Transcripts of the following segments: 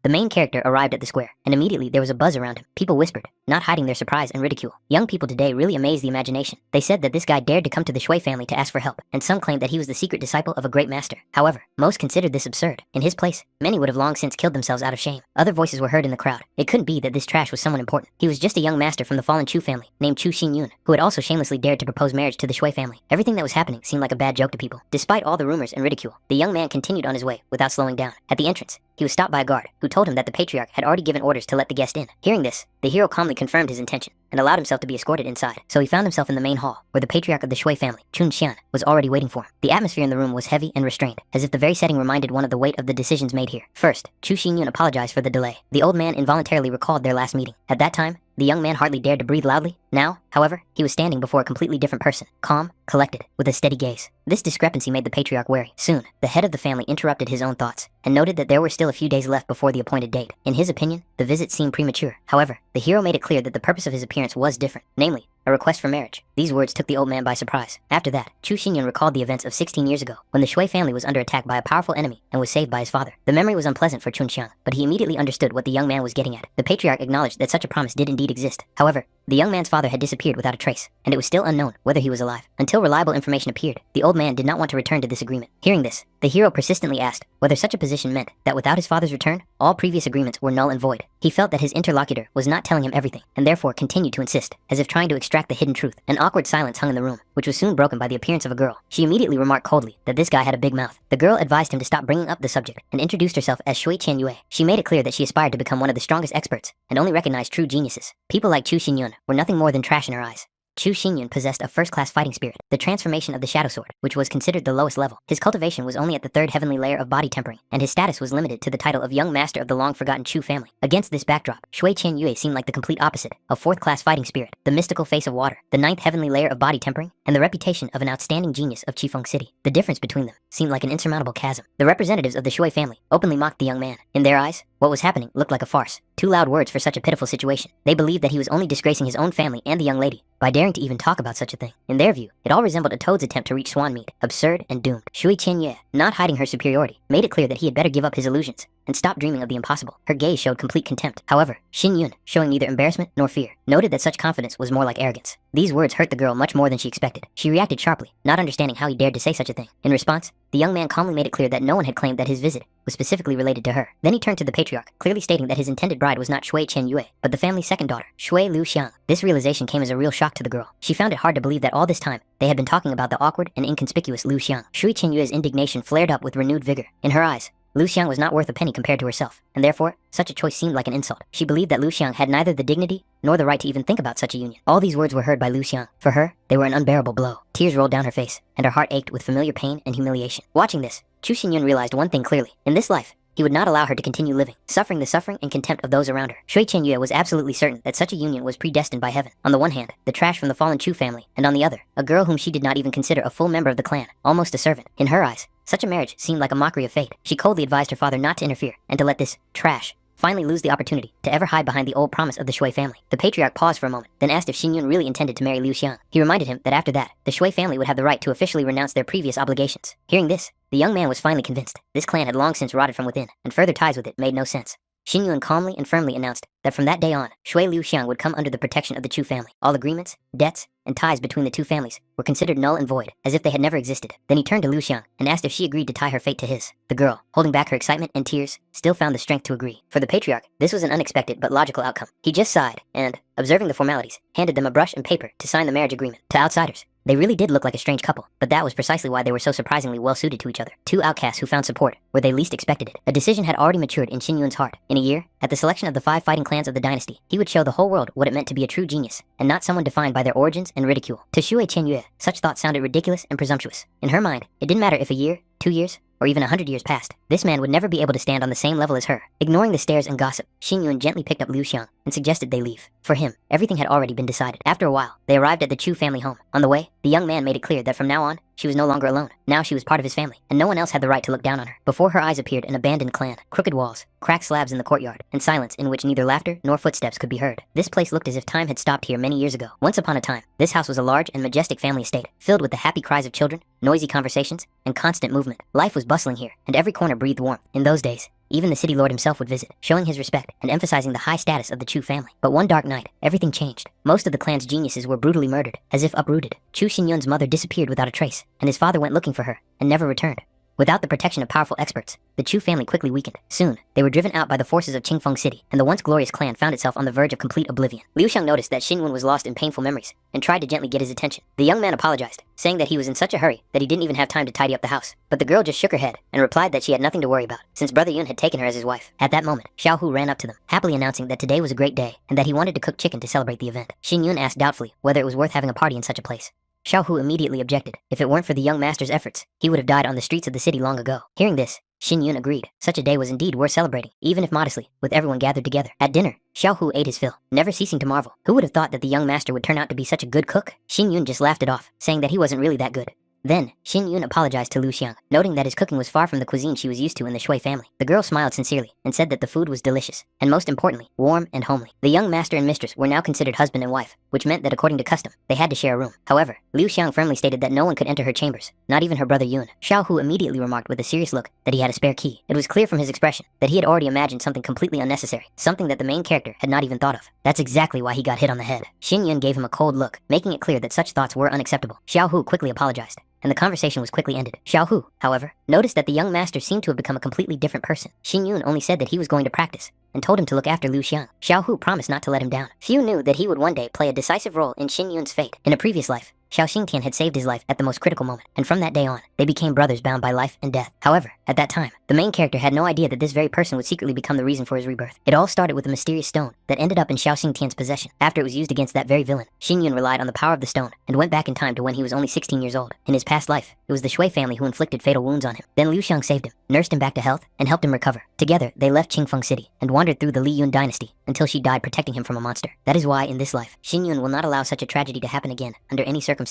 The main character arrived at the square, and immediately there was a buzz around him. People whispered, not hiding their surprise and ridicule. Young people today really amaze the imagination. They said that this guy dared to come to the Shui family to ask for help, and some claimed that he was the secret disciple of a great master. However, most considered this absurd. In his place, many would have long since killed themselves out of shame. Other voices were heard in the crowd. It couldn't be that this trash was someone important. He was just a young master from the fallen Chu family, named Chu Xinyun, who had also shamelessly dared to propose marriage to the Shui family. Everything that was happening seemed like a bad joke to people. Despite all the rumors and ridicule, the young man continued on his way without slowing down. At the entrance, he was stopped by a guard, who told him that the patriarch had already given orders to let the guest in. Hearing this, the hero calmly confirmed his intention and allowed himself to be escorted inside. So he found himself in the main hall, where the patriarch of the Shui family, Chun Xian, was already waiting for him. The atmosphere in the room was heavy and restrained, as if the very setting reminded one of the weight of the decisions made here. First, Chu Xinyun apologized for the delay. The old man involuntarily recalled their last meeting. At that time, the young man hardly dared to breathe loudly. Now, however, he was standing before a completely different person, calm, collected, with a steady gaze. This discrepancy made the patriarch wary. Soon, the head of the family interrupted his own thoughts, and noted that there were still a few days left before the appointed date. In his opinion, the visit seemed premature. However, the hero made it clear that the purpose of his appearance was different, namely, a request for marriage. These words took the old man by surprise. After that, Chu Xinyun recalled the events of 16 years ago, when the Shui family was under attack by a powerful enemy and was saved by his father. The memory was unpleasant for Chun Xiang, but he immediately understood what the young man was getting at. The patriarch acknowledged that such a promise did indeed exist. However, the young man's father had disappeared without a trace, and it was still unknown whether he was alive. Until reliable information appeared, the old man did not want to return to this agreement. Hearing this, the hero persistently asked whether such a position meant that without his father's return, all previous agreements were null and void. He felt that his interlocutor was not telling him everything, and therefore continued to insist, as if trying to extract the hidden truth. An awkward silence hung in the room, which was soon broken by the appearance of a girl. She immediately remarked coldly that this guy had a big mouth. The girl advised him to stop bringing up the subject, and introduced herself as Shui Qianyue. She made it clear that she aspired to become one of the strongest experts, and only recognized true geniuses. People like Chu Xinyun were nothing more than trash in her eyes. Chu Xinyun possessed a first-class fighting spirit, the transformation of the Shadow Sword, which was considered the lowest level. His cultivation was only at the third heavenly layer of body tempering, and his status was limited to the title of Young Master of the long-forgotten Chu family. Against this backdrop, Shui Qianyue seemed like the complete opposite, a fourth-class fighting spirit, the mystical face of water, the ninth heavenly layer of body tempering, and the reputation of an outstanding genius of Qifeng City. The difference between them seemed like an insurmountable chasm. The representatives of the Shui family openly mocked the young man. In their eyes, what was happening looked like a farce. Too loud words for such a pitiful situation. They believed that he was only disgracing his own family and the young lady by daring to even talk about such a thing. In their view, it all resembled a toad's attempt to reach swan meat. Absurd and doomed. Shui Qianyue, not hiding her superiority, made it clear that he had better give up his illusions and stop dreaming of the impossible. Her gaze showed complete contempt. However, Xin Yun, showing neither embarrassment nor fear, noted that such confidence was more like arrogance. These words hurt the girl much more than she expected. She reacted sharply, not understanding how he dared to say such a thing. In response, the young man calmly made it clear that no one had claimed that his visit was specifically related to her. Then he turned to the patriarch, clearly stating that his intended bride was not Shui Qianyue, but the family's second daughter, Shui Lu Xiang. This realization came as a real shock to the girl. She found it hard to believe that all this time, they had been talking about the awkward and inconspicuous Lu Xiang. Shui Qianyue's indignation flared up with renewed vigor. In her eyes, Lu Xiang was not worth a penny compared to herself, and therefore, such a choice seemed like an insult. She believed that Lu Xiang had neither the dignity nor the right to even think about such a union. All these words were heard by Lu Xiang. For her, they were an unbearable blow. Tears rolled down her face, and her heart ached with familiar pain and humiliation. Watching this, Chu Xinyun realized one thing clearly. In this life, he would not allow her to continue living, suffering the suffering and contempt of those around her. Shui Qianyue was absolutely certain that such a union was predestined by heaven. On the one hand, the trash from the fallen Chu family, and on the other, a girl whom she did not even consider a full member of the clan, almost a servant. In her eyes, such a marriage seemed like a mockery of fate. She coldly advised her father not to interfere, and to let this trash finally lose the opportunity to ever hide behind the old promise of the Shui family. The patriarch paused for a moment, then asked if Xin Yun really intended to marry Liu Xiang. He reminded him that after that, the Shui family would have the right to officially renounce their previous obligations. Hearing this, the young man was finally convinced. This clan had long since rotted from within, and further ties with it made no sense. Xin Yun calmly and firmly announced that from that day on, Shui Liu Xiang would come under the protection of the Chu family. All agreements, debts, and ties between the two families were considered null and void, as if they had never existed. Then he turned to Liu Xiang and asked if she agreed to tie her fate to his. The girl, holding back her excitement and tears, still found the strength to agree. For the patriarch, this was an unexpected but logical outcome. He just sighed and, observing the formalities, handed them a brush and paper to sign the marriage agreement. To outsiders, they really did look like a strange couple, but that was precisely why they were so surprisingly well-suited to each other. Two outcasts who found support where they least expected it. A decision had already matured in Xin Yun's heart. In a year, at the selection of the 5 fighting clans of the dynasty, he would show the whole world what it meant to be a true genius, and not someone defined by their origins and ridicule. To Shui Qianyue, such thoughts sounded ridiculous and presumptuous. In her mind, it didn't matter if a year, 2 years, or even 100 years passed. This man would never be able to stand on the same level as her. Ignoring the stares and gossip, Xin Yun gently picked up Liu Xiang and suggested they leave. For him, everything had already been decided. After a while, they arrived at the Chu family home. On the way, the young man made it clear that from now on, she was no longer alone. Now she was part of his family, and no one else had the right to look down on her. Before her eyes appeared an abandoned clan, crooked walls, cracked slabs in the courtyard, and silence in which neither laughter nor footsteps could be heard. This place looked as if time had stopped here many years ago. Once upon a time, this house was a large and majestic family estate, filled with the happy cries of children, noisy conversations, and constant movement. Life was bustling here, and every corner breathed warmth. In those days, Even the city lord himself would visit, showing his respect and emphasizing the high status of the Chu family. But one dark night, everything changed. Most of the clan's geniuses were brutally murdered, as if uprooted. Chu Xinyun's mother disappeared without a trace, and his father went looking for her and never returned. Without the protection of powerful experts, the Chu family quickly weakened. Soon, they were driven out by the forces of Qingfeng City, and the once glorious clan found itself on the verge of complete oblivion. Liu Xiang noticed that Xinyun was lost in painful memories, and tried to gently get his attention. The young man apologized, saying that he was in such a hurry that he didn't even have time to tidy up the house. But the girl just shook her head, and replied that she had nothing to worry about, since Brother Yun had taken her as his wife. At that moment, Xiao Hu ran up to them, happily announcing that today was a great day, and that he wanted to cook chicken to celebrate the event. Xinyun asked doubtfully whether it was worth having a party in such a place. Xiao Hu immediately objected. If it weren't for the young master's efforts, he would have died on the streets of the city long ago. Hearing this, Xin Yun agreed. Such a day was indeed worth celebrating, even if modestly, with everyone gathered together. At dinner, Xiao Hu ate his fill, never ceasing to marvel. Who would have thought that the young master would turn out to be such a good cook? Xin Yun just laughed it off, saying that he wasn't really that good. Then, Xin Yun apologized to Liu Xiang, noting that his cooking was far from the cuisine she was used to in the Shui family. The girl smiled sincerely and said that the food was delicious, and most importantly, warm and homely. The young master and mistress were now considered husband and wife, which meant that according to custom, they had to share a room. However, Liu Xiang firmly stated that no one could enter her chambers, not even her brother Yun. Xiao Hu immediately remarked with a serious look that he had a spare key. It was clear from his expression that he had already imagined something completely unnecessary, something that the main character had not even thought of. That's exactly why he got hit on the head. Xin Yun gave him a cold look, making it clear that such thoughts were unacceptable. Xiao Hu quickly apologized, and the conversation was quickly ended. Xiao Hu, however, noticed that the young master seemed to have become a completely different person. Xin Yun only said that he was going to practice, and told him to look after Liu Xiang. Xiao Hu promised not to let him down. Few knew that he would one day play a decisive role in Xin Yun's fate. In a previous life, Xiao Xingtian had saved his life at the most critical moment, and from that day on, they became brothers bound by life and death. However, at that time, the main character had no idea that this very person would secretly become the reason for his rebirth. It all started with a mysterious stone that ended up in Xiao Xingtian's possession. After it was used against that very villain, Xin Yun relied on the power of the stone and went back in time to when he was only 16 years old. In his past life, it was the Shui family who inflicted fatal wounds on him. Then Liu Xiang saved him, nursed him back to health, and helped him recover. Together, they left Qingfeng City and wandered through the Li Yun dynasty until she died protecting him from a monster. That is why, in this life, Xin Yun will not allow such a tragedy to happen again under any circumstances.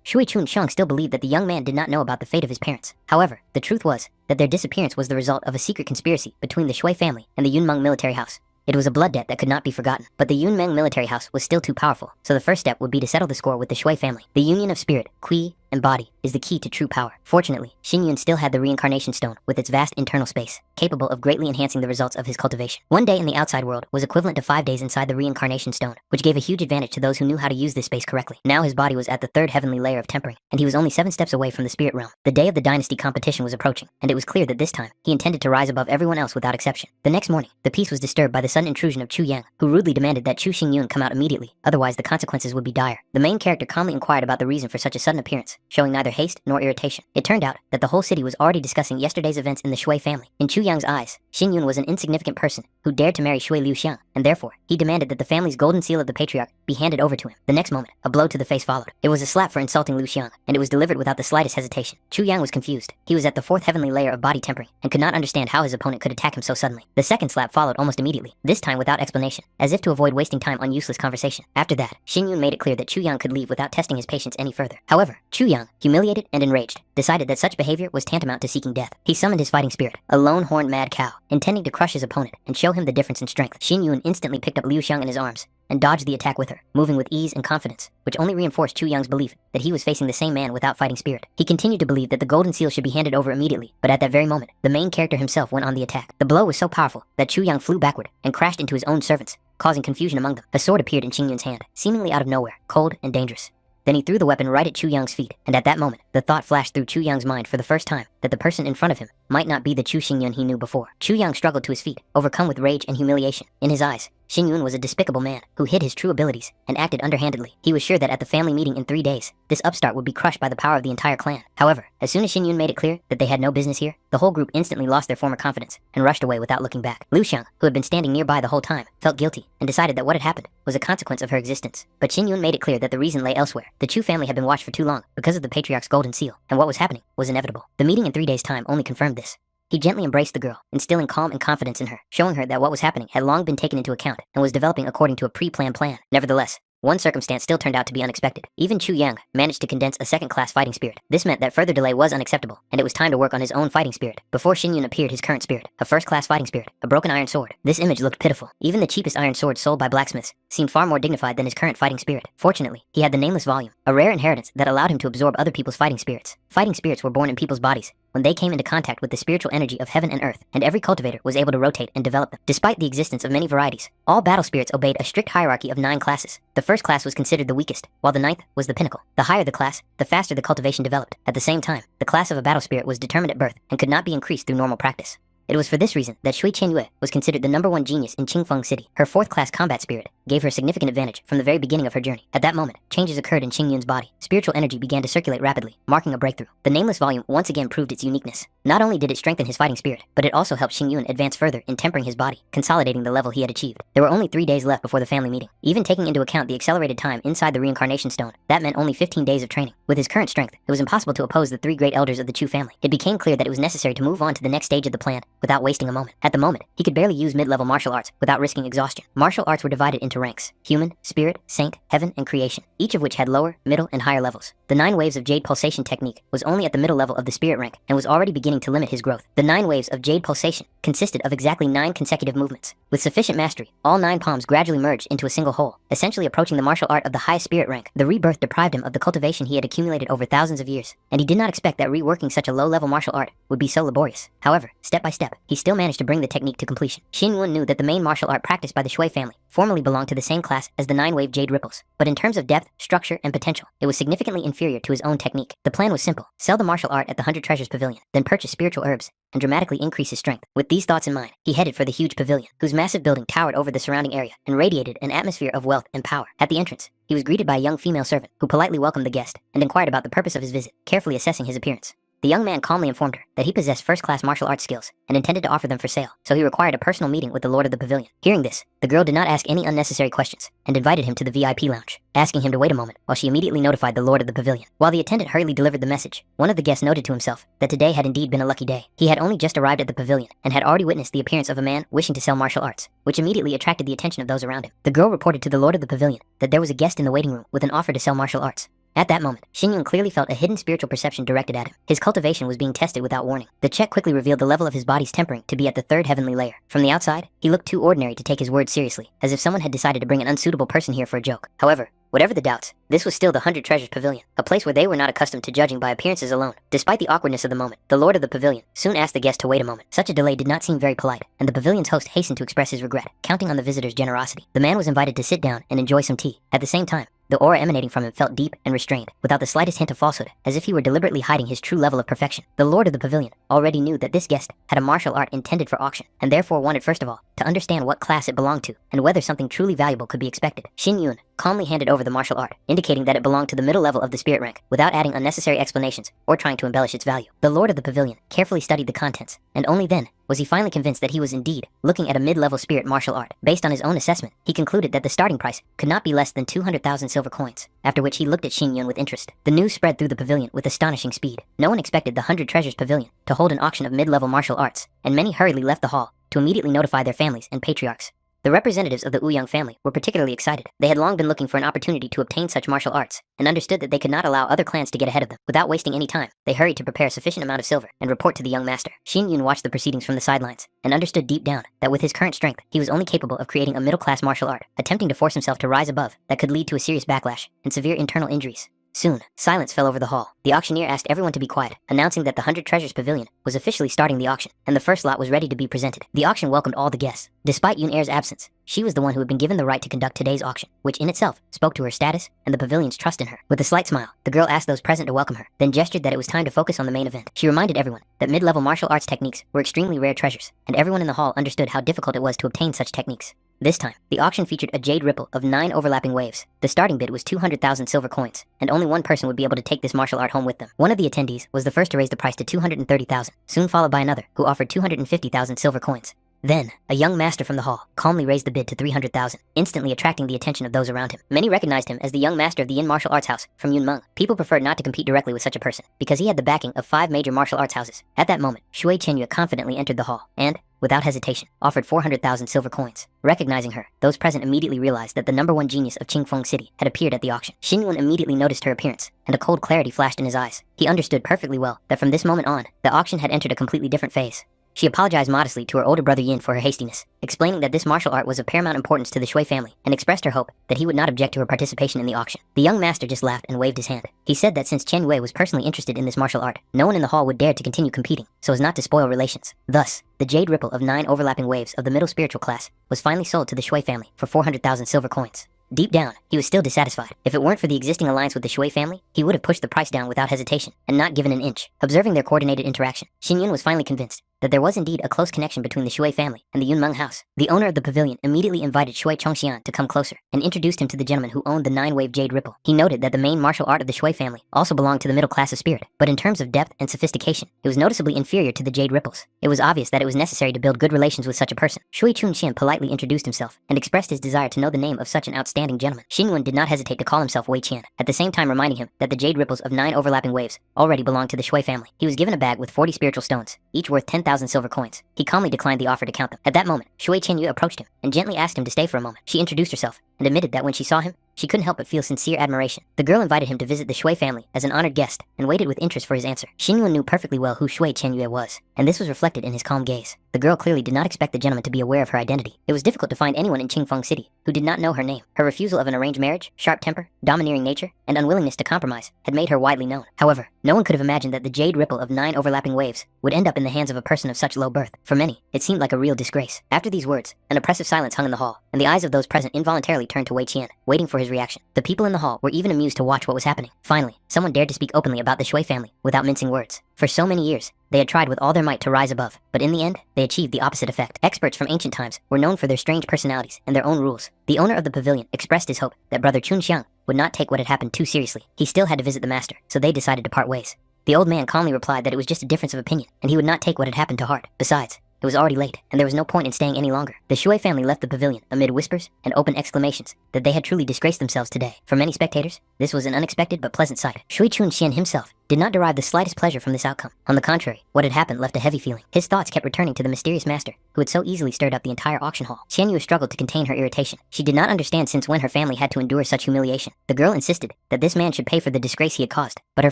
Shui Chun Sheng still believed that the young man did not know about the fate of his parents. However, the truth was that their disappearance was the result of a secret conspiracy between the Shui family and the Yunmeng military house. It was a blood debt that could not be forgotten, but the Yunmeng military house was still too powerful, so the first step would be to settle the score with the Shui family. The union of spirit, Qi, and body is the key to true power. Fortunately, Xin Yun still had the reincarnation stone with its vast internal space, capable of greatly enhancing the results of his cultivation. One day in the outside world was equivalent to 5 days inside the reincarnation stone, which gave a huge advantage to those who knew how to use this space correctly. Now his body was at the 3rd heavenly layer of tempering, and he was only 7 steps away from the spirit realm. The day of the dynasty competition was approaching, and it was clear that this time, he intended to rise above everyone else without exception. The next morning, the peace was disturbed by the sudden intrusion of Chu Yang, who rudely demanded that Chu Xingyun come out immediately, otherwise the consequences would be dire. The main character calmly inquired about the reason for such a sudden appearance, showing neither haste nor irritation. It turned out that the whole city was already discussing yesterday's events in the Shui family. In Chu Yang's eyes, Xin Yun was an insignificant person who dared to marry Shui Liu Xiang, and therefore, he demanded that the family's golden seal of the patriarch be handed over to him. The next moment, a blow to the face followed. It was a slap for insulting Liu Xiang, and it was delivered without the slightest hesitation. Chu Yang was confused. He was at the 4th heavenly layer of body tempering, and could not understand how his opponent could attack him so suddenly. The second slap followed almost immediately, this time without explanation, as if to avoid wasting time on useless conversation. After that, Xin Yun made it clear that Chu Yang could leave without testing his patience any further. However, Chu Yang, humiliated and enraged, decided that such behavior was tantamount to seeking death. He summoned his fighting spirit, a lone-horned mad cow, intending to crush his opponent and show him the difference in strength. Xin Yun instantly picked up Liu Xiang in his arms and dodged the attack with her, moving with ease and confidence, which only reinforced Chu Yang's belief that he was facing the same man without fighting spirit. He continued to believe that the golden seal should be handed over immediately, but at that very moment, the main character himself went on the attack. The blow was so powerful that Chu Yang flew backward and crashed into his own servants, causing confusion among them. A sword appeared in Xin Yun's hand, seemingly out of nowhere, cold and dangerous. Then he threw the weapon right at Chu Yang's feet, and at that moment, the thought flashed through Chu Yang's mind for the first time that the person in front of him might not be the Chu Xingyun he knew before. Chu Yang struggled to his feet, overcome with rage and humiliation. In his eyes, Xingyun was a despicable man who hid his true abilities and acted underhandedly. He was sure that at the family meeting in 3 days, this upstart would be crushed by the power of the entire clan. However, as soon as Xingyun made it clear that they had no business here, the whole group instantly lost their former confidence and rushed away without looking back. Liu Xiang, who had been standing nearby the whole time, felt guilty and decided that what had happened was a consequence of her existence. But Xingyun made it clear that the reason lay elsewhere. The Chu family had been watched for too long because of the patriarch's golden seal, and what was happening was inevitable. The meeting in 3 days' time only confirmed this. He gently embraced the girl, instilling calm and confidence in her, showing her that what was happening had long been taken into account and was developing according to a pre-planned plan. Nevertheless, one circumstance still turned out to be unexpected. Even Chu Yang managed to condense a second-class fighting spirit. This meant that further delay was unacceptable, and it was time to work on his own fighting spirit. Before Xingyun appeared his current spirit, a first-class fighting spirit, a broken iron sword. This image looked pitiful. Even the cheapest iron sword sold by blacksmiths seemed far more dignified than his current fighting spirit. Fortunately, he had the nameless volume, a rare inheritance that allowed him to absorb other people's fighting spirits. Fighting spirits were born in people's bodies, when they came into contact with the spiritual energy of heaven and earth, and every cultivator was able to rotate and develop them. Despite the existence of many varieties, all battle spirits obeyed a strict hierarchy of 9 classes. The first class was considered the weakest, while the 9th was the pinnacle. The higher the class, the faster the cultivation developed. At the same time, the class of a battle spirit was determined at birth and could not be increased through normal practice. It was for this reason that Shui Qianyue was considered the #1 genius in Qingfeng City. Her 4th class combat spirit gave her significant advantage from the very beginning of her journey. At that moment, changes occurred in Qingyun's body. Spiritual energy began to circulate rapidly, marking a breakthrough. The nameless volume once again proved its uniqueness. Not only did it strengthen his fighting spirit, but it also helped Qingyun advance further in tempering his body, consolidating the level he had achieved. There were only 3 days left before the family meeting. Even taking into account the accelerated time inside the reincarnation stone, that meant only 15 days of training. With his current strength, it was impossible to oppose the 3 great elders of the Chu family. It became clear that it was necessary to move on to the next stage of the plan without wasting a moment. At the moment, he could barely use mid-level martial arts without risking exhaustion. Martial arts were divided into ranks: human, spirit, saint, heaven, and creation, each of which had lower, middle, and higher levels. The 9 waves of Jade Pulsation technique was only at the middle level of the spirit rank and was already beginning to limit his growth. The 9 waves of Jade Pulsation consisted of exactly 9 consecutive movements. With sufficient mastery, all 9 palms gradually merged into a single whole, essentially approaching the martial art of the highest spirit rank. The rebirth deprived him of the cultivation he had accumulated over thousands of years, and he did not expect that reworking such a low-level martial art would be so laborious. However, step by step, he still managed to bring the technique to completion. Xingyun knew that the main martial art practiced by the Shui family formerly belonged to the same class as the 9-wave Jade Ripples, but in terms of depth, structure, and potential, it was significantly inferior to his own technique. The plan was simple: sell the martial art at the 100 Treasures Pavilion, then purchase spiritual herbs, and dramatically increase his strength. With these thoughts in mind, he headed for the huge pavilion, whose massive building towered over the surrounding area and radiated an atmosphere of wealth and power. At the entrance, he was greeted by a young female servant who politely welcomed the guest and inquired about the purpose of his visit, carefully assessing his appearance. The young man calmly informed her that he possessed first-class martial arts skills and intended to offer them for sale, so he required a personal meeting with the lord of the pavilion. Hearing this, the girl did not ask any unnecessary questions and invited him to the VIP lounge, asking him to wait a moment while she immediately notified the lord of the pavilion. While the attendant hurriedly delivered the message, one of the guests noted to himself that today had indeed been a lucky day. He had only just arrived at the pavilion and had already witnessed the appearance of a man wishing to sell martial arts, which immediately attracted the attention of those around him. The girl reported to the lord of the pavilion that there was a guest in the waiting room with an offer to sell martial arts. At that moment, Xingyun clearly felt a hidden spiritual perception directed at him. His cultivation was being tested without warning. The check quickly revealed the level of his body's tempering to be at the 3rd heavenly layer. From the outside, he looked too ordinary to take his words seriously, as if someone had decided to bring an unsuitable person here for a joke. However, whatever the doubts, this was still the 100 Treasures Pavilion, a place where they were not accustomed to judging by appearances alone. Despite the awkwardness of the moment, the lord of the pavilion soon asked the guest to wait a moment. Such a delay did not seem very polite, and the pavilion's host hastened to express his regret, counting on the visitor's generosity. The man was invited to sit down and enjoy some tea. At the same time, the aura emanating from him felt deep and restrained, without the slightest hint of falsehood, as if he were deliberately hiding his true level of perfection. The lord of the pavilion already knew that this guest had a martial art intended for auction, and therefore wanted first of all to understand what class it belonged to, and whether something truly valuable could be expected. Xingyun calmly handed over the martial art, indicating that it belonged to the middle level of the spirit rank, without adding unnecessary explanations or trying to embellish its value. The lord of the pavilion carefully studied the contents, and only then was he finally convinced that he was indeed looking at a mid-level spirit martial art. Based on his own assessment, he concluded that the starting price could not be less than 200,000 silver coins, after which he looked at Xingyun with interest. The news spread through the pavilion with astonishing speed. No one expected the 100 Treasures Pavilion to hold an auction of mid-level martial arts, and many hurriedly left the hall to immediately notify their families and patriarchs. The representatives of the Ouyang family were particularly excited. They had long been looking for an opportunity to obtain such martial arts, and understood that they could not allow other clans to get ahead of them. Without wasting any time, they hurried to prepare a sufficient amount of silver and report to the young master. Xingyun watched the proceedings from the sidelines, and understood deep down that with his current strength, he was only capable of creating a middle-class martial art. Attempting to force himself to rise above that could lead to a serious backlash and severe internal injuries. Soon, silence fell over the hall. The auctioneer asked everyone to be quiet, announcing that the 100 Treasures Pavilion was officially starting the auction, and the first lot was ready to be presented. The auction welcomed all the guests. Despite Yun Er's absence, she was the one who had been given the right to conduct today's auction, which in itself spoke to her status and the pavilion's trust in her. With a slight smile, the girl asked those present to welcome her, then gestured that it was time to focus on the main event. She reminded everyone that mid-level martial arts techniques were extremely rare treasures, and everyone in the hall understood how difficult it was to obtain such techniques. This time, the auction featured a jade ripple of 9 overlapping waves. The starting bid was 200,000 silver coins, and only one person would be able to take this martial art home with them. One of the attendees was the first to raise the price to 230,000, soon followed by another, who offered 250,000 silver coins. Then, a young master from the hall calmly raised the bid to 300,000, instantly attracting the attention of those around him. Many recognized him as the young master of the Yin Martial Arts House from Yunmeng. People preferred not to compete directly with such a person, because he had the backing of 5 major martial arts houses. At that moment, Shui Qianyue confidently entered the hall, and, without hesitation, offered 400,000 silver coins. Recognizing her, those present immediately realized that the #1 genius of Qingfeng City had appeared at the auction. Xingyun immediately noticed her appearance, and a cold clarity flashed in his eyes. He understood perfectly well that from this moment on, the auction had entered a completely different phase. She apologized modestly to her older brother Yin for her hastiness, explaining that this martial art was of paramount importance to the Shui family, and expressed her hope that he would not object to her participation in the auction. The young master just laughed and waved his hand. He said that since Chen Yue was personally interested in this martial art, no one in the hall would dare to continue competing, so as not to spoil relations. Thus, the jade ripple of 9 overlapping waves of the middle spiritual class was finally sold to the Shui family for 400,000 silver coins. Deep down, he was still dissatisfied. If it weren't for the existing alliance with the Shui family, he would have pushed the price down without hesitation, and not given an inch. Observing their coordinated interaction, Xin Yun was finally convinced that there was indeed a close connection between the Shui family and the Yunmeng house. The owner of the pavilion immediately invited Shui Chongxian to come closer, and introduced him to the gentleman who owned the 9-wave jade ripple. He noted that the main martial art of the Shui family also belonged to the middle class of spirit, but in terms of depth and sophistication, it was noticeably inferior to the jade ripples. It was obvious that it was necessary to build good relations with such a person. Shui Chunxian politely introduced himself, and expressed his desire to know the name of such an outstanding gentleman. Xin Yun did not hesitate to call himself Wei Qian, at the same time reminding him that the jade ripples of 9 overlapping waves already belonged to the Shui family. He was given a bag with 40 spiritual stones, each worth 10,000 silver coins. He calmly declined the offer to count them. At that moment, Shui Qianyu approached him and gently asked him to stay for a moment. She introduced herself and admitted that when she saw him, she couldn't help but feel sincere admiration. The girl invited him to visit the Shui family as an honored guest and waited with interest for his answer. Xin Yun knew perfectly well who Shui Qianyue was, and this was reflected in his calm gaze. The girl clearly did not expect the gentleman to be aware of her identity. It was difficult to find anyone in Qingfeng City who did not know her name. Her refusal of an arranged marriage, sharp temper, domineering nature, and unwillingness to compromise had made her widely known. However, no one could have imagined that the jade ripple of 9 overlapping waves would end up in the hands of a person of such low birth. For many, it seemed like a real disgrace. After these words, an oppressive silence hung in the hall, and the eyes of those present involuntarily turned to Wei Qian, waiting for his reaction. The people in the hall were even amused to watch what was happening. Finally, someone dared to speak openly about the Shui family without mincing words. For so many years, they had tried with all their might to rise above, but in the end, they achieved the opposite effect. Experts from ancient times were known for their strange personalities and their own rules. The owner of the pavilion expressed his hope that brother Chun Xiang would not take what had happened too seriously. He still had to visit the master, so they decided to part ways. The old man calmly replied that it was just a difference of opinion, and he would not take what had happened to heart. Besides, it was already late, and there was no point in staying any longer. The Shui family left the pavilion amid whispers and open exclamations that they had truly disgraced themselves today. For many spectators, this was an unexpected but pleasant sight. Shui Chunxian himself did not derive the slightest pleasure from this outcome. On the contrary, what had happened left a heavy feeling. His thoughts kept returning to the mysterious master, who had so easily stirred up the entire auction hall. Qian Yu struggled to contain her irritation. She did not understand since when her family had to endure such humiliation. The girl insisted that this man should pay for the disgrace he had caused, but her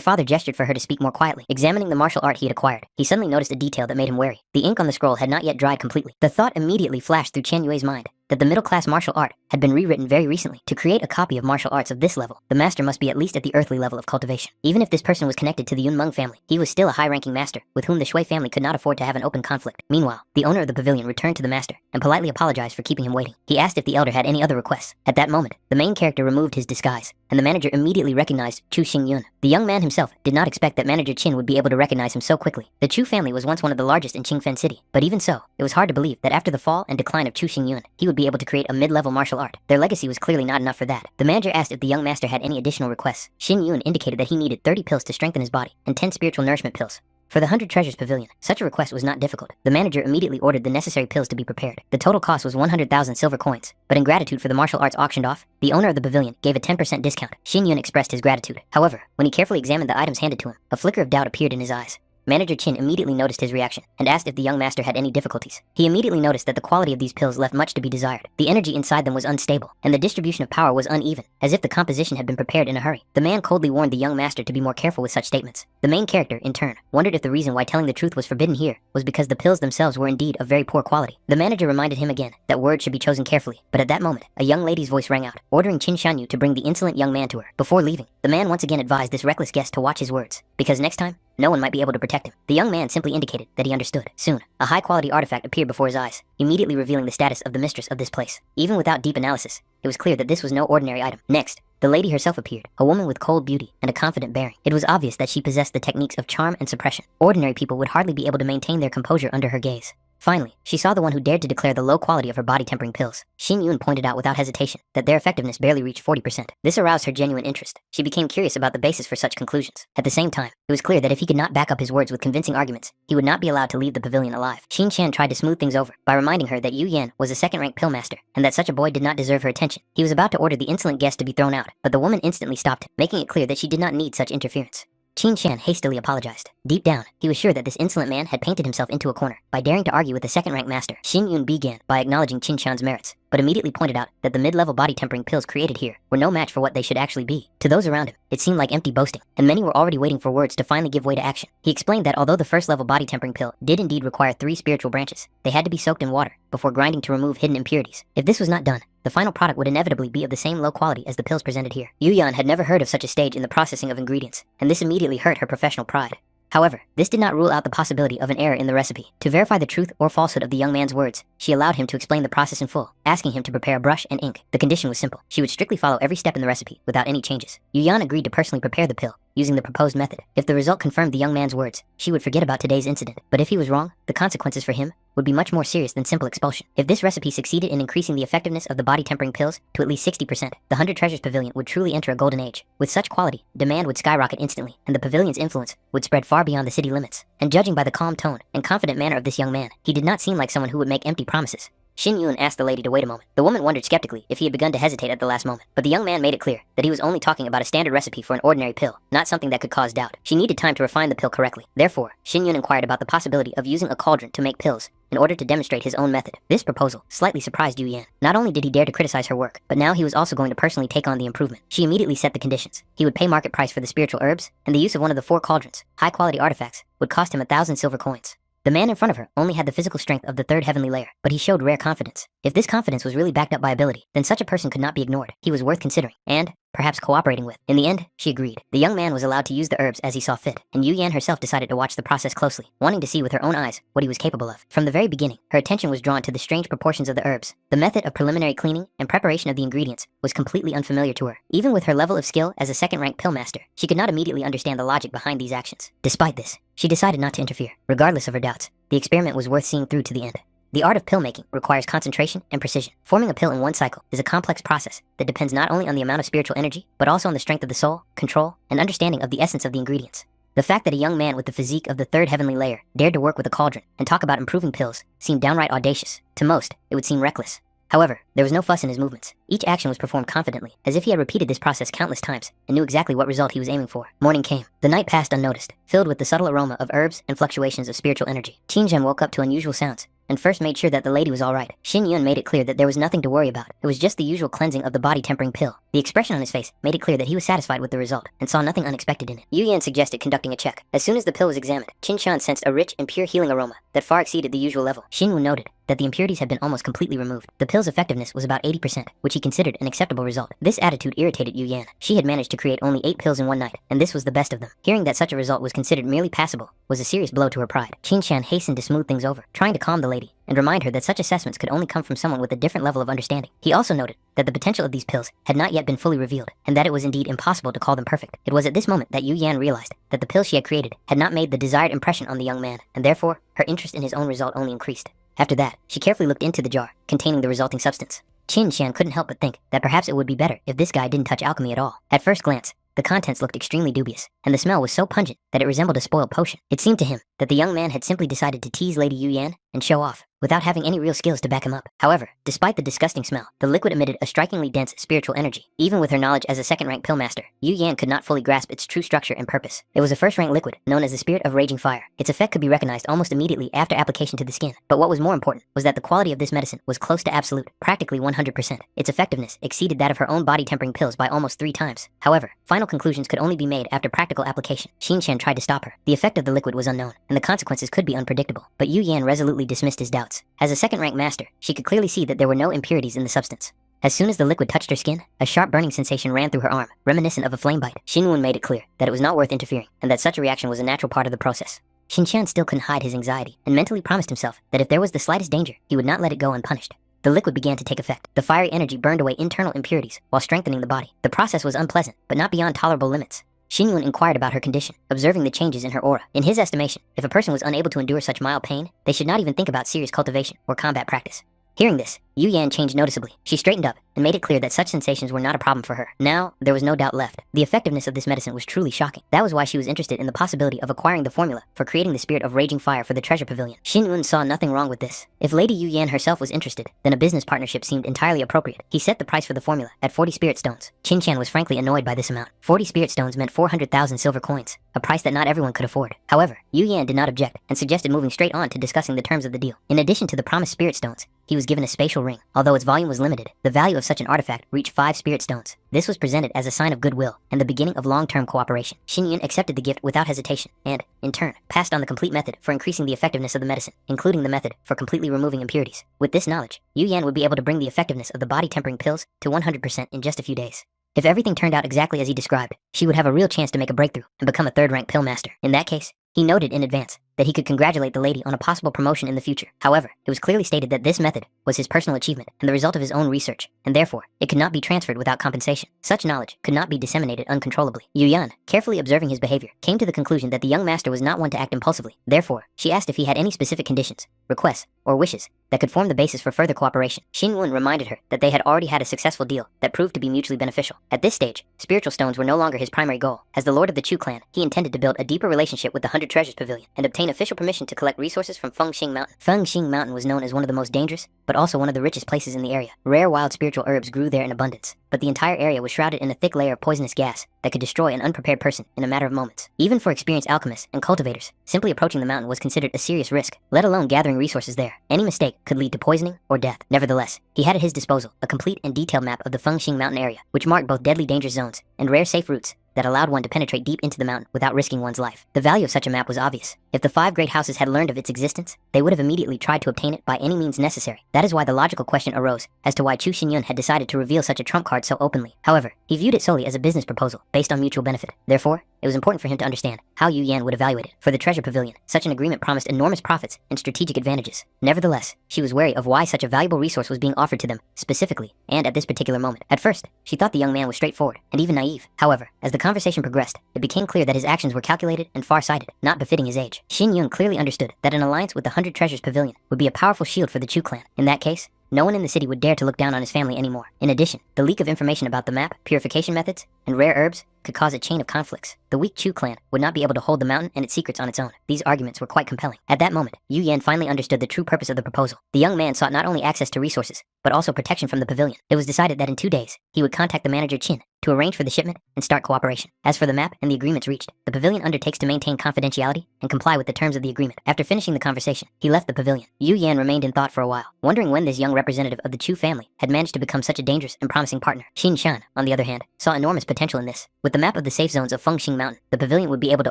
father gestured for her to speak more quietly. Examining the martial art he had acquired, he suddenly noticed a detail that made him wary. The ink on the scroll had not yet dried completely. The thought immediately flashed through Qian Yue's mind that the middle-class martial art had been rewritten very recently. To create a copy of martial arts of this level, the master must be at least at the earthly level of cultivation. Even if this person was connected to the Yunmeng family, he was still a high-ranking master, with whom the Shui family could not afford to have an open conflict. Meanwhile, the owner of the pavilion returned to the master and politely apologized for keeping him waiting. He asked if the elder had any other requests. At that moment, the main character removed his disguise, and the manager immediately recognized Chu Xingyun. The young man himself did not expect that manager Qin would be able to recognize him so quickly. The Chu family was once one of the largest in Qingfen City, but even so, it was hard to believe that after the fall and decline of Chu Xingyun, he would be able to create a mid-level martial art. Their legacy was clearly not enough for that. The manager asked if the young master had any additional requests. Xin Yun indicated that he needed 30 pills to strengthen his body and 10 spiritual nourishment pills. For the 100 Treasures Pavilion, such a request was not difficult. The manager immediately ordered the necessary pills to be prepared. The total cost was 100,000 silver coins, but in gratitude for the martial arts auctioned off, the owner of the pavilion gave a 10% discount. Xin Yun expressed his gratitude. However, when he carefully examined the items handed to him, a flicker of doubt appeared in his eyes. Manager Qin immediately noticed his reaction and asked if the young master had any difficulties. He immediately noticed that the quality of these pills left much to be desired. The energy inside them was unstable, and the distribution of power was uneven, as if the composition had been prepared in a hurry. The man coldly warned the young master to be more careful with such statements. The main character, in turn, wondered if the reason why telling the truth was forbidden here was because the pills themselves were indeed of very poor quality. The manager reminded him again that words should be chosen carefully, but at that moment, a young lady's voice rang out, ordering Qin Shanyu to bring the insolent young man to her. Before leaving, the man once again advised this reckless guest to watch his words, because next time, no one might be able to protect him. The young man simply indicated that he understood. Soon, a high-quality artifact appeared before his eyes, immediately revealing the status of the mistress of this place. Even without deep analysis, it was clear that this was no ordinary item. Next, the lady herself appeared, a woman with cold beauty and a confident bearing. It was obvious that she possessed the techniques of charm and suppression. Ordinary people would hardly be able to maintain their composure under her gaze. Finally, she saw the one who dared to declare the low quality of her body-tempering pills. Xin Yun pointed out without hesitation that their effectiveness barely reached 40%. This aroused her genuine interest. She became curious about the basis for such conclusions. At the same time, it was clear that if he could not back up his words with convincing arguments, he would not be allowed to leave the pavilion alive. Xin Chen tried to smooth things over by reminding her that Yu Yan was a second-rank pill master, and that such a boy did not deserve her attention. He was about to order the insolent guest to be thrown out, but the woman instantly stopped him, making it clear that she did not need such interference. Qin Shan hastily apologized. Deep down, he was sure that this insolent man had painted himself into a corner by daring to argue with the second-rank master. Xin Yun began by acknowledging Qin Shan's merits, but immediately pointed out that the mid-level body-tempering pills created here were no match for what they should actually be. To those around him, it seemed like empty boasting, and many were already waiting for words to finally give way to action. He explained that although the first-level body-tempering pill did indeed require 3 spiritual branches, they had to be soaked in water before grinding to remove hidden impurities. If this was not done, the final product would inevitably be of the same low quality as the pills presented here. Yu Yan had never heard of such a stage in the processing of ingredients, and this immediately hurt her professional pride. However, this did not rule out the possibility of an error in the recipe. To verify the truth or falsehood of the young man's words, she allowed him to explain the process in full, asking him to prepare a brush and ink. The condition was simple. She would strictly follow every step in the recipe without any changes. Yu Yan agreed to personally prepare the pill using the proposed method. If the result confirmed the young man's words, she would forget about today's incident. But if he was wrong, the consequences for him would be much more serious than simple expulsion. If this recipe succeeded in increasing the effectiveness of the body-tempering pills to at least 60%, the 100 Treasures Pavilion would truly enter a golden age. With such quality, demand would skyrocket instantly, and the pavilion's influence would spread far beyond the city limits. And judging by the calm tone and confident manner of this young man, he did not seem like someone who would make empty promises. Xin Yun asked the lady to wait a moment. The woman wondered skeptically if he had begun to hesitate at the last moment, but the young man made it clear that he was only talking about a standard recipe for an ordinary pill, not something that could cause doubt. She needed time to refine the pill correctly. Therefore, Xin Yun inquired about the possibility of using a cauldron to make pills in order to demonstrate his own method. This proposal slightly surprised Yu Yan. Not only did he dare to criticize her work, but now he was also going to personally take on the improvement. She immediately set the conditions. He would pay market price for the spiritual herbs, and the use of one of the 4 cauldrons, high-quality artifacts, would cost him 1,000 silver coins. The man in front of her only had the physical strength of the 3rd heavenly layer, but he showed rare confidence. If this confidence was really backed up by ability, then such a person could not be ignored. He was worth considering, and perhaps cooperating with. In the end, she agreed. The young man was allowed to use the herbs as he saw fit, and Yu Yan herself decided to watch the process closely, wanting to see with her own eyes what he was capable of. From the very beginning, her attention was drawn to the strange proportions of the herbs. The method of preliminary cleaning and preparation of the ingredients was completely unfamiliar to her. Even with her level of skill as a second-rank pill master, she could not immediately understand the logic behind these actions. Despite this, she decided not to interfere. Regardless of her doubts, the experiment was worth seeing through to the end. The art of pill making requires concentration and precision. Forming a pill in one cycle is a complex process that depends not only on the amount of spiritual energy, but also on the strength of the soul, control, and understanding of the essence of the ingredients. The fact that a young man with the physique of the 3rd heavenly layer dared to work with a cauldron and talk about improving pills seemed downright audacious. To most, it would seem reckless. However, there was no fuss in his movements. Each action was performed confidently, as if he had repeated this process countless times and knew exactly what result he was aiming for. Morning came. The night passed unnoticed, filled with the subtle aroma of herbs and fluctuations of spiritual energy. Qin Zhen woke up to unusual sounds and first made sure that the lady was all right. Xin Yun made it clear that there was nothing to worry about. It was just the usual cleansing of the body-tempering pill. The expression on his face made it clear that he was satisfied with the result and saw nothing unexpected in it. Yu Yan suggested conducting a check. As soon as the pill was examined, Qin Shan sensed a rich and pure healing aroma that far exceeded the usual level. Xin Yun noted that the impurities had been almost completely removed. The pill's effectiveness was about 80%, which he considered an acceptable result. This attitude irritated Yu Yan. She had managed to create only 8 pills in one night, and this was the best of them. Hearing that such a result was considered merely passable was a serious blow to her pride. Qin Shan hastened to smooth things over, trying to calm the lady and remind her that such assessments could only come from someone with a different level of understanding. He also noted that the potential of these pills had not yet been fully revealed, and that it was indeed impossible to call them perfect. It was at this moment that Yu Yan realized that the pills she had created had not made the desired impression on the young man, and therefore, her interest in his own result only increased. After that, she carefully looked into the jar containing the resulting substance. Qin Shan couldn't help but think that perhaps it would be better if this guy didn't touch alchemy at all. At first glance, the contents looked extremely dubious, and the smell was so pungent that it resembled a spoiled potion. It seemed to him that the young man had simply decided to tease Lady Yu Yan and show off, without having any real skills to back him up. However, despite the disgusting smell, the liquid emitted a strikingly dense spiritual energy. Even with her knowledge as a second-rank pill master, Yu Yan could not fully grasp its true structure and purpose. It was a first-rank liquid known as the Spirit of Raging Fire. Its effect could be recognized almost immediately after application to the skin. But what was more important was that the quality of this medicine was close to absolute, practically 100%. Its effectiveness exceeded that of her own body-tempering pills by almost 3 times. However, final conclusions could only be made after practical application. Qin Shan tried to stop her. The effect of the liquid was unknown, and the consequences could be unpredictable. But Yu Yan resolutely dismissed his doubts. As a second-rank master, she could clearly see that there were no impurities in the substance. As soon as the liquid touched her skin, a sharp burning sensation ran through her arm, reminiscent of a flame bite. Xin Yun made it clear that it was not worth interfering, and that such a reaction was a natural part of the process. Qin Shan still couldn't hide his anxiety, and mentally promised himself that if there was the slightest danger, he would not let it go unpunished. The liquid began to take effect. The fiery energy burned away internal impurities while strengthening the body. The process was unpleasant, but not beyond tolerable limits. Xin Yun inquired about her condition, observing the changes in her aura. In his estimation, if a person was unable to endure such mild pain, they should not even think about serious cultivation or combat practice. Hearing this, Yu Yan changed noticeably. She straightened up and made it clear that such sensations were not a problem for her. Now, there was no doubt left. The effectiveness of this medicine was truly shocking. That was why she was interested in the possibility of acquiring the formula for creating the spirit of raging fire for the treasure pavilion. Xin Yun saw nothing wrong with this. If Lady Yu Yan herself was interested, then a business partnership seemed entirely appropriate. He set the price for the formula at 40 spirit stones. Qin Chan was frankly annoyed by this amount. 40 spirit stones meant 400,000 silver coins, a price that not everyone could afford. However, Yu Yan did not object and suggested moving straight on to discussing the terms of the deal. In addition to the promised spirit stones, he was given a spatial ring. Although its volume was limited, the value of such an artifact reached 5 spirit stones. This was presented as a sign of goodwill and the beginning of long-term cooperation. Xin Yun accepted the gift without hesitation and, in turn, passed on the complete method for increasing the effectiveness of the medicine, including the method for completely removing impurities. With this knowledge, Yu Yan would be able to bring the effectiveness of the body-tempering pills to 100% in just a few days. If everything turned out exactly as he described, she would have a real chance to make a breakthrough and become a third-rank pill master. In that case, he noted in advance that he could congratulate the lady on a possible promotion in the future. However, it was clearly stated that this method was his personal achievement and the result of his own research, and therefore, it could not be transferred without compensation. Such knowledge could not be disseminated uncontrollably. Yu Yan, carefully observing his behavior, came to the conclusion that the young master was not one to act impulsively. Therefore, she asked if he had any specific conditions, requests, or wishes that could form the basis for further cooperation. Xin Yun reminded her that they had already had a successful deal that proved to be mutually beneficial. At this stage, spiritual stones were no longer his primary goal. As the lord of the Chu clan, he intended to build a deeper relationship with the 100 Treasures Pavilion and obtain official permission to collect resources from Fengxing Mountain. Fengxing Mountain was known as one of the most dangerous, but also one of the richest places in the area. Rare wild spiritual herbs grew there in abundance, but the entire area was shrouded in a thick layer of poisonous gas that could destroy an unprepared person in a matter of moments. Even for experienced alchemists and cultivators, simply approaching the mountain was considered a serious risk, let alone gathering resources there. Any mistake could lead to poisoning or death. Nevertheless, he had at his disposal a complete and detailed map of the Fengxing Mountain area, which marked both deadly danger zones and rare safe routes that allowed one to penetrate deep into the mountain without risking one's life. The value of such a map was obvious. If the 5 great houses had learned of its existence, they would have immediately tried to obtain it by any means necessary. That is why the logical question arose as to why Chu Xinyun had decided to reveal such a trump card so openly. However, he viewed it solely as a business proposal based on mutual benefit. Therefore, it was important for him to understand how Yu Yan would evaluate it. For the treasure pavilion, such an agreement promised enormous profits and strategic advantages. Nevertheless, she was wary of why such a valuable resource was being offered to them, specifically, and at this particular moment. At first, she thought the young man was straightforward and even naive. However, as the conversation progressed, it became clear that his actions were calculated and far-sighted, not befitting his age. Xin Yun clearly understood that an alliance with the 100 Treasures Pavilion would be a powerful shield for the Chu clan. In that case, no one in the city would dare to look down on his family anymore. In addition, the leak of information about the map, purification methods, and rare herbs could cause a chain of conflicts. The weak Chu clan would not be able to hold the mountain and its secrets on its own. These arguments were quite compelling. At that moment, Yu Yan finally understood the true purpose of the proposal. The young man sought not only access to resources, but also protection from the pavilion. It was decided that in 2 days, he would contact the manager Qin to arrange for the shipment and start cooperation. As for the map and the agreements reached, the pavilion undertakes to maintain confidentiality and comply with the terms of the agreement. After finishing the conversation, he left the pavilion. Yu Yan remained in thought for a while, wondering when this young representative of the Chu family had managed to become such a dangerous and promising partner. Xin Shan, on the other hand, saw enormous potential in this. With the map of the safe zones of Fengxing Mountain, the pavilion would be able to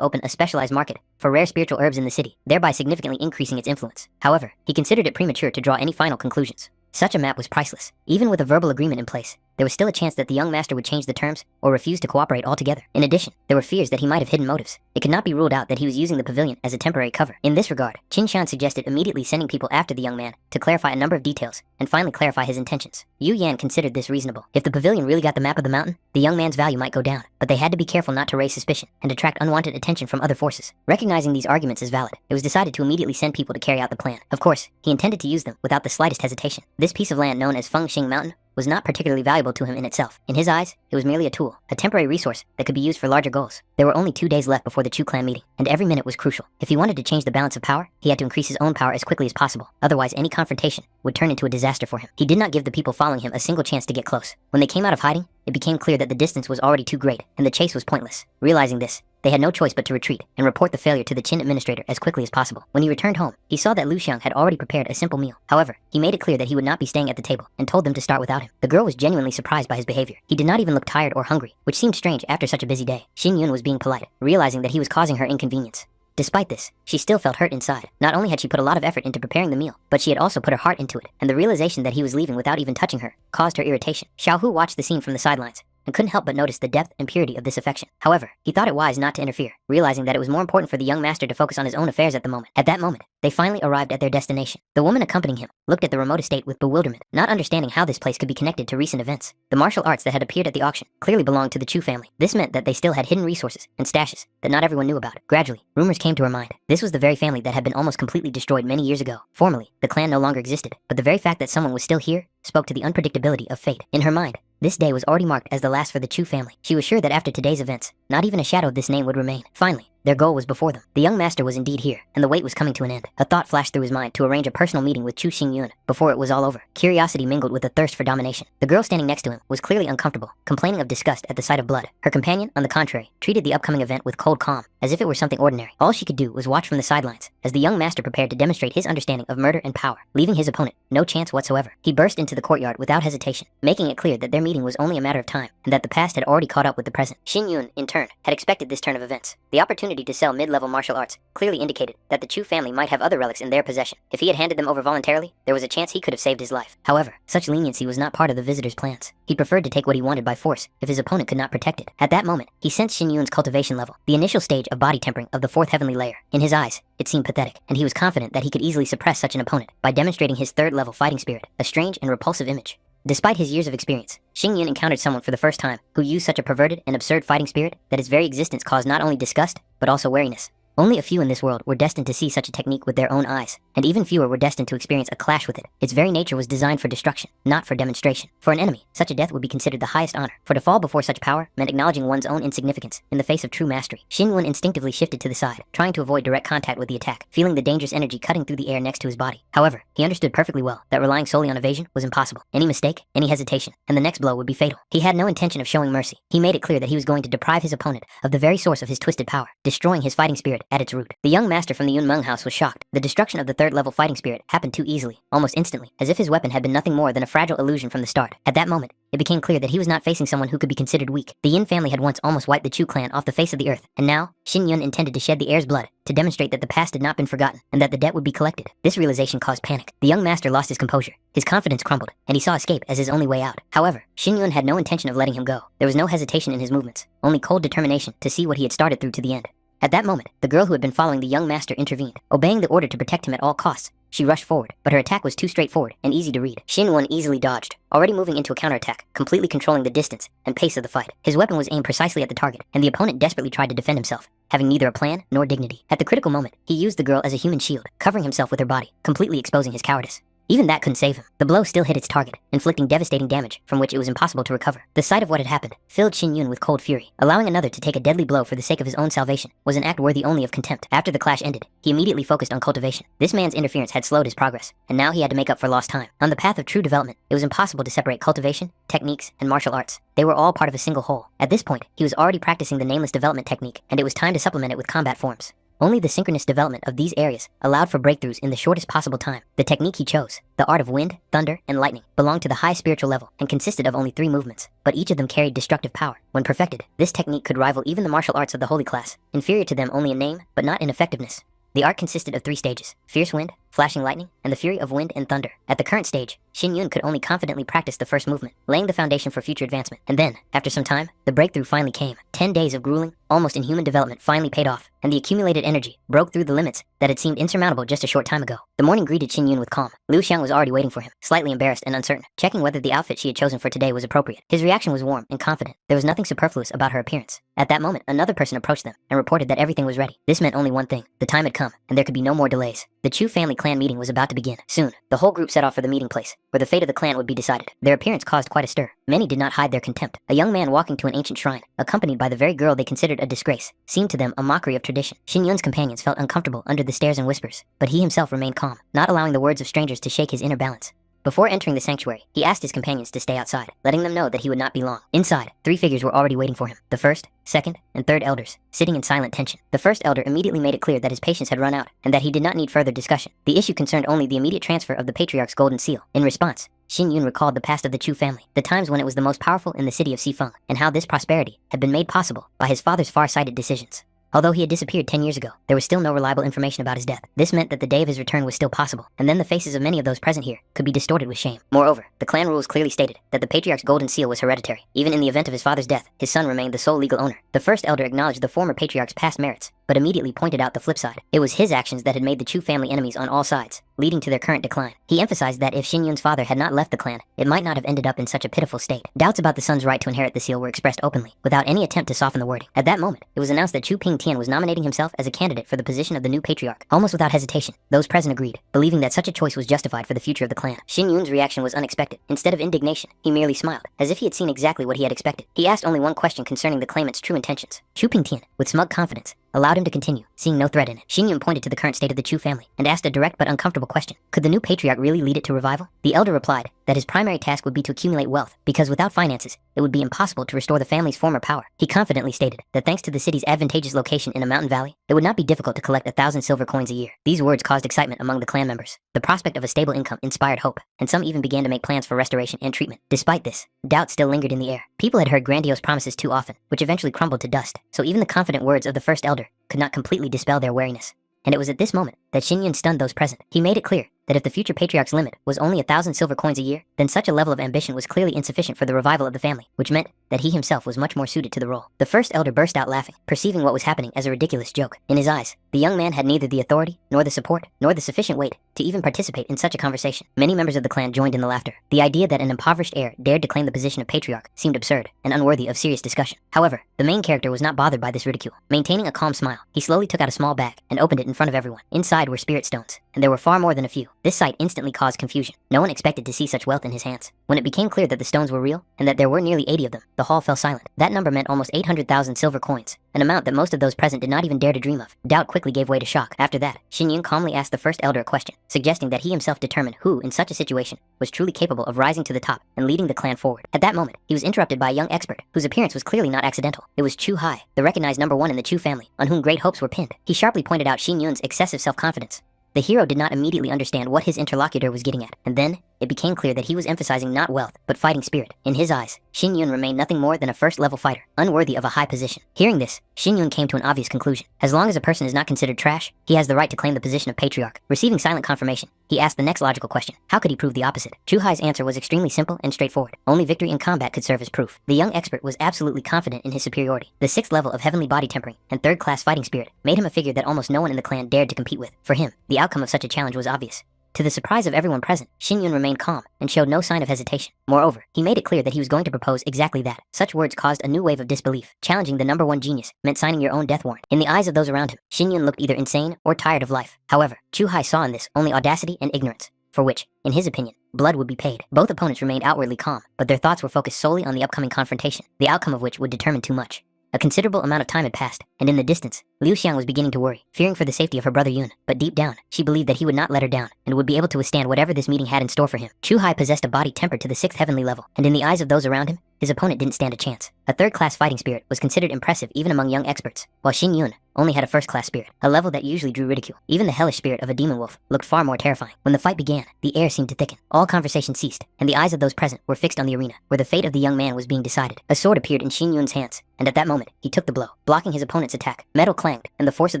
open a specialized market for rare spiritual herbs in the city, thereby significantly increasing its influence. However, he considered it premature to draw any final conclusions. Such a map was priceless. Even with a verbal agreement in place, there was still a chance that the young master would change the terms or refuse to cooperate altogether. In addition, there were fears that he might have hidden motives. It could not be ruled out that he was using the pavilion as a temporary cover. In this regard, Qin Shan suggested immediately sending people after the young man to clarify a number of details and finally clarify his intentions. Yu Yan considered this reasonable. If the pavilion really got the map of the mountain, the young man's value might go down, but they had to be careful not to raise suspicion and attract unwanted attention from other forces. Recognizing these arguments as valid, it was decided to immediately send people to carry out the plan. Of course, he intended to use them without the slightest hesitation. This piece of land known as Fengxing Mountain was not particularly valuable to him in itself. In his eyes, it was merely a tool, a temporary resource that could be used for larger goals. There were only 2 days left before the Chu clan meeting, and every minute was crucial. If he wanted to change the balance of power, he had to increase his own power as quickly as possible. Otherwise, any confrontation would turn into a disaster for him. He did not give the people following him a single chance to get close. When they came out of hiding, it became clear that the distance was already too great, and the chase was pointless. Realizing this, they had no choice but to retreat and report the failure to the Qin administrator as quickly as possible. When he returned home, he saw that Lu Xiang had already prepared a simple meal. However, he made it clear that he would not be staying at the table and told them to start without him. The girl was genuinely surprised by his behavior. He did not even look tired or hungry, which seemed strange after such a busy day. Xin Yun was being polite, realizing that he was causing her inconvenience. Despite this, she still felt hurt inside. Not only had she put a lot of effort into preparing the meal, but she had also put her heart into it, and the realization that he was leaving without even touching her caused her irritation. Xiao Hu watched the scene from the sidelines, and couldn't help but notice the depth and purity of this affection. However, he thought it wise not to interfere, realizing that it was more important for the young master to focus on his own affairs at the moment. At that moment, they finally arrived at their destination. The woman accompanying him looked at the remote estate with bewilderment, not understanding how this place could be connected to recent events. The martial arts that had appeared at the auction clearly belonged to the Chu family. This meant that they still had hidden resources and stashes that not everyone knew about. Gradually, rumors came to her mind. This was the very family that had been almost completely destroyed many years ago. Formerly, the clan no longer existed, but the very fact that someone was still here spoke to the unpredictability of fate. In her mind, this day was already marked as the last for the Chu family. She was sure that after today's events, not even a shadow of this name would remain. Finally, their goal was before them. The young master was indeed here, and the wait was coming to an end. A thought flashed through his mind to arrange a personal meeting with Chu Xingyun before it was all over. Curiosity mingled with a thirst for domination. The girl standing next to him was clearly uncomfortable, complaining of disgust at the sight of blood. Her companion, on the contrary, treated the upcoming event with cold calm, as if it were something ordinary. All she could do was watch from the sidelines, as the young master prepared to demonstrate his understanding of murder and power, leaving his opponent no chance whatsoever. He burst into the courtyard without hesitation, making it clear that their meeting was only a matter of time, and that the past had already caught up with the present. Xingyun, in turn, had expected this turn of events. The opportunity to sell mid-level martial arts clearly indicated that the Chu family might have other relics in their possession. If he had handed them over voluntarily, there was a chance he could have saved his life. However, such leniency was not part of the visitor's plans. He preferred to take what he wanted by force if his opponent could not protect it. At that moment, he sensed Xingyun's cultivation level, the initial stage of body tempering of the fourth heavenly layer. In his eyes, it seemed pathetic, and he was confident that he could easily suppress such an opponent by demonstrating his third-level fighting spirit, a strange and repulsive image. Despite his years of experience, Xingyun encountered someone for the first time who used such a perverted and absurd fighting spirit that its very existence caused not only disgust, but also wariness. Only a few in this world were destined to see such a technique with their own eyes, and even fewer were destined to experience a clash with it. Its very nature was designed for destruction, not for demonstration. For an enemy, such a death would be considered the highest honor, for to fall before such power meant acknowledging one's own insignificance in the face of true mastery. Xingyun instinctively shifted to the side, trying to avoid direct contact with the attack, feeling the dangerous energy cutting through the air next to his body. However, he understood perfectly well that relying solely on evasion was impossible. Any mistake, any hesitation, and the next blow would be fatal. He had no intention of showing mercy. He made it clear that he was going to deprive his opponent of the very source of his twisted power, destroying his fighting spirit at its root. The young master from the Yunmeng house was shocked. The destruction of the third-level fighting spirit happened too easily, almost instantly, as if his weapon had been nothing more than a fragile illusion from the start. At that moment, it became clear that he was not facing someone who could be considered weak. The Yin family had once almost wiped the Chu clan off the face of the earth, and now, Xingyun intended to shed the heir's blood to demonstrate that the past had not been forgotten, and that the debt would be collected. This realization caused panic. The young master lost his composure. His confidence crumbled, and he saw escape as his only way out. However, Xingyun had no intention of letting him go. There was no hesitation in his movements, only cold determination to see what he had started through to the end. At that moment, the girl who had been following the young master intervened. Obeying the order to protect him at all costs, she rushed forward, but her attack was too straightforward and easy to read. Xingyun easily dodged, already moving into a counterattack, completely controlling the distance and pace of the fight. His weapon was aimed precisely at the target, and the opponent desperately tried to defend himself, having neither a plan nor dignity. At the critical moment, he used the girl as a human shield, covering himself with her body, completely exposing his cowardice. Even that couldn't save him. The blow still hit its target, inflicting devastating damage from which it was impossible to recover. The sight of what had happened filled Xingyun with cold fury. Allowing another to take a deadly blow for the sake of his own salvation was an act worthy only of contempt. After the clash ended, he immediately focused on cultivation. This man's interference had slowed his progress, and now he had to make up for lost time. On the path of true development, it was impossible to separate cultivation, techniques, and martial arts. They were all part of a single whole. At this point, he was already practicing the nameless development technique, and it was time to supplement it with combat forms. Only the synchronous development of these areas allowed for breakthroughs in the shortest possible time. The technique he chose, the art of wind, thunder, and lightning, belonged to the high spiritual level and consisted of only 3 movements, but each of them carried destructive power. When perfected, this technique could rival even the martial arts of the holy class, inferior to them only in name, but not in effectiveness. The art consisted of 3 stages: fierce wind, flashing lightning, and the fury of wind and thunder. At the current stage, Xingyun could only confidently practice the first movement, laying the foundation for future advancement. And then, after some time, the breakthrough finally came. 10 days of grueling, almost inhuman development finally paid off, and the accumulated energy broke through the limits that had seemed insurmountable just a short time ago. The morning greeted Xingyun with calm. Liu Xiang was already waiting for him, slightly embarrassed and uncertain, checking whether the outfit she had chosen for today was appropriate. His reaction was warm and confident. There was nothing superfluous about her appearance. At that moment, another person approached them and reported that everything was ready. This meant only one thing: the time had come, and there could be no more delays. The Chu family clan meeting was about to begin. Soon, the whole group set off for the meeting place, where the fate of the clan would be decided. Their appearance caused quite a stir. Many did not hide their contempt. A young man walking to an ancient shrine, accompanied by the very girl they considered a disgrace, seemed to them a mockery of tradition. Xingyun's companions felt uncomfortable under the stares and whispers, but he himself remained calm, not allowing the words of strangers to shake his inner balance. Before entering the sanctuary, he asked his companions to stay outside, letting them know that he would not be long. Inside, 3 figures were already waiting for him: the first, second, and third elders, sitting in silent tension. The first elder immediately made it clear that his patience had run out, and that he did not need further discussion. The issue concerned only the immediate transfer of the patriarch's golden seal. In response, Xingyun recalled the past of the Chu family, the times when it was the most powerful in the city of Xifeng, and how this prosperity had been made possible by his father's far-sighted decisions. Although he had disappeared 10 years ago, there was still no reliable information about his death. This meant that the day of his return was still possible, and then the faces of many of those present here could be distorted with shame. Moreover, the clan rules clearly stated that the patriarch's golden seal was hereditary. Even in the event of his father's death, his son remained the sole legal owner. The first elder acknowledged the former patriarch's past merits, but immediately pointed out the flip side. It was his actions that had made the Chu family enemies on all sides, leading to their current decline. He emphasized that if Xin Yun's father had not left the clan, it might not have ended up in such a pitiful state. Doubts about the son's right to inherit the seal were expressed openly, without any attempt to soften the wording. At that moment, it was announced that Chu Pingtian was nominating himself as a candidate for the position of the new patriarch. Almost without hesitation, those present agreed, believing that such a choice was justified for the future of the clan. Xin Yun's reaction was unexpected. Instead of indignation, he merely smiled, as if he had seen exactly what he had expected. He asked only one question concerning the claimant's true intentions. Chu Pingtian, with smug confidence, allowed him to continue, seeing no threat in it. Xin Yun pointed to the current state of the Chu family and asked a direct but uncomfortable question. Could the new patriarch really lead it to revival? The elder replied that his primary task would be to accumulate wealth, because without finances, it would be impossible to restore the family's former power. He confidently stated that thanks to the city's advantageous location in a mountain valley, it would not be difficult to collect 1,000 silver coins a year. These words caused excitement among the clan members. The prospect of a stable income inspired hope, and some even began to make plans for restoration and treatment. Despite this, doubt still lingered in the air. People had heard grandiose promises too often, which eventually crumbled to dust, so even the confident words of the first elder could not completely dispel their wariness. And it was at this moment that Xin Yun stunned those present. He made it clear that if the future patriarch's limit was only 1,000 silver coins a year, then such a level of ambition was clearly insufficient for the revival of the family, which meant that he himself was much more suited to the role. The first elder burst out laughing, perceiving what was happening as a ridiculous joke. In his eyes, the young man had neither the authority, nor the support, nor the sufficient weight to even participate in such a conversation. Many members of the clan joined in the laughter. The idea that an impoverished heir dared to claim the position of patriarch seemed absurd and unworthy of serious discussion. However, the main character was not bothered by this ridicule. Maintaining a calm smile, he slowly took out a small bag and opened it in front of everyone. Inside were spirit stones, and there were far more than a few. This sight instantly caused confusion. No one expected to see such wealth in his hands. When it became clear that the stones were real, and that there were nearly 80 of them, the hall fell silent. That number meant almost 800,000 silver coins, an amount that most of those present did not even dare to dream of. Doubt quickly gave way to shock. After that, Xin Yun calmly asked the first elder a question, suggesting that he himself determine who, in such a situation, was truly capable of rising to the top and leading the clan forward. At that moment, he was interrupted by a young expert, whose appearance was clearly not accidental. It was Chu Hai, the recognized number one in the Chu family, on whom great hopes were pinned. He sharply pointed out Xin Yun's excessive self-confidence. The hero did not immediately understand what his interlocutor was getting at, and then it became clear that he was emphasizing not wealth, but fighting spirit. In his eyes, Xin Yun remained nothing more than a first-level fighter, unworthy of a high position. Hearing this, Xin Yun came to an obvious conclusion. As long as a person is not considered trash, he has the right to claim the position of patriarch. Receiving silent confirmation, he asked the next logical question. How could he prove the opposite? Chu Hai's answer was extremely simple and straightforward. Only victory in combat could serve as proof. The young expert was absolutely confident in his superiority. The 6th level of heavenly body tempering and 3rd-class fighting spirit made him a figure that almost no one in the clan dared to compete with. For him, the outcome of such a challenge was obvious. To the surprise of everyone present, Xin Yun remained calm and showed no sign of hesitation. Moreover, he made it clear that he was going to propose exactly that. Such words caused a new wave of disbelief. Challenging the number one genius meant signing your own death warrant. In the eyes of those around him, Xin Yun looked either insane or tired of life. However, Chu Hai saw in this only audacity and ignorance, for which, in his opinion, blood would be paid. Both opponents remained outwardly calm, but their thoughts were focused solely on the upcoming confrontation, the outcome of which would determine too much. A considerable amount of time had passed, and in the distance, Liu Xiang was beginning to worry, fearing for the safety of her brother Yun. But deep down, she believed that he would not let her down, and would be able to withstand whatever this meeting had in store for him. Chu Hai possessed a body tempered to the 6th heavenly level, and in the eyes of those around him, his opponent didn't stand a chance. A 3rd-class fighting spirit was considered impressive even among young experts, while Xin Yun only had a 1st-class spirit, a level that usually drew ridicule. Even the hellish spirit of a demon wolf looked far more terrifying. When the fight began, the air seemed to thicken. All conversation ceased, and the eyes of those present were fixed on the arena, where the fate of the young man was being decided. A sword appeared in Xin Yun's hands, and at that moment, he took the blow, blocking his opponent's attack. Metal clanged, and the force of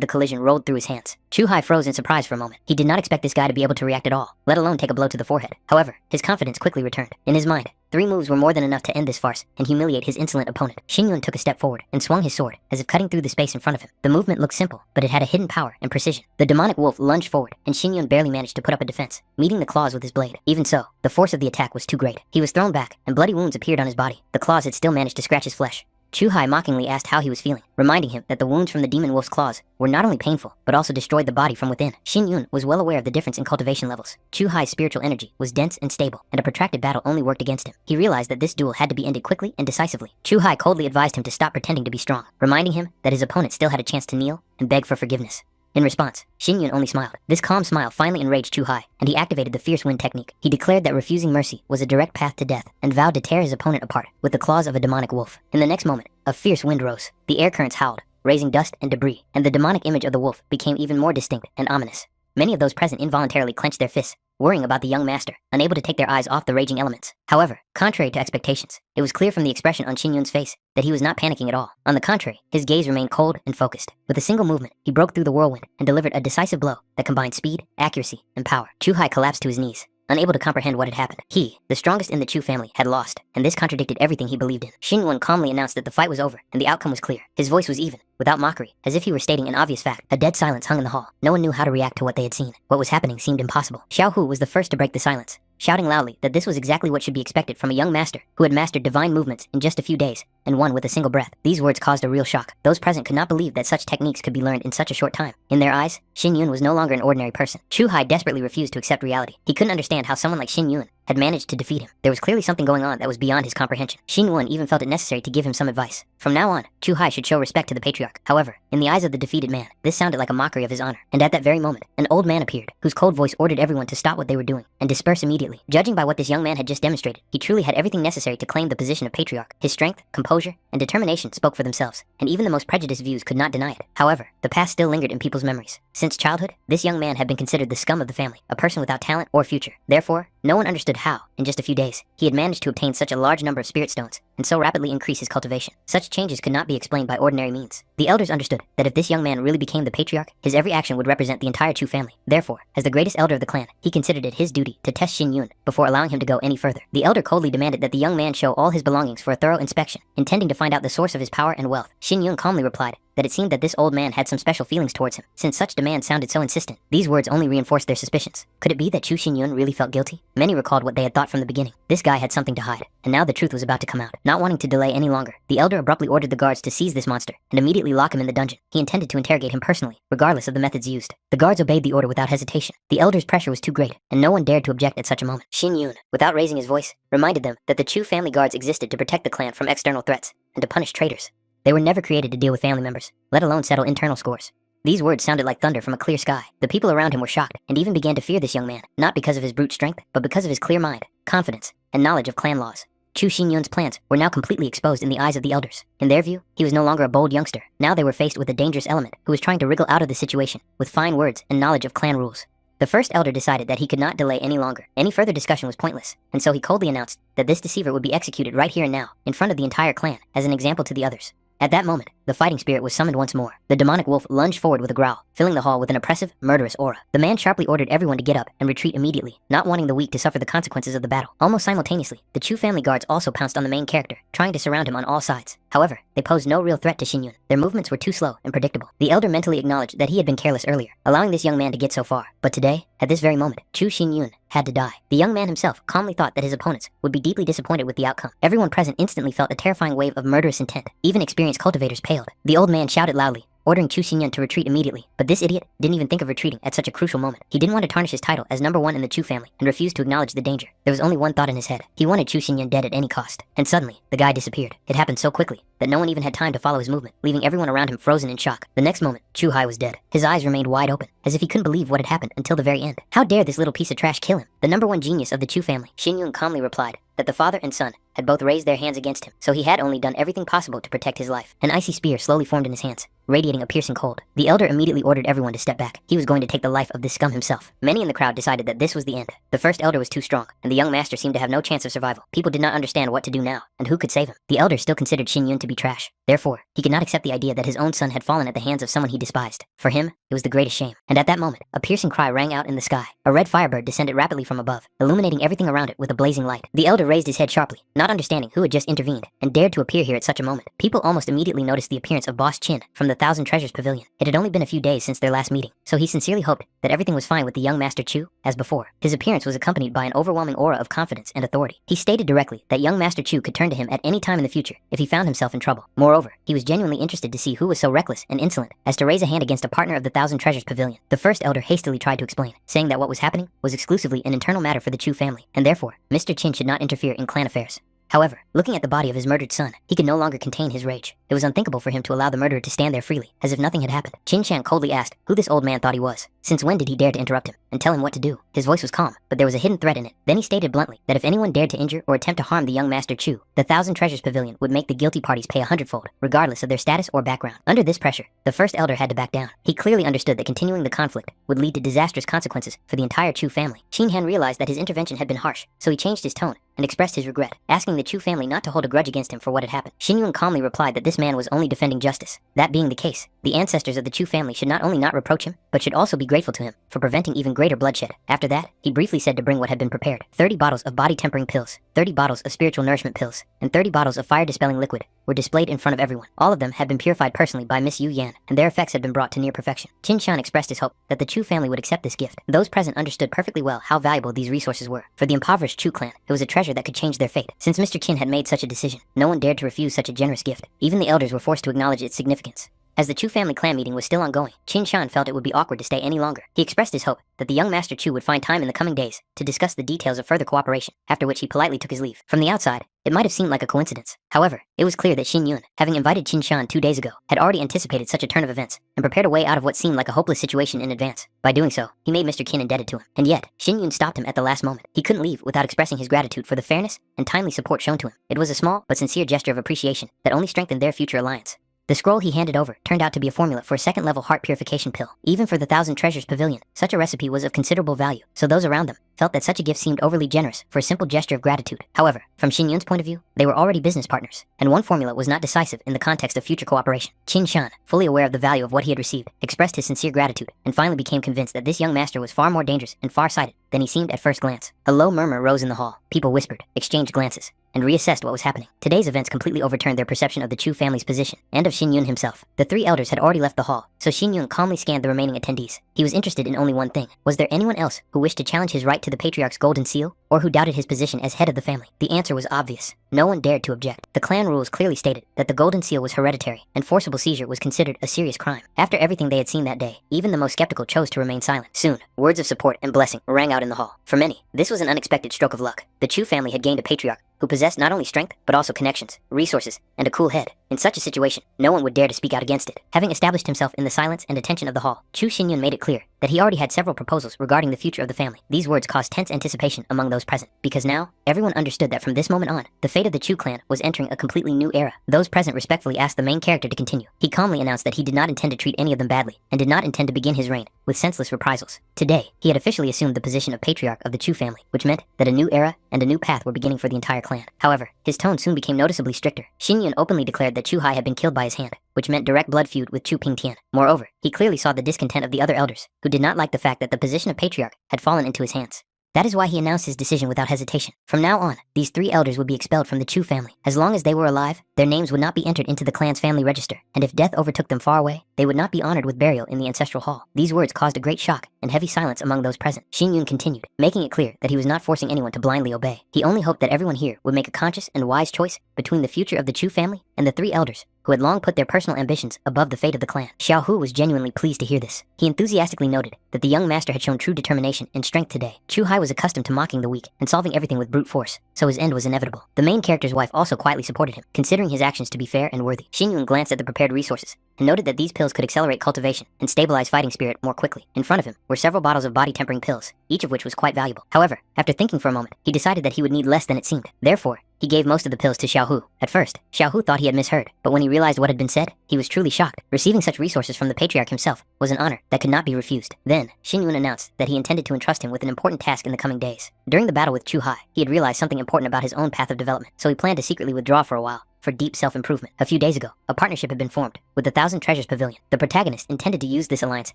the collision rolled through his hands. Chu Hai froze in surprise for a moment. He did not expect this guy to be able to react at all, let alone take a blow to the forehead. However, his confidence quickly returned. In his mind, 3 moves were more than enough to end this farce and humiliate his insolent opponent. Xin Yun took a step forward and swung his sword, as if cutting through the space in front of him. The movement looked simple, but it had a hidden power and precision. The demonic wolf lunged forward, and Xin Yun barely managed to put up a defense, meeting the claws with his blade. Even so, the force of the attack was too great. He was thrown back, and bloody wounds appeared on his body. The claws had still managed to scratch his flesh. Chu Hai mockingly asked how he was feeling, reminding him that the wounds from the demon wolf's claws were not only painful, but also destroyed the body from within. Xin Yun was well aware of the difference in cultivation levels. Chu Hai's spiritual energy was dense and stable, and a protracted battle only worked against him. He realized that this duel had to be ended quickly and decisively. Chu Hai coldly advised him to stop pretending to be strong, reminding him that his opponent still had a chance to kneel and beg for forgiveness. In response, Xin Yun only smiled. This calm smile finally enraged Chu Hai, and he activated the fierce wind technique. He declared that refusing mercy was a direct path to death, and vowed to tear his opponent apart with the claws of a demonic wolf. In the next moment, a fierce wind rose. The air currents howled, raising dust and debris, and the demonic image of the wolf became even more distinct and ominous. Many of those present involuntarily clenched their fists, worrying about the young master, unable to take their eyes off the raging elements. However, contrary to expectations, it was clear from the expression on Xin Yun's face that he was not panicking at all. On the contrary, his gaze remained cold and focused. With a single movement, he broke through the whirlwind and delivered a decisive blow that combined speed, accuracy, and power. Chu-hai collapsed to his knees, unable to comprehend what had happened. He, the strongest in the Chu family, had lost, and this contradicted everything he believed in. Xin-yun calmly announced that the fight was over, and the outcome was clear. His voice was even, without mockery, as if he were stating an obvious fact. A dead silence hung in the hall. No one knew how to react to what they had seen. What was happening seemed impossible. Xiao Hu was the first to break the silence, shouting loudly that this was exactly what should be expected from a young master who had mastered divine movements in just a few days, and won with a single breath. These words caused a real shock. Those present could not believe that such techniques could be learned in such a short time. In their eyes, Xin Yun was no longer an ordinary person. Chu-hai desperately refused to accept reality. He couldn't understand how someone like Xin Yun had managed to defeat him. There was clearly something going on that was beyond his comprehension. Xin Yun even felt it necessary to give him some advice. From now on, Chu-hai should show respect to the patriarch. However, in the eyes of the defeated man, this sounded like a mockery of his honor. And at that very moment, an old man appeared, whose cold voice ordered everyone to stop what they were doing and disperse immediately. Judging by what this young man had just demonstrated, he truly had everything necessary to claim the position of patriarch. His strength, composure, and determination spoke for themselves, and even the most prejudiced views could not deny it. However, the past still lingered in people's memories. Since childhood, this young man had been considered the scum of the family, a person without talent or future. Therefore, no one understood how, in just a few days, he had managed to obtain such a large number of spirit stones, and so rapidly increase his cultivation. Such changes could not be explained by ordinary means. The elders understood that if this young man really became the patriarch, his every action would represent the entire Chu family. Therefore, as the greatest elder of the clan, he considered it his duty to test Xin Yun before allowing him to go any further. The elder coldly demanded that the young man show all his belongings for a thorough inspection, intending to find out the source of his power and wealth. Xin Yun calmly replied that it seemed that this old man had some special feelings towards him, since such demands sounded so insistent. These words only reinforced their suspicions. Could it be that Chu Xinyun really felt guilty? Many recalled what they had thought from the beginning. This guy had something to hide, and now the truth was about to come out. Not wanting to delay any longer, the elder abruptly ordered the guards to seize this monster and immediately lock him in the dungeon. He intended to interrogate him personally, regardless of the methods used. The guards obeyed the order without hesitation. The elder's pressure was too great, and no one dared to object at such a moment. Xin Yun, without raising his voice, reminded them that the Chu family guards existed to protect the clan from external threats and to punish traitors. They were never created to deal with family members, let alone settle internal scores. These words sounded like thunder from a clear sky. The people around him were shocked and even began to fear this young man, not because of his brute strength, but because of his clear mind, confidence, and knowledge of clan laws. Chu Xinyun's plans were now completely exposed in the eyes of the elders. In their view, he was no longer a bold youngster. Now they were faced with a dangerous element who was trying to wriggle out of the situation with fine words and knowledge of clan rules. The first elder decided that he could not delay any longer. Any further discussion was pointless, and so he coldly announced that this deceiver would be executed right here and now, in front of the entire clan, as an example to the others. At that moment, the fighting spirit was summoned once more. The demonic wolf lunged forward with a growl, filling the hall with an oppressive, murderous aura. The man sharply ordered everyone to get up and retreat immediately, not wanting the weak to suffer the consequences of the battle. Almost simultaneously, the Chu family guards also pounced on the main character, trying to surround him on all sides. However, they posed no real threat to Xinyun. Their movements were too slow and predictable. The elder mentally acknowledged that he had been careless earlier, allowing this young man to get so far. But today, at this very moment, Chu Xinyun had to die. The young man himself calmly thought that his opponents would be deeply disappointed with the outcome. Everyone present instantly felt a terrifying wave of murderous intent. Even experienced cultivators paled. The old man shouted loudly, ordering Chu Xinyun to retreat immediately. But this idiot didn't even think of retreating at such a crucial moment. He didn't want to tarnish his title as #1 in the Chu family and refused to acknowledge the danger. There was only one thought in his head. He wanted Chu Xinyun dead at any cost. And suddenly, the guy disappeared. It happened so quickly that no one even had time to follow his movement, leaving everyone around him frozen in shock. The next moment, Chu-hai was dead. His eyes remained wide open, as if he couldn't believe what had happened until the very end. How dare this little piece of trash kill him? The #1 genius of the Chu family, Xinyun, calmly replied that the father and son had both raised their hands against him, so he had only done everything possible to protect his life. An icy spear slowly formed in his hands, radiating a piercing cold. The elder immediately ordered everyone to step back. He was going to take the life of this scum himself. Many in the crowd decided that this was the end. The first elder was too strong, and the young master seemed to have no chance of survival. People did not understand what to do now, and who could save him. The elder still considered Xinyun to be trash. Therefore, he could not accept the idea that his own son had fallen at the hands of someone he despised. For him, it was the greatest shame. And at that moment, a piercing cry rang out in the sky. A red firebird descended rapidly from above, illuminating everything around it with a blazing light. The elder raised his head sharply, not understanding who had just intervened, and dared to appear here at such a moment. People almost immediately noticed the appearance of Boss Chin from the Thousand Treasures Pavilion. It had only been a few days since their last meeting, so he sincerely hoped that everything was fine with the young Master Chu, as before. His appearance was accompanied by an overwhelming aura of confidence and authority. He stated directly that young Master Chu could turn to him at any time in the future if he found himself in trouble. Moreover, he was genuinely interested to see who was so reckless and insolent as to raise a hand against a partner of the Thousand Treasures Pavilion. The first elder hastily tried to explain, saying that what was happening was exclusively an internal matter for the Chu family, and therefore, Mr. Chin should not interfere in clan affairs. However, looking at the body of his murdered son, he could no longer contain his rage. It was unthinkable for him to allow the murderer to stand there freely, as if nothing had happened. Qin Shan coldly asked who this old man thought he was. Since when did he dare to interrupt him? and tell him what to do. His voice was calm, but there was a hidden threat in it. Then he stated bluntly that if anyone dared to injure or attempt to harm the young Master Chu, the Thousand Treasures Pavilion would make the guilty parties pay 100-fold, regardless of their status or background. Under this pressure, the first elder had to back down. He clearly understood that continuing the conflict would lead to disastrous consequences for the entire Chu family. Xin Han realized that his intervention had been harsh, so he changed his tone and expressed his regret, asking the Chu family not to hold a grudge against him for what had happened. Xin Yun calmly replied that this man was only defending justice. That being the case, the ancestors of the Chu family should not only not reproach him, but should also be grateful to him for preventing even greater bloodshed. After that, he briefly said to bring what had been prepared. 30 bottles of body-tempering pills, 30 bottles of spiritual nourishment pills, and 30 bottles of fire-dispelling liquid were displayed in front of everyone. All of them had been purified personally by Miss Yu Yan, and their effects had been brought to near perfection. Qin Shan expressed his hope that the Chu family would accept this gift. Those present understood perfectly well how valuable these resources were. For the impoverished Chu clan, it was a treasure that could change their fate. Since Mr. Qin had made such a decision, no one dared to refuse such a generous gift. Even the elders were forced to acknowledge its significance. As the Chu family clan meeting was still ongoing, Qin Shan felt it would be awkward to stay any longer. He expressed his hope that the young Master Chu would find time in the coming days to discuss the details of further cooperation, after which he politely took his leave. From the outside, it might have seemed like a coincidence. However, it was clear that Xin Yun, having invited Qin Shan 2 days ago, had already anticipated such a turn of events and prepared a way out of what seemed like a hopeless situation in advance. By doing so, he made Mr. Qin indebted to him. And yet, Xin Yun stopped him at the last moment. He couldn't leave without expressing his gratitude for the fairness and timely support shown to him. It was a small but sincere gesture of appreciation that only strengthened their future alliance. The scroll he handed over turned out to be a formula for a second-level heart purification pill. Even for the Thousand Treasures Pavilion, such a recipe was of considerable value, so those around them felt that such a gift seemed overly generous for a simple gesture of gratitude. However, from Xin Yun's point of view, they were already business partners, and one formula was not decisive in the context of future cooperation. Qin Shan, fully aware of the value of what he had received, expressed his sincere gratitude, and finally became convinced that this young master was far more dangerous and far-sighted than he seemed at first glance. A low murmur rose in the hall. People whispered, exchanged glances, and reassessed what was happening. Today's events completely overturned their perception of the Chu family's position, and of Xin Yun himself. The 3 elders had already left the hall, so Xin Yun calmly scanned the remaining attendees. He was interested in only one thing. Was there anyone else who wished to challenge his right to the Patriarch's golden seal, or who doubted his position as head of the family? The answer was obvious. No one dared to object. The clan rules clearly stated that the golden seal was hereditary, and forcible seizure was considered a serious crime. After everything they had seen that day, even the most skeptical chose to remain silent. Soon, words of support and blessing rang out in the hall. For many, this was an unexpected stroke of luck. The Chu family had gained a patriarch who possessed not only strength, but also connections, resources, and a cool head. In such a situation, no one would dare to speak out against it. Having established himself in the silence and attention of the hall, Chu Xinyun made it clear that he already had several proposals regarding the future of the family. These words caused tense anticipation among those present, because now, everyone understood that from this moment on, the fate of the Chu clan was entering a completely new era. Those present respectfully asked the main character to continue. He calmly announced that he did not intend to treat any of them badly, and did not intend to begin his reign with senseless reprisals. Today, he had officially assumed the position of patriarch of the Chu family, which meant that a new era and a new path were beginning for the entire clan. However, his tone soon became noticeably stricter. Xinyun openly declared that Chu Hai had been killed by his hand, which meant direct blood feud with Chu Pingtian. Moreover, he clearly saw the discontent of the other elders, who did not like the fact that the position of patriarch had fallen into his hands. That is why he announced his decision without hesitation. From now on, these 3 elders would be expelled from the Chu family. As long as they were alive, their names would not be entered into the clan's family register, and if death overtook them far away, they would not be honored with burial in the ancestral hall. These words caused a great shock and heavy silence among those present. Xinyun continued, making it clear that he was not forcing anyone to blindly obey. He only hoped that everyone here would make a conscious and wise choice between the future of the Chu family and the 3 elders who had long put their personal ambitions above the fate of the clan. Xiao Hu was genuinely pleased to hear this. He enthusiastically noted that the young master had shown true determination and strength today. Chu Hai was accustomed to mocking the weak and solving everything with brute force, so his end was inevitable. The main character's wife also quietly supported him, considering his actions to be fair and worthy. Xinyun glanced at the prepared resources and noted that these pills could accelerate cultivation and stabilize fighting spirit more quickly. In front of him were several bottles of body-tempering pills, each of which was quite valuable. However, after thinking for a moment, he decided that he would need less than it seemed. Therefore, he gave most of the pills to Xiao Hu. At first, Xiao Hu thought he had misheard, but when he realized what had been said, he was truly shocked. Receiving such resources from the patriarch himself was an honor that could not be refused. Then, Xinyun announced that he intended to entrust him with an important task in the coming days. During the battle with Chu Hai, he had realized something important about his own path of development, so he planned to secretly withdraw for a while for deep self-improvement. A few days ago, a partnership had been formed with the Thousand Treasures Pavilion. The protagonist intended to use this alliance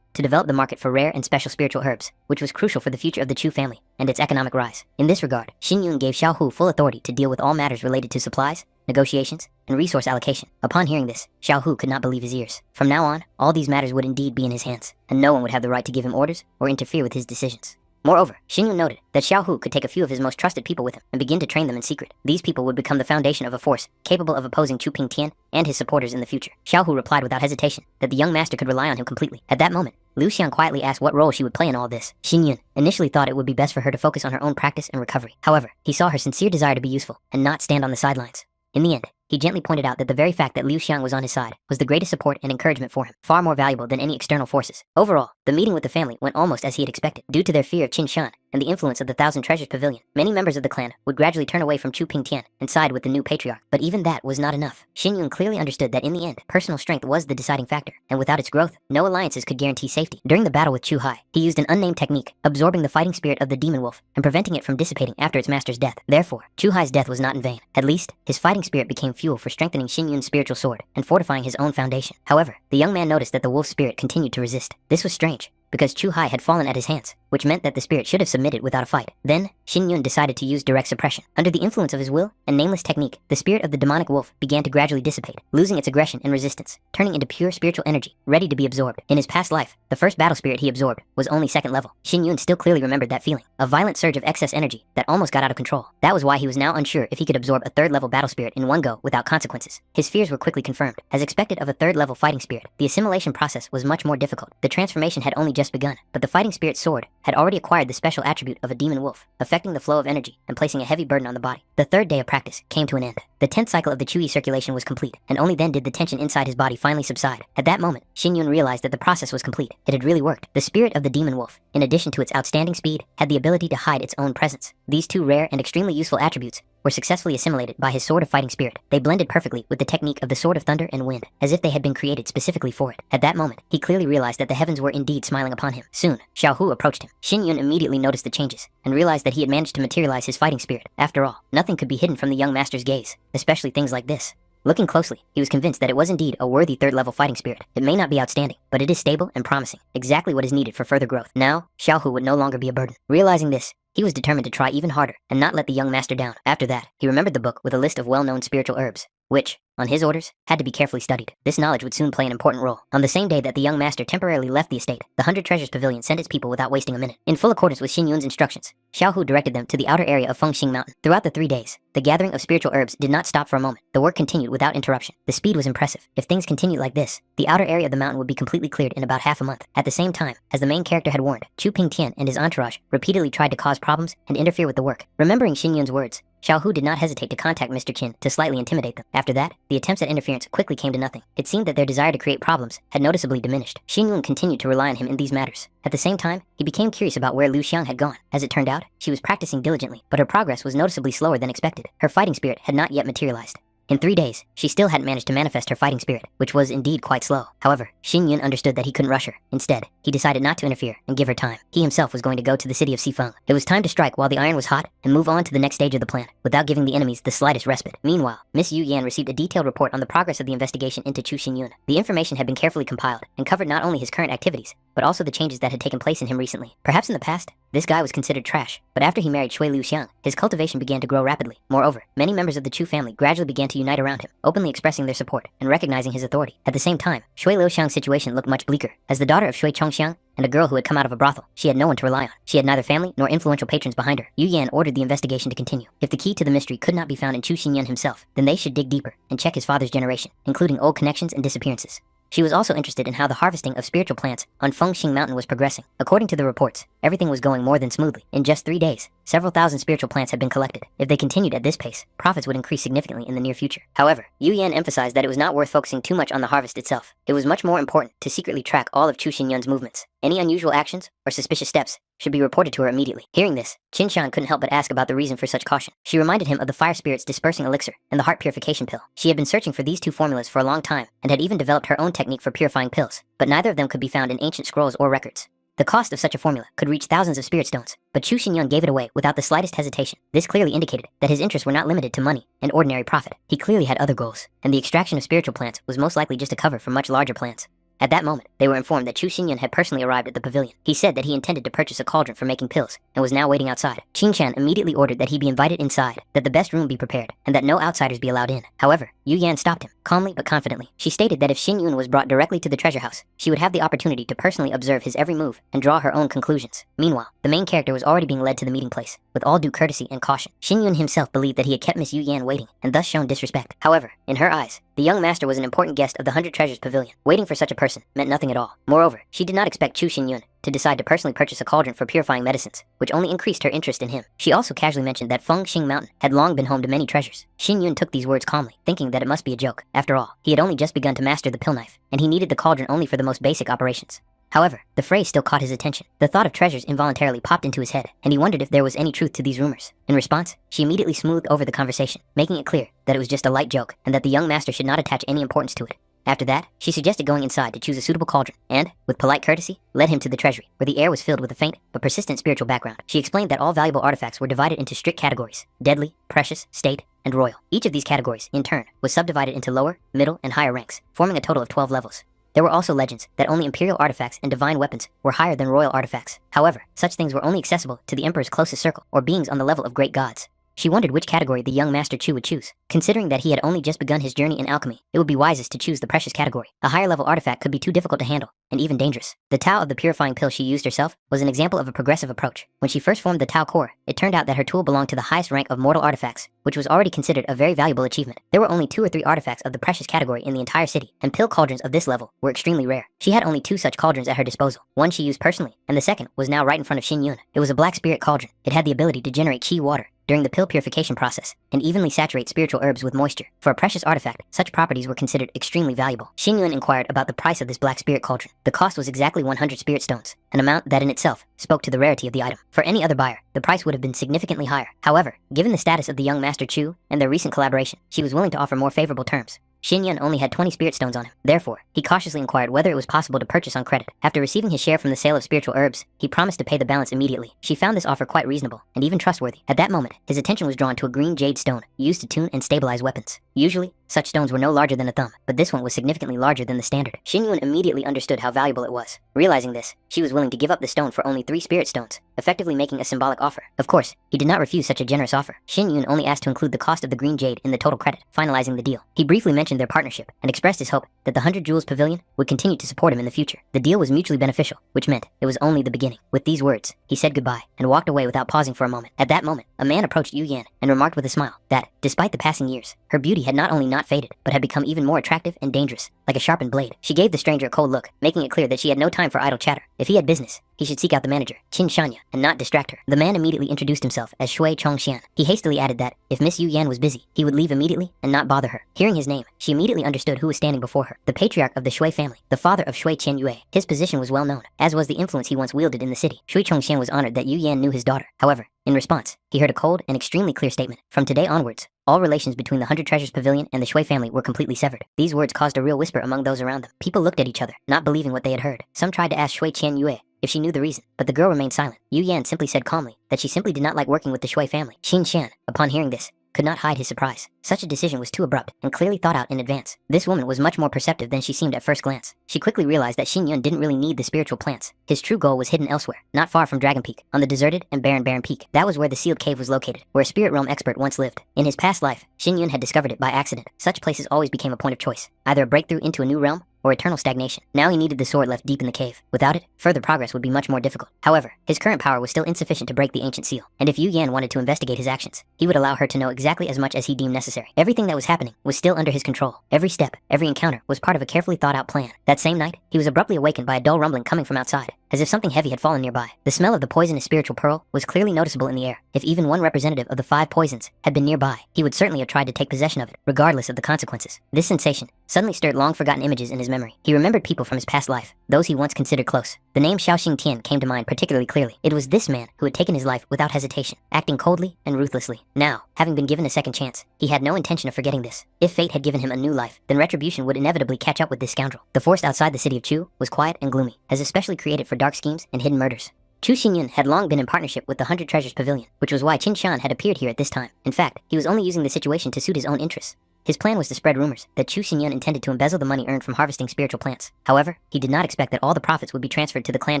to develop the market for rare and special spiritual herbs, which was crucial for the future of the Chu family and its economic rise. In this regard, Xinyun gave Xiao Hu full authority to deal with all matters related to supplies, negotiations, and resource allocation. Upon hearing this, Xiao Hu could not believe his ears. From now on, all these matters would indeed be in his hands, and no one would have the right to give him orders or interfere with his decisions. Moreover, Xinyun noted that Xiao Hu could take a few of his most trusted people with him and begin to train them in secret. These people would become the foundation of a force capable of opposing Chu Pingtian and his supporters in the future. Xiao Hu replied without hesitation that the young master could rely on him completely. At that moment, Lu Xiang quietly asked what role she would play in all this. Xinyun initially thought it would be best for her to focus on her own practice and recovery. However, he saw her sincere desire to be useful and not stand on the sidelines. In the end, he gently pointed out that the very fact that Liu Xiang was on his side was the greatest support and encouragement for him, far more valuable than any external forces. Overall, the meeting with the family went almost as he had expected. Due to their fear of Qin Shan and the influence of the Thousand Treasures Pavilion, many members of the clan would gradually turn away from Chu Pingtian and side with the new patriarch. But even that was not enough. Xin Yun clearly understood that in the end, personal strength was the deciding factor, and without its growth, no alliances could guarantee safety. During the battle with Chu Hai, he used an unnamed technique, absorbing the fighting spirit of the demon wolf and preventing it from dissipating after its master's death. Therefore, Chu Hai's death was not in vain. At least, his fighting spirit became fuel for strengthening Xin Yun's spiritual sword and fortifying his own foundation. However, the young man noticed that the wolf's spirit continued to resist. This was strange, because Chu Hai had fallen at his hands, which meant that the spirit should have submitted without a fight. Then, Xin Yun decided to use direct suppression. Under the influence of his will and nameless technique, the spirit of the demonic wolf began to gradually dissipate, losing its aggression and resistance, turning into pure spiritual energy, ready to be absorbed. In his past life, the first battle spirit he absorbed was only 2nd level. Xin Yun still clearly remembered that feeling, a violent surge of excess energy that almost got out of control. That was why he was now unsure if he could absorb a 3rd level battle spirit in one go without consequences. His fears were quickly confirmed. As expected of a 3rd level fighting spirit, the assimilation process was much more difficult. The transformation had only just begun, but the fighting spirit's sword had already acquired the special attribute of a demon wolf, affecting the flow of energy and placing a heavy burden on the body. The 3rd day of practice came to an end. The 10th cycle of the Qi circulation was complete, and only then did the tension inside his body finally subside. At that moment, Xin Yun realized that the process was complete. It had really worked. The spirit of the demon wolf, in addition to its outstanding speed, had the ability to hide its own presence. These two rare and extremely useful attributes were successfully assimilated by his Sword of Fighting Spirit. They blended perfectly with the technique of the Sword of Thunder and Wind, as if they had been created specifically for it. At that moment, he clearly realized that the heavens were indeed smiling upon him. Soon, Xiao Hu approached him. Xin Yun immediately noticed the changes, and realized that he had managed to materialize his fighting spirit. After all, nothing could be hidden from the young master's gaze, especially things like this. Looking closely, he was convinced that it was indeed a worthy 3rd level fighting spirit. It may not be outstanding, but it is stable and promising, exactly what is needed for further growth. Now, Xiao Hu would no longer be a burden. Realizing this, he was determined to try even harder and not let the young master down. After that, he remembered the book with a list of well-known spiritual herbs, which, on his orders, had to be carefully studied. This knowledge would soon play an important role. On the same day that the young master temporarily left the estate, the 100 Treasures Pavilion sent its people without wasting a minute. In full accordance with Xin Yun's instructions, Xiao Hu directed them to the outer area of Fengxing Mountain. Throughout the 3 days, the gathering of spiritual herbs did not stop for a moment. The work continued without interruption. The speed was impressive. If things continued like this, the outer area of the mountain would be completely cleared in about half a month. At the same time, as the main character had warned, Chu Pingtian and his entourage repeatedly tried to cause problems and interfere with the work. Remembering Xin Yun's words, Xiao Hu did not hesitate to contact Mr. Qin to slightly intimidate them. After that, the attempts at interference quickly came to nothing. It seemed that their desire to create problems had noticeably diminished. Xin Yun continued to rely on him in these matters. At the same time, he became curious about where Liu Xiang had gone. As it turned out, she was practicing diligently, but her progress was noticeably slower than expected. Her fighting spirit had not yet materialized. In 3 days, she still hadn't managed to manifest her fighting spirit, which was indeed quite slow. However, Xin Yun understood that he couldn't rush her. Instead, he decided not to interfere and give her time. He himself was going to go to the city of Xifeng. It was time to strike while the iron was hot and move on to the next stage of the plan, without giving the enemies the slightest respite. Meanwhile, Miss Yu Yan received a detailed report on the progress of the investigation into Chu Xinyun. The information had been carefully compiled and covered not only his current activities, but also the changes that had taken place in him recently. Perhaps in the past, this guy was considered trash, but after he married Shui Liu Xiang, his cultivation began to grow rapidly. Moreover, many members of the Chu family gradually began to unite around him, openly expressing their support and recognizing his authority. At the same time, Shui Liu Xiang's situation looked much bleaker. As the daughter of Shui Chongxiang and a girl who had come out of a brothel, she had no one to rely on. She had neither family nor influential patrons behind her. Yu Yan ordered the investigation to continue. If the key to the mystery could not be found in Chu Xinyan himself, then they should dig deeper and check his father's generation, including old connections and disappearances. She was also interested in how the harvesting of spiritual plants on Fengxing Mountain was progressing. According to the reports, everything was going more than smoothly. In just 3 days, several thousand spiritual plants had been collected. If they continued at this pace, profits would increase significantly in the near future. However, Yu Yan emphasized that it was not worth focusing too much on the harvest itself. It was much more important to secretly track all of Chu Xinyun's movements. Any unusual actions or suspicious steps should be reported to her immediately. Hearing this, Qin Shan couldn't help but ask about the reason for such caution. She reminded him of the fire spirit's dispersing elixir and the heart purification pill. She had been searching for these two formulas for a long time and had even developed her own technique for purifying pills, but neither of them could be found in ancient scrolls or records. The cost of such a formula could reach thousands of spirit stones, but Chu Xinyun gave it away without the slightest hesitation. This clearly indicated that his interests were not limited to money and ordinary profit. He clearly had other goals, and the extraction of spiritual plants was most likely just a cover for much larger plans. At that moment, they were informed that Chu Xinyun had personally arrived at the pavilion. He said that he intended to purchase a cauldron for making pills and was now waiting outside. Qin Shan immediately ordered that he be invited inside, that the best room be prepared, and that no outsiders be allowed in. However, Yu Yan stopped him, calmly but confidently. She stated that if Xinyun was brought directly to the treasure house, she would have the opportunity to personally observe his every move and draw her own conclusions. Meanwhile, the main character was already being led to the meeting place, with all due courtesy and caution. Xinyun himself believed that he had kept Miss Yu Yan waiting, and thus shown disrespect. However, in her eyes, the young master was an important guest of the 100 Treasures Pavilion. Waiting for such a person meant nothing at all. Moreover, she did not expect Chu Xinyun to decide to personally purchase a cauldron for purifying medicines, which only increased her interest in him. She also casually mentioned that Feng Xing Mountain had long been home to many treasures. Xin Yun took these words calmly, thinking that it must be a joke. After all, he had only just begun to master the pill knife, and he needed the cauldron only for the most basic operations. However, the phrase still caught his attention. The thought of treasures involuntarily popped into his head, and he wondered if there was any truth to these rumors. In response, she immediately smoothed over the conversation, making it clear that it was just a light joke and that the young master should not attach any importance to it. After that, she suggested going inside to choose a suitable cauldron and, with polite courtesy, led him to the treasury, where the air was filled with a faint but persistent spiritual background. She explained that all valuable artifacts were divided into strict categories: deadly, precious, state, and royal. Each of these categories, in turn, was subdivided into lower, middle, and higher ranks, forming a total of 12 levels. There were also legends that only imperial artifacts and divine weapons were higher than royal artifacts. However, such things were only accessible to the emperor's closest circle, or beings on the level of great gods. She wondered which category the young Master Chu would choose. Considering that he had only just begun his journey in alchemy, it would be wisest to choose the precious category. A higher level artifact could be too difficult to handle, and even dangerous. The Tao of the purifying pill she used herself was an example of a progressive approach. When she first formed the Tao core, it turned out that her tool belonged to the highest rank of mortal artifacts, which was already considered a very valuable achievement. There were only 2 or 3 artifacts of the precious category in the entire city, and pill cauldrons of this level were extremely rare. She had only 2 such cauldrons at her disposal. One she used personally, and the second was now right in front of Xin Yun. It was a black spirit cauldron. It had the ability to generate qi water during the pill purification process, and evenly saturate spiritual herbs with moisture. For a precious artifact, such properties were considered extremely valuable. Xin Yun inquired about the price of this black spirit cauldron. The cost was exactly 100 spirit stones, an amount that in itself spoke to the rarity of the item. For any other buyer, the price would have been significantly higher. However, given the status of the young Master Chu and their recent collaboration, she was willing to offer more favorable terms. Xin Yun only had 20 spirit stones on him. Therefore, he cautiously inquired whether it was possible to purchase on credit. After receiving his share from the sale of spiritual herbs, he promised to pay the balance immediately. She found this offer quite reasonable and even trustworthy. At that moment, his attention was drawn to a green jade stone used to tune and stabilize weapons. Usually, such stones were no larger than a thumb, but this one was significantly larger than the standard. Xin Yun immediately understood how valuable it was. Realizing this, she was willing to give up the stone for only 3 spirit stones, effectively making a symbolic offer. Of course, he did not refuse such a generous offer. Xin Yun only asked to include the cost of the green jade in the total credit, finalizing the deal. He briefly mentioned their partnership and expressed his hope that the 100 Jewels Pavilion would continue to support him in the future. The deal was mutually beneficial, which meant it was only the beginning. With these words, he said goodbye and walked away without pausing for a moment. At that moment, a man approached Yu Yan and remarked with a smile that, despite the passing years, her beauty had not only not faded, but had become even more attractive and dangerous, like a sharpened blade. She gave the stranger a cold look, making it clear that she had no time for idle chatter. If he had business, he should seek out the manager, Qin Shanya, and not distract her. The man immediately introduced himself as Shui Chongxian. He hastily added that, if Miss Yu Yan was busy, he would leave immediately and not bother her. Hearing his name, she immediately understood who was standing before her. The patriarch of the Shui family, the father of Shui Qianyue. His position was well known, as was the influence he once wielded in the city. Shui Chongxian was honored that Yu Yan knew his daughter. However, in response, he heard a cold and extremely clear statement. From today onwards, all relations between the 100 Treasures Pavilion and the Shui family were completely severed. These words caused a real whisper among those around them. People looked at each other, not believing what they had heard. Some tried to ask Shui Qianyue if she knew the reason, but the girl remained silent. Yu Yan simply said calmly that she simply did not like working with the Shui family. Xin Shan, upon hearing this, could not hide his surprise. Such a decision was too abrupt and clearly thought out in advance. This woman was much more perceptive than she seemed at first glance. She quickly realized that Xin Yun didn't really need the spiritual plants. His true goal was hidden elsewhere, not far from Dragon Peak, on the deserted and barren Peak. That was where the sealed cave was located, where a spirit realm expert once lived. In his past life, Xin Yun had discovered it by accident. Such places always became a point of choice, either a breakthrough into a new realm or eternal stagnation. Now he needed the sword left deep in the cave. Without it, further progress would be much more difficult. However, his current power was still insufficient to break the ancient seal, and if Yu Yan wanted to investigate his actions, he would allow her to know exactly as much as he deemed necessary. Everything that was happening was still under his control. Every step, every encounter was part of a carefully thought out plan. That same night, he was abruptly awakened by a dull rumbling coming from outside, as if something heavy had fallen nearby. The smell of the poisonous spiritual pearl was clearly noticeable in the air. If even one representative of the 5 poisons had been nearby, he would certainly have tried to take possession of it, regardless of the consequences. This sensation suddenly stirred long-forgotten images in his memory. He remembered people from his past life, those he once considered close. The name Xiaoxing Tian came to mind particularly clearly. It was this man who had taken his life without hesitation, acting coldly and ruthlessly. Now, having been given a second chance, he had no intention of forgetting this. If fate had given him a new life, then retribution would inevitably catch up with this scoundrel. The forest outside the city of Chu was quiet and gloomy, as if specially created for dark schemes and hidden murders. Chu Xinyun had long been in partnership with the 100 Treasures Pavilion, which was why Qin Shan had appeared here at this time. In fact, he was only using the situation to suit his own interests. His plan was to spread rumors that Chu Xinyun intended to embezzle the money earned from harvesting spiritual plants. However, he did not expect that all the profits would be transferred to the clan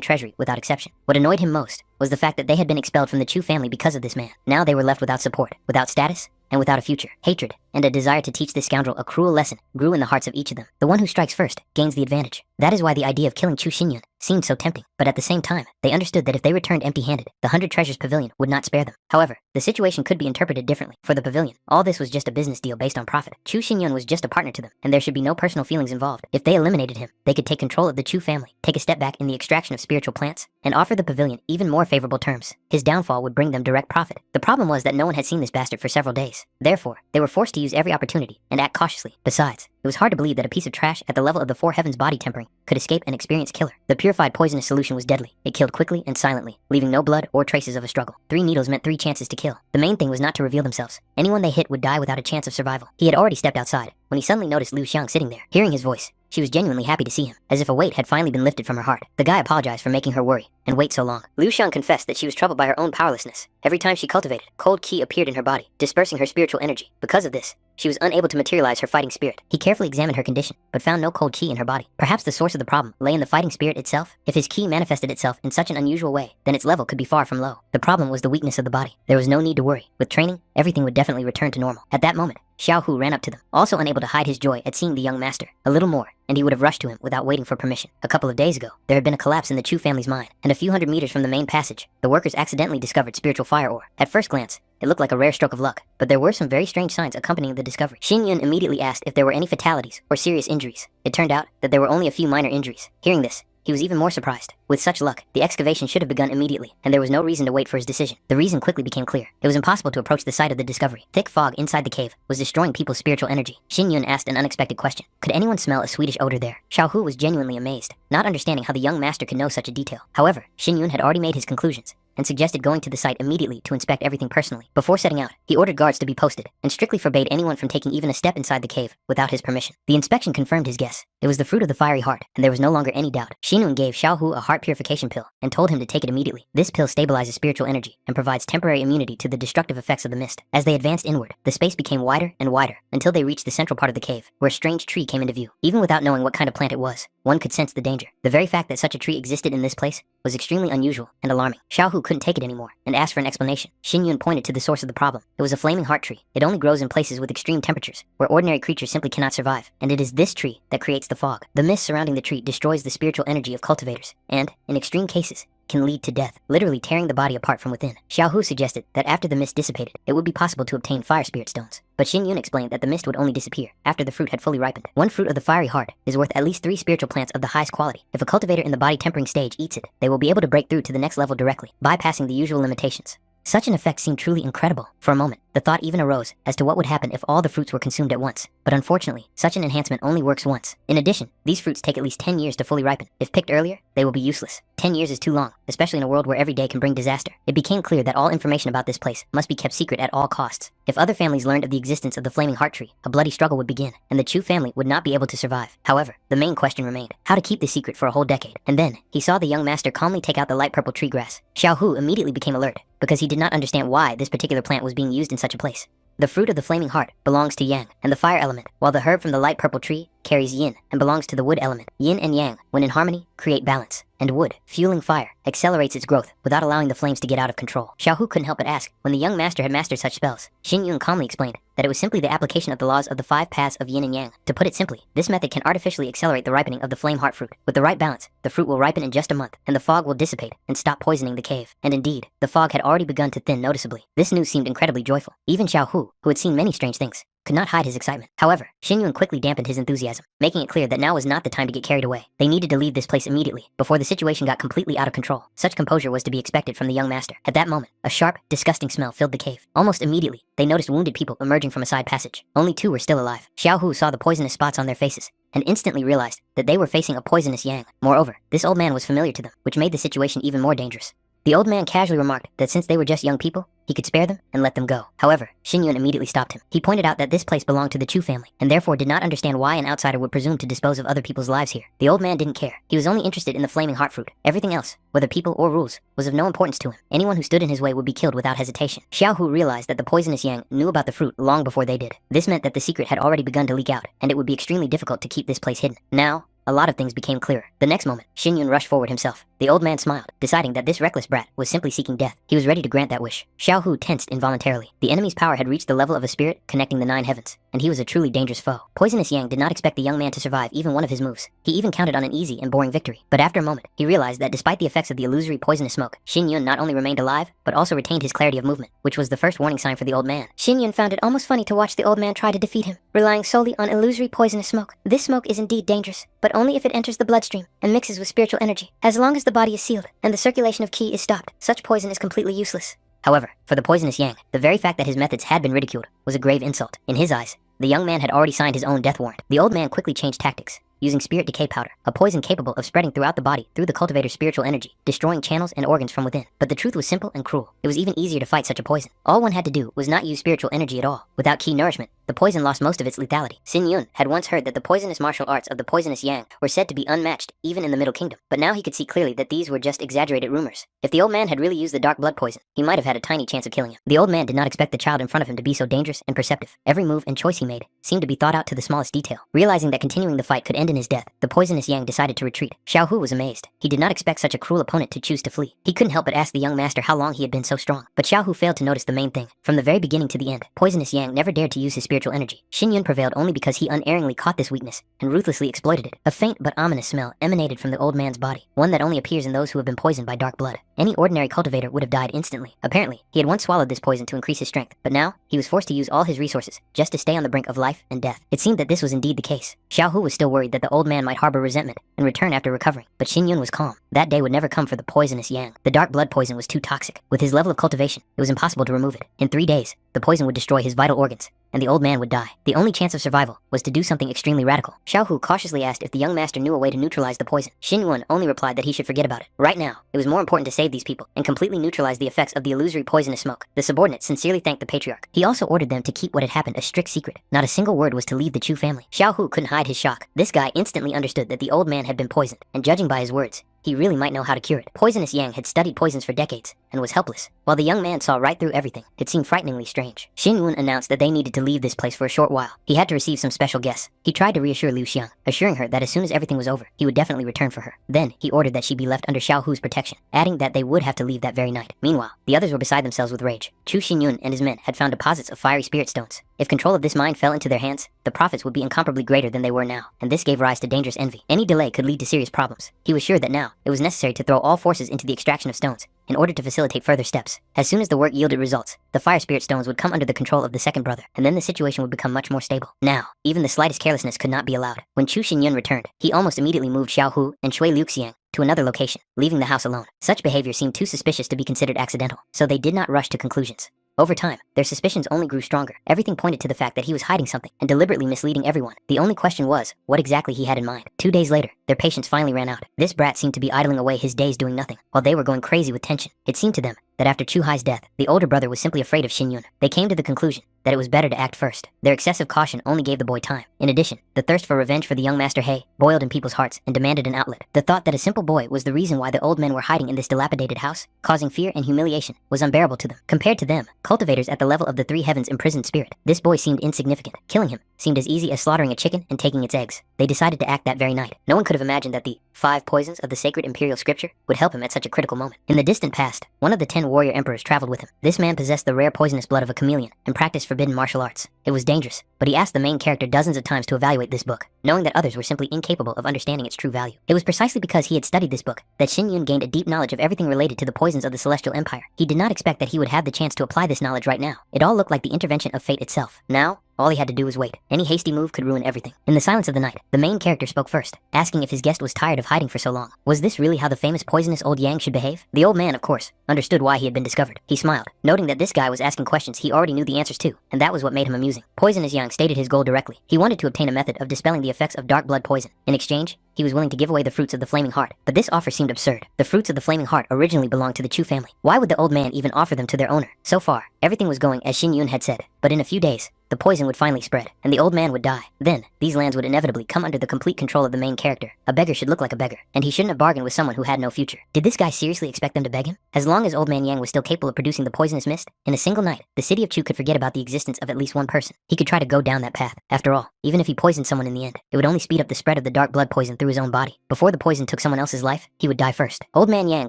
treasury without exception. What annoyed him most was the fact that they had been expelled from the Chu family because of this man. Now they were left without support, without status, and without a future. Hatred and a desire to teach this scoundrel a cruel lesson grew in the hearts of each of them. The one who strikes first gains the advantage. That is why the idea of killing Chu Xinyun seemed so tempting, but at the same time, they understood that if they returned empty-handed, the 100 Treasures Pavilion would not spare them. However, the situation could be interpreted differently. For the pavilion, all this was just a business deal based on profit. Chu Xinyun was just a partner to them, and there should be no personal feelings involved. If they eliminated him, they could take control of the Chu family, take a step back in the extraction of spiritual plants, and offer the pavilion even more favorable terms. His downfall would bring them direct profit. The problem was that no one had seen this bastard for several days. Therefore, they were forced to use every opportunity and act cautiously. Besides, it was hard to believe that a piece of trash at the level of the Four Heavens body tempering could escape an experienced killer. The purified poisonous solution was deadly. It killed quickly and silently, leaving no blood or traces of a struggle. 3 needles meant 3 chances to kill. The main thing was not to reveal themselves. Anyone they hit would die without a chance of survival. He had already stepped outside when he suddenly noticed Liu Xiang sitting there. Hearing his voice, she was genuinely happy to see him, as if a weight had finally been lifted from her heart. The guy apologized for making her worry and wait so long. Liu Xiang confessed that she was troubled by her own powerlessness. Every time she cultivated, cold qi appeared in her body, dispersing her spiritual energy. Because of this, she was unable to materialize her fighting spirit. He carefully examined her condition, but found no cold qi in her body. Perhaps the source of the problem lay in the fighting spirit itself? If his qi manifested itself in such an unusual way, then its level could be far from low. The problem was the weakness of the body. There was no need to worry. With training, everything would definitely return to normal. At that moment, Xiao Hu ran up to them, also unable to hide his joy at seeing the young master. A little more, and he would have rushed to him without waiting for permission. A couple of days ago, there had been a collapse in the Chu family's mine, and a few hundred meters from the main passage, the workers accidentally discovered spiritual fire ore. At first glance, it looked like a rare stroke of luck, but there were some very strange signs accompanying the discovery. Xin Yun immediately asked if there were any fatalities or serious injuries. It turned out that there were only a few minor injuries. Hearing this, he was even more surprised. With such luck, the excavation should have begun immediately, and there was no reason to wait for his decision. The reason quickly became clear. It was impossible to approach the site of the discovery. Thick fog inside the cave was destroying people's spiritual energy. Xin Yun asked an unexpected question. Could anyone smell a sweetish odor there? Xiao Hu was genuinely amazed, not understanding how the young master could know such a detail. However, Xin Yun had already made his conclusions and suggested going to the site immediately to inspect everything personally. Before setting out, he ordered guards to be posted and strictly forbade anyone from taking even a step inside the cave without his permission. The inspection confirmed his guess. It was the fruit of the fiery heart, and there was no longer any doubt. Xin Yun gave Xiao Hu a heart purification pill and told him to take it immediately. This pill stabilizes spiritual energy and provides temporary immunity to the destructive effects of the mist. As they advanced inward, the space became wider and wider until they reached the central part of the cave, where a strange tree came into view. Even without knowing what kind of plant it was, one could sense the danger. The very fact that such a tree existed in this place was extremely unusual and alarming. Xiao Hu couldn't take it anymore and asked for an explanation. Xin Yun pointed to the source of the problem. It was a flaming heart tree. It only grows in places with extreme temperatures, where ordinary creatures simply cannot survive, and it is this tree that creates the fog. The mist surrounding the tree destroys the spiritual energy of cultivators, and, in extreme cases, can lead to death, literally tearing the body apart from within. Xiao Hu suggested that after the mist dissipated, it would be possible to obtain fire spirit stones. But Xin Yun explained that the mist would only disappear after the fruit had fully ripened. One fruit of the fiery heart is worth at least 3 spiritual plants of the highest quality. If a cultivator in the body tempering stage eats it, they will be able to break through to the next level directly, bypassing the usual limitations. Such an effect seemed truly incredible. For a moment, the thought even arose as to what would happen if all the fruits were consumed at once. But unfortunately, such an enhancement only works once. In addition, these fruits take at least 10 years to fully ripen. If picked earlier, they will be useless. 10 years is too long, especially in a world where every day can bring disaster. It became clear that all information about this place must be kept secret at all costs. If other families learned of the existence of the flaming heart tree, a bloody struggle would begin, and the Chu family would not be able to survive. However, the main question remained, how to keep this secret for a whole decade. And then, he saw the young master calmly take out the light purple tree grass. Xiao Hu immediately became alert, because he did not understand why this particular plant was being used in such a place. The fruit of the flaming heart belongs to Yang and the fire element, while the herb from the light purple tree carries Yin and belongs to the wood element. Yin and Yang, when in harmony, create balance. And wood, fueling fire, accelerates its growth without allowing the flames to get out of control. Xiao Hu couldn't help but ask, when the young master had mastered such spells, Xin Yun calmly explained that it was simply the application of the laws of the 5 paths of Yin and Yang. To put it simply, this method can artificially accelerate the ripening of the flame heart fruit. With the right balance, the fruit will ripen in just a month, and the fog will dissipate and stop poisoning the cave. And indeed, the fog had already begun to thin noticeably. This news seemed incredibly joyful. Even Xiao Hu, who had seen many strange things, could not hide his excitement. However, Xin Yun quickly dampened his enthusiasm, making it clear that now was not the time to get carried away. They needed to leave this place immediately, before the situation got completely out of control. Such composure was to be expected from the young master. At that moment, a sharp, disgusting smell filled the cave. Almost immediately, they noticed wounded people emerging from a side passage. Only 2 were still alive. Xiao Hu saw the poisonous spots on their faces, and instantly realized that they were facing a poisonous Yang. Moreover, this old man was familiar to them, which made the situation even more dangerous. The old man casually remarked that since they were just young people, he could spare them and let them go. However, Xin Yun immediately stopped him. He pointed out that this place belonged to the Chu family, and therefore did not understand why an outsider would presume to dispose of other people's lives here. The old man didn't care. He was only interested in the flaming heart fruit. Everything else, whether people or rules, was of no importance to him. Anyone who stood in his way would be killed without hesitation. Xiao Hu realized that the poisonous Yang knew about the fruit long before they did. This meant that the secret had already begun to leak out, and it would be extremely difficult to keep this place hidden. Now, a lot of things became clearer. The next moment, Xin Yun rushed forward himself, The old man smiled, deciding that this reckless brat was simply seeking death. He was ready to grant that wish. Xiao Hu tensed involuntarily. The enemy's power had reached the level of a spirit connecting the 9 heavens, and he was a truly dangerous foe. Poisonous Yang did not expect the young man to survive even one of his moves. He even counted on an easy and boring victory. But after a moment, he realized that despite the effects of the illusory poisonous smoke, Xin Yun not only remained alive, but also retained his clarity of movement, which was the first warning sign for the old man. Xin Yun found it almost funny to watch the old man try to defeat him, relying solely on illusory poisonous smoke. This smoke is indeed dangerous, but only if it enters the bloodstream and mixes with spiritual energy. As long as the body is sealed and the circulation of qi is stopped, such poison is completely useless. However, for the poisonous Yang, the very fact that his methods had been ridiculed was a grave insult. In his eyes, the young man had already signed his own death warrant. The old man quickly changed tactics, using spirit decay powder, a poison capable of spreading throughout the body through the cultivator's spiritual energy, destroying channels and organs from within. But the truth was simple and cruel. It was even easier to fight such a poison. All one had to do was not use spiritual energy at all. Without qi nourishment, the poison lost most of its lethality. Xin Yun had once heard that the poisonous martial arts of the poisonous Yang were said to be unmatched even in the Middle Kingdom, but now he could see clearly that these were just exaggerated rumors. If the old man had really used the dark blood poison, he might have had a tiny chance of killing him. The old man did not expect the child in front of him to be so dangerous and perceptive. Every move and choice he made seemed to be thought out to the smallest detail. Realizing that continuing the fight could end in his death, the poisonous Yang decided to retreat. Xiao Hu was amazed. He did not expect such a cruel opponent to choose to flee. He couldn't help but ask the young master how long he had been so strong. But Xiao Hu failed to notice the main thing. From the very beginning to the end, poisonous Yang never dared to use his spiritual energy. Xin Yun prevailed only because he unerringly caught this weakness and ruthlessly exploited it. A faint but ominous smell emanated from the old man's body, one that only appears in those who have been poisoned by dark blood. Any ordinary cultivator would have died instantly. Apparently, he had once swallowed this poison to increase his strength, but now he was forced to use all his resources just to stay on the brink of life and death. It seemed that this was indeed the case. Xiao Hu was still worried that the old man might harbor resentment and return after recovering, but Xin Yun was calm. That day would never come for the poisonous Yang. The dark blood poison was too toxic. With his level of cultivation, it was impossible to remove it. In 3 days, the poison would destroy his vital organs, and the old man would die. The only chance of survival was to do something extremely radical. Xiao Hu cautiously asked if the young master knew a way to neutralize the poison. Xin Yun only replied that he should forget about it. Right now, it was more important to save these people and completely neutralize the effects of the illusory poisonous smoke. The subordinate sincerely thanked the patriarch. He also ordered them to keep what had happened a strict secret. Not a single word was to leave the Chu family. Xiao Hu couldn't hide his shock. This guy instantly understood that the old man had been poisoned, and judging by his words, he really might know how to cure it. Poisonous Yang had studied poisons for decades and was helpless. While the young man saw right through everything, it seemed frighteningly strange. Xin Yun announced that they needed to leave this place for a short while. He had to receive some special guests. He tried to reassure Liu Xiang, assuring her that as soon as everything was over, he would definitely return for her. Then, he ordered that she be left under Xiao Hu's protection, adding that they would have to leave that very night. Meanwhile, the others were beside themselves with rage. Chu Xinyun and his men had found deposits of fiery spirit stones. If control of this mine fell into their hands, the profits would be incomparably greater than they were now, and this gave rise to dangerous envy. Any delay could lead to serious problems. He was sure that now, it was necessary to throw all forces into the extraction of stones in order to facilitate further steps. As soon as the work yielded results, the fire spirit stones would come under the control of the second brother, and then the situation would become much more stable. Now, even the slightest carelessness could not be allowed. When Chu Xinyun returned, he almost immediately moved Xiao Hu and Shui Liuxiang to another location, leaving the house alone. Such behavior seemed too suspicious to be considered accidental, so they did not rush to conclusions. Over time, their suspicions only grew stronger. Everything pointed to the fact that he was hiding something and deliberately misleading everyone. The only question was, what exactly he had in mind. 2 days later, their patience finally ran out. This brat seemed to be idling away his days doing nothing, while they were going crazy with tension. It seemed to them that after Chu Hai's death, the older brother was simply afraid of Xin Yun. They came to the conclusion that it was better to act first. Their excessive caution only gave the boy time. In addition, the thirst for revenge for the young Master He boiled in people's hearts and demanded an outlet. The thought that a simple boy was the reason why the old men were hiding in this dilapidated house, causing fear and humiliation, was unbearable to them. Compared to them, cultivators at the level of the 3 heavens imprisoned spirit, this boy seemed insignificant. Killing him seemed as easy as slaughtering a chicken and taking its eggs. They decided to act that very night. No one could have imagined that the 5 poisons of the sacred imperial scripture would help him at such a critical moment. In the distant past, one of the 10 warrior emperors traveled with him. This man possessed the rare poisonous blood of a chameleon and practiced forbidden martial arts. It was dangerous, but he asked the main character dozens of times to evaluate this book, knowing that others were simply incapable of understanding its true value. It was precisely because he had studied this book that Xin Yun gained a deep knowledge of everything related to the poisons of the Celestial Empire. He did not expect that he would have the chance to apply this knowledge right now. It all looked like the intervention of fate itself. Now, all he had to do was wait. Any hasty move could ruin everything. In the silence of the night, the main character spoke first, asking if his guest was tired of hiding for so long. Was this really how the famous poisonous old Yang should behave? The old man, of course, understood why he had been discovered. He smiled, noting that this guy was asking questions he already knew the answers to, and that was what made him amusing. Poisonous Yang stated his goal directly. He wanted to obtain a method of dispelling the effects of dark blood poison. In exchange, he was willing to give away the fruits of the Flaming Heart. But this offer seemed absurd. The fruits of the Flaming Heart originally belonged to the Chu family. Why would the old man even offer them to their owner? So far, Everything was going as Xin Yun had said, but in a few days, the poison would finally spread, and the old man would die. Then, these lands would inevitably come under the complete control of the main character. A beggar should look like a beggar, and he shouldn't have bargained with someone who had no future. Did this guy seriously expect them to beg him? As long as Old Man Yang was still capable of producing the poisonous mist, in a single night, the city of Chu could forget about the existence of at least one person. He could try to go down that path. After all, even if he poisoned someone in the end, it would only speed up the spread of the dark blood poison through his own body. Before the poison took someone else's life, he would die first. Old Man Yang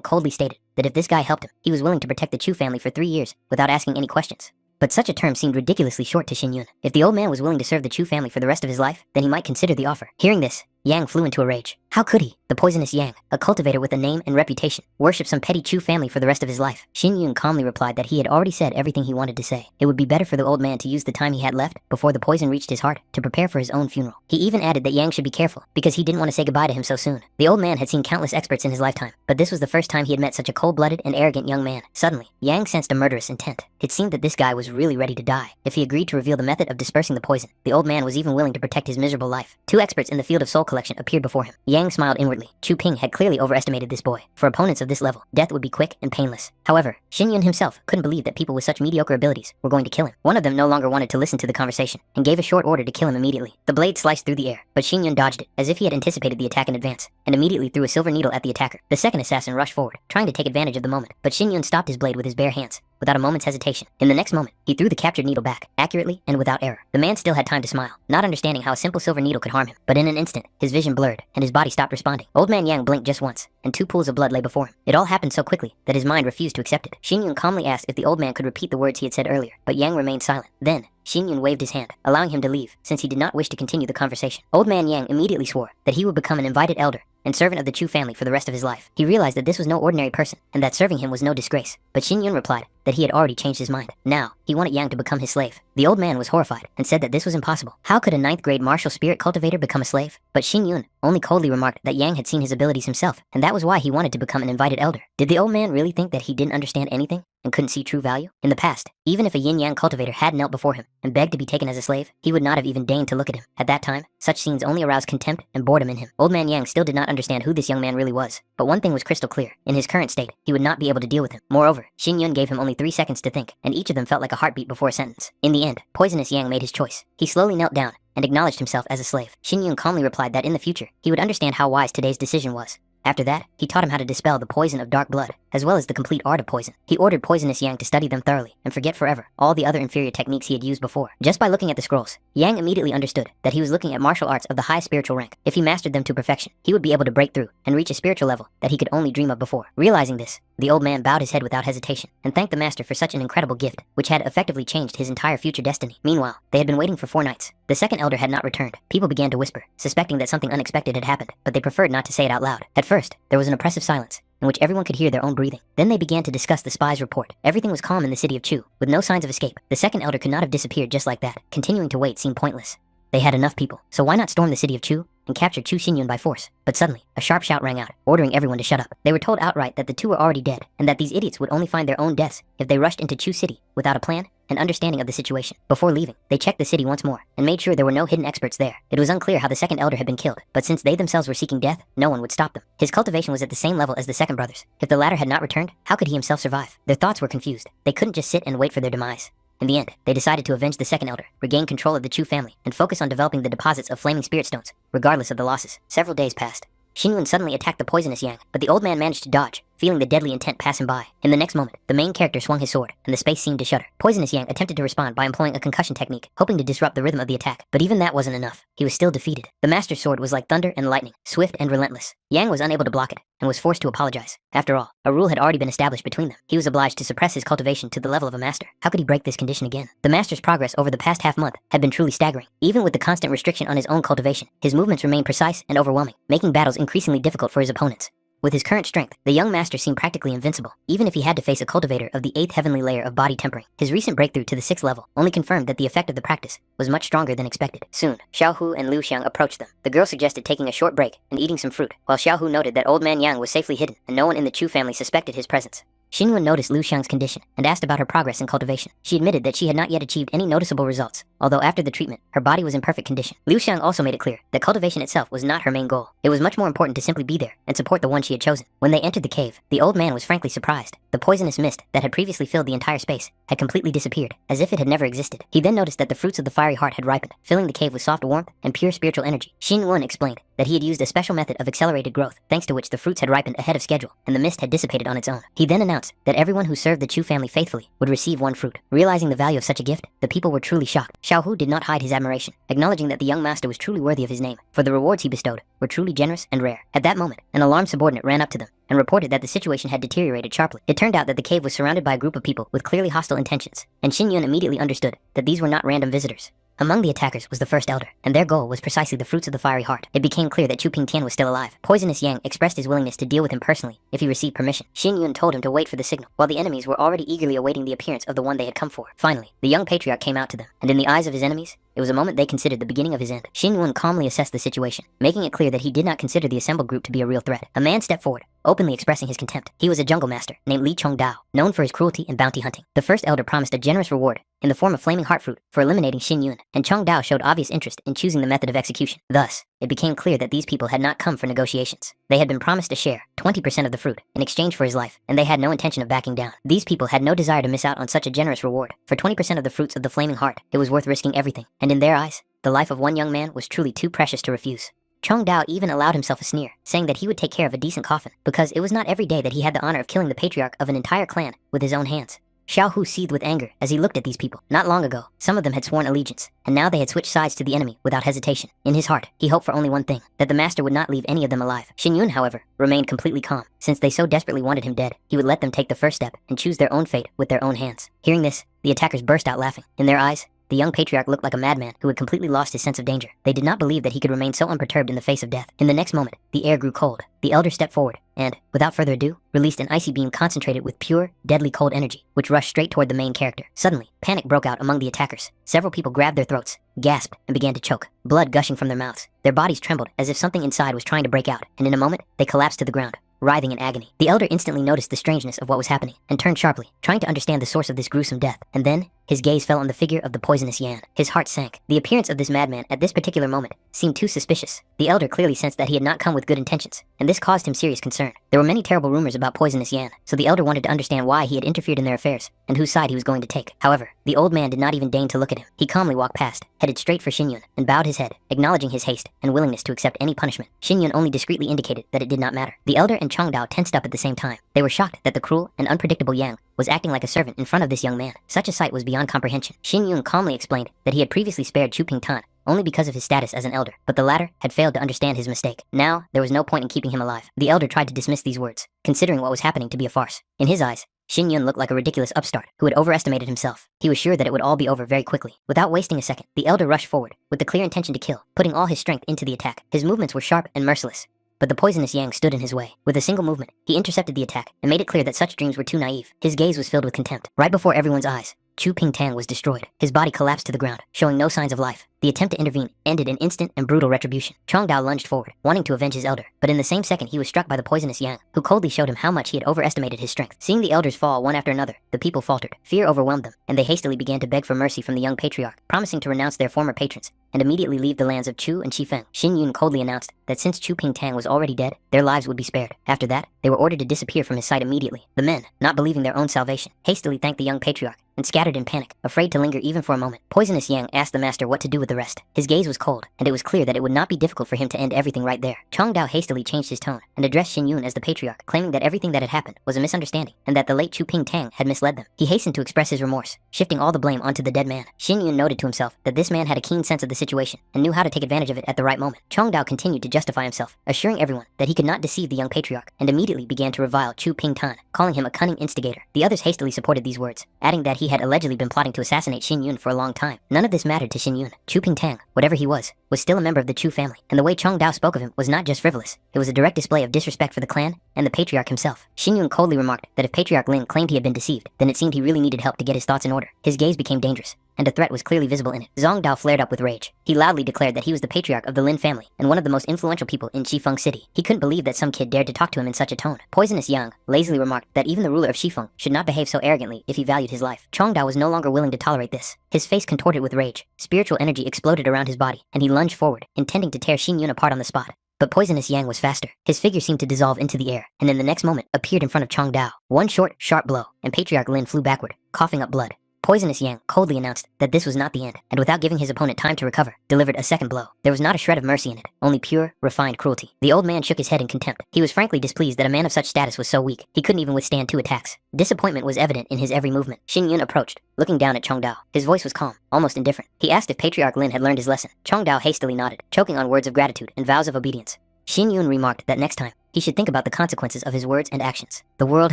coldly stated that if this guy helped him, he was willing to protect the Chu family for 3 years without asking any questions. But such a term seemed ridiculously short to Xin Yun. If the old man was willing to serve the Chu family for the rest of his life, then he might consider the offer. Hearing this, Yang flew into a rage. How could he, the poisonous Yang, a cultivator with a name and reputation, worship some petty Chu family for the rest of his life? Xin Yun calmly replied that he had already said everything he wanted to say. It would be better for the old man to use the time he had left before the poison reached his heart to prepare for his own funeral. He even added that Yang should be careful because he didn't want to say goodbye to him so soon. The old man had seen countless experts in his lifetime, but this was the first time he had met such a cold-blooded and arrogant young man. Suddenly, Yang sensed a murderous intent. It seemed that this guy was really ready to die. If he agreed to reveal the method of dispersing the poison, the old man was even willing to protect his miserable life. 2 experts in the field of soul collection appeared before him. Yang smiled inwardly. Chu Ping had clearly overestimated this boy. For opponents of this level, death would be quick and painless. However, Xin Yun himself couldn't believe that people with such mediocre abilities were going to kill him. One of them no longer wanted to listen to the conversation and gave a short order to kill him immediately. The blade sliced through the air, but Xin Yun dodged it, as if he had anticipated the attack in advance, and immediately threw a silver needle at the attacker. The second assassin rushed forward, trying to take advantage of the moment, but Xin Yun stopped his blade with his bare hands, without a moment's hesitation. In the next moment, he threw the captured needle back, accurately and without error. The man still had time to smile, not understanding how a simple silver needle could harm him, but in an instant, his vision blurred, and his body stopped responding. Old Man Yang blinked just once, and 2 pools of blood lay before him. It all happened so quickly that his mind refused to accept it. Xin Yun calmly asked if the old man could repeat the words he had said earlier, but Yang remained silent. Then, Xin Yun waved his hand, allowing him to leave, since he did not wish to continue the conversation. Old Man Yang immediately swore that he would become an invited elder and servant of the Chu family for the rest of his life. He realized that this was no ordinary person, and that serving him was no disgrace. But Xin Yun replied that he had already changed his mind. Now, he wanted Yang to become his slave. The old man was horrified, and said that this was impossible. How could a 9th grade martial spirit cultivator become a slave? But Xin Yun only coldly remarked that Yang had seen his abilities himself, and that was why he wanted to become an invited elder. Did the old man really think that he didn't understand anything and couldn't see true value? In the past, even if a yin-yang cultivator had knelt before him and begged to be taken as a slave, he would not have even deigned to look at him. At that time, such scenes only aroused contempt and boredom in him. Old Man Yang still did not understand who this young man really was, but one thing was crystal clear. In his current state, he would not be able to deal with him. Moreover, Xin Yun gave him only 3 seconds to think, and each of them felt like a heartbeat before a sentence. In the end, Poisonous Yang made his choice. He slowly knelt down and acknowledged himself as a slave. Xin Yun calmly replied that in the future, he would understand how wise today's decision was. After that, he taught him how to dispel the poison of dark blood, as well as the complete art of poison. He ordered Poisonous Yang to study them thoroughly and forget forever all the other inferior techniques he had used before. Just by looking at the scrolls, Yang immediately understood that he was looking at martial arts of the highest spiritual rank. If he mastered them to perfection, he would be able to break through and reach a spiritual level that he could only dream of before. Realizing this, the old man bowed his head without hesitation and thanked the master for such an incredible gift, which had effectively changed his entire future destiny. Meanwhile, they had been waiting for 4 nights. The second elder had not returned. People began to whisper, suspecting that something unexpected had happened, but they preferred not to say it out loud. At first, there was an oppressive silence, in which everyone could hear their own breathing. Then they began to discuss the spy's report. Everything was calm in the city of Chu, with no signs of escape. The second elder could not have disappeared just like that. Continuing to wait seemed pointless. They had enough people, so why not storm the city of Chu and capture Chu Xinyun by force? But suddenly, a sharp shout rang out, ordering everyone to shut up. They were told outright that the 2 were already dead, and that these idiots would only find their own deaths if they rushed into Chu City without a plan and understanding of the situation. Before leaving, they checked the city once more and made sure there were no hidden experts there. It was unclear how the second elder had been killed, but since they themselves were seeking death, no one would stop them. His cultivation was at the same level as the second brother's. If the latter had not returned, how could he himself survive? Their thoughts were confused. They couldn't just sit and wait for their demise. In the end, they decided to avenge the second elder, regain control of the Chu family, and focus on developing the deposits of flaming spirit stones, regardless of the losses. Several days passed. Xinyun suddenly attacked the poisonous Yang, but the old man managed to dodge, feeling the deadly intent pass him by. In the next moment, the main character swung his sword, and the space seemed to shudder. Poisonous Yang attempted to respond by employing a concussion technique, hoping to disrupt the rhythm of the attack, but even that wasn't enough. He was still defeated. The master's sword was like thunder and lightning, swift and relentless. Yang was unable to block it, and was forced to apologize. After all, a rule had already been established between them. He was obliged to suppress his cultivation to the level of a master. How could he break this condition again? The master's progress over the past half-month had been truly staggering. Even with the constant restriction on his own cultivation, his movements remained precise and overwhelming, making battles increasingly difficult for his opponents. With his current strength, the young master seemed practically invincible, even if he had to face a cultivator of the 8th heavenly layer of body tempering. His recent breakthrough to the 6th level only confirmed that the effect of the practice was much stronger than expected. Soon, Xiaohu and Liu Xiang approached them. The girl suggested taking a short break and eating some fruit, while Xiaohu noted that Old Man Yang was safely hidden and no one in the Chu family suspected his presence. Xin Yun noticed Liu Xiang's condition and asked about her progress in cultivation. She admitted that she had not yet achieved any noticeable results, although after the treatment, her body was in perfect condition. Liu Xiang also made it clear that cultivation itself was not her main goal. It was much more important to simply be there and support the one she had chosen. When they entered the cave, the old man was frankly surprised. The poisonous mist that had previously filled the entire space had completely disappeared, as if it had never existed. He then noticed that the fruits of the fiery heart had ripened, filling the cave with soft warmth and pure spiritual energy. Xin Yun explained that he had used a special method of accelerated growth, thanks to which the fruits had ripened ahead of schedule, and the mist had dissipated on its own. He then announced that everyone who served the Chu family faithfully would receive one fruit. Realizing the value of such a gift, the people were truly shocked. Xiao Hu did not hide his admiration, acknowledging that the young master was truly worthy of his name, for the rewards he bestowed were truly generous and rare. At that moment, an alarmed subordinate ran up to them and reported that the situation had deteriorated sharply. It turned out that the cave was surrounded by a group of people with clearly hostile intentions, and Xin Yun immediately understood that these were not random visitors. Among the attackers was the first elder, and their goal was precisely the fruits of the fiery heart. It became clear that Chu Pingtian was still alive. Poisonous Yang expressed his willingness to deal with him personally if he received permission. Xin Yun told him to wait for the signal, while the enemies were already eagerly awaiting the appearance of the one they had come for. Finally, the young patriarch came out to them, and in the eyes of his enemies, it was a moment they considered the beginning of his end. Xin Yun calmly assessed the situation, making it clear that he did not consider the assembled group to be a real threat. A man stepped forward, openly expressing his contempt. He was a jungle master named Li Chongdao, known for his cruelty and bounty hunting. The first elder promised a generous reward in the form of flaming heart fruit for eliminating Xin Yun, and Chongdao showed obvious interest in choosing the method of execution. Thus, it became clear that these people had not come for negotiations. They had been promised a share, 20% of the fruit, in exchange for his life, and they had no intention of backing down. These people had no desire to miss out on such a generous reward. For 20% of the fruits of the flaming heart, it was worth risking everything, and in their eyes, the life of one young man was truly too precious to refuse. Chong Dao even allowed himself a sneer, saying that he would take care of a decent coffin, because it was not every day that he had the honor of killing the patriarch of an entire clan with his own hands. Xiao Hu seethed with anger as he looked at these people. Not long ago, some of them had sworn allegiance, and now they had switched sides to the enemy without hesitation. In his heart, he hoped for only one thing, that the master would not leave any of them alive. Xin Yun, however, remained completely calm. Since they so desperately wanted him dead, he would let them take the first step and choose their own fate with their own hands. Hearing this, the attackers burst out laughing. In their eyes, the young patriarch looked like a madman who had completely lost his sense of danger. They did not believe that he could remain so unperturbed in the face of death. In the next moment, the air grew cold. The elder stepped forward and, without further ado, released an icy beam concentrated with pure, deadly cold energy, which rushed straight toward the main character. Suddenly, panic broke out among the attackers. Several people grabbed their throats, gasped, and began to choke, blood gushing from their mouths. Their bodies trembled as if something inside was trying to break out, and in a moment, they collapsed to the ground, writhing in agony. The elder instantly noticed the strangeness of what was happening and turned sharply, trying to understand the source of this gruesome death. And then, his gaze fell on the figure of the poisonous Yan. His heart sank. The appearance of this madman at this particular moment seemed too suspicious. The elder clearly sensed that he had not come with good intentions, and this caused him serious concern. There were many terrible rumors about poisonous Yan, so the elder wanted to understand why he had interfered in their affairs and whose side he was going to take. However, the old man did not even deign to look at him. He calmly walked past, headed straight for Xin Yun, and bowed his head, acknowledging his haste and willingness to accept any punishment. Xin Yun only discreetly indicated that it did not matter. The elder and Chong Dao tensed up at the same time. They were shocked that the cruel and unpredictable Yang was acting like a servant in front of this young man. Such a sight was beyond comprehension. Xin Yun calmly explained that he had previously spared Chu Pingtan only because of his status as an elder, but the latter had failed to understand his mistake. Now, there was no point in keeping him alive. The elder tried to dismiss these words, considering what was happening to be a farce. In his eyes, Xin Yun looked like a ridiculous upstart who had overestimated himself. He was sure that it would all be over very quickly. Without wasting a second, the elder rushed forward with the clear intention to kill, putting all his strength into the attack. His movements were sharp and merciless, but the poisonous Yang stood in his way. With a single movement, he intercepted the attack and made it clear that such dreams were too naive. His gaze was filled with contempt. Right before everyone's eyes, Chu Pingtang was destroyed. His body collapsed to the ground, showing no signs of life. The attempt to intervene ended in instant and brutal retribution. Chong Dao lunged forward, wanting to avenge his elder, but in the same second he was struck by the poisonous Yang, who coldly showed him how much he had overestimated his strength. Seeing the elders fall one after another, the people faltered. Fear overwhelmed them, and they hastily began to beg for mercy from the young patriarch, promising to renounce their former patrons and immediately leave the lands of Chu and Qifeng. Xin Yun coldly announced that since Chu Pingtang was already dead, their lives would be spared. After that, they were ordered to disappear from his sight immediately. The men, not believing their own salvation, hastily thanked the young patriarch and scattered in panic, afraid to linger even for a moment. Poisonous Yang asked the master what to do with the rest. His gaze was cold, and it was clear that it would not be difficult for him to end everything right there. Chong Dao hastily changed his tone and addressed Xin Yun as the patriarch, claiming that everything that had happened was a misunderstanding and that the late Chu Pingtang had misled them. He hastened to express his remorse, shifting all the blame onto the dead man. Xin Yun noted to himself that this man had a keen sense of the situation and knew how to take advantage of it at the right moment. Chong Dao continued to justify himself, assuring everyone that he could not deceive the young patriarch, and immediately began to revile Chu Pingtan, calling him a cunning instigator. The others hastily supported these words, adding that he had allegedly been plotting to assassinate Xin Yun for a long time. None of this mattered to Xin Yun. Chu Pingtang, whatever he was still a member of the Chu family, and the way Chong Dao spoke of him was not just frivolous. It was a direct display of disrespect for the clan and the patriarch himself. Xin Yun coldly remarked that if Patriarch Ling claimed he had been deceived, then it seemed he really needed help to get his thoughts in order. His gaze became dangerous, and a threat was clearly visible in it. Zhang Dao flared up with rage. He loudly declared that he was the patriarch of the Lin family and one of the most influential people in Shifeng City. He couldn't believe that some kid dared to talk to him in such a tone. Poisonous Yang lazily remarked that even the ruler of Shifeng should not behave so arrogantly if he valued his life. Chong Dao was no longer willing to tolerate this. His face contorted with rage. Spiritual energy exploded around his body, and he lunged forward, intending to tear Xin Yun apart on the spot. But Poisonous Yang was faster. His figure seemed to dissolve into the air, and in the next moment appeared in front of Chong Dao. One short, sharp blow, and Patriarch Lin flew backward, coughing up blood. Poisonous Yang coldly announced that this was not the end, and without giving his opponent time to recover, delivered a second blow. There was not a shred of mercy in it, only pure, refined cruelty. The old man shook his head in contempt. He was frankly displeased that a man of such status was so weak. He couldn't even withstand 2 attacks. Disappointment was evident in his every movement. Xin Yun approached, looking down at Chong Dao. His voice was calm, almost indifferent. He asked if Patriarch Lin had learned his lesson. Chong Dao hastily nodded, choking on words of gratitude and vows of obedience. Xin Yun remarked that next time, he should think about the consequences of his words and actions. The world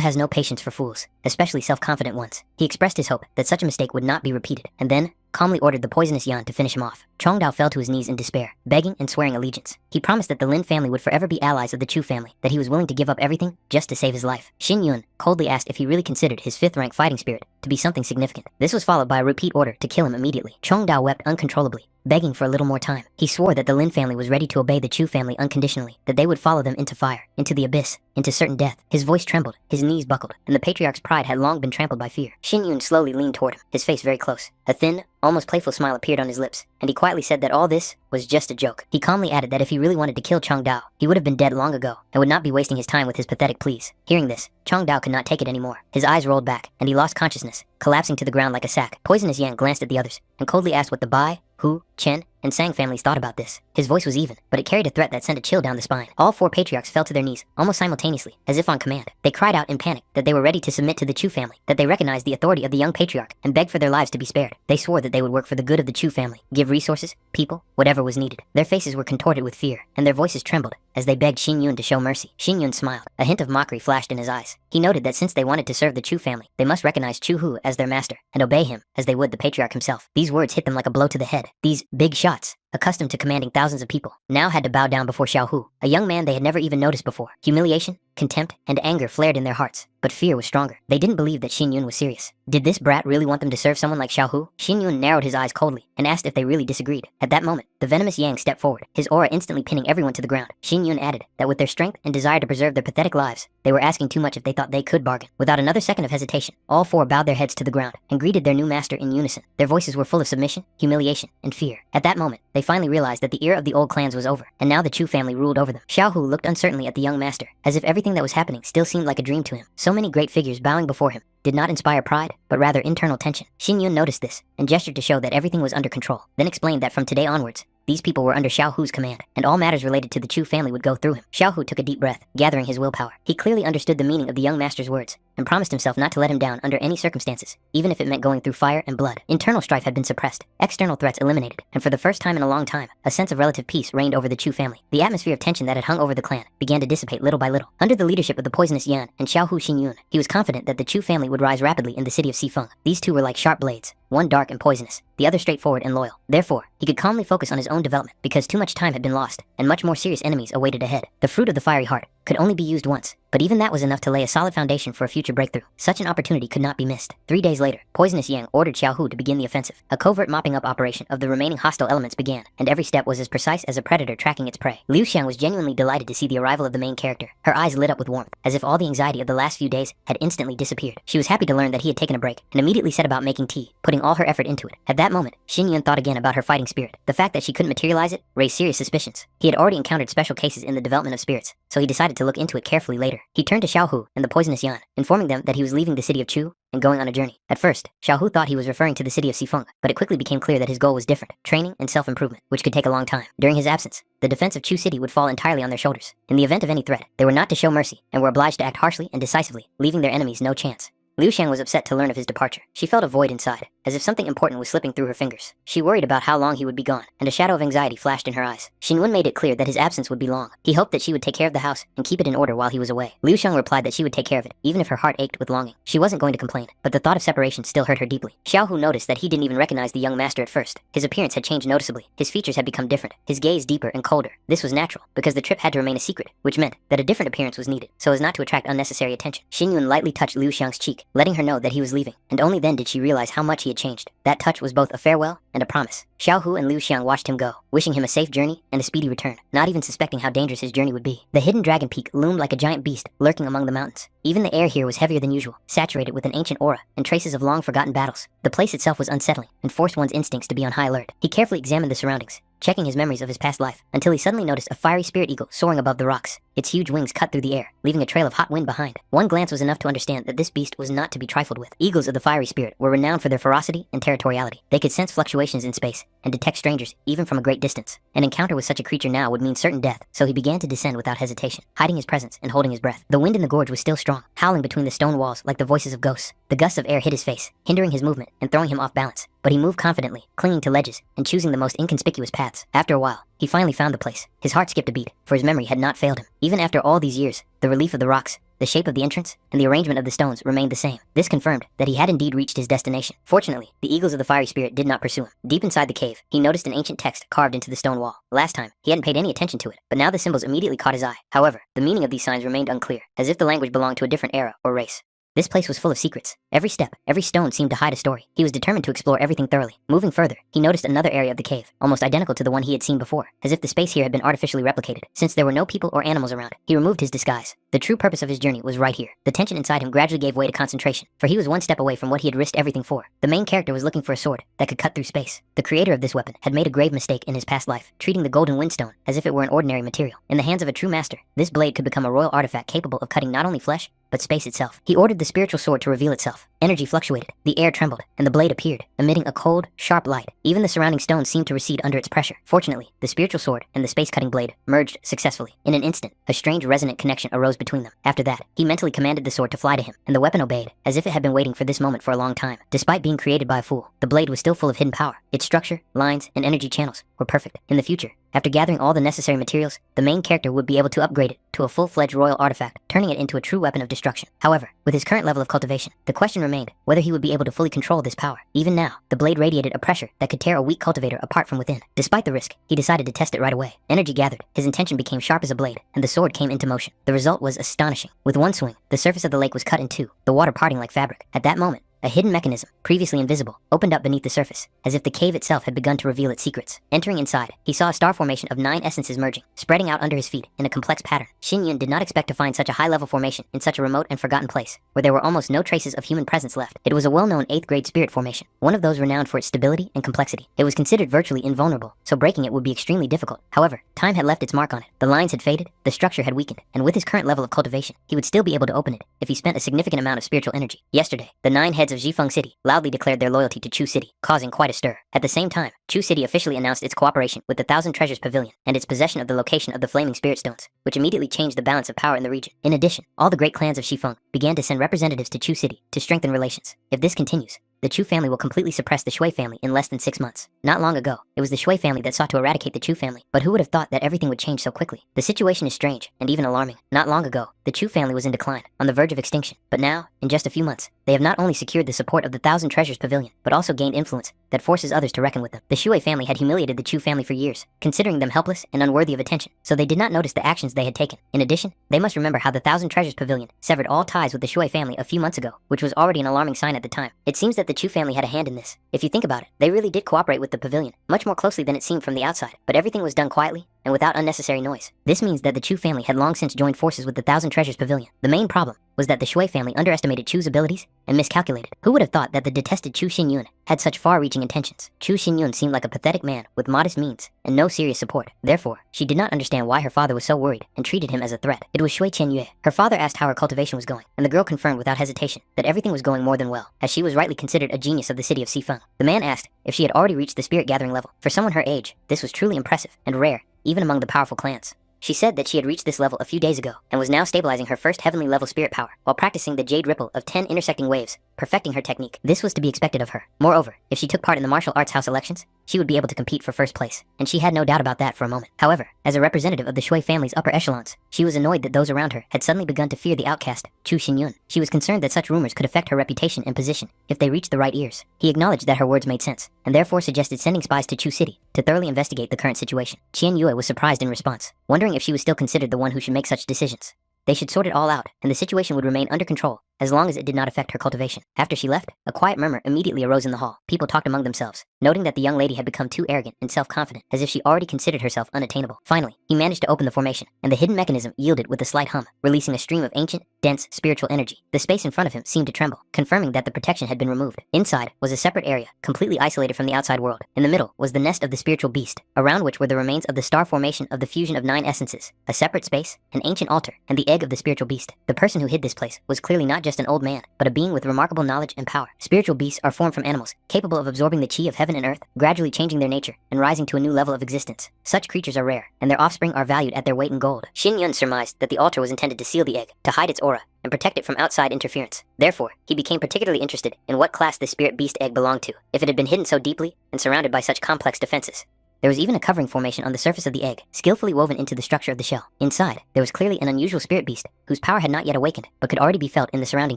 has no patience for fools, especially self-confident ones. He expressed his hope that such a mistake would not be repeated, and then calmly ordered the Poisonous Yan to finish him off. Chong Dao fell to his knees in despair, begging and swearing allegiance. He promised that the Lin family would forever be allies of the Chu family, that he was willing to give up everything just to save his life. Xin Yun coldly asked if he really considered his 5th-rank fighting spirit to be something significant. This was followed by a repeat order to kill him immediately. Chong Dao wept uncontrollably, begging for a little more time. He swore that the Lin family was ready to obey the Chu family unconditionally, that they would follow them into fire, into the abyss, into certain death. His voice trembled, his knees buckled, and the patriarch's pride had long been trampled by fear. Xin Yun slowly leaned toward him, his face very close. A thin, almost playful smile appeared on his lips, and he quietly said that all this was just a joke. He calmly added that if he really wanted to kill Chong Dao, he would have been dead long ago, and would not be wasting his time with his pathetic pleas. Hearing this, Chong Dao could not take it anymore. His eyes rolled back, and he lost consciousness, collapsing to the ground like a sack. Poisonous Yang glanced at the others, and coldly asked what the Bai, Hu, Chen, and Sang families thought about this. His voice was even, but it carried a threat that sent a chill down the spine. All 4 patriarchs fell to their knees, almost simultaneously, as if on command. They cried out in panic that they were ready to submit to the Chu family, that they recognized the authority of the young patriarch, and begged for their lives to be spared. They swore that they would work for the good of the Chu family, give resources, people, whatever was needed. Their faces were contorted with fear, and their voices trembled as they begged Xin Yun to show mercy. Xin Yun smiled. A hint of mockery flashed in his eyes. He noted that since they wanted to serve the Chu family, they must recognize Chu Hu as their master, and obey him as they would the patriarch himself. These words hit them like a blow to the head. These big shots, accustomed to commanding thousands of people, now had to bow down before Xiao Hu, a young man they had never even noticed before. Humiliation, contempt, and anger flared in their hearts, but fear was stronger. They didn't believe that Xin Yun was serious. Did this brat really want them to serve someone like Xiao Hu? Xin Yun narrowed his eyes coldly and asked if they really disagreed. At that moment, the venomous Yang stepped forward, his aura instantly pinning everyone to the ground. Xin Yun added that with their strength and desire to preserve their pathetic lives, they were asking too much if they thought they could bargain. Without another second of hesitation, all 4 bowed their heads to the ground and greeted their new master in unison. Their voices were full of submission, humiliation, and fear. At that moment, they finally realized that the era of the old clans was over, and now the Chu family ruled over them. Xiao Hu looked uncertainly at the young master, as if everything that was happening still seemed like a dream to him. So many great figures bowing before him did not inspire pride, but rather internal tension. Xin Yun noticed this, and gestured to show that everything was under control, then explained that from today onwards, these people were under Xiao Hu's command, and all matters related to the Chu family would go through him. Xiao Hu took a deep breath, gathering his willpower. He clearly understood the meaning of the young master's words, and promised himself not to let him down under any circumstances, even if it meant going through fire and blood. Internal strife had been suppressed, external threats eliminated, and for the first time in a long time, a sense of relative peace reigned over the Chu family. The atmosphere of tension that had hung over the clan began to dissipate little by little. Under the leadership of the Poisonous Yan and Xiao Hu Xin Yun, he was confident that the Chu family would rise rapidly in the city of Xifeng. These 2 were like sharp blades, one dark and poisonous, the other straightforward and loyal. Therefore, he could calmly focus on his own development, because too much time had been lost, and much more serious enemies awaited ahead. The fruit of the fiery heart could only be used once, but even that was enough to lay a solid foundation for a future breakthrough. Such an opportunity could not be missed. 3 days later, Poisonous Yang ordered Xiao Hu to begin the offensive. A covert mopping up operation of the remaining hostile elements began, and every step was as precise as a predator tracking its prey. Liu Xiang was genuinely delighted to see the arrival of the main character. Her eyes lit up with warmth, as if all the anxiety of the last few days had instantly disappeared. She was happy to learn that he had taken a break, and immediately set about making tea, putting all her effort into it. At that moment, Xin Yun thought again about her fighting spirit. The fact that she couldn't materialize it raised serious suspicions. He had already encountered special cases in the development of spirits, so he decided to look into it carefully later. He turned to Xiao Hu and the Poisonous Yan, informing them that he was leaving the city of Chu and going on a journey. At first, Xiao Hu thought he was referring to the city of Xifeng, but it quickly became clear that his goal was different: training and self-improvement, which could take a long time. During his absence, the defense of Chu City would fall entirely on their shoulders. In the event of any threat, they were not to show mercy, and were obliged to act harshly and decisively, leaving their enemies no chance. Liu Xiang was upset to learn of his departure. She felt a void inside, as if something important was slipping through her fingers. She worried about how long he would be gone, and a shadow of anxiety flashed in her eyes. Xin Wen made it clear that his absence would be long. He hoped that she would take care of the house and keep it in order while he was away. Liu Xiang replied that she would take care of it, even if her heart ached with longing. She wasn't going to complain, but the thought of separation still hurt her deeply. Xiao Hu noticed that he didn't even recognize the young master at first. His appearance had changed noticeably. His features had become different, his gaze deeper and colder. This was natural, because the trip had to remain a secret, which meant that a different appearance was needed, so as not to attract unnecessary attention. Xin Yun lightly touched Liu Xiang's cheek, letting her know that he was leaving, and only then did she realize how much he had had changed. That touch was both a farewell and a promise. Xiao Hu and Liu Xiang watched him go, wishing him a safe journey and a speedy return, not even suspecting how dangerous his journey would be. The hidden dragon peak loomed like a giant beast lurking among the mountains. Even the air here was heavier than usual, saturated with an ancient aura and traces of long-forgotten battles. The place itself was unsettling and forced one's instincts to be on high alert. He carefully examined the surroundings, checking his memories of his past life, until he suddenly noticed a fiery spirit eagle soaring above the rocks. Its huge wings cut through the air, leaving a trail of hot wind behind. One glance was enough to understand that this beast was not to be trifled with. Eagles of the fiery spirit were renowned for their ferocity and territoriality. They could sense fluctuations in space and detect strangers even from a great distance. An encounter with such a creature now would mean certain death, so he began to descend without hesitation, hiding his presence and holding his breath. The wind in the gorge was still strong, howling between the stone walls like the voices of ghosts. The gusts of air hit his face, hindering his movement and throwing him off balance. But he moved confidently, clinging to ledges and choosing the most inconspicuous paths. After a while, he finally found the place. His heart skipped a beat, for his memory had not failed him. Even after all these years, the relief of the rocks, the shape of the entrance, and the arrangement of the stones remained the same. This confirmed that he had indeed reached his destination. Fortunately, the eagles of the fiery spirit did not pursue him. Deep inside the cave, he noticed an ancient text carved into the stone wall. Last time, he hadn't paid any attention to it, but now the symbols immediately caught his eye. However, the meaning of these signs remained unclear, as if the language belonged to a different era or race. This place was full of secrets. Every step, every stone seemed to hide a story. He was determined to explore everything thoroughly. Moving further, he noticed another area of the cave, almost identical to the one he had seen before, as if the space here had been artificially replicated. Since there were no people or animals around, he removed his disguise. The true purpose of his journey was right here. The tension inside him gradually gave way to concentration, for he was one step away from what he had risked everything for. The main character was looking for a sword that could cut through space. The creator of this weapon had made a grave mistake in his past life, treating the golden windstone as if it were an ordinary material. In the hands of a true master, this blade could become a royal artifact capable of cutting not only flesh, but space itself. He ordered the spiritual sword to reveal itself. Energy fluctuated, the air trembled, and the blade appeared, emitting a cold, sharp light. Even the surrounding stones seemed to recede under its pressure. Fortunately, the spiritual sword and the space-cutting blade merged successfully. In an instant, a strange resonant connection arose between them. After that, he mentally commanded the sword to fly to him, and the weapon obeyed, as if it had been waiting for this moment for a long time. Despite being created by a fool, the blade was still full of hidden power. Its structure, lines, and energy channels were perfect. In the future, after gathering all the necessary materials, the main character would be able to upgrade it to a full-fledged royal artifact, turning it into a true weapon of destruction. However, with his current level of cultivation, the question remained whether he would be able to fully control this power. Even now, the blade radiated a pressure that could tear a weak cultivator apart from within. Despite the risk, he decided to test it right away. Energy gathered, his intention became sharp as a blade, and the sword came into motion. The result was astonishing. With one swing, the surface of the lake was cut in two, the water parting like fabric. At that moment, a hidden mechanism, previously invisible, opened up beneath the surface, as if the cave itself had begun to reveal its secrets. Entering inside, he saw a star formation of 9 essences merging, spreading out under his feet in a complex pattern. Xin Yun did not expect to find such a high-level formation in such a remote and forgotten place, where there were almost no traces of human presence left. It was a well-known 8th-grade spirit formation, one of those renowned for its stability and complexity. It was considered virtually invulnerable, so breaking it would be extremely difficult. However, time had left its mark on it. The lines had faded, the structure had weakened, and with his current level of cultivation, he would still be able to open it if he spent a significant amount of spiritual energy. Yesterday, the 9 heads of Jifeng City loudly declared their loyalty to Chu City, causing quite a stir. At the same time, Chu City officially announced its cooperation with the Thousand Treasures Pavilion and its possession of the location of the Flaming Spirit Stones, which immediately changed the balance of power in the region. In addition, all the great clans of Shifeng began to send representatives to Chu City to strengthen relations. If this continues, the Chu family will completely suppress the Shui family in less than 6 months. Not long ago, it was the Shui family that sought to eradicate the Chu family, but who would have thought that everything would change so quickly? The situation is strange and even alarming. Not long ago, the Chu family was in decline, on the verge of extinction, but now, in just a few months, they have not only secured the support of the Thousand Treasures Pavilion, but also gained influence that forces others to reckon with them. The Shui family had humiliated the Chu family for years, considering them helpless and unworthy of attention, so they did not notice the actions they had taken. In addition, they must remember how the Thousand Treasures Pavilion severed all ties with the Shui family a few months ago, which was already an alarming sign at the time. It seems that the Chu family had a hand in this. If you think about it, they really did cooperate with the pavilion, much more closely than it seemed from the outside, but everything was done quietly and without unnecessary noise. This means that the Chu family had long since joined forces with the Thousand Treasures Pavilion. The main problem was that the Shui family underestimated Chu's abilities and miscalculated. Who would have thought that the detested Chu Xinyun had such far-reaching intentions? Chu Xinyun seemed like a pathetic man with modest means and no serious support. Therefore, she did not understand why her father was so worried and treated him as a threat. It was Shui Qianyue. Her father asked how her cultivation was going, and the girl confirmed without hesitation that everything was going more than well, as she was rightly considered a genius of the city of Xifeng. The man asked if she had already reached the spirit gathering level. For someone her age, this was truly impressive and rare, even among the powerful clans. She said that she had reached this level a few days ago and was now stabilizing her first heavenly level spirit power while practicing the jade ripple of 10 intersecting waves, perfecting her technique. This was to be expected of her. Moreover, if she took part in the martial arts house elections, she would be able to compete for first place, and she had no doubt about that for a moment. However, as a representative of the Shui family's upper echelons, she was annoyed that those around her had suddenly begun to fear the outcast, Chu Xinyun. She was concerned that such rumors could affect her reputation and position if they reached the right ears. He acknowledged that her words made sense, and therefore suggested sending spies to Chu City to thoroughly investigate the current situation. Qian Yue was surprised in response, wondering if she was still considered the one who should make such decisions. They should sort it all out, and the situation would remain under control as long as it did not affect her cultivation. After she left, a quiet murmur immediately arose in the hall. People talked among themselves, noting that the young lady had become too arrogant and self-confident, as if she already considered herself unattainable. Finally, he managed to open the formation, and the hidden mechanism yielded with a slight hum, releasing a stream of ancient, dense, spiritual energy. The space in front of him seemed to tremble, confirming that the protection had been removed. Inside was a separate area, completely isolated from the outside world. In the middle was the nest of the spiritual beast, around which were the remains of the star formation of the fusion of 9 essences, a separate space, an ancient altar, and the egg of the spiritual beast. The person who hid this place was clearly not just an old man, but a being with remarkable knowledge and power. Spiritual beasts are formed from animals, capable of absorbing the chi of heaven and earth, gradually changing their nature and rising to a new level of existence. Such creatures are rare, and their offspring are valued at their weight in gold. Xin Yun surmised that the altar was intended to seal the egg, to hide its aura, and protect it from outside interference. Therefore, he became particularly interested in what class the spirit beast egg belonged to, if it had been hidden so deeply and surrounded by such complex defenses. There was even a covering formation on the surface of the egg, skillfully woven into the structure of the shell. Inside, there was clearly an unusual spirit beast, whose power had not yet awakened, but could already be felt in the surrounding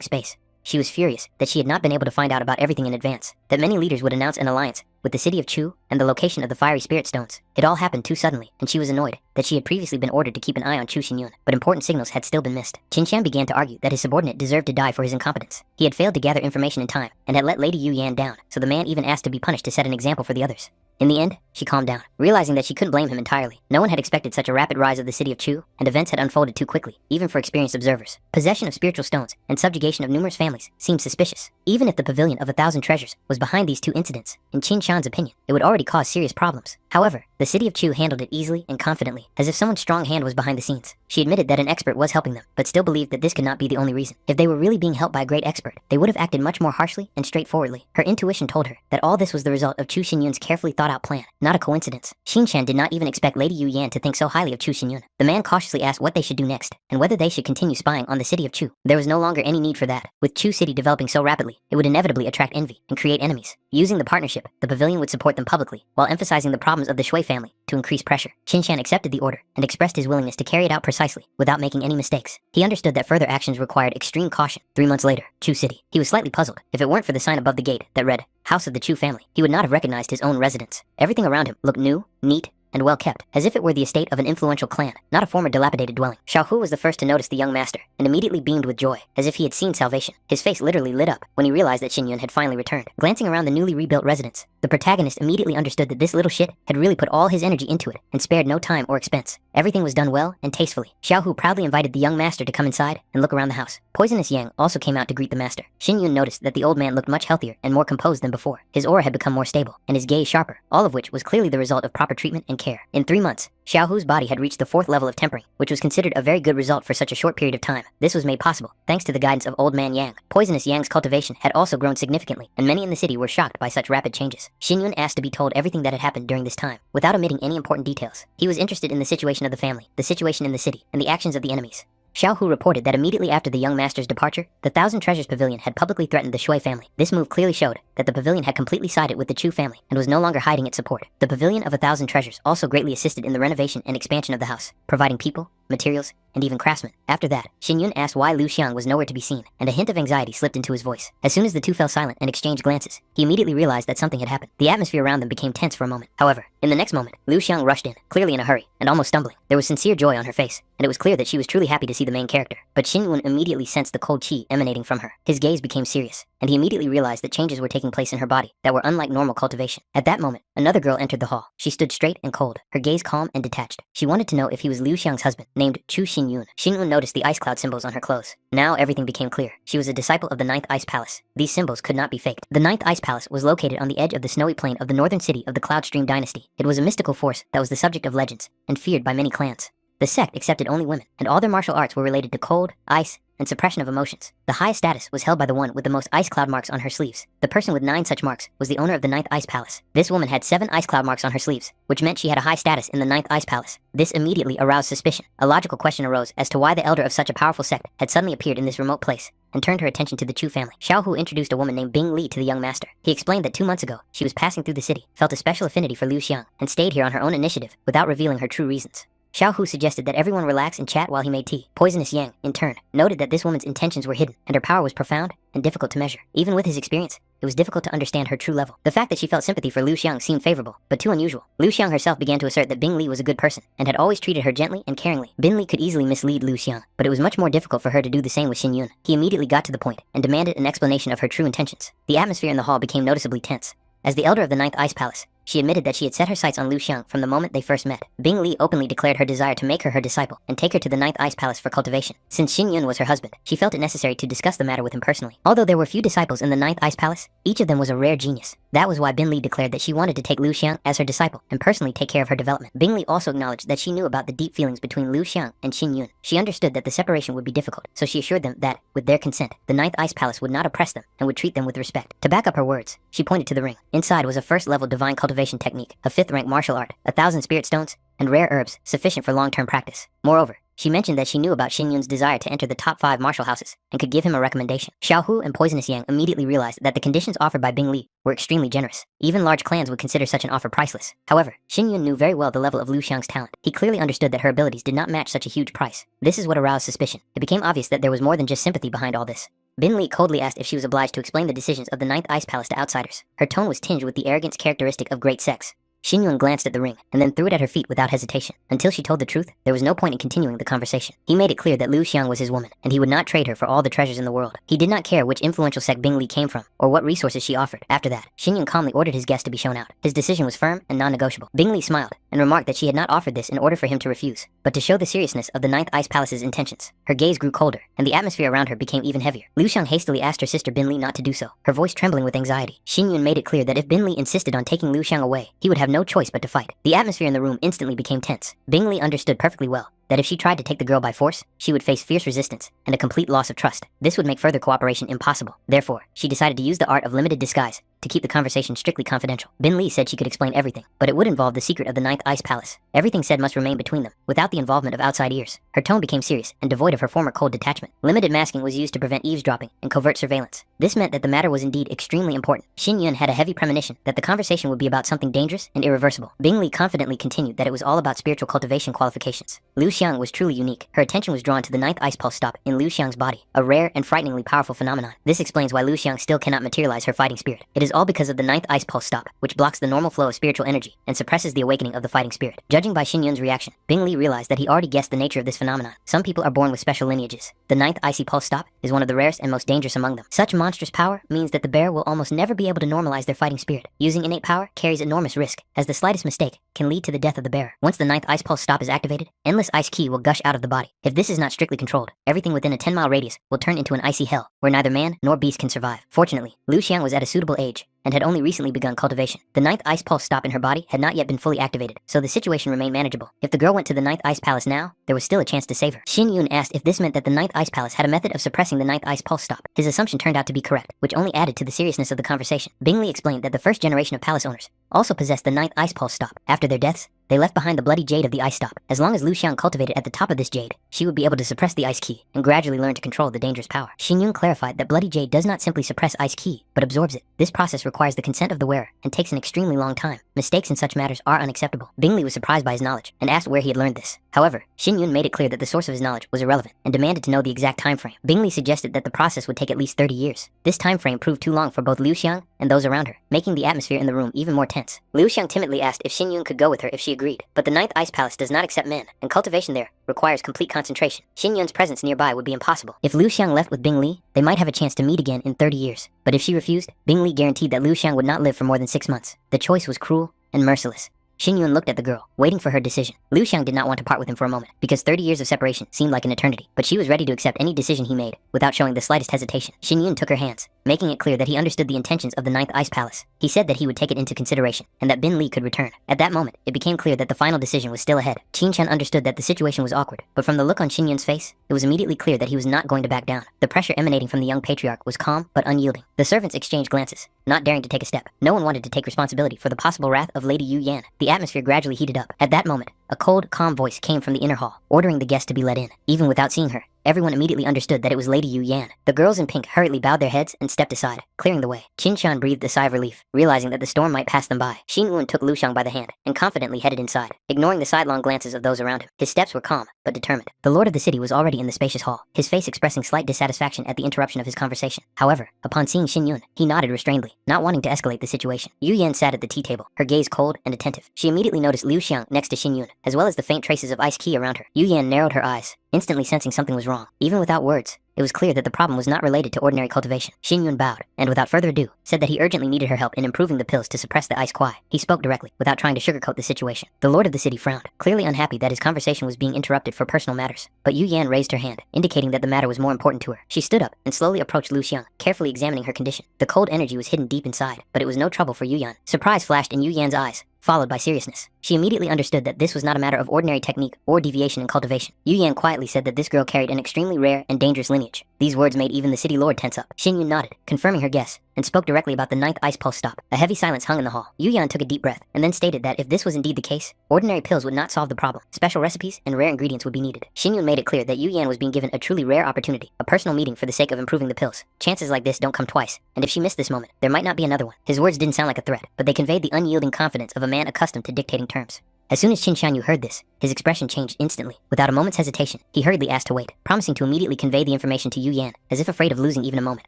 space. She was furious that she had not been able to find out about everything in advance, that many leaders would announce an alliance with the city of Chu and the location of the fiery spirit stones. It all happened too suddenly, and she was annoyed that she had previously been ordered to keep an eye on Chu Xinyun, but important signals had still been missed. Qinshan began to argue that his subordinate deserved to die for his incompetence. He had failed to gather information in time, and had let Lady Yu Yan down, so the man even asked to be punished to set an example for the others. In the end, she calmed down, realizing that she couldn't blame him entirely. No one had expected such a rapid rise of the city of Chu, and events had unfolded too quickly, even for experienced observers. Possession of spiritual stones and subjugation of numerous families seemed suspicious. Even if the Pavilion of 1,000 Treasures was behind these two incidents, in Qin Shan's opinion, it would already cause serious problems. However, the city of Chu handled it easily and confidently, as if someone's strong hand was behind the scenes. She admitted that an expert was helping them, but still believed that this could not be the only reason. If they were really being helped by a great expert, they would have acted much more harshly and straightforwardly. Her intuition told her that all this was the result of Chu Xinyun's carefully thought-out plan, not a coincidence. Xinshan did not even expect Lady Yu Yan to think so highly of Chu Xinyun. The man cautiously asked what they should do next, and whether they should continue spying on the city of Chu. There was no longer any need for that. With Chu City developing so rapidly, it would inevitably attract envy and create enemies. Using the partnership, the pavilion would support them publicly, while emphasizing the problems of the Shui family to increase pressure. Qinshan accepted the order and expressed his willingness to carry it out precisely, without making any mistakes. He understood that further actions required extreme caution. 3 months later, Chu City. He was slightly puzzled. If it weren't for the sign above the gate that read, House of the Chu Family, he would not have recognized his own residence. Everything around him looked new, neat, and well kept, as if it were the estate of an influential clan, not a former dilapidated dwelling. Xiaohu was the first to notice the young master, and immediately beamed with joy, as if he had seen salvation. His face literally lit up when he realized that Xinyun had finally returned. Glancing around the newly rebuilt residence, the protagonist immediately understood that this little shit had really put all his energy into it, and spared no time or expense. Everything was done well and tastefully. Xiaohu proudly invited the young master to come inside and look around the house. Poisonous Yang also came out to greet the master. Xinyun noticed that the old man looked much healthier and more composed than before. His aura had become more stable, and his gaze sharper, all of which was clearly the result of proper treatment and care. In 3 months, Xiaohu's body had reached the 4th level of tempering, which was considered a very good result for such a short period of time. This was made possible thanks to the guidance of Old Man Yang. Poisonous Yang's cultivation had also grown significantly, and many in the city were shocked by such rapid changes. Xinyun asked to be told everything that had happened during this time, without omitting any important details. He was interested in the situation of the family, the situation in the city, and the actions of the enemies. Xiaohu reported that immediately after the young master's departure, the 1,000 Treasures Pavilion had publicly threatened the Shui family. This move clearly showed that the pavilion had completely sided with the Chu family and was no longer hiding its support. The Pavilion of 1,000 Treasures also greatly assisted in the renovation and expansion of the house, providing people, materials, and even craftsmen. After that, Xinyun asked why Lu Xiang was nowhere to be seen, and a hint of anxiety slipped into his voice. As soon as the two fell silent and exchanged glances, he immediately realized that something had happened. The atmosphere around them became tense for a moment. However, in the next moment, Lu Xiang rushed in, clearly in a hurry, and almost stumbling. There was sincere joy on her face, and it was clear that she was truly happy to see the main character. But Xinyun immediately sensed the cold qi emanating from her. His gaze became serious, and he immediately realized that changes were taking place in her body that were unlike normal cultivation. At that moment, another girl entered the hall. She stood straight and cold, her gaze calm and detached. She wanted to know if he was Liu Xiang's husband, named Chu Xinyun. Xinyun noticed the ice cloud symbols on her clothes. Now everything became clear. She was a disciple of the 9th Ice Palace. These symbols could not be faked. The 9th Ice Palace was located on the edge of the snowy plain of the northern city of the Cloud Stream Dynasty. It was a mystical force that was the subject of legends and feared by many clans. The sect accepted only women, and all their martial arts were related to cold, ice, and suppression of emotions. The highest status was held by the one with the most ice cloud marks on her sleeves. The person with 9 such marks was the owner of the 9th Ice Palace. This woman had 7 ice cloud marks on her sleeves, which meant she had a high status in the 9th Ice Palace. This immediately aroused suspicion. A logical question arose as to why the elder of such a powerful sect had suddenly appeared in this remote place, and turned her attention to the Chu family. Xiaohu introduced a woman named Bing Li to the young master. He explained that 2 months ago, she was passing through the city, felt a special affinity for Liu Xiang, and stayed here on her own initiative, without revealing her true reasons. Xiaohu suggested that everyone relax and chat while he made tea. Poisonous Yang, in turn, noted that this woman's intentions were hidden, and her power was profound and difficult to measure. Even with his experience, it was difficult to understand her true level. The fact that she felt sympathy for Lu Xiang seemed favorable, but too unusual. Lu Xiang herself began to assert that Bing Li was a good person, and had always treated her gently and caringly. Bing Li could easily mislead Lu Xiang, but it was much more difficult for her to do the same with Xin Yun. He immediately got to the point, and demanded an explanation of her true intentions. The atmosphere in the hall became noticeably tense. As the elder of the Ninth Ice Palace, she admitted that she had set her sights on Lu Xiang from the moment they first met. Bing Li openly declared her desire to make her her disciple and take her to the Ninth Ice Palace for cultivation. Since Xin Yun was her husband, she felt it necessary to discuss the matter with him personally. Although there were few disciples in the Ninth Ice Palace, each of them was a rare genius. That was why Bing Li declared that she wanted to take Lu Xiang as her disciple and personally take care of her development. Bing Li also acknowledged that she knew about the deep feelings between Lu Xiang and Xin Yun. She understood that the separation would be difficult, so she assured them that, with their consent, the Ninth Ice Palace would not oppress them and would treat them with respect. To back up her words, she pointed to the ring. Inside was a first-level divine cultivation technique, a fifth-rank martial art, 1,000 spirit stones, and rare herbs sufficient for long-term practice. Moreover, she mentioned that she knew about Xin Yun's desire to enter the top 5 martial houses and could give him a recommendation. Xiao Hu and Poisonous Yang immediately realized that the conditions offered by Bing Li were extremely generous. Even large clans would consider such an offer priceless. However, Xin Yun knew very well the level of Lu Xiang's talent. He clearly understood that her abilities did not match such a huge price. This is what aroused suspicion. It became obvious that there was more than just sympathy behind all this. Bin Li coldly asked if she was obliged to explain the decisions of the Ninth Ice Palace to outsiders. Her tone was tinged with the arrogance characteristic of great sex. Xin Yun glanced at the ring, and then threw it at her feet without hesitation. Until she told the truth, there was no point in continuing the conversation. He made it clear that Lu Xiang was his woman, and he would not trade her for all the treasures in the world. He did not care which influential sect Bing Li came from, or what resources she offered. After that, Xin Yun calmly ordered his guest to be shown out. His decision was firm and non-negotiable. Bing Li smiled, and remarked that she had not offered this in order for him to refuse, but to show the seriousness of the Ninth Ice Palace's intentions. Her gaze grew colder, and the atmosphere around her became even heavier. Lu Xiang hastily asked her sister Bin Li not to do so, her voice trembling with anxiety. Xin Yun made it clear that if Bin Li insisted on taking Lu Xiang away, he would have no choice but to fight. The atmosphere in the room instantly became tense. Bing Li understood perfectly well that if she tried to take the girl by force, she would face fierce resistance and a complete loss of trust. This would make further cooperation impossible. Therefore, she decided to use the art of limited disguise to keep the conversation strictly confidential. Bin Li said she could explain everything, but it would involve the secret of the Ninth Ice Palace. Everything said must remain between them, without the involvement of outside ears. Her tone became serious and devoid of her former cold detachment. Limited masking was used to prevent eavesdropping and covert surveillance. This meant that the matter was indeed extremely important. Xin Yun had a heavy premonition that the conversation would be about something dangerous and irreversible. Bing Li confidently continued that it was all about spiritual cultivation qualifications. Lu Xiang was truly unique. Her attention was drawn to the Ninth Ice Pulse stop in Lu Xiang's body, a rare and frighteningly powerful phenomenon. This explains why Lu Xiang still cannot materialize her fighting spirit. It is all because of the Ninth Ice Pulse stop, which blocks the normal flow of spiritual energy and suppresses the awakening of the fighting spirit. Judging by Xin Yun's reaction, Bing Li realized that he already guessed the nature of this phenomenon. Some people are born with special lineages. The Ninth Icy Pulse stop is one of the rarest and most dangerous among them. Such monstrous power means that the bearer will almost never be able to normalize their fighting spirit. Using innate power carries enormous risk, as the slightest mistake can lead to the death of the bearer. Once the Ninth Ice Pulse stop is activated, endless ice ki will gush out of the body. If this is not strictly controlled, everything within a 10-mile radius will turn into an icy hell, where neither man nor beast can survive. Fortunately, Lu Xiang was at a suitable age, and had only recently begun cultivation. The Ninth Ice Pulse stop in her body had not yet been fully activated, so the situation remained manageable. If the girl went to the Ninth Ice Palace now, there was still a chance to save her. Xin Yun asked if this meant that the Ninth Ice Palace had a method of suppressing the Ninth Ice Pulse stop. His assumption turned out to be correct, which only added to the seriousness of the conversation. Bing Li explained that the first generation of palace owners also possessed the Ninth Ice Pulse stop. After their deaths, they left behind the bloody jade of the ice stop. As long as Lu Xiang cultivated at the top of this jade, she would be able to suppress the ice ki and gradually learn to control the dangerous power. Xin Yun clarified that bloody jade does not simply suppress ice ki, but absorbs it. This process requires the consent of the wearer and takes an extremely long time. Mistakes in such matters are unacceptable. Bing Li was surprised by his knowledge and asked where he had learned this. However, Xin Yun made it clear that the source of his knowledge was irrelevant and demanded to know the exact time frame. Bing Li suggested that the process would take at least 30 years. This time frame proved too long for both Lu Xiang and those around her, making the atmosphere in the room even more tense. Lu Xiang timidly asked if Xin Yun could go with her if she agreed, but the Ninth Ice Palace does not accept men, and cultivation there requires complete concentration. Xin Yun's presence nearby would be impossible. If Lu Xiang left with Bing Li, they might have a chance to meet again in 30 years. But if she refused, Bing Li guaranteed that Lu Xiang would not live for more than 6 months. The choice was cruel and merciless. Xin Yun looked at the girl, waiting for her decision. Lu Xiang did not want to part with him for a moment, because 30 years of separation seemed like an eternity, but she was ready to accept any decision he made, without showing the slightest hesitation. Xin Yun took her hands, making it clear that he understood the intentions of the Ninth Ice Palace. He said that he would take it into consideration, and that Bin Li could return. At that moment, it became clear that the final decision was still ahead. Qin Chen understood that the situation was awkward, but from the look on Xin Yun's face, it was immediately clear that he was not going to back down. The pressure emanating from the young patriarch was calm, but unyielding. The servants exchanged glances, not daring to take a step. No one wanted to take responsibility for the possible wrath of Lady Yu Yan. The atmosphere gradually heated up. At that moment, A cold, calm voice came from the inner hall, ordering the guest to be let in. Even without seeing her, everyone immediately understood that it was Lady Yu Yan. The girls in pink hurriedly bowed their heads and stepped aside, clearing the way. Qin Shan breathed a sigh of relief, realizing that the storm might pass them by. Xin Yun took Lu Xiang by the hand and confidently headed inside, ignoring the sidelong glances of those around him. His steps were calm, but determined. The lord of the city was already in the spacious hall, his face expressing slight dissatisfaction at the interruption of his conversation. However, upon seeing Xin Yun, he nodded restrainedly, not wanting to escalate the situation. Yu Yan sat at the tea table, her gaze cold and attentive. She immediately noticed Liu Xiang next to Xin Yun, as well as the faint traces of ice key around her. Yu Yan narrowed her eyes, instantly sensing something was wrong. Even without words, it was clear that the problem was not related to ordinary cultivation. Xin Yun bowed, and without further ado, said that he urgently needed her help in improving the pills to suppress the ice kwai. He spoke directly, without trying to sugarcoat the situation. The lord of the city frowned, clearly unhappy that his conversation was being interrupted for personal matters. But Yu Yan raised her hand, indicating that the matter was more important to her. She stood up and slowly approached Lu Xiang, carefully examining her condition. The cold energy was hidden deep inside, but it was no trouble for Yu Yan. Surprise flashed in Yu Yan's eyes, followed by seriousness. She immediately understood that this was not a matter of ordinary technique or deviation in cultivation. Yu Yan quietly said that this girl carried an extremely rare and dangerous lineage. These words made even the city lord tense up. Xin Yun nodded, confirming her guess, and spoke directly about the 9th ice pulse stop. A heavy silence hung in the hall. Yu Yan took a deep breath, and then stated that if this was indeed the case, ordinary pills would not solve the problem. Special recipes and rare ingredients would be needed. Xin Yun made it clear that Yu Yan was being given a truly rare opportunity, a personal meeting for the sake of improving the pills. Chances like this don't come twice, and if she missed this moment, there might not be another one. His words didn't sound like a threat, but they conveyed the unyielding confidence of a man accustomed to dictating terms. As soon as Qin Shanyu heard this, his expression changed instantly. Without a moment's hesitation, he hurriedly asked to wait, promising to immediately convey the information to Yu Yan, as if afraid of losing even a moment.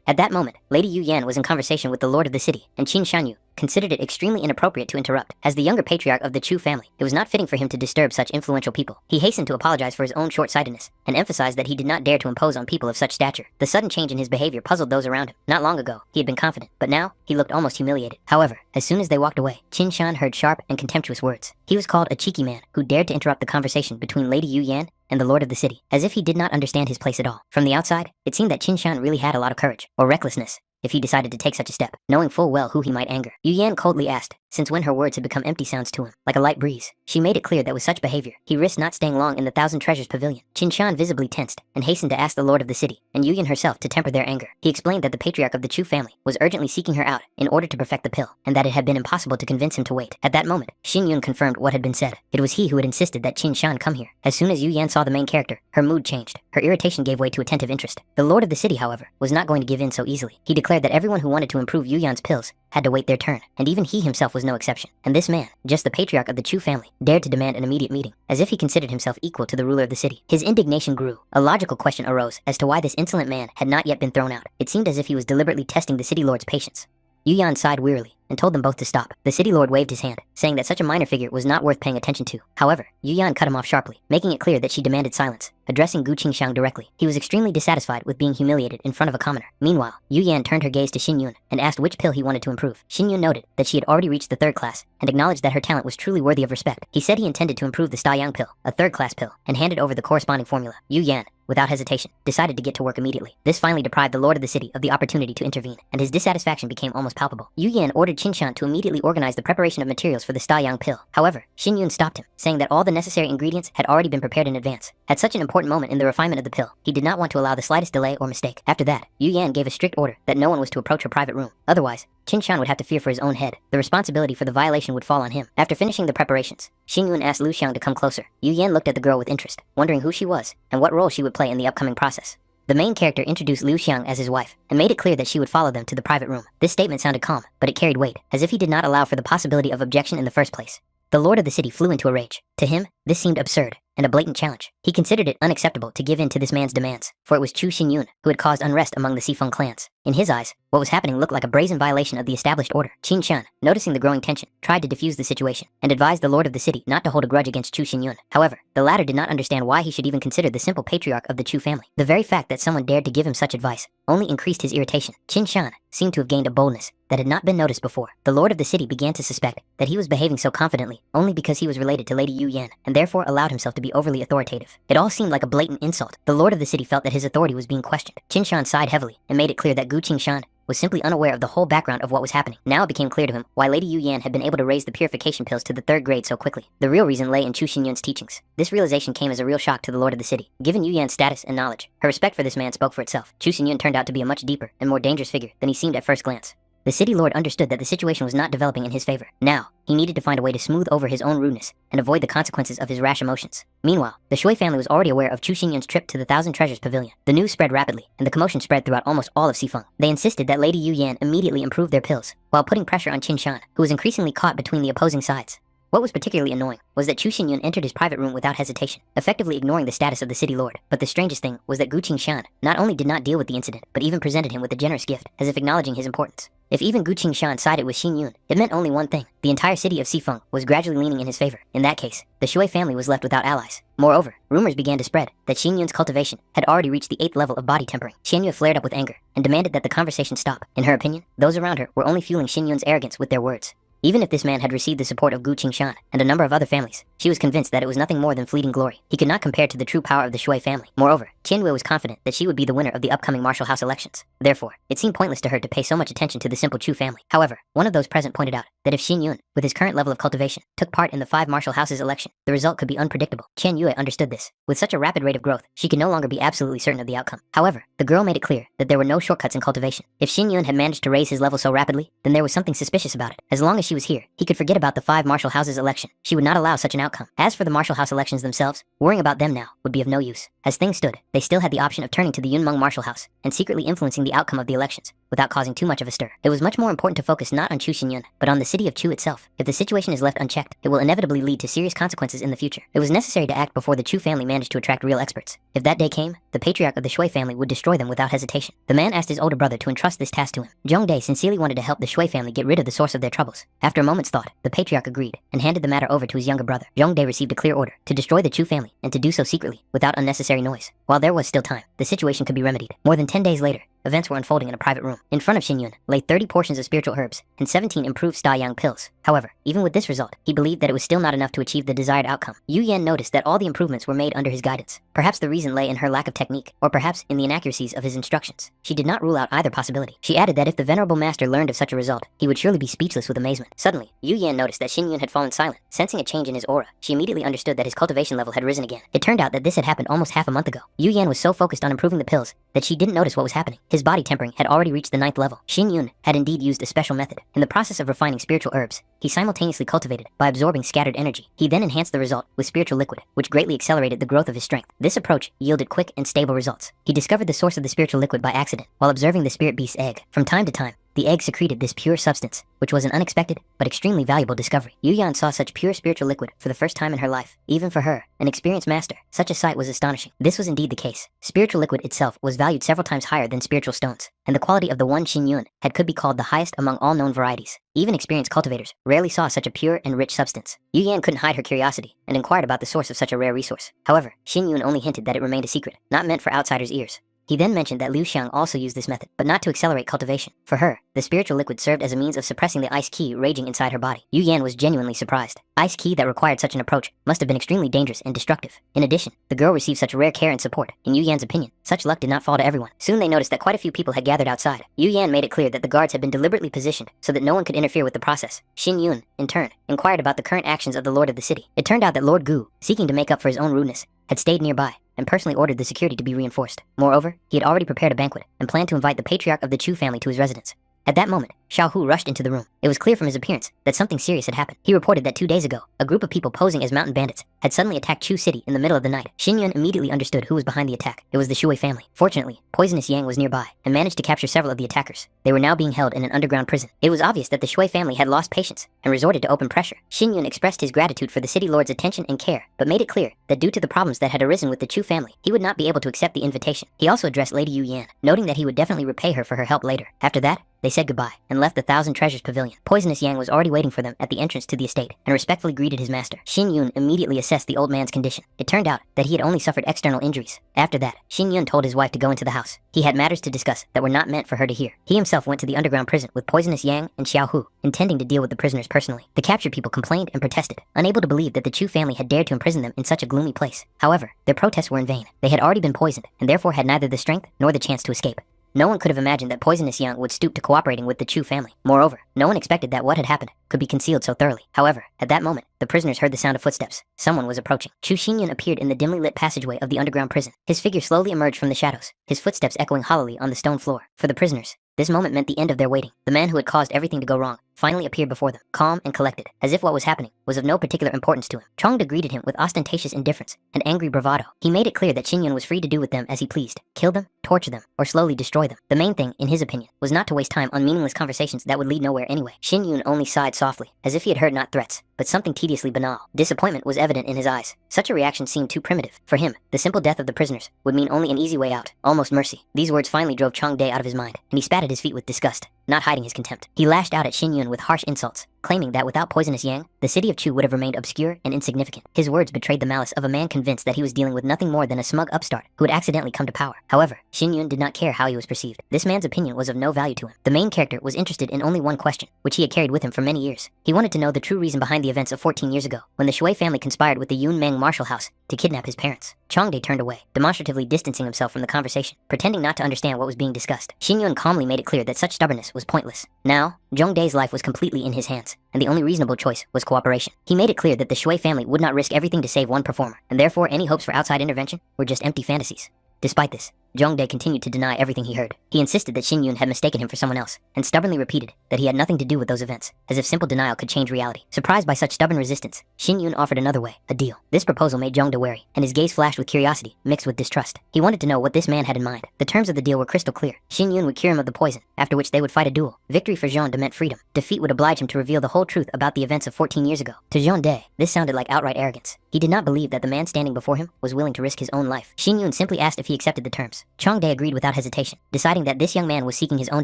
At that moment, Lady Yu Yan was in conversation with the lord of the city, and Qin Shanyu considered it extremely inappropriate to interrupt. As the younger patriarch of the Chu family, it was not fitting for him to disturb such influential people. He hastened to apologize for his own short-sightedness, and emphasized that he did not dare to impose on people of such stature. The sudden change in his behavior puzzled those around him. Not long ago, he had been confident, but now, he looked almost humiliated. However, as soon as they walked away, Qin Shan heard sharp and contemptuous words. He was called a cheeky man, who dared to interrupt the conversation between Lady Yu Yan and the lord of the city, as if he did not understand his place at all. From the outside, it seemed that Qin Shan really had a lot of courage, or recklessness, if he decided to take such a step, knowing full well who he might anger. Yu Yan coldly asked, since when her words had become empty sounds to him, like a light breeze. She made it clear that with such behavior, he risked not staying long in the Thousand Treasures Pavilion. Qin Shan visibly tensed, and hastened to ask the lord of the city, and Yu Yan herself to temper their anger. He explained that the patriarch of the Chu family was urgently seeking her out in order to perfect the pill, and that it had been impossible to convince him to wait. At that moment, Xin Yun confirmed what had been said. It was he who had insisted that Qin Shan come here. As soon as Yu Yan saw the main character, her mood changed. Her irritation gave way to attentive interest. The lord of the city, however, was not going to give in so easily. He declared that everyone who wanted to improve Yu Yan's pills had to wait their turn, and even he himself was no exception. And this man, just the patriarch of the Chu family, dared to demand an immediate meeting, as if he considered himself equal to the ruler of the city. His indignation grew. A logical question arose as to why this insolent man had not yet been thrown out. It seemed as if he was deliberately testing the city lord's patience. Yu Yan sighed wearily and told them both to stop. The city lord waved his hand, saying that such a minor figure was not worth paying attention to. However, Yu Yan cut him off sharply, making it clear that she demanded silence. Addressing Gu Qingxiang directly, he was extremely dissatisfied with being humiliated in front of a commoner. Meanwhile, Yu Yan turned her gaze to Xin Yun and asked which pill he wanted to improve. Xin Yun noted that she had already reached the 3rd class and acknowledged that her talent was truly worthy of respect. He said he intended to improve the Staiyang pill, a 3rd class pill, and handed over the corresponding formula. Yu Yan, without hesitation, decided to get to work immediately. This finally deprived the lord of the city of the opportunity to intervene, and his dissatisfaction became almost palpable. Yu Yan ordered Qin Shan to immediately organize the preparation of materials for the Staiyang pill. However, Xin Yun stopped him, saying that all the necessary ingredients had already been prepared in advance. At such an important moment in the refinement of the pill, he did not want to allow the slightest delay or mistake. After that, Yu Yan gave a strict order that no one was to approach her private room. Otherwise, Qin Shan would have to fear for his own head. The responsibility for the violation would fall on him. After finishing the preparations, Xin Yun asked Lu Xiang to come closer. Yu Yan looked at the girl with interest, wondering who she was and what role she would play in the upcoming process. The main character introduced Liu Xiang as his wife, and made it clear that she would follow them to the private room. This statement sounded calm, but it carried weight, as if he did not allow for the possibility of objection in the first place. The lord of the city flew into a rage. To him, this seemed absurd, and a blatant challenge. He considered it unacceptable to give in to this man's demands, for it was Chu Xinyun who had caused unrest among the Sifeng clans. In his eyes, what was happening looked like a brazen violation of the established order. Qin Shan, noticing the growing tension, tried to defuse the situation, and advised the lord of the city not to hold a grudge against Chu Xinyun. However, the latter did not understand why he should even consider the simple patriarch of the Chu family. The very fact that someone dared to give him such advice only increased his irritation. Qin Shan seemed to have gained a boldness that had not been noticed before. The lord of the city began to suspect that he was behaving so confidently only because he was related to Lady Yu Yan, and therefore allowed himself to be overly authoritative. It all seemed like a blatant insult. The lord of the city felt that his authority was being questioned. Qin Shan sighed heavily and made it clear that Gu Qingshan was simply unaware of the whole background of what was happening. Now it became clear to him why Lady Yu Yan had been able to raise the purification pills to the 3rd grade so quickly. The real reason lay in Chu Xinyun's teachings. This realization came as a real shock to the lord of the city. Given Yu Yan's status and knowledge, her respect for this man spoke for itself. Chu Xinyun turned out to be a much deeper and more dangerous figure than he seemed at first glance. The city lord understood that the situation was not developing in his favor. Now, he needed to find a way to smooth over his own rudeness and avoid the consequences of his rash emotions. Meanwhile, the Shui family was already aware of Chu Xinyun's trip to the Thousand Treasures Pavilion. The news spread rapidly, and the commotion spread throughout almost all of Xifeng. They insisted that Lady Yu Yan immediately improve their pills, while putting pressure on Qin Shan, who was increasingly caught between the opposing sides. What was particularly annoying was that Chu Xinyun entered his private room without hesitation, effectively ignoring the status of the city lord. But the strangest thing was that Gu Qingshan not only did not deal with the incident, but even presented him with a generous gift, as if acknowledging his importance. If even Gu Qingshan sided with Xinyun, it meant only one thing: the entire city of Xifeng was gradually leaning in his favor. In that case, the Shui family was left without allies. Moreover, rumors began to spread that Xinyun's cultivation had already reached the 8th level of body tempering. Xianyue flared up with anger and demanded that the conversation stop. In her opinion, those around her were only fueling Xinyun's arrogance with their words. Even if this man had received the support of Gu Qingshan and a number of other families, she was convinced that it was nothing more than fleeting glory. He could not compare to the true power of the Shui family. Moreover, Qianyue was confident that she would be the winner of the upcoming martial house elections. Therefore, it seemed pointless to her to pay so much attention to the simple Chu family. However, one of those present pointed out that if Xinyun, with his current level of cultivation, took part in the 5 martial houses election, the result could be unpredictable. Qianyue understood this. With such a rapid rate of growth, she could no longer be absolutely certain of the outcome. However, the girl made it clear that there were no shortcuts in cultivation. If Xinyun had managed to raise his level so rapidly, then there was something suspicious about it. As long as she was here, he could forget about the 5 martial houses election. She would not allow such an outcome. As for the martial house elections themselves, worrying about them now would be of no use. As things stood, they still had the option of turning to the Yunmeng martial house and secretly influencing the outcome of the elections without causing too much of a stir. It was much more important to focus not on Chu Xinyun, but on the city of Chu itself. If the situation is left unchecked, it will inevitably lead to serious consequences in the future. It was necessary to act before the Chu family managed to attract real experts. If that day came, the patriarch of the Shui family would destroy them without hesitation. The man asked his older brother to entrust this task to him. Zhongde sincerely wanted to help the Shui family get rid of the source of their troubles. After a moment's thought, the patriarch agreed and handed the matter over to his younger brother. Zhongde received a clear order to destroy the Chu family and to do so secretly, without unnecessary noise. While there was still time, the situation could be remedied. More than 10 days later, events were unfolding in a private room. In front of Xinyun lay 30 portions of spiritual herbs and 17 improved Yang pills. However, even with this result, he believed that it was still not enough to achieve the desired outcome. Yu Yan noticed that all the improvements were made under his guidance. Perhaps the reason lay in her lack of technique, or perhaps in the inaccuracies of his instructions. She did not rule out either possibility. She added that if the venerable master learned of such a result, he would surely be speechless with amazement. Suddenly, Yu Yan noticed that Xinyun had fallen silent. Sensing a change in his aura, she immediately understood that his cultivation level had risen again. It turned out that this had happened almost half a month ago. Yu Yan was so focused on improving the pills that she didn't notice what was happening. His body tempering had already reached the 9th level. Xinyun had indeed used a special method. In the process of refining spiritual herbs, he simultaneously cultivated by absorbing scattered energy. He then enhanced the result with spiritual liquid, which greatly accelerated the growth of his strength. This approach yielded quick and stable results. He discovered the source of the spiritual liquid by accident while observing the spirit beast's egg. From time to time, the egg secreted this pure substance, which was an unexpected but extremely valuable discovery. Yu Yan saw such pure spiritual liquid for the first time in her life. Even for her, an experienced master, such a sight was astonishing. This was indeed the case. Spiritual liquid itself was valued several times higher than spiritual stones, and the quality of the one Xinyun could be called the highest among all known varieties. Even experienced cultivators rarely saw such a pure and rich substance. Yu Yan couldn't hide her curiosity and inquired about the source of such a rare resource. However, Xinyun only hinted that it remained a secret, not meant for outsiders' ears. He then mentioned that Liu Xiang also used this method, but not to accelerate cultivation. For her, the spiritual liquid served as a means of suppressing the ice ki raging inside her body. Yu Yan was genuinely surprised. Ice ki that required such an approach must have been extremely dangerous and destructive. In addition, the girl received such rare care and support. In Yu Yan's opinion, such luck did not fall to everyone. Soon they noticed that quite a few people had gathered outside. Yu Yan made it clear that the guards had been deliberately positioned so that no one could interfere with the process. Xin Yun, in turn, inquired about the current actions of the lord of the city. It turned out that Lord Gu, seeking to make up for his own rudeness, had stayed nearby and personally ordered the security to be reinforced. Moreover, he had already prepared a banquet and planned to invite the patriarch of the Chu family to his residence. At that moment, Xiao Hu rushed into the room. It was clear from his appearance that something serious had happened. He reported that 2 days ago, a group of people posing as mountain bandits had suddenly attacked Chu City in the middle of the night. Xin Yun immediately understood who was behind the attack. It was the Shui family. Fortunately, Poisonous Yang was nearby and managed to capture several of the attackers. They were now being held in an underground prison. It was obvious that the Shui family had lost patience and resorted to open pressure. Xin Yun expressed his gratitude for the city lord's attention and care, but made it clear that due to the problems that had arisen with the Chu family, he would not be able to accept the invitation. He also addressed Lady Yu Yan, noting that he would definitely repay her for her help later. After that, they said goodbye and left the Thousand Treasures Pavilion. Poisonous Yang was already waiting for them at the entrance to the estate and respectfully greeted his master. Xin Yun immediately assessed the old man's condition. It turned out that he had only suffered external injuries. After that, Xin Yun told his wife to go into the house. He had matters to discuss that were not meant for her to hear. He himself went to the underground prison with Poisonous Yang and Xiao Hu, intending to deal with the prisoners personally. The captured people complained and protested, unable to believe that the Chu family had dared to imprison them in such a gloomy place. However, their protests were in vain. They had already been poisoned and therefore had neither the strength nor the chance to escape. No one could have imagined that Poisonous Yang would stoop to cooperating with the Chu family. Moreover, no one expected that what had happened could be concealed so thoroughly. However, at that moment, the prisoners heard the sound of footsteps. Someone was approaching. Chu Xinyan appeared in the dimly lit passageway of the underground prison. His figure slowly emerged from the shadows, his footsteps echoing hollowly on the stone floor. For the prisoners, This moment meant the end of their waiting. The man who had caused everything to go wrong finally appeared before them, calm and collected, as if what was happening was of no particular importance to him. Chongde greeted him with ostentatious indifference and angry bravado. He made it clear that Xinyun was free to do with them as he pleased, kill them, torture them, or slowly destroy them. The main thing, in his opinion, was not to waste time on meaningless conversations that would lead nowhere anyway. Xinyun only sighed softly, as if he had heard not threats, but something tediously banal. Disappointment was evident in his eyes. Such a reaction seemed too primitive. For him, the simple death of the prisoners would mean only an easy way out, almost mercy. These words finally drove Chongde out of his mind, and he spat at his feet with disgust, not hiding his contempt. He lashed out at Xinyun with harsh insults, claiming that without poisonous yang, the city of Chu would have remained obscure and insignificant. His words betrayed the malice of a man convinced that he was dealing with nothing more than a smug upstart who had accidentally come to power. However, Xinyun did not care how he was perceived. This man's opinion was of no value to him. The main character was interested in only one question, which he had carried with him for many years. He wanted to know the true reason behind the events of 14 years ago, when the Shui family conspired with the Yun Meng martial house to kidnap his parents. Chongde turned away, demonstratively distancing himself from the conversation, pretending not to understand what was being discussed. Xinyun calmly made it clear that such stubbornness was pointless. Now, Zhongdae's life was completely in his hands, and the only reasonable choice was cooperation. He made it clear that the Shui family would not risk everything to save one performer, and therefore any hopes for outside intervention were just empty fantasies. Despite this, Zhongdae continued to deny everything he heard. He insisted that Xinyun had mistaken him for someone else, and stubbornly repeated that he had nothing to do with those events, as if simple denial could change reality. Surprised by such stubborn resistance, Xinyun offered another way, a deal. This proposal made Zhongdae wary, and his gaze flashed with curiosity, mixed with distrust. He wanted to know what this man had in mind. The terms of the deal were crystal clear. Xinyun would cure him of the poison, after which they would fight a duel. Victory for Zhongdae meant freedom. Defeat would oblige him to reveal the whole truth about the events of 14 years ago. To Zhongdae, this sounded like outright arrogance. He did not believe that the man standing before him was willing to risk his own life. Xinyun simply asked if he accepted the terms. Chongdae agreed without hesitation, deciding that this young man was seeking his own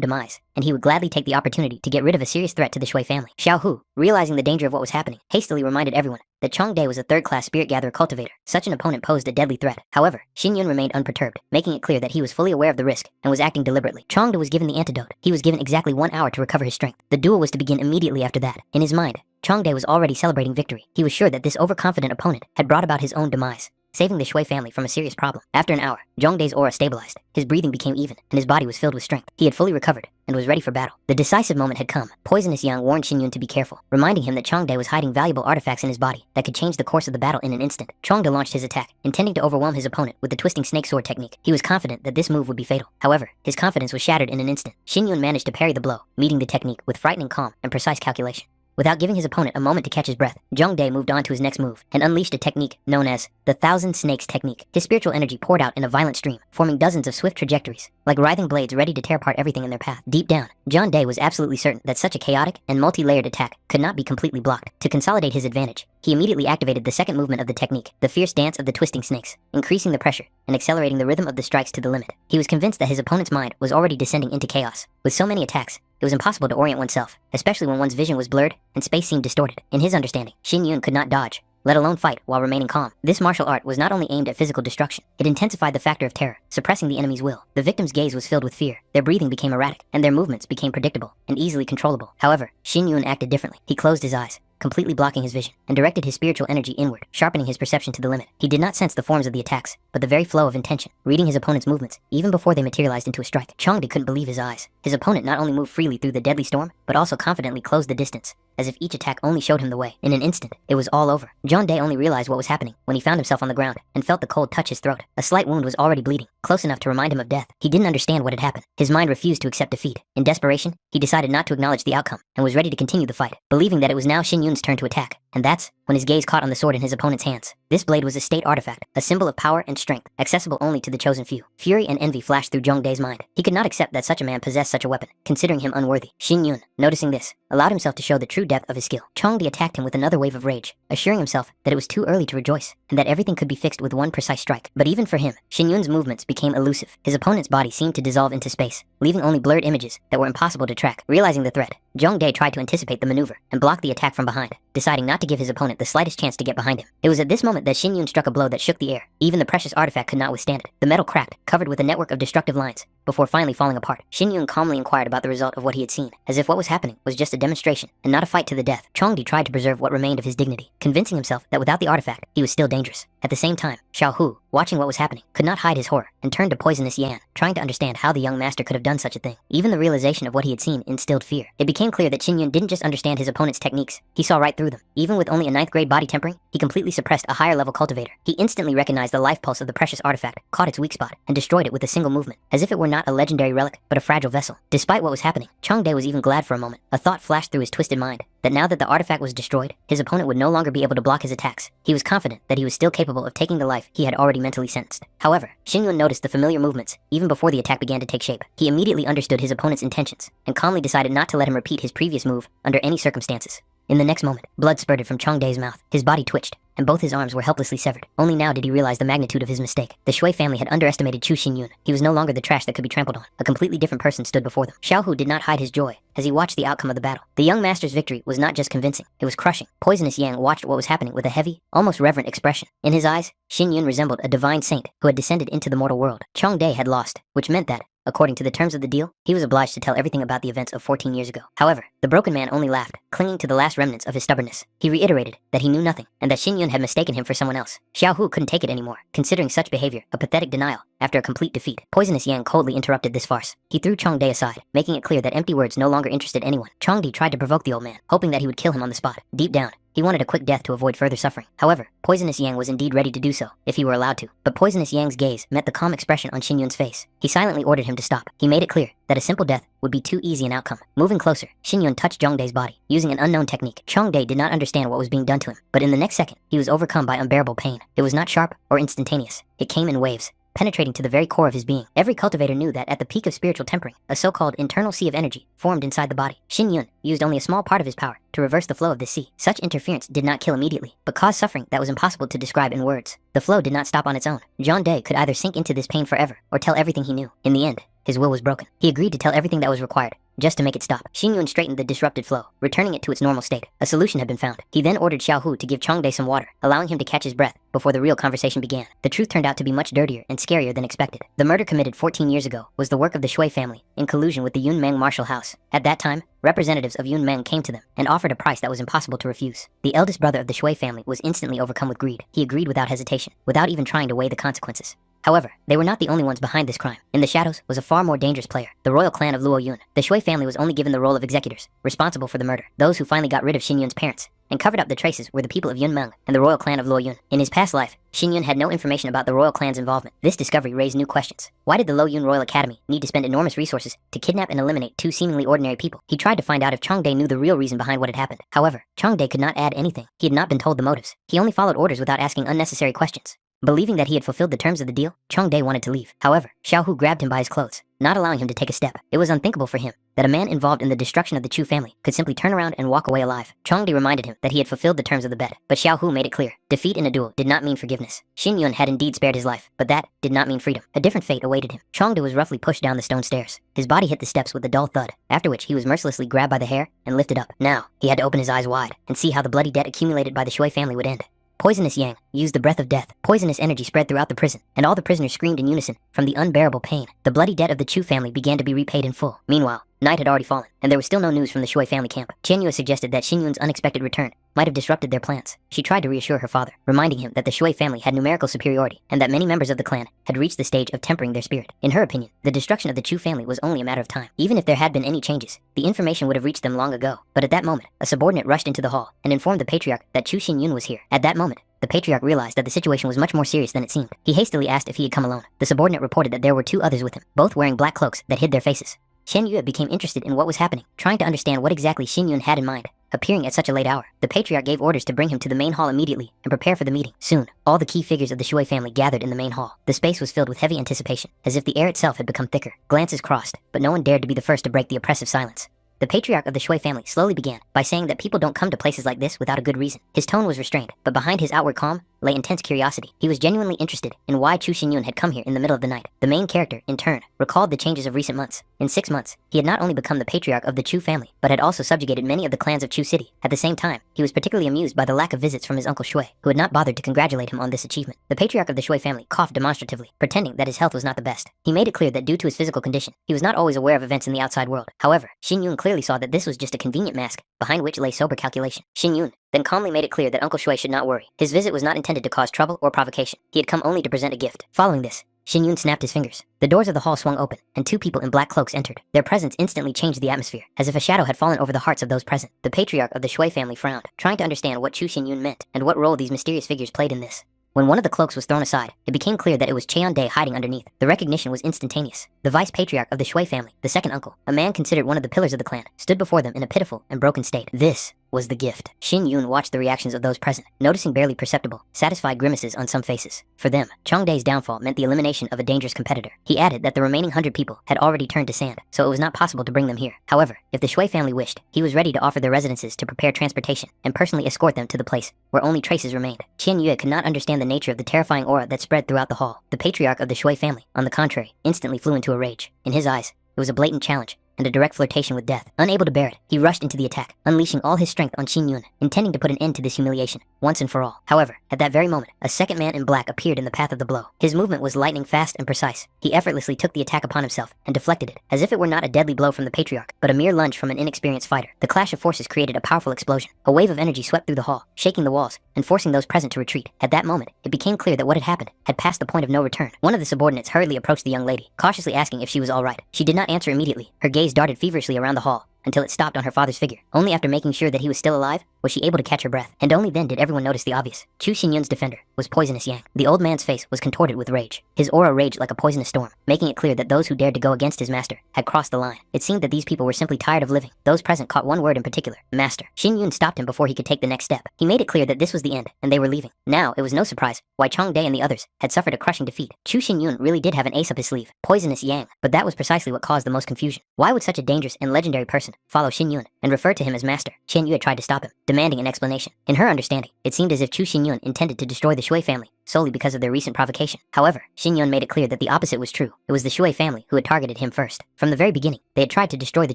demise, and he would gladly take the opportunity to get rid of a serious threat to the Shui family. Xiao Hu, realizing the danger of what was happening, hastily reminded everyone that Chongdae was a third-class spirit-gatherer cultivator. Such an opponent posed a deadly threat. However, Xinyun remained unperturbed, making it clear that he was fully aware of the risk and was acting deliberately. Chongdae was given the antidote. He was given exactly 1 hour to recover his strength. The duel was to begin immediately after that. In his mind, Chongdae was already celebrating victory. He was sure that this overconfident opponent had brought about his own demise, saving the Shui family from a serious problem. After an hour, Zhongdae's aura stabilized, his breathing became even, and his body was filled with strength. He had fully recovered and was ready for battle. The decisive moment had come. Poisonous Yang warned Xinyun to be careful, reminding him that Chongdae was hiding valuable artifacts in his body that could change the course of the battle in an instant. Chongdae launched his attack, intending to overwhelm his opponent with the twisting snake sword technique. He was confident that this move would be fatal. However, his confidence was shattered in an instant. Xinyun managed to parry the blow, meeting the technique with frightening calm and precise calculation. Without giving his opponent a moment to catch his breath, Zhongdae moved on to his next move and unleashed a technique known as the Thousand Snakes Technique. His spiritual energy poured out in a violent stream, forming dozens of swift trajectories, like writhing blades ready to tear apart everything in their path. Deep down, Zhongdae was absolutely certain that such a chaotic and multi-layered attack could not be completely blocked. To consolidate his advantage, he immediately activated the second movement of the technique, the fierce dance of the twisting snakes, increasing the pressure and accelerating the rhythm of the strikes to the limit. He was convinced that his opponent's mind was already descending into chaos. With so many attacks, it was impossible to orient oneself, especially when one's vision was blurred and space seemed distorted. In his understanding, Xinyun could not dodge, let alone fight, while remaining calm. This martial art was not only aimed at physical destruction, it intensified the factor of terror, suppressing the enemy's will. The victim's gaze was filled with fear, their breathing became erratic, and their movements became predictable and easily controllable. However, Xinyun acted differently. He closed his eyes, completely blocking his vision, and directed his spiritual energy inward, sharpening his perception to the limit. He did not sense the forms of the attacks, but the very flow of intention, reading his opponent's movements, even before they materialized into a strike. Chongde couldn't believe his eyes. His opponent not only moved freely through the deadly storm, but also confidently closed the distance, as if each attack only showed him the way. In an instant, it was all over. Zhongdae only realized what was happening when he found himself on the ground and felt the cold touch his throat. A slight wound was already bleeding, close enough to remind him of death. He didn't understand what had happened. His mind refused to accept defeat. In desperation, he decided not to acknowledge the outcome and was ready to continue the fight, believing that it was now Xinyun's turn to attack. And that's when his gaze caught on the sword in his opponent's hands. This blade was a state artifact, a symbol of power and strength, accessible only to the chosen few. Fury and envy flashed through Zhongdae's mind. He could not accept that such a man possessed such a weapon, considering him unworthy. Xinyun, noticing this, allowed himself to show the true depth of his skill. Chongde attacked him with another wave of rage, assuring himself that it was too early to rejoice, and that everything could be fixed with one precise strike. But even for him, Xinyun's movements became elusive. His opponent's body seemed to dissolve into space, leaving only blurred images that were impossible to track. Realizing the threat, Zhongdae tried to anticipate the maneuver and block the attack from behind, deciding not to give his opponent the slightest chance to get behind him. It was at this moment that Xinyun struck a blow that shook the air. Even the precious artifact could not withstand it. The metal cracked, covered with a network of destructive lines, before finally falling apart. Xinyun calmly inquired about the result of what he had seen, as if what was happening was just a demonstration and not a fight to the death. Chongde tried to preserve what remained of his dignity, convincing himself that without the artifact, he was still dangerous. At the same time, Xiao Hu, watching what was happening, could not hide his horror and turned to poisonous Yan, trying to understand how the young master could have done such a thing. Even the realization of what he had seen instilled fear. It became clear that Xinyun didn't just understand his opponent's techniques, he saw right through them. Even with only a 9th grade body tempering, he completely suppressed a higher level cultivator. He instantly recognized the life pulse of the precious artifact, caught its weak spot, and destroyed it with a single movement. As if it were not not a legendary relic, but a fragile vessel. Despite what was happening, Changde was even glad for a moment. A thought flashed through his twisted mind, that now that the artifact was destroyed, his opponent would no longer be able to block his attacks. He was confident that he was still capable of taking the life he had already mentally sentenced. However, Xinyun noticed the familiar movements, even before the attack began to take shape. He immediately understood his opponent's intentions, and calmly decided not to let him repeat his previous move under any circumstances. In the next moment, blood spurted from Changde's mouth. His body twitched, and both his arms were helplessly severed. Only now did he realize the magnitude of his mistake. The Shui family had underestimated Chu Xinyun. He was no longer the trash that could be trampled on. A completely different person stood before them. Xiaohu did not hide his joy as he watched the outcome of the battle. The young master's victory was not just convincing, it was crushing. Poisonous Yang watched what was happening with a heavy, almost reverent expression. In his eyes, Xinyun resembled a divine saint who had descended into the mortal world. Changde had lost, which meant that, according to the terms of the deal, he was obliged to tell everything about the events of 14 years ago. However, the broken man only laughed, clinging to the last remnants of his stubbornness. He reiterated that he knew nothing, and that Xinyun had mistaken him for someone else. Xiaohu couldn't take it anymore, considering such behavior a pathetic denial after a complete defeat. Poisonous Yang coldly interrupted this farce. He threw Changde aside, making it clear that empty words no longer interested anyone. Changde tried to provoke the old man, hoping that he would kill him on the spot. Deep down, he wanted a quick death to avoid further suffering. However, Poisonous Yang was indeed ready to do so, if he were allowed to. But Poisonous Yang's gaze met the calm expression on Xinyun's face. He silently ordered him to stop. He made it clear that a simple death would be too easy an outcome. Moving closer, Xinyun touched Changde's body, using an unknown technique. Changde did not understand what was being done to him, but in the next second, he was overcome by unbearable pain. It was not sharp or instantaneous. It came in waves, penetrating to the very core of his being. Every cultivator knew that at the peak of spiritual tempering, a so-called internal sea of energy formed inside the body. Xinyun used only a small part of his power to reverse the flow of this sea. Such interference did not kill immediately, but caused suffering that was impossible to describe in words. The flow did not stop on its own. John Day could either sink into this pain forever, or tell everything he knew. In the end, his will was broken. He agreed to tell everything that was required, just to make it stop. Xinyun straightened the disrupted flow, returning it to its normal state. A solution had been found. He then ordered Xiaohu to give Changde some water, allowing him to catch his breath before the real conversation began. The truth turned out to be much dirtier and scarier than expected. The murder committed 14 years ago was the work of the Shui family, in collusion with the Yun Meng martial house. At that time, representatives of Yun Meng came to them and offered a price that was impossible to refuse. The eldest brother of the Shui family was instantly overcome with greed. He agreed without hesitation, without even trying to weigh the consequences. However, they were not the only ones behind this crime. In the shadows was a far more dangerous player, the royal clan of Luo Yun. The Shui family was only given the role of executors, responsible for the murder. Those who finally got rid of Xinyun's parents and covered up the traces were the people of Yun Meng and the royal clan of Luo Yun. In his past life, Xinyun had no information about the royal clan's involvement. This discovery raised new questions. Why did the Luo Yun Royal Academy need to spend enormous resources to kidnap and eliminate two seemingly ordinary people? He tried to find out if Changde knew the real reason behind what had happened. However, Changde could not add anything. He had not been told the motives. He only followed orders without asking unnecessary questions. Believing that he had fulfilled the terms of the deal, Changde wanted to leave. However, Xiaohu grabbed him by his clothes, not allowing him to take a step. It was unthinkable for him that a man involved in the destruction of the Chu family could simply turn around and walk away alive. Changde reminded him that he had fulfilled the terms of the bet, but Xiaohu made it clear. Defeat in a duel did not mean forgiveness. Xinyun had indeed spared his life, but that did not mean freedom. A different fate awaited him. Changde was roughly pushed down the stone stairs. His body hit the steps with a dull thud, after which he was mercilessly grabbed by the hair and lifted up. Now, he had to open his eyes wide and see how the bloody debt accumulated by the Shui family would end. Poisonous Yang used the breath of death. Poisonous energy spread throughout the prison, and all the prisoners screamed in unison from the unbearable pain. The bloody debt of the Chu family began to be repaid in full. Meanwhile, night had already fallen, and there was still no news from the Shui family camp. Qianyue suggested that Xinyun's unexpected return might have disrupted their plans. She tried to reassure her father, reminding him that the Shui family had numerical superiority, and that many members of the clan had reached the stage of tempering their spirit. In her opinion, the destruction of the Chu family was only a matter of time. Even if there had been any changes, the information would have reached them long ago. But at that moment, a subordinate rushed into the hall and informed the patriarch that Chu Xinyun was here. At that moment, the patriarch realized that the situation was much more serious than it seemed. He hastily asked if he had come alone. The subordinate reported that there were two others with him, both wearing black cloaks that hid their faces. Qianyue became interested in what was happening, trying to understand what exactly Xinyun had in mind, appearing at such a late hour. The patriarch gave orders to bring him to the main hall immediately and prepare for the meeting. Soon, all the key figures of the Shui family gathered in the main hall. The space was filled with heavy anticipation, as if the air itself had become thicker. Glances crossed, but no one dared to be the first to break the oppressive silence. The patriarch of the Shui family slowly began by saying that people don't come to places like this without a good reason. His tone was restrained, but behind his outward calm lay intense curiosity. He was genuinely interested in why Chu Xinyun had come here in the middle of the night. The main character, in turn, recalled the changes of recent months. In 6 months, he had not only become the patriarch of the Chu family, but had also subjugated many of the clans of Chu City. At the same time, he was particularly amused by the lack of visits from his uncle Shui, who had not bothered to congratulate him on this achievement. The patriarch of the Shui family coughed demonstratively, pretending that his health was not the best. He made it clear that due to his physical condition, he was not always aware of events in the outside world. However, Xinyun clearly saw that this was just a convenient mask, behind which lay sober calculation. Xinyun then calmly made it clear that Uncle Shui should not worry. His visit was not intended to cause trouble or provocation. He had come only to present a gift. Following this, Xinyun snapped his fingers. The doors of the hall swung open, and two people in black cloaks entered. Their presence instantly changed the atmosphere, as if a shadow had fallen over the hearts of those present. The patriarch of the Shui family frowned, trying to understand what Chu Xinyun meant, and what role these mysterious figures played in this. When one of the cloaks was thrown aside, it became clear that it was Cheon-dae hiding underneath. The recognition was instantaneous. The vice patriarch of the Shui family, the second uncle, a man considered one of the pillars of the clan, stood before them in a pitiful and broken state. This was the gift. Shin Yun watched the reactions of those present, noticing barely perceptible, satisfied grimaces on some faces. For them, Cheon-dae's downfall meant the elimination of a dangerous competitor. He added that the remaining 100 people had already turned to sand, so it was not possible to bring them here. However, if the Shui family wished, he was ready to offer their residences to prepare transportation and personally escort them to the place where only traces remained. Qian Yue could not understand the nature of the terrifying aura that spread throughout the hall. The patriarch of the Shui family, on the contrary, instantly flew into a rage. In his eyes, it was a blatant challenge and a direct flirtation with death. Unable to bear it, he rushed into the attack, unleashing all his strength on Xin Yun, intending to put an end to this humiliation, once and for all. However, at that very moment, a second man in black appeared in the path of the blow. His movement was lightning fast and precise. He effortlessly took the attack upon himself and deflected it, as if it were not a deadly blow from the patriarch, but a mere lunge from an inexperienced fighter. The clash of forces created a powerful explosion. A wave of energy swept through the hall, shaking the walls, and forcing those present to retreat. At that moment, it became clear that what had happened had passed the point of no return. One of the subordinates hurriedly approached the young lady, cautiously asking if she was all right. She did not answer immediately. Her gaze darted feverishly around the hall until it stopped on her father's figure. Only after making sure that he was still alive was she able to catch her breath, and only then did everyone notice the obvious. Chu Xinyun's defender was Poisonous Yang. The old man's face was contorted with rage. His aura raged like a poisonous storm, making it clear that those who dared to go against his master had crossed the line. It seemed that these people were simply tired of living. Those present caught one word in particular: master. Xin Yun stopped him before he could take the next step. He made it clear that this was the end, and they were leaving. Now, it was no surprise why Chong-dae and the others had suffered a crushing defeat. Chu Xinyun really did have an ace up his sleeve, Poisonous Yang, but that was precisely what caused the most confusion. Why would such a dangerous and legendary person follow Xin Yun and refer to him as master? Qian Yue tried to stop him, demanding an explanation. In her understanding, it seemed as if Chu Xinyun intended to destroy the Shui family solely because of their recent provocation. However, Xin Yun made it clear that the opposite was true. It was the Shui family who had targeted him first. From the very beginning, they had tried to destroy the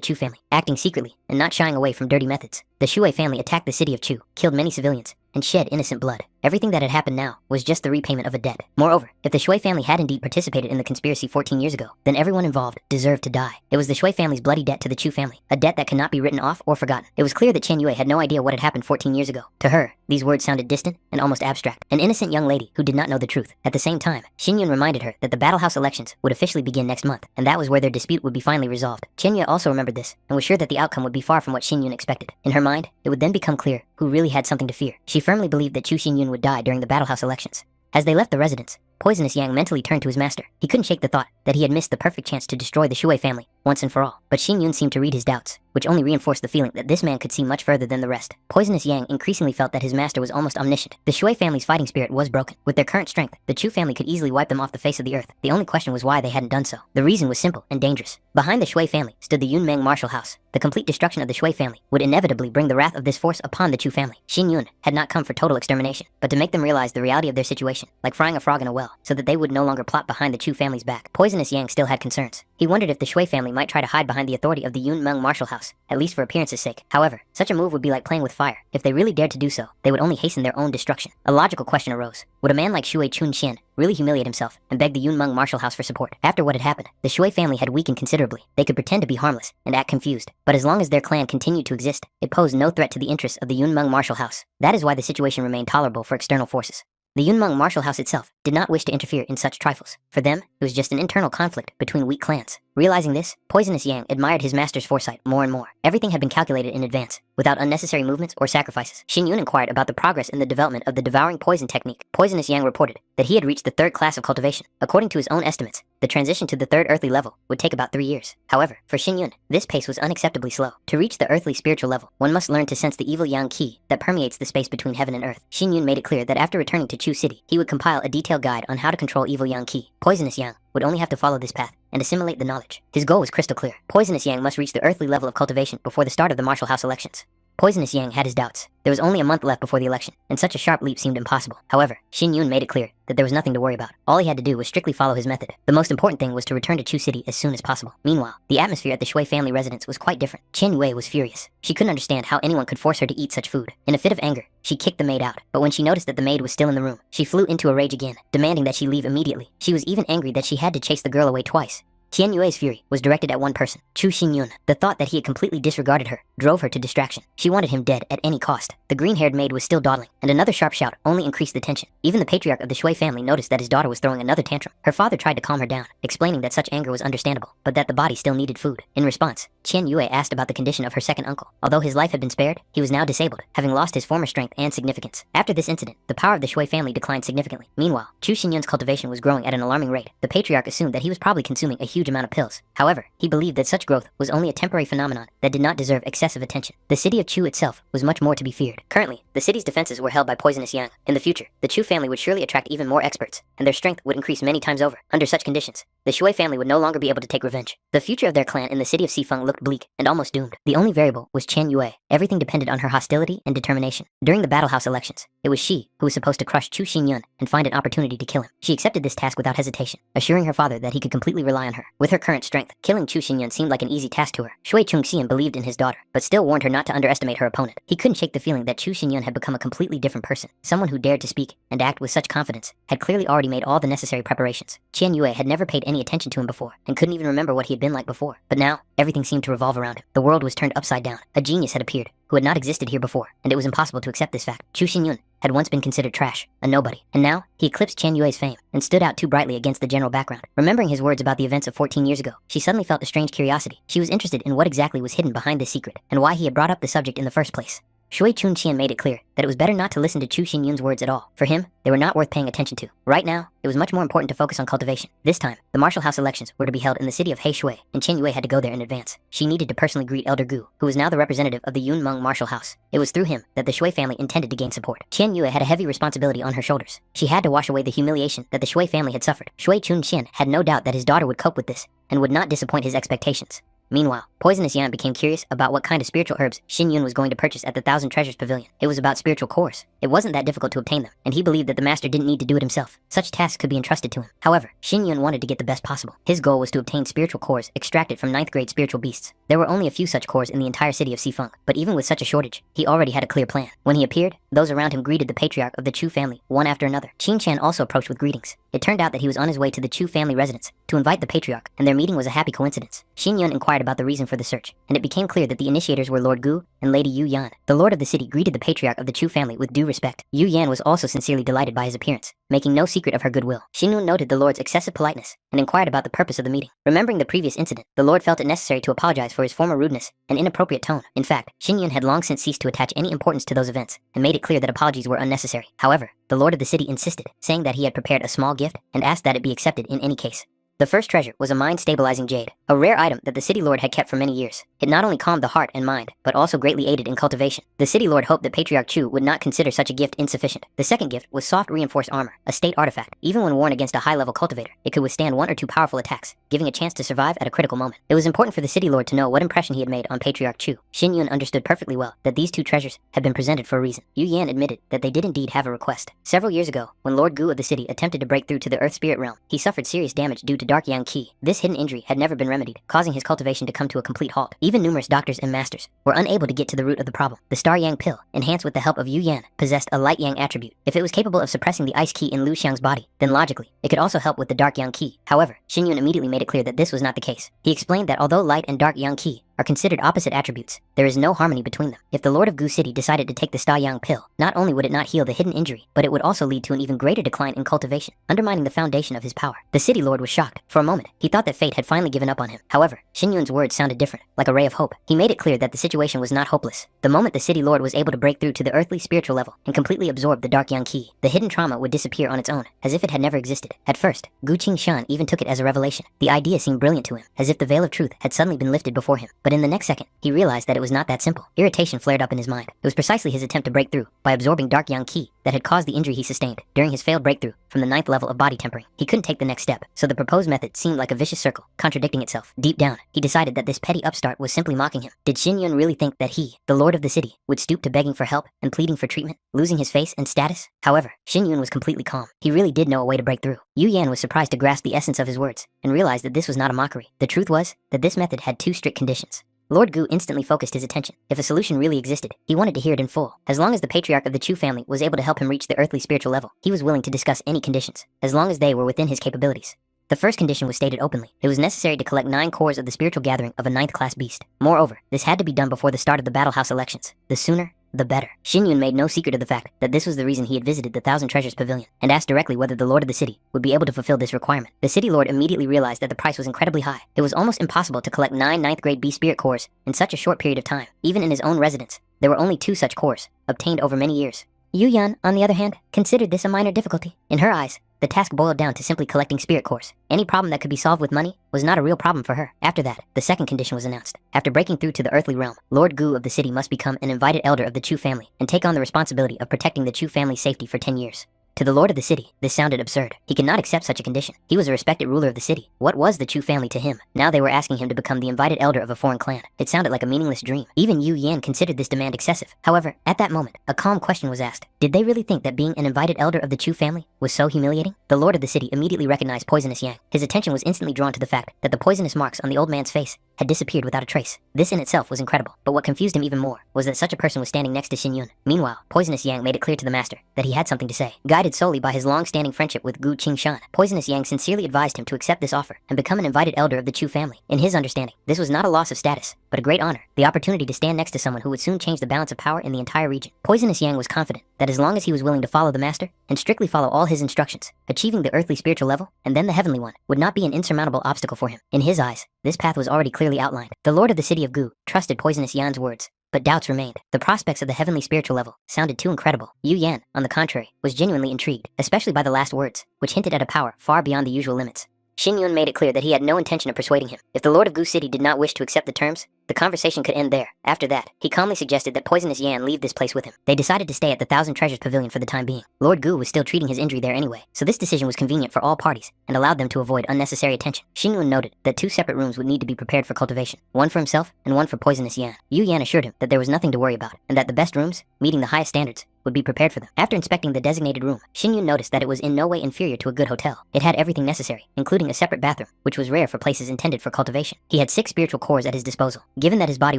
Chu family, acting secretly and not shying away from dirty methods. The Shui family attacked the city of Chu, killed many civilians, and shed innocent blood. Everything that had happened now was just the repayment of a debt. Moreover, if the Shui family had indeed participated in the conspiracy 14 years ago, then everyone involved deserved to die. It was the Shui family's bloody debt to the Chu family, a debt that could not be written off or forgotten. It was clear that Qian Yue had no idea what had happened 14 years ago. To her, these words sounded distant and almost abstract. An innocent young lady who did not know the truth. At the same time, Xin Yun reminded her that the Battle House elections would officially begin next month, and that was where their dispute would be finally resolved. Qian Yue also remembered this, and was sure that the outcome would be far from what Xin Yun expected. In her mind, it would then become clear who really had something to fear. She firmly believed that Chu Xinyun would die during the Battle House elections. As they left the residence, Poisonous Yang mentally turned to his master. He couldn't shake the thought that he had missed the perfect chance to destroy the Shui family once and for all. But Xin Yun seemed to read his doubts, which only reinforced the feeling that this man could see much further than the rest. Poisonous Yang increasingly felt that his master was almost omniscient. The Shui family's fighting spirit was broken. With their current strength, the Chu family could easily wipe them off the face of the earth. The only question was why they hadn't done so. The reason was simple and dangerous. Behind the Shui family stood the Yunmeng martial house. The complete destruction of the Shui family would inevitably bring the wrath of this force upon the Chu family. Xin Yun had not come for total extermination, but to make them realize the reality of their situation, like frying a frog in a well, so that they would no longer plot behind the Chu family's back. Poisonous Yang still had concerns. He wondered if the Shui family might try to hide behind the authority of the Yunmeng martial house, at least for appearance's sake. However, such a move would be like playing with fire. If they really dared to do so, they would only hasten their own destruction. A logical question arose. Would a man like Shui Chun-xian really humiliate himself and beg the Yunmeng martial house for support? After what had happened, the Shui family had weakened considerably. They could pretend to be harmless and act confused, but as long as their clan continued to exist, it posed no threat to the interests of the Yunmeng martial house. That is why the situation remained tolerable for external forces. The Yunmeng martial house itself did not wish to interfere in such trifles. For them, it was just an internal conflict between weak clans. Realizing this, Poisonous Yang admired his master's foresight more and more. Everything had been calculated in advance, without unnecessary movements or sacrifices. Xin Yun inquired about the progress in the development of the devouring poison technique. Poisonous Yang reported that he had reached the 3rd class of cultivation. According to his own estimates, the transition to the 3rd earthly level would take about 3 years. However, for Xin Yun, this pace was unacceptably slow. To reach the earthly spiritual level, one must learn to sense the evil yang qi that permeates the space between heaven and earth. Xin Yun made it clear that after returning to Chu City, he would compile a detailed guide on how to control evil yang qi. Poisonous Yang would only have to follow this path and assimilate the knowledge. His goal was crystal clear. Poisonous Yang must reach the earthly level of cultivation before the start of the martial house elections. Poisonous Yang had his doubts. There was only a month left before the election, and such a sharp leap seemed impossible. However, Xin Yun made it clear that there was nothing to worry about. All he had to do was strictly follow his method. The most important thing was to return to Chu City as soon as possible. Meanwhile, the atmosphere at the Shui family residence was quite different. Qian Yue was furious. She couldn't understand how anyone could force her to eat such food. In a fit of anger, she kicked the maid out, but when she noticed that the maid was still in the room, she flew into a rage again, demanding that she leave immediately. She was even angry that she had to chase the girl away twice. Qian Yue's fury was directed at one person, Chu Xinyun. The thought that he had completely disregarded her drove her to distraction. She wanted him dead at any cost. The green-haired maid was still dawdling, and another sharp shout only increased the tension. Even the patriarch of the Shui family noticed that his daughter was throwing another tantrum. Her father tried to calm her down, explaining that such anger was understandable, but that the body still needed food. In response, Qian Yue asked about the condition of her second uncle. Although his life had been spared, he was now disabled, having lost his former strength and significance. After this incident, the power of the Shui family declined significantly. Meanwhile, Chu Xinyun's cultivation was growing at an alarming rate. The patriarch assumed that he was probably consuming a huge amount of pills. However, he believed that such growth was only a temporary phenomenon that did not deserve excessive attention. The city of Chu itself was much more to be feared. Currently, the city's defenses were held by poisonous yang. In the future, the Chu family would surely attract even more experts, and their strength would increase many times over. Under such conditions, the Shui family would no longer be able to take revenge. The future of their clan in the city of Xifeng looked bleak and almost doomed. The only variable was Qian Yue. Everything depended on her hostility and determination. During the Battle House elections, it was she who was supposed to crush Chu Xinyun and find an opportunity to kill him. She accepted this task without hesitation, assuring her father that he could completely rely on her. With her current strength, killing Chu Xinyun seemed like an easy task to her. Shui Chungxian believed in his daughter, but still warned her not to underestimate her opponent. He couldn't shake the feeling that Chu Xinyun had become a completely different person. Someone who dared to speak and act with such confidence had clearly already made all the necessary preparations. Qian Yue had never paid any attention to him before and couldn't even remember what he had been like before. But now, everything seemed to revolve around him. The world was turned upside down. A genius had appeared who had not existed here before, and it was impossible to accept this fact. Chu Xinyun had once been considered trash, a nobody, and now he eclipsed Qian Yue's fame and stood out too brightly against the general background. Remembering his words about the events of 14 years ago, she suddenly felt a strange curiosity. She was interested in what exactly was hidden behind this secret and why he had brought up the subject in the first place. Shui Chunqian made it clear that it was better not to listen to Chu Xinyun's words at all. For him, they were not worth paying attention to. Right now, it was much more important to focus on cultivation. This time, the martial house elections were to be held in the city of Heishui, and Qian Yue had to go there in advance. She needed to personally greet Elder Gu, who was now the representative of the Yunmeng martial house. It was through him that the Shui family intended to gain support. Qian Yue had a heavy responsibility on her shoulders. She had to wash away the humiliation that the Shui family had suffered. Shui Chunqian had no doubt that his daughter would cope with this and would not disappoint his expectations. Meanwhile, Poisonous Yan became curious about what kind of spiritual herbs Xin Yun was going to purchase at the Thousand Treasures Pavilion. It was about spiritual cores. It wasn't that difficult to obtain them, and he believed that the master didn't need to do it himself. Such tasks could be entrusted to him. However, Xin Yun wanted to get the best possible. His goal was to obtain spiritual cores extracted from 9th grade spiritual beasts. There were only a few such cores in the entire city of Xifeng, but even with such a shortage, he already had a clear plan. When he appeared, those around him greeted the patriarch of the Chu family, one after another. Qin Chan also approached with greetings. It turned out that he was on his way to the Chu family residence to invite the patriarch, and their meeting was a happy coincidence. Xin Yun inquired about the reason for the search, and it became clear that the initiators were Lord Gu and Lady Yu Yan. The lord of the city greeted the patriarch of the Chu family with due respect. Yu Yan was also sincerely delighted by his appearance, making no secret of her goodwill. Xin Yun noted the lord's excessive politeness and inquired about the purpose of the meeting. Remembering the previous incident, the lord felt it necessary to apologize for his former rudeness and inappropriate tone. In fact, Xin Yun had long since ceased to attach any importance to those events and made it clear that apologies were unnecessary. However, the lord of the city insisted, saying that he had prepared a small gift and asked that it be accepted in any case. The first treasure was a mind-stabilizing jade, a rare item that the city lord had kept for many years. It not only calmed the heart and mind, but also greatly aided in cultivation. The city lord hoped that Patriarch Chu would not consider such a gift insufficient. The second gift was soft reinforced armor, a state artifact. Even when worn against a high-level cultivator, it could withstand 1 or 2 powerful attacks, giving a chance to survive at a critical moment. It was important for the city lord to know what impression he had made on Patriarch Chu. Xin Yun understood perfectly well that these 2 treasures had been presented for a reason. Yu Yan admitted that they did indeed have a request. Several years ago, when Lord Gu of the city attempted to break through to the Earth Spirit Realm, he suffered serious damage due to Dark Yang Qi. This hidden injury had never been remedied, causing his cultivation to come to a complete halt. Even numerous doctors and masters were unable to get to the root of the problem. The Star Yang pill, enhanced with the help of Yu Yan, possessed a Light Yang attribute. If it was capable of suppressing the Ice Qi in Lu Xiang's body, then logically, it could also help with the Dark Yang Qi. However, Xin Yun immediately made it clear that this was not the case. He explained that although Light and Dark Yang Qi are considered opposite attributes, there is no harmony between them. If the Lord of Gu City decided to take the Star Yang pill, not only would it not heal the hidden injury, but it would also lead to an even greater decline in cultivation, undermining the foundation of his power. The city lord was shocked. For a moment, he thought that fate had finally given up on him. However, Xin Yun's words sounded different, like a ray of hope. He made it clear that the situation was not hopeless. The moment the city lord was able to break through to the earthly spiritual level and completely absorb the Dark Yang Qi, the hidden trauma would disappear on its own, as if it had never existed. At first, Gu Qingshan even took it as a revelation. The idea seemed brilliant to him, as if the veil of truth had suddenly been lifted before him. But in the next second, he realized that it was not that simple. Irritation flared up in his mind. It was precisely his attempt to break through by absorbing Dark Yang Qi that had caused the injury he sustained during his failed breakthrough from the 9th level of body tempering. He couldn't take the next step, so the proposed method seemed like a vicious circle, contradicting itself. Deep down, he decided that this petty upstart was simply mocking him. Did Xin Yun really think that he, the lord of the city, would stoop to begging for help and pleading for treatment, losing his face and status? However, Xin Yun was completely calm. He really did know a way to break through. Yu Yan was surprised to grasp the essence of his words and realized that this was not a mockery. The truth was that this method had 2 strict conditions. Lord Gu instantly focused his attention. If a solution really existed, he wanted to hear it in full. As long as the patriarch of the Chu family was able to help him reach the earthly spiritual level, he was willing to discuss any conditions, as long as they were within his capabilities. The first condition was stated openly. It was necessary to collect 9 cores of the spiritual gathering of a 9th class beast. Moreover, this had to be done before the start of the Battle House elections. The sooner, the better. Xin Yun made no secret of the fact that this was the reason he had visited the Thousand Treasures Pavilion, and asked directly whether the lord of the city would be able to fulfill this requirement. The city lord immediately realized that the price was incredibly high. It was almost impossible to collect 9 9th grade beast spirit cores in such a short period of time. Even in his own residence, there were only 2 such cores, obtained over many years. Yu Yan, on the other hand, considered this a minor difficulty. In her eyes, the task boiled down to simply collecting spirit cores. Any problem that could be solved with money was not a real problem for her. After that, the second condition was announced. After breaking through to the earthly realm, Lord Gu of the city must become an invited elder of the Chu family and take on the responsibility of protecting the Chu family's safety for 10 years. To the lord of the city, this sounded absurd. He could not accept such a condition. He was a respected ruler of the city. What was the Chu family to him? Now they were asking him to become the invited elder of a foreign clan. It sounded like a meaningless dream. Even Yu Yan considered this demand excessive. However, at that moment, a calm question was asked. Did they really think that being an invited elder of the Chu family was so humiliating? The lord of the city immediately recognized Poisonous Yang. His attention was instantly drawn to the fact that the poisonous marks on the old man's face had disappeared without a trace. This in itself was incredible, but what confused him even more was that such a person was standing next to Xin Yun. Meanwhile, Poisonous Yang made it clear to the master that he had something to say. Guided solely by his long-standing friendship with Gu Qingshan, Poisonous Yang sincerely advised him to accept this offer and become an invited elder of the Chu family. In his understanding, this was not a loss of status, but a great honor, the opportunity to stand next to someone who would soon change the balance of power in the entire region. Poisonous Yang was confident that as long as he was willing to follow the master and strictly follow all his instructions, achieving the earthly spiritual level and then the heavenly one would not be an insurmountable obstacle for him. In his eyes, this path was already clearly outlined. The lord of the city of Gu trusted Poisonous Yan's words, but doubts remained. The prospects of the heavenly spiritual level sounded too incredible. Yu Yan, on the contrary, was genuinely intrigued, especially by the last words, which hinted at a power far beyond the usual limits. Xin Yun made it clear that he had no intention of persuading him. If the lord of Gu City did not wish to accept the terms, the conversation could end there. After that, he calmly suggested that Poisonous Yan leave this place with him. They decided to stay at the Thousand Treasures Pavilion for the time being. Lord Gu was still treating his injury there anyway, so this decision was convenient for all parties and allowed them to avoid unnecessary attention. Xin Yun noted that 2 separate rooms would need to be prepared for cultivation, one for himself and one for Poisonous Yan. Yu Yan assured him that there was nothing to worry about, and that the best rooms, meeting the highest standards, would be prepared for them. After inspecting the designated room, Xin Yun noticed that it was in no way inferior to a good hotel. It had everything necessary, including a separate bathroom, which was rare for places intended for cultivation. He had 6 spiritual cores at his disposal. Given that his body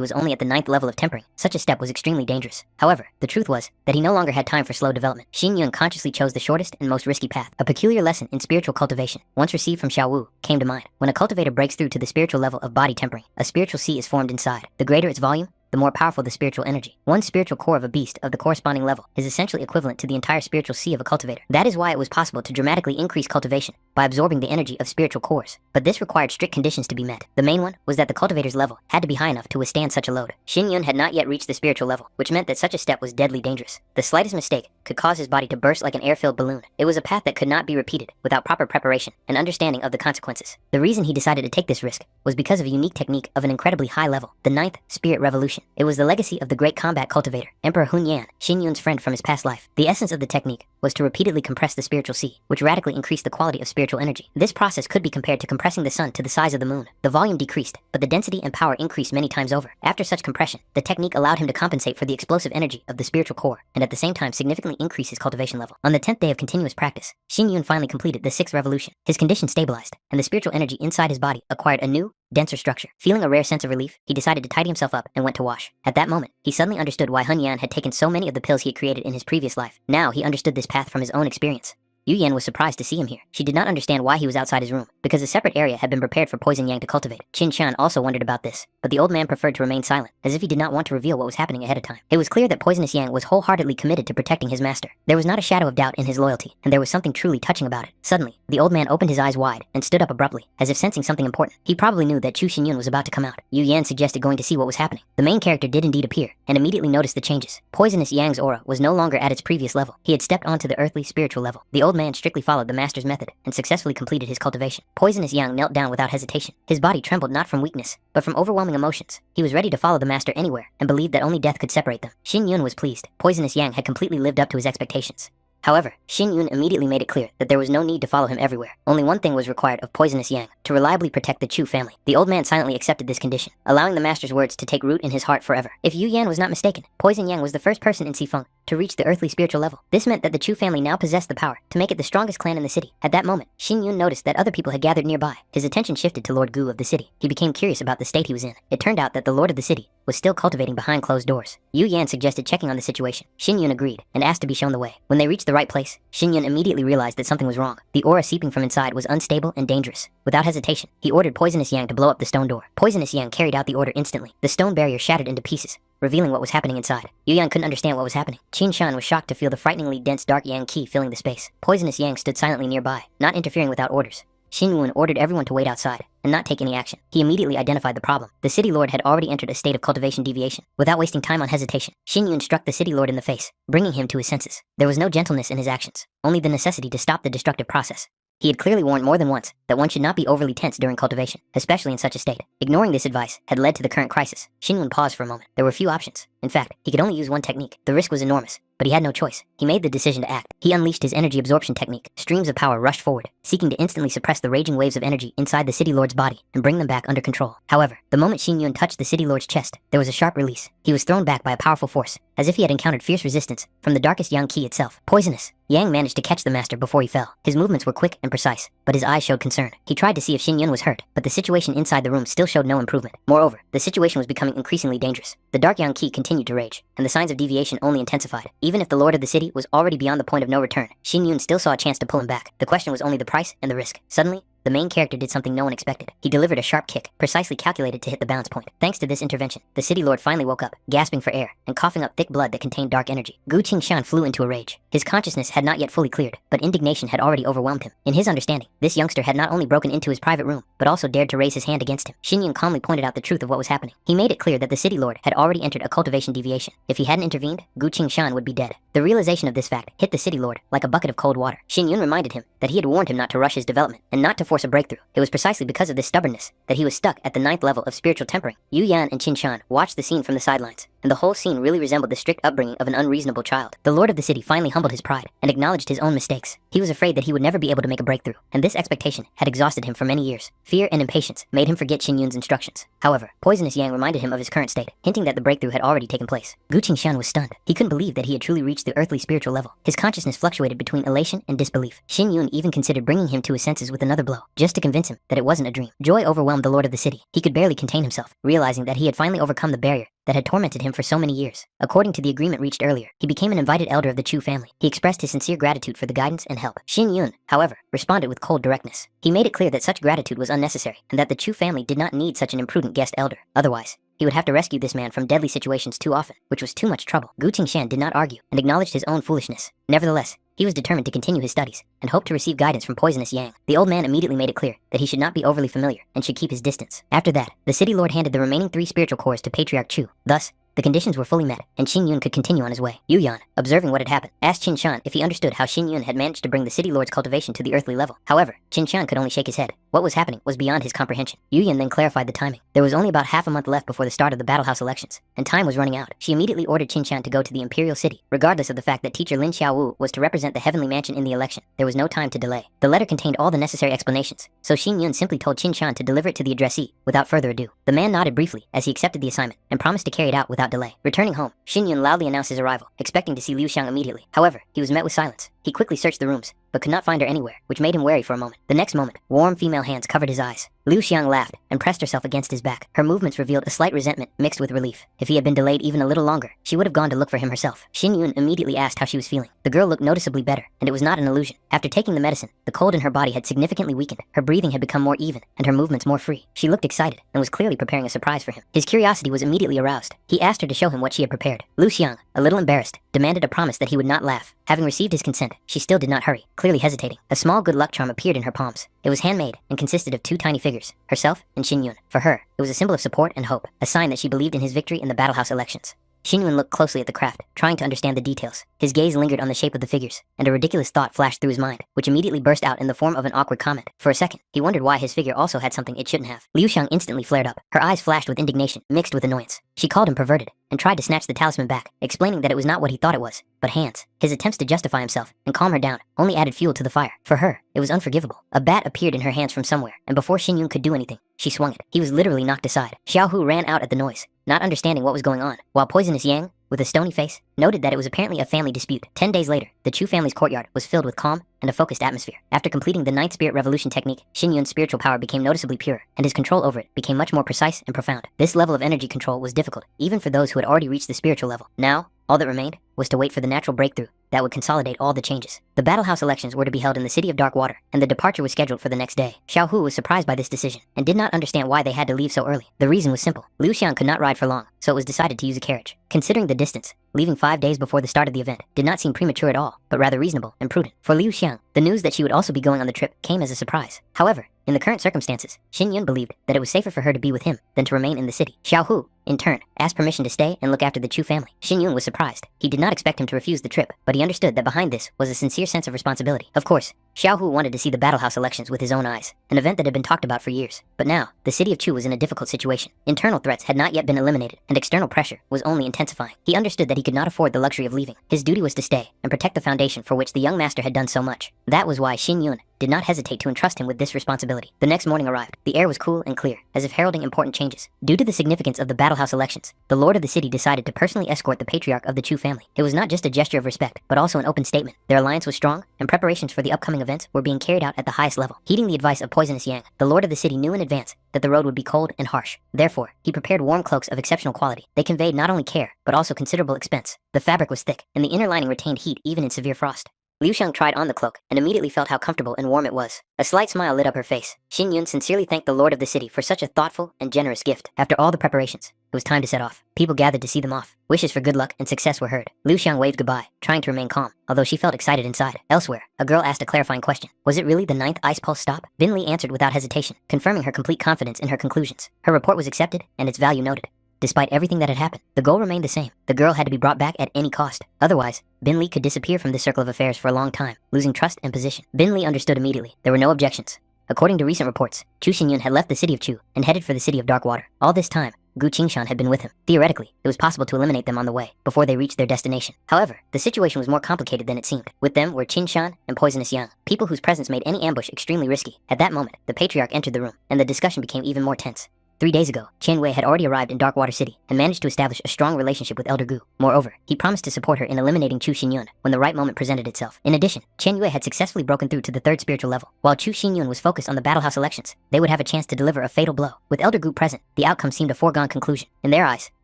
was only at the 9th level of tempering, such a step was extremely dangerous. However, the truth was that he no longer had time for slow development. Xin Yun consciously chose the shortest and most risky path. A peculiar lesson in spiritual cultivation, once received from Xiao Wu, came to mind. When a cultivator breaks through to the spiritual level of body tempering, a spiritual sea is formed inside. The greater its volume, the more powerful the spiritual energy. One spiritual core of a beast of the corresponding level is essentially equivalent to the entire spiritual sea of a cultivator. That is why it was possible to dramatically increase cultivation by absorbing the energy of spiritual cores. But this required strict conditions to be met. The main one was that the cultivator's level had to be high enough to withstand such a load. Xin Yun had not yet reached the spiritual level, which meant that such a step was deadly dangerous. The slightest mistake could cause his body to burst like an air-filled balloon. It was a path that could not be repeated without proper preparation and understanding of the consequences. The reason he decided to take this risk was because of a unique technique of an incredibly high level, the 9th Spirit Revolution. It was the legacy of the great combat cultivator, Emperor Hun Yan, Xin Yun's friend from his past life. The essence of the technique was to repeatedly compress the spiritual sea, which radically increased the quality of spiritual energy. This process could be compared to compressing the sun to the size of the moon. The volume decreased, but the density and power increased many times over. After such compression, the technique allowed him to compensate for the explosive energy of the spiritual core, and at the same time significantly increase his cultivation level. On the 10th day of continuous practice, Xin Yun finally completed the 6th revolution. His condition stabilized, and the spiritual energy inside his body acquired a new, denser structure. Feeling a rare sense of relief, he decided to tidy himself up and went to wash. At that moment, he suddenly understood why Hun Yan had taken so many of the pills he had created in his previous life. Now he understood this path from his own experience. Yu Yan was surprised to see him here. She did not understand why he was outside his room, because a separate area had been prepared for Poison Yang to cultivate. Qin Shan also wondered about this, but the old man preferred to remain silent, as if he did not want to reveal what was happening ahead of time. It was clear that Poisonous Yang was wholeheartedly committed to protecting his master. There was not a shadow of doubt in his loyalty, and there was something truly touching about it. Suddenly, the old man opened his eyes wide and stood up abruptly, as if sensing something important. He probably knew that Chu Xinyun was about to come out. Yu Yan suggested going to see what was happening. The main character did indeed appear, and immediately noticed the changes. Poisonous Yang's aura was no longer at its previous level. He had stepped onto the earthly spiritual level. The old man strictly followed the master's method and successfully completed his cultivation. Poisonous Yang knelt down without hesitation. His body trembled not from weakness, but from overwhelming emotions. He was ready to follow the master anywhere and believed that only death could separate them. Xin Yun was pleased. Poisonous Yang had completely lived up to his expectations. However, Xin Yun immediately made it clear that there was no need to follow him everywhere. Only one thing was required of Poisonous Yang, to reliably protect the Chu family. The old man silently accepted this condition, allowing the master's words to take root in his heart forever. If Yu Yan was not mistaken, Poison Yang was the first person in Sifeng to reach the earthly spiritual level. This meant that the Chu family now possessed the power to make it the strongest clan in the city. At that moment, Xin Yun noticed that other people had gathered nearby. His attention shifted to Lord Gu of the city. He became curious about the state he was in. It turned out that the Lord of the city was still cultivating behind closed doors. Yu Yan suggested checking on the situation. Xin Yun agreed and asked to be shown the way. When they reached the right place, Xin Yun immediately realized that something was wrong. The aura seeping from inside was unstable and dangerous. Without hesitation, he ordered Poisonous Yang to blow up the stone door. Poisonous Yang carried out the order instantly. The stone barrier shattered into pieces, revealing what was happening inside. Yu Yan couldn't understand what was happening. Qin Shan was shocked to feel the frighteningly dense dark Yang Qi filling the space. Poisonous Yang stood silently nearby, not interfering without orders. Xin Yun ordered everyone to wait outside and not take any action. He immediately identified the problem. The city lord had already entered a state of cultivation deviation. Without wasting time on hesitation, Xin Yun struck the city lord in the face, bringing him to his senses. There was no gentleness in his actions, only the necessity to stop the destructive process. He had clearly warned more than once that one should not be overly tense during cultivation, especially in such a state. Ignoring this advice had led to the current crisis. Xin Yun paused for a moment. There were few options. In fact, he could only use one technique. The risk was enormous, but he had no choice. He made the decision to act. He unleashed his energy absorption technique. Streams of power rushed forward, seeking to instantly suppress the raging waves of energy inside the city lord's body and bring them back under control. However, the moment Xin Yun touched the city lord's chest, there was a sharp release. He was thrown back by a powerful force, as if he had encountered fierce resistance from the darkest Yang Qi itself. Poisonous. Yang managed to catch the master before he fell. His movements were quick and precise, but his eyes showed concern. He tried to see if Xin Yun was hurt, but the situation inside the room still showed no improvement. Moreover, the situation was becoming increasingly dangerous. The dark Yang Qi continued to rage, and the signs of deviation only intensified. Even if the lord of the city was already beyond the point of no return, Xin Yun still saw a chance to pull him back. The question was only the price and the risk. Suddenly, the main character did something no one expected. He delivered a sharp kick, precisely calculated to hit the balance point. Thanks to this intervention, the city lord finally woke up, gasping for air and coughing up thick blood that contained dark energy. Gu Qingshan flew into a rage. His consciousness had not yet fully cleared, but indignation had already overwhelmed him. In his understanding, this youngster had not only broken into his private room, but also dared to raise his hand against him. Xin Yun calmly pointed out the truth of what was happening. He made it clear that the city lord had already entered a cultivation deviation. If he hadn't intervened, Gu Qingshan would be dead. The realization of this fact hit the city lord like a bucket of cold water. Xin Yun reminded him that he had warned him not to rush his development and not to force a breakthrough. It was precisely because of this stubbornness that he was stuck at the 9th level of spiritual tempering. Yu Yan and Qin Shan watched the scene from the sidelines, and the whole scene really resembled the strict upbringing of an unreasonable child. The lord of the city finally humbled his pride and acknowledged his own mistakes. He was afraid that he would never be able to make a breakthrough, and this expectation had exhausted him for many years. Fear and impatience made him forget Xin Yun's instructions. However, Poisonous Yang reminded him of his current state, hinting that the breakthrough had already taken place. Gu Qingshan was stunned. He couldn't believe that he had truly reached the earthly spiritual level. His consciousness fluctuated between elation and disbelief. Xin Yun even considered bringing him to his senses with another blow, just to convince him that it wasn't a dream. Joy overwhelmed the lord of the city. He could barely contain himself, realizing that he had finally overcome the barrier that had tormented him for so many years. According to the agreement reached earlier, he became an invited elder of the Chu family. He expressed his sincere gratitude for the guidance and help. Xin Yun, however, responded with cold directness. He made it clear that such gratitude was unnecessary, and that the Chu family did not need such an imprudent guest elder. Otherwise, he would have to rescue this man from deadly situations too often, which was too much trouble. Gu Qingshan did not argue, and acknowledged his own foolishness. Nevertheless, he was determined to continue his studies, and hoped to receive guidance from Poisonous Yang. The old man immediately made it clear that he should not be overly familiar, and should keep his distance. After that, the city lord handed the remaining 3 spiritual cores to Patriarch Chu. Thus, the conditions were fully met, and Xin Yun could continue on his way. Yu Yan, observing what had happened, asked Qin Shan if he understood how Xin Yun had managed to bring the city lord's cultivation to the earthly level. However, Qin Shan could only shake his head. What was happening was beyond his comprehension. Yu Yan then clarified the timing. There was only about half a month left before the start of the Battle House elections, and time was running out. She immediately ordered Qin Shan to go to the Imperial City, regardless of the fact that teacher Lin Xiaowu was to represent the Heavenly Mansion in the election. There was no time to delay. The letter contained all the necessary explanations, so Xin Yun simply told Qin Shan to deliver it to the addressee without further ado. The man nodded briefly as he accepted the assignment and promised to carry it out without delay. Returning home, Xin Yun loudly announced his arrival, expecting to see Liu Xiang immediately. However, he was met with silence. He quickly searched the rooms, but could not find her anywhere, which made him wary for a moment. The next moment, warm female hands covered his eyes. Liu Xiang laughed and pressed herself against his back. Her movements revealed a slight resentment mixed with relief. If he had been delayed even a little longer, she would have gone to look for him herself. Xin Yun immediately asked how she was feeling. The girl looked noticeably better, and it was not an illusion. After taking the medicine, the cold in her body had significantly weakened. Her breathing had become more even, and her movements more free. She looked excited, and was clearly preparing a surprise for him. His curiosity was immediately aroused. He asked her to show him what she had prepared. Liu Xiang, a little embarrassed, demanded a promise that he would not laugh. Having received his consent, she still did not hurry, clearly hesitating. A small good luck charm appeared in her palms. It was handmade and consisted of 2 tiny figures, herself and Xin Yun. For her, it was a symbol of support and hope, a sign that she believed in his victory in the Battle House elections. Xin Yun looked closely at the craft, trying to understand the details. His gaze lingered on the shape of the figures, and a ridiculous thought flashed through his mind, which immediately burst out in the form of an awkward comment. For a second, he wondered why his figure also had something it shouldn't have. Liu Xiang instantly flared up. Her eyes flashed with indignation, mixed with annoyance. She called him perverted, and tried to snatch the talisman back, explaining that it was not what he thought it was, but hands. His attempts to justify himself and calm her down only added fuel to the fire. For her, it was unforgivable. A bat appeared in her hands from somewhere, and before Xin Yun could do anything, she swung it. He was literally knocked aside. Xiao Hu ran out at the noise, not understanding what was going on, while Poisonous Yang with a stony face, noted that it was apparently a family dispute. 10 days later, the Chu family's courtyard was filled with calm and a focused atmosphere. After completing the ninth spirit revolution technique, Xin Yun's spiritual power became noticeably purer, and his control over it became much more precise and profound. This level of energy control was difficult, even for those who had already reached the spiritual level. Now, all that remained was to wait for the natural breakthrough that would consolidate all the changes. The Battle House elections were to be held in the city of Dark Water, and the departure was scheduled for the next day. Xiao Hu was surprised by this decision, and did not understand why they had to leave so early. The reason was simple. Liu Xiang could not ride for long, so it was decided to use a carriage. Considering the distance, leaving 5 days before the start of the event did not seem premature at all, but rather reasonable and prudent. For Liu Xiang, the news that she would also be going on the trip came as a surprise. However, in the current circumstances, Xin Yun believed that it was safer for her to be with him than to remain in the city. Xiao Hu, in turn, asked permission to stay and look after the Chu family. Xin Yun was surprised. He did not expect him to refuse the trip, but he understood that behind this was a sincere sense of responsibility. Of course, Xiao Hu wanted to see the Battle House elections with his own eyes, an event that had been talked about for years. But now, the city of Chu was in a difficult situation. Internal threats had not yet been eliminated, and external pressure was only intensifying. He understood that he could not afford the luxury of leaving. His duty was to stay and protect the foundation for which the young master had done so much. That was why Xin Yun did not hesitate to entrust him with this responsibility. The next morning arrived. The air was cool and clear, as if heralding important changes. Due to the significance of the Battle House elections, the lord of the city decided to personally escort the patriarch of the Chu family. It was not just a gesture of respect, but also an open statement. Their alliance was strong, and preparations for the upcoming events were being carried out at the highest level. Heeding the advice of Poisonous Yang, the lord of the city knew in advance that the road would be cold and harsh. Therefore, he prepared warm cloaks of exceptional quality. They conveyed not only care, but also considerable expense. The fabric was thick, and the inner lining retained heat even in severe frost. Liu Xiang tried on the cloak, and immediately felt how comfortable and warm it was. A slight smile lit up her face. Xin Yun sincerely thanked the lord of the city for such a thoughtful and generous gift. After all the preparations, it was time to set off. People gathered to see them off. Wishes for good luck and success were heard. Liu Xiang waved goodbye, trying to remain calm, although she felt excited inside. Elsewhere, a girl asked a clarifying question. Was it really the 9th ice pulse stop? Bin Li answered without hesitation, confirming her complete confidence in her conclusions. Her report was accepted, and its value noted. Despite everything that had happened, the goal remained the same. The girl had to be brought back at any cost. Otherwise, Bin Li could disappear from this circle of affairs for a long time, losing trust and position. Bin Li understood immediately. There were no objections. According to recent reports, Chu Xinyun had left the city of Chu and headed for the city of Dark Water. All this time, Gu Qingshan had been with him. Theoretically, it was possible to eliminate them on the way, before they reached their destination. However, the situation was more complicated than it seemed. With them were Qin Shan and Poisonous Yang, people whose presence made any ambush extremely risky. At that moment, the patriarch entered the room, and the discussion became even more tense. 3 days ago, Qian Wei had already arrived in Darkwater City and managed to establish a strong relationship with Elder Gu. Moreover, he promised to support her in eliminating Chu Xinyun when the right moment presented itself. In addition, Qian Yue had successfully broken through to the 3rd spiritual level. While Chu Xinyun was focused on the Battle House elections, they would have a chance to deliver a fatal blow. With Elder Gu present, the outcome seemed a foregone conclusion. In their eyes,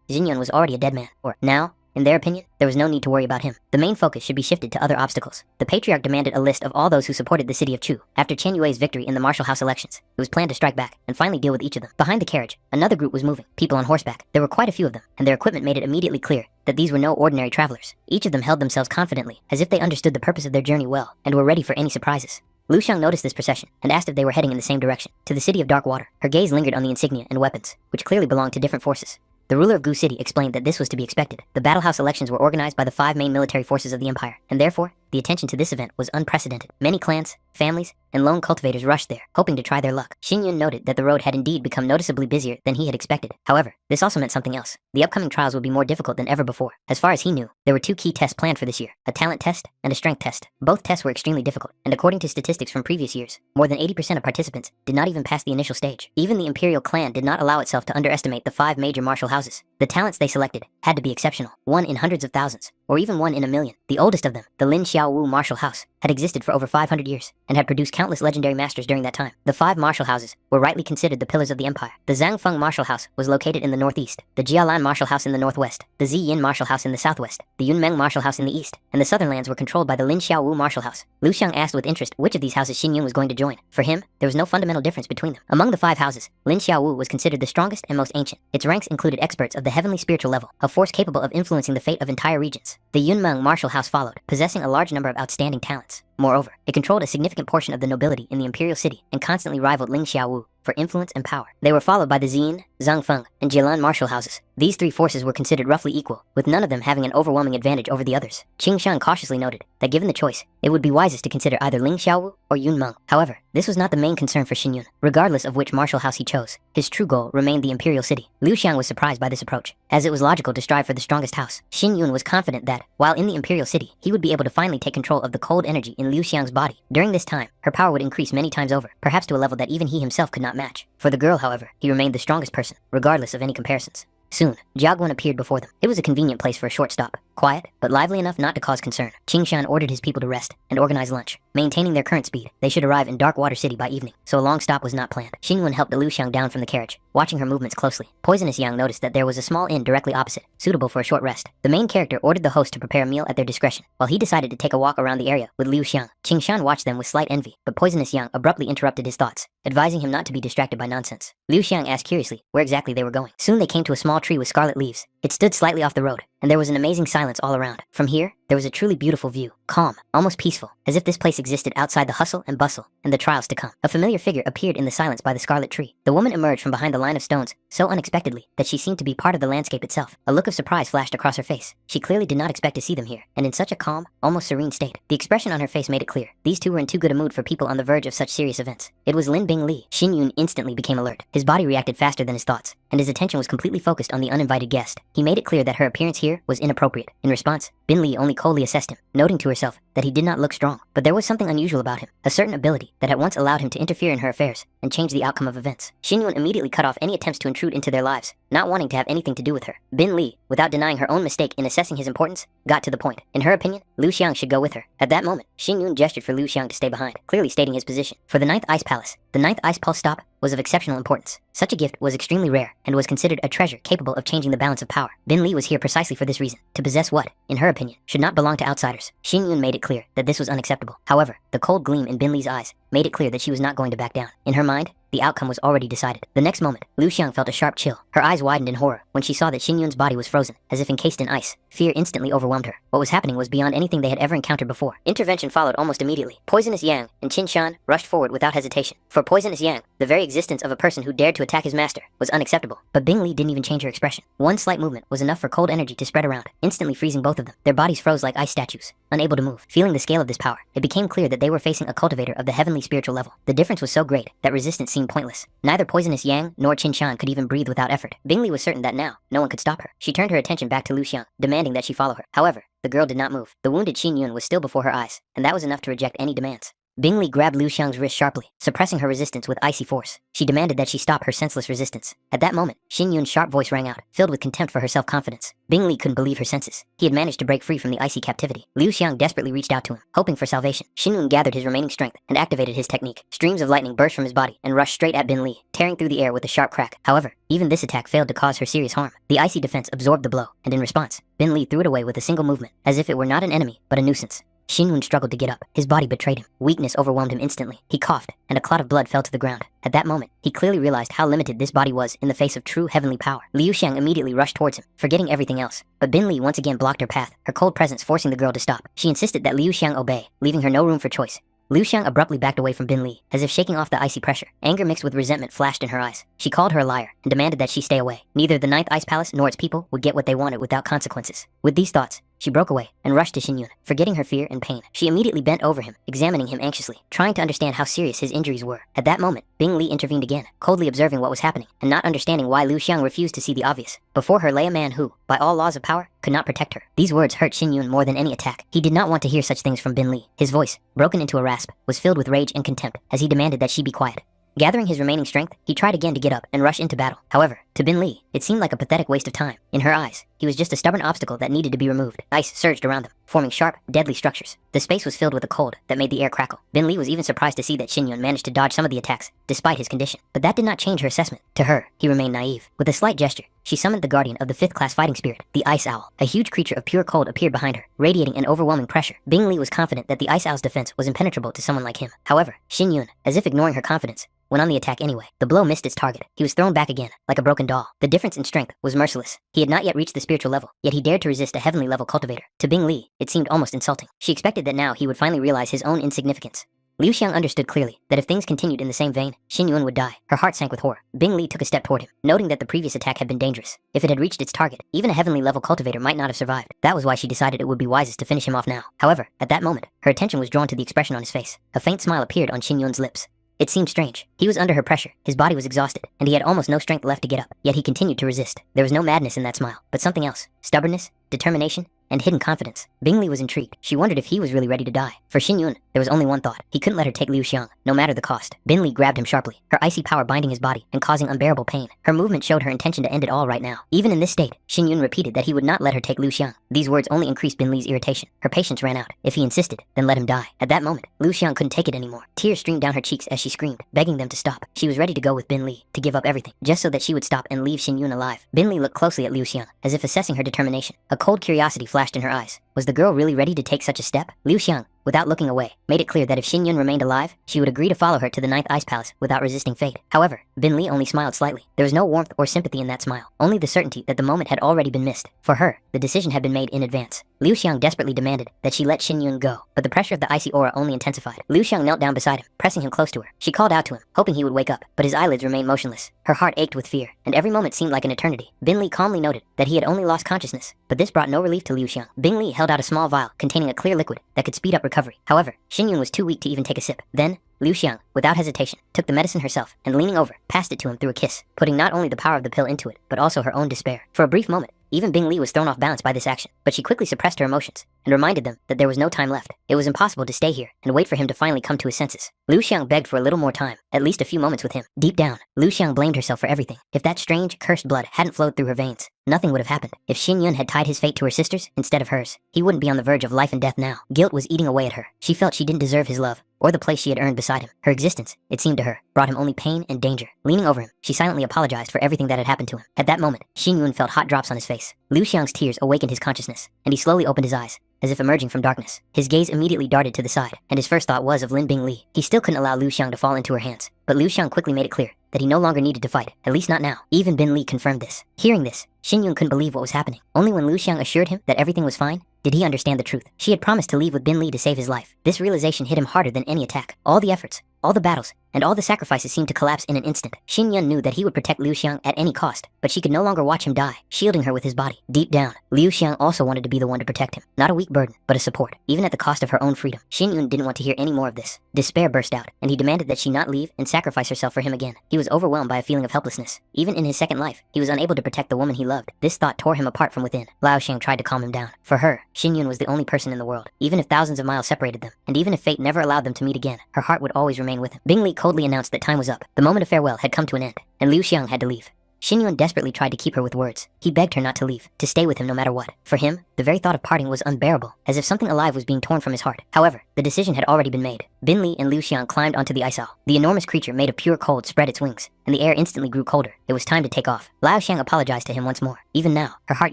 Xinyun was already a dead man. Or, now, in their opinion, there was no need to worry about him. The main focus should be shifted to other obstacles. The patriarch demanded a list of all those who supported the city of Chu. After Qian Yue's victory in the Martial House elections, it was planned to strike back and finally deal with each of them. Behind the carriage, another group was moving, people on horseback. There were quite a few of them, and their equipment made it immediately clear that these were no ordinary travelers. Each of them held themselves confidently, as if they understood the purpose of their journey well, and were ready for any surprises. Liu Xiang noticed this procession, and asked if they were heading in the same direction, to the city of Dark Water. Her gaze lingered on the insignia and weapons, which clearly belonged to different forces. The ruler of Gu City explained that this was to be expected. The Battle House elections were organized by the 5 main military forces of the empire, and therefore, the attention to this event was unprecedented. Many clans, families, and lone cultivators rushed there, hoping to try their luck. Xin Yun noted that the road had indeed become noticeably busier than he had expected. However, this also meant something else. The upcoming trials would be more difficult than ever before. As far as he knew, there were 2 key tests planned for this year, a talent test and a strength test. Both tests were extremely difficult, and according to statistics from previous years, more than 80% of participants did not even pass the initial stage. Even the Imperial clan did not allow itself to underestimate the 5 major martial houses. The talents they selected had to be exceptional, one in hundreds of thousands, or even one in a million. The oldest of them, the Lin Xiaowu martial house, had existed for over 500 years, and had produced countless legendary masters during that time. The 5 martial houses were rightly considered the pillars of the empire. The Zhangfeng martial house was located in the northeast, the Jialan martial house in the northwest, the Ziyin martial house in the southwest, the Yunmeng martial house in the east, and the southern lands were controlled by the Lin Xiaowu martial house. Liu Xiang asked with interest which of these houses Xin Yun was going to join. For him, there was no fundamental difference between them. Among the 5 houses, Lin Xiaowu was considered the strongest and most ancient. Its ranks included experts of the heavenly spiritual level, a force capable of influencing the fate of entire regions. The Yunmeng martial house followed, possessing a large number of outstanding talents. Moreover, it controlled a significant portion of the nobility in the imperial city and constantly rivaled Ling Xiaowu for influence and power. They were followed by the Ziyin, Zhangfeng, and Jialan martial houses. These 3 forces were considered roughly equal, with none of them having an overwhelming advantage over the others. Qingshan cautiously noted that given the choice, it would be wisest to consider either Ling Xiaowu or Yunmeng. However, this was not the main concern for Xin Yun. Regardless of which martial house he chose, his true goal remained the imperial city. Liu Xiang was surprised by this approach, as it was logical to strive for the strongest house. Xin Yun was confident that, while in the imperial city, he would be able to finally take control of the cold energy in Liu Xiang's body. During this time, her power would increase many times over, perhaps to a level that even he himself could not match. For the girl, however, he remained the strongest person, regardless of any comparisons. Soon, Jiaguan appeared before them. It was a convenient place for a short stop. Quiet, but lively enough not to cause concern. Qingshan ordered his people to rest and organize lunch. Maintaining their current speed, they should arrive in Dark Water City by evening, so a long stop was not planned. Xinyun helped Liu Xiang down from the carriage, watching her movements closely. Poisonous Yang noticed that there was a small inn directly opposite, suitable for a short rest. The main character ordered the host to prepare a meal at their discretion, while he decided to take a walk around the area with Liu Xiang. Qingshan watched them with slight envy, but Poisonous Yang abruptly interrupted his thoughts, advising him not to be distracted by nonsense. Liu Xiang asked curiously where exactly they were going. Soon they came to a small tree with scarlet leaves. It stood slightly off the road, and there was an amazing silence all around. From here, there was a truly beautiful view, calm, almost peaceful, as if this place existed outside the hustle and bustle and the trials to come. A familiar figure appeared in the silence by the scarlet tree. The woman emerged from behind the line of stones so unexpectedly that she seemed to be part of the landscape itself. A look of surprise flashed across her face. She clearly did not expect to see them here, and in such a calm, almost serene state. The expression on her face made it clear. These two were in too good a mood for people on the verge of such serious events. It was Lin Bing Li. Xin Yun instantly became alert. His body reacted faster than his thoughts, and his attention was completely focused on the uninvited guest. He made it clear that her appearance here was inappropriate. In response, Bin Li only coldly assessed him, noting to herself that he did not look strong. But there was something unusual about him, a certain ability that had once allowed him to interfere in her affairs and change the outcome of events. Xin Yun immediately cut off any attempts to intrude into their lives, not wanting to have anything to do with her. Bin Li, without denying her own mistake in assessing his importance, got to the point. In her opinion, Liu Xiang should go with her. At that moment, Xin Yun gestured for Liu Xiang to stay behind, clearly stating his position. For the 9th Ice Palace, the 9th Ice Pulse stop was of exceptional importance. Such a gift was extremely rare and was considered a treasure capable of changing the balance of power. Bin Li was here precisely for this reason, to possess what, in her opinion, should not belong to outsiders. Xin Yun made it clear that this was unacceptable. However, the cold gleam in Bin Li's eyes made it clear that she was not going to back down. In her mind, the outcome was already decided. The next moment, Liu Xiang felt a sharp chill. Her eyes widened in horror when she saw that Xin Yun's body was frozen, as if encased in ice. Fear instantly overwhelmed her. What was happening was beyond anything they had ever encountered before. Intervention followed almost immediately. Poisonous Yang and Qin Shan rushed forward without hesitation. For Poisonous Yang, the very existence of a person who dared to attack his master was unacceptable. But Bing Li didn't even change her expression. One slight movement was enough for cold energy to spread around, instantly freezing both of them. Their bodies froze like ice statues, unable to move. Feeling the scale of this power, it became clear that they were facing a cultivator of the heavenly spiritual level. The difference was so great that resistance seemed pointless. Neither Poisonous Yang nor Qin Shan could even breathe without effort. Bing Li was certain that now, no one could stop her. She turned her attention back to Liu Xiang, demanding that she follow her. However, the girl did not move. The wounded Xin Yun was still before her eyes, and that was enough to reject any demands. Bing Li grabbed Liu Xiang's wrist sharply, suppressing her resistance with icy force. She demanded that she stop her senseless resistance. At that moment, Xin Yun's sharp voice rang out, filled with contempt for her self-confidence. Bing Li couldn't believe her senses. He had managed to break free from the icy captivity. Liu Xiang desperately reached out to him, hoping for salvation. Xin Yun gathered his remaining strength and activated his technique. Streams of lightning burst from his body and rushed straight at Bin Li, tearing through the air with a sharp crack. However, even this attack failed to cause her serious harm. The icy defense absorbed the blow, and in response, Bin Li threw it away with a single movement, as if it were not an enemy, but a nuisance. Xin Yun struggled to get up. His body betrayed him. Weakness overwhelmed him instantly. He coughed, and a clot of blood fell to the ground. At that moment, he clearly realized how limited this body was in the face of true heavenly power. Liu Xiang immediately rushed towards him, forgetting everything else. But Bin Li once again blocked her path, her cold presence forcing the girl to stop. She insisted that Liu Xiang obey, leaving her no room for choice. Liu Xiang abruptly backed away from Bin Li, as if shaking off the icy pressure. Anger mixed with resentment flashed in her eyes. She called her a liar and demanded that she stay away. Neither the 9th Ice Palace nor its people would get what they wanted without consequences. With these thoughts, she broke away and rushed to Xin Yun, forgetting her fear and pain. She immediately bent over him, examining him anxiously, trying to understand how serious his injuries were. At that moment, Bing Li intervened again, coldly observing what was happening and not understanding why Liu Xiang refused to see the obvious. Before her lay a man who, by all laws of power, could not protect her. These words hurt Xin Yun more than any attack. He did not want to hear such things from Bin Li. His voice, broken into a rasp, was filled with rage and contempt as he demanded that she be quiet. Gathering his remaining strength, he tried again to get up and rush into battle. However, to Bin Li, it seemed like a pathetic waste of time. In her eyes, he was just a stubborn obstacle that needed to be removed. Ice surged around them, forming sharp, deadly structures. The space was filled with a cold that made the air crackle. Bin Li was even surprised to see that Xin Yun managed to dodge some of the attacks, despite his condition. But that did not change her assessment. To her, he remained naive. With a slight gesture, she summoned the guardian of the 5th class fighting spirit, the Ice Owl. A huge creature of pure cold appeared behind her, radiating an overwhelming pressure. Bing Li was confident that the Ice Owl's defense was impenetrable to someone like him. However, Xin Yun, as if ignoring her confidence, went on the attack anyway. The blow missed its target. He was thrown back again, like a broken doll. The difference in strength was merciless. He had not yet reached the spiritual level, yet he dared to resist a heavenly level cultivator. To Bing Li, it seemed almost insulting. She expected that now he would finally realize his own insignificance. Liu Xiang understood clearly that if things continued in the same vein, Xin Yun would die. Her heart sank with horror. Bing Li took a step toward him, noting that the previous attack had been dangerous. If it had reached its target, even a heavenly level cultivator might not have survived. That was why she decided it would be wisest to finish him off now. However, at that moment, her attention was drawn to the expression on his face. A faint smile appeared on Xin Yun's lips. It seemed strange. He was under her pressure, his body was exhausted, and he had almost no strength left to get up. Yet he continued to resist. There was no madness in that smile, but something else. Stubbornness, determination, and hidden confidence. Bingley was intrigued. She wondered if he was really ready to die. For Xin Yun, there was only one thought. He couldn't let her take Liu Xiang, no matter the cost. Bingley grabbed him sharply, her icy power binding his body and causing unbearable pain. Her movement showed her intention to end it all right now. Even in this state, Xin Yun repeated that he would not let her take Liu Xiang. These words only increased Bingley's irritation. Her patience ran out. If he insisted, then let him die. At that moment, Liu Xiang couldn't take it anymore. Tears streamed down her cheeks as she screamed, begging them to stop. She was ready to go with Bingley, to give up everything, just so that she would stop and leave Xin Yun alive. Bingley looked closely at Liu Xiang, as if assessing her determination. A cold curiosity flashed in her eyes. Was the girl really ready to take such a step? Liu Xiang, without looking away, made it clear that if Xin Yun remained alive, she would agree to follow her to the Ninth Ice Palace without resisting fate. However, Bingley only smiled slightly. There was no warmth or sympathy in that smile, only the certainty that the moment had already been missed. For her, the decision had been made in advance. Liu Xiang desperately demanded that she let Xin Yun go, but the pressure of the icy aura only intensified. Liu Xiang knelt down beside him, pressing him close to her. She called out to him, hoping he would wake up, but his eyelids remained motionless. Her heart ached with fear, and every moment seemed like an eternity. Bingley calmly noted that he had only lost consciousness, but this brought no relief to Liu Xiang. Bingley held out a small vial containing a clear liquid that could speed up recovery. However, Xin Yun was too weak to even take a sip. Then, Liu Xiang, without hesitation, took the medicine herself and leaning over, passed it to him through a kiss, putting not only the power of the pill into it, but also her own despair. For a brief moment, even Bingley was thrown off balance by this action, but she quickly suppressed her emotions and reminded them that there was no time left. It was impossible to stay here and wait for him to finally come to his senses. Liu Xiang begged for a little more time, at least a few moments with him. Deep down, Liu Xiang blamed herself for everything. If that strange, cursed blood hadn't flowed through her veins, nothing would have happened. If Xin Yun had tied his fate to her sisters instead of hers, he wouldn't be on the verge of life and death now. Guilt was eating away at her. She felt she didn't deserve his love, or the place she had earned beside him. Her existence, it seemed to her, brought him only pain and danger. Leaning over him, she silently apologized for everything that had happened to him. At that moment, Xin Yun felt hot drops on his face. Liu Xiang's tears awakened his consciousness, and he slowly opened his eyes, as if emerging from darkness. His gaze immediately darted to the side, and his first thought was of Lin Bingli. He still couldn't allow Liu Xiang to fall into her hands, but Liu Xiang quickly made it clear that he no longer needed to fight, at least not now. Even Bin Li confirmed this. Hearing this, Xin Yun couldn't believe what was happening. Only when Liu Xiang assured him that everything was fine did he understand the truth. She had promised to leave with Bin Li to save his life. This realization hit him harder than any attack. All the efforts, all the battles, and all the sacrifices seemed to collapse in an instant. Xin Yun knew that he would protect Liu Xiang at any cost, but she could no longer watch him die, shielding her with his body. Deep down, Liu Xiang also wanted to be the one to protect him. Not a weak burden, but a support, even at the cost of her own freedom. Xin Yun didn't want to hear any more of this. Despair burst out, and he demanded that she not leave and sacrifice herself for him again. He was overwhelmed by a feeling of helplessness. Even in his second life, he was unable to protect the woman he loved. This thought tore him apart from within. Lao Xiang tried to calm him down. For her, Xin Yun was the only person in the world. Even if thousands of miles separated them, and even if fate never allowed them to meet again, her heart would always remain with him. Bingley coldly announced that time was up. The moment of farewell had come to an end, and Liu Xiang had to leave. Xin Yun desperately tried to keep her with words. He begged her not to leave, to stay with him no matter what. For him, the very thought of parting was unbearable, as if something alive was being torn from his heart. However, the decision had already been made. Bin Li and Liu Xiang climbed onto the ice owl. The enormous creature made of pure cold spread its wings, and the air instantly grew colder. It was time to take off. Lao Xiang apologized to him once more. Even now, her heart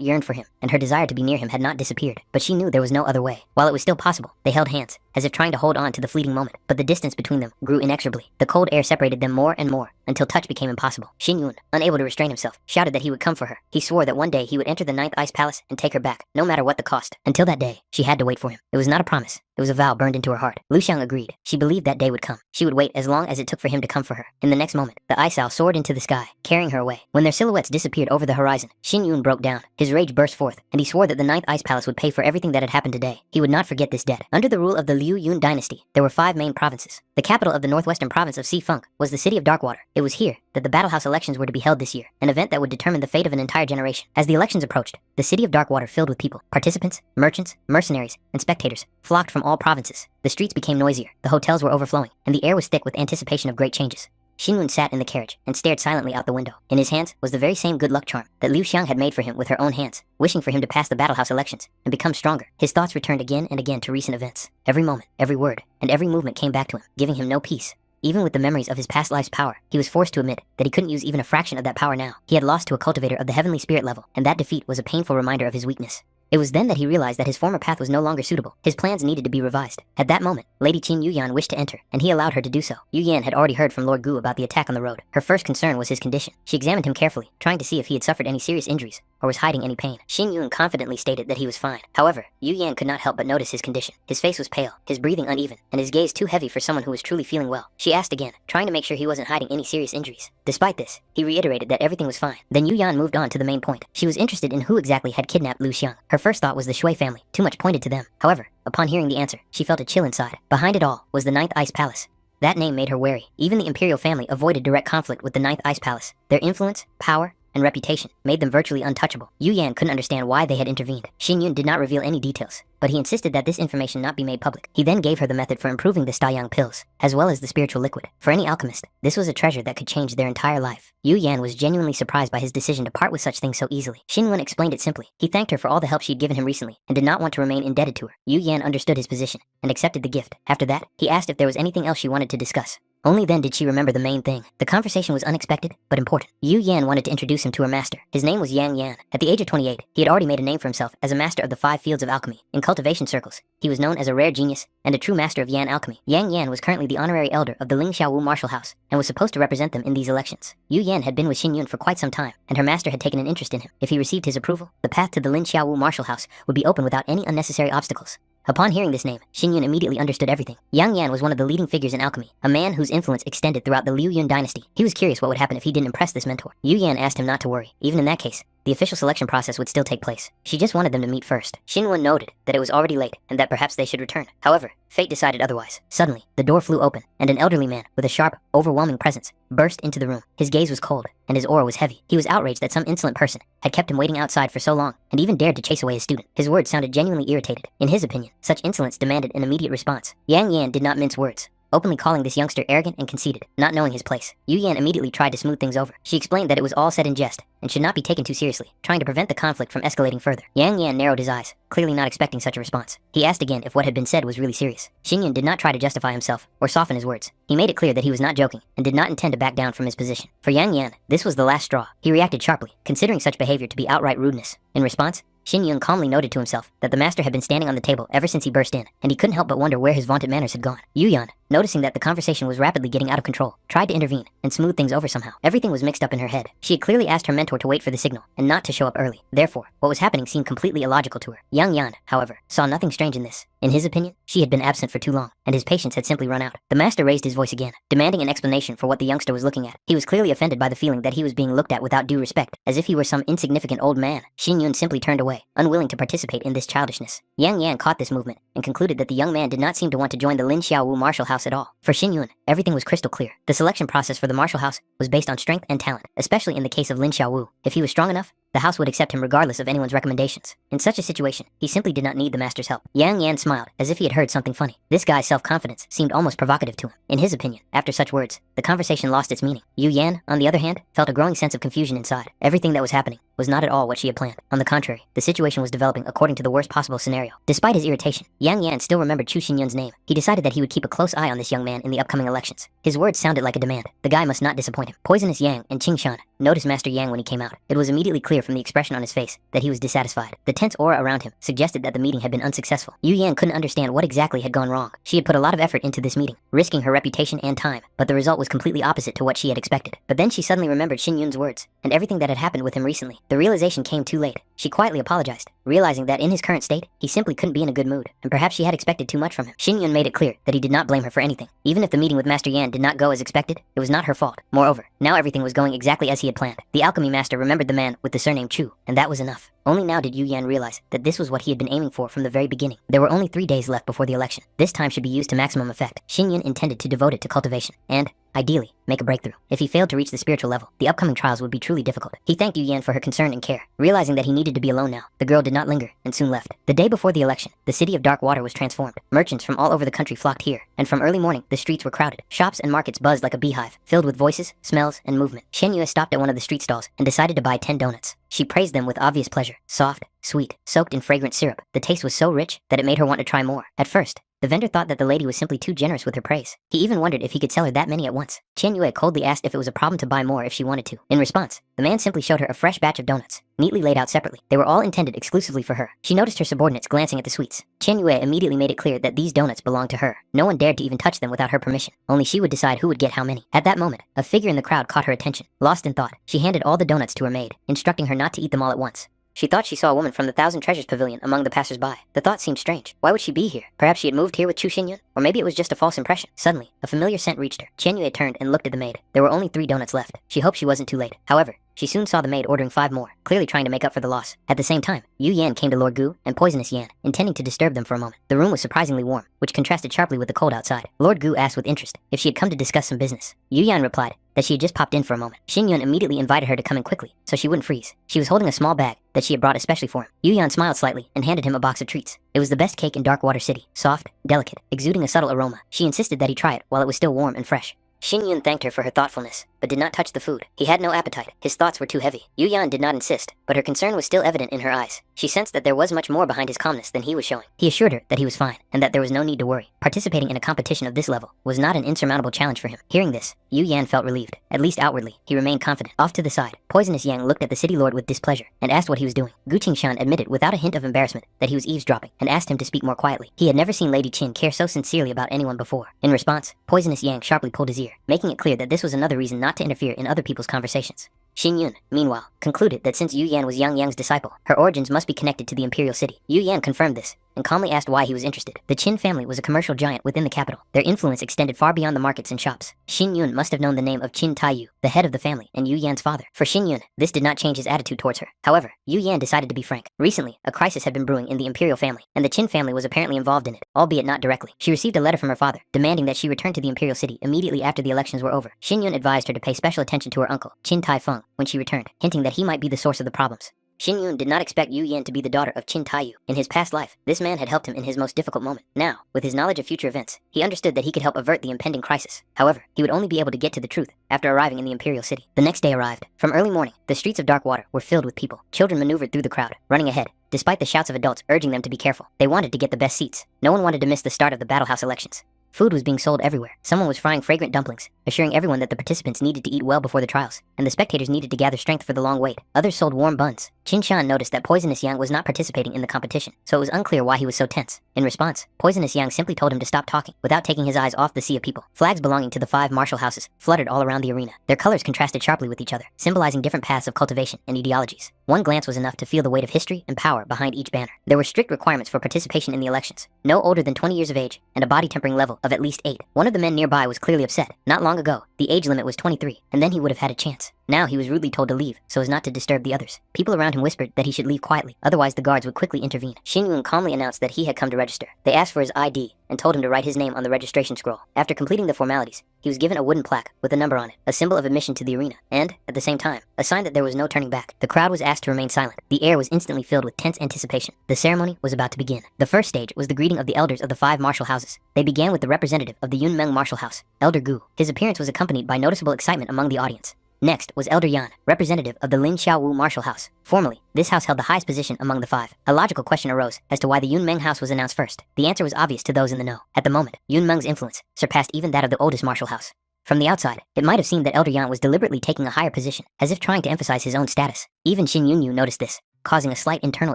yearned for him, and her desire to be near him had not disappeared. But she knew there was no other way. While it was still possible, they held hands, as if trying to hold on to the fleeting moment. But the distance between them grew inexorably. The cold air separated them more and more, until touch became impossible. Xin Yun, unable to restrain himself, shouted that he would come for her. He swore that one day he would enter the Ninth Ice Palace and take her back, no matter what the cost. Until that day, she had to wait for him. It was not a promise. It was a vow burned into her heart. Liu Xiang agreed. She believed that day would come. She would wait as long as it took for him to come for her. In the next moment, the ice owl soared into the sky, carrying her away. When their silhouettes disappeared over the horizon, Xin Yun broke down. His rage burst forth, and he swore that the Ninth Ice Palace would pay for everything that had happened today. He would not forget this debt. Under the rule of the Liu Yun dynasty, there were 5 main provinces. The capital of the northwestern province of Xifeng was the city of Darkwater. It was here that the Battle House elections were to be held this year, an event that would determine the fate of an entire generation. As the elections approached, the city of Darkwater filled with people. Participants, merchants, mercenaries, and spectators flocked from all provinces. The streets became noisier, the hotels were overflowing, and the air was thick with anticipation of great changes. Xin Yun sat in the carriage and stared silently out the window. In his hands was the very same good luck charm that Liu Xiang had made for him with her own hands, wishing for him to pass the Battle House elections and become stronger. His thoughts returned again and again to recent events. Every moment, every word, and every movement came back to him, giving him no peace. Even with the memories of his past life's power, he was forced to admit that he couldn't use even a fraction of that power now. He had lost to a cultivator of the heavenly spirit level, and that defeat was a painful reminder of his weakness. It was then that he realized that his former path was no longer suitable. His plans needed to be revised. At that moment, Lady Qin Yuyan wished to enter, and he allowed her to do so. Yu Yan had already heard from Lord Gu about the attack on the road. Her first concern was his condition. She examined him carefully, trying to see if he had suffered any serious injuries or was hiding any pain. Xin Yun confidently stated that he was fine. However, Yu Yan could not help but notice his condition. His face was pale, his breathing uneven, and his gaze too heavy for someone who was truly feeling well. She asked again, trying to make sure he wasn't hiding any serious injuries. Despite this, he reiterated that everything was fine. Then Yu Yan moved on to the main point. She was interested in who exactly had kidnapped Liu Xiang. Her first thought was the Shui family, too much pointed to them. However, upon hearing the answer, she felt a chill inside. Behind it all was the Ninth Ice Palace. That name made her wary. Even the imperial family avoided direct conflict with the Ninth Ice Palace. Their influence, power, and reputation made them virtually untouchable. Yu Yan couldn't understand why they had intervened. Xin Yun did not reveal any details, but he insisted that this information not be made public. He then gave her the method for improving the Staiyang pills, as well as the spiritual liquid. For any alchemist, this was a treasure that could change their entire life. Yu Yan was genuinely surprised by his decision to part with such things so easily. Xin Yun explained it simply. He thanked her for all the help she'd given him recently, and did not want to remain indebted to her. Yu Yan understood his position, and accepted the gift. After that, he asked if there was anything else she wanted to discuss. Only then did she remember the main thing. The conversation was unexpected, but important. Yu Yan wanted to introduce him to her master. His name was Yang Yan. At the age of 28, he had already made a name for himself as a master of the 5 fields of alchemy. In cultivation circles, he was known as a rare genius and a true master of Yan alchemy. Yang Yan was currently the honorary elder of the Ling Xiaowu martial house, and was supposed to represent them in these elections. Yu Yan had been with Xin Yun for quite some time, and her master had taken an interest in him. If he received his approval, the path to the Lin Xiaowu martial house would be open without any unnecessary obstacles. Upon hearing this name, Xin Yun immediately understood everything. Yang Yan was one of the leading figures in alchemy, a man whose influence extended throughout the Liu Yun dynasty. He was curious what would happen if he didn't impress this mentor. Yu Yan asked him not to worry. Even in that case, the official selection process would still take place. She just wanted them to meet first. Xin Yun noted that it was already late, and that perhaps they should return. However, fate decided otherwise. Suddenly, the door flew open, and an elderly man with a sharp, overwhelming presence burst into the room. His gaze was cold, and his aura was heavy. He was outraged that some insolent person had kept him waiting outside for so long, and even dared to chase away his student. His words sounded genuinely irritated. In his opinion, such insolence demanded an immediate response. Yang Yan did not mince words, openly calling this youngster arrogant and conceited, not knowing his place. Yu Yan immediately tried to smooth things over. She explained that it was all said in jest, and should not be taken too seriously, trying to prevent the conflict from escalating further. Yang Yan narrowed his eyes, clearly not expecting such a response. He asked again if what had been said was really serious. Xin Yun did not try to justify himself, or soften his words. He made it clear that he was not joking, and did not intend to back down from his position. For Yang Yan, this was the last straw. He reacted sharply, considering such behavior to be outright rudeness. In response, Xin Yun calmly noted to himself that the master had been standing on the table ever since he burst in, and he couldn't help but wonder where his vaunted manners had gone. Yu Yan, noticing that the conversation was rapidly getting out of control, tried to intervene and smooth things over somehow. Everything was mixed up in her head. She had clearly asked her mentor to wait for the signal, and not to show up early. Therefore, what was happening seemed completely illogical to her. Yang Yan, however, saw nothing strange in this. In his opinion, she had been absent for too long, and his patience had simply run out. The master raised his voice again, demanding an explanation for what the youngster was looking at. He was clearly offended by the feeling that he was being looked at without due respect, as if he were some insignificant old man. Xin Yun simply turned away, unwilling to participate in this childishness. Yang Yan caught this movement, and concluded that the young man did not seem to want to join the Lin Xiaowu martial house at all. For Xin Yun, everything was crystal clear. The selection process for the martial house was based on strength and talent, especially in the case of Lin Xiaowu. If he was strong enough, the house would accept him regardless of anyone's recommendations. In such a situation, he simply did not need the master's help. Yang Yan smiled, as if he had heard something funny. This guy's self-confidence seemed almost provocative to him. In his opinion, after such words, the conversation lost its meaning. Yu Yan, on the other hand, felt a growing sense of confusion inside. Everything that was happening was not at all what she had planned. On the contrary, the situation was developing according to the worst possible scenario. Despite his irritation, Yang Yan still remembered Chu Xinyun's name. He decided that he would keep a close eye on this young man in the upcoming elections. His words sounded like a demand. The guy must not disappoint him. Poisonous Yang and Qingshan noticed Master Yang when he came out. It was immediately clear from the expression on his face that he was dissatisfied. The tense aura around him suggested that the meeting had been unsuccessful. Yu Yan couldn't understand what exactly had gone wrong. She had put a lot of effort into this meeting, risking her reputation and time, but the result was completely opposite to what she had expected. But then she suddenly remembered Xin Yun's words, and everything that had happened with him recently. The realization came too late. She quietly apologized, realizing that in his current state, he simply couldn't be in a good mood, and perhaps she had expected too much from him. Xin Yun made it clear that he did not blame her for anything. Even if the meeting with Master Yan did not go as expected, it was not her fault. Moreover, now everything was going exactly as he had planned. The alchemy master remembered the man with the surname Chu, and that was enough. Only now did Yu Yan realize that this was what he had been aiming for from the very beginning. There were only 3 days left before the election. This time should be used to maximum effect. Xin Yun intended to devote it to cultivation, and, ideally, make a breakthrough. If he failed to reach the spiritual level, the upcoming trials would be truly difficult. He thanked Yu Yan for her concern and care. Realizing that he needed to be alone now, the girl did not linger, and soon left. The day before the election, the city of Dark Water was transformed. Merchants from all over the country flocked here, and from early morning, the streets were crowded. Shops and markets buzzed like a beehive, filled with voices, smells, and movement. Shen Yue stopped at one of the street stalls and decided to buy 10 donuts. She praised them with obvious pleasure. Soft, sweet, soaked in fragrant syrup. The taste was so rich that it made her want to try more. At first, the vendor thought that the lady was simply too generous with her praise. He even wondered if he could sell her that many at once. Chen Yue coldly asked if it was a problem to buy more if she wanted to. In response, the man simply showed her a fresh batch of donuts, neatly laid out separately. They were all intended exclusively for her. She noticed her subordinates glancing at the sweets. Chen Yue immediately made it clear that these donuts belonged to her. No one dared to even touch them without her permission. Only she would decide who would get how many. At that moment, a figure in the crowd caught her attention. Lost in thought, she handed all the donuts to her maid, instructing her not to eat them all at once. She thought she saw a woman from the Thousand Treasures Pavilion among the passers-by. The thought seemed strange. Why would she be here? Perhaps she had moved here with Chu Xinyun? Or maybe it was just a false impression. Suddenly, a familiar scent reached her. Chen Yue turned and looked at the maid. There were only 3 donuts left. She hoped she wasn't too late. However, she soon saw the maid ordering 5 more, clearly trying to make up for the loss. At the same time, Yu Yan came to Lord Gu and Poisonous Yan, intending to disturb them for a moment. The room was surprisingly warm, which contrasted sharply with the cold outside. Lord Gu asked with interest if she had come to discuss some business. Yu Yan replied that she had just popped in for a moment. Shin Yun immediately invited her to come in quickly, so she wouldn't freeze. She was holding a small bag that she had brought especially for him. Yu Yan smiled slightly and handed him a box of treats. It was the best cake in Dark Water City, soft, delicate, exuding a subtle aroma. She insisted that he try it while it was still warm and fresh. Shin Yun thanked her for her thoughtfulness, but did not touch the food. He had no appetite. His thoughts were too heavy. Yu Yan did not insist, but her concern was still evident in her eyes. She sensed that there was much more behind his calmness than he was showing. He assured her that he was fine, and that there was no need to worry. Participating in a competition of this level was not an insurmountable challenge for him. Hearing this, Yu Yan felt relieved. At least outwardly, he remained confident. Off to the side, Poisonous Yang looked at the city lord with displeasure, and asked what he was doing. Gu Qingshan admitted without a hint of embarrassment that he was eavesdropping, and asked him to speak more quietly. He had never seen Lady Qin care so sincerely about anyone before. In response, Poisonous Yang sharply pulled his ear, making it clear that this was another reason not to interfere in other people's conversations. Shin Yun, meanwhile, concluded that since Yu Yan was Yang Yang's disciple, her origins must be connected to the imperial city. Yu Yan confirmed this, and calmly asked why he was interested. The Qin family was a commercial giant within the capital. Their influence extended far beyond the markets and shops. Shin Yun must have known the name of Qin Taiyu, the head of the family, and Yu Yan's father. For Shin Yun, this did not change his attitude towards her. However, Yu Yan decided to be frank. Recently, a crisis had been brewing in the imperial family, and the Qin family was apparently involved in it, albeit not directly. She received a letter from her father, demanding that she return to the imperial city immediately after the elections were over. Shin Yun advised her to pay special attention to her uncle, Qin Tai Feng, when she returned, hinting that he might be the source of the problems. Shin Yun did not expect Yu Yan to be the daughter of Qin Taiyu. In his past life, this man had helped him in his most difficult moment. Now, with his knowledge of future events, he understood that he could help avert the impending crisis. However, he would only be able to get to the truth after arriving in the imperial city. The next day arrived. From early morning, the streets of Dark Water were filled with people. Children maneuvered through the crowd, running ahead, despite the shouts of adults urging them to be careful. They wanted to get the best seats. No one wanted to miss the start of the Battle House elections. Food was being sold everywhere. Someone was frying fragrant dumplings, assuring everyone that the participants needed to eat well before the trials, and the spectators needed to gather strength for the long wait. Others sold warm buns. Qin Shan noticed that Poisonous Yang was not participating in the competition, so it was unclear why he was so tense. In response, Poisonous Yang simply told him to stop talking, without taking his eyes off the sea of people. Flags belonging to the 5 martial houses fluttered all around the arena. Their colors contrasted sharply with each other, symbolizing different paths of cultivation and ideologies. One glance was enough to feel the weight of history and power behind each banner. There were strict requirements for participation in the elections. No older than 20 years of age, and a body tempering level of at least 8. One of the men nearby was clearly upset. Not long ago, the age limit was 23, and then he would have had a chance. Now he was rudely told to leave, so as not to disturb the others. People around him whispered that he should leave quietly, otherwise the guards would quickly intervene. Shin Yun calmly announced that he had come to register. They asked for his ID, and told him to write his name on the registration scroll. After completing the formalities, he was given a wooden plaque with a number on it, a symbol of admission to the arena, and, at the same time, a sign that there was no turning back. The crowd was asked to remain silent. The air was instantly filled with tense anticipation. The ceremony was about to begin. The first stage was the greeting of the elders of the 5 martial houses. They began with the representative of the Yunmeng martial house, Elder Gu. His appearance was accompanied by noticeable excitement among the audience. Next was Elder Yan, representative of the Lin Xiaowu martial house. Formerly, this house held the highest position among the 5. A logical question arose as to why the Yunmeng house was announced first. The answer was obvious to those in the know. At the moment, Yunmeng's influence surpassed even that of the oldest martial house. From the outside, it might have seemed that Elder Yan was deliberately taking a higher position, as if trying to emphasize his own status. Even Xin Yunyu noticed this, causing a slight internal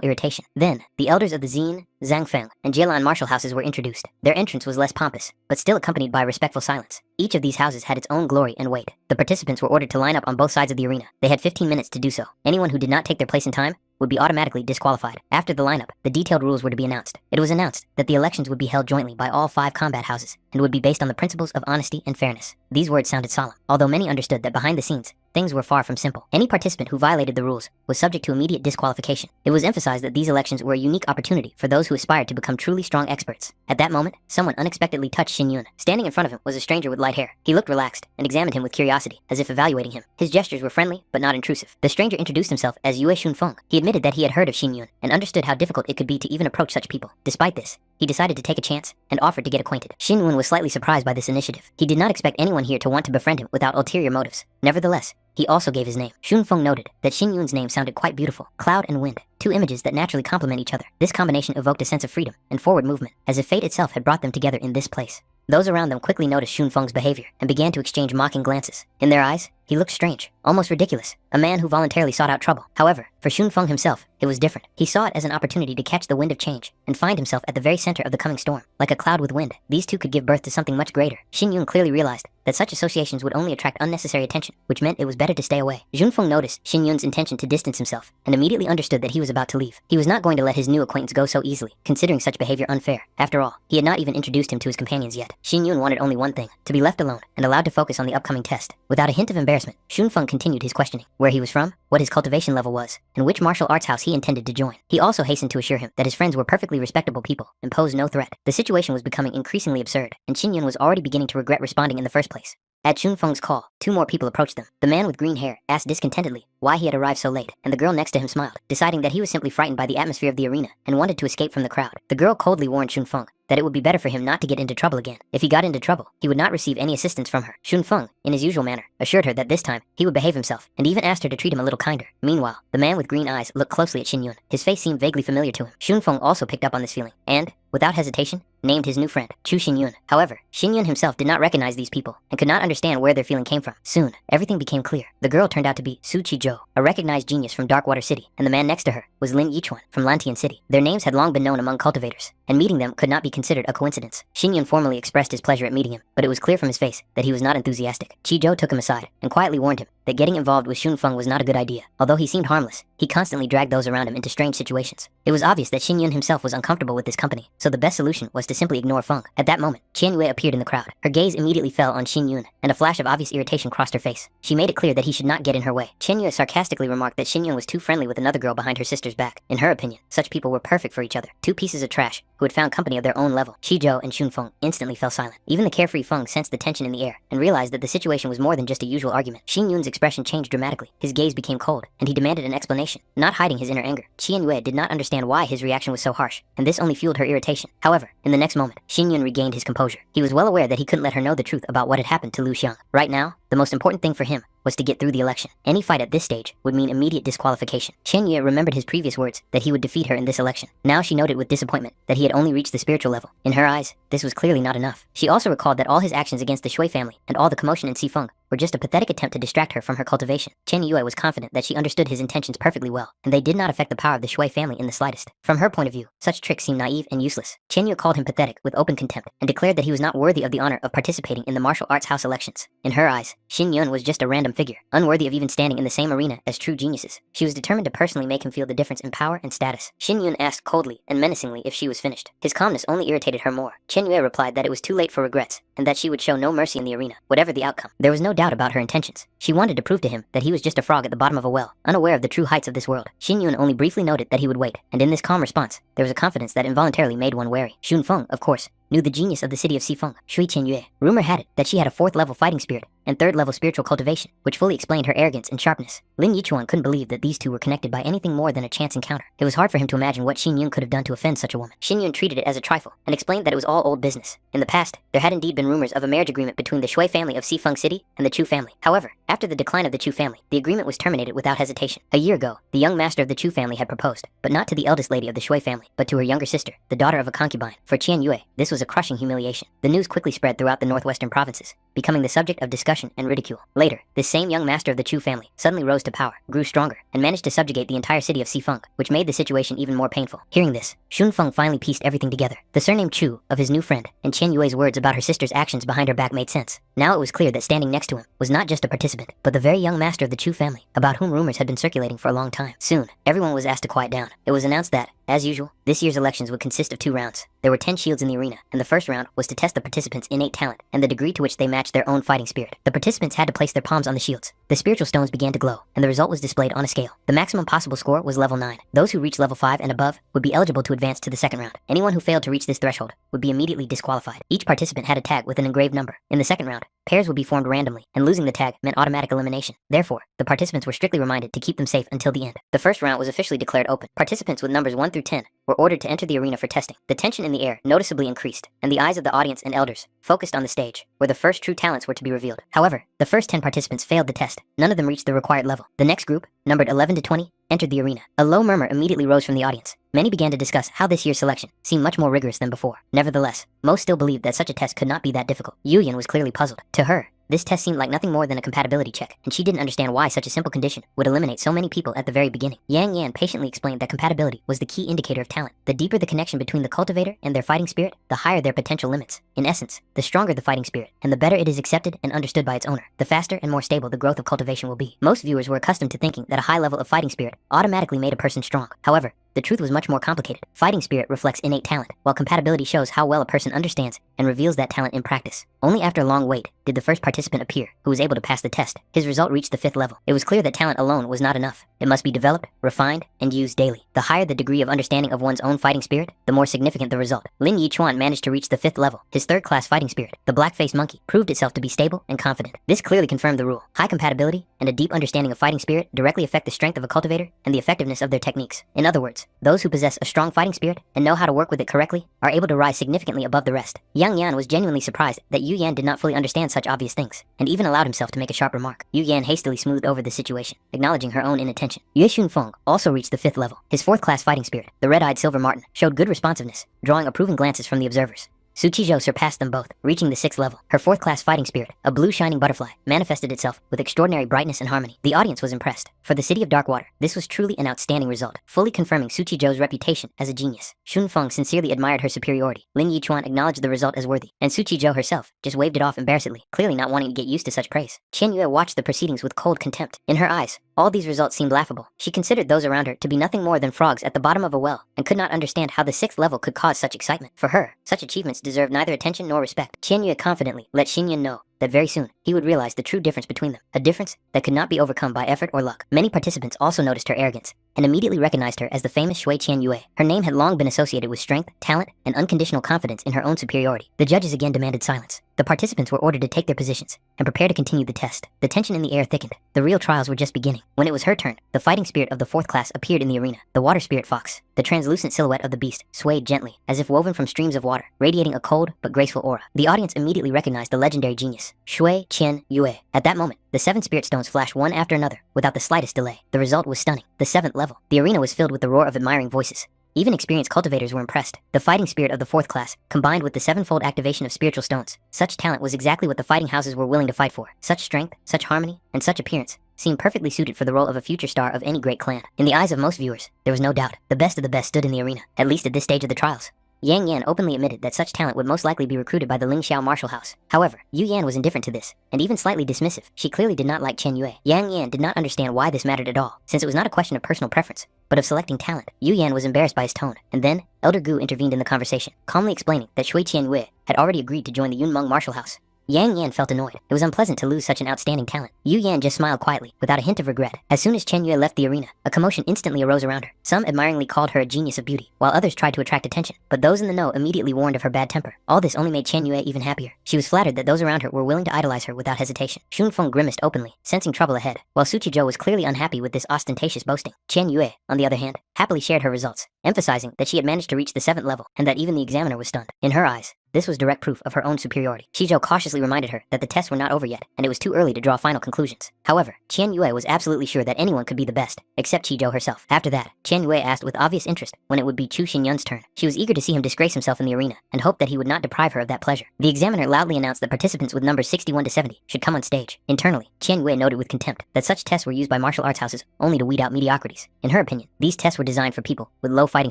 irritation. Then, the elders of the Xin, Zhangfeng, and Jielan martial houses were introduced. Their entrance was less pompous, but still accompanied by respectful silence. Each of these houses had its own glory and weight. The participants were ordered to line up on both sides of the arena. They had 15 minutes to do so. Anyone who did not take their place in time would be automatically disqualified. After the lineup, the detailed rules were to be announced. It was announced that the elections would be held jointly by all 5 combat houses, and would be based on the principles of honesty and fairness. These words sounded solemn, although many understood that behind the scenes, things were far from simple. Any participant who violated the rules was subject to immediate disqualification. It was emphasized that these elections were a unique opportunity for those who aspired to become truly strong experts. At that moment, someone unexpectedly touched Xin Yun. Standing in front of him was a stranger with light hair. He looked relaxed, and examined him with curiosity, as if evaluating him. His gestures were friendly, but not intrusive. The stranger introduced himself as Yue Shunfeng. He admitted that he had heard of Xin Yun, and understood how difficult it could be to even approach such people. Despite this, he decided to take a chance, and offered to get acquainted. Xin Yun was slightly surprised by this initiative. He did not expect anyone here to want to befriend him without ulterior motives. Nevertheless, he also gave his name. Shunfeng noted that Xin Yun's name sounded quite beautiful. Cloud and wind, 2 images that naturally complement each other. This combination evoked a sense of freedom and forward movement, as if fate itself had brought them together in this place. Those around them quickly noticed Shunfeng's behavior, and began to exchange mocking glances. In their eyes, he looked strange, almost ridiculous, a man who voluntarily sought out trouble. However, for Shunfeng himself, it was different. He saw it as an opportunity to catch the wind of change, and find himself at the very center of the coming storm. Like a cloud with wind, these two could give birth to something much greater. Xin Yun clearly realized that such associations would only attract unnecessary attention, which meant it was better to stay away. Junfeng noticed Xin Yun's intention to distance himself, and immediately understood that he was about to leave. He was not going to let his new acquaintance go so easily, considering such behavior unfair. After all, he had not even introduced him to his companions yet. Xin Yun wanted only one thing, to be left alone, and allowed to focus on the upcoming test. Without a hint of embarrassment, Shunfeng continued his questioning, where he was from, what his cultivation level was, and which martial arts house he intended to join. He also hastened to assure him that his friends were perfectly respectable people, and posed no threat. The situation was becoming increasingly absurd, and Xin Yun was already beginning to regret responding in the first place. At Chun Feng's call, 2 more people approached them. The man with green hair asked discontentedly why he had arrived so late, and the girl next to him smiled, deciding that he was simply frightened by the atmosphere of the arena and wanted to escape from the crowd. The girl coldly warned Chun Feng that it would be better for him not to get into trouble again. If he got into trouble, he would not receive any assistance from her. Chun Feng, in his usual manner, assured her that this time he would behave himself, and even asked her to treat him a little kinder. Meanwhile, the man with green eyes looked closely at Xin Yun. His face seemed vaguely familiar to him. Chun Feng also picked up on this feeling, and, without hesitation, named his new friend, Chu Xinyun. However, Xinyun himself did not recognize these people and could not understand where their feeling came from. Soon, everything became clear. The girl turned out to be Su Qizhou, a recognized genius from Darkwater City, and the man next to her was Lin Yichuan from Lantian City. Their names had long been known among cultivators, and meeting them could not be considered a coincidence. Xinyun formally expressed his pleasure at meeting him, but it was clear from his face that he was not enthusiastic. Qizhou took him aside and quietly warned him that getting involved with Xun Feng was not a good idea. Although he seemed harmless, he constantly dragged those around him into strange situations. It was obvious that Xinyun himself was uncomfortable with this company, so the best solution was to simply ignore Feng. At that moment, Qian Yue appeared in the crowd. Her gaze immediately fell on Xin Yun, and a flash of obvious irritation crossed her face. She made it clear that he should not get in her way. Qian Yue sarcastically remarked that Xin Yun was too friendly with another girl behind her sister's back. In her opinion, such people were perfect for each other. 2 pieces of trash who had found company of their own level. Qizhou and Xun Feng instantly fell silent. Even the carefree Feng sensed the tension in the air and realized that the situation was more than just a usual argument. Xin Yun's expression changed dramatically. His gaze became cold, and he demanded an explanation, not hiding his inner anger. Qian Yue did not understand why his reaction was so harsh, and this only fueled her irritation. However, in the next moment, Xin Yun regained his composure. He was well aware that he couldn't let her know the truth about what had happened to Lu Xiang. Right now, the most important thing for him was to get through the election. Any fight at this stage would mean immediate disqualification. Qian Yue remembered his previous words that he would defeat her in this election. Now she noted with disappointment that he had only reached the spiritual level. In her eyes, this was clearly not enough. She also recalled that all his actions against the Shui family and all the commotion in Xifeng were just a pathetic attempt to distract her from her cultivation. Chen Yue was confident that she understood his intentions perfectly well, and they did not affect the power of the Shui family in the slightest. From her point of view, such tricks seemed naive and useless. Chen Yue called him pathetic with open contempt and declared that he was not worthy of the honor of participating in the martial arts house elections. In her eyes, Xin Yun was just a random figure, unworthy of even standing in the same arena as true geniuses. She was determined to personally make him feel the difference in power and status. Xin Yun asked coldly and menacingly if she was finished. His calmness only irritated her more. Chen Yue replied that it was too late for regrets, and that she would show no mercy in the arena, whatever the outcome. There was no doubt about her intentions. She wanted to prove to him that he was just a frog at the bottom of a well, unaware of the true heights of this world. Xin Yun only briefly noted that he would wait, and in this calm response, there was a confidence that involuntarily made one wary. Xun Feng, of course, knew the genius of the city of Xifeng, Shui Qianyue. Rumor had it that she had a 4th-level fighting spirit and 3rd-level spiritual cultivation, which fully explained her arrogance and sharpness. Lin Yichuan couldn't believe that these two were connected by anything more than a chance encounter. It was hard for him to imagine what Xin Yun could have done to offend such a woman. Xin Yun treated it as a trifle and explained that it was all old business. In the past, there had indeed been rumors of a marriage agreement between the Shui family of Xifeng City and the Chu family. However, after the decline of the Chu family, the agreement was terminated without hesitation. A year ago, the young master of the Chu family had proposed, but not to the eldest lady of the Shui family, but to her younger sister, the daughter of a concubine. For Qian Yue, this was a crushing humiliation. The news quickly spread throughout the northwestern provinces, becoming the subject of discussion and ridicule. Later, this same young master of the Chu family suddenly rose to power, grew stronger, and managed to subjugate the entire city of Xifeng, which made the situation even more painful. Hearing this, Xun Feng finally pieced everything together. The surname Chu of his new friend, and Qian Yue's words about her sister's actions behind her back made sense. Now it was clear that standing next to him was not just a participant, but the very young master of the Chu family, about whom rumors had been circulating for a long time. Soon, everyone was asked to quiet down. It was announced that, as usual, this year's elections would consist of 2 rounds. There were 10 shields in the arena, and the first round was to test the participants' innate talent and the degree to which they matched their own fighting spirit. The participants had to place their palms on the shields. The spiritual stones began to glow, and the result was displayed on a scale. The maximum possible score was level 9. Those who reached level 5 and above would be eligible to advance to the second round. Anyone who failed to reach this threshold would be immediately disqualified. Each participant had a tag with an engraved number. In the second round, pairs would be formed randomly, and losing the tag meant automatic elimination. Therefore, the participants were strictly reminded to keep them safe until the end. The first round was officially declared open. Participants with numbers 1 through 10 were ordered to enter the arena for testing. The tension in the air noticeably increased, and the eyes of the audience and elders focused on the stage, where the first true talents were to be revealed. However, the first 10 participants failed the test. None of them reached the required level. The next group, numbered 11 to 20, entered the arena. A low murmur immediately rose from the audience. Many began to discuss how this year's selection seemed much more rigorous than before. Nevertheless, most still believed that such a test could not be that difficult. Yu Yan was clearly puzzled. To her, this test seemed like nothing more than a compatibility check, and she didn't understand why such a simple condition would eliminate so many people at the very beginning. Yang Yan patiently explained that compatibility was the key indicator of talent. The deeper the connection between the cultivator and their fighting spirit, the higher their potential limits. In essence, the stronger the fighting spirit, and the better it is accepted and understood by its owner, the faster and more stable the growth of cultivation will be. Most viewers were accustomed to thinking that a high level of fighting spirit automatically made a person strong. However, the truth was much more complicated. Fighting spirit reflects innate talent, while compatibility shows how well a person understands and reveals that talent in practice. Only after a long wait did the first participant appear, who was able to pass the test. His result reached the 5th level. It was clear that talent alone was not enough. It must be developed, refined, and used daily. The higher the degree of understanding of one's own fighting spirit, the more significant the result. Lin Yichuan managed to reach the 5th level. His 3rd-class fighting spirit, the black-faced monkey, proved itself to be stable and confident. This clearly confirmed the rule. High compatibility and a deep understanding of fighting spirit directly affect the strength of a cultivator and the effectiveness of their techniques. In other words, those who possess a strong fighting spirit and know how to work with it correctly are able to rise significantly above the rest. Yang Yan was genuinely surprised that Yu Yan did not fully understand such obvious things, and even allowed himself to make a sharp remark. Yu Yan hastily smoothed over the situation, acknowledging her own inattention. Yue Xunfeng also reached the 5th level. His 4th-class fighting spirit, the red-eyed silver marten, showed good responsiveness, drawing approving glances from the observers. Su Qizhou surpassed them both, reaching the 6th level. Her 4th-class fighting spirit, a blue shining butterfly, manifested itself with extraordinary brightness and harmony. The audience was impressed. For the City of Darkwater, this was truly an outstanding result, fully confirming Su Qizhou's reputation as a genius. Xunfeng sincerely admired her superiority. Lin Yichuan acknowledged the result as worthy, and Su Qizhou herself just waved it off embarrassedly, clearly not wanting to get used to such praise. Qian Yue watched the proceedings with cold contempt. In her eyes, all these results seemed laughable. She considered those around her to be nothing more than frogs at the bottom of a well, and could not understand how the 6th level could cause such excitement. For her, such achievements deserved neither attention nor respect. Qian Yue confidently let Xin Yun know that very soon he would realize the true difference between them, a difference that could not be overcome by effort or luck. Many participants also noticed her arrogance and immediately recognized her as the famous Shui Qian Yue. Her name had long been associated with strength, talent, and unconditional confidence in her own superiority. The judges again demanded silence. The participants were ordered to take their positions and prepare to continue the test. The tension in the air thickened. The real trials were just beginning. When it was her turn, the fighting spirit of the 4th class appeared in the arena. The water spirit fox, the translucent silhouette of the beast, swayed gently, as if woven from streams of water, radiating a cold but graceful aura. The audience immediately recognized the legendary genius, Shui Qian Yue. At that moment, the 7 spirit stones flashed one after another, without the slightest delay. The result was stunning. The 7th level. The arena was filled with the roar of admiring voices. Even experienced cultivators were impressed. The fighting spirit of the 4th class, combined with the 7-fold activation of spiritual stones. Such talent was exactly what the fighting houses were willing to fight for. Such strength, such harmony, and such appearance seemed perfectly suited for the role of a future star of any great clan. In the eyes of most viewers, there was no doubt. The best of the best stood in the arena, at least at this stage of the trials. Yang Yan openly admitted that such talent would most likely be recruited by the Lingxiao martial house. However, Yu Yan was indifferent to this, and even slightly dismissive. She clearly did not like Chen Yue. Yang Yan did not understand why this mattered at all, since it was not a question of personal preference, but of selecting talent. Yu Yan was embarrassed by his tone, and then Elder Gu intervened in the conversation, calmly explaining that Shui Qian Yue had already agreed to join the Yunmeng martial house. Yang Yan felt annoyed. It was unpleasant to lose such an outstanding talent. Yu Yan just smiled quietly, without a hint of regret. As soon as Chen Yue left the arena, a commotion instantly arose around her. Some admiringly called her a genius of beauty, while others tried to attract attention. But those in the know immediately warned of her bad temper. All this only made Chen Yue even happier. She was flattered that those around her were willing to idolize her without hesitation. Xunfeng grimaced openly, sensing trouble ahead, while Su Qizhou was clearly unhappy with this ostentatious boasting. Chen Yue, on the other hand, happily shared her results, emphasizing that she had managed to reach the 7th level, and that even the examiner was stunned. In her eyes, this was direct proof of her own superiority. Qizhou cautiously reminded her that the tests were not over yet, and it was too early to draw final conclusions. However, Qian Yue was absolutely sure that anyone could be the best, except Qizhou herself. After that, Qian Yue asked with obvious interest when it would be Chu Xinyun's turn. She was eager to see him disgrace himself in the arena, and hoped that he would not deprive her of that pleasure. The examiner loudly announced that participants with numbers 61 to 70 should come on stage. Internally, Qian Yue noted with contempt that such tests were used by martial arts houses only to weed out mediocrities. In her opinion, these tests were designed for people with low fighting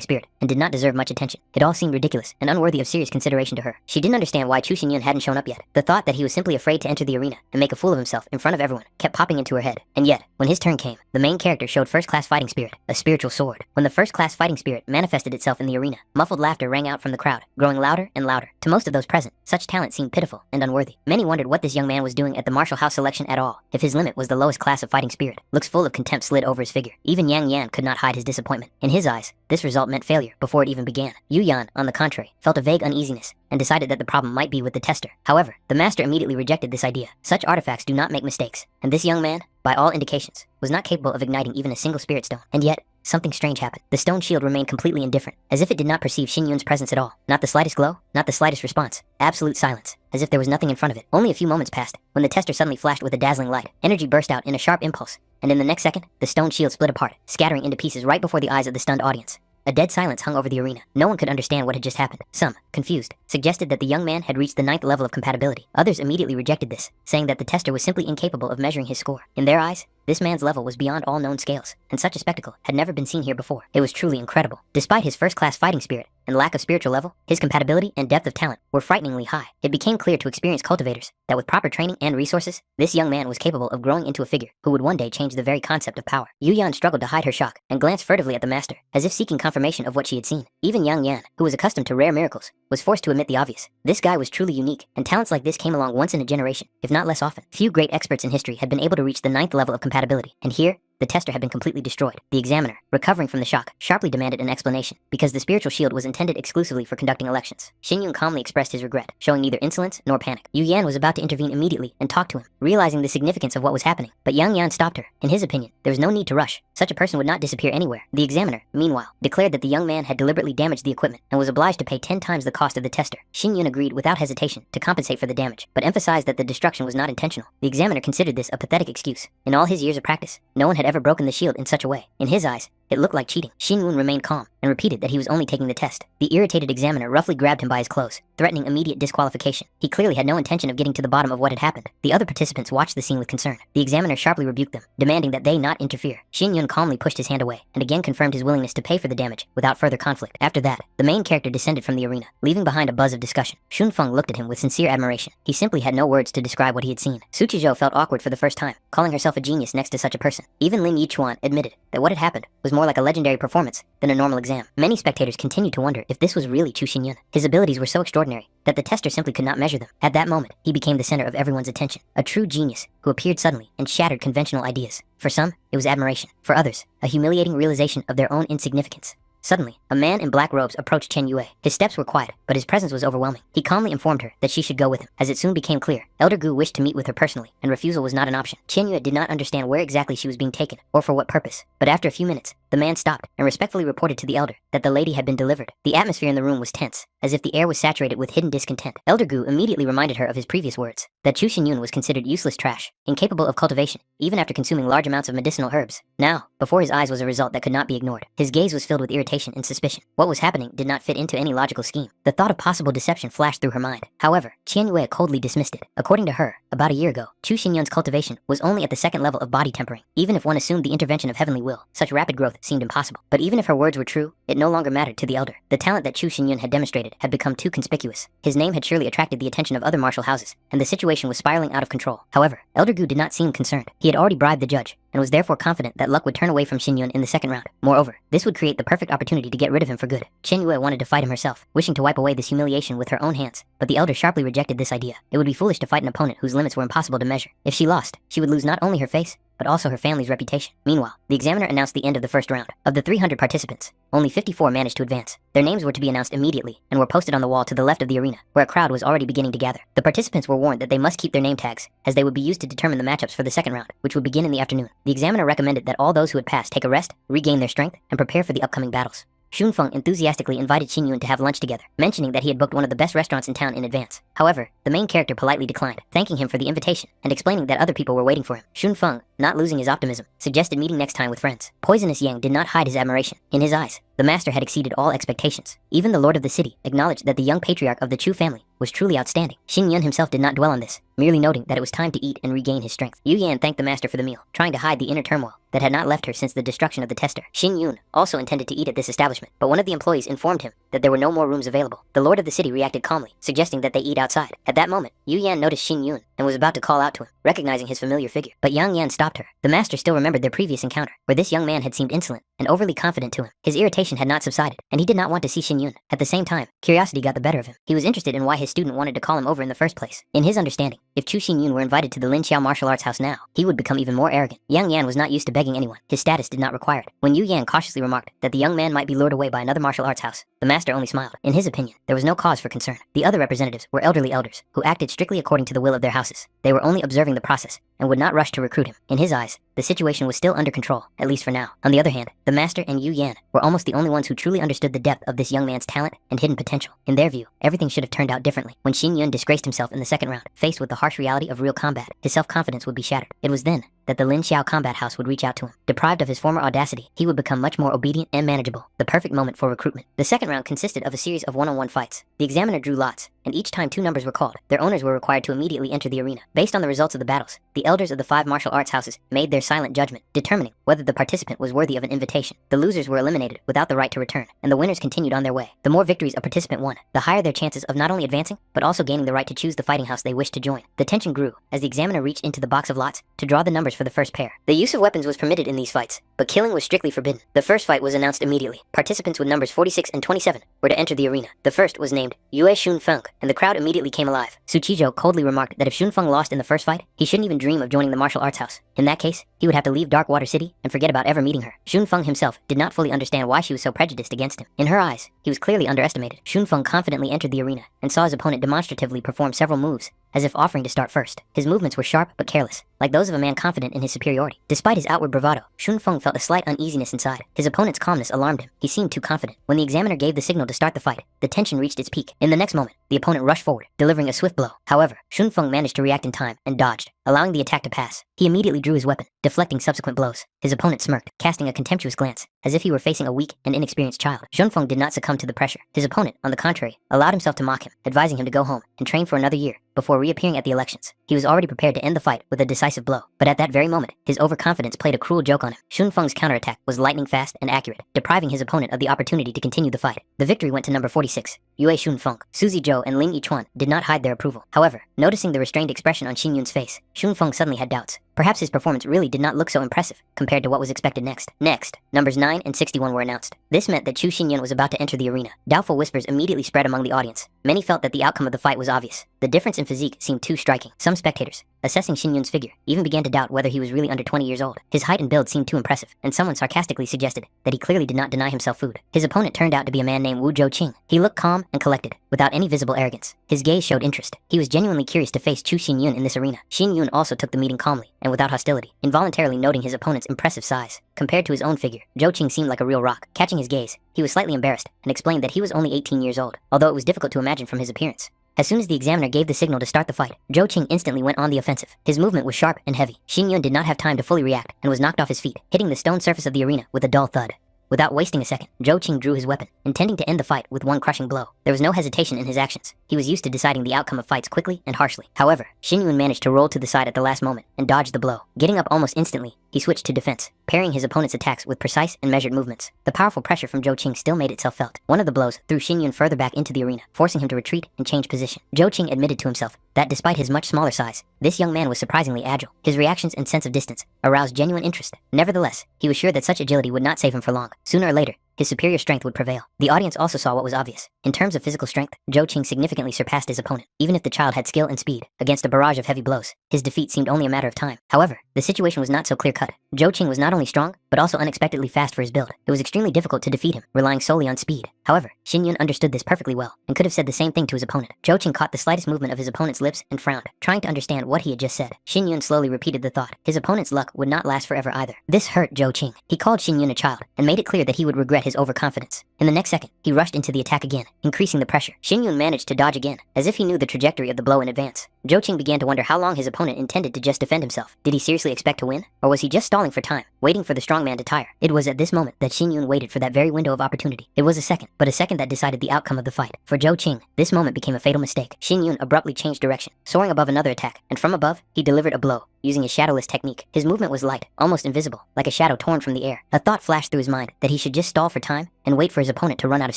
spirit, and did not deserve much attention. It all seemed ridiculous, and unworthy of serious consideration to her. She didn't understand why Chu Xinyun hadn't shown up yet. The thought that he was simply afraid to enter the arena and make a fool of himself in front of everyone kept popping into her head. And yet, when his turn came, the main character showed 1st-class fighting spirit, a spiritual sword. When the 1st-class fighting spirit manifested itself in the arena, muffled laughter rang out from the crowd, growing louder and louder. To most of those present, such talent seemed pitiful and unworthy. Many wondered what this young man was doing at the martial house selection at all, if his limit was the lowest class of fighting spirit. Looks full of contempt slid over his figure. Even Yang Yan could not hide his disappointment. In his eyes, this result meant failure before it even began. Yu Yan, on the contrary, felt a vague uneasiness and decided that the problem might be with the tester. However, the master immediately rejected this idea. Such artifacts do not make mistakes, and this young man, by all indications, was not capable of igniting even a single spirit stone. And yet, something strange happened. The stone shield remained completely indifferent, as if it did not perceive Xin Yun's presence at all. Not the slightest glow, not the slightest response. Absolute silence, as if there was nothing in front of it. Only a few moments passed, when the tester suddenly flashed with a dazzling light. Energy burst out in a sharp impulse, and in the next second, the stone shield split apart, scattering into pieces right before the eyes of the stunned audience. A dead silence hung over the arena. No one could understand what had just happened. Some, confused, suggested that the young man had reached the 9th level of compatibility. Others immediately rejected this, saying that the tester was simply incapable of measuring his score. In their eyes, This man's level was beyond all known scales, and such a spectacle had never been seen here before. It was truly incredible. Despite his first-class fighting spirit and lack of spiritual level, his compatibility and depth of talent were frighteningly high. It became clear to experienced cultivators that with proper training and resources, this young man was capable of growing into a figure who would one day change the very concept of power. Yu Yan struggled to hide her shock and glanced furtively at the master, as if seeking confirmation of what she had seen. Even Yang Yan, who was accustomed to rare miracles, was forced to admit the obvious. This guy was truly unique, and talents like this came along once in a generation, if not less often. Few great experts in history had been able to reach the 9th level of compatibility, and here, the tester had been completely destroyed. The examiner, recovering from the shock, sharply demanded an explanation, because the spiritual shield was intended exclusively for conducting elections. Xin Yun calmly expressed his regret, showing neither insolence nor panic. Yu Yan was about to intervene immediately and talk to him, realizing the significance of what was happening, but Yang Yan stopped her. In his opinion, there was no need to rush. Such a person would not disappear anywhere. The examiner, meanwhile, declared that the young man had deliberately damaged the equipment and was obliged to pay 10 times the cost of the tester. Xin Yun agreed without hesitation to compensate for the damage, but emphasized that the destruction was not intentional. The examiner considered this a pathetic excuse. In all his years of practice, no one had ever broken the shield in such a way. In his eyes, it looked like cheating. Xin Yun remained calm and repeated that he was only taking the test. The irritated examiner roughly grabbed him by his clothes, threatening immediate disqualification. He clearly had no intention of getting to the bottom of what had happened. The other participants watched the scene with concern. The examiner sharply rebuked them, demanding that they not interfere. Xin Yun calmly pushed his hand away and again confirmed his willingness to pay for the damage without further conflict. After that, the main character descended from the arena, leaving behind a buzz of discussion. Shun Feng looked at him with sincere admiration. He simply had no words to describe what he had seen. Su Chizhou felt awkward for the first time, calling herself a genius next to such a person. Even Lin Yichuan admitted that what had happened was more like a legendary performance than a normal exam. Many spectators continued to wonder if this was really Chu Xinyun. His abilities were so extraordinary that the tester simply could not measure them. At that moment, he became the center of everyone's attention, a true genius who appeared suddenly and shattered conventional ideas. For some, it was admiration. For others, a humiliating realization of their own insignificance. Suddenly, a man in black robes approached Chen Yue. His steps were quiet, but his presence was overwhelming. He calmly informed her that she should go with him. As it soon became clear, Elder Gu wished to meet with her personally, and refusal was not an option. Chen Yue did not understand where exactly she was being taken, or for what purpose. But after a few minutes, the man stopped and respectfully reported to the elder that the lady had been delivered. The atmosphere in the room was tense, as if the air was saturated with hidden discontent. Elder Gu immediately reminded her of his previous words, that Chu Xinyun was considered useless trash, incapable of cultivation, even after consuming large amounts of medicinal herbs. Now, before his eyes was a result that could not be ignored. His gaze was filled with irritation and suspicion. What was happening did not fit into any logical scheme. The thought of possible deception flashed through her mind. However, Qian Yue coldly dismissed it. According to her, about a year ago, Chu Xinyun's cultivation was only at the 2nd level of body tempering. Even if one assumed the intervention of heavenly will, such rapid growth seemed impossible. But even if her words were true, it no longer mattered to the elder. The talent that Chu Xinyun had demonstrated had become too conspicuous. His name had surely attracted the attention of other martial houses, and the situation was spiraling out of control. However, Elder Gu did not seem concerned. He had already bribed the judge, and was therefore confident that luck would turn away from Xinyun in the 2nd round. Moreover, this would create the perfect opportunity to get rid of him for good. Chen Yue wanted to fight him herself, wishing to wipe away this humiliation with her own hands, but the elder sharply rejected this idea. It would be foolish to fight an opponent whose limits were impossible to measure. If she lost, she would lose not only her face, but also her family's reputation. Meanwhile, the examiner announced the end of the 1st round. Of the 300 participants, only 54 managed to advance. Their names were to be announced immediately and were posted on the wall to the left of the arena, where a crowd was already beginning to gather. The participants were warned that they must keep their name tags, as they would be used to determine the matchups for the 2nd round, which would begin in the afternoon. The examiner recommended that all those who had passed take a rest, regain their strength, and prepare for the upcoming battles. Shun Feng enthusiastically invited Xin Yun to have lunch together, mentioning that he had booked one of the best restaurants in town in advance. However, the main character politely declined, thanking him for the invitation and explaining that other people were waiting for him. Shun Feng, not losing his optimism, suggested meeting next time with friends. Poisonous Yang did not hide his admiration. In his eyes, the master had exceeded all expectations. Even the lord of the city acknowledged that the young patriarch of the Chu family was truly outstanding. Xin Yun himself did not dwell on this, merely noting that it was time to eat and regain his strength. Yu Yan thanked the master for the meal, trying to hide the inner turmoil that had not left her since the destruction of the tester. Xin Yun also intended to eat at this establishment, but one of the employees informed him that there were no more rooms available. The lord of the city reacted calmly, suggesting that they eat outside. At that moment, Yu Yan noticed Xin Yun and was about to call out to him, recognizing his familiar figure. But Yang Yan stopped her. The master still remembered their previous encounter, where this young man had seemed insolent and overly confident to him. His irritation had not subsided, and he did not want to see Xin Yun. At the same time, curiosity got the better of him. He was interested in why his student wanted to call him over in the first place. In his understanding, if Chu Xinyun were invited to the Lin Xiao martial arts house now, he would become even more arrogant. Yang Yan was not used to begging anyone. His status did not require it. When Yu Yan cautiously remarked that the young man might be lured away by another martial arts house, the master only smiled. In his opinion, there was no cause for concern. The other representatives were elderly elders, who acted strictly according to the will of their houses. They were only observing the process, and would not rush to recruit him. In his eyes, the situation was still under control, at least for now. On the other hand, the master and Yu Yan were almost the only ones who truly understood the depth of this young man's talent and hidden potential. In their view, everything should have turned out differently. When Xin Yun disgraced himself in the 2nd round, faced with the harsh reality of real combat, his self-confidence would be shattered. It was then that the Lin Xiao combat house would reach out to him. Deprived of his former audacity, he would become much more obedient and manageable, the perfect moment for recruitment. The 2nd round consisted of a series of one-on-one fights. The examiner drew lots, and each time 2 numbers were called, their owners were required to immediately enter the arena. Based on the results of the battles, the elders of the 5 martial arts houses made their silent judgment, determining whether the participant was worthy of an invitation. The losers were eliminated without the right to return, and the winners continued on their way. The more victories a participant won, the higher their chances of not only advancing, but also gaining the right to choose the fighting house they wished to join. The tension grew as the examiner reached into the box of lots to draw the numbers for the first pair. The use of weapons was permitted in these fights, but killing was strictly forbidden. The first fight was announced immediately. Participants with numbers 46 and 27 were to enter the arena. The first was named Yue Shunfeng, and the crowd immediately came alive. Tsuchijo coldly remarked that if Shunfeng lost in the first fight, he shouldn't even dream of joining the martial arts house. In that case, he would have to leave Dark Water City and forget about ever meeting her. Shunfeng himself did not fully understand why she was so prejudiced against him. In her eyes, he was clearly underestimated. Shunfeng confidently entered the arena and saw his opponent demonstratively perform several moves, as if offering to start first. His movements were sharp but careless, like those of a man confident in his superiority. Despite his outward bravado, Shunfeng felt a slight uneasiness inside. His opponent's calmness alarmed him. He seemed too confident. When the examiner gave the signal to start the fight, the tension reached its peak. In the next moment, the opponent rushed forward, delivering a swift blow. However, Shunfeng managed to react in time and dodged, allowing the attack to pass. He immediately drew his weapon, deflecting subsequent blows. His opponent smirked, casting a contemptuous glance, as if he were facing a weak and inexperienced child. Shunfeng did not succumb to the pressure. His opponent, on the contrary, allowed himself to mock him, advising him to go home and train for another year before reappearing at the elections. He was already prepared to end the fight with a decisive blow, but at that very moment, his overconfidence played a cruel joke on him. Shunfeng's counterattack was lightning fast and accurate, depriving his opponent of the opportunity to continue the fight. The victory went to number 46, Yue Shunfeng. Suzy Zhou and Ling Yichuan did not hide their approval. However, noticing the restrained expression on Xin Yun's face, Shunfeng suddenly had doubts. Perhaps his performance really did not look so impressive compared to what was expected next. Numbers 9 and 61 were announced. This meant that Chu Xinyun was about to enter the arena. Doubtful whispers immediately spread among the audience. Many felt that the outcome of the fight was obvious. The difference in physique seemed too striking. Some spectators, assessing Xinyun's figure, even began to doubt whether he was really under 20 years old. His height and build seemed too impressive, and someone sarcastically suggested that he clearly did not deny himself food. His opponent turned out to be a man named Wu Zhouqing. He looked calm and collected, without any visible arrogance. His gaze showed interest. He was genuinely curious to face Chu Xinyun in this arena. Xinyun also took the meeting calmly and without hostility, involuntarily noting his opponent's impressive size. Compared to his own figure, Zhouqing seemed like a real rock. Catching his gaze, he was slightly embarrassed and explained that he was only 18 years old, although it was difficult to imagine from his appearance. As soon as the examiner gave the signal to start the fight, Zhouqing instantly went on the offensive. His movement was sharp and heavy. Xinyun did not have time to fully react and was knocked off his feet, hitting the stone surface of the arena with a dull thud. Without wasting a second, Zhouqing drew his weapon, intending to end the fight with one crushing blow. There was no hesitation in his actions. He was used to deciding the outcome of fights quickly and harshly. However, Xinyun managed to roll to the side at the last moment and dodged the blow. Getting up almost instantly, he switched to defense, parrying his opponent's attacks with precise and measured movements. The powerful pressure from Zhouqing still made itself felt. One of the blows threw Xinyun further back into the arena, forcing him to retreat and change position. Zhouqing admitted to himself that despite his much smaller size, this young man was surprisingly agile. His reactions and sense of distance aroused genuine interest. Nevertheless, he was sure that such agility would not save him for long. Sooner or later, his superior strength would prevail. The audience also saw what was obvious. In terms of physical strength, Zhouqing significantly surpassed his opponent. Even if the child had skill and speed against a barrage of heavy blows, his defeat seemed only a matter of time. However, the situation was not so clear-cut. Zhouqing was not only strong, but also unexpectedly fast for his build. It was extremely difficult to defeat him, relying solely on speed. However, Xinyun understood this perfectly well, and could have said the same thing to his opponent. Zhouqing caught the slightest movement of his opponent's lips and frowned, trying to understand what he had just said. Xinyun slowly repeated the thought. His opponent's luck would not last forever either. This hurt Zhouqing. He called Xinyun a child, and made it clear that he would regret his overconfidence. In the next second, he rushed into the attack again, increasing the pressure. Xinyun managed to dodge again, as if he knew the trajectory of the blow in advance. Zhouqing began to wonder how long his opponent intended to just defend himself. Did he seriously expect to win? Or was he just stalling for time, waiting for the strong man to tire? It was at this moment that Xinyun waited for that very window of opportunity. It was a second, but a second that decided the outcome of the fight. For Zhouqing, this moment became a fatal mistake. Xinyun abruptly changed direction, soaring above another attack, and from above, he delivered a blow, using his shadowless technique. His movement was light, almost invisible, like a shadow torn from the air. A thought flashed through his mind that he should just stall for time and wait for his opponent to run out of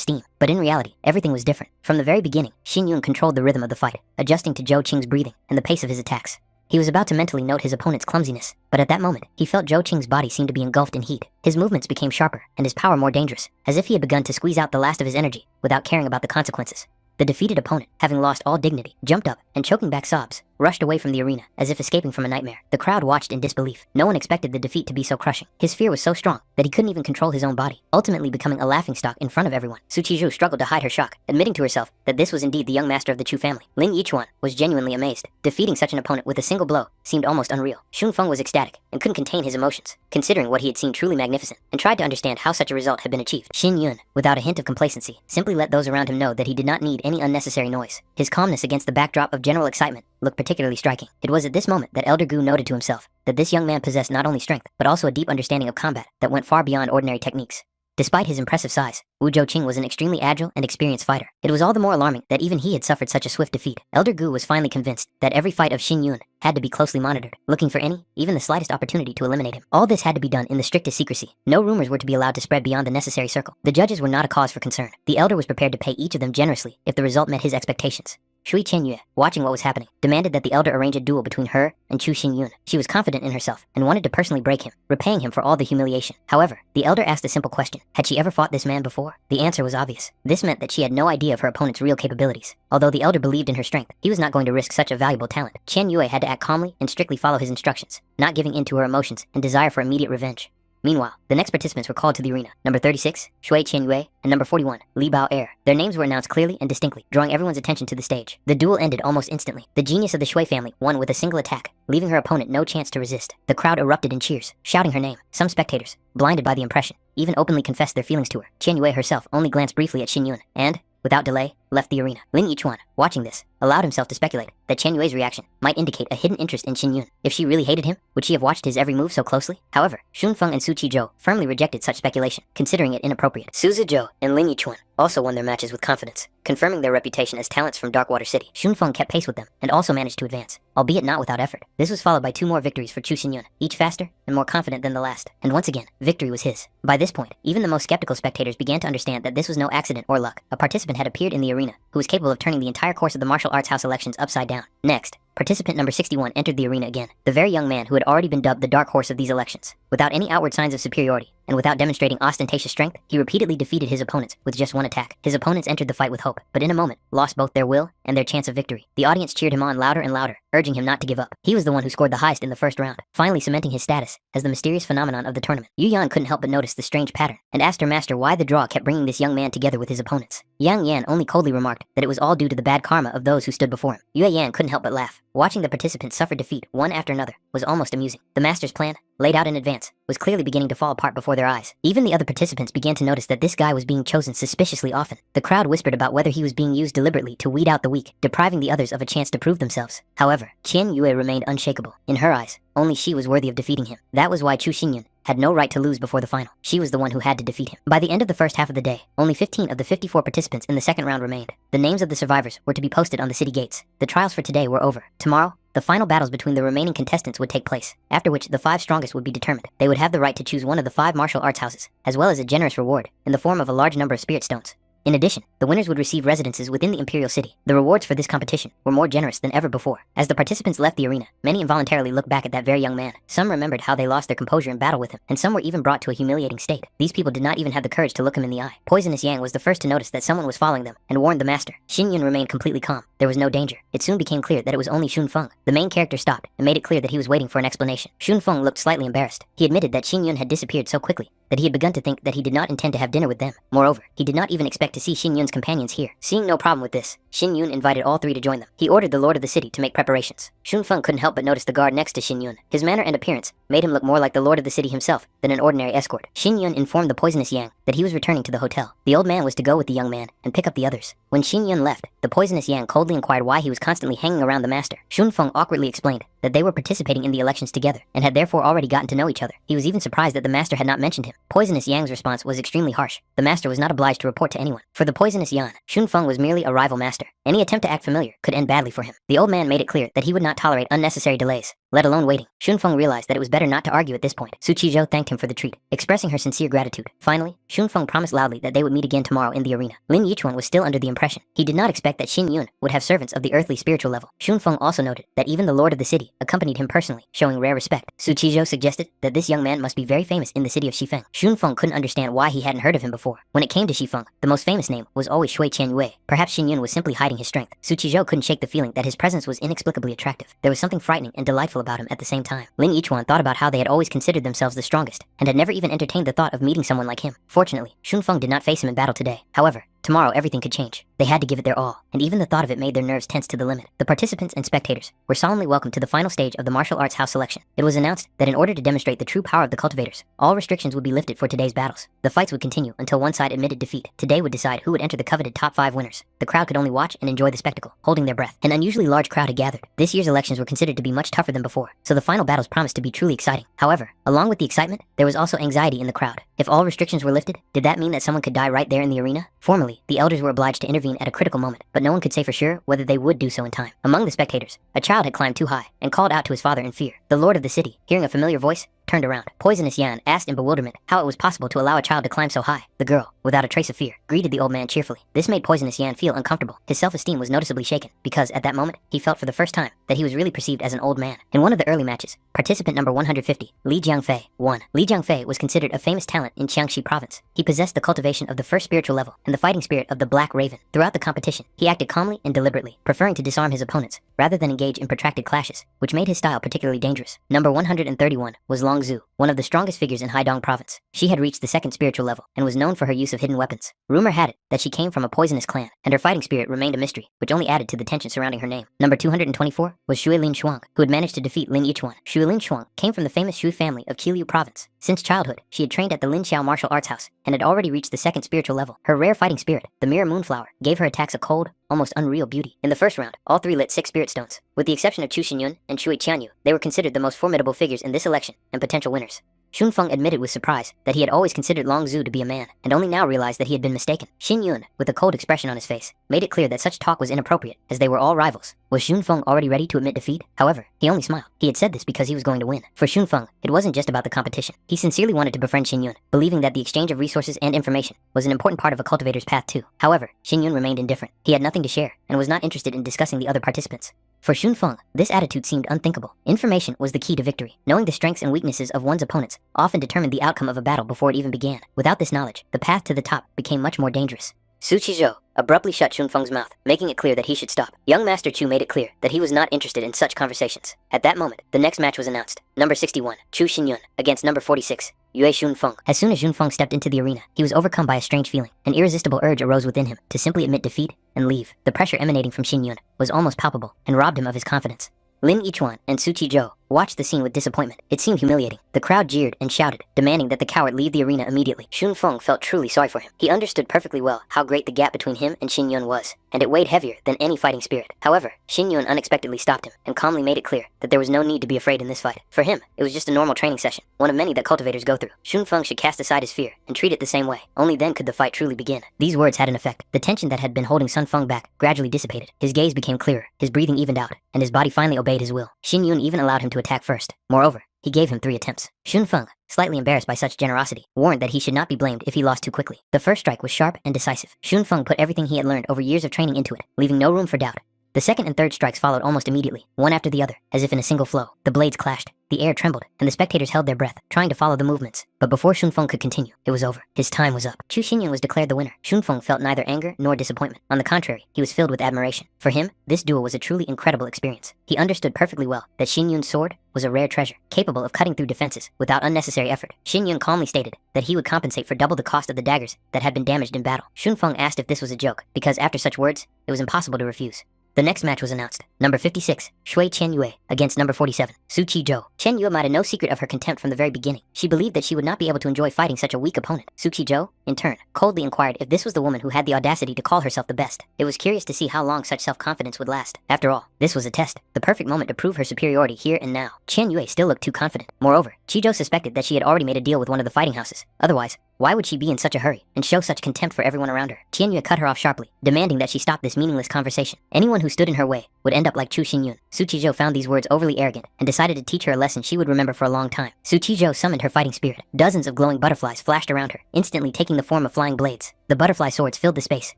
steam. But in reality, everything was different. From the very beginning, Xinyun controlled the rhythm of the fight, adjusting to Zhouqing's breathing and the pace of his attacks. He was about to mentally note his opponent's clumsiness, but at that moment, he felt Zhouqing's body seem to be engulfed in heat. His movements became sharper, and his power more dangerous, as if he had begun to squeeze out the last of his energy without caring about the consequences. The defeated opponent, having lost all dignity, jumped up and, choking back sobs, rushed away from the arena, as if escaping from a nightmare. The crowd watched in disbelief. No one expected the defeat to be so crushing. His fear was so strong that he couldn't even control his own body, ultimately becoming a laughingstock in front of everyone. Tsuchijo struggled to hide her shock, admitting to herself that this was indeed the young master of the Chu family. Ling Yichuan was genuinely amazed. Defeating such an opponent with a single blow seemed almost unreal. Shunfeng was ecstatic and couldn't contain his emotions, considering what he had seen truly magnificent, and tried to understand how such a result had been achieved. Xinyun, without a hint of complacency, simply let those around him know that he did not need any unnecessary noise. His calmness against the backdrop of general excitement looked particularly striking. It was at this moment that Elder Gu noted to himself that this young man possessed not only strength, but also a deep understanding of combat that went far beyond ordinary techniques. Despite his impressive size, Wu Zhouqing was an extremely agile and experienced fighter. It was all the more alarming that even he had suffered such a swift defeat. Elder Gu was finally convinced that every fight of Xin Yun had to be closely monitored, looking for any, even the slightest opportunity to eliminate him. All this had to be done in the strictest secrecy. No rumors were to be allowed to spread beyond the necessary circle. The judges were not a cause for concern. The elder was prepared to pay each of them generously if the result met his expectations. Shui Qianyue, watching what was happening, demanded that the elder arrange a duel between her and Chu Xinyun. She was confident in herself and wanted to personally break him, repaying him for all the humiliation. However, the elder asked a simple question. Had she ever fought this man before? The answer was obvious. This meant that she had no idea of her opponent's real capabilities. Although the elder believed in her strength, he was not going to risk such a valuable talent. Qianyue had to act calmly and strictly follow his instructions, not giving in to her emotions and desire for immediate revenge. Meanwhile, the next participants were called to the arena. Number 36, Shui Qianyue, and number 41, Li Bao Er. Their names were announced clearly and distinctly, drawing everyone's attention to the stage. The duel ended almost instantly. The genius of the Shui family won with a single attack, leaving her opponent no chance to resist. The crowd erupted in cheers, shouting her name. Some spectators, blinded by the impression, even openly confessed their feelings to her. Qianyue herself only glanced briefly at Xinyun, and, without delay, left the arena. Lin Yichuan, watching this, allowed himself to speculate that Qianyue's reaction might indicate a hidden interest in Xinyun. If she really hated him, would she have watched his every move so closely? However, Shunfeng and Su Qizhou firmly rejected such speculation, considering it inappropriate. Su Zizhou and Lin Yichuan also won their matches with confidence, confirming their reputation as talents from Darkwater City. Shunfeng kept pace with them and also managed to advance, albeit not without effort. This was followed by 2 more victories for Chu Xinyun, each faster and more confident than the last. And once again, victory was his. By this point, even the most skeptical spectators began to understand that this was no accident or luck. A participant had appeared in the arena who was capable of turning the entire course of the martial arts house elections upside down. Next, participant number 61 entered the arena again, the very young man who had already been dubbed the dark horse of these elections. Without any outward signs of superiority, and without demonstrating ostentatious strength, he repeatedly defeated his opponents with just one attack. His opponents entered the fight with hope, but in a moment, lost both their will and their chance of victory. The audience cheered him on louder and louder, urging him not to give up. He was the one who scored the highest in the first round, finally cementing his status as the mysterious phenomenon of the tournament. Yu Yan couldn't help but notice the strange pattern, and asked her master why the draw kept bringing this young man together with his opponents. Yang Yan only coldly remarked that it was all due to the bad karma of those who stood before him. Yue Yan couldn't help but laugh. Watching the participants suffer defeat one after another was almost amusing. The master's plan, laid out in advance, was clearly beginning to fall apart before their eyes. Even the other participants began to notice that this guy was being chosen suspiciously often. The crowd whispered about whether he was being used deliberately to weed out the weak, depriving the others of a chance to prove themselves. However, Qianyue remained unshakable. In her eyes, only she was worthy of defeating him. That was why Chu Xinyun had no right to lose before the final. She was the one who had to defeat him. By the end of the first half of the day, only 15 of the 54 participants in the second round remained. The names of the survivors were to be posted on the city gates. The trials for today were over. Tomorrow, the final battles between the remaining contestants would take place, after which the 5 strongest would be determined. They would have the right to choose one of the 5 martial arts houses, as well as a generous reward, in the form of a large number of spirit stones. In addition, the winners would receive residences within the Imperial City. The rewards for this competition were more generous than ever before. As the participants left the arena, many involuntarily looked back at that very young man. Some remembered how they lost their composure in battle with him, and some were even brought to a humiliating state. These people did not even have the courage to look him in the eye. Poisonous Yang was the first to notice that someone was following them, and warned the master. Xinyun remained completely calm. There was no danger. It soon became clear that it was only Shunfeng. The main character stopped, and made it clear that he was waiting for an explanation. Shunfeng looked slightly embarrassed. He admitted that Xinyun had disappeared so quickly that he had begun to think that he did not intend to have dinner with them. Moreover, he did not even expect to see Xinyun's companions here. Seeing no problem with this, Xinyun invited all 3 to join them. He ordered the lord of the city to make preparations. Shunfeng couldn't help but notice the guard next to Xinyun. His manner and appearance made him look more like the lord of the city himself than an ordinary escort. Xinyun informed the poisonous Yang that he was returning to the hotel. The old man was to go with the young man and pick up the others. When Xinyun left, the poisonous Yang coldly inquired why he was constantly hanging around the master. Shunfeng awkwardly explained that they were participating in the elections together and had therefore already gotten to know each other. He was even surprised that the master had not mentioned him. Poisonous Yang's response was extremely harsh. The master was not obliged to report to anyone. For the poisonous Yan, Shunfeng was merely a rival master. Any attempt to act familiar could end badly for him. The old man made it clear that he would not tolerate unnecessary delays, let alone waiting. Shunfeng realized that it was better not to argue at this point. Su Qizhou thanked him for the treat, expressing her sincere gratitude. Finally, Shunfeng promised loudly that they would meet again tomorrow in the arena. Lin Yichuan was still under the impression he did not expect that Xinyun would have servants of the earthly spiritual level. Shunfeng also noted that even the lord of the city accompanied him personally, showing rare respect. Su Qizhou suggested that this young man must be very famous in the city of Shifeng. Shunfeng couldn't understand why he hadn't heard of him before. When it came to Shifeng, the most famous name was always Shui Qianyue. Perhaps Xinyun was simply hiding his strength. Su Qizhou couldn't shake the feeling that his presence was inexplicably attractive. There was something frightening and delightful about him at the same time. Lin Yichuan thought about how they had always considered themselves the strongest, and had never even entertained the thought of meeting someone like him. Fortunately, Shunfeng did not face him in battle today. However, tomorrow everything could change. They had to give it their all, and even the thought of it made their nerves tense to the limit. The participants and spectators were solemnly welcomed to the final stage of the martial arts house selection. It was announced that in order to demonstrate the true power of the cultivators, all restrictions would be lifted for today's battles. The fights would continue until one side admitted defeat. Today would decide who would enter the coveted top 5 winners. the crowd could only watch and enjoy the spectacle, holding their breath. An unusually large crowd had gathered. This year's elections were considered to be much tougher than before, so the final battles promised to be truly exciting. However, along with the excitement, there was also anxiety in the crowd. If all restrictions were lifted, did that mean that someone could die right there in the arena? Formally, the elders were obliged to intervene at a critical moment, but no one could say for sure whether they would do so in time. Among the spectators, a child had climbed too high and called out to his father in fear. The lord of the city, hearing a familiar voice, turned around. Poisonous Yan asked in bewilderment how it was possible to allow a child to climb so high. The girl, without a trace of fear, greeted the old man cheerfully. This made Poisonous Yan feel uncomfortable. His self-esteem was noticeably shaken, because at that moment, he felt for the first time that he was really perceived as an old man. In one of the early matches, participant number 150, Li Jiangfei, won. Li Jiangfei was considered a famous talent in Jiangxi province. He possessed the cultivation of the first spiritual level and the fighting spirit of the Black Raven. Throughout the competition, he acted calmly and deliberately, preferring to disarm his opponents rather than engage in protracted clashes, which made his style particularly dangerous. Number 131 was Long Zhu, one of the strongest figures in Haidong province. She had reached the second spiritual level and was known for her use of hidden weapons. Rumor had it that she came from a poisonous clan, and her fighting spirit remained a mystery, which only added to the tension surrounding her name. Number 224 was Shui Lin Shuang, who had managed to defeat Lin Yichuan. Shui Lin Shuang came from the famous Shui family of Qiliu province. Since childhood, she had trained at the Lin Xiao martial arts house and had already reached the second spiritual level. Her rare fighting spirit, the Mirror Moonflower, gave her attacks a cold, almost unreal beauty. In the first round, all three lit 6 spirit stones. With the exception of Chu Xinyun and Shui Qianyu, they were considered the most formidable figures in this election and potential winners. Shunfeng admitted with surprise that he had always considered Long Zhu to be a man, and only now realized that he had been mistaken. Xin Yun, with a cold expression on his face, made it clear that such talk was inappropriate, as they were all rivals. Was Shunfeng already ready to admit defeat? However, he only smiled. He had said this because he was going to win. For Shunfeng, it wasn't just about the competition. He sincerely wanted to befriend Xin Yun, believing that the exchange of resources and information was an important part of a cultivator's path too. However, Xin Yun remained indifferent. He had nothing to share, and was not interested in discussing the other participants. For Shunfeng, this attitude seemed unthinkable. Information was the key to victory. Knowing the strengths and weaknesses of one's opponents often determined the outcome of a battle before it even began. Without this knowledge, the path to the top became much more dangerous. Su Qizhou abruptly shut Shunfeng's mouth, making it clear that he should stop. Young Master Chu made it clear that he was not interested in such conversations. At that moment, the next match was announced. Number 61, Chu Xinyun, against number 46, Yue Shunfeng. As soon as Shunfeng stepped into the arena, he was overcome by a strange feeling. An irresistible urge arose within him to simply admit defeat and leave. The pressure emanating from Xinyun was almost palpable and robbed him of his confidence. Lin Yichuan and Su Qizhou watched the scene with disappointment. It seemed humiliating. The crowd jeered and shouted, demanding that the coward leave the arena immediately. Shunfeng felt truly sorry for him. He understood perfectly well how great the gap between him and Xin Yun was, and it weighed heavier than any fighting spirit. However, Xin Yun unexpectedly stopped him and calmly made it clear that there was no need to be afraid in this fight. For him, it was just a normal training session, one of many that cultivators go through. Shunfeng should cast aside his fear and treat it the same way. Only then could the fight truly begin. These words had an effect. The tension that had been holding Sun Feng back gradually dissipated. His gaze became clearer, his breathing evened out, and his body finally obeyed his will. Xin Yun even allowed him to attack first. Moreover, he gave him 3 attempts. Shunfeng, slightly embarrassed by such generosity, warned that he should not be blamed if he lost too quickly. The first strike was sharp and decisive. Shunfeng put everything he had learned over years of training into it, leaving no room for doubt. The second and third strikes followed almost immediately, one after the other, as if in a single flow. The blades clashed, the air trembled, and the spectators held their breath, trying to follow the movements. But before Shunfeng could continue, it was over. His time was up. Chu Xinyun was declared the winner. Shunfeng felt neither anger nor disappointment. On the contrary, he was filled with admiration. For him, this duel was a truly incredible experience. He understood perfectly well that Xin Yun's sword was a rare treasure, capable of cutting through defenses without unnecessary effort. Xin Yun calmly stated that he would compensate for double the cost of the daggers that had been damaged in battle. Shunfeng asked if this was a joke, because after such words, it was impossible to refuse. The next match was announced. Number 56, Shui Qianyue against number 47, Su Qizhou. Qianyue made no secret of her contempt from the very beginning. She believed that she would not be able to enjoy fighting such a weak opponent. Su Qizhou, in turn, coldly inquired if this was the woman who had the audacity to call herself the best. It was curious to see how long such self-confidence would last. After all, this was a test, the perfect moment to prove her superiority here and now. Qianyue still looked too confident. Moreover, Qizhou suspected that she had already made a deal with one of the fighting houses. Otherwise, why would she be in such a hurry and show such contempt for everyone around her? Qianyue cut her off sharply, demanding that she stop this meaningless conversation. Anyone who stood in her way would end up like Chu Xinyun. Su Qizhou found these words overly arrogant and decided to teach her a lesson she would remember for a long time. Su Qizhou summoned her fighting spirit. Dozens of glowing butterflies flashed around her, instantly taking the form of flying blades. The butterfly swords filled the space,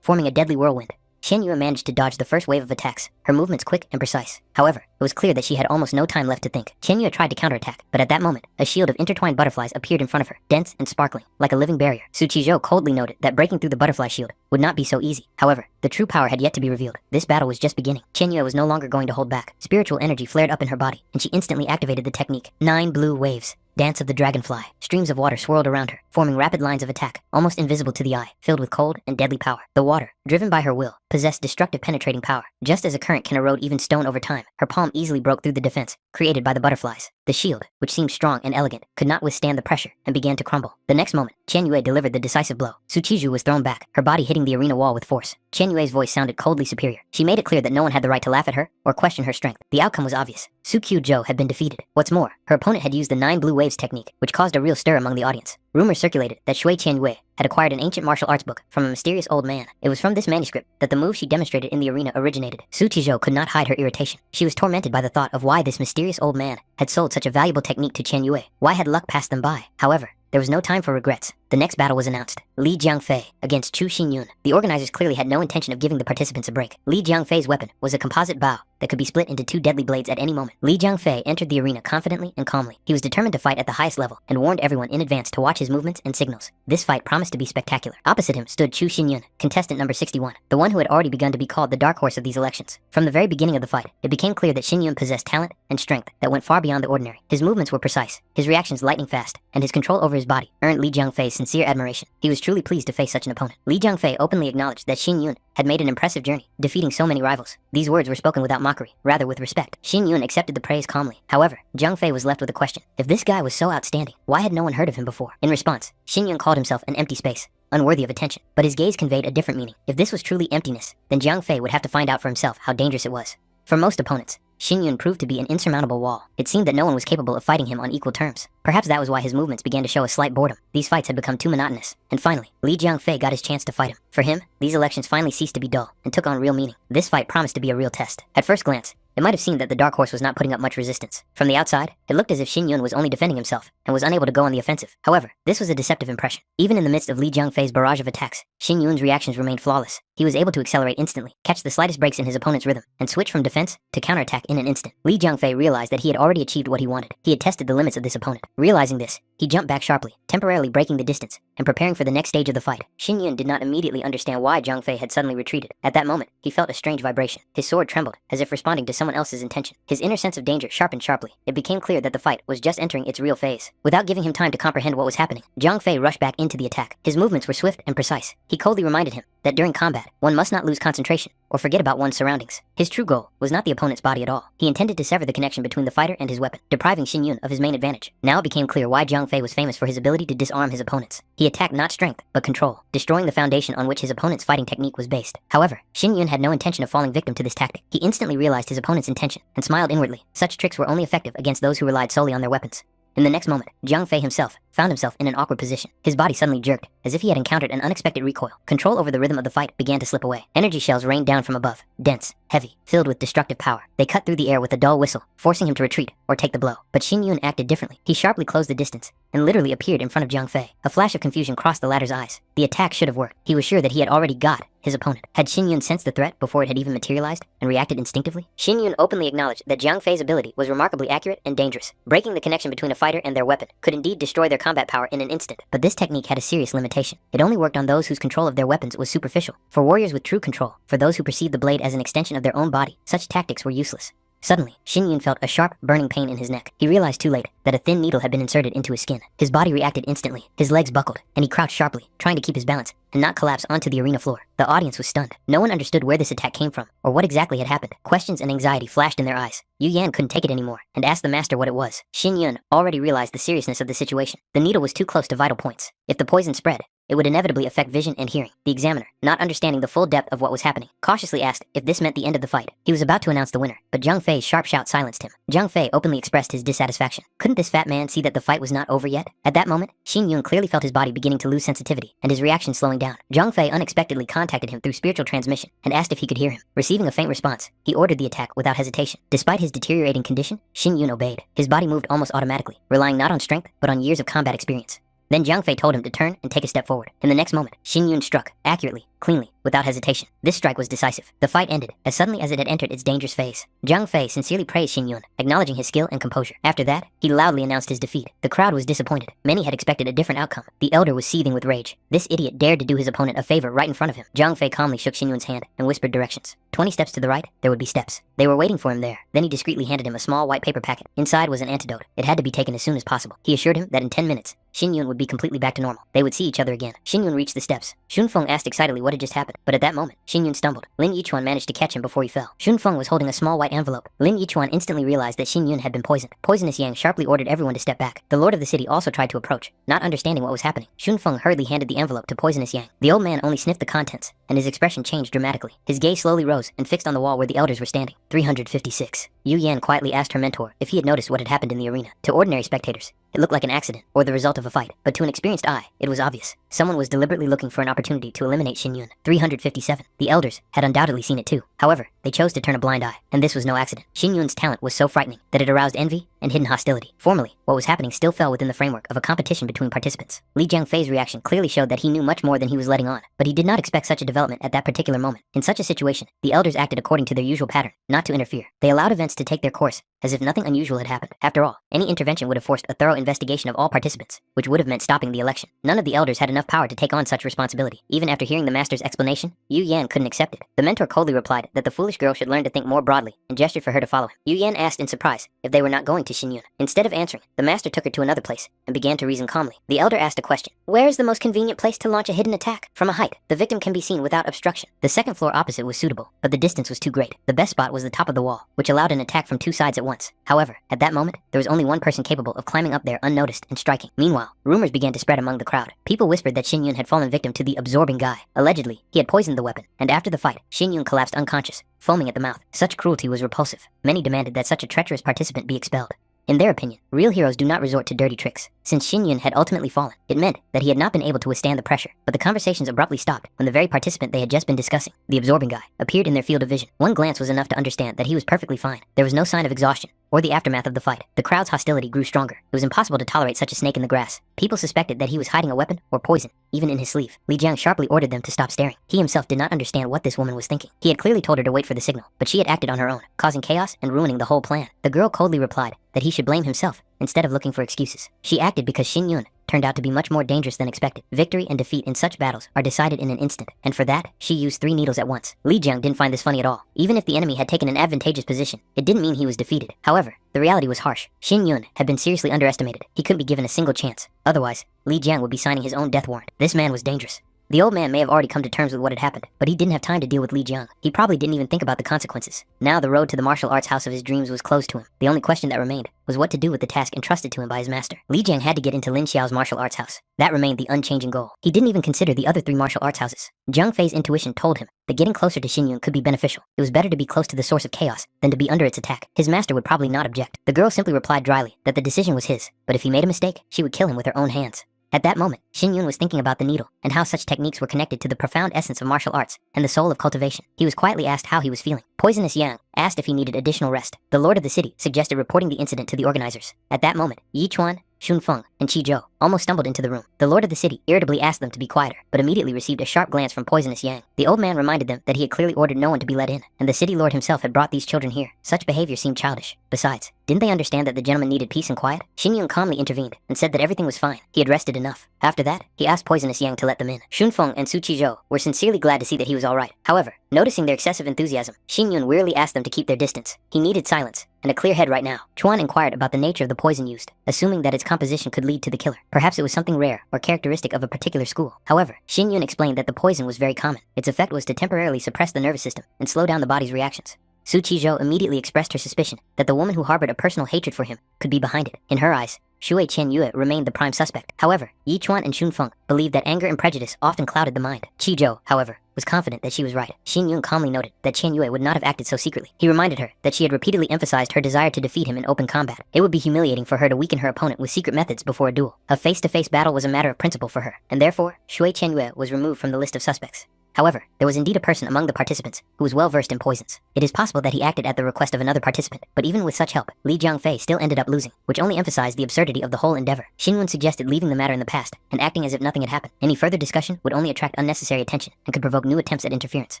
forming a deadly whirlwind. Qianyue managed to dodge the first wave of attacks, her movements quick and precise. However, it was clear that she had almost no time left to think. Qianyue tried to counterattack, but at that moment, a shield of intertwined butterflies appeared in front of her, dense and sparkling, like a living barrier. Su Qizhou coldly noted that breaking through the butterfly shield would not be so easy. However, the true power had yet to be revealed. This battle was just beginning. Qianyue was no longer going to hold back. Spiritual energy flared up in her body, and she instantly activated the technique. 9 blue waves. Dance of the dragonfly. Streams of water swirled around her, forming rapid lines of attack, almost invisible to the eye, filled with cold and deadly power. The water, driven by her will, possessed destructive penetrating power. Just as a current can erode even stone over time, her palm easily broke through the defense created by the butterflies. The shield, which seemed strong and elegant, could not withstand the pressure and began to crumble. The next moment, Qian Yue delivered the decisive blow. Su Qizhu was thrown back, her body hitting the arena wall with force. Qian Yue's voice sounded coldly superior. She made it clear that no one had the right to laugh at her or question her strength. The outcome was obvious. Su Qizhou had been defeated. What's more, her opponent had used the 9 blue waves technique, which caused a real stir among the audience. Rumors circulated that Shui Qianyue had acquired an ancient martial arts book from a mysterious old man. It was from this manuscript that the move she demonstrated in the arena originated. Su Qizhou could not hide her irritation. She was tormented by the thought of why this mysterious old man had sold such a valuable technique to Qianyue. Why had luck passed them by? However, there was no time for regrets. The next battle was announced. Li Jiangfei against Chu Xinyun. The organizers clearly had no intention of giving the participants a break. Li Jiangfei's weapon was a composite bow that could be split into 2 deadly blades at any moment. Li Jiangfei entered the arena confidently and calmly. He was determined to fight at the highest level and warned everyone in advance to watch his movements and signals. This fight promised to be spectacular. Opposite him stood Chu Xinyun, contestant number 61, the one who had already begun to be called the dark horse of these elections. From the very beginning of the fight, it became clear that Xinyun possessed talent and strength that went far beyond the ordinary. His movements were precise, his reactions lightning fast, and his control over his body earned Li Jiangfei's sincere admiration. He was truly pleased to face such an opponent. Li Jiangfei openly acknowledged that Xinyun had made an impressive journey, defeating so many rivals. These words were spoken without mockery, rather with respect. Xinyun accepted the praise calmly. However, Jiangfei was left with a question. If this guy was so outstanding, why had no one heard of him before? In response, Xinyun called himself an empty space, unworthy of attention. But his gaze conveyed a different meaning. If this was truly emptiness, then Jiangfei would have to find out for himself how dangerous it was. For most opponents, Xinyun proved to be an insurmountable wall. It seemed that no one was capable of fighting him on equal terms. Perhaps that was why his movements began to show a slight boredom. These fights had become too monotonous. And finally, Li Jiangfei got his chance to fight him. For him, these elections finally ceased to be dull and took on real meaning. This fight promised to be a real test. At first glance, it might have seemed that the dark horse was not putting up much resistance. From the outside, it looked as if Xinyun was only defending himself and was unable to go on the offensive. However, this was a deceptive impression. Even in the midst of Li Jiangfei's barrage of attacks, Xinyun's reactions remained flawless. He was able to accelerate instantly, catch the slightest breaks in his opponent's rhythm, and switch from defense to counterattack in an instant. Li Jiangfei realized that he had already achieved what he wanted. He had tested the limits of this opponent. Realizing this, he jumped back sharply, temporarily breaking the distance and preparing for the next stage of the fight. Xinyun did not immediately understand why Jiangfei had suddenly retreated. At that moment, he felt a strange vibration. His sword trembled, as if responding to someone else's intention. His inner sense of danger sharpened sharply. It became clear that the fight was just entering its real phase. Without giving him time to comprehend what was happening, Jiangfei rushed back into the attack. His movements were swift and precise. He coldly reminded him that during combat, one must not lose concentration or forget about one's surroundings. His true goal was not the opponent's body at all. He intended to sever the connection between the fighter and his weapon, depriving Xinyun of his main advantage. Now it became clear why Jiangfei was famous for his ability to disarm his opponents. He attacked not strength, but control, destroying the foundation on which his opponent's fighting technique was based. However, Xinyun had no intention of falling victim to this tactic. He instantly realized his opponent's intention and smiled inwardly. Such tricks were only effective against those who relied solely on their weapons. In the next moment, Jiangfei himself found himself in an awkward position. His body suddenly jerked, as if he had encountered an unexpected recoil. Control over the rhythm of the fight began to slip away. Energy shells rained down from above, dense, heavy, filled with destructive power. They cut through the air with a dull whistle, forcing him to retreat or take the blow. But Xinyun acted differently. He sharply closed the distance and literally appeared in front of Jiangfei. A flash of confusion crossed the latter's eyes. The attack should have worked. He was sure that he had already got his opponent. Had Xinyun sensed the threat before it had even materialized and reacted instinctively? Xinyun openly acknowledged that Jiangfei's ability was remarkably accurate and dangerous. Breaking the connection between a fighter and their weapon could indeed destroy their combat power in an instant. But this technique had a serious limitation. It only worked on those whose control of their weapons was superficial. For warriors with true control, for those who perceived the blade as an extension of their own body, such tactics were useless. Suddenly, Xinyun felt a sharp, burning pain in his neck. He realized too late that a thin needle had been inserted into his skin. His body reacted instantly. His legs buckled, and he crouched sharply, trying to keep his balance and not collapse onto the arena floor. The audience was stunned. No one understood where this attack came from or what exactly had happened. Questions and anxiety flashed in their eyes. Yu Yan couldn't take it anymore and asked the master what it was. Xinyun already realized the seriousness of the situation. The needle was too close to vital points. If the poison spread, it would inevitably affect vision and hearing. The examiner, not understanding the full depth of what was happening, cautiously asked if this meant the end of the fight. He was about to announce the winner, but Jiang Fei's sharp shout silenced him. Jiang Fei openly expressed his dissatisfaction. Couldn't this fat man see that the fight was not over yet? At that moment, Xinyun clearly felt his body beginning to lose sensitivity and his reaction slowing down. Jiang Fei unexpectedly contacted him through spiritual transmission and asked if he could hear him. Receiving a faint response, he ordered the attack without hesitation. Despite his deteriorating condition, Xinyun obeyed. His body moved almost automatically, relying not on strength, but on years of combat experience. Then Jiang Fei told him to turn and take a step forward. In the next moment, Xinyun struck, accurately, cleanly, without hesitation. This strike was decisive. The fight ended as suddenly as it had entered its dangerous phase. Jiang Fei sincerely praised Xinyun, acknowledging his skill and composure. After that, he loudly announced his defeat. The crowd was disappointed. Many had expected a different outcome. The elder was seething with rage. This idiot dared to do his opponent a favor right in front of him. Jiang Fei calmly shook Xinyun's hand and whispered directions. 20 steps to the right, there would be steps. They were waiting for him there. Then he discreetly handed him a small white paper packet. Inside was an antidote. It had to be taken as soon as possible. He assured him that in 10 minutes, Xinyun would be completely back to normal. They would see each other again. Xinyun reached the steps. Shunfeng asked excitedly what what had just happened, but at that moment, Xin Yun stumbled. Lin Yichuan managed to catch him before he fell. Shun Feng was holding a small white envelope. Lin Yichuan instantly realized that Xin Yun had been poisoned. Poisonous Yang sharply ordered everyone to step back. The lord of the city also tried to approach. Not understanding what was happening, Shun Feng hurriedly handed the envelope to Poisonous Yang. The old man only sniffed the contents, and his expression changed dramatically. His gaze slowly rose and fixed on the wall where the elders were standing. 356. Yu Yan quietly asked her mentor if he had noticed what had happened in the arena. To ordinary spectators, it looked like an accident or the result of a fight, but to an experienced eye, it was obvious. Someone was deliberately looking for an opportunity to eliminate Xin Yun. 357. The elders had undoubtedly seen it too. However, they chose to turn a blind eye, and this was no accident. Xin Yun's talent was so frightening that it aroused envy and hidden hostility. Formally, what was happening still fell within the framework of a competition between participants. Li Jiangfei's reaction clearly showed that he knew much more than he was letting on, but he did not expect such a development at that particular moment. In such a situation, the elders acted according to their usual pattern, not to interfere. They allowed events to take their course, as if nothing unusual had happened. After all, any intervention would have forced a thorough investigation of all participants, which would have meant stopping the election. None of the elders had enough power to take on such responsibility. Even after hearing the master's explanation, Yu Yan couldn't accept it. The mentor coldly replied that the foolish girl should learn to think more broadly, and gestured for her to follow him. Yu Yan asked in surprise if they were not going to Xin Yun. Instead of answering, the master took her to another place and began to reason calmly. The elder asked a question. Where is the most convenient place to launch a hidden attack? From a height, the victim can be seen without obstruction. The second floor opposite was suitable, but the distance was too great. The best spot was the top of the wall, which allowed an attack from two sides at once. However, at that moment, there was only one person capable of climbing up there unnoticed and striking. Meanwhile, rumors began to spread among the crowd. People whispered that Xin Yun had fallen victim to the absorbing guy. Allegedly, he had poisoned the weapon, and after the fight, Xin Yun collapsed unconscious, foaming at the mouth. Such cruelty was repulsive. Many demanded that such a treacherous participant be expelled. In their opinion, real heroes do not resort to dirty tricks. Since Xin Yun had ultimately fallen, it meant that he had not been able to withstand the pressure. But the conversations abruptly stopped when the very participant they had just been discussing, the absorbing guy, appeared in their field of vision. One glance was enough to understand that he was perfectly fine. There was no sign of exhaustion or the aftermath of the fight. The crowd's hostility grew stronger. It was impossible to tolerate such a snake in the grass. People suspected that he was hiding a weapon or poison, even in his sleeve. Li Jiang sharply ordered them to stop staring. He himself did not understand what this woman was thinking. He had clearly told her to wait for the signal, but she had acted on her own, causing chaos and ruining the whole plan. The girl coldly replied that he should blame himself instead of looking for excuses. She acted because Xin Yun turned out to be much more dangerous than expected. Victory and defeat in such battles are decided in an instant, and for that, she used 3 needles at once. Li Jiang didn't find this funny at all. Even if the enemy had taken an advantageous position, it didn't mean he was defeated. However, the reality was harsh. Xin Yun had been seriously underestimated. He couldn't be given a single chance. Otherwise, Li Jiang would be signing his own death warrant. This man was dangerous. The old man may have already come to terms with what had happened, but he didn't have time to deal with Li Jiang. He probably didn't even think about the consequences. Now the road to the martial arts house of his dreams was closed to him. The only question that remained was what to do with the task entrusted to him by his master. Li Jiang had to get into Lin Xiao's martial arts house. That remained the unchanging goal. He didn't even consider the other 3 martial arts houses. Zhang Fei's intuition told him that getting closer to Xin Yun could be beneficial. It was better to be close to the source of chaos than to be under its attack. His master would probably not object. The girl simply replied dryly that the decision was his, but if he made a mistake, she would kill him with her own hands. At that moment, Xin Yun was thinking about the needle and how such techniques were connected to the profound essence of martial arts and the soul of cultivation. He was quietly asked how he was feeling. Poisonous Yang asked if he needed additional rest. The lord of the city suggested reporting the incident to the organizers. At that moment, Yi Chuan, Shun Feng, and Qi Zhou almost stumbled into the room. The lord of the city irritably asked them to be quieter, but immediately received a sharp glance from Poisonous Yang. The old man reminded them that he had clearly ordered no one to be let in, and the city lord himself had brought these children here. Such behavior seemed childish. Besides, didn't they understand that the gentleman needed peace and quiet? Xin Yun calmly intervened and said that everything was fine. He had rested enough. After that, he asked Poisonous Yang to let them in. Shun Feng and Su Qizhou were sincerely glad to see that he was all right. However, noticing their excessive enthusiasm, Xin Yun wearily asked them to keep their distance. He needed silence and a clear head right now. Chuan inquired about the nature of the poison used, assuming that its composition could lead to the killer. Perhaps it was something rare or characteristic of a particular school. However, Xin Yun explained that the poison was very common. Its effect was to temporarily suppress the nervous system and slow down the body's reactions. Su Qizhou immediately expressed her suspicion that the woman who harbored a personal hatred for him could be behind it. In her eyes, Shui Qianyue remained the prime suspect. However, Yi Chuan and Shun Feng believed that anger and prejudice often clouded the mind. Qizhou, however, was confident that she was right. Xin Yun calmly noted that Qianyue would not have acted so secretly. He reminded her that she had repeatedly emphasized her desire to defeat him in open combat. It would be humiliating for her to weaken her opponent with secret methods before a duel. A face-to-face battle was a matter of principle for her, and therefore, Shui Qianyue was removed from the list of suspects. However, there was indeed a person among the participants who was well versed in poisons. It is possible that he acted at the request of another participant, but even with such help, Li Jiangfei still ended up losing, which only emphasized the absurdity of the whole endeavor. Xin Yun suggested leaving the matter in the past and acting as if nothing had happened. Any further discussion would only attract unnecessary attention and could provoke new attempts at interference.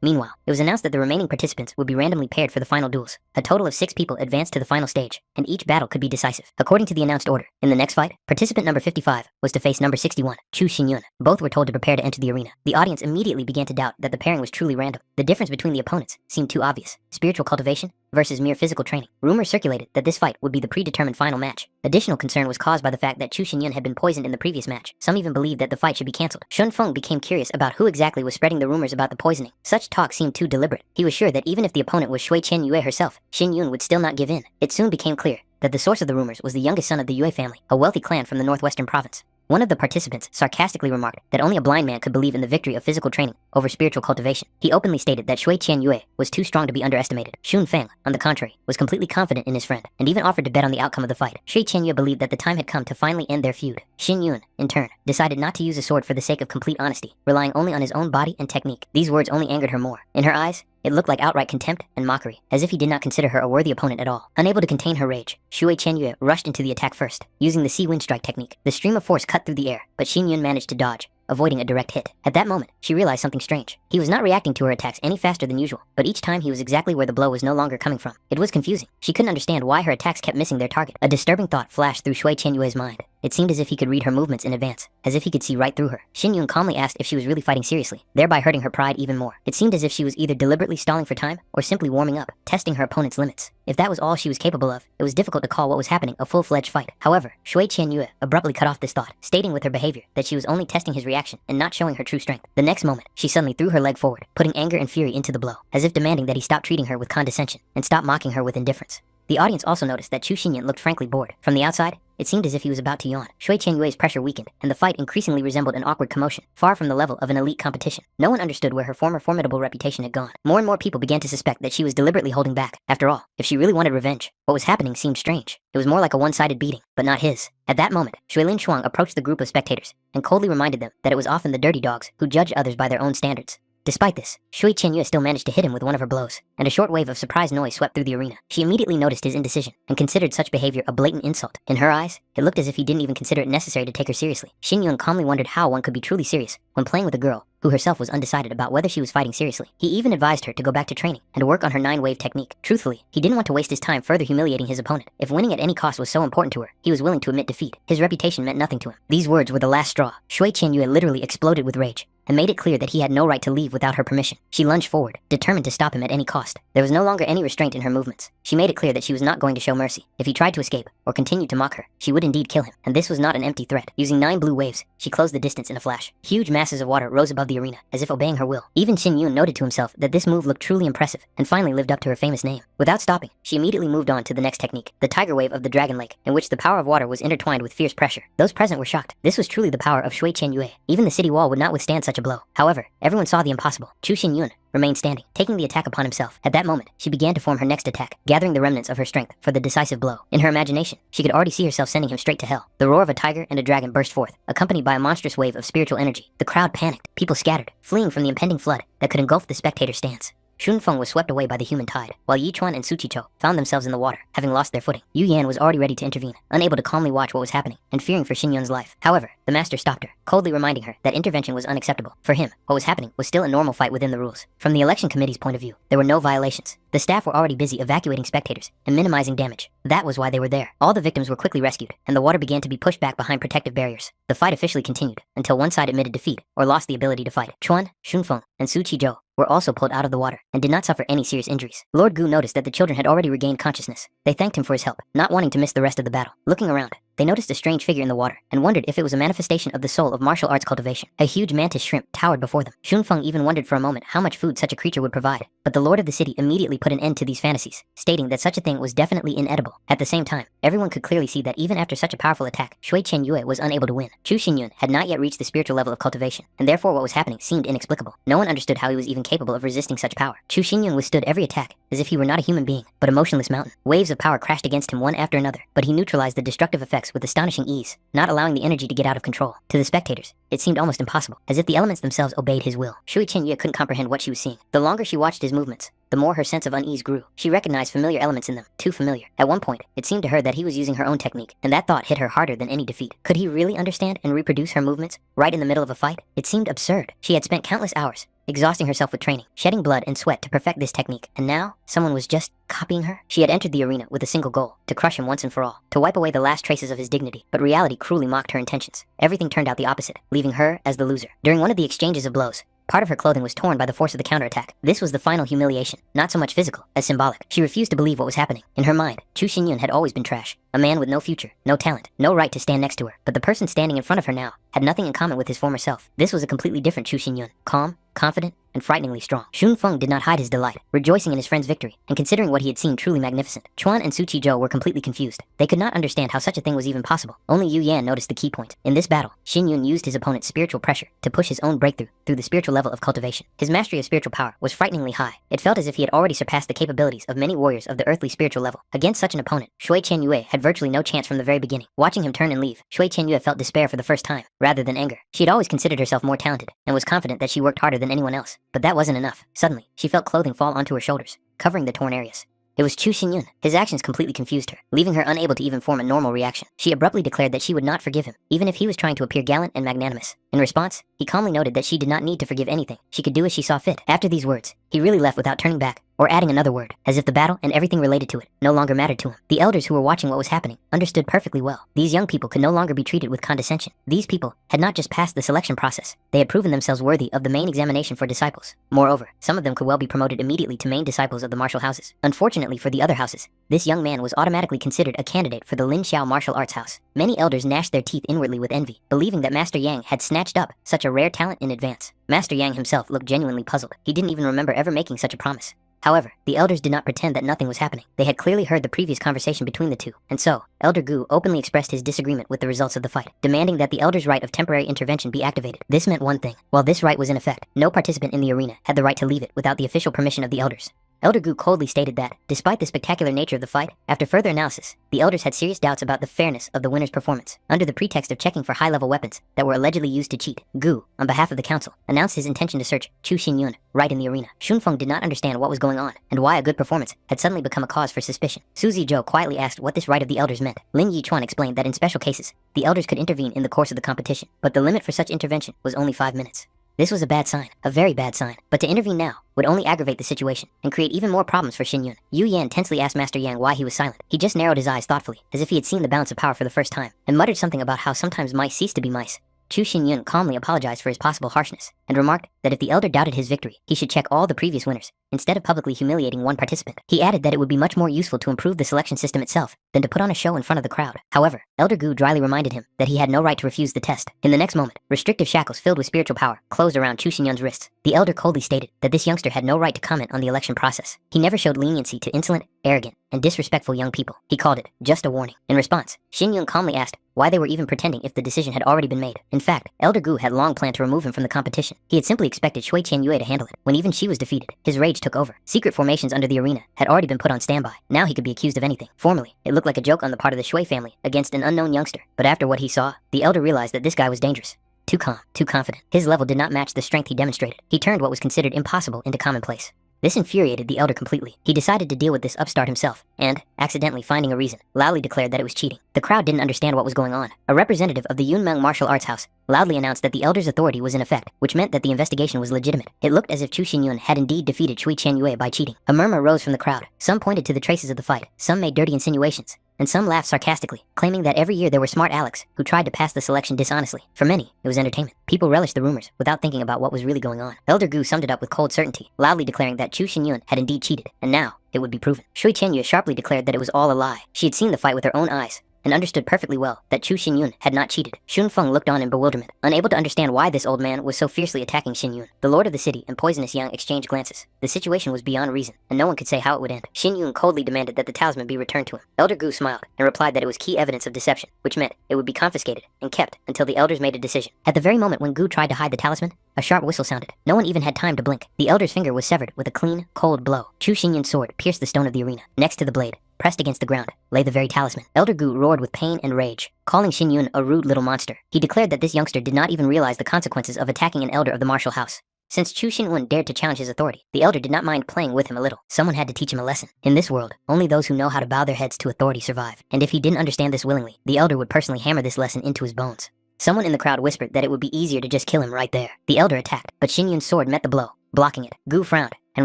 Meanwhile, it was announced that the remaining participants would be randomly paired for the final duels. A total of 6 people advanced to the final stage, and each battle could be decisive. According to the announced order, in the next fight, participant number 55 was to face number 61, Chu Xinyun. Both were told to prepare to enter the arena. The audience immediately began to doubt that the pairing was truly random. The difference between the opponents seemed too obvious. Spiritual cultivation versus mere physical training. Rumors circulated that this fight would be the predetermined final match. Additional concern was caused by the fact that Chu Xinyun had been poisoned in the previous match. Some even believed that the fight should be cancelled. Shun Feng became curious about who exactly was spreading the rumors about the poisoning. Such talk seemed too deliberate. He was sure that even if the opponent was Shui Chen Yue herself, Xin Yun would still not give in. It soon became clear that the source of the rumors was the youngest son of the Yue family, a wealthy clan from the northwestern province. One of the participants sarcastically remarked that only a blind man could believe in the victory of physical training over spiritual cultivation. He openly stated that Shui Qian Yue was too strong to be underestimated. Xun Feng, on the contrary, was completely confident in his friend, and even offered to bet on the outcome of the fight. Shui Qian Yue believed that the time had come to finally end their feud. Xin Yun, in turn, decided not to use a sword for the sake of complete honesty, relying only on his own body and technique. These words only angered her more. In her eyes, it looked like outright contempt and mockery, as if he did not consider her a worthy opponent at all. Unable to contain her rage, Shui Qianyue rushed into the attack first, using the Sea Wind Strike technique. The stream of force cut through the air, but Xin Yun managed to dodge, avoiding a direct hit. At that moment, she realized something strange. He was not reacting to her attacks any faster than usual, but each time he was exactly where the blow was no longer coming from. It was confusing. She couldn't understand why her attacks kept missing their target. A disturbing thought flashed through Shui Qianyue's mind. It seemed as if he could read her movements in advance, as if he could see right through her. Xin Yun calmly asked if she was really fighting seriously, thereby hurting her pride even more. It seemed as if she was either deliberately stalling for time or simply warming up, testing her opponent's limits. If that was all she was capable of, it was difficult to call what was happening a full-fledged fight. However, Shui Qianyue abruptly cut off this thought, stating with her behavior that she was only testing his reaction and not showing her true strength. The next moment, she suddenly threw her leg forward, putting anger and fury into the blow, as if demanding that he stop treating her with condescension and stop mocking her with indifference. The audience also noticed that Chu Xinyan looked frankly bored. From the outside, it seemed as if he was about to yawn. Shui Qianyue's pressure weakened, and the fight increasingly resembled an awkward commotion, far from the level of an elite competition. No one understood where her former formidable reputation had gone. More and more people began to suspect that she was deliberately holding back. After all, if she really wanted revenge, what was happening seemed strange. It was more like a one-sided beating, but not his. At that moment, Shuilin Shuang approached the group of spectators and coldly reminded them that it was often the dirty dogs who judged others by their own standards. Despite this, Shui Qianyue still managed to hit him with one of her blows, and a short wave of surprised noise swept through the arena. She immediately noticed his indecision and considered such behavior a blatant insult. In her eyes, it looked as if he didn't even consider it necessary to take her seriously. Xin Yun calmly wondered how one could be truly serious when playing with a girl who herself was undecided about whether she was fighting seriously. He even advised her to go back to training and to work on her 9-wave technique. Truthfully, he didn't want to waste his time further humiliating his opponent. If winning at any cost was so important to her, he was willing to admit defeat. His reputation meant nothing to him. These words were the last straw. Shui Qianyue literally exploded with rage and made it clear that he had no right to leave without her permission. She lunged forward, determined to stop him at any cost. There was no longer any restraint in her movements. She made it clear that she was not going to show mercy. If he tried to escape or continued to mock her, she would indeed kill him, and this was not an empty threat. Using 9 blue waves, she closed the distance in a flash. Huge masses of water rose above the arena, as if obeying her will. Even Xin Yun noted to himself that this move looked truly impressive, and finally lived up to her famous name. Without stopping, she immediately moved on to the next technique, the Tiger Wave of the Dragon Lake, in which the power of water was intertwined with fierce pressure. Those present were shocked. This was truly the power of Shui Qianyue. Even the city wall would not withstand such a blow. However, everyone saw the impossible. Chu Xinyun remained standing, taking the attack upon himself. At that moment, she began to form her next attack, gathering the remnants of her strength for the decisive blow. In her imagination, she could already see herself sending him straight to hell. The roar of a tiger and a dragon burst forth, accompanied by a monstrous wave of spiritual energy. The crowd panicked. People scattered, fleeing from the impending flood that could engulf the spectator stands. Shun Feng was swept away by the human tide, while Yi Chuan and Su Chicho found themselves in the water, having lost their footing. Yu Yan was already ready to intervene, unable to calmly watch what was happening, and fearing for Xin Yun's life. However, the master stopped her, coldly reminding her that intervention was unacceptable. For him, what was happening was still a normal fight within the rules. From the election committee's point of view, there were no violations. The staff were already busy evacuating spectators and minimizing damage. That was why they were there. All the victims were quickly rescued, and the water began to be pushed back behind protective barriers. The fight officially continued, until one side admitted defeat, or lost the ability to fight. Chuan, Shun Feng, and Su Qizhou were also pulled out of the water, and did not suffer any serious injuries. Lord Gu noticed that the children had already regained consciousness. They thanked him for his help, not wanting to miss the rest of the battle. Looking around, they noticed a strange figure in the water, and wondered if it was a manifestation of the soul of martial arts cultivation. A huge mantis shrimp towered before them. Shun Feng even wondered for a moment how much food such a creature would provide, but the lord of the city immediately put an end to these fantasies, stating that such a thing was definitely inedible. At the same time, everyone could clearly see that even after such a powerful attack, Shui Qianyue was unable to win. Chu Xinyun had not yet reached the spiritual level of cultivation, and therefore what was happening seemed inexplicable. No one understood how he was even capable of resisting such power. Chu Xinyun withstood every attack as if he were not a human being, but a motionless mountain. Waves of power crashed against him one after another, but he neutralized the destructive effects with astonishing ease, not allowing the energy to get out of control. To the spectators, it seemed almost impossible, as if the elements themselves obeyed his will. Shui Qianyue couldn't comprehend what she was seeing. The longer she watched his movements, the more her sense of unease grew. She recognized familiar elements in them, too familiar. At one point, it seemed to her that he was using her own technique, and that thought hit her harder than any defeat. Could he really understand and reproduce her movements right in the middle of a fight? It seemed absurd. She had spent countless hours exhausting herself with training, shedding blood and sweat to perfect this technique, and now someone was just copying her? She had entered the arena with a single goal, to crush him once and for all, to wipe away the last traces of his dignity, but reality cruelly mocked her intentions. Everything turned out the opposite, leaving her as the loser. During one of the exchanges of blows, Part of her clothing was torn by the force of the counterattack. This was the final humiliation, not so much physical as symbolic. She refused to believe what was happening. In her mind, Chu Xinyun had always been trash. A man with no future, no talent, no right to stand next to her. But the person standing in front of her now had nothing in common with his former self. This was a completely different Chu Xinyun, calm, confident, and frighteningly strong. Shun Feng did not hide his delight, rejoicing in his friend's victory, and considering what he had seen truly magnificent. Chuan and Su Qizhou were completely confused. They could not understand how such a thing was even possible. Only Yu Yan noticed the key point. In this battle, Xin Yun used his opponent's spiritual pressure to push his own breakthrough through the spiritual level of cultivation. His mastery of spiritual power was frighteningly high. It felt as if he had already surpassed the capabilities of many warriors of the earthly spiritual level. Against such an opponent, Shui Qianyue had virtually no chance from the very beginning. Watching him turn and leave, Shui Qianyue felt despair for the first time, rather than anger. She had always considered herself more talented, and was confident that she worked harder than anyone else. But that wasn't enough. Suddenly, she felt clothing fall onto her shoulders, covering the torn areas. It was Chu Xinyun. His actions completely confused her, leaving her unable to even form a normal reaction. She abruptly declared that she would not forgive him, even if he was trying to appear gallant and magnanimous. In response, he calmly noted that she did not need to forgive anything. She could do as she saw fit. After these words, he really left without turning back, or adding another word, as if the battle and everything related to it no longer mattered to him. The elders who were watching what was happening understood perfectly well. These young people could no longer be treated with condescension. These people had not just passed the selection process, they had proven themselves worthy of the main examination for disciples. Moreover, some of them could well be promoted immediately to main disciples of the martial houses. Unfortunately for the other houses, this young man was automatically considered a candidate for the Lin Xiao martial arts house. Many elders gnashed their teeth inwardly with envy, believing that Master Yang had snatched up such a rare talent in advance. Master Yang himself looked genuinely puzzled. He didn't even remember ever making such a promise. However, the elders did not pretend that nothing was happening. They had clearly heard the previous conversation between the two, and so, Elder Gu openly expressed his disagreement with the results of the fight, demanding that the elder's right of temporary intervention be activated. This meant one thing. While this right was in effect, no participant in the arena had the right to leave it without the official permission of the elders. Elder Gu coldly stated that, despite the spectacular nature of the fight, after further analysis, the elders had serious doubts about the fairness of the winner's performance. Under the pretext of checking for high-level weapons that were allegedly used to cheat, Gu, on behalf of the council, announced his intention to search Chu Xinyun right in the arena. Shun Feng did not understand what was going on, and why a good performance had suddenly become a cause for suspicion. Su Zizhou quietly asked what this right of the elders meant. Lin Yichuan explained that in special cases, the elders could intervene in the course of the competition, but the limit for such intervention was only 5 minutes. This was a bad sign, a very bad sign, but to intervene now would only aggravate the situation and create even more problems for Xin Yun. Yu Yan tensely asked Master Yang why he was silent. He just narrowed his eyes thoughtfully, as if he had seen the balance of power for the first time, and muttered something about how sometimes mice cease to be mice. Chu Xinyun calmly apologized for his possible harshness, and remarked that if the elder doubted his victory, he should check all the previous winners, instead of publicly humiliating one participant. He added that it would be much more useful to improve the selection system itself than to put on a show in front of the crowd. However, Elder Gu dryly reminded him that he had no right to refuse the test. In the next moment, restrictive shackles filled with spiritual power closed around Chu Xinyun's wrists. The elder coldly stated that this youngster had no right to comment on the election process. He never showed leniency to insolent, arrogant, and disrespectful young people. He called it just a warning. In response, Xin Yun calmly asked why they were even pretending if the decision had already been made. In fact, Elder Gu had long planned to remove him from the competition. He had simply expected Shui Qianyue to handle it. When even she was defeated, his rage took over. Secret formations under the arena had already been put on standby. Now he could be accused of anything. Formerly, it looked like a joke on the part of the Shui family against an unknown youngster. But after what he saw, the elder realized that this guy was dangerous. Too calm, too confident. His level did not match the strength he demonstrated. He turned what was considered impossible into commonplace. This infuriated the elder completely. He decided to deal with this upstart himself, and, accidentally finding a reason, loudly declared that it was cheating. The crowd didn't understand what was going on. A representative of the Yunmeng Martial Arts House loudly announced that the elder's authority was in effect, which meant that the investigation was legitimate. It looked as if Chu Xinyun had indeed defeated Shui Qianyue by cheating. A murmur rose from the crowd. Some pointed to the traces of the fight, some made dirty insinuations, and some laughed sarcastically, claiming that every year there were smart Alex who tried to pass the selection dishonestly. For many, it was entertainment. People relished the rumors without thinking about what was really going on. Elder Gu summed it up with cold certainty, loudly declaring that Chu Xinyun had indeed cheated, and now it would be proven. Shui Qianyue sharply declared that it was all a lie. She had seen the fight with her own eyes, and understood perfectly well that Chu Xinyun had not cheated. Shun Feng looked on in bewilderment, unable to understand why this old man was so fiercely attacking Xin Yun. The lord of the city and Poisonous Yang exchanged glances. The situation was beyond reason, and no one could say how it would end. Xin Yun coldly demanded that the talisman be returned to him. Elder Gu smiled, and replied that it was key evidence of deception, which meant it would be confiscated and kept until the elders made a decision. At the very moment when Gu tried to hide the talisman, a sharp whistle sounded. No one even had time to blink. The elder's finger was severed with a clean, cold blow. Chu Xinyun's sword pierced the stone of the arena. Next to the blade, pressed against the ground, lay the very talisman. Elder Gu roared with pain and rage, calling Xin Yun a rude little monster. He declared that this youngster did not even realize the consequences of attacking an elder of the martial house. Since Chu Xinwen dared to challenge his authority, the elder did not mind playing with him a little. Someone had to teach him a lesson. In this world, only those who know how to bow their heads to authority survive. And if he didn't understand this willingly, the elder would personally hammer this lesson into his bones. Someone in the crowd whispered that it would be easier to just kill him right there. The elder attacked, but Xin Yun's sword met the blow, blocking it. Gu frowned and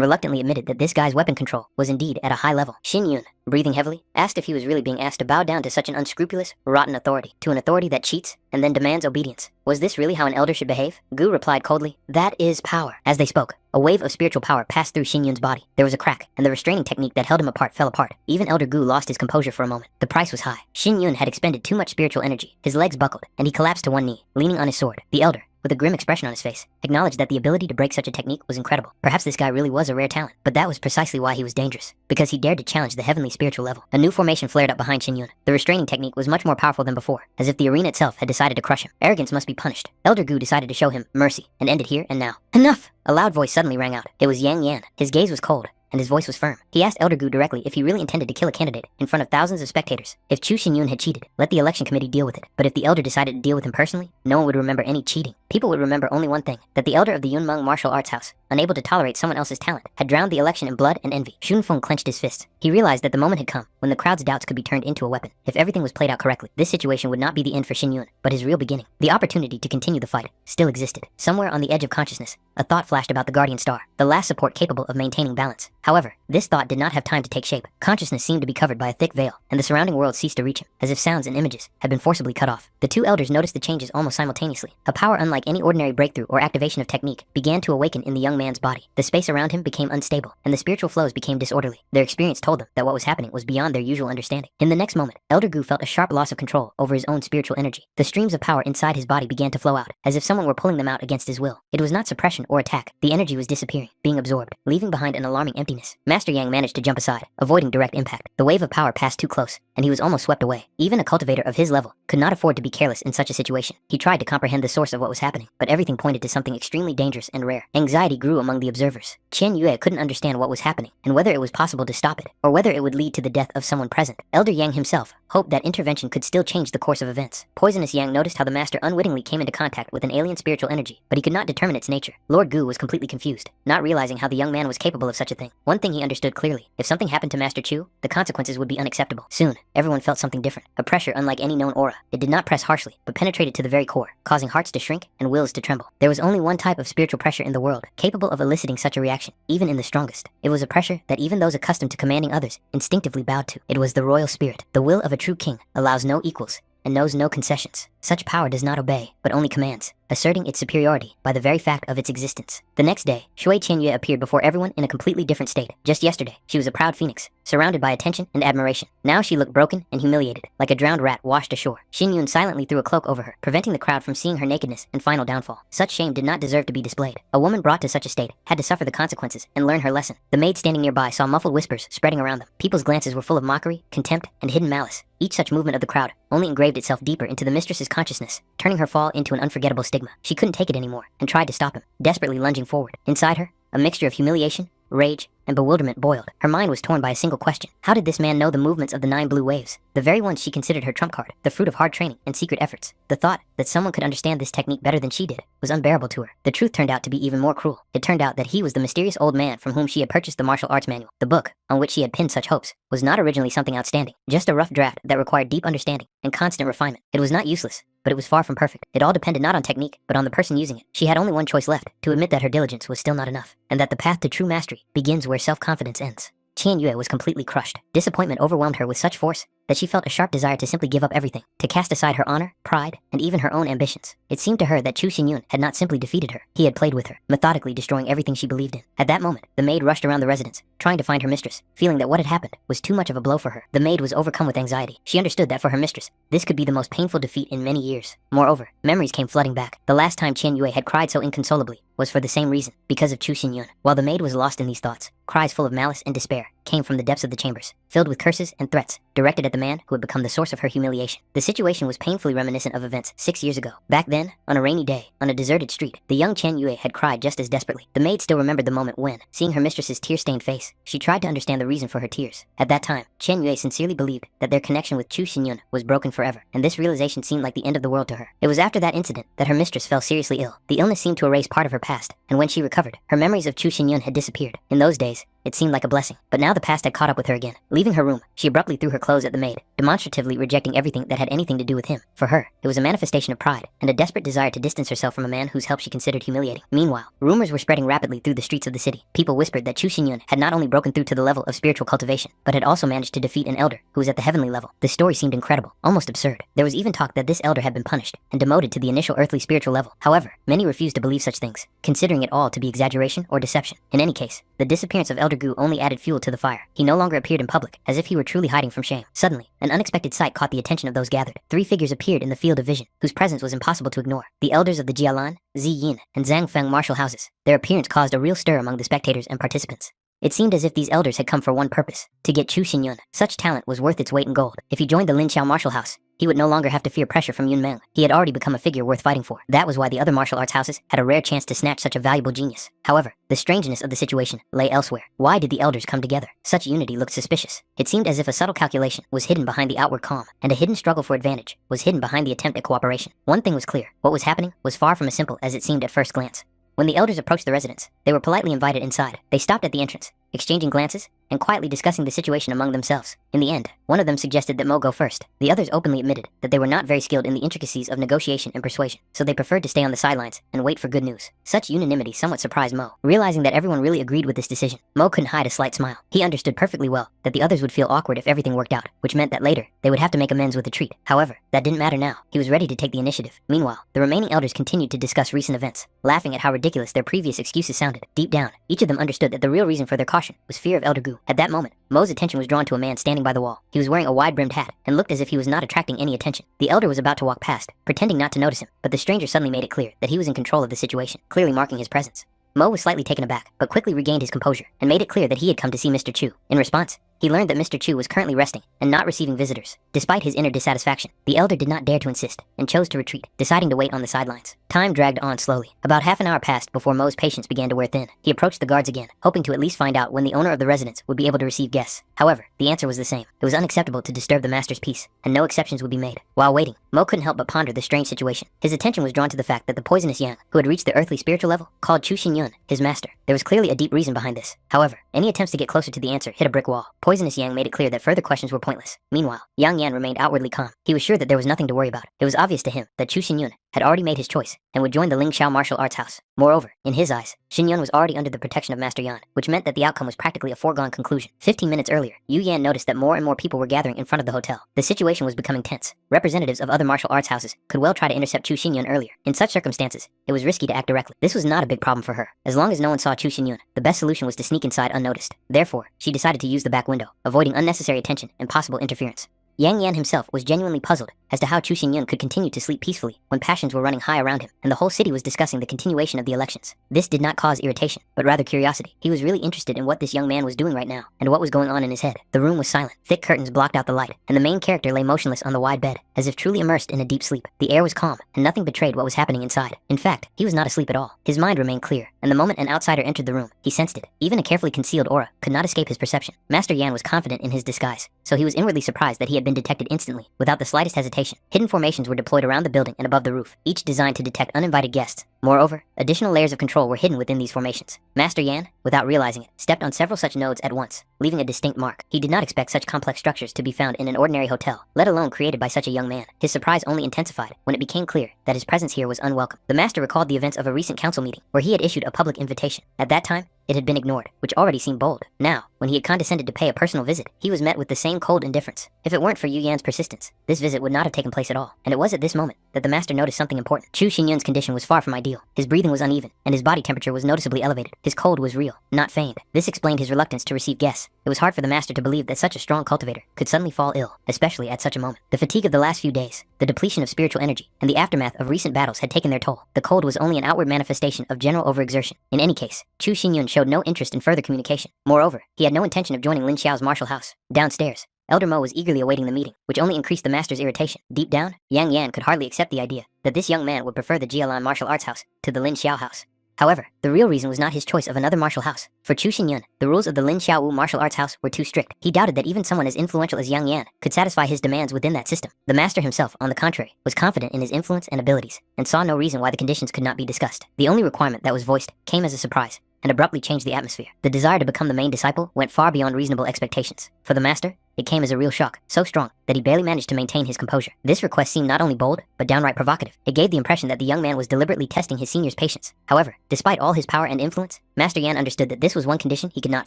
reluctantly admitted that this guy's weapon control was indeed at a high level. Shin Yun, breathing heavily, asked if he was really being asked to bow down to such an unscrupulous, rotten authority, to an authority that cheats and then demands obedience. Was this really how an elder should behave? Gu replied coldly, "That is power." As they spoke, a wave of spiritual power passed through Shin Yun's body. There was a crack, and the restraining technique that held him apart fell apart. Even Elder Gu lost his composure for a moment. The price was high. Shin Yun had expended too much spiritual energy. His legs buckled, and he collapsed to one knee, leaning on his sword. The elder, with a grim expression on his face, acknowledged that the ability to break such a technique was incredible. Perhaps this guy really was a rare talent, but that was precisely why he was dangerous, because he dared to challenge the heavenly spiritual level. A new formation flared up behind Shin Yun. The restraining technique was much more powerful than before, as if the arena itself had decided to crush him. Arrogance must be punished. Elder Gu decided to show him mercy, and ended here and now. "Enough!" A loud voice suddenly rang out. It was Yang Yan. His gaze was cold, and his voice was firm. He asked Elder Gu directly if he really intended to kill a candidate in front of thousands of spectators. If Chu Xinyun had cheated, let the election committee deal with it. But if the elder decided to deal with him personally, no one would remember any cheating. People would remember only one thing, that the elder of the Yunmeng Martial Arts House, unable to tolerate someone else's talent, had drowned the election in blood and envy. Shunfeng clenched his fists. He realized that the moment had come when the crowd's doubts could be turned into a weapon. If everything was played out correctly, this situation would not be the end for Shin Yun, but his real beginning. The opportunity to continue the fight still existed. Somewhere on the edge of consciousness, a thought flashed about the Guardian Star, the last support capable of maintaining balance. However, this thought did not have time to take shape. Consciousness seemed to be covered by a thick veil, and the surrounding world ceased to reach him, as if sounds and images had been forcibly cut off. The two elders noticed the changes almost simultaneously. A power unlike any ordinary breakthrough or activation of technique began to awaken in the young man's body. The space around him became unstable, and the spiritual flows became disorderly. Their experience told them that what was happening was beyond their usual understanding. In the next moment, Elder Gu felt a sharp loss of control over his own spiritual energy. The streams of power inside his body began to flow out, as if someone were pulling them out against his will. It was not suppression or attack. The energy was disappearing, being absorbed, leaving behind an alarming emptiness. Master Yang managed to jump aside, avoiding direct impact. The wave of power passed too close, and he was almost swept away. Even a cultivator of his level could not afford to be careless in such a situation. He tried to comprehend the source of what was happening, but everything pointed to something extremely dangerous and rare. Anxiety grew among the observers. Qian Yue couldn't understand what was happening, and whether it was possible to stop it, or whether it would lead to the death of someone present. Elder Yang himself hoped that intervention could still change the course of events. Poisonous Yang noticed how the master unwittingly came into contact with an alien spiritual energy, but he could not determine its nature. Lord Gu was completely confused, not realizing how the young man was capable of such a thing. One thing he understood clearly: if something happened to Master Chu, the consequences would be unacceptable. Soon, everyone felt something different, a pressure unlike any known aura. It did not press harshly, but penetrated to the very core, causing hearts to shrink and wills to tremble. There was only one type of spiritual pressure in the world capable of eliciting such a reaction, even in the strongest. It was a pressure that even those accustomed to commanding others instinctively bowed to. It was the royal spirit. The will of a true king allows no equals and knows no concessions. Such power does not obey, but only commands, asserting its superiority by the very fact of its existence. The next day, Shui Qianyue appeared before everyone in a completely different state. Just yesterday, she was a proud phoenix, surrounded by attention and admiration. Now she looked broken and humiliated, like a drowned rat washed ashore. Xin Yun silently threw a cloak over her, preventing the crowd from seeing her nakedness and final downfall. Such shame did not deserve to be displayed. A woman brought to such a state had to suffer the consequences and learn her lesson. The maid standing nearby saw muffled whispers spreading around them. People's glances were full of mockery, contempt, and hidden malice. Each such movement of the crowd only engraved itself deeper into the mistress's consciousness, turning her fall into an unforgettable stigma. She couldn't take it anymore and tried to stop him, desperately lunging forward. Inside her, a mixture of humiliation, rage, and bewilderment boiled. Her mind was torn by a single question. How did this man know the movements of the 9 blue waves? The very ones she considered her trump card, the fruit of hard training and secret efforts. The thought that someone could understand this technique better than she did was unbearable to her. The truth turned out to be even more cruel. It turned out that he was the mysterious old man from whom she had purchased the martial arts manual. The book, on which she had pinned such hopes, was not originally something outstanding, just a rough draft that required deep understanding and constant refinement. It was not useless, but it was far from perfect. It all depended not on technique, but on the person using it. She had only one choice left: to admit that her diligence was still not enough, and that the path to true mastery begins where self-confidence ends. Qian Yue was completely crushed. Disappointment overwhelmed her with such force that she felt a sharp desire to simply give up everything, to cast aside her honor, pride, and even her own ambitions. It seemed to her that Chu Xinyun had not simply defeated her, he had played with her, methodically destroying everything she believed in. At that moment, the maid rushed around the residence, trying to find her mistress, feeling that what had happened was too much of a blow for her. The maid was overcome with anxiety. She understood that for her mistress, this could be the most painful defeat in many years. Moreover, memories came flooding back. The last time Qian Yue had cried so inconsolably was for the same reason, because of Chu Xinyun. While the maid was lost in these thoughts, cries full of malice and despair came from the depths of the chambers, filled with curses and threats, directed at the man who had become the source of her humiliation. The situation was painfully reminiscent of events 6 years ago. Back then, on a rainy day, on a deserted street, the young Qian Yue had cried just as desperately. The maid still remembered the moment when, seeing her mistress's tear-stained face, she tried to understand the reason for her tears. At that time, Qian Yue sincerely believed that their connection with Chu Xinyun was broken forever, and this realization seemed like the end of the world to her. It was after that incident that her mistress fell seriously ill. The illness seemed to erase part of her past, and when she recovered, her memories of Chu Xinyun had disappeared. In those days, it seemed like a blessing. But now the past had caught up with her again. Leaving her room, she abruptly threw her clothes at the maid, demonstratively rejecting everything that had anything to do with him. For her, it was a manifestation of pride and a desperate desire to distance herself from a man whose help she considered humiliating. Meanwhile, rumors were spreading rapidly through the streets of the city. People whispered that Chu Xinyun had not only broken through to the level of spiritual cultivation, but had also managed to defeat an elder who was at the heavenly level. The story seemed incredible, almost absurd. There was even talk that this elder had been punished and demoted to the initial earthly spiritual level. However, many refused to believe such things, considering it all to be exaggeration or deception. In any case, the disappearance of Elder Gu only added fuel to the fire. He no longer appeared in public, as if he were truly hiding from shame. Suddenly, an unexpected sight caught the attention of those gathered. 3 figures appeared in the field of vision, whose presence was impossible to ignore. The elders of the Jialan, Zi Yin, and Zhang Feng martial houses. Their appearance caused a real stir among the spectators and participants. It seemed as if these elders had come for one purpose: to get Chu Xinyun. Such talent was worth its weight in gold. If he joined the Lin Xiao martial house, he would no longer have to fear pressure from Yun Meng. He had already become a figure worth fighting for. That was why the other martial arts houses had a rare chance to snatch such a valuable genius. However, the strangeness of the situation lay elsewhere. Why did the elders come together? Such unity looked suspicious. It seemed as if a subtle calculation was hidden behind the outward calm, and a hidden struggle for advantage was hidden behind the attempt at cooperation. One thing was clear: what was happening was far from as simple as it seemed at first glance. When the elders approached the residence, they were politely invited inside. They stopped at the entrance, exchanging glances and quietly discussing the situation among themselves. In the end, one of them suggested that Mo go first. The others openly admitted that they were not very skilled in the intricacies of negotiation and persuasion, so they preferred to stay on the sidelines and wait for good news. Such unanimity somewhat surprised Mo. Realizing that everyone really agreed with this decision, Mo couldn't hide a slight smile. He understood perfectly well that the others would feel awkward if everything worked out, which meant that later, they would have to make amends with a treat. However, that didn't matter now. He was ready to take the initiative. Meanwhile, the remaining elders continued to discuss recent events, laughing at how ridiculous their previous excuses sounded. Deep down, each of them understood that the real reason for their caution was fear of Elder Gu. At that moment, Mo's attention was drawn to a man standing by the wall. He was wearing a wide-brimmed hat and looked as if he was not attracting any attention. The elder was about to walk past, pretending not to notice him, but the stranger suddenly made it clear that he was in control of the situation, clearly marking his presence. Mo was slightly taken aback, but quickly regained his composure and made it clear that he had come to see Mr. Chu. In response, he learned that Mr. Chu was currently resting and not receiving visitors. Despite his inner dissatisfaction, the elder did not dare to insist and chose to retreat, deciding to wait on the sidelines. Time dragged on slowly. About half an hour passed before Mo's patience began to wear thin. He approached the guards again, hoping to at least find out when the owner of the residence would be able to receive guests. However, the answer was the same. It was unacceptable to disturb the master's peace, and no exceptions would be made. While waiting, Mo couldn't help but ponder the strange situation. His attention was drawn to the fact that the poisonous yang, who had reached the earthly spiritual level, called Chu Xinyun his master. There was clearly a deep reason behind this. However, any attempts to get closer to the answer hit a brick wall. Poisonous yang made it clear that further questions were pointless. Meanwhile, Yang Yan remained outwardly calm. He was sure that there was nothing to worry about. It was obvious to him that Chu Xinyun had already made his choice and would join the Ling Xiao martial arts house. Moreover, in his eyes, Xinyun was already under the protection of Master Yan, which meant that the outcome was practically a foregone conclusion. 15 minutes earlier, Yu Yan noticed that more and more people were gathering in front of the hotel. The situation was becoming tense. Representatives of other martial arts houses could well try to intercept Chu Xinyun earlier. In such circumstances, it was risky to act directly. This was not a big problem for her. As long as no one saw Chu Xinyun, the best solution was to sneak inside unnoticed. Therefore, she decided to use the back window, avoiding unnecessary attention and possible interference. Yang Yan himself was genuinely puzzled as to how Chu Xinyun could continue to sleep peacefully when passions were running high around him, and the whole city was discussing the continuation of the elections. This did not cause irritation, but rather curiosity. He was really interested in what this young man was doing right now, and what was going on in his head. The room was silent. Thick curtains blocked out the light, and the main character lay motionless on the wide bed, as if truly immersed in a deep sleep. The air was calm, and nothing betrayed what was happening inside. In fact, he was not asleep at all. His mind remained clear, and the moment an outsider entered the room, he sensed it. Even a carefully concealed aura could not escape his perception. Master Yan was confident in his disguise, so he was inwardly surprised that he had been detected instantly, without the slightest hesitation. Hidden formations were deployed around the building and above the roof, each designed to detect uninvited guests. Moreover, additional layers of control were hidden within these formations. Master Yan, without realizing it, stepped on several such nodes at once, leaving a distinct mark. He did not expect such complex structures to be found in an ordinary hotel, let alone created by such a young man. His surprise only intensified when it became clear that his presence here was unwelcome. The master recalled the events of a recent council meeting, where he had issued a public invitation. At that time, it had been ignored, which already seemed bold. Now, when he had condescended to pay a personal visit, he was met with the same cold indifference. If it weren't for Yu Yan's persistence, this visit would not have taken place at all. And it was at this moment that the master noticed something important. Chu Xinyun's condition was far from ideal. His breathing was uneven, and his body temperature was noticeably elevated. His cold was real, not feigned. This explained his reluctance to receive guests. It was hard for the master to believe that such a strong cultivator could suddenly fall ill, especially at such a moment. The fatigue of the last few days, the depletion of spiritual energy, and the aftermath of recent battles had taken their toll. The cold was only an outward manifestation of general overexertion. In any case, Chu Xinyun showed no interest in further communication. Moreover, he had no intention of joining Lin Xiao's martial house. Downstairs, Elder Mo was eagerly awaiting the meeting, which only increased the master's irritation. Deep down, Yang Yan could hardly accept the idea that this young man would prefer the Jialan martial arts house to the Lin Xiao house. However, the real reason was not his choice of another martial house. For Chu Xinyun, the rules of the Lin Xiaowu martial arts house were too strict. He doubted that even someone as influential as Yang Yan could satisfy his demands within that system. The master himself, on the contrary, was confident in his influence and abilities, and saw no reason why the conditions could not be discussed. The only requirement that was voiced came as a surprise, and abruptly changed the atmosphere. The desire to become the main disciple went far beyond reasonable expectations. For the master, it came as a real shock, so strong that he barely managed to maintain his composure. This request seemed not only bold, but downright provocative. It gave the impression that the young man was deliberately testing his senior's patience. However, despite all his power and influence, Master Yan understood that this was one condition he could not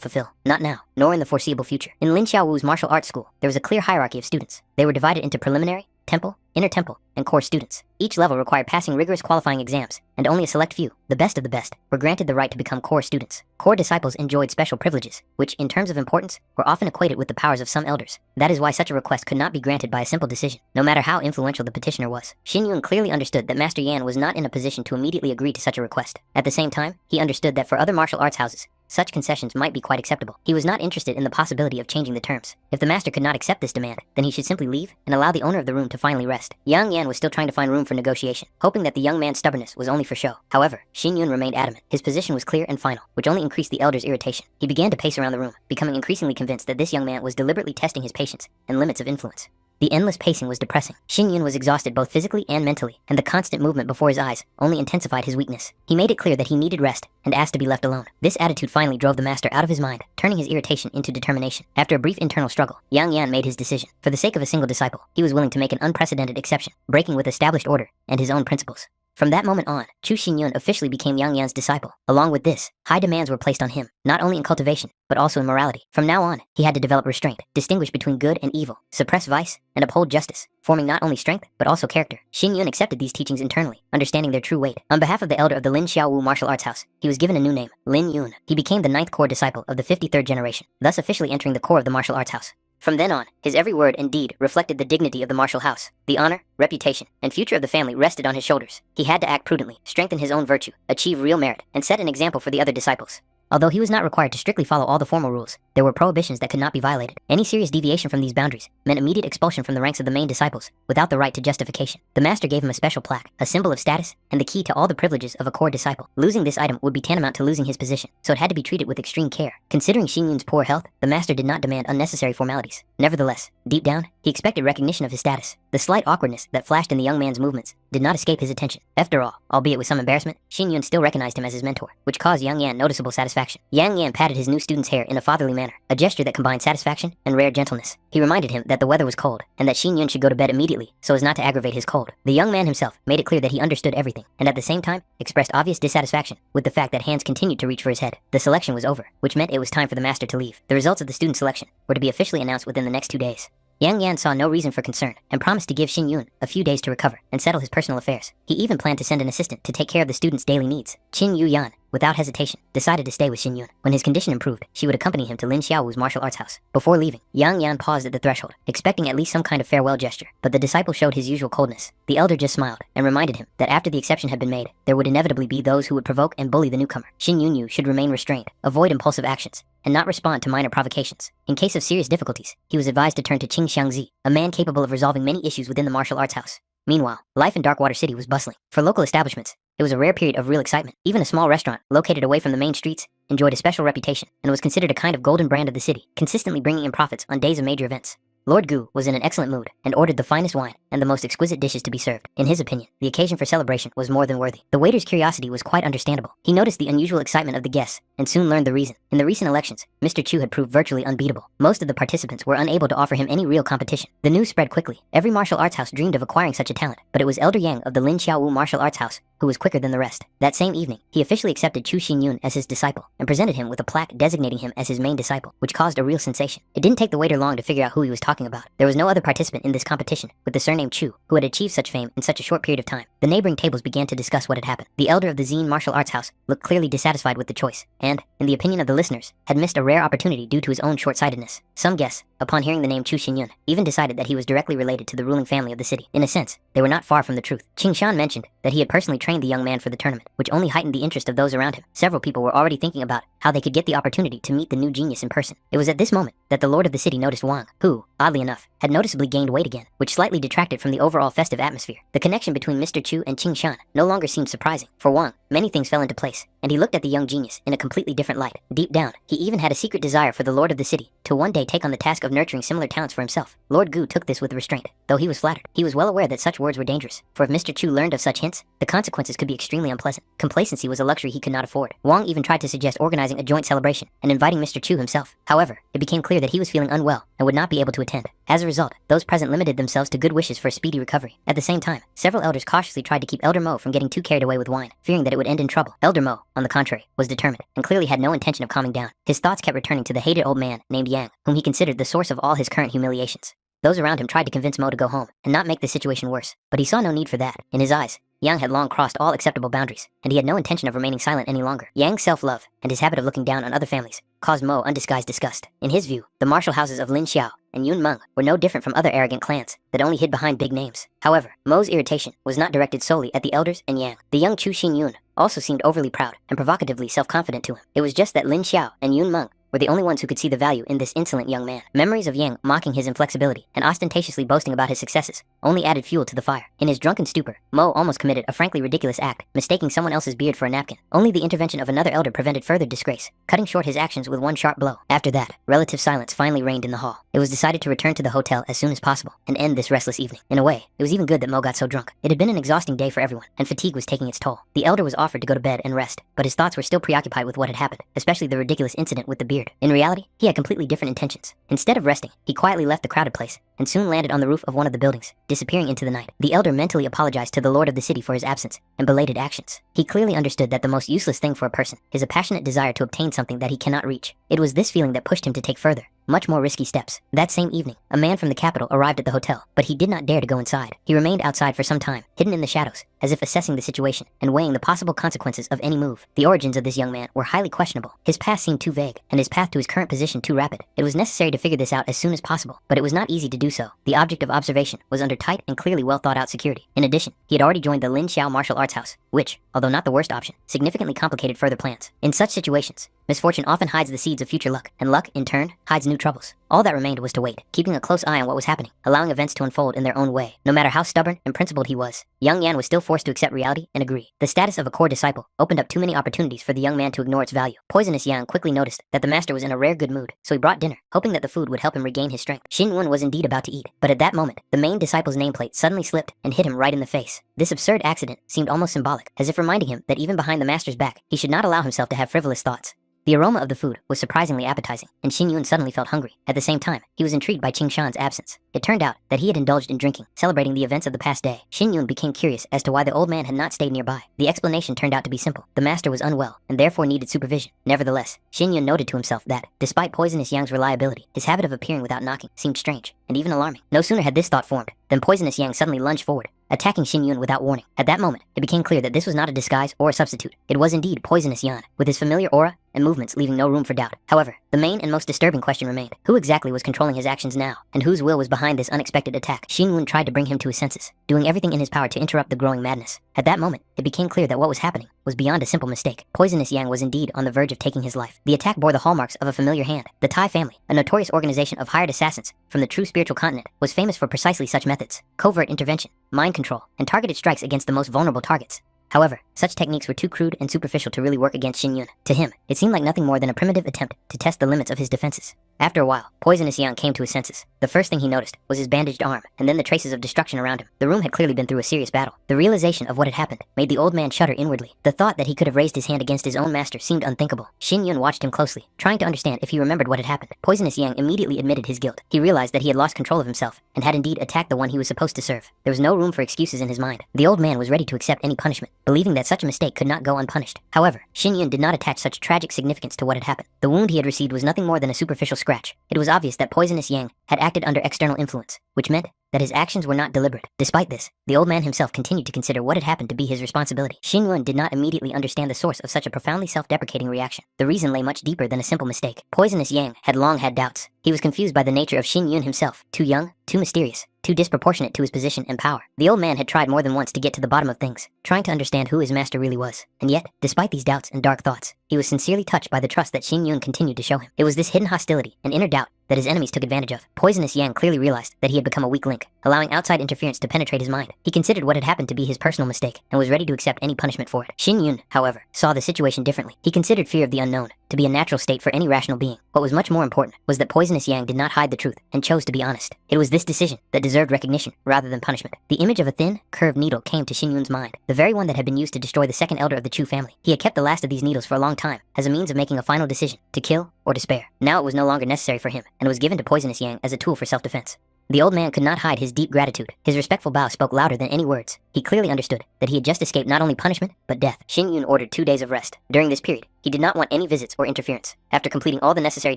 fulfill. Not now, nor in the foreseeable future. In Lin Xiaowu's martial arts school, there was a clear hierarchy of students. They were divided into preliminary, temple, inner temple, and core students. Each level required passing rigorous qualifying exams, and only a select few, the best of the best, were granted the right to become core students. Core disciples enjoyed special privileges, which, in terms of importance, were often equated with the powers of some elders. That is why such a request could not be granted by a simple decision, no matter how influential the petitioner was. Xin Yun clearly understood that Master Yan was not in a position to immediately agree to such a request. At the same time, he understood that for other martial arts houses, such concessions might be quite acceptable. He was not interested in the possibility of changing the terms. If the master could not accept this demand, then he should simply leave and allow the owner of the room to finally rest. Yang Yan was still trying to find room for negotiation, hoping that the young man's stubbornness was only for show. However, Xin Yun remained adamant. His position was clear and final, which only increased the elder's irritation. He began to pace around the room, becoming increasingly convinced that this young man was deliberately testing his patience and limits of influence. The endless pacing was depressing. Xin Yun was exhausted both physically and mentally, and the constant movement before his eyes only intensified his weakness. He made it clear that he needed rest and asked to be left alone. This attitude finally drove the master out of his mind, turning his irritation into determination. After a brief internal struggle, Yang Yan made his decision. For the sake of a single disciple, he was willing to make an unprecedented exception, breaking with established order and his own principles. From that moment on, Chu Xinyun officially became Yang Yan's disciple. Along with this, high demands were placed on him, not only in cultivation, but also in morality. From now on, he had to develop restraint, distinguish between good and evil, suppress vice, and uphold justice, forming not only strength, but also character. Xinyun accepted these teachings internally, understanding their true weight. On behalf of the elder of the Lin Xiaowu martial arts house, he was given a new name, Lin Yun. He became the 9th core disciple of the 53rd generation, thus officially entering the core of the martial arts house. From then on, his every word and deed reflected the dignity of the martial house. The honor, reputation, and future of the family rested on his shoulders. He had to act prudently, strengthen his own virtue, achieve real merit, and set an example for the other disciples. Although he was not required to strictly follow all the formal rules, there were prohibitions that could not be violated. Any serious deviation from these boundaries meant immediate expulsion from the ranks of the main disciples, without the right to justification. The master gave him a special plaque, a symbol of status, and the key to all the privileges of a core disciple. Losing this item would be tantamount to losing his position, so it had to be treated with extreme care. Considering Xinyun's poor health, the master did not demand unnecessary formalities. Nevertheless, deep down, he expected recognition of his status. The slight awkwardness that flashed in the young man's movements did not escape his attention. After all, albeit with some embarrassment, Xinyun still recognized him as his mentor, which caused Yang Yan noticeable satisfaction. Yang Yan patted his new student's hair in a fatherly manner, a gesture that combined satisfaction and rare gentleness. He reminded him that the weather was cold, and that Xinyun should go to bed immediately so as not to aggravate his cold. The young man himself made it clear that he understood everything, and at the same time, expressed obvious dissatisfaction with the fact that hands continued to reach for his head. The selection was over, which meant it was time for the master to leave. The results of the student selection were to be officially announced within the next 2 days. Yang Yan saw no reason for concern, and promised to give Xin Yun a few days to recover and settle his personal affairs. He even planned to send an assistant to take care of the student's daily needs. Qin Yu Yan, without hesitation, decided to stay with Xin Yun. When his condition improved, she would accompany him to Lin Xiaowu's martial arts house. Before leaving, Yang Yan paused at the threshold, expecting at least some kind of farewell gesture, but the disciple showed his usual coldness. The elder just smiled, and reminded him that after the exception had been made, there would inevitably be those who would provoke and bully the newcomer. Xin Yunyu should remain restrained, avoid impulsive actions, and not respond to minor provocations. In case of serious difficulties, he was advised to turn to Qing Xiangzi, a man capable of resolving many issues within the martial arts house. Meanwhile, life in Darkwater City was bustling. For local establishments, it was a rare period of real excitement. Even a small restaurant, located away from the main streets, enjoyed a special reputation, and was considered a kind of golden brand of the city, consistently bringing in profits on days of major events. Lord Gu was in an excellent mood, and ordered the finest wine and the most exquisite dishes to be served. In his opinion, the occasion for celebration was more than worthy. The waiter's curiosity was quite understandable. He noticed the unusual excitement of the guests, and soon learned the reason. In the recent elections, Mr. Chu had proved virtually unbeatable. Most of the participants were unable to offer him any real competition. The news spread quickly. Every martial arts house dreamed of acquiring such a talent, but it was Elder Yang of the Lin Xiaowu martial arts house who was quicker than the rest. That same evening, he officially accepted Chu Xinyun as his disciple, and presented him with a plaque designating him as his main disciple, which caused a real sensation. It didn't take the waiter long to figure out who he was talking about. There was no other participant in this competition with the surname Chu who had achieved such fame in such a short period of time. The neighboring tables began to discuss what had happened. The elder of the Zine martial arts house looked clearly dissatisfied with the choice, and, in the opinion of the listeners, had missed a rare opportunity due to his own short-sightedness. Some guests, upon hearing the name Chu Xinyun, even decided that he was directly related to the ruling family of the city. In a sense, they were not far from the truth. Qing Shan mentioned that he had personally trained the young man for the tournament, which only heightened the interest of those around him. Several people were already thinking about how they could get the opportunity to meet the new genius in person. It was at this moment that the lord of the city noticed Wang, who, oddly enough, had noticeably gained weight again, which slightly detracted from the overall festive atmosphere. The connection between Mr. Chu and Qing Shan no longer seemed surprising. For Wang, many things fell into place, and he looked at the young genius in a completely different light. Deep down, he even had a secret desire for the lord of the city to one day take on the task of nurturing similar talents for himself. Lord Gu took this with restraint, though he was flattered. He was well aware that such words were dangerous, for if Mr. Chu learned of such hints, the consequences could be extremely unpleasant. Complacency was a luxury he could not afford. Wang even tried to suggest organizing a joint celebration and inviting Mr. Chu himself. However, it became clear that he was feeling unwell and would not be able to attend. As a result, those present limited themselves to good wishes for a speedy recovery. At the same time, several elders cautiously tried to keep Elder Mo from getting too carried away with wine, fearing that it would end in trouble. Elder Mo, on the contrary, was determined, and clearly had no intention of calming down. His thoughts kept returning to the hated old man named Yang, whom he considered the source of all his current humiliations. Those around him tried to convince Mo to go home and not make the situation worse, but he saw no need for that. In his eyes, Yang had long crossed all acceptable boundaries, and he had no intention of remaining silent any longer. Yang's self-love and his habit of looking down on other families caused Mo undisguised disgust. In his view, the martial houses of Lin Xiao and Yun Meng were no different from other arrogant clans that only hid behind big names. However, Mo's irritation was not directed solely at the elders and Yang. The young Chu Xin Yun also seemed overly proud and provocatively self-confident to him. It was just that Lin Xiao and Yun Meng were the only ones who could see the value in this insolent young man. Memories of Yang mocking his inflexibility and ostentatiously boasting about his successes only added fuel to the fire. In his drunken stupor, Mo almost committed a frankly ridiculous act, mistaking someone else's beard for a napkin. Only the intervention of another elder prevented further disgrace, cutting short his actions with one sharp blow. After that, relative silence finally reigned in the hall. It was decided to return to the hotel as soon as possible and end this restless evening. In a way, it was even good that Mo got so drunk. It had been an exhausting day for everyone, and fatigue was taking its toll. The elder was offered to go to bed and rest, but his thoughts were still preoccupied with what had happened, especially the ridiculous incident with the beard. In reality, he had completely different intentions. Instead of resting, he quietly left the crowded place and soon landed on the roof of one of the buildings, disappearing into the night. The elder mentally apologized to the lord of the city for his absence and belated actions. He clearly understood that the most useless thing for a person is a passionate desire to obtain something that he cannot reach. It was this feeling that pushed him to take further, much more risky steps. That same evening, a man from the capital arrived at the hotel, but he did not dare to go inside. He remained outside for some time, hidden in the shadows, as if assessing the situation and weighing the possible consequences of any move. The origins of this young man were highly questionable. His past seemed too vague, and his path to his current position too rapid. It was necessary to figure this out as soon as possible, but it was not easy to do so. The object of observation was under tight and clearly well thought out security. In addition, he had already joined the Lin Xiao martial arts house, which, although not the worst option, significantly complicated further plans. In such situations, misfortune often hides the seeds of future luck, and luck, in turn, hides new troubles. All that remained was to wait, keeping a close eye on what was happening, allowing events to unfold in their own way. No matter how stubborn and principled he was, young Yan was still forced to accept reality and agree. The status of a core disciple opened up too many opportunities for the young man to ignore its value. Poisonous Yang quickly noticed that the master was in a rare good mood, so he brought dinner, hoping that the food would help him regain his strength. Xin Yun was indeed about to eat, but at that moment, the main disciple's nameplate suddenly slipped and hit him right in the face. This absurd accident seemed almost symbolic, as if reminding him that even behind the master's back, he should not allow himself to have frivolous thoughts. The aroma of the food was surprisingly appetizing, and Xin Yun suddenly felt hungry. At the same time, he was intrigued by Qing Shan's absence. It turned out that he had indulged in drinking, celebrating the events of the past day. Xin Yun became curious as to why the old man had not stayed nearby. The explanation turned out to be simple. The master was unwell, and therefore needed supervision. Nevertheless, Xin Yun noted to himself that, despite Poisonous Yang's reliability, his habit of appearing without knocking seemed strange, and even alarming. No sooner had this thought formed, than Poisonous Yang suddenly lunged forward, attacking Xin Yun without warning. At that moment, it became clear that this was not a disguise or a substitute. It was indeed Poisonous Yan, with his familiar aura and movements leaving no room for doubt. However, the main and most disturbing question remained. Who exactly was controlling his actions now, and whose will was behind this unexpected attack? Xin Yun tried to bring him to his senses, doing everything in his power to interrupt the growing madness. At that moment, it became clear that what was happening was beyond a simple mistake. Poisonous Yang was indeed on the verge of taking his life. The attack bore the hallmarks of a familiar hand. The Tai family, a notorious organization of hired assassins from the true spiritual continent, was famous for precisely such methods: covert intervention, mind control, and targeted strikes against the most vulnerable targets. However, such techniques were too crude and superficial to really work against Xin Yun. To him, it seemed like nothing more than a primitive attempt to test the limits of his defenses. After a while, Poisonous Yang came to his senses. The first thing he noticed was his bandaged arm, and then the traces of destruction around him. The room had clearly been through a serious battle. The realization of what had happened made the old man shudder inwardly. The thought that he could have raised his hand against his own master seemed unthinkable. Xin Yun watched him closely, trying to understand if he remembered what had happened. Poisonous Yang immediately admitted his guilt. He realized that he had lost control of himself, and had indeed attacked the one he was supposed to serve. There was no room for excuses in his mind. The old man was ready to accept any punishment, believing that such a mistake could not go unpunished. However, Xin Yun did not attach such tragic significance to what had happened. The wound he had received was nothing more than a superficial scratch. It was obvious that Poisonous Yang had acted under external influence, which meant that his actions were not deliberate. Despite this, the old man himself continued to consider what had happened to be his responsibility. Xin Yun did not immediately understand the source of such a profoundly self-deprecating reaction. The reason lay much deeper than a simple mistake. Poisonous Yang had long had doubts. He was confused by the nature of Xin Yun himself, too young, too mysterious, too disproportionate to his position and power. The old man had tried more than once to get to the bottom of things, trying to understand who his master really was. And yet, despite these doubts and dark thoughts, he was sincerely touched by the trust that Xin Yun continued to show him. It was this hidden hostility and inner doubt that his enemies took advantage of. Poisonous Yang clearly realized that he had become a weak link, allowing outside interference to penetrate his mind. He considered what had happened to be his personal mistake and was ready to accept any punishment for it. Shin Yun, however, saw the situation differently. He considered fear of the unknown to be a natural state for any rational being. What was much more important was that Poisonous Yang did not hide the truth and chose to be honest. It was this decision that deserved recognition rather than punishment. The image of a thin, curved needle came to Shin Yun's mind, the very one that had been used to destroy the second elder of the Chu family. He had kept the last of these needles for a long time as a means of making a final decision, to kill or to spare. Now it was no longer necessary for him, and was given to Poisonous Yang as a tool for self-defense. The old man could not hide his deep gratitude. His respectful bow spoke louder than any words. He clearly understood that he had just escaped not only punishment, but death. Shin Yun ordered 2 days of rest. During this period, he did not want any visits or interference. After completing all the necessary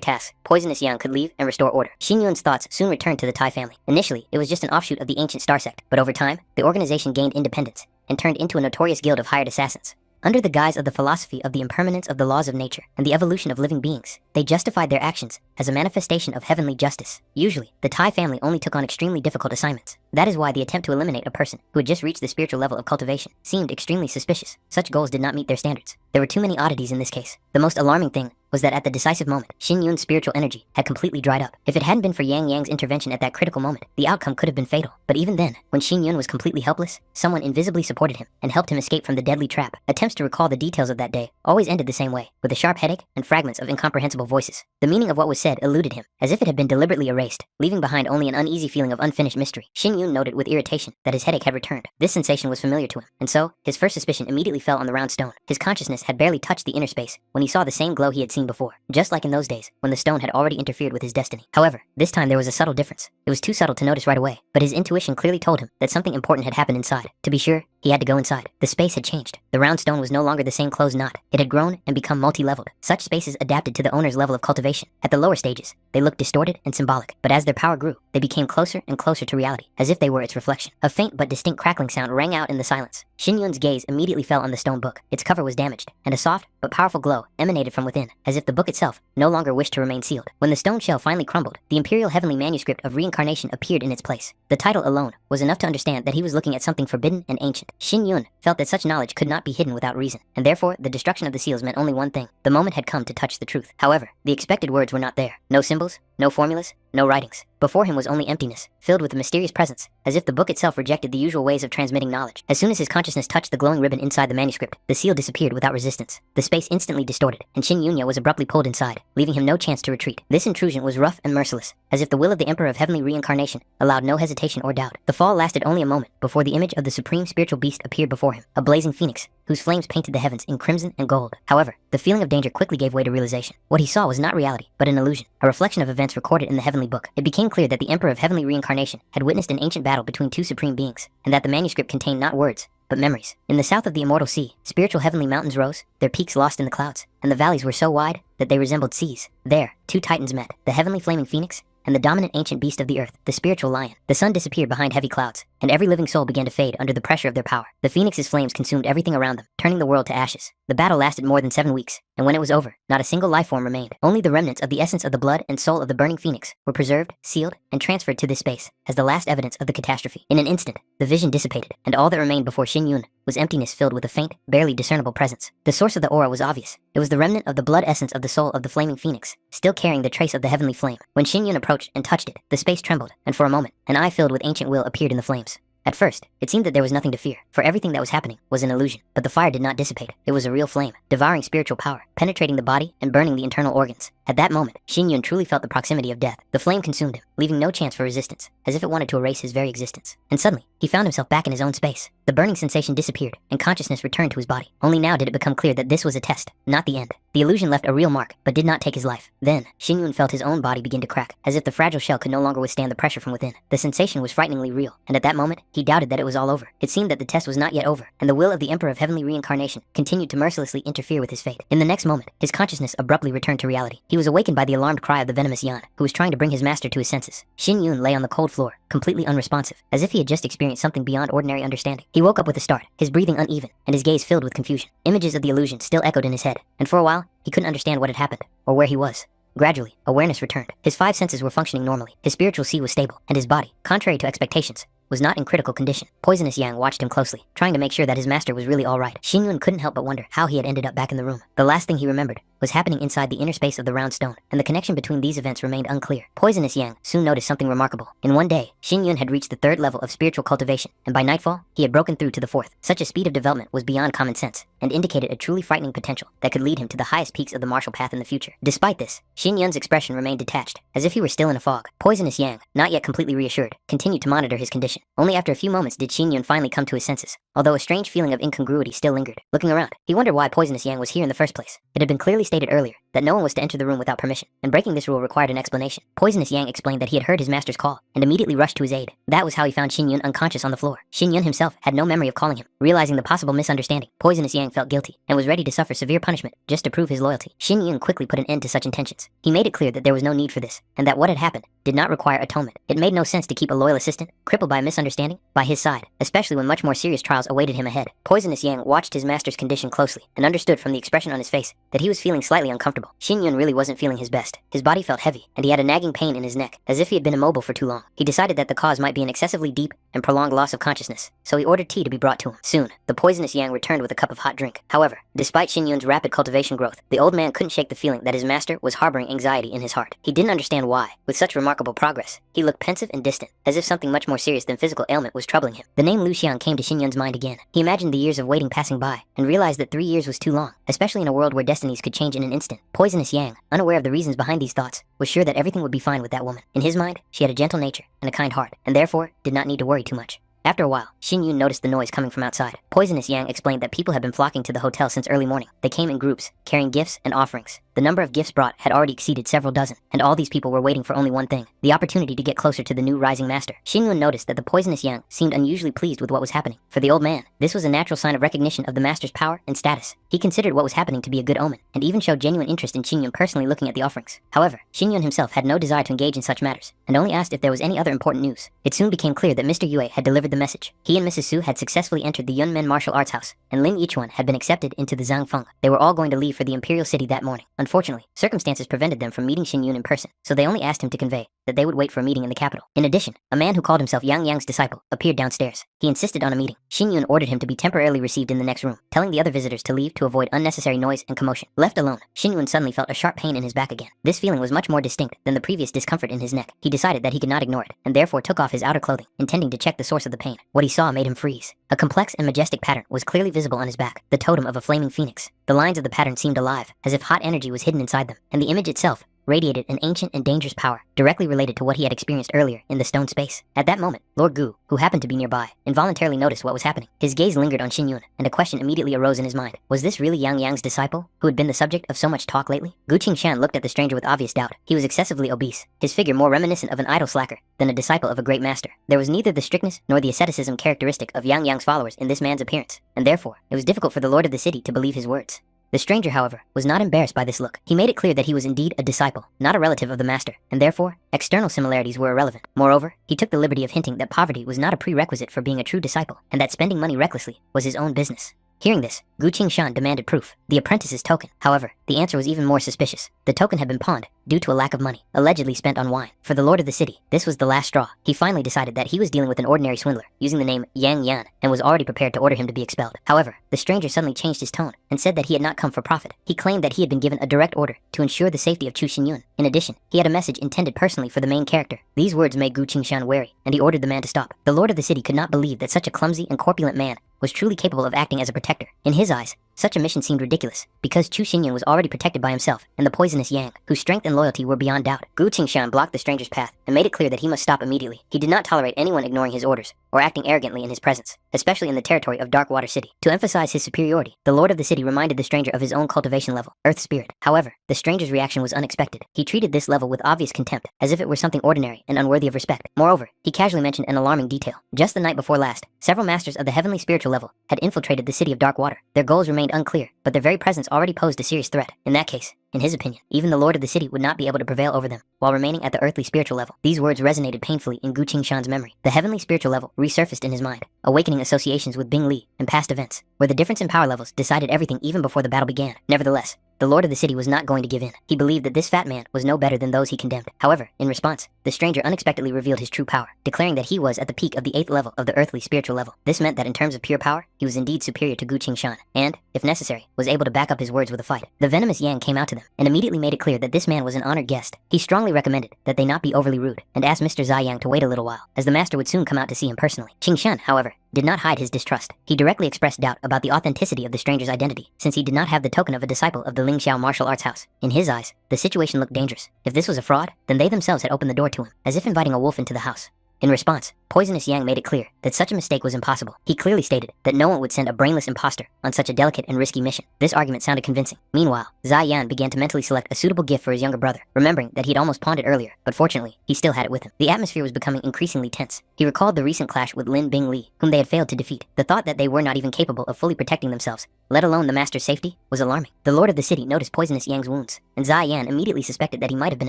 tasks, Poisonous Yang could leave and restore order. Shin Yun's thoughts soon returned to the Tai family. Initially, it was just an offshoot of the ancient star sect, but over time, the organization gained independence and turned into a notorious guild of hired assassins. Under the guise of the philosophy of the impermanence of the laws of nature and the evolution of living beings, they justified their actions as a manifestation of heavenly justice. Usually, the Tai family only took on extremely difficult assignments. That is why the attempt to eliminate a person who had just reached the spiritual level of cultivation seemed extremely suspicious. Such goals did not meet their standards. There were too many oddities in this case. The most alarming thing was that at the decisive moment, Shin Yun's spiritual energy had completely dried up. If it hadn't been for Yang Yang's intervention at that critical moment, the outcome could have been fatal. But even then, when Shin Yun was completely helpless, someone invisibly supported him and helped him escape from the deadly trap. Attempts to recall the details of that day always ended the same way, with a sharp headache and fragments of incomprehensible voices. The meaning of what was said eluded him, as if it had been deliberately erased, leaving behind only an uneasy feeling of unfinished mystery. Shin Yun noted with irritation that his headache had returned. This sensation was familiar to him, and so his first suspicion immediately fell on the round stone. His consciousness had barely touched the inner space when he saw the same glow he had seen before, just like in those days when the stone had already interfered with his destiny. However, this time there was a subtle difference. It was too subtle to notice right away, but his intuition clearly told him that something important had happened inside. To be sure, he had to go inside. The space had changed. The round stone was no longer the same closed knot. It had grown and become multi-leveled. Such spaces adapted to the owner's level of cultivation. At the lower stages, they looked distorted and symbolic, but as their power grew, they became closer and closer to reality, as if they were its reflection. A faint but distinct crackling sound rang out in the silence. Shin Yun's gaze immediately fell on the stone book. Its cover was damaged, and a soft but powerful glow emanated from within, as if the book itself no longer wished to remain sealed. When the stone shell finally crumbled, the Imperial Heavenly Manuscript of Reincarnation appeared in its place. The title alone was enough to understand that he was looking at something forbidden and ancient. Shin Yun felt that such knowledge could not be hidden without reason, and therefore the destruction of the seals meant only one thing. The moment had come to touch the truth. However, the expected words were not there. No symbols, no formulas, no writings. Before him was only emptiness, filled with a mysterious presence, as if the book itself rejected the usual ways of transmitting knowledge. As soon as his consciousness touched the glowing ribbon inside the manuscript, the seal disappeared without resistance. The space instantly distorted, and Shin Yunya was abruptly pulled inside, leaving him no chance to retreat. This intrusion was rough and merciless, as if the will of the Emperor of Heavenly Reincarnation allowed no hesitation or doubt. The fall lasted only a moment before the image of the supreme spiritual beast appeared before him, a blazing phoenix whose flames painted the heavens in crimson and gold. However, the feeling of danger quickly gave way to realization. What he saw was not reality, but an illusion, a reflection of events recorded in the heavenly book. It became clear that the Emperor of Heavenly Reincarnation had witnessed an ancient battle between two supreme beings, and that the manuscript contained not words, but memories. In the south of the immortal sea, spiritual heavenly mountains rose, their peaks lost in the clouds, and the valleys were so wide that they resembled seas. There, two titans met, the heavenly flaming phoenix and the dominant ancient beast of the earth, the spiritual lion. The sun disappeared behind heavy clouds, and every living soul began to fade under the pressure of their power. The phoenix's flames consumed everything around them, turning the world to ashes. The battle lasted more than 7 weeks, and when it was over, not a single life form remained. Only the remnants of the essence of the blood and soul of the burning phoenix were preserved, sealed, and transferred to this space as the last evidence of the catastrophe. In an instant, the vision dissipated, and all that remained before Shin Yun was emptiness filled with a faint, barely discernible presence. The source of the aura was obvious. It was the remnant of the blood essence of the soul of the flaming phoenix, still carrying the trace of the heavenly flame. When Shin Yun approached and touched it, the space trembled, and for a moment, an eye filled with ancient will appeared in the flames. At first, it seemed that there was nothing to fear, for everything that was happening was an illusion. But the fire did not dissipate. It was a real flame, devouring spiritual power, penetrating the body and burning the internal organs. At that moment, Shin Yun truly felt the proximity of death. The flame consumed him, leaving no chance for resistance, as if it wanted to erase his very existence. And suddenly, he found himself back in his own space. The burning sensation disappeared, and consciousness returned to his body. Only now did it become clear that this was a test, not the end. The illusion left a real mark, but did not take his life. Then, Shin Yun felt his own body begin to crack, as if the fragile shell could no longer withstand the pressure from within. The sensation was frighteningly real, and at that moment, he doubted that it was all over. It seemed that the test was not yet over, and the will of the Emperor of Heavenly Reincarnation continued to mercilessly interfere with his fate. In the next moment, his consciousness abruptly returned to reality. He was awakened by the alarmed cry of the venomous Yan, who was trying to bring his master to his senses. Shin Yun lay on the cold floor, completely unresponsive, as if he had just experienced something beyond ordinary understanding. He woke up with a start, his breathing uneven, and his gaze filled with confusion. Images of the illusion still echoed in his head, and for a while, he couldn't understand what had happened, or where he was. Gradually, awareness returned. His 5 senses were functioning normally. His spiritual sea was stable, and his body, contrary to expectations, was not in critical condition. Poisonous Yang watched him closely, trying to make sure that his master was really alright. Xin Yun couldn't help but wonder how he had ended up back in the room. The last thing he remembered was happening inside the inner space of the round stone, and the connection between these events remained unclear. Poisonous Yang soon noticed something remarkable. In one day, Xin Yun had reached the 3rd level of spiritual cultivation, and by nightfall, he had broken through to the 4th. Such a speed of development was beyond common sense, and indicated a truly frightening potential that could lead him to the highest peaks of the martial path in the future. Despite this, Xin Yun's expression remained detached, as if he were still in a fog. Poisonous Yang, not yet completely reassured, continued to monitor his condition. Only after a few moments did Xin Yun finally come to his senses, although a strange feeling of incongruity still lingered. Looking around, he wondered why Poisonous Yang was here in the first place. It had been clearly stated earlier that no one was to enter the room without permission, and breaking this rule required an explanation. Poisonous Yang explained that he had heard his master's call, and immediately rushed to his aid. That was how he found Xin Yun unconscious on the floor. Xin Yun himself had no memory of calling him. Realizing the possible misunderstanding, Poisonous Yang felt guilty, and was ready to suffer severe punishment just to prove his loyalty. Xin Yun quickly put an end to such intentions. He made it clear that there was no need for this, and that what had happened did not require atonement. It made no sense to keep a loyal assistant, crippled by a misunderstanding, by his side, especially when much more serious trials awaited him ahead. Poisonous Yang watched his master's condition closely, and understood from the expression on his face that he was feeling slightly uncomfortable. Xin Yun really wasn't feeling his best. His body felt heavy, and he had a nagging pain in his neck, as if he had been immobile for too long. He decided that the cause might be an excessively deep and prolonged loss of consciousness, so he ordered tea to be brought to him. Soon, the Poisonous Yang returned with a cup of hot drink. However, despite Xin Yun's rapid cultivation growth, the old man couldn't shake the feeling that his master was harboring anxiety in his heart. He didn't understand why. With such remarkable progress, he looked pensive and distant, as if something much more serious than physical ailment was troubling him. The name Lu Xiang came to Xin Yun's mind again. He imagined the years of waiting passing by, and realized that 3 years was too long, especially in a world where destinies could change in an instant. Poisonous Yang, unaware of the reasons behind these thoughts, was sure that everything would be fine with that woman. In his mind, she had a gentle nature and a kind heart, and therefore did not need to worry too much. After a while, Xin Yun noticed the noise coming from outside. Poisonous Yang explained that people had been flocking to the hotel since early morning. They came in groups, carrying gifts and offerings. The number of gifts brought had already exceeded several dozen, and all these people were waiting for only one thing: the opportunity to get closer to the new rising master. Xin Yun noticed that the Poisonous Yang seemed unusually pleased with what was happening. For the old man, this was a natural sign of recognition of the master's power and status. He considered what was happening to be a good omen, and even showed genuine interest in Xin Yun personally looking at the offerings. However, Xin Yun himself had no desire to engage in such matters, and only asked if there was any other important news. It soon became clear that Mr. Yue had delivered the message. He and Mrs. Su had successfully entered the Yunmen martial arts house, and Lin Yichuan had been accepted into the Zhangfeng. They were all going to leave for the imperial city that morning. Unfortunately, circumstances prevented them from meeting Xin Yun in person, so they only asked him to convey that they would wait for a meeting in the capital. In addition, a man who called himself Yang Yang's disciple appeared downstairs. He insisted on a meeting. Xin Yun ordered him to be temporarily received in the next room, telling the other visitors to leave to avoid unnecessary noise and commotion. Left alone, Xin Yun suddenly felt a sharp pain in his back again. This feeling was much more distinct than the previous discomfort in his neck. He decided that he could not ignore it, and therefore took off his outer clothing, intending to check the source of the pain. What he saw made him freeze. A complex and majestic pattern was clearly visible on his back, the totem of a flaming phoenix. The lines of the pattern seemed alive, as if hot energy was hidden inside them, and the image itself radiated an ancient and dangerous power, directly related to what he had experienced earlier in the stone space. At that moment, Lord Gu, who happened to be nearby, involuntarily noticed what was happening. His gaze lingered on Xin Yun, and a question immediately arose in his mind. Was this really Yang Yang's disciple, who had been the subject of so much talk lately? Gu Qingshan looked at the stranger with obvious doubt. He was excessively obese, his figure more reminiscent of an idle slacker than a disciple of a great master. There was neither the strictness nor the asceticism characteristic of Yang Yang's followers in this man's appearance, and therefore, it was difficult for the lord of the city to believe his words. The stranger, however, was not embarrassed by this look. He made it clear that he was indeed a disciple, not a relative of the master, and therefore, external similarities were irrelevant. Moreover, he took the liberty of hinting that poverty was not a prerequisite for being a true disciple, and that spending money recklessly was his own business. Hearing this, Gu Qingshan demanded proof, the apprentice's token. However, the answer was even more suspicious. The token had been pawned due to a lack of money, allegedly spent on wine. For the lord of the city, this was the last straw. He finally decided that he was dealing with an ordinary swindler, using the name Yang Yan, and was already prepared to order him to be expelled. However, the stranger suddenly changed his tone, and said that he had not come for profit. He claimed that he had been given a direct order to ensure the safety of Chu Xinyun. In addition, he had a message intended personally for the main character. These words made Gu Qingshan wary, and he ordered the man to stop. The lord of the city could not believe that such a clumsy and corpulent man was truly capable of acting as a protector. In his eyes, such a mission seemed ridiculous, because Chu Xinyun was already protected by himself and the Poisonous Yang, whose strength and loyalty were beyond doubt. Gu Qingshan blocked the stranger's path and made it clear that he must stop immediately. He did not tolerate anyone ignoring his orders or acting arrogantly in his presence, especially in the territory of Darkwater City. To emphasize his superiority, the lord of the city reminded the stranger of his own cultivation level, Earth Spirit. However, the stranger's reaction was unexpected. He treated this level with obvious contempt, as if it were something ordinary and unworthy of respect. Moreover, he casually mentioned an alarming detail. Just the night before last, several masters of the heavenly spiritual level had infiltrated the city of Darkwater. Their goals remained unclear, but their very presence already posed a serious threat. In that case, in his opinion, even the lord of the city would not be able to prevail over them, while remaining at the earthly spiritual level. These words resonated painfully in Gu Qingshan's memory. The heavenly spiritual level resurfaced in his mind, awakening associations with Bing Li and past events, where the difference in power levels decided everything even before the battle began. Nevertheless, the lord of the city was not going to give in. He believed that this fat man was no better than those he condemned. However, in response, the stranger unexpectedly revealed his true power, declaring that he was at the peak of the 8th level of the earthly spiritual level. This meant that in terms of pure power, he was indeed superior to Gu Qingshan, and, if necessary, was able to back up his words with a fight. The venomous Yang came out to them, and immediately made it clear that this man was an honored guest. He strongly recommended that they not be overly rude, and asked Mr. Zai Yang to wait a little while, as the master would soon come out to see him personally. Qingshan, however, did not hide his distrust. He directly expressed doubt about the authenticity of the stranger's identity, since he did not have the token of a disciple of the Lingxiao martial arts house. In his eyes, the situation looked dangerous. If this was a fraud, then they themselves had opened the door to him, as if inviting a wolf into the house. In response, Poisonous Yang made it clear that such a mistake was impossible. He clearly stated that no one would send a brainless imposter on such a delicate and risky mission. This argument sounded convincing. Meanwhile, Zai Yan began to mentally select a suitable gift for his younger brother, remembering that he'd almost pawned it earlier, but fortunately, he still had it with him. The atmosphere was becoming increasingly tense. He recalled the recent clash with Lin Bing Li, whom they had failed to defeat. The thought that they were not even capable of fully protecting themselves, let alone the master's safety, was alarming. The lord of the city noticed Poisonous Yang's wounds, and Zai Yan immediately suspected that he might have been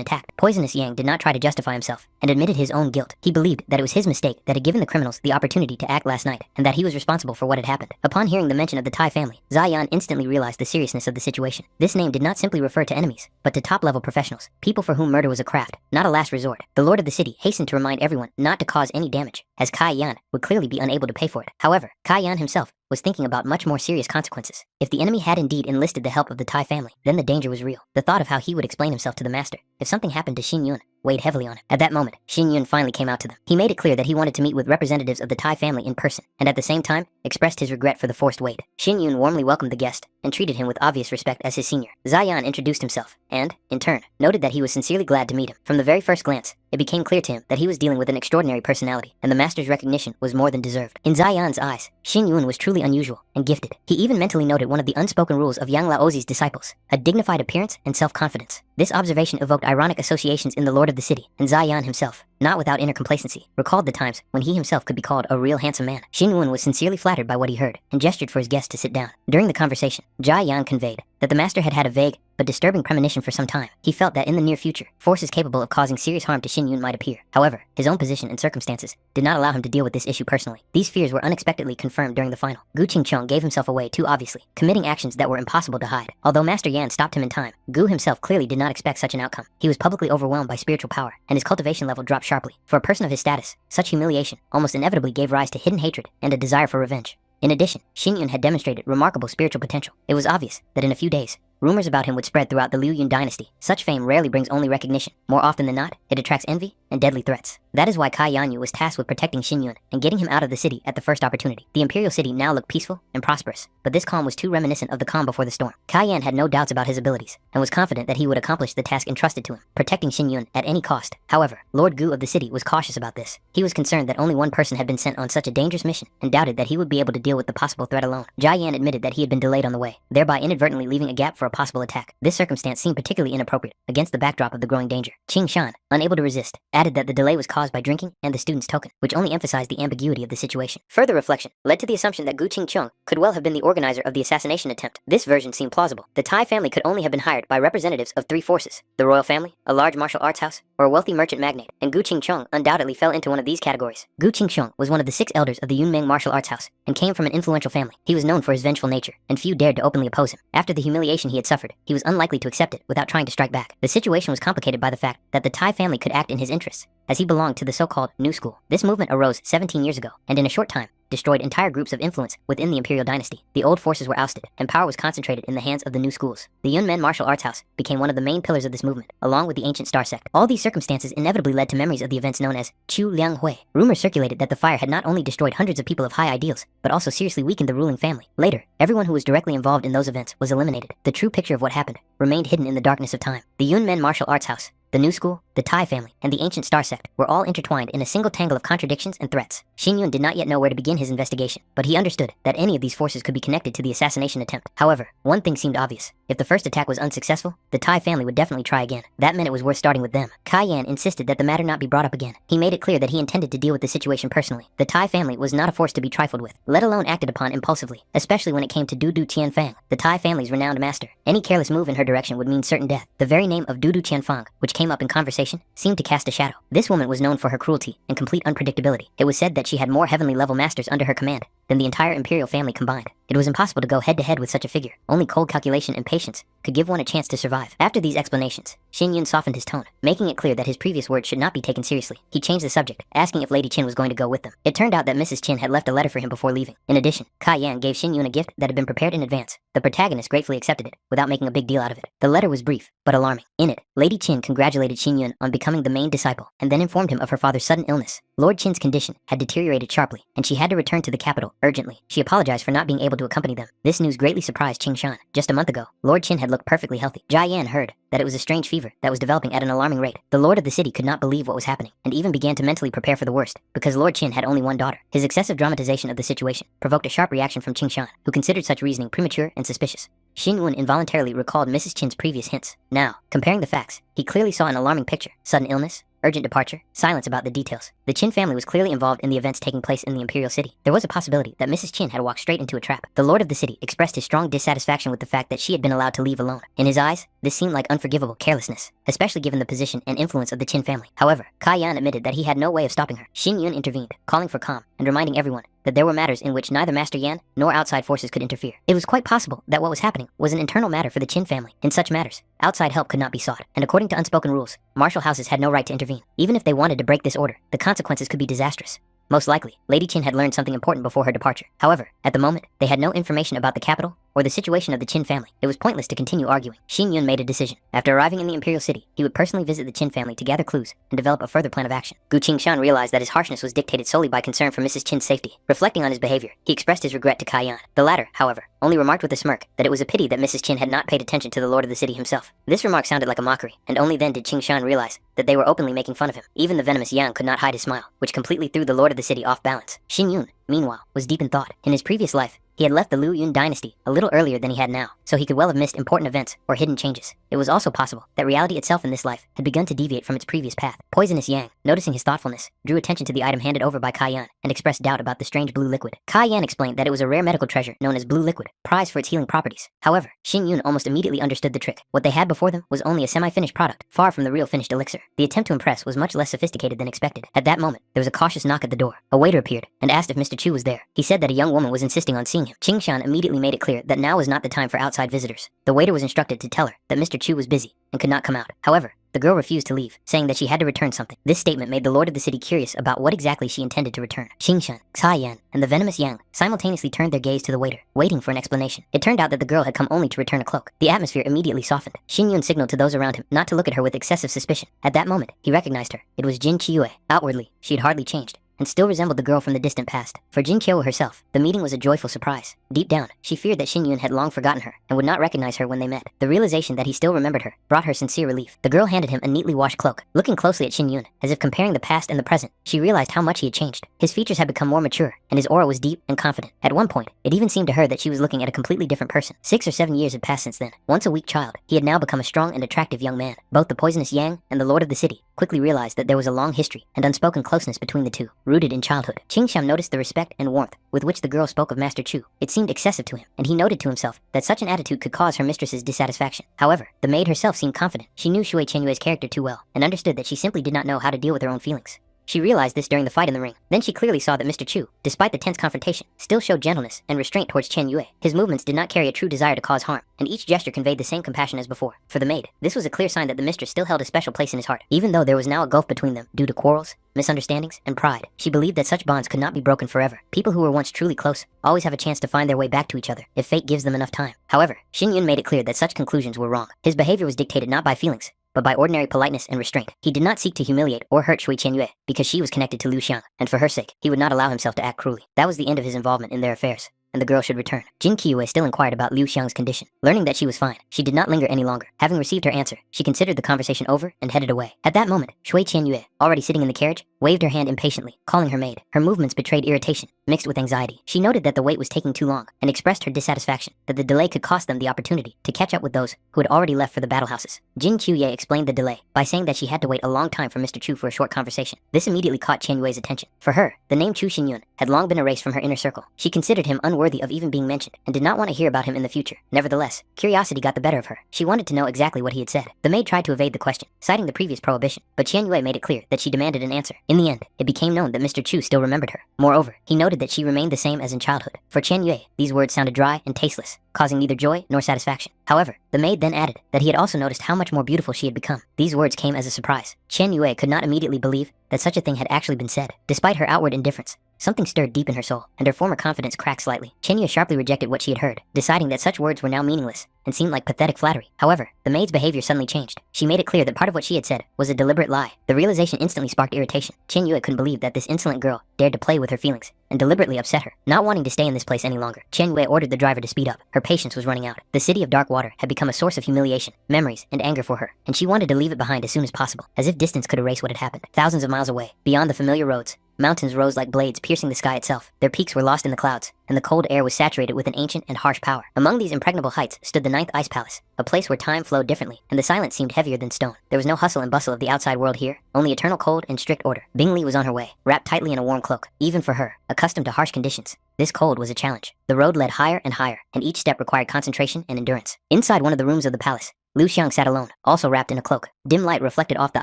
attacked. Poisonous Yang did not try to justify himself, and admitted his own guilt. He believed that it was his mistake that had given the criminals the opportunity to act last night, and that he was responsible for what had happened. Upon hearing the mention of the Tai family, Zai Yan instantly realized the seriousness of the situation. This name did not simply refer to enemies, but to top-level professionals, people for whom murder was a craft, not a last resort. The lord of the city hastened to remind everyone not to cause any damage, as Kai Yan would clearly be unable to pay for it. However, Kai Yan himself was thinking about much more serious consequences. If the enemy had indeed enlisted the help of the Tai family, then the danger was real. The thought of how he would explain himself to the master if something happened to Xin Yun weighed heavily on him. At that moment, Xin Yun finally came out to them. He made it clear that he wanted to meet with representatives of the Tai family in person, and at the same time, expressed his regret for the forced wait. Xin Yun warmly welcomed the guest, and treated him with obvious respect as his senior. Zai Yan introduced himself, and, in turn, noted that he was sincerely glad to meet him. From the very first glance, it became clear to him that he was dealing with an extraordinary personality, and the master's recognition was more than deserved. In Zai Yan's eyes, Xin Yun was truly unusual and gifted. He even mentally noted one of the unspoken rules of Yang Laozi's disciples, a dignified appearance and self-confidence. This observation evoked ironic associations in the lord of the city, and Zai Yan himself, not without inner complacency, recalled the times when he himself could be called a real handsome man. Xin Yun was sincerely flattered by what he heard, and gestured for his guest to sit down. During the conversation, Zai Yan conveyed that the master had had a vague but disturbing premonition for some time. He felt that in the near future, forces capable of causing serious harm to Xin Yun might appear. However, his own position and circumstances did not allow him to deal with this issue personally. These fears were unexpectedly confirmed during the final. Gu Qingchong gave himself away too obviously, committing actions that were impossible to hide. Although Master Yan stopped him in time, Gu himself clearly did not expect such an outcome. He was publicly overwhelmed by spiritual power, and his cultivation level dropped sharply. For a person of his status, such humiliation almost inevitably gave rise to hidden hatred and a desire for revenge. In addition, Xin Yun had demonstrated remarkable spiritual potential. It was obvious that in a few days, rumors about him would spread throughout the Liu Yun dynasty. Such fame rarely brings only recognition. More often than not, it attracts envy and deadly threats. That is why Kai Yanyu was tasked with protecting Xin Yun and getting him out of the city at the first opportunity. The imperial city now looked peaceful and prosperous, but this calm was too reminiscent of the calm before the storm. Kai Yan had no doubts about his abilities, and was confident that he would accomplish the task entrusted to him, protecting Xin Yun at any cost. However, Lord Gu of the city was cautious about this. He was concerned that only one person had been sent on such a dangerous mission, and doubted that he would be able to deal with the possible threat alone. Jia Yan admitted that he had been delayed on the way, thereby inadvertently leaving a gap for a possible attack. This circumstance seemed particularly inappropriate against the backdrop of the growing danger. Qing Shan, unable to resist, added that the delay was caused by drinking and the student's token, which only emphasized the ambiguity of the situation. Further reflection led to the assumption that Gu Qingcheng could well have been the organizer of the assassination attempt. This version seemed plausible. The Tai family could only have been hired by representatives of three forces: the royal family, a large martial arts house, or a wealthy merchant magnate, and Gu Qingcheng undoubtedly fell into one of these categories. Gu Qingcheng was one of the 6 elders of the Yunmeng martial arts house, and came from an influential family. He was known for his vengeful nature, and few dared to openly oppose him. After the humiliation he had suffered, he was unlikely to accept it without trying to strike back. The situation was complicated by the fact that the Tai family could act in his interests, as he belonged to the so-called New School. This movement arose 17 years ago, and in a short time, destroyed entire groups of influence within the imperial dynasty. The old forces were ousted, and power was concentrated in the hands of the new schools. The Yunmen martial arts house became one of the main pillars of this movement, along with the ancient star sect. All these circumstances inevitably led to memories of the events known as Chu Liang Hui. Rumors circulated that the fire had not only destroyed hundreds of people of high ideals, but also seriously weakened the ruling family. Later, everyone who was directly involved in those events was eliminated. The true picture of what happened remained hidden in the darkness of time. The Yunmen martial arts house, the New School, the Tai family, and the ancient star sect were all intertwined in a single tangle of contradictions and threats. Xin Yun did not yet know where to begin his investigation, but he understood that any of these forces could be connected to the assassination attempt. However, one thing seemed obvious. If the first attack was unsuccessful, the Tai family would definitely try again. That meant it was worth starting with them. Kai Yan insisted that the matter not be brought up again. He made it clear that he intended to deal with the situation personally. The Tai family was not a force to be trifled with, let alone acted upon impulsively, especially when it came to Dudu Qianfang, the Tai family's renowned master. Any careless move in her direction would mean certain death. The very name of Dudu Qianfang, which came up in conversation, seemed to cast a shadow. This woman was known for her cruelty and complete unpredictability. It was said that she had more heavenly level masters under her command than the entire imperial family combined. It was impossible to go head-to-head with such a figure. Only cold calculation and patience could give one a chance to survive. After these explanations, Xin Yun softened his tone, making it clear that his previous words should not be taken seriously. He changed the subject, asking if Lady Qin was going to go with them. It turned out that Mrs. Qin had left a letter for him before leaving. In addition, Kai Yan gave Xin Yun a gift that had been prepared in advance. The protagonist gratefully accepted it, without making a big deal out of it. The letter was brief, but alarming. In it, Lady Qin congratulated Xin Yun on becoming the main disciple, and then informed him of her father's sudden illness. Lord Qin's condition had deteriorated sharply, and she had to return to the capital urgently. She apologized for not being able to accompany them. This news greatly surprised Qing Shan. Just a month ago, Lord Qin had looked perfectly healthy. Jia Yan heard that it was a strange fever that was developing at an alarming rate. The lord of the city could not believe what was happening, and even began to mentally prepare for the worst, because Lord Qin had only one daughter. His excessive dramatization of the situation provoked a sharp reaction from Qing Shan, who considered such reasoning premature and suspicious. Xin Yun involuntarily recalled Mrs. Qin's previous hints. Now, comparing the facts, he clearly saw an alarming picture: sudden illness, urgent departure, silence about the details. The Qin family was clearly involved in the events taking place in the imperial city. There was a possibility that Mrs. Qin had walked straight into a trap. The lord of the city expressed his strong dissatisfaction with the fact that she had been allowed to leave alone. In his eyes, this seemed like unforgivable carelessness, especially given the position and influence of the Qin family. However, Kai Yan admitted that he had no way of stopping her. Xin Yun intervened, calling for calm and reminding everyone that there were matters in which neither Master Yan nor outside forces could interfere. It was quite possible that what was happening was an internal matter for the Qin family. In such matters, outside help could not be sought, and according to unspoken rules, martial houses had no right to intervene. Even if they wanted to break this order, the consequences could be disastrous. Most likely, Lady Qin had learned something important before her departure. However, at the moment, they had no information about the capital or the situation of the Qin family. It was pointless to continue arguing. Xin Yun made a decision. After arriving in the imperial city, he would personally visit the Qin family to gather clues and develop a further plan of action. Gu Qingshan realized that his harshness was dictated solely by concern for Mrs. Qin's safety. Reflecting on his behavior, he expressed his regret to Kai Yan. The latter, however, only remarked with a smirk that it was a pity that Mrs. Qin had not paid attention to the lord of the city himself. This remark sounded like a mockery, and only then did Qingshan realize that they were openly making fun of him. Even the venomous Yang could not hide his smile, which completely threw the lord of the city off balance. Xin Yun, meanwhile, was deep in thought. In his previous life, he had left the Liu Yun dynasty a little earlier than he had now, so he could well have missed important events or hidden changes. It was also possible that reality itself in this life had begun to deviate from its previous path. Poisonous Yang, noticing his thoughtfulness, drew attention to the item handed over by Kai Yan and expressed doubt about the strange blue liquid. Kai Yan explained that it was a rare medical treasure known as blue liquid, prized for its healing properties. However, Xin Yun almost immediately understood the trick. What they had before them was only a semi-finished product, far from the real finished elixir. The attempt to impress was much less sophisticated than expected. At that moment, there was a cautious knock at the door. A waiter appeared and asked if Mr. Chu was there. He said that a young woman was insisting on seeing him. Qingshan immediately made it clear that now was not the time for outside visitors. The waiter was instructed to tell her that Mr. Chu was busy and could not come out. However, the girl refused to leave, saying that she had to return something. This statement made the lord of the city curious about what exactly she intended to return. Qingshan, Cai Yan, and the venomous Yang simultaneously turned their gaze to the waiter, waiting for an explanation. It turned out that the girl had come only to return a cloak. The atmosphere immediately softened. Xin Yun signaled to those around him not to look at her with excessive suspicion. At that moment, he recognized her. It was Jin Qiue. Outwardly, she had hardly changed, and still resembled the girl from the distant past. For Jin Qiue herself, the meeting was a joyful surprise. Deep down, she feared that Xin Yun had long forgotten her and would not recognize her when they met. The realization that he still remembered her brought her sincere relief. The girl handed him a neatly washed cloak. Looking closely at Xin Yun, as if comparing the past and the present, she realized how much he had changed. His features had become more mature, and his aura was deep and confident. At one point, it even seemed to her that she was looking at a completely different person. 6 or 7 years had passed since then. Once a weak child, he had now become a strong and attractive young man. Both the poisonous Yang and the lord of the city quickly realized that there was a long history and unspoken closeness between the two, rooted in childhood. Qingshan noticed the respect and warmth with which the girl spoke of Master Chu. It seemed excessive to him, and he noted to himself that such an attitude could cause her mistress's dissatisfaction. However, the maid herself seemed confident. She knew Shui Chenyue's character too well, and understood that she simply did not know how to deal with her own feelings. She realized this during the fight in the ring. Then she clearly saw that Mr. Chu, despite the tense confrontation, still showed gentleness and restraint towards Chen Yue. His movements did not carry a true desire to cause harm, and each gesture conveyed the same compassion as before. For the maid, this was a clear sign that the mistress still held a special place in his heart, even though there was now a gulf between them due to quarrels, misunderstandings, and pride. She believed that such bonds could not be broken forever. People who were once truly close always have a chance to find their way back to each other if fate gives them enough time. However, Xin Yun made it clear that such conclusions were wrong. His behavior was dictated not by feelings, but by ordinary politeness and restraint. He did not seek to humiliate or hurt Shui Chenyue because she was connected to Liu Xiang, and for her sake, he would not allow himself to act cruelly. That was the end of his involvement in their affairs, and the girl should return. Jin Qiue still inquired about Liu Xiang's condition. Learning that she was fine, she did not linger any longer. Having received her answer, she considered the conversation over and headed away. At that moment, Shui Chenyue, already sitting in the carriage, waved her hand impatiently, calling her maid. Her movements betrayed irritation, mixed with anxiety. She noted that the wait was taking too long, and expressed her dissatisfaction that the delay could cost them the opportunity to catch up with those who had already left for the battle houses. Jin Qiue explained the delay by saying that she had to wait a long time for Mr. Chu for a short conversation. This immediately caught Chen Yue's attention. For her, the name Chu Xinyun had long been erased from her inner circle. She considered him unworthy of even being mentioned and did not want to hear about him in the future. Nevertheless, curiosity got the better of her. She wanted to know exactly what he had said. The maid tried to evade the question, citing the previous prohibition, but Qian Yue made it clear that she demanded an answer. In the end, it became known that Mr. Chu still remembered her. Moreover, he noted that she remained the same as in childhood. For Qian Yue, these words sounded dry and tasteless, causing neither joy nor satisfaction. However, the maid then added that he had also noticed how much more beautiful she had become. These words came as a surprise. Qian Yue could not immediately believe that such a thing had actually been said. Despite her outward indifference, something stirred deep in her soul, and her former confidence cracked slightly. Qian Yue sharply rejected what she had heard, deciding that such words were now meaningless and seemed like pathetic flattery. However, the maid's behavior suddenly changed. She made it clear that part of what she had said was a deliberate lie. The realization instantly sparked irritation. Qian Yue couldn't believe that this insolent girl dared to play with her feelings and deliberately upset her. Not wanting to stay in this place any longer, Qian Yue ordered the driver to speed up. Her patience was running out. The city of dark water had become a source of humiliation, memories, and anger for her, and she wanted to leave it behind as soon as possible, as if distance could erase what had happened. Thousands of miles away, beyond the familiar roads, mountains rose like blades piercing the sky itself. Their peaks were lost in the clouds, and the cold air was saturated with an ancient and harsh power. Among these impregnable heights stood the Ninth Ice Palace, a place where time flowed differently, and the silence seemed heavier than stone. There was no hustle and bustle of the outside world here, only eternal cold and strict order. Bing Li was on her way, wrapped tightly in a warm cloak. Even for her, accustomed to harsh conditions, this cold was a challenge. The road led higher and higher, and each step required concentration and endurance. Inside one of the rooms of the palace, Liu Xiang sat alone, also wrapped in a cloak. Dim light reflected off the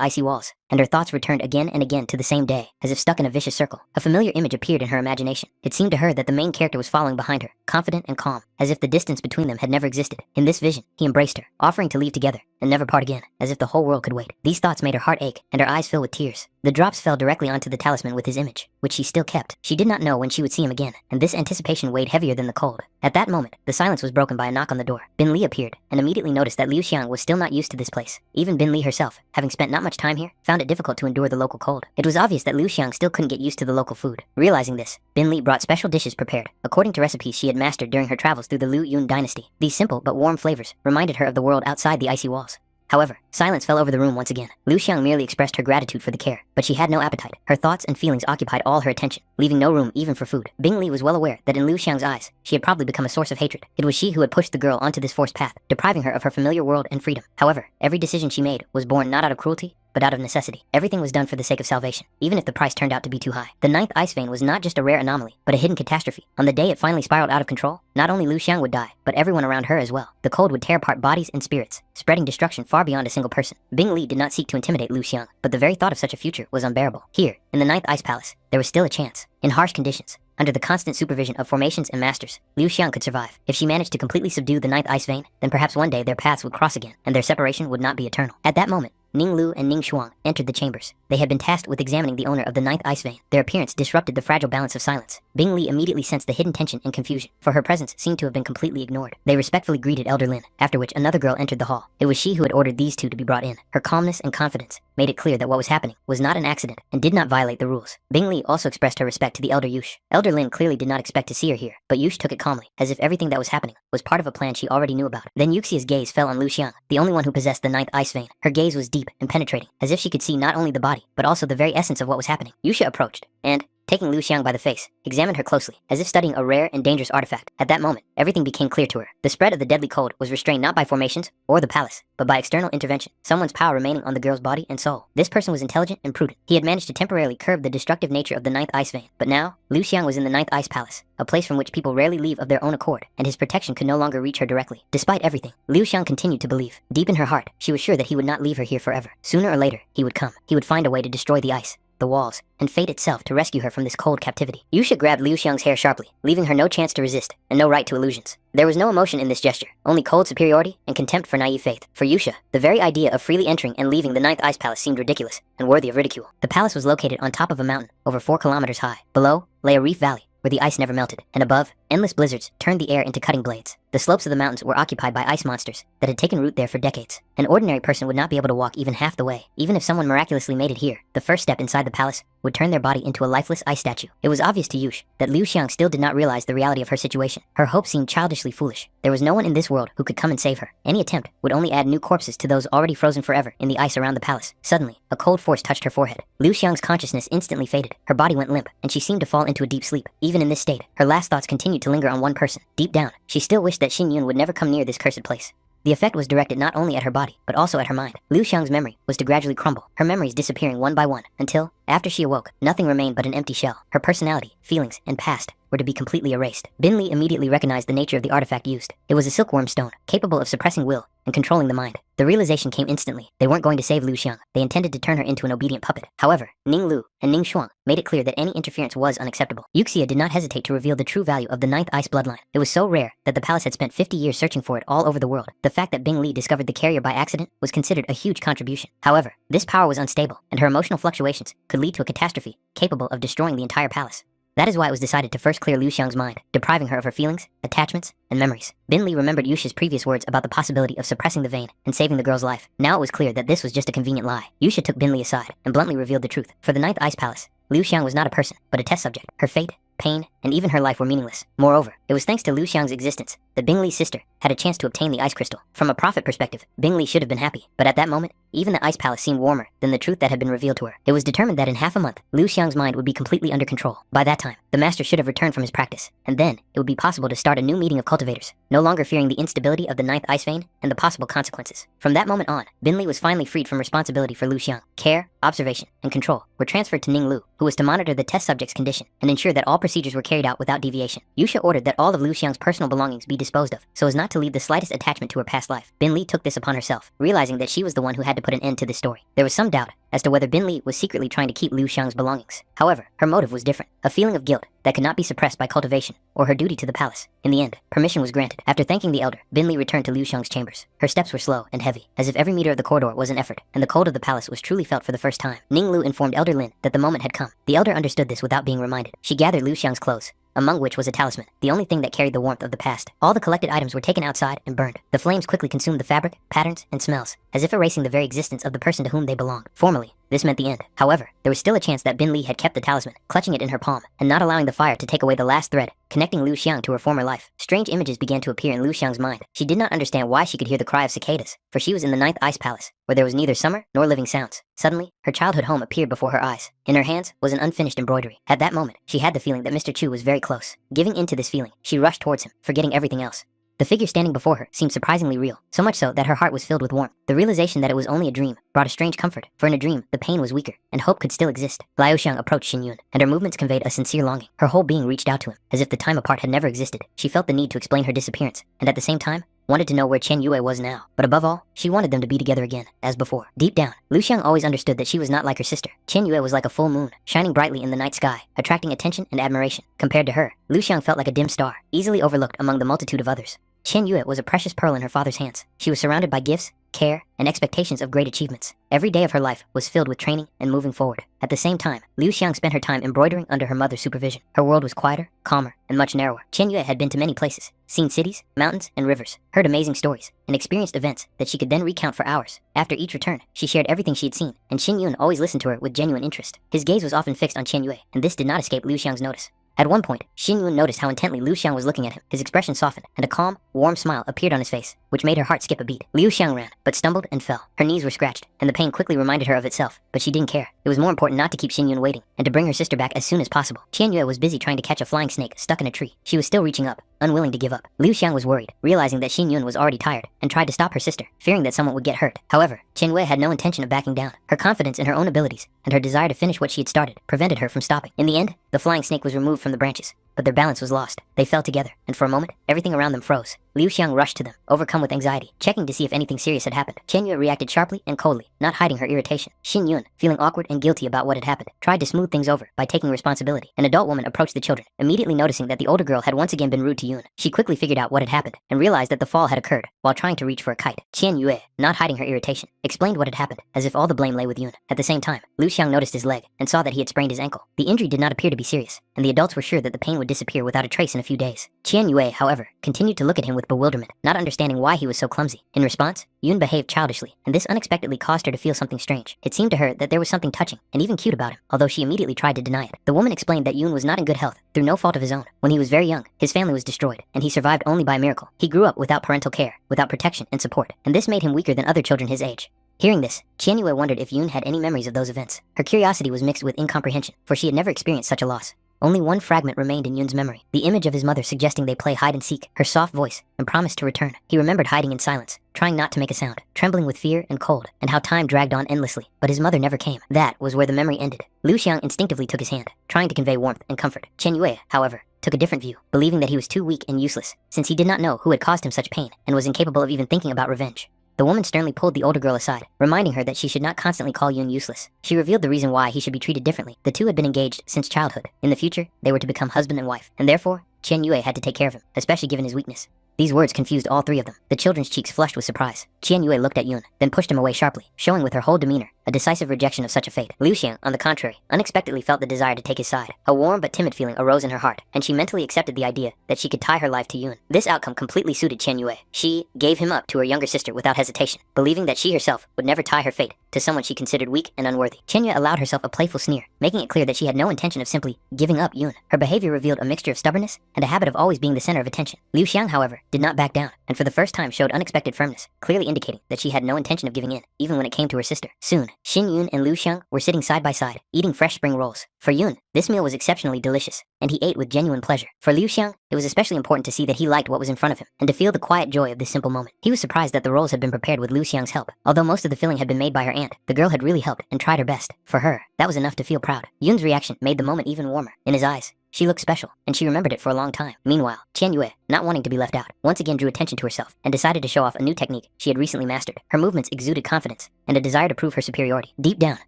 icy walls, and her thoughts returned again and again to the same day, as if stuck in a vicious circle. A familiar image appeared in her imagination. It seemed to her that the main character was following behind her, confident and calm, as if the distance between them had never existed. In this vision, he embraced her, offering to leave together and never part again, as if the whole world could wait. These thoughts made her heart ache, and her eyes fill with tears. The drops fell directly onto the talisman with his image, which she still kept. She did not know when she would see him again, and this anticipation weighed heavier than the cold. At that moment, the silence was broken by a knock on the door. Bin Li appeared, and immediately noticed that Liu Xiang was still not used to this place. Even Bin Li herself, having spent not much time here, found it difficult to endure the local cold. It was obvious that Liu Xiang still couldn't get used to the local food. Realizing this, Bin Li brought special dishes prepared, according to recipes she had mastered during her travels through the Liu Yun dynasty. These simple but warm flavors reminded her of the world outside the icy walls. However, silence fell over the room once again. Liu Xiang merely expressed her gratitude for the care, but she had no appetite. Her thoughts and feelings occupied all her attention, leaving no room even for food. Bing Li was well aware that in Liu Xiang's eyes, she had probably become a source of hatred. It was she who had pushed the girl onto this forced path, depriving her of her familiar world and freedom. However, every decision she made was born not out of cruelty, but out of necessity. Everything was done for the sake of salvation, even if the price turned out to be too high. The Ninth Ice Vein was not just a rare anomaly, but a hidden catastrophe. On the day it finally spiraled out of control, not only Liu Xiang would die, but everyone around her as well. The cold would tear apart bodies and spirits, spreading destruction far beyond a single person. Bing Li did not seek to intimidate Liu Xiang, but the very thought of such a future was unbearable. Here, in the Ninth Ice Palace, there was still a chance. In harsh conditions, under the constant supervision of formations and masters, Liu Xiang could survive. If she managed to completely subdue the Ninth Ice Vein, then perhaps one day their paths would cross again, and their separation would not be eternal. At that moment, Ning Lu and Ning Shuang entered the chambers. They had been tasked with examining the owner of the Ninth Ice Vein. Their appearance disrupted the fragile balance of silence. Bing Li immediately sensed the hidden tension and confusion, for her presence seemed to have been completely ignored. They respectfully greeted Elder Lin, after which another girl entered the hall. It was she who had ordered these two to be brought in. Her calmness and confidence made it clear that what was happening was not an accident and did not violate the rules. Bing Li also expressed her respect to the Elder Yush. Elder Lin clearly did not expect to see her here, but Yush took it calmly, as if everything that was happening was part of a plan she already knew about. Then Yuxia's gaze fell on Liu Xiang, the only one who possessed the Ninth Ice Vein. Her gaze was deep and penetrating, as if she could see not only the body, but also the very essence of what was happening. Yusha approached, and, taking Liu Xiang by the face, examined her closely, as if studying a rare and dangerous artifact. At that moment, everything became clear to her. The spread of the deadly cold was restrained not by formations or the palace, but by external intervention, someone's power remaining on the girl's body and soul. This person was intelligent and prudent. He had managed to temporarily curb the destructive nature of the Ninth Ice Vein. But now, Liu Xiang was in the Ninth Ice Palace, a place from which people rarely leave of their own accord, and his protection could no longer reach her directly. Despite everything, Liu Xiang continued to believe. Deep in her heart, she was sure that he would not leave her here forever. Sooner or later, he would come. He would find a way to destroy the ice, the walls, and fate itself to rescue her from this cold captivity. Yusha grabbed Liu Xiang's hair sharply, leaving her no chance to resist, and no right to illusions. There was no emotion in this gesture, only cold superiority and contempt for naive faith. For Yusha, the very idea of freely entering and leaving the Ninth Ice Palace seemed ridiculous and worthy of ridicule. The palace was located on top of a mountain, over 4 kilometers high. Below lay a reef valley, where the ice never melted, and above, endless blizzards turned the air into cutting blades. The slopes of the mountains were occupied by ice monsters that had taken root there for decades. An ordinary person would not be able to walk even half the way. Even if someone miraculously made it here, the first step inside the palace would turn their body into a lifeless ice statue. It was obvious to Yush that Liu Xiang still did not realize the reality of her situation. Her hope seemed childishly foolish. There was no one in this world who could come and save her. Any attempt would only add new corpses to those already frozen forever in the ice around the palace. Suddenly, a cold force touched her forehead. Liu Xiang's consciousness instantly faded. Her body went limp, and she seemed to fall into a deep sleep. Even in this state, her last thoughts continued to linger on one person. Deep down, she still wished that Xin Yun would never come near this cursed place. The effect was directed not only at her body, but also at her mind. Liu Xiang's memory was to gradually crumble, her memories disappearing one by one, until, after she awoke, nothing remained but an empty shell. Her personality, feelings, and past were to be completely erased. Bin Li immediately recognized the nature of the artifact used. It was a silkworm stone, capable of suppressing will and controlling the mind. The realization came instantly. They weren't going to save Liu Xiang. They intended to turn her into an obedient puppet. However, Ning Lu and Ning Shuang made it clear that any interference was unacceptable. Yuxia did not hesitate to reveal the true value of the ninth ice bloodline. It was so rare that the palace had spent 50 years searching for it all over the world. The fact that Bing Li discovered the carrier by accident was considered a huge contribution. However, this power was unstable, and her emotional fluctuations could lead to a catastrophe capable of destroying the entire palace. That is why it was decided to first clear Liu Xiang's mind, depriving her of her feelings, attachments, and memories. Bin Li remembered Yusha's previous words about the possibility of suppressing the vein and saving the girl's life. Now it was clear that this was just a convenient lie. Yusha took Bin Li aside and bluntly revealed the truth. For the ninth ice palace, Liu Xiang was not a person, but a test subject. Her fate, pain, and even her life were meaningless. Moreover, it was thanks to Liu Xiang's existence that Bing Li's sister had a chance to obtain the ice crystal. From a profit perspective, Bing Li should have been happy, but at that moment, even the ice palace seemed warmer than the truth that had been revealed to her. It was determined that in half a month, Liu Xiang's mind would be completely under control. By that time, the master should have returned from his practice, and then it would be possible to start a new meeting of cultivators, no longer fearing the instability of the ninth ice vein and the possible consequences. From that moment on, Bin Li was finally freed from responsibility for Liu Xiang. Care, observation, and control were transferred to Ning Lu, who was to monitor the test subject's condition and ensure that all procedures were carried out without deviation. Yusha ordered that all of Liu Xiang's personal belongings be disposed of, so as not to leave the slightest attachment to her past life. Bin Li took this upon herself, realizing that she was the one who had to put an end to this story. There was some doubt as to whether Bin Li was secretly trying to keep Liu Xiang's belongings. However, her motive was different, a feeling of guilt that could not be suppressed by cultivation or her duty to the palace. In the end, permission was granted. After thanking the elder, Bin Li returned to Liu Xiang's chambers. Her steps were slow and heavy, as if every meter of the corridor was an effort, and the cold of the palace was truly felt for the first time. Ning Lu informed Elder Lin that the moment had come. The elder understood this without being reminded. She gathered Liu Xiang's clothes, among which was a talisman, the only thing that carried the warmth of the past. All the collected items were taken outside and burned. The flames quickly consumed the fabric, patterns, and smells, as if erasing the very existence of the person to whom they belonged. Formally, this meant the end. However, there was still a chance that Bin Li had kept the talisman, clutching it in her palm, and not allowing the fire to take away the last thread, connecting Liu Xiang to her former life. Strange images began to appear in Liu Xiang's mind. She did not understand why she could hear the cry of cicadas, for she was in the ninth ice palace, where there was neither summer nor living sounds. Suddenly, her childhood home appeared before her eyes. In her hands was an unfinished embroidery. At that moment, she had the feeling that Mr. Chu was very close. Giving in to this feeling, she rushed towards him, forgetting everything else. The figure standing before her seemed surprisingly real, so much so that her heart was filled with warmth. The realization that it was only a dream brought a strange comfort, for in a dream, the pain was weaker, and hope could still exist. Liu Xiang approached Xin Yun, and her movements conveyed a sincere longing. Her whole being reached out to him, as if the time apart had never existed. She felt the need to explain her disappearance, and at the same time, wanted to know where Chen Yue was now. But above all, she wanted them to be together again, as before. Deep down, Liu Xiang always understood that she was not like her sister. Chen Yue was like a full moon, shining brightly in the night sky, attracting attention and admiration. Compared to her, Liu Xiang felt like a dim star, easily overlooked among the multitude of others. Chen Yue was a precious pearl in her father's hands. She was surrounded by gifts, care, and expectations of great achievements. Every day of her life was filled with training and moving forward. At the same time, Liu Xiang spent her time embroidering under her mother's supervision. Her world was quieter, calmer, and much narrower. Chen Yue had been to many places, seen cities, mountains, and rivers, heard amazing stories, and experienced events that she could then recount for hours. After each return, she shared everything she had seen, and Xin Yun always listened to her with genuine interest. His gaze was often fixed on Chen Yue, and this did not escape Liu Xiang's notice. At one point, Xin Yun noticed how intently Liu Xiang was looking at him. His expression softened, and a calm, warm smile appeared on his face, which made her heart skip a beat. Liu Xiang ran, but stumbled and fell. Her knees were scratched, and the pain quickly reminded her of itself, but she didn't care. It was more important not to keep Xin Yun waiting, and to bring her sister back as soon as possible. Qian Yue was busy trying to catch a flying snake stuck in a tree. She was still reaching up, unwilling to give up. Liu Xiang was worried, realizing that Xin Yun was already tired, and tried to stop her sister, fearing that someone would get hurt. However, Chen Wei had no intention of backing down. Her confidence in her own abilities, and her desire to finish what she had started, prevented her from stopping. In the end, the flying snake was removed from the branches, but their balance was lost. They fell together, and for a moment, everything around them froze. Liu Xiang rushed to them, overcome with anxiety, checking to see if anything serious had happened. Chen Yue reacted sharply and coldly, not hiding her irritation. Xin Yun, feeling awkward and guilty about what had happened, tried to smooth things over by taking responsibility. An adult woman approached the children, immediately noticing that the older girl had once again been rude to Yun. She quickly figured out what had happened, and realized that the fall had occurred while trying to reach for a kite. Qian Yue, not hiding her irritation, explained what had happened, as if all the blame lay with Yun. At the same time, Liu Xiang noticed his leg, and saw that he had sprained his ankle. The injury did not appear to be serious, and the adults were sure that the pain would disappear without a trace in a few days. Qian Yue, however, continued to look at him with bewilderment, not understanding why he was so clumsy. In response, Yun behaved childishly, and this unexpectedly caused her to feel something strange. It seemed to her that there was something touching, and even cute about him, although she immediately tried to deny it. The woman explained that Yun was not in good health, through no fault of his own. When he was very young, his family was destroyed, and he survived only by a miracle. He grew up without parental care, without protection and support, and this made him weaker than other children his age. Hearing this, Qian Yue wondered if Yun had any memories of those events. Her curiosity was mixed with incomprehension, for she had never experienced such a loss. Only one fragment remained in Yoon's memory, the image of his mother suggesting they play hide and seek, her soft voice, and promised to return. He remembered hiding in silence, trying not to make a sound, trembling with fear and cold, and how time dragged on endlessly. But his mother never came. That was where the memory ended. Liu Xiang instinctively took his hand, trying to convey warmth and comfort. Chen Yue, however, took a different view, believing that he was too weak and useless, since he did not know who had caused him such pain and was incapable of even thinking about revenge. The woman sternly pulled the older girl aside, reminding her that she should not constantly call Yoon useless. She revealed the reason why he should be treated differently. The two had been engaged since childhood. In the future, they were to become husband and wife, and therefore, Chen Yue had to take care of him, especially given his weakness. These words confused all three of them. The children's cheeks flushed with surprise. Chen Yue looked at Yoon, then pushed him away sharply, showing with her whole demeanor a decisive rejection of such a fate. Liu Xiang, on the contrary, unexpectedly felt the desire to take his side. A warm but timid feeling arose in her heart, and she mentally accepted the idea that she could tie her life to Yoon. This outcome completely suited Chen Yue. She gave him up to her younger sister without hesitation, believing that she herself would never tie her fate to someone she considered weak and unworthy. Chen Yue allowed herself a playful sneer, making it clear that she had no intention of simply giving up Yoon. Her behavior revealed a mixture of stubbornness and a habit of always being the center of attention. Liu Xiang, however, did not back down, and for the first time showed unexpected firmness, clearly indicating that she had no intention of giving in, even when it came to her sister. Soon, Xin Yun and Liu Xiang were sitting side by side, eating fresh spring rolls. For Yoon, this meal was exceptionally delicious, and he ate with genuine pleasure. For Liu Xiang, it was especially important to see that he liked what was in front of him, and to feel the quiet joy of this simple moment. He was surprised that the rolls had been prepared with Liu Xiang's help. Although most of the filling had been made by her aunt, the girl had really helped and tried her best. For her, that was enough to feel proud. Yoon's reaction made the moment even warmer. In his eyes, she looked special, and she remembered it for a long time. Meanwhile, Chen Yue, not wanting to be left out, once again drew attention to herself and decided to show off a new technique she had recently mastered. Her movements exuded confidence and a desire to prove her superiority. Deep down,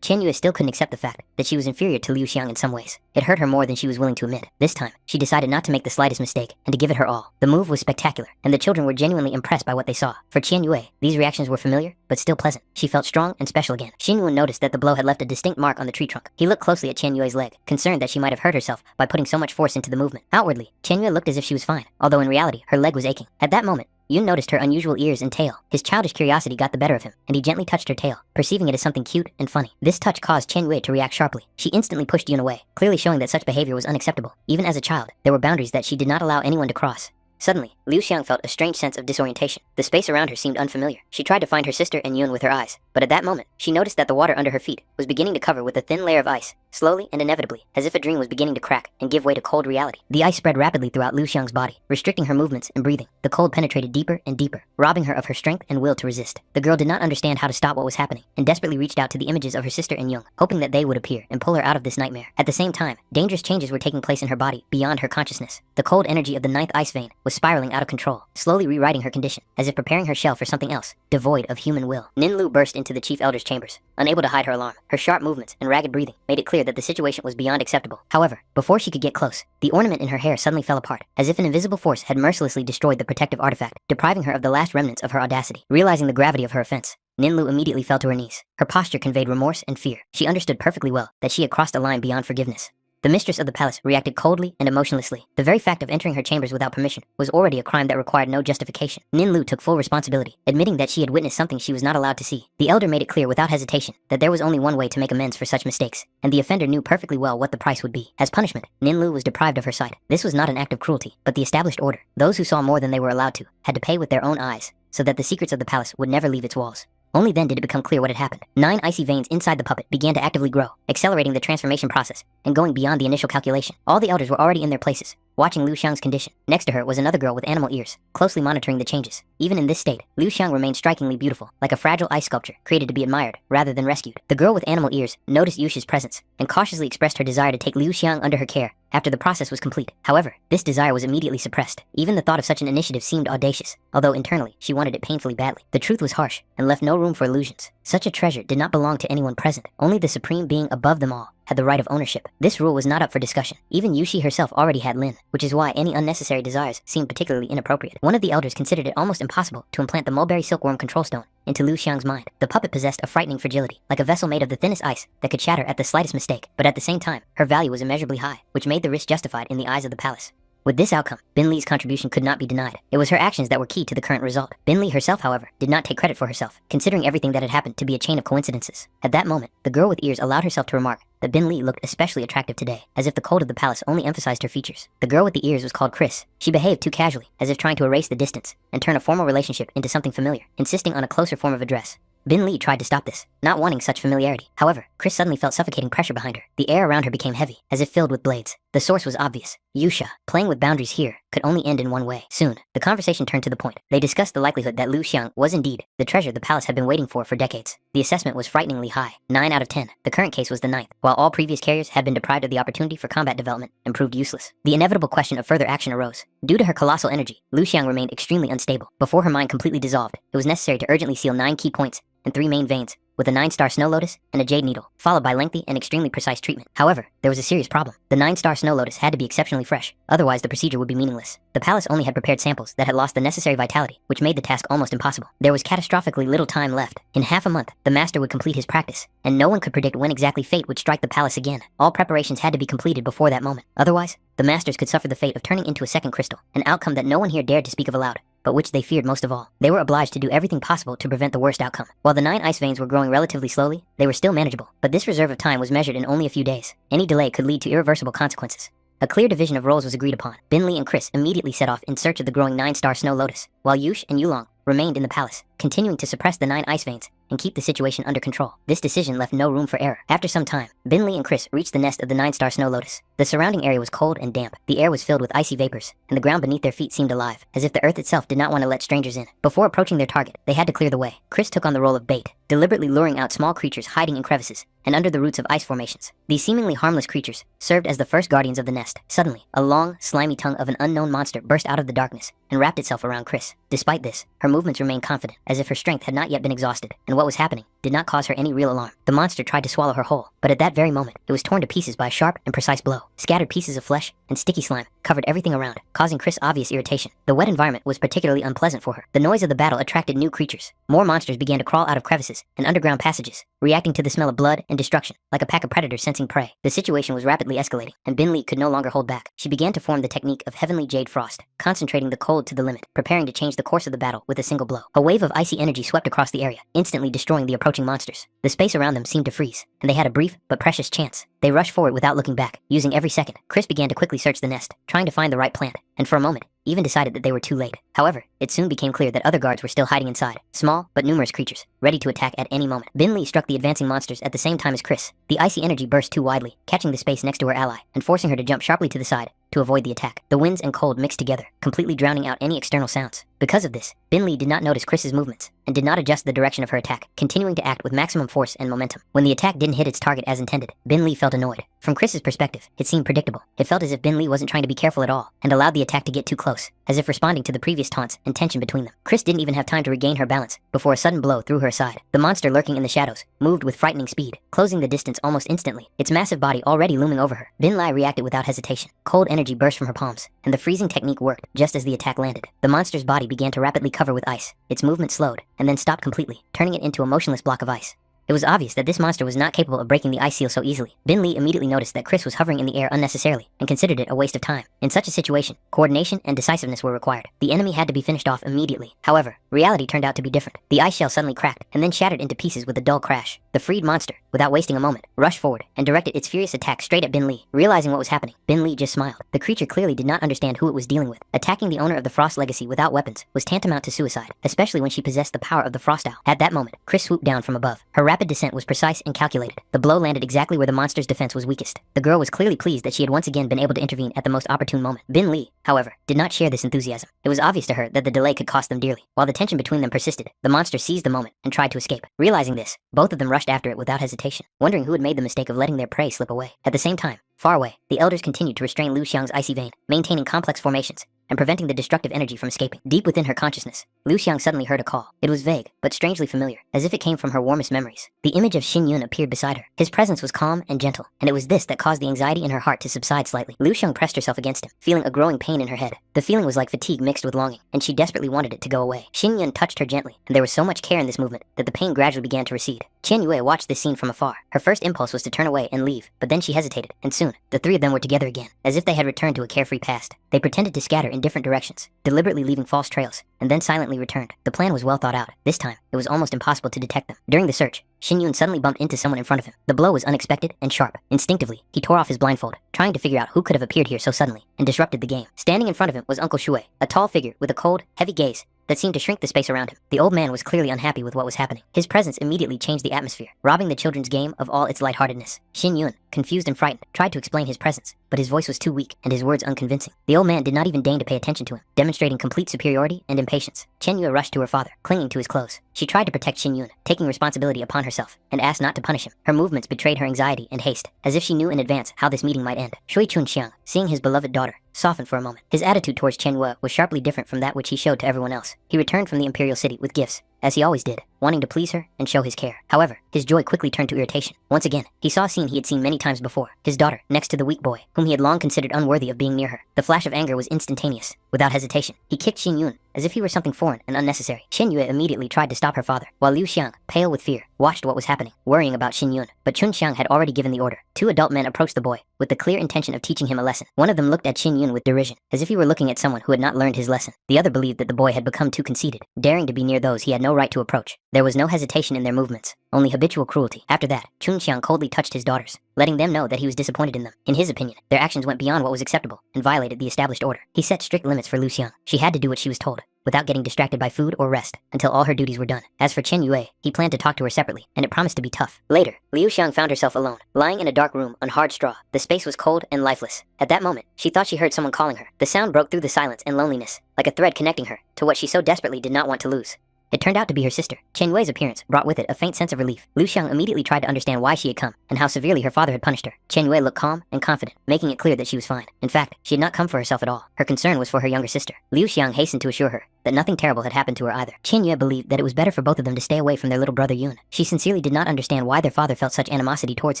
Chen Yue still couldn't accept the fact that she was inferior to Liu Xiang in some ways. It hurt her more than she was willing to admit. This time, she decided not to make the slightest mistake and to give it her all. The move was spectacular, and the children were genuinely impressed by what they saw. For Chen Yue, these reactions were familiar, but still pleasant. She felt strong and special again. Xin Yun noticed that the blow had left a distinct mark on the tree trunk. He looked closely at Chen Yue's leg, concerned that she might have hurt herself by putting so much force into the movement. Outwardly, Chen Yue looked as if she was fine, although in reality, her leg was aching. At that moment, Yoon noticed her unusual ears and tail. His childish curiosity got the better of him, and he gently touched her tail, perceiving it as something cute and funny. This touch caused Chen Yue to react sharply. She instantly pushed Yoon away, clearly showing that such behavior was unacceptable. Even as a child, there were boundaries that she did not allow anyone to cross. Suddenly, Liu Xiang felt a strange sense of disorientation. The space around her seemed unfamiliar. She tried to find her sister and Yoon with her eyes, but at that moment, she noticed that the water under her feet was beginning to cover with a thin layer of ice. Slowly and inevitably, as if a dream was beginning to crack and give way to cold reality. The ice spread rapidly throughout Liu Xiang's body, restricting her movements and breathing. The cold penetrated deeper and deeper, robbing her of her strength and will to resist. The girl did not understand how to stop what was happening, and desperately reached out to the images of her sister and Young, hoping that they would appear and pull her out of this nightmare. At the same time, dangerous changes were taking place in her body beyond her consciousness. The cold energy of the ninth ice vein was spiraling out of control, slowly rewriting her condition, as if preparing her shell for something else, devoid of human will. Ninlu burst into the chief elder's chambers, unable to hide her alarm. Her sharp movements and ragged breathing made it clear that the situation was beyond acceptable. However, before she could get close, the ornament in her hair suddenly fell apart, as if an invisible force had mercilessly destroyed the protective artifact, depriving her of the last remnants of her audacity. Realizing the gravity of her offense, Ninlu immediately fell to her knees. Her posture conveyed remorse and fear. She understood perfectly well that she had crossed a line beyond forgiveness. The mistress of the palace reacted coldly and emotionlessly. The very fact of entering her chambers without permission was already a crime that required no justification. Ninlu took full responsibility, admitting that she had witnessed something she was not allowed to see. The elder made it clear without hesitation that there was only one way to make amends for such mistakes, and the offender knew perfectly well what the price would be. As punishment, Ninlu was deprived of her sight. This was not an act of cruelty, but the established order. Those who saw more than they were allowed to had to pay with their own eyes, so that the secrets of the palace would never leave its walls. Only then did it become clear what had happened. 9 icy veins inside the puppet began to actively grow, accelerating the transformation process and going beyond the initial calculation. All the elders were already in their places, watching Liu Xiang's condition. Next to her was another girl with animal ears, closely monitoring the changes. Even in this state, Liu Xiang remained strikingly beautiful, like a fragile ice sculpture created to be admired rather than rescued. The girl with animal ears noticed Yushi's presence and cautiously expressed her desire to take Liu Xiang under her care after the process was complete. However, this desire was immediately suppressed. Even the thought of such an initiative seemed audacious, although internally she wanted it painfully badly. The truth was harsh and left no room for illusions. Such a treasure did not belong to anyone present. Only the supreme being above them all had the right of ownership. This rule was not up for discussion. Even Yushi herself already had Lin, which is why any unnecessary desires seemed particularly inappropriate. One of the elders considered it almost impossible to implant the mulberry silkworm control stone into Liu Xiang's mind. The puppet possessed a frightening fragility, like a vessel made of the thinnest ice that could shatter at the slightest mistake, but at the same time, her value was immeasurably high, which made the risk justified in the eyes of the palace. With this outcome, Bin Li's contribution could not be denied. It was her actions that were key to the current result. Bin Li herself, however, did not take credit for herself, considering everything that had happened to be a chain of coincidences. At that moment, the girl with ears allowed herself to remark that Bin Li looked especially attractive today, as if the cold of the palace only emphasized her features. The girl with the ears was called Chris. She behaved too casually, as if trying to erase the distance and turn a formal relationship into something familiar, insisting on a closer form of address. Bin Li tried to stop this, not wanting such familiarity. However, Chris suddenly felt suffocating pressure behind her. The air around her became heavy, as if filled with blades. The source was obvious. Yusha, playing with boundaries here, could only end in one way. Soon, the conversation turned to the point. They discussed the likelihood that Lu Xiang was indeed the treasure the palace had been waiting for decades. The assessment was frighteningly high, 9 out of 10. The current case was the 9th, while all previous carriers had been deprived of the opportunity for combat development and proved useless. The inevitable question of further action arose. Due to her colossal energy, Lu Xiang remained extremely unstable. Before her mind completely dissolved, it was necessary to urgently seal 9 key points and 3 main veins, with a 9-star snow lotus and a jade needle, followed by lengthy and extremely precise treatment. However, there was a serious problem. The 9-star snow lotus had to be exceptionally fresh, otherwise the procedure would be meaningless. The palace only had prepared samples that had lost the necessary vitality, which made the task almost impossible. There was catastrophically little time left. In half a month, the master would complete his practice, and no one could predict when exactly fate would strike the palace again. All preparations had to be completed before that moment. Otherwise, the masters could suffer the fate of turning into a second crystal, an outcome that no one here dared to speak of aloud, but which they feared most of all. They were obliged to do everything possible to prevent the worst outcome. While the 9 ice veins were growing relatively slowly, they were still manageable, but this reserve of time was measured in only a few days. Any delay could lead to irreversible consequences. A clear division of roles was agreed upon. Bin Li and Chris immediately set off in search of the growing 9-star snow lotus, while Yush and Yulong remained in the palace, continuing to suppress the 9 ice veins and keep the situation under control. This decision left no room for error. After some time, Bin Li and Chris reached the nest of the 9-star snow lotus. The surrounding area was cold and damp. The air was filled with icy vapors, and the ground beneath their feet seemed alive, as if the earth itself did not want to let strangers in. Before approaching their target, they had to clear the way. Chris took on the role of bait, deliberately luring out small creatures hiding in crevices and under the roots of ice formations. These seemingly harmless creatures served as the first guardians of the nest. Suddenly, a long, slimy tongue of an unknown monster burst out of the darkness and wrapped itself around Chris. Despite this, her movements remained confident, as if her strength had not yet been exhausted, and what was happening did not cause her any real alarm. The monster tried to swallow her whole, but at that very moment, it was torn to pieces by a sharp and precise blow. Scattered pieces of flesh and sticky slime covered everything around, causing Chris obvious irritation. The wet environment was particularly unpleasant for her. The noise of the battle attracted new creatures. More monsters began to crawl out of crevices and underground passages, reacting to the smell of blood and destruction, like a pack of predators sensing prey. The situation was rapidly escalating, and Bin Li could no longer hold back. She began to form the technique of heavenly jade frost, concentrating the cold to the limit, preparing to change the course of the battle with a single blow. A wave of icy energy swept across the area, instantly destroying the approaching monsters. The space around them seemed to freeze, and they had a brief but precious chance. They rushed forward without looking back, using every second. Chris began to quickly search the nest, trying to find the right plant, and for a moment, even decided that they were too late. However, it soon became clear that other guards were still hiding inside, small but numerous creatures, ready to attack at any moment. Bin Li struck the advancing monsters at the same time as Chris. The icy energy burst too widely, catching the space next to her ally, and forcing her to jump sharply to the side to avoid the attack. The winds and cold mixed together, completely drowning out any external sounds. Because of this, Bin Li did not notice Chris's movements, and did not adjust the direction of her attack, continuing to act with maximum force and momentum. When the attack didn't hit its target as intended, Bin Li felt annoyed. From Chris's perspective, it seemed predictable. It felt as if Bin Li wasn't trying to be careful at all, and allowed the attack to get too close, as if responding to the previous taunts and tension between them. Chris didn't even have time to regain her balance before a sudden blow threw her aside. The monster lurking in the shadows moved with frightening speed, closing the distance almost instantly, its massive body already looming over her. Bin Li reacted without hesitation. Cold energy burst from her palms, and the freezing technique worked just as the attack landed. The monster's body began to rapidly cover with ice. Its movement slowed, and then stopped completely, turning it into a motionless block of ice. It was obvious that this monster was not capable of breaking the ice seal so easily. Bin Li immediately noticed that Chris was hovering in the air unnecessarily, and considered it a waste of time. In such a situation, coordination and decisiveness were required. The enemy had to be finished off immediately. However, reality turned out to be different. The ice shell suddenly cracked, and then shattered into pieces with a dull crash. The freed monster, without wasting a moment, rushed forward, and directed its furious attack straight at Bin Li. Realizing what was happening, Bin Li just smiled. The creature clearly did not understand who it was dealing with. Attacking the owner of the Frost Legacy without weapons was tantamount to suicide, especially when she possessed the power of the Frost Owl. At that moment, Chris swooped down from above. Her rapid descent was precise and calculated. The blow landed exactly where the monster's defense was weakest. The girl was clearly pleased that she had once again been able to intervene at the most opportune moment. Bin Li, however, did not share this enthusiasm. It was obvious to her that the delay could cost them dearly. While the tension between them persisted, the monster seized the moment and tried to escape. Realizing this, both of them rushed after it without hesitation, wondering who had made the mistake of letting their prey slip away. At the same time, far away, the elders continued to restrain Lu Xiang's icy vein, maintaining complex formations and preventing the destructive energy from escaping. Deep within her consciousness, Lu Xiang suddenly heard a call. It was vague, but strangely familiar, as if it came from her warmest memories. The image of Xin Yun appeared beside her. His presence was calm and gentle, and it was this that caused the anxiety in her heart to subside slightly. Lu Xiang pressed herself against him, feeling a growing pain in her head. The feeling was like fatigue mixed with longing, and she desperately wanted it to go away. Xin Yun touched her gently, and there was so much care in this movement that the pain gradually began to recede. Qian Yue watched this scene from afar. Her first impulse was to turn away and leave, but then she hesitated, and soon, the three of them were together again, as if they had returned to a carefree past. They pretended to scatter in different directions, deliberately leaving false trails, and then silently returned. The plan was well thought out. This time, it was almost impossible to detect them. During the search, Xin Yun suddenly bumped into someone in front of him. The blow was unexpected and sharp. Instinctively, he tore off his blindfold, trying to figure out who could have appeared here so suddenly, and disrupted the game. Standing in front of him was Uncle Shui, a tall figure with a cold, heavy gaze that seemed to shrink the space around him. The old man was clearly unhappy with what was happening. His presence immediately changed the atmosphere, robbing the children's game of all its lightheartedness. Shin Yun, confused and frightened, tried to explain his presence, but his voice was too weak and his words unconvincing. The old man did not even deign to pay attention to him, demonstrating complete superiority and impatience. Chen Yue rushed to her father, clinging to his clothes. She tried to protect Shin Yun, taking responsibility upon herself, and asked not to punish him. Her movements betrayed her anxiety and haste, as if she knew in advance how this meeting might end. Shui Chunxiang, seeing his beloved daughter, softened for a moment. His attitude towards Chen Yue was sharply different from that which he showed to everyone else. He returned from the imperial city with gifts, as he always did, wanting to please her and show his care. However, his joy quickly turned to irritation. Once again, he saw a scene he had seen many times before. His daughter, next to the weak boy, whom he had long considered unworthy of being near her. The flash of anger was instantaneous. Without hesitation, he kicked Xin Yun, as if he were something foreign and unnecessary. Shin Yue immediately tried to stop her father, while Liu Xiang, pale with fear, watched what was happening, worrying about Xin Yun. But Chun Xiang had already given the order. Two adult men approached the boy, with the clear intention of teaching him a lesson. One of them looked at Xin Yun with derision, as if he were looking at someone who had not learned his lesson. The other believed that the boy had become too conceited, daring to be near those he had no right to approach. There was no hesitation in their movements, only habitual cruelty. After that, Chun Xiang coldly touched his daughters, letting them know that he was disappointed in them. In his opinion, their actions went beyond what was acceptable and violated the established order. He set strict limits for Liu Xiang. She had to do what she was told, without getting distracted by food or rest, until all her duties were done. As for Chen Yue, he planned to talk to her separately, and it promised to be tough. Later, Liu Xiang found herself alone, lying in a dark room on hard straw. The space was cold and lifeless. At that moment, she thought she heard someone calling her. The sound broke through the silence and loneliness, like a thread connecting her to what she so desperately did not want to lose. It turned out to be her sister. Chen Yue's appearance brought with it a faint sense of relief. Liu Xiang immediately tried to understand why she had come, and how severely her father had punished her. Chen Yue looked calm and confident, making it clear that she was fine. In fact, she had not come for herself at all. Her concern was for her younger sister. Liu Xiang hastened to assure her that nothing terrible had happened to her either. Chen Yue believed that it was better for both of them to stay away from their little brother Yun. She sincerely did not understand why their father felt such animosity towards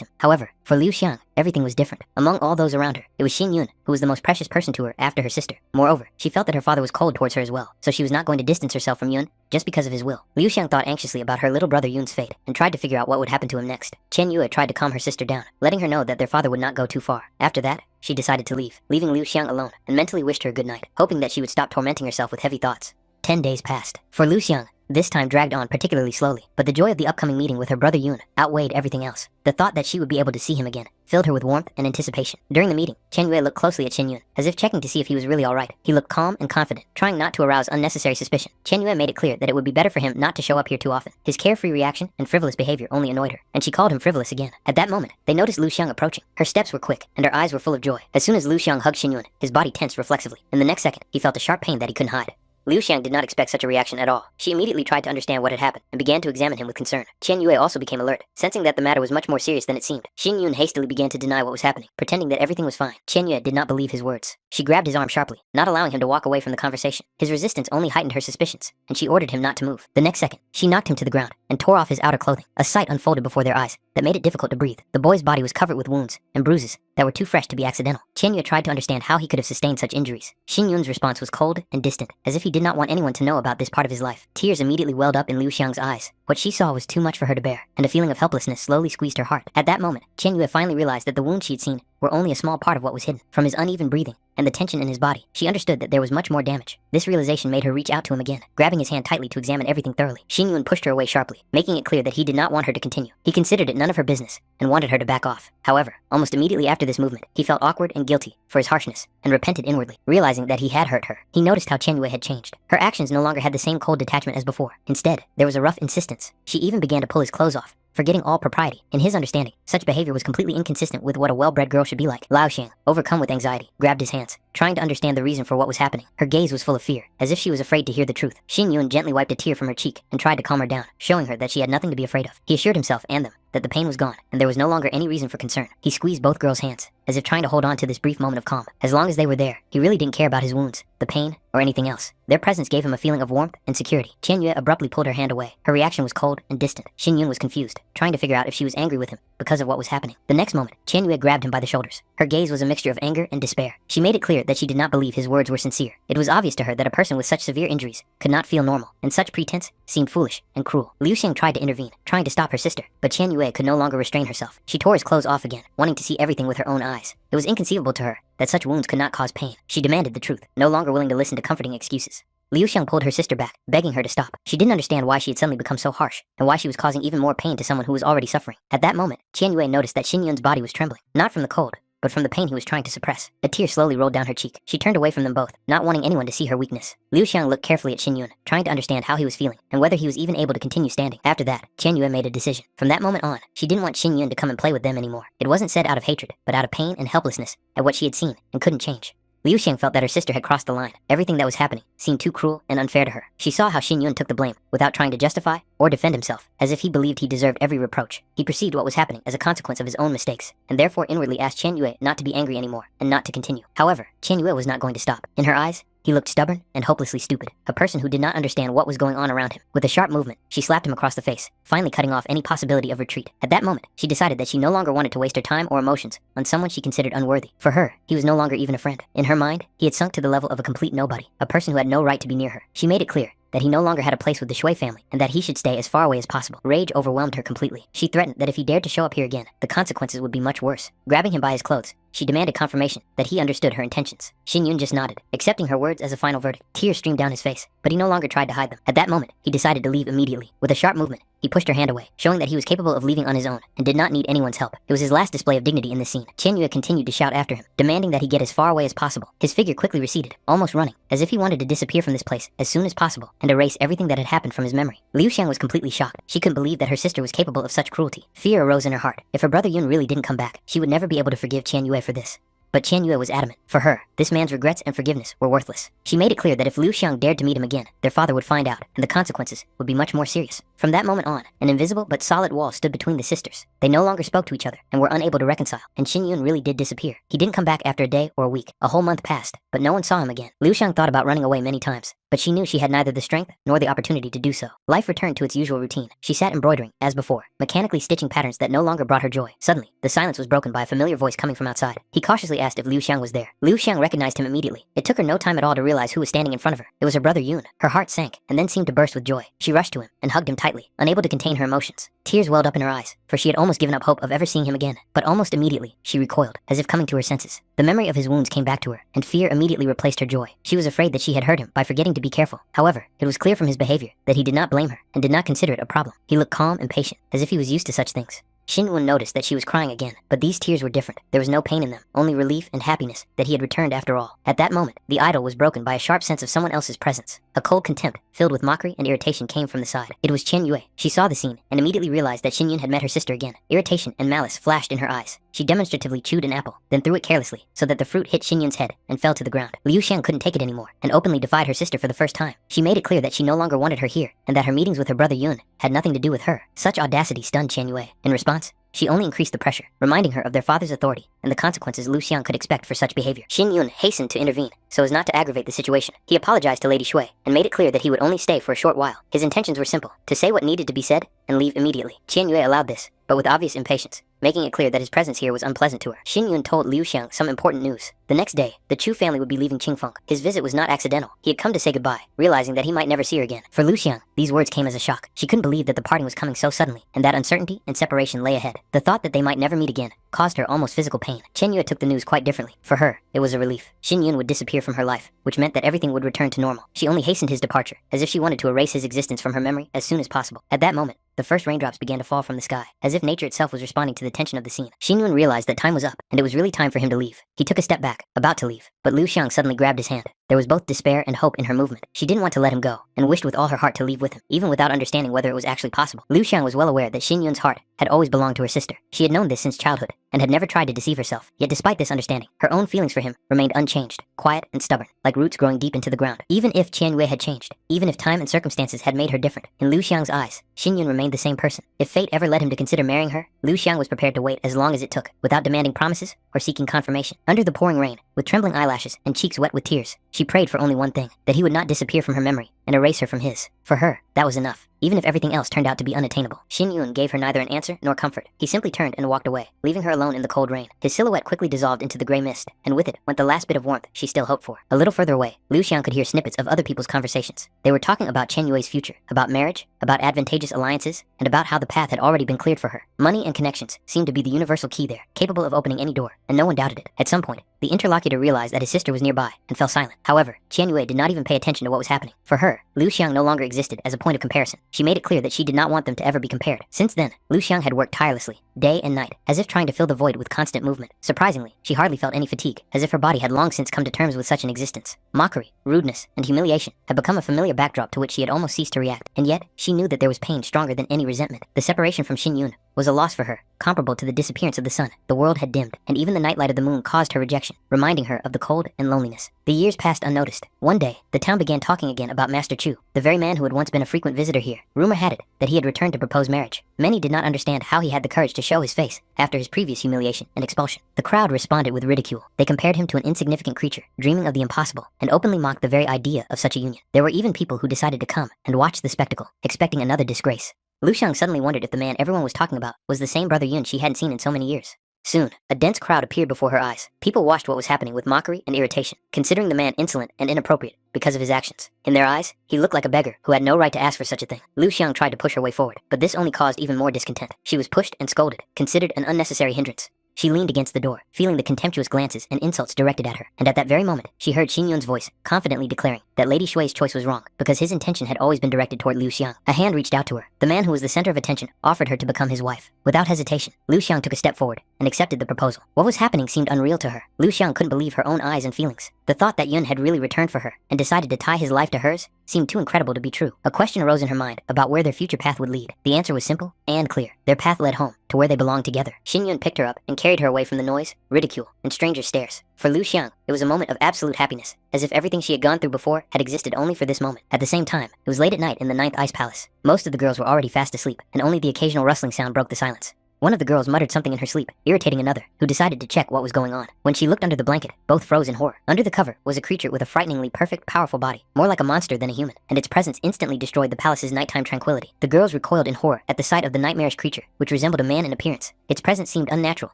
him. However, for Liu Xiang, everything was different. Among all those around her, it was Xin Yun who was the most precious person to her after her sister. Moreover, she felt that her father was cold towards her as well, so she was not going to distance herself from Yun just because of his will. Liu Xiang thought anxiously about her little brother Yun's fate and tried to figure out what would happen to him next. Chen Yue tried to calm her sister down, letting her know that their father would not go too far. After that, she decided to leave, leaving Liu Xiang alone, and mentally wished her good night, hoping that she would stop tormenting herself with heavy thoughts. 10 days passed. For Liu Xiang, this time dragged on particularly slowly, but the joy of the upcoming meeting with her brother Yun outweighed everything else. The thought that she would be able to see him again filled her with warmth and anticipation. During the meeting, Chen Yue looked closely at Xin Yun, as if checking to see if he was really alright. He looked calm and confident, trying not to arouse unnecessary suspicion. Chen Yue made it clear that it would be better for him not to show up here too often. His carefree reaction and frivolous behavior only annoyed her, and she called him frivolous again. At that moment, they noticed Liu Xiang approaching. Her steps were quick, and her eyes were full of joy. As soon as Liu Xiang hugged Xin Yun, his body tensed reflexively. In the next second, he felt a sharp pain that he couldn't hide. Liu Xiang did not expect such a reaction at all. She immediately tried to understand what had happened, and began to examine him with concern. Chen Yue also became alert, sensing that the matter was much more serious than it seemed. Xin Yun hastily began to deny what was happening, pretending that everything was fine. Chen Yue did not believe his words. She grabbed his arm sharply, not allowing him to walk away from the conversation. His resistance only heightened her suspicions, and she ordered him not to move. The next second, she knocked him to the ground, and tore off his outer clothing. A sight unfolded before their eyes that made it difficult to breathe. The boy's body was covered with wounds and bruises that were too fresh to be accidental. Chen Yue tried to understand how he could have sustained such injuries. Xin Yun's response was cold and distant, as if he did not want anyone to know about this part of his life. Tears immediately welled up in Liu Xiang's eyes. What she saw was too much for her to bear, and a feeling of helplessness slowly squeezed her heart. At that moment, Chen Yue finally realized that the wounds she had seen were only a small part of what was hidden. From his uneven breathing and the tension in his body, she understood that there was much more damage. This realization made her reach out to him again, grabbing his hand tightly to examine everything thoroughly. Xin Yun pushed her away sharply, making it clear that he did not want her to continue. He considered it none of her business and wanted her to back off. However, almost immediately after this movement, he felt awkward and guilty for his harshness and repented inwardly, realizing that he had hurt her. He noticed how Chen Yue had changed. Her actions no longer had the same cold detachment as before. Instead, there was a rough insistence. She even began to pull his clothes off, forgetting all propriety. In his understanding, such behavior was completely inconsistent with what a well-bred girl should be like. Lao Xiang, overcome with anxiety, grabbed his hands, trying to understand the reason for what was happening. Her gaze was full of fear, as if she was afraid to hear the truth. Xin Yun gently wiped a tear from her cheek and tried to calm her down, showing her that she had nothing to be afraid of. He assured himself and them that the pain was gone, and there was no longer any reason for concern. He squeezed both girls' hands, as if trying to hold on to this brief moment of calm. As long as they were there, he really didn't care about his wounds, the pain, or anything else. Their presence gave him a feeling of warmth and security. Chen Yue abruptly pulled her hand away. Her reaction was cold and distant. Xin Yun was confused, trying to figure out if she was angry with him because of what was happening. The next moment, Chen Yue grabbed him by the shoulders. Her gaze was a mixture of anger and despair. She made it clear that she did not believe his words were sincere. It was obvious to her that a person with such severe injuries could not feel normal, and such pretense seemed foolish and cruel. Liu Xiang tried to intervene, trying to stop her sister, but Chen Yue could no longer restrain herself. She tore his clothes off again, wanting to see everything with her own eyes. It was inconceivable to her that such wounds could not cause pain. She demanded the truth, no longer willing to listen to comforting excuses. Liu Xiang pulled her sister back, begging her to stop. She didn't understand why she had suddenly become so harsh, and why she was causing even more pain to someone who was already suffering. At that moment, Qian Yue noticed that Xin Yun's body was trembling, not from the cold, but from the pain he was trying to suppress. A tear slowly rolled down her cheek. She turned away from them both, not wanting anyone to see her weakness. Liu Xiang looked carefully at Xin Yun, trying to understand how he was feeling and whether he was even able to continue standing. After that, Qian Yue made a decision. From that moment on, she didn't want Xin Yun to come and play with them anymore. It wasn't said out of hatred, but out of pain and helplessness at what she had seen and couldn't change. Liu Xiang felt that her sister had crossed the line. Everything that was happening seemed too cruel and unfair to her. She saw how Xin Yun took the blame without trying to justify or defend himself, as if he believed he deserved every reproach. He perceived what was happening as a consequence of his own mistakes, and therefore inwardly asked Qian Yue not to be angry anymore and not to continue. However, Qian Yue was not going to stop. In her eyes, he looked stubborn and hopelessly stupid, a person who did not understand what was going on around him. With a sharp movement, she slapped him across the face, finally cutting off any possibility of retreat. At that moment, she decided that she no longer wanted to waste her time or emotions on someone she considered unworthy. For her, he was no longer even a friend. In her mind, he had sunk to the level of a complete nobody, a person who had no right to be near her. She made it clear that he no longer had a place with the Shui family, and that he should stay as far away as possible. Rage overwhelmed her completely. She threatened that if he dared to show up here again, the consequences would be much worse. Grabbing him by his clothes, she demanded confirmation that he understood her intentions. Xin Yun just nodded, accepting her words as a final verdict. Tears streamed down his face, but he no longer tried to hide them. At that moment, he decided to leave immediately. With a sharp movement, he pushed her hand away, showing that he was capable of leaving on his own and did not need anyone's help. It was his last display of dignity in this scene. Qian Yue continued to shout after him, demanding that he get as far away as possible. His figure quickly receded, almost running, as if he wanted to disappear from this place as soon as possible and erase everything that had happened from his memory. Liu Xiang was completely shocked. She couldn't believe that her sister was capable of such cruelty. Fear arose in her heart. If her brother Yun really didn't come back, she would never be able to forgive Qian Yue for this. But Qian Yue was adamant. For her, this man's regrets and forgiveness were worthless. She made it clear that if Liu Xiang dared to meet him again, their father would find out, and the consequences would be much more serious. From that moment on, an invisible but solid wall stood between the sisters. They no longer spoke to each other and were unable to reconcile, and Xin Yun really did disappear. He didn't come back after a day or a week. A whole month passed, but no one saw him again. Liu Xiang thought about running away many times, but she knew she had neither the strength nor the opportunity to do so. Life returned to its usual routine. She sat embroidering, as before, mechanically stitching patterns that no longer brought her joy. Suddenly, the silence was broken by a familiar voice coming from outside. He cautiously asked if Liu Xiang was there. Liu Xiang recognized him immediately. It took her no time at all to realize who was standing in front of her. It was her brother Yun. Her heart sank, and then seemed to burst with joy. She rushed to him and hugged him tightly, unable to contain her emotions. Tears welled up in her eyes, for she had almost given up hope of ever seeing him again. But almost immediately, she recoiled, as if coming to her senses. The memory of his wounds came back to her, and fear immediately replaced her joy. She was afraid that she had hurt him by forgetting to be careful. However, it was clear from his behavior that he did not blame her and did not consider it a problem. He looked calm and patient, as if he was used to such things. Xin Yun noticed that she was crying again, but these tears were different. There was no pain in them, only relief and happiness that he had returned after all. At that moment, the idyll was broken by a sharp sense of someone else's presence. A cold contempt, filled with mockery and irritation, came from the side. It was Qian Yue. She saw the scene and immediately realized that Xin Yun had met her sister again. Irritation and malice flashed in her eyes. She demonstratively chewed an apple, then threw it carelessly, so that the fruit hit Xin Yun's head and fell to the ground. Liu Xiang couldn't take it anymore, and openly defied her sister for the first time. She made it clear that she no longer wanted her here, and that her meetings with her brother Yun had nothing to do with her. Such audacity stunned Qian Yue. In response, she only increased the pressure, reminding her of their father's authority and the consequences Liu Xiang could expect for such behavior. Xin Yun hastened to intervene, so as not to aggravate the situation. He apologized to Lady Shui and made it clear that he would only stay for a short while. His intentions were simple: to say what needed to be said and leave immediately. Qian Yue allowed this, but with obvious impatience, making it clear that his presence here was unpleasant to her. Xin Yun told Liu Xiang some important news. The next day, the Chu family would be leaving Qingfeng. His visit was not accidental. He had come to say goodbye, realizing that he might never see her again. For Liu Xiang, these words came as a shock. She couldn't believe that the parting was coming so suddenly, and that uncertainty and separation lay ahead. The thought that they might never meet again caused her almost physical pain. Qian Yue took the news quite differently. For her, it was a relief. Xin Yun would disappear from her life, which meant that everything would return to normal. She only hastened his departure, as if she wanted to erase his existence from her memory as soon as possible. At that moment, the first raindrops began to fall from the sky, as if nature itself was responding to the tension of the scene. Xin Yun realized that time was up, and it was really time for him to leave. He took a step back, about to leave, but Liu Xiang suddenly grabbed his hand. There was both despair and hope in her movement. She didn't want to let him go, and wished with all her heart to leave with him, even without understanding whether it was actually possible. Liu Xiang was well aware that Xin Yun's heart had always belonged to her sister. She had known this since childhood, and had never tried to deceive herself. Yet despite this understanding, her own feelings for him remained unchanged, quiet and stubborn, like roots growing deep into the ground. Even if Qian Yue had changed, even if time and circumstances had made her different, in Liu Xiang's eyes, Xin Yun remained the same person. If fate ever led him to consider marrying her, Liu Xiang was prepared to wait as long as it took, without demanding promises or seeking confirmation. Under the pouring rain, with trembling eyelashes and cheeks wet with tears, she prayed for only one thing: that he would not disappear from her memory and erase her from his. For her, that was enough, even if everything else turned out to be unattainable. Xin Yun gave her neither an answer nor comfort. He simply turned and walked away, leaving her alone in the cold rain. His silhouette quickly dissolved into the gray mist, and with it went the last bit of warmth she still hoped for. A little further away, Liu Xiang could hear snippets of other people's conversations. They were talking about Chen Yue's future, about marriage, about advantageous alliances, and about how the path had already been cleared for her. Money and connections seemed to be the universal key there, capable of opening any door, and no one doubted it. At some point, the interlocutor realized that his sister was nearby and fell silent. However, Qian Yue did not even pay attention to what was happening. For her, Liu Xiang no longer existed as a point of comparison. She made it clear that she did not want them to ever be compared. Since then, Lu Xiang had worked tirelessly, day and night, as if trying to fill the void with constant movement. Surprisingly, she hardly felt any fatigue, as if her body had long since come to terms with such an existence. Mockery, rudeness, and humiliation had become a familiar backdrop to which she had almost ceased to react, and yet, she knew that there was pain stronger than any resentment. The separation from Xin Yun was a loss for her, comparable to the disappearance of the sun. The world had dimmed, and even the nightlight of the moon caused her rejection, reminding her of the cold and loneliness. The years passed unnoticed. One day, the town began talking again about Master Chu, the very man who had once been a frequent visitor here. Rumor had it that he had returned to propose marriage. Many did not understand how he had the courage to show his face after his previous humiliation and expulsion. The crowd responded with ridicule. They compared him to an insignificant creature, dreaming of the impossible, and openly mocked the very idea of such a union. There were even people who decided to come and watch the spectacle, expecting another disgrace. Lu Xiang suddenly wondered if the man everyone was talking about was the same Brother Yun she hadn't seen in so many years. Soon, a dense crowd appeared before her eyes. People watched what was happening with mockery and irritation, considering the man insolent and inappropriate because of his actions. In their eyes, he looked like a beggar who had no right to ask for such a thing. Lu Xiang tried to push her way forward, but this only caused even more discontent. She was pushed and scolded, considered an unnecessary hindrance. She leaned against the door, feeling the contemptuous glances and insults directed at her, and at that very moment, she heard Xin Yun's voice, confidently declaring that Lady Shui's choice was wrong, because his intention had always been directed toward Lu Xiang. A hand reached out to her. The man who was the center of attention offered her to become his wife. Without hesitation, Lu Xiang took a step forward and accepted the proposal. What was happening seemed unreal to her. Lu Xiang couldn't believe her own eyes and feelings. The thought that Yun had really returned for her and decided to tie his life to hers seemed too incredible to be true. A question arose in her mind about where their future path would lead. The answer was simple and clear. Their path led home, to where they belonged together. Xin Yun picked her up and carried her away from the noise, ridicule, and stranger stares. For Lu Xiang, it was a moment of absolute happiness, as if everything she had gone through before had existed only for this moment. At the same time, it was late at night in the 9th Ice Palace. Most of the girls were already fast asleep, and only the occasional rustling sound broke the silence. One of the girls muttered something in her sleep, irritating another, who decided to check what was going on. When she looked under the blanket, both froze in horror. Under the cover was a creature with a frighteningly perfect, powerful body, more like a monster than a human, and its presence instantly destroyed the palace's nighttime tranquility. The girls recoiled in horror at the sight of the nightmarish creature, which resembled a man in appearance. Its presence seemed unnatural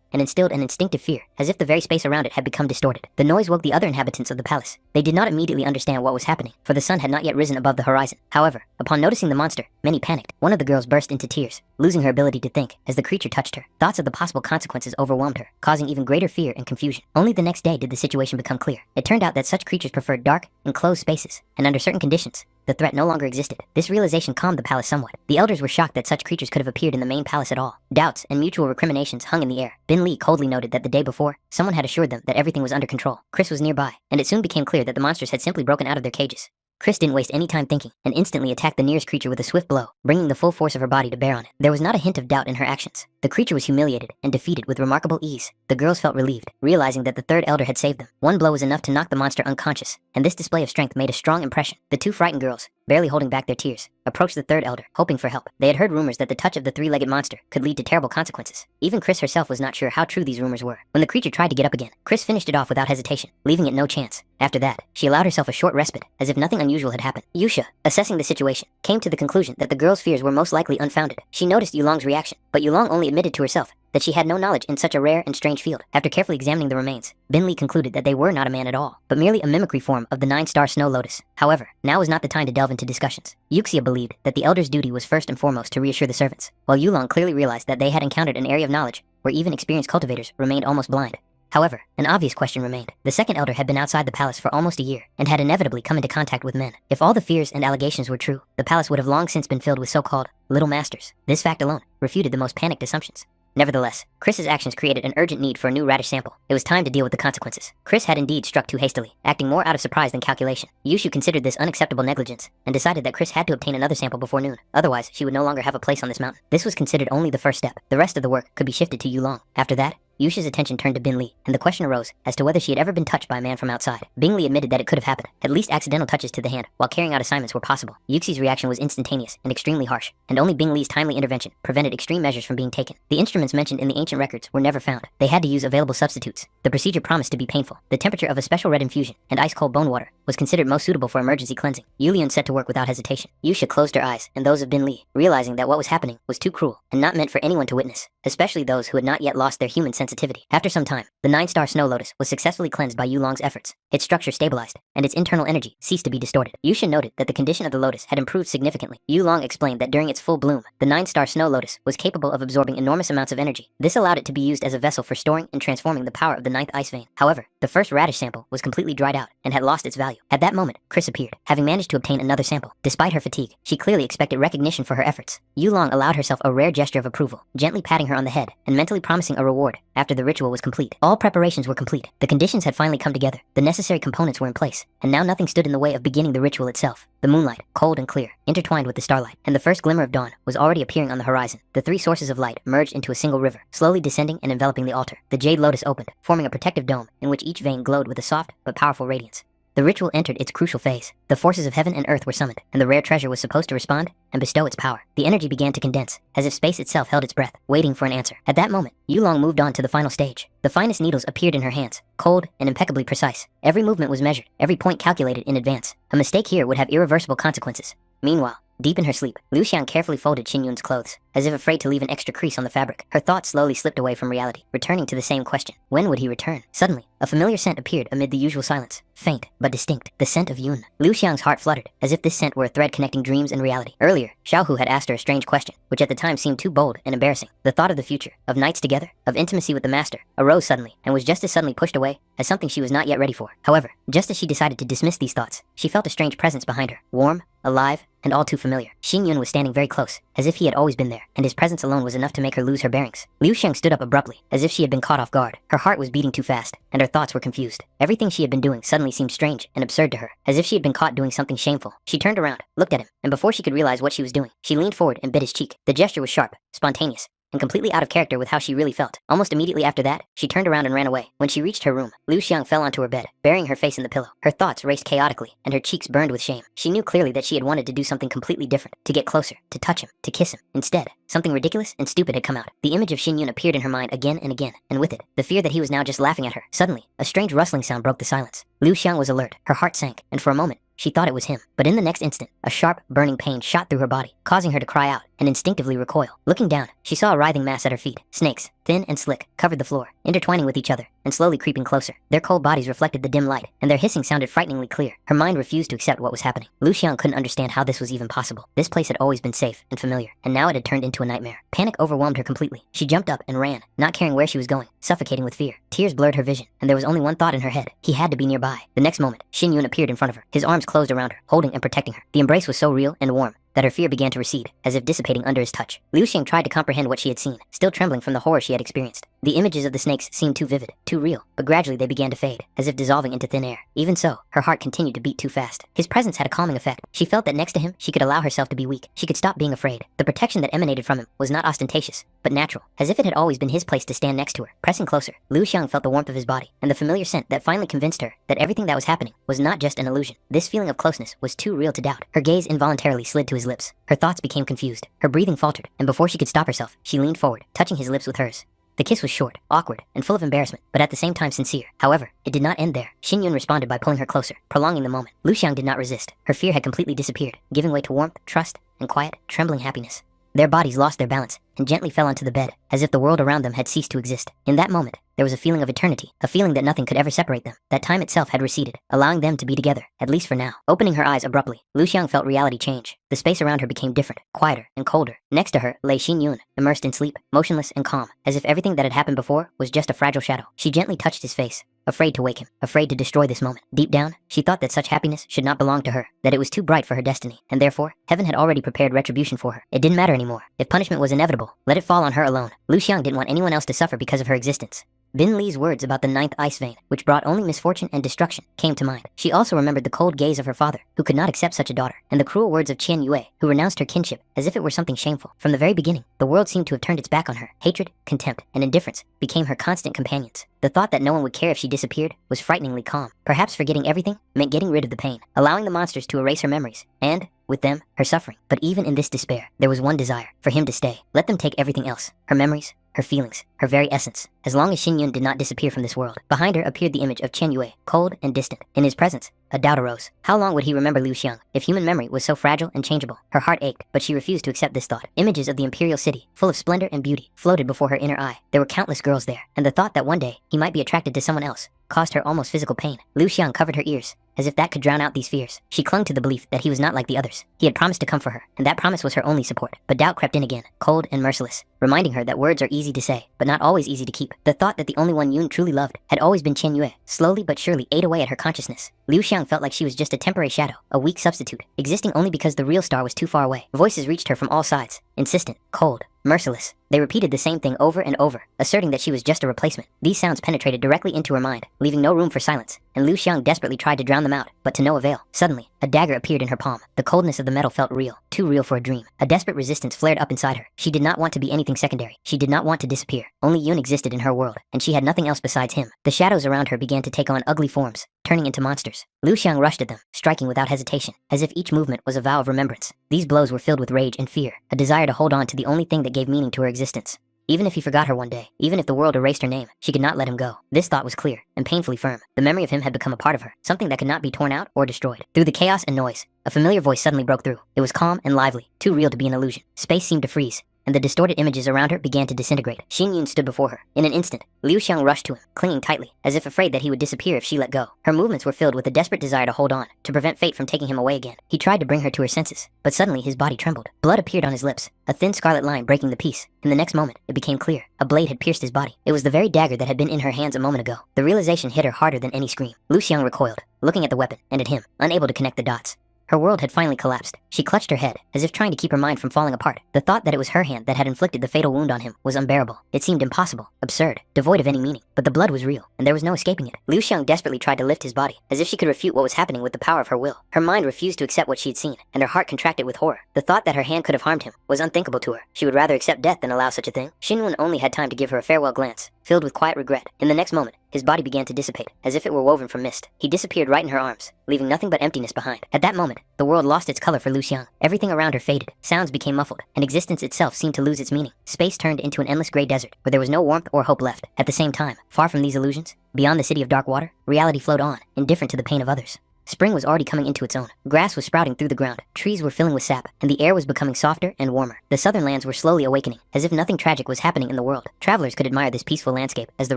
and instilled an instinctive fear, as if the very space around it had become distorted. The noise woke the other inhabitants of the palace. They did not immediately understand what was happening, for the sun had not yet risen above the horizon. However, upon noticing the monster, many panicked. One of the girls burst into tears, losing her ability to think as the creature touched her. Thoughts of the possible consequences overwhelmed her, causing even greater fear and confusion. Only the next day did the situation become clear. It turned out that such creatures preferred dark, enclosed spaces, and under certain conditions, the threat no longer existed. This realization calmed the palace somewhat. The elders were shocked that such creatures could have appeared in the main palace at all. Doubts and mutual recriminations hung in the air. Bin Li coldly noted that the day before, someone had assured them that everything was under control. Chris was nearby, and it soon became clear that the monsters had simply broken out of their cages. Chris didn't waste any time thinking, and instantly attacked the nearest creature with a swift blow, bringing the full force of her body to bear on it. There was not a hint of doubt in her actions. The creature was humiliated and defeated with remarkable ease. The girls felt relieved, realizing that the third elder had saved them. One blow was enough to knock the monster unconscious, and this display of strength made a strong impression. The two frightened girls, barely holding back their tears, approached the third elder, hoping for help. They had heard rumors that the touch of the three-legged monster could lead to terrible consequences. Even Chris herself was not sure how true these rumors were. When the creature tried to get up again, Chris finished it off without hesitation, leaving it no chance. After that, she allowed herself a short respite, as if nothing unusual had happened. Yusha, assessing the situation, came to the conclusion that the girls' fears were most likely unfounded. She noticed Yulong's reaction, but Yulong only admitted to herself that she had no knowledge in such a rare and strange field. After carefully examining the remains, Bin Li concluded that they were not a man at all, but merely a mimicry form of the 9-star snow lotus. However, now was not the time to delve into discussions. Yuxia believed that the elder's duty was first and foremost to reassure the servants, while Yulong clearly realized that they had encountered an area of knowledge where even experienced cultivators remained almost blind. However, an obvious question remained. The second elder had been outside the palace for almost a year, and had inevitably come into contact with men. If all the fears and allegations were true, the palace would have long since been filled with so-called little masters. This fact alone refuted the most panicked assumptions. Nevertheless, Chris's actions created an urgent need for a new radish sample. It was time to deal with the consequences. Chris had indeed struck too hastily, acting more out of surprise than calculation. Yushu considered this unacceptable negligence, and decided that Chris had to obtain another sample before noon. Otherwise, she would no longer have a place on this mountain. This was considered only the first step. The rest of the work could be shifted to Yulong. After that, Yusha's attention turned to Bin Li, and the question arose as to whether she had ever been touched by a man from outside. Bing Li admitted that it could have happened. At least accidental touches to the hand while carrying out assignments were possible. Yuxi's reaction was instantaneous and extremely harsh, and only Bing Li's timely intervention prevented extreme measures from being taken. The instruments mentioned in the ancient records were never found. They had to use available substitutes. The procedure promised to be painful. The temperature of a special red infusion and ice-cold bone water was considered most suitable for emergency cleansing. Yulian set to work without hesitation. Yusha closed her eyes and those of Bin Li, realizing that what was happening was too cruel and not meant for anyone to witness, especially those who had not yet lost their human sensitivity. After some time, the 9-star snow lotus was successfully cleansed by Yulong's efforts. its structure stabilized, and its internal energy ceased to be distorted. Yushin noted that the condition of the lotus had improved significantly. Yulong explained that during its full bloom, the 9-star snow lotus was capable of absorbing enormous amounts of energy. This allowed it to be used as a vessel for storing and transforming the power of the 9th ice vein. However, the first radish sample was completely dried out and had lost its value. At that moment, Chris appeared, having managed to obtain another sample. Despite her fatigue, she clearly expected recognition for her efforts. Yulong allowed herself a rare gesture of approval, gently patting her on the head and mentally promising a reward after the ritual was complete. All preparations were complete. The conditions had finally come together. The necessary components were in place, and now nothing stood in the way of beginning the ritual itself. The moonlight, cold and clear, intertwined with the starlight, and the first glimmer of dawn was already appearing on the horizon. The 3 sources of light merged into a single river, slowly descending and enveloping the altar. The jade lotus opened, forming a protective dome in which each vein glowed with a soft but powerful radiance. The ritual entered its crucial phase. The forces of heaven and earth were summoned, and the rare treasure was supposed to respond and bestow its power. The energy began to condense, as if space itself held its breath, waiting for an answer. At that moment, Yulong moved on to the final stage. The finest needles appeared in her hands, cold and impeccably precise. Every movement was measured, every point calculated in advance. A mistake here would have irreversible consequences. Meanwhile, deep in her sleep, Liu Xiang carefully folded Qin Yun's clothes, as if afraid to leave an extra crease on the fabric. Her thoughts slowly slipped away from reality, returning to the same question. When would he return? Suddenly, a familiar scent appeared amid the usual silence. Faint, but distinct. The scent of Yun. Liu Xiang's heart fluttered, as if this scent were a thread connecting dreams and reality. Earlier, Xiaohu had asked her a strange question, which at the time seemed too bold and embarrassing. The thought of the future, of nights together, of intimacy with the master, arose suddenly, and was just as suddenly pushed away as something she was not yet ready for. However, just as she decided to dismiss these thoughts, she felt a strange presence behind her, warm, alive, and all too familiar. Xing Yun was standing very close, as if he had always been there, and his presence alone was enough to make her lose her bearings. Liu Xiang stood up abruptly, as if she had been caught off guard. Her heart was beating too fast, and her thoughts were confused. Everything she had been doing suddenly seemed strange and absurd to her, as if she had been caught doing something shameful. She turned around, looked at him, and before she could realize what she was doing, she leaned forward and bit his cheek. The gesture was sharp, spontaneous, and completely out of character with how she really felt. Almost immediately after that, she turned around and ran away. When she reached her room, Liu Xiang fell onto her bed, burying her face in the pillow. Her thoughts raced chaotically, and her cheeks burned with shame. She knew clearly that she had wanted to do something completely different, to get closer, to touch him, to kiss him. Instead, something ridiculous and stupid had come out. The image of Xin Yun appeared in her mind again and again, and with it, the fear that he was now just laughing at her. Suddenly, a strange rustling sound broke the silence. Liu Xiang was alert. Her heart sank, and for a moment, she thought it was him. But in the next instant, a sharp, burning pain shot through her body, causing her to cry out and instinctively recoil. Looking down, she saw a writhing mass at her feet. Snakes, thin and slick, covered the floor, intertwining with each other and slowly creeping closer. Their cold bodies reflected the dim light, and their hissing sounded frighteningly clear. Her mind refused to accept what was happening. Liu Xiang couldn't understand how this was even possible. This place had always been safe and familiar, and now it had turned into a nightmare. Panic overwhelmed her completely. She jumped up and ran, not caring where she was going, suffocating with fear. Tears blurred her vision, and there was only one thought in her head. He had to be nearby. The next moment, Xin Yun appeared in front of her, his arms closed around her, holding and protecting her. The embrace was so real and warm that her fear began to recede, as if dissipating under his touch. Liu Xiang tried to comprehend what she had seen, still trembling from the horror she had experienced. The images of the snakes seemed too vivid, too real, but gradually they began to fade, as if dissolving into thin air. Even so, her heart continued to beat too fast. His presence had a calming effect. She felt that next to him, she could allow herself to be weak. She could stop being afraid. The protection that emanated from him was not ostentatious, but natural, as if it had always been his place to stand next to her. Pressing closer, Liu Xiang felt the warmth of his body, and the familiar scent that finally convinced her that everything that was happening was not just an illusion. This feeling of closeness was too real to doubt. Her gaze involuntarily slid to his lips. Her thoughts became confused. Her breathing faltered, and before she could stop herself, she leaned forward, touching his lips with hers. The kiss was short, awkward, and full of embarrassment, but at the same time sincere. However, it did not end there. Xin Yun responded by pulling her closer, prolonging the moment. Liu Xiang did not resist. Her fear had completely disappeared, giving way to warmth, trust, and quiet, trembling happiness. Their bodies lost their balance and gently fell onto the bed, as if the world around them had ceased to exist. In that moment, there was a feeling of eternity, a feeling that nothing could ever separate them, that time itself had receded, allowing them to be together, at least for now. Opening her eyes abruptly, Liu Xiang felt reality change. The space around her became different, quieter, and colder. Next to her lay Xin Yun, immersed in sleep, motionless and calm, as if everything that had happened before was just a fragile shadow. She gently touched his face, afraid to wake him, afraid to destroy this moment. Deep down, she thought that such happiness should not belong to her, that it was too bright for her destiny, and therefore, heaven had already prepared retribution for her. It didn't matter anymore. If punishment was inevitable, let it fall on her alone. Liu Xiang didn't want anyone else to suffer because of her existence. Bin Li's words about the 9th ice vein, which brought only misfortune and destruction, came to mind. She also remembered the cold gaze of her father, who could not accept such a daughter, and the cruel words of Qian Yue, who renounced her kinship as if it were something shameful. From the very beginning, the world seemed to have turned its back on her. Hatred, contempt, and indifference became her constant companions. The thought that no one would care if she disappeared was frighteningly calm. Perhaps forgetting everything meant getting rid of the pain, allowing the monsters to erase her memories, and, with them, her suffering. But even in this despair, there was one desire: for him to stay. Let them take everything else, her memories, her feelings, her very essence. As long as Xin Yun did not disappear from this world, behind her appeared the image of Chen Yue, cold and distant. In his presence, a doubt arose. How long would he remember Liu Xiang if human memory was so fragile and changeable? Her heart ached, but she refused to accept this thought. Images of the imperial city, full of splendor and beauty, floated before her inner eye. There were countless girls there, and the thought that one day he might be attracted to someone else caused her almost physical pain. Liu Xiang covered her ears, as if that could drown out these fears. She clung to the belief that he was not like the others. He had promised to come for her, and that promise was her only support. But doubt crept in again, cold and merciless, reminding her that words are easy to say, but not always easy to keep. The thought that the only one Yun truly loved had always been Chen Yue slowly but surely ate away at her consciousness. Liu Xiang felt like she was just a temporary shadow, a weak substitute, existing only because the real star was too far away. Voices reached her from all sides, insistent, cold, merciless. They repeated the same thing over and over, asserting that she was just a replacement. These sounds penetrated directly into her mind, leaving no room for silence, and Liu Xiang desperately tried to drown them out, but to no avail. Suddenly, a dagger appeared in her palm. The coldness of the metal felt real, too real for a dream. A desperate resistance flared up inside her. She did not want to be anything secondary. She did not want to disappear. Only Yun existed in her world, and she had nothing else besides him. The shadows around her began to take on ugly forms, turning into monsters. Liu Xiang rushed at them, striking without hesitation, as if each movement was a vow of remembrance. These blows were filled with rage and fear, a desire to hold on to the only thing that gave meaning to her existence. Even if he forgot her one day, even if the world erased her name, she could not let him go. This thought was clear and painfully firm. The memory of him had become a part of her, something that could not be torn out or destroyed. Through the chaos and noise, a familiar voice suddenly broke through. It was calm and lively, too real to be an illusion. Space seemed to freeze, and the distorted images around her began to disintegrate. Xin Yun stood before her. In an instant, Liu Xiang rushed to him, clinging tightly, as if afraid that he would disappear if she let go. Her movements were filled with a desperate desire to hold on, to prevent fate from taking him away again. He tried to bring her to her senses, but suddenly his body trembled. Blood appeared on his lips, a thin scarlet line breaking the peace. In the next moment, it became clear. A blade had pierced his body. It was the very dagger that had been in her hands a moment ago. The realization hit her harder than any scream. Liu Xiang recoiled, looking at the weapon and at him, unable to connect the dots. Her world had finally collapsed. She clutched her head, as if trying to keep her mind from falling apart. The thought that it was her hand that had inflicted the fatal wound on him was unbearable. It seemed impossible, absurd, devoid of any meaning. But the blood was real, and there was no escaping it. Liu Xiang desperately tried to lift his body, as if she could refute what was happening with the power of her will. Her mind refused to accept what she had seen, and her heart contracted with horror. The thought that her hand could have harmed him was unthinkable to her. She would rather accept death than allow such a thing. Xin Yun only had time to give her a farewell glance, filled with quiet regret. In the next moment, his body began to dissipate, as if it were woven from mist. He disappeared right in her arms, leaving nothing but emptiness behind. At that moment, the world lost its color for Liu Xiang. Everything around her faded, sounds became muffled, and existence itself seemed to lose its meaning. Space turned into an endless gray desert, where there was no warmth or hope left. At the same time, far from these illusions, beyond the city of dark water, reality flowed on, indifferent to the pain of others. Spring was already coming into its own. Grass was sprouting through the ground, trees were filling with sap, and the air was becoming softer and warmer. The southern lands were slowly awakening, as if nothing tragic was happening in the world. Travelers could admire this peaceful landscape as the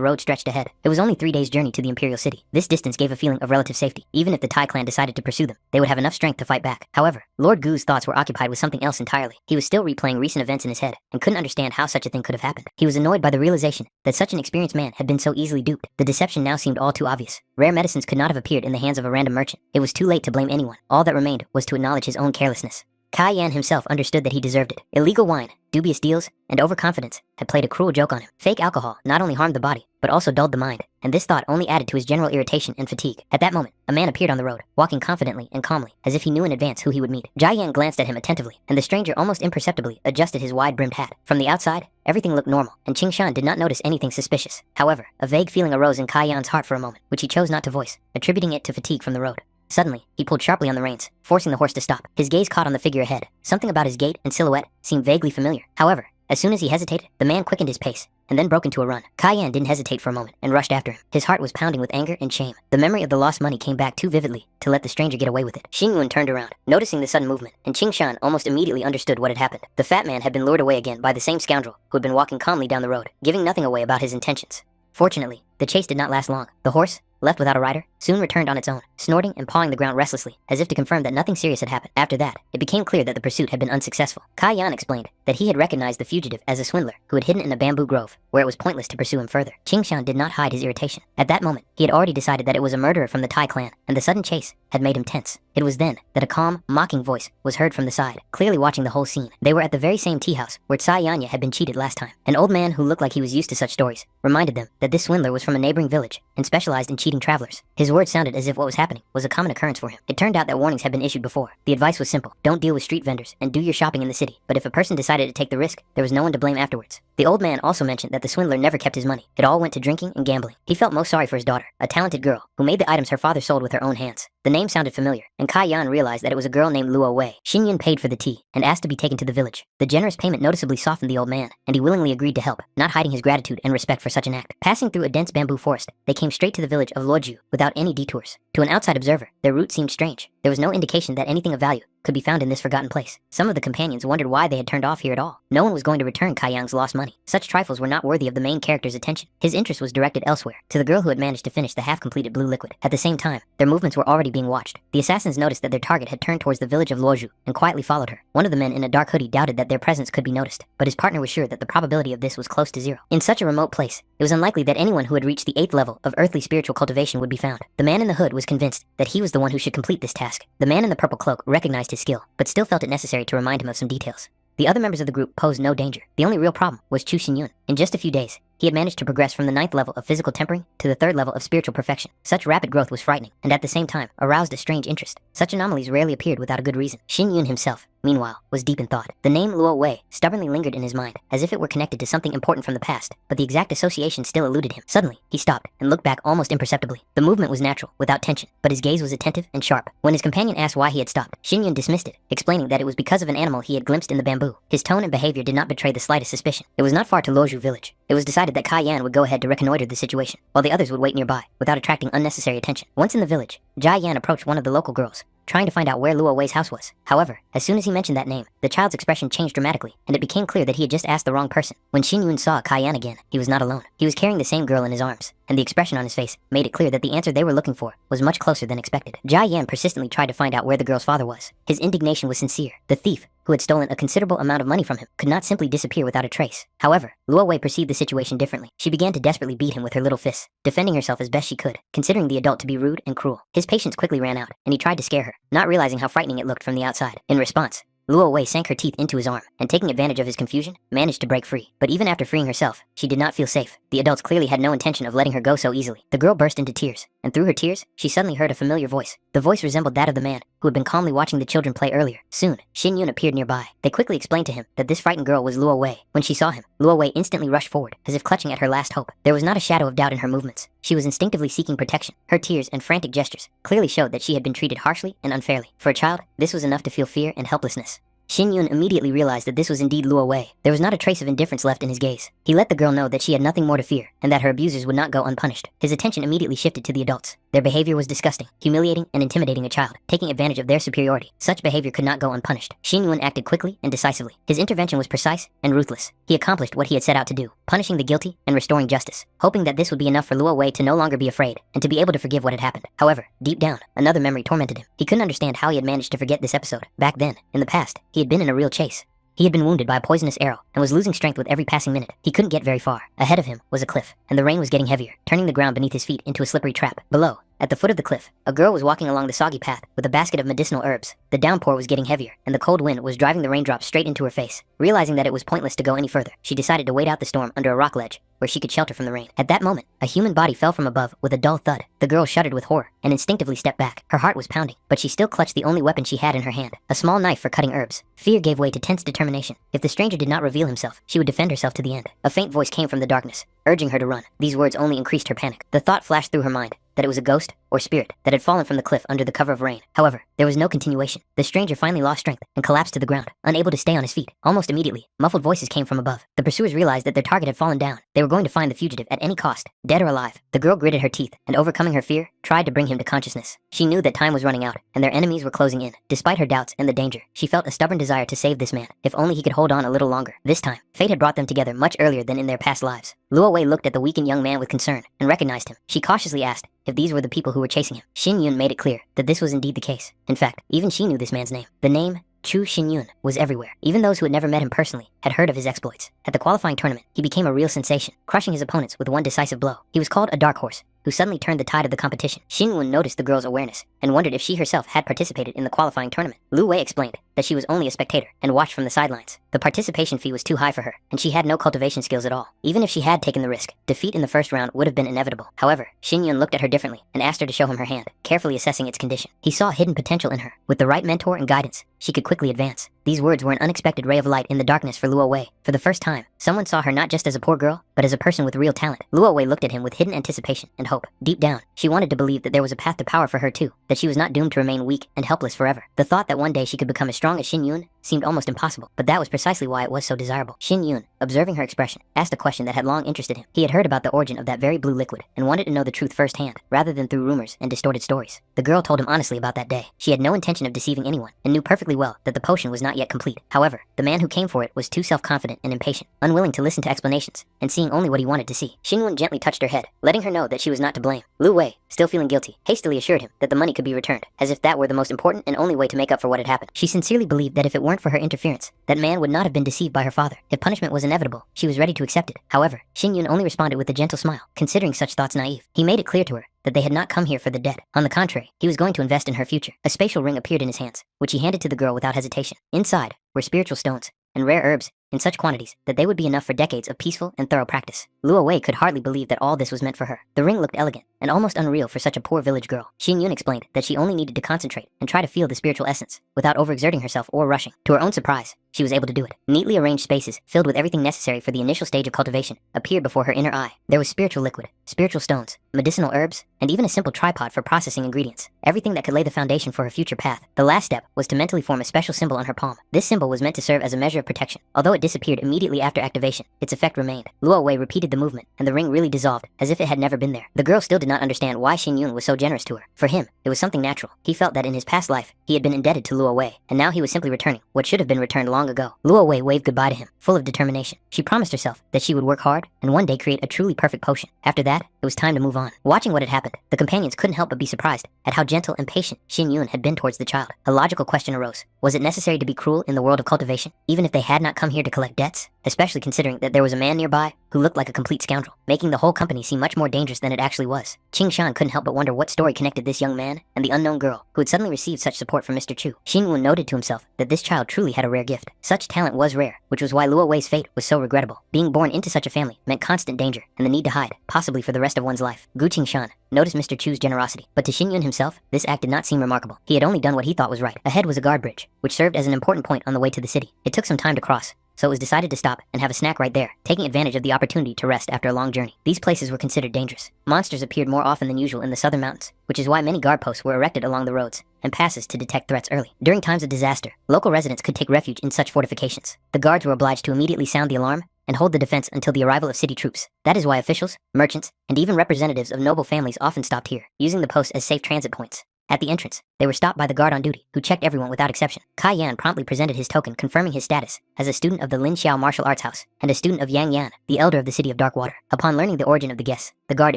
road stretched ahead. It was only 3 days' journey to the imperial city. This distance gave a feeling of relative safety. Even if the Tai clan decided to pursue them, they would have enough strength to fight back. However, Lord Gu's thoughts were occupied with something else entirely. He was still replaying recent events in his head, and couldn't understand how such a thing could have happened. He was annoyed by the realization that such an experienced man had been so easily duped. The deception now seemed all too obvious. Rare medicines could not have appeared in the hands of a random merchant. It was too late to blame anyone. All that remained was to acknowledge his own carelessness. Kai Yan himself understood that he deserved it. Illegal wine, dubious deals, and overconfidence had played a cruel joke on him. Fake alcohol not only harmed the body, but also dulled the mind, and this thought only added to his general irritation and fatigue. At that moment, a man appeared on the road, walking confidently and calmly, as if he knew in advance who he would meet. Jia Yan glanced at him attentively, and the stranger almost imperceptibly adjusted his wide-brimmed hat. From the outside, everything looked normal, and Qing Shan did not notice anything suspicious. However, a vague feeling arose in Kai Yan's heart for a moment, which he chose not to voice, attributing it to fatigue from the road. Suddenly, he pulled sharply on the reins, forcing the horse to stop. His gaze caught on the figure ahead. Something about his gait and silhouette seemed vaguely familiar. However, as soon as he hesitated, the man quickened his pace, and then broke into a run. Kai Yan didn't hesitate for a moment, and rushed after him. His heart was pounding with anger and shame. The memory of the lost money came back too vividly to let the stranger get away with it. Xing Yun turned around, noticing the sudden movement, and Qing Shan almost immediately understood what had happened. The fat man had been lured away again by the same scoundrel who had been walking calmly down the road, giving nothing away about his intentions. Fortunately, the chase did not last long. The horse, left without a rider, soon returned on its own, snorting and pawing the ground restlessly, as if to confirm that nothing serious had happened. After that, it became clear that the pursuit had been unsuccessful. Kai Yan explained that he had recognized the fugitive as a swindler who had hidden in a bamboo grove, where it was pointless to pursue him further. Qing Shan did not hide his irritation. At that moment, he had already decided that it was a murderer from the Tai clan, and the sudden chase had made him tense. It was then that a calm, mocking voice was heard from the side, clearly watching the whole scene. They were at the very same tea house where Tsai Yanya had been cheated last time. An old man who looked like he was used to such stories reminded them that this swindler was from a neighboring village and specialized in cheating travelers. His words sounded as if what was happening was a common occurrence for him. It turned out that warnings had been issued before. The advice was simple: don't deal with street vendors and do your shopping in the city. But if a person decided to take the risk, there was no one to blame afterwards. The old man also mentioned that the swindler never kept his money. It all went to drinking and gambling. He felt most sorry for his daughter, a talented girl who made the items her father sold with her own hands. The The name sounded familiar, and Kai Yan realized that it was a girl named Luo Wei. Xin Yun paid for the tea and asked to be taken to the village. The generous payment noticeably softened the old man, and he willingly agreed to help, not hiding his gratitude and respect for such an act. Passing through a dense bamboo forest, they came straight to the village of Luoju without any detours. To an outside observer, their route seemed strange. There was no indication that anything of value could be found in this forgotten place. Some of the companions wondered why they had turned off here at all. No one was going to return Kai Yang's lost money. Such trifles were not worthy of the main character's attention. His interest was directed elsewhere, to the girl who had managed to finish the half-completed blue liquid. At the same time, their movements were already being watched. The assassins noticed that their target had turned towards the village of Luoju and quietly followed her. One of the men in a dark hoodie doubted that their presence could be noticed, but his partner was sure that the probability of this was close to zero. In such a remote place, it was unlikely that anyone who had reached the 8th level of earthly spiritual cultivation would be found. The man in the hood was convinced that he was the one who should complete this task. The man in the purple cloak recognized his skill, but still felt it necessary to remind him of some details. The other members of the group posed no danger. The only real problem was Chu Xinyun. In just a few days, he had managed to progress from the 9th level of physical tempering to the 3rd level of spiritual perfection. Such rapid growth was frightening, and at the same time, aroused a strange interest. Such anomalies rarely appeared without a good reason. Xinyun himself, meanwhile, was deep in thought. The name Luo Wei stubbornly lingered in his mind, as if it were connected to something important from the past, but the exact association still eluded him. Suddenly, he stopped and looked back almost imperceptibly. The movement was natural, without tension, but his gaze was attentive and sharp. When his companion asked why he had stopped, Xinyun dismissed it, explaining that it was because of an animal he had glimpsed in the bamboo. His tone and behavior did not betray the slightest suspicion. It was not far to Luoju village. It was decided that Kai Yan would go ahead to reconnoiter the situation, while the others would wait nearby, without attracting unnecessary attention. Once in the village, Jai Yan approached one of the local girls, trying to find out where Luo Wei's house was. However, as soon as he mentioned that name, the child's expression changed dramatically, and it became clear that he had just asked the wrong person. When Xin Yun saw Kai Yan again, he was not alone. He was carrying the same girl in his arms, and the expression on his face made it clear that the answer they were looking for was much closer than expected. Jai Yan persistently tried to find out where the girl's father was. His indignation was sincere. The thief, who had stolen a considerable amount of money from him, could not simply disappear without a trace. However, Luo Wei perceived the situation differently. She began to desperately beat him with her little fists, defending herself as best she could, considering the adult to be rude and cruel. His patience quickly ran out, and he tried to scare her, not realizing how frightening it looked from the outside. In response, Luo Wei sank her teeth into his arm, and taking advantage of his confusion, managed to break free. But even after freeing herself, she did not feel safe. The adults clearly had no intention of letting her go so easily. The girl burst into tears, and through her tears, she suddenly heard a familiar voice. The voice resembled that of the man who had been calmly watching the children play earlier. Soon, Xin Yun appeared nearby. They quickly explained to him that this frightened girl was Luo Wei. When she saw him, Luo Wei instantly rushed forward, as if clutching at her last hope. There was not a shadow of doubt in her movements. She was instinctively seeking protection. Her tears and frantic gestures clearly showed that she had been treated harshly and unfairly. For a child, this was enough to feel fear and helplessness. Xin Yun immediately realized that this was indeed Luo Wei. There was not a trace of indifference left in his gaze. He let the girl know that she had nothing more to fear, and that her abusers would not go unpunished. His attention immediately shifted to the adults. Their behavior was disgusting, humiliating and intimidating a child, taking advantage of their superiority. Such behavior could not go unpunished. Xin Yun acted quickly and decisively. His intervention was precise and ruthless. He accomplished what he had set out to do, punishing the guilty and restoring justice, hoping that this would be enough for Luo Wei to no longer be afraid, and to be able to forgive what had happened. However, deep down, another memory tormented him. He couldn't understand how he had managed to forget this episode. Back then, in the past, he had been in a real chase. He had been wounded by a poisonous arrow and was losing strength with every passing minute. He couldn't get very far. Ahead of him was a cliff, and the rain was getting heavier, turning the ground beneath his feet into a slippery trap. Below, at the foot of the cliff, a girl was walking along the soggy path with a basket of medicinal herbs. The downpour was getting heavier, and the cold wind was driving the raindrops straight into her face. Realizing that it was pointless to go any further, she decided to wait out the storm under a rock ledge, where she could shelter from the rain. At that moment, a human body fell from above with a dull thud. The girl shuddered with horror and instinctively stepped back. Her heart was pounding, but she still clutched the only weapon she had in her hand, a small knife for cutting herbs. Fear gave way to tense determination. If the stranger did not reveal himself, she would defend herself to the end. A faint voice came from the darkness, urging her to run. These words only increased her panic. The thought flashed through her mind that it was a ghost or spirit that had fallen from the cliff under the cover of rain. However, there was no continuation. The stranger finally lost strength and collapsed to the ground, unable to stay on his feet. Almost immediately, muffled voices came from above. The pursuers realized that their target had fallen down. They were going to find the fugitive at any cost, dead or alive. The girl gritted her teeth and, overcoming her fear, tried to bring him to consciousness. She knew that time was running out and their enemies were closing in. Despite her doubts and the danger, she felt a stubborn desire to save this man, if only he could hold on a little longer. This time, fate had brought them together much earlier than in their past lives. Luo Wei looked at the weakened young man with concern and recognized him. She cautiously asked if these were the people who were chasing him. Xin Yun made it clear that this was indeed the case. In fact, even she knew this man's name. The name Chu Xinyun was everywhere. Even those who had never met him personally had heard of his exploits. At the qualifying tournament, he became a real sensation, crushing his opponents with one decisive blow. He was called a dark horse, who suddenly turned the tide of the competition. Xinwen noticed the girl's awareness and wondered if she herself had participated in the qualifying tournament. Lu Wei explained that she was only a spectator and watched from the sidelines. The participation fee was too high for her, and she had no cultivation skills at all. Even if she had taken the risk, defeat in the first round would have been inevitable. However, Shin Yun looked at her differently and asked her to show him her hand, carefully assessing its condition. He saw hidden potential in her. With the right mentor and guidance, she could quickly advance. These words were an unexpected ray of light in the darkness for Luo Wei. For the first time, someone saw her not just as a poor girl, but as a person with real talent. Luo Wei looked at him with hidden anticipation and hope. Deep down, she wanted to believe that there was a path to power for her too, that she was not doomed to remain weak and helpless forever. The thought that one day she could become as strong as Shin Yun seemed almost impossible, but that was precisely why it was so desirable. Shin Yun, observing her expression, asked a question that had long interested him. He had heard about the origin of that very blue liquid and wanted to know the truth firsthand, rather than through rumors and distorted stories. The girl told him honestly about that day. She had no intention of deceiving anyone and knew perfectly well that the potion was not yet complete. However, the man who came for it was too self-confident and impatient, unwilling to listen to explanations, and seeing only what he wanted to see. Shin Yun gently touched her head, letting her know that she was not to blame. Lu Wei, still feeling guilty, hastily assured him that the money could be returned, as if that were the most important and only way to make up for what had happened. She sincerely believed that if it weren't for her interference, that man would not have been deceived by her father. If punishment was inevitable, she was ready to accept it. However, Shin Yun only responded with a gentle smile, considering such thoughts naive. He made it clear to her that they had not come here for the dead. On the contrary, he was going to invest in her future. A spatial ring appeared in his hands, which he handed to the girl without hesitation. Inside were spiritual stones and rare herbs in such quantities that they would be enough for decades of peaceful and thorough practice. Luo Wei could hardly believe that all this was meant for her. The ring looked elegant and almost unreal for such a poor village girl. Shin Yun explained that she only needed to concentrate and try to feel the spiritual essence without overexerting herself or rushing. To her own surprise, she was able to do it. Neatly arranged spaces, filled with everything necessary for the initial stage of cultivation, appeared before her inner eye. There was spiritual liquid, spiritual stones, medicinal herbs, and even a simple tripod for processing ingredients. Everything that could lay the foundation for her future path. The last step was to mentally form a special symbol on her palm. This symbol was meant to serve as a measure of protection. Although it disappeared immediately after activation, its effect remained. Luo Wei repeated the movement, and the ring really dissolved, as if it had never been there. The girl still did not understand why Shin Yun was so generous to her. For him, it was something natural. He felt that in his past life, he had been indebted to Luo Wei, and now he was simply returning what should have been returned long ago. Luo Wei waved goodbye to him, full of determination. She promised herself that she would work hard and one day create a truly perfect potion. After that, it was time to move on. Watching what had happened, the companions couldn't help but be surprised at how gentle and patient Shin Yun had been towards the child. A logical question arose. Was it necessary to be cruel in the world of cultivation, even if they had not come here to collect debts? Especially considering that there was a man nearby who looked like a complete scoundrel, making the whole company seem much more dangerous than it actually was. Qing Shan couldn't help but wonder what story connected this young man and the unknown girl who had suddenly received such support from Mr. Chu. Xin Wu noted to himself that this child truly had a rare gift. Such talent was rare, which was why Luo Wei's fate was so regrettable. Being born into such a family meant constant danger and the need to hide, possibly for the rest of one's life. Gu Qingshan noticed Mr. Chu's generosity, but to Xin Yun himself, this act did not seem remarkable. He had only done what he thought was right. Ahead was a guard bridge, which served as an important point on the way to the city. It took some time to cross, so it was decided to stop and have a snack right there, taking advantage of the opportunity to rest after a long journey. These places were considered dangerous. Monsters appeared more often than usual in the southern mountains, which is why many guard posts were erected along the roads and passes to detect threats early. During times of disaster, local residents could take refuge in such fortifications. The guards were obliged to immediately sound the alarm and hold the defense until the arrival of city troops. That is why officials, merchants, and even representatives of noble families often stopped here, using the posts as safe transit points. At the entrance, they were stopped by the guard on duty, who checked everyone without exception. Kai Yan promptly presented his token confirming his status as a student of the Lin Xiao Martial Arts House and a student of Yang Yan, the elder of the city of Darkwater. Upon learning the origin of the guests, the guard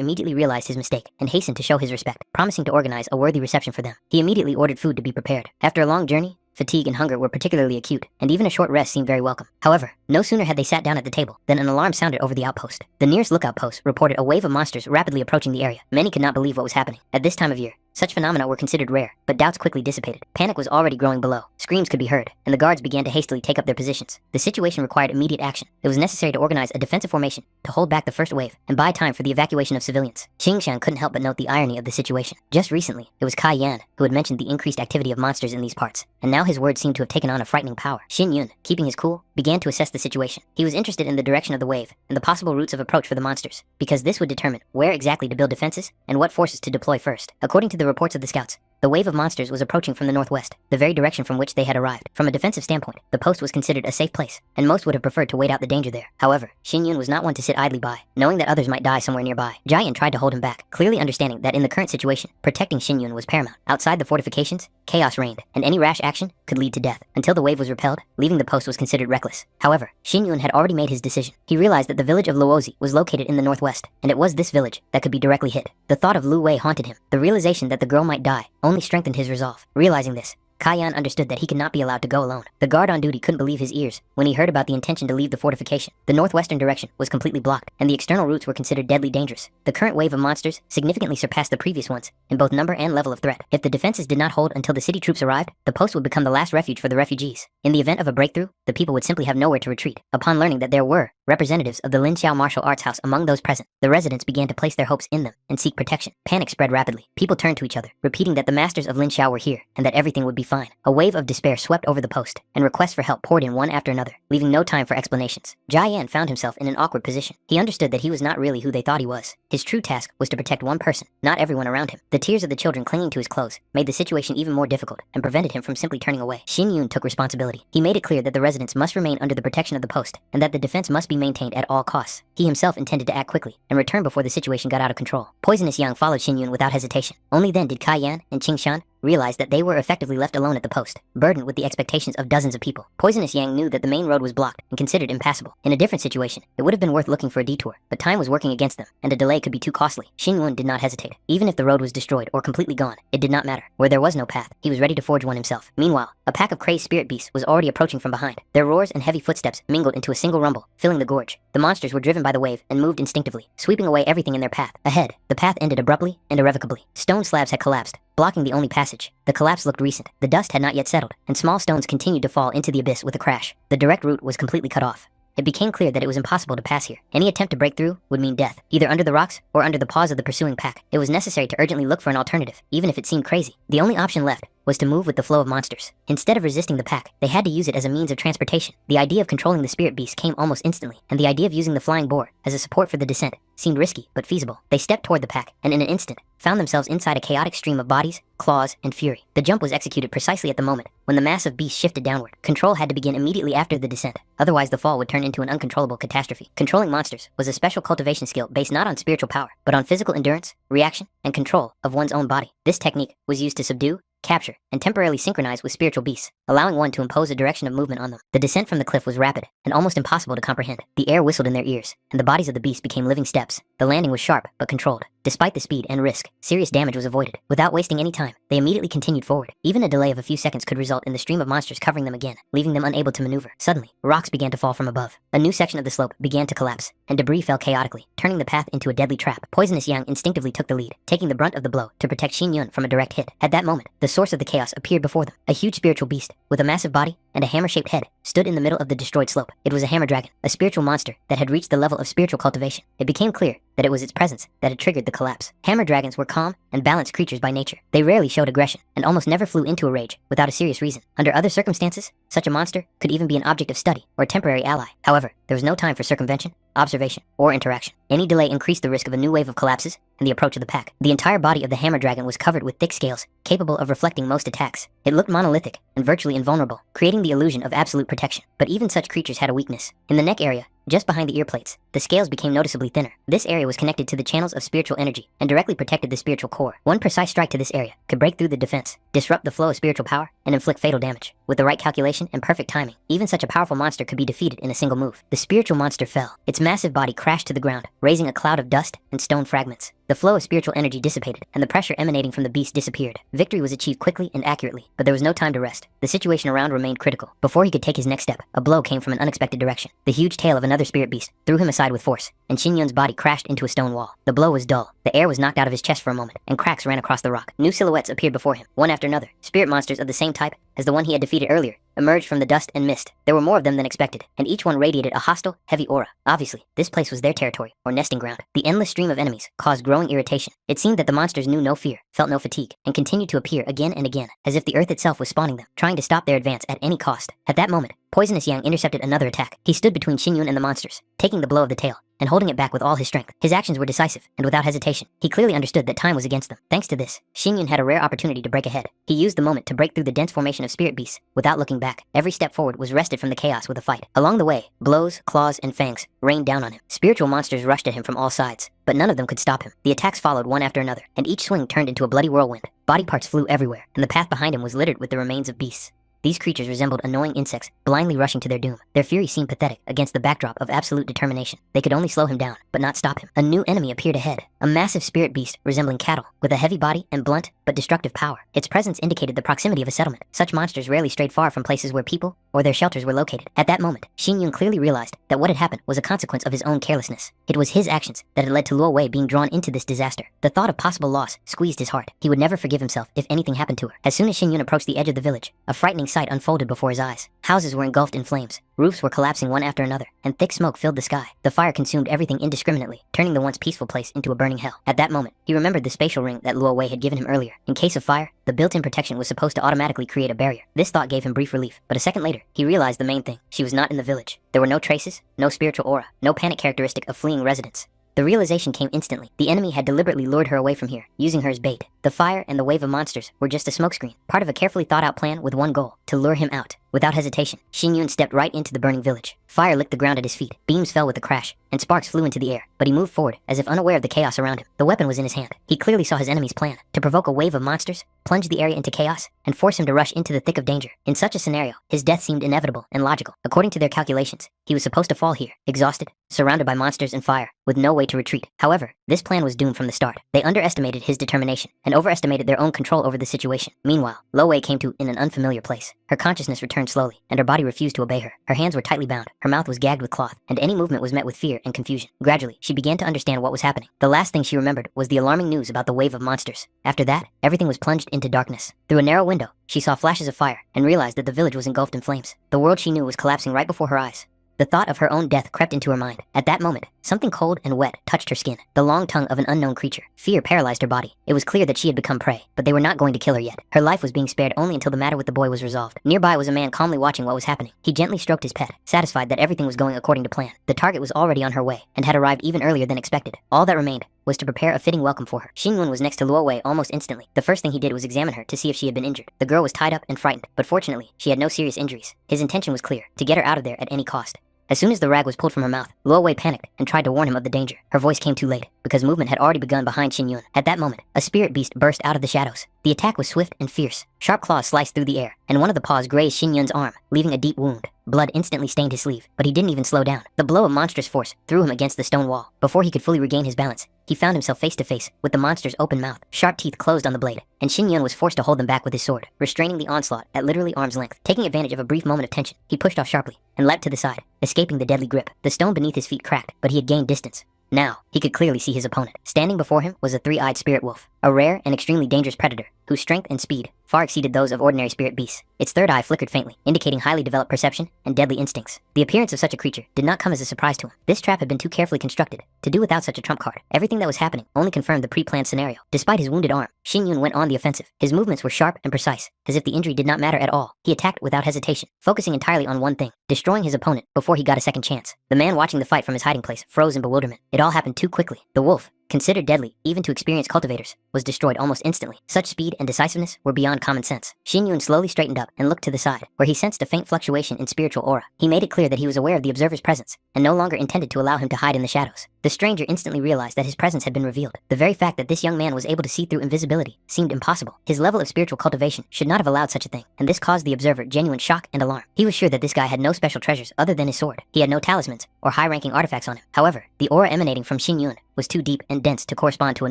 immediately realized his mistake and hastened to show his respect, promising to organize a worthy reception for them. He immediately ordered food to be prepared. After a long journey, fatigue and hunger were particularly acute, and even a short rest seemed very welcome. However, no sooner had they sat down at the table than an alarm sounded over the outpost. The nearest lookout post reported a wave of monsters rapidly approaching the area. Many could not believe what was happening. At this time of year, such phenomena were considered rare, but doubts quickly dissipated. Panic was already growing below. Screams could be heard, and the guards began to hastily take up their positions. The situation required immediate action. It was necessary to organize a defensive formation to hold back the first wave and buy time for the evacuation of civilians. Qingshan couldn't help but note the irony of the situation. Just recently, it was Kai Yan who had mentioned the increased activity of monsters in these parts, and now his words seemed to have taken on a frightening power. Xin Yun, keeping his cool, began to assess the situation. He was interested in the direction of the wave and the possible routes of approach for the monsters, because this would determine where exactly to build defenses and what forces to deploy first. According to the reports of the scouts, the wave of monsters was approaching from the northwest, the very direction from which they had arrived. From a defensive standpoint, the post was considered a safe place, and most would have preferred to wait out the danger there. However, Xin Yun was not one to sit idly by, knowing that others might die somewhere nearby. Jian tried to hold him back, clearly understanding that in the current situation, protecting Xin Yun was paramount. Outside the fortifications, chaos reigned, and any rash action could lead to death. Until the wave was repelled, leaving the post was considered reckless. However, Xin Yun had already made his decision. He realized that the village of Luozi was located in the northwest, and it was this village that could be directly hit. The thought of Lu Wei haunted him. The realization that the girl might die only strengthened his resolve. Realizing this, Kaiyan understood that he could not be allowed to go alone. The guard on duty couldn't believe his ears when he heard about the intention to leave the fortification. The northwestern direction was completely blocked, and the external routes were considered deadly dangerous. The current wave of monsters significantly surpassed the previous ones in both number and level of threat. If the defenses did not hold until the city troops arrived, the post would become the last refuge for the refugees. In the event of a breakthrough, the people would simply have nowhere to retreat. Upon learning that there were representatives of the Lin Xiao martial arts house among those present, the residents began to place their hopes in them and seek protection. Panic spread rapidly. People turned to each other, repeating that the masters of Lin Xiao were here and that everything would be fine. A wave of despair swept over the post, and requests for help poured in one after another, leaving no time for explanations. Jia Yan found himself in an awkward position. He understood that he was not really who they thought he was. His true task was to protect one person, not everyone around him. The tears of the children clinging to his clothes made the situation even more difficult and prevented him from simply turning away. Xin Yun took responsibility. He made it clear that the residents must remain under the protection of the post and that the defense must be maintained at all costs. He himself intended to act quickly and return before the situation got out of control. Poisonous Yang followed Xin Yun without hesitation. Only then did Kai Yan and Qing Shan realized that they were effectively left alone at the post, burdened with the expectations of dozens of people. Poisonous Yang knew that the main road was blocked and considered impassable. In a different situation, it would have been worth looking for a detour, but time was working against them, and a delay could be too costly. Xin Yun did not hesitate. Even if the road was destroyed or completely gone, it did not matter. Where there was no path, he was ready to forge one himself. Meanwhile, a pack of crazed spirit beasts was already approaching from behind. Their roars and heavy footsteps mingled into a single rumble, filling the gorge. The monsters were driven by the wave and moved instinctively, sweeping away everything in their path. Ahead, the path ended abruptly and irrevocably. Stone slabs had collapsed, blocking the only passage. The collapse looked recent. The dust had not yet settled, and small stones continued to fall into the abyss with a crash. The direct route was completely cut off. It became clear that it was impossible to pass here. Any attempt to break through would mean death, either under the rocks or under the paws of the pursuing pack. It was necessary to urgently look for an alternative, even if it seemed crazy. The only option left was to move with the flow of monsters. Instead of resisting the pack, they had to use it as a means of transportation. The idea of controlling the spirit beast came almost instantly, and the idea of using the flying boar as a support for the descent seemed risky but feasible. They stepped toward the pack, and in an instant, found themselves inside a chaotic stream of bodies, claws, and fury. The jump was executed precisely at the moment when the massive beast shifted downward. Control had to begin immediately after the descent, otherwise the fall would turn into an uncontrollable catastrophe. Controlling monsters was a special cultivation skill based not on spiritual power, but on physical endurance, reaction, and control of one's own body. This technique was used to subdue, capture, and temporarily synchronize with spiritual beasts, allowing one to impose a direction of movement on them. The descent from the cliff was rapid and almost impossible to comprehend. The air whistled in their ears, and the bodies of the beasts became living steps. The landing was sharp but controlled. Despite the speed and risk, serious damage was avoided. Without wasting any time, they immediately continued forward. Even a delay of a few seconds could result in the stream of monsters covering them again, leaving them unable to maneuver. Suddenly, rocks began to fall from above. A new section of the slope began to collapse, and debris fell chaotically, turning the path into a deadly trap. Poisonous Yang instinctively took the lead, taking the brunt of the blow to protect Xin Yun from a direct hit. At that moment, the source of the chaos appeared before them. A huge spiritual beast, with a massive body and a hammer-shaped head, stood in the middle of the destroyed slope. It was a hammer dragon, a spiritual monster that had reached the level of spiritual cultivation. It became clear that it was its presence that had triggered the collapse. Hammer dragons were calm and balanced creatures by nature. They rarely showed aggression and almost never flew into a rage without a serious reason. Under other circumstances, such a monster could even be an object of study or a temporary ally. However, there was no time for circumvention, observation, or interaction. Any delay increased the risk of a new wave of collapses and the approach of the pack. The entire body of the hammer dragon was covered with thick scales, capable of reflecting most attacks. It looked monolithic and virtually invulnerable, creating the illusion of absolute protection. But even such creatures had a weakness. In the neck area, just behind the ear plates, the scales became noticeably thinner. This area was connected to the channels of spiritual energy and directly protected the spiritual core. One precise strike to this area could break through the defense, disrupt the flow of spiritual power, and inflict fatal damage. With the right calculation and perfect timing, even such a powerful monster could be defeated in a single move. The spiritual monster fell. Its massive body crashed to the ground, raising a cloud of dust and stone fragments. The flow of spiritual energy dissipated, and the pressure emanating from the beast disappeared. Victory was achieved quickly and accurately, but there was no time to rest. The situation around remained critical. Before he could take his next step, a blow came from an unexpected direction. The huge tail of another spirit beast threw him aside with force, and Xin Yun's body crashed into a stone wall. The blow was dull. The air was knocked out of his chest for a moment, and cracks ran across the rock. New silhouettes appeared before him, one after another. Spirit monsters of the same type as the one he had defeated earlier emerged from the dust and mist. There were more of them than expected, and each one radiated a hostile, heavy aura. Obviously, this place was their territory, or nesting ground. The endless stream of enemies caused growing irritation. It seemed that the monsters knew no fear, felt no fatigue, and continued to appear again and again, as if the earth itself was spawning them, trying to stop their advance at any cost. At that moment, Poisonous Yang intercepted another attack. He stood between Xin Yun and the monsters, taking the blow of the tail and holding it back with all his strength. His actions were decisive, and without hesitation. He clearly understood that time was against them. Thanks to this, Xin Yun had a rare opportunity to break ahead. He used the moment to break through the dense formation of spirit beasts without looking back. Every step forward was wrested from the chaos with a fight. Along the way, blows, claws, and fangs rained down on him. Spiritual monsters rushed at him from all sides, but none of them could stop him. The attacks followed one after another, and each swing turned into a bloody whirlwind. Body parts flew everywhere, and the path behind him was littered with the remains of beasts. These creatures resembled annoying insects, blindly rushing to their doom. Their fury seemed pathetic against the backdrop of absolute determination. They could only slow him down, but not stop him. A new enemy appeared ahead, a massive spirit beast resembling cattle, with a heavy body and blunt, but destructive power. Its presence indicated the proximity of a settlement. Such monsters rarely strayed far from places where people or their shelters were located. At that moment, Xin Yun clearly realized that what had happened was a consequence of his own carelessness. It was his actions that had led to Luo Wei being drawn into this disaster. The thought of possible loss squeezed his heart. He would never forgive himself if anything happened to her. As soon as Xin Yun approached the edge of the village, a frightening sight unfolded before his eyes. Houses were engulfed in flames, roofs were collapsing one after another, and thick smoke filled the sky. The fire consumed everything indiscriminately, turning the once peaceful place into a burning hell. At that moment, he remembered the spatial ring that Luo Wei had given him earlier. In case of fire, the built-in protection was supposed to automatically create a barrier. This thought gave him brief relief, but a second later, he realized the main thing. She was not in the village. There were no traces, no spiritual aura, no panic characteristic of fleeing residents. The realization came instantly. The enemy had deliberately lured her away from here, using her as bait. The fire and the wave of monsters were just a smokescreen, part of a carefully thought-out plan with one goal: to lure him out. Without hesitation, Xin Yun stepped right into the burning village. Fire licked the ground at his feet, beams fell with a crash, and sparks flew into the air, but he moved forward as if unaware of the chaos around him. The weapon was in his hand. He clearly saw his enemy's plan: to provoke a wave of monsters, plunge the area into chaos, and force him to rush into the thick of danger. In such a scenario, his death seemed inevitable and logical. According to their calculations, he was supposed to fall here, exhausted, surrounded by monsters and fire, with no way to retreat. However, this plan was doomed from the start. They underestimated his determination and overestimated their own control over the situation. Meanwhile, Luo Wei came to in an unfamiliar place. Her consciousness returned slowly, and her body refused to obey her. Her hands were tightly bound, her mouth was gagged with cloth, and any movement was met with fear and confusion. Gradually, she began to understand what was happening. The last thing she remembered was the alarming news about the wave of monsters. After that, everything was plunged into darkness. Through a narrow window, she saw flashes of fire and realized that the village was engulfed in flames. The world she knew was collapsing right before her eyes. The thought of her own death crept into her mind. At that moment, something cold and wet touched her skin, the long tongue of an unknown creature. Fear paralyzed her body. It was clear that she had become prey, but they were not going to kill her yet. Her life was being spared only until the matter with the boy was resolved. Nearby was a man calmly watching what was happening. He gently stroked his pet, satisfied that everything was going according to plan. The target was already on her way, and had arrived even earlier than expected. All that remained was to prepare a fitting welcome for her. Xin Yun was next to Luo Wei almost instantly. The first thing he did was examine her to see if she had been injured. The girl was tied up and frightened, but fortunately, she had no serious injuries. His intention was clear: to get her out of there at any cost. As soon as the rag was pulled from her mouth, Luo Wei panicked and tried to warn him of the danger. Her voice came too late, because movement had already begun behind Xin Yun. At that moment, a spirit beast burst out of the shadows. The attack was swift and fierce. Sharp claws sliced through the air, and one of the paws grazed Xin Yun's arm, leaving a deep wound. Blood instantly stained his sleeve, but he didn't even slow down. The blow of monstrous force threw him against the stone wall. Before he could fully regain his balance, he found himself face to face with the monster's open mouth. Sharp teeth closed on the blade, and Xin Yun was forced to hold them back with his sword, restraining the onslaught at literally arm's length. Taking advantage of a brief moment of tension, he pushed off sharply and leapt to the side, escaping the deadly grip. The stone beneath his feet cracked, but he had gained distance. Now, he could clearly see his opponent. Standing before him was a three-eyed spirit wolf, a rare and extremely dangerous predator whose strength and speed far exceeded those of ordinary spirit beasts. Its third eye flickered faintly, indicating highly developed perception and deadly instincts. The appearance of such a creature did not come as a surprise to him. This trap had been too carefully constructed to do without such a trump card. Everything that was happening only confirmed the pre-planned scenario. Despite his wounded arm, Xin Yun went on the offensive. His movements were sharp and precise, as if the injury did not matter at all. He attacked without hesitation, focusing entirely on one thing: destroying his opponent before he got a second chance. The man watching the fight from his hiding place froze in bewilderment. It all happened too quickly. The wolf, considered deadly even to experienced cultivators, was destroyed almost instantly. Such speed and decisiveness were beyond common sense. Xin Yun slowly straightened up and looked to the side, where he sensed a faint fluctuation in spiritual aura. He made it clear that he was aware of the observer's presence, and no longer intended to allow him to hide in the shadows. The stranger instantly realized that his presence had been revealed. The very fact that this young man was able to see through invisibility seemed impossible. His level of spiritual cultivation should not have allowed such a thing, and this caused the observer genuine shock and alarm. He was sure that this guy had no special treasures other than his sword. He had no talismans or high-ranking artifacts on him. However, the aura emanating from Xin Yun was too deep and dense to correspond to a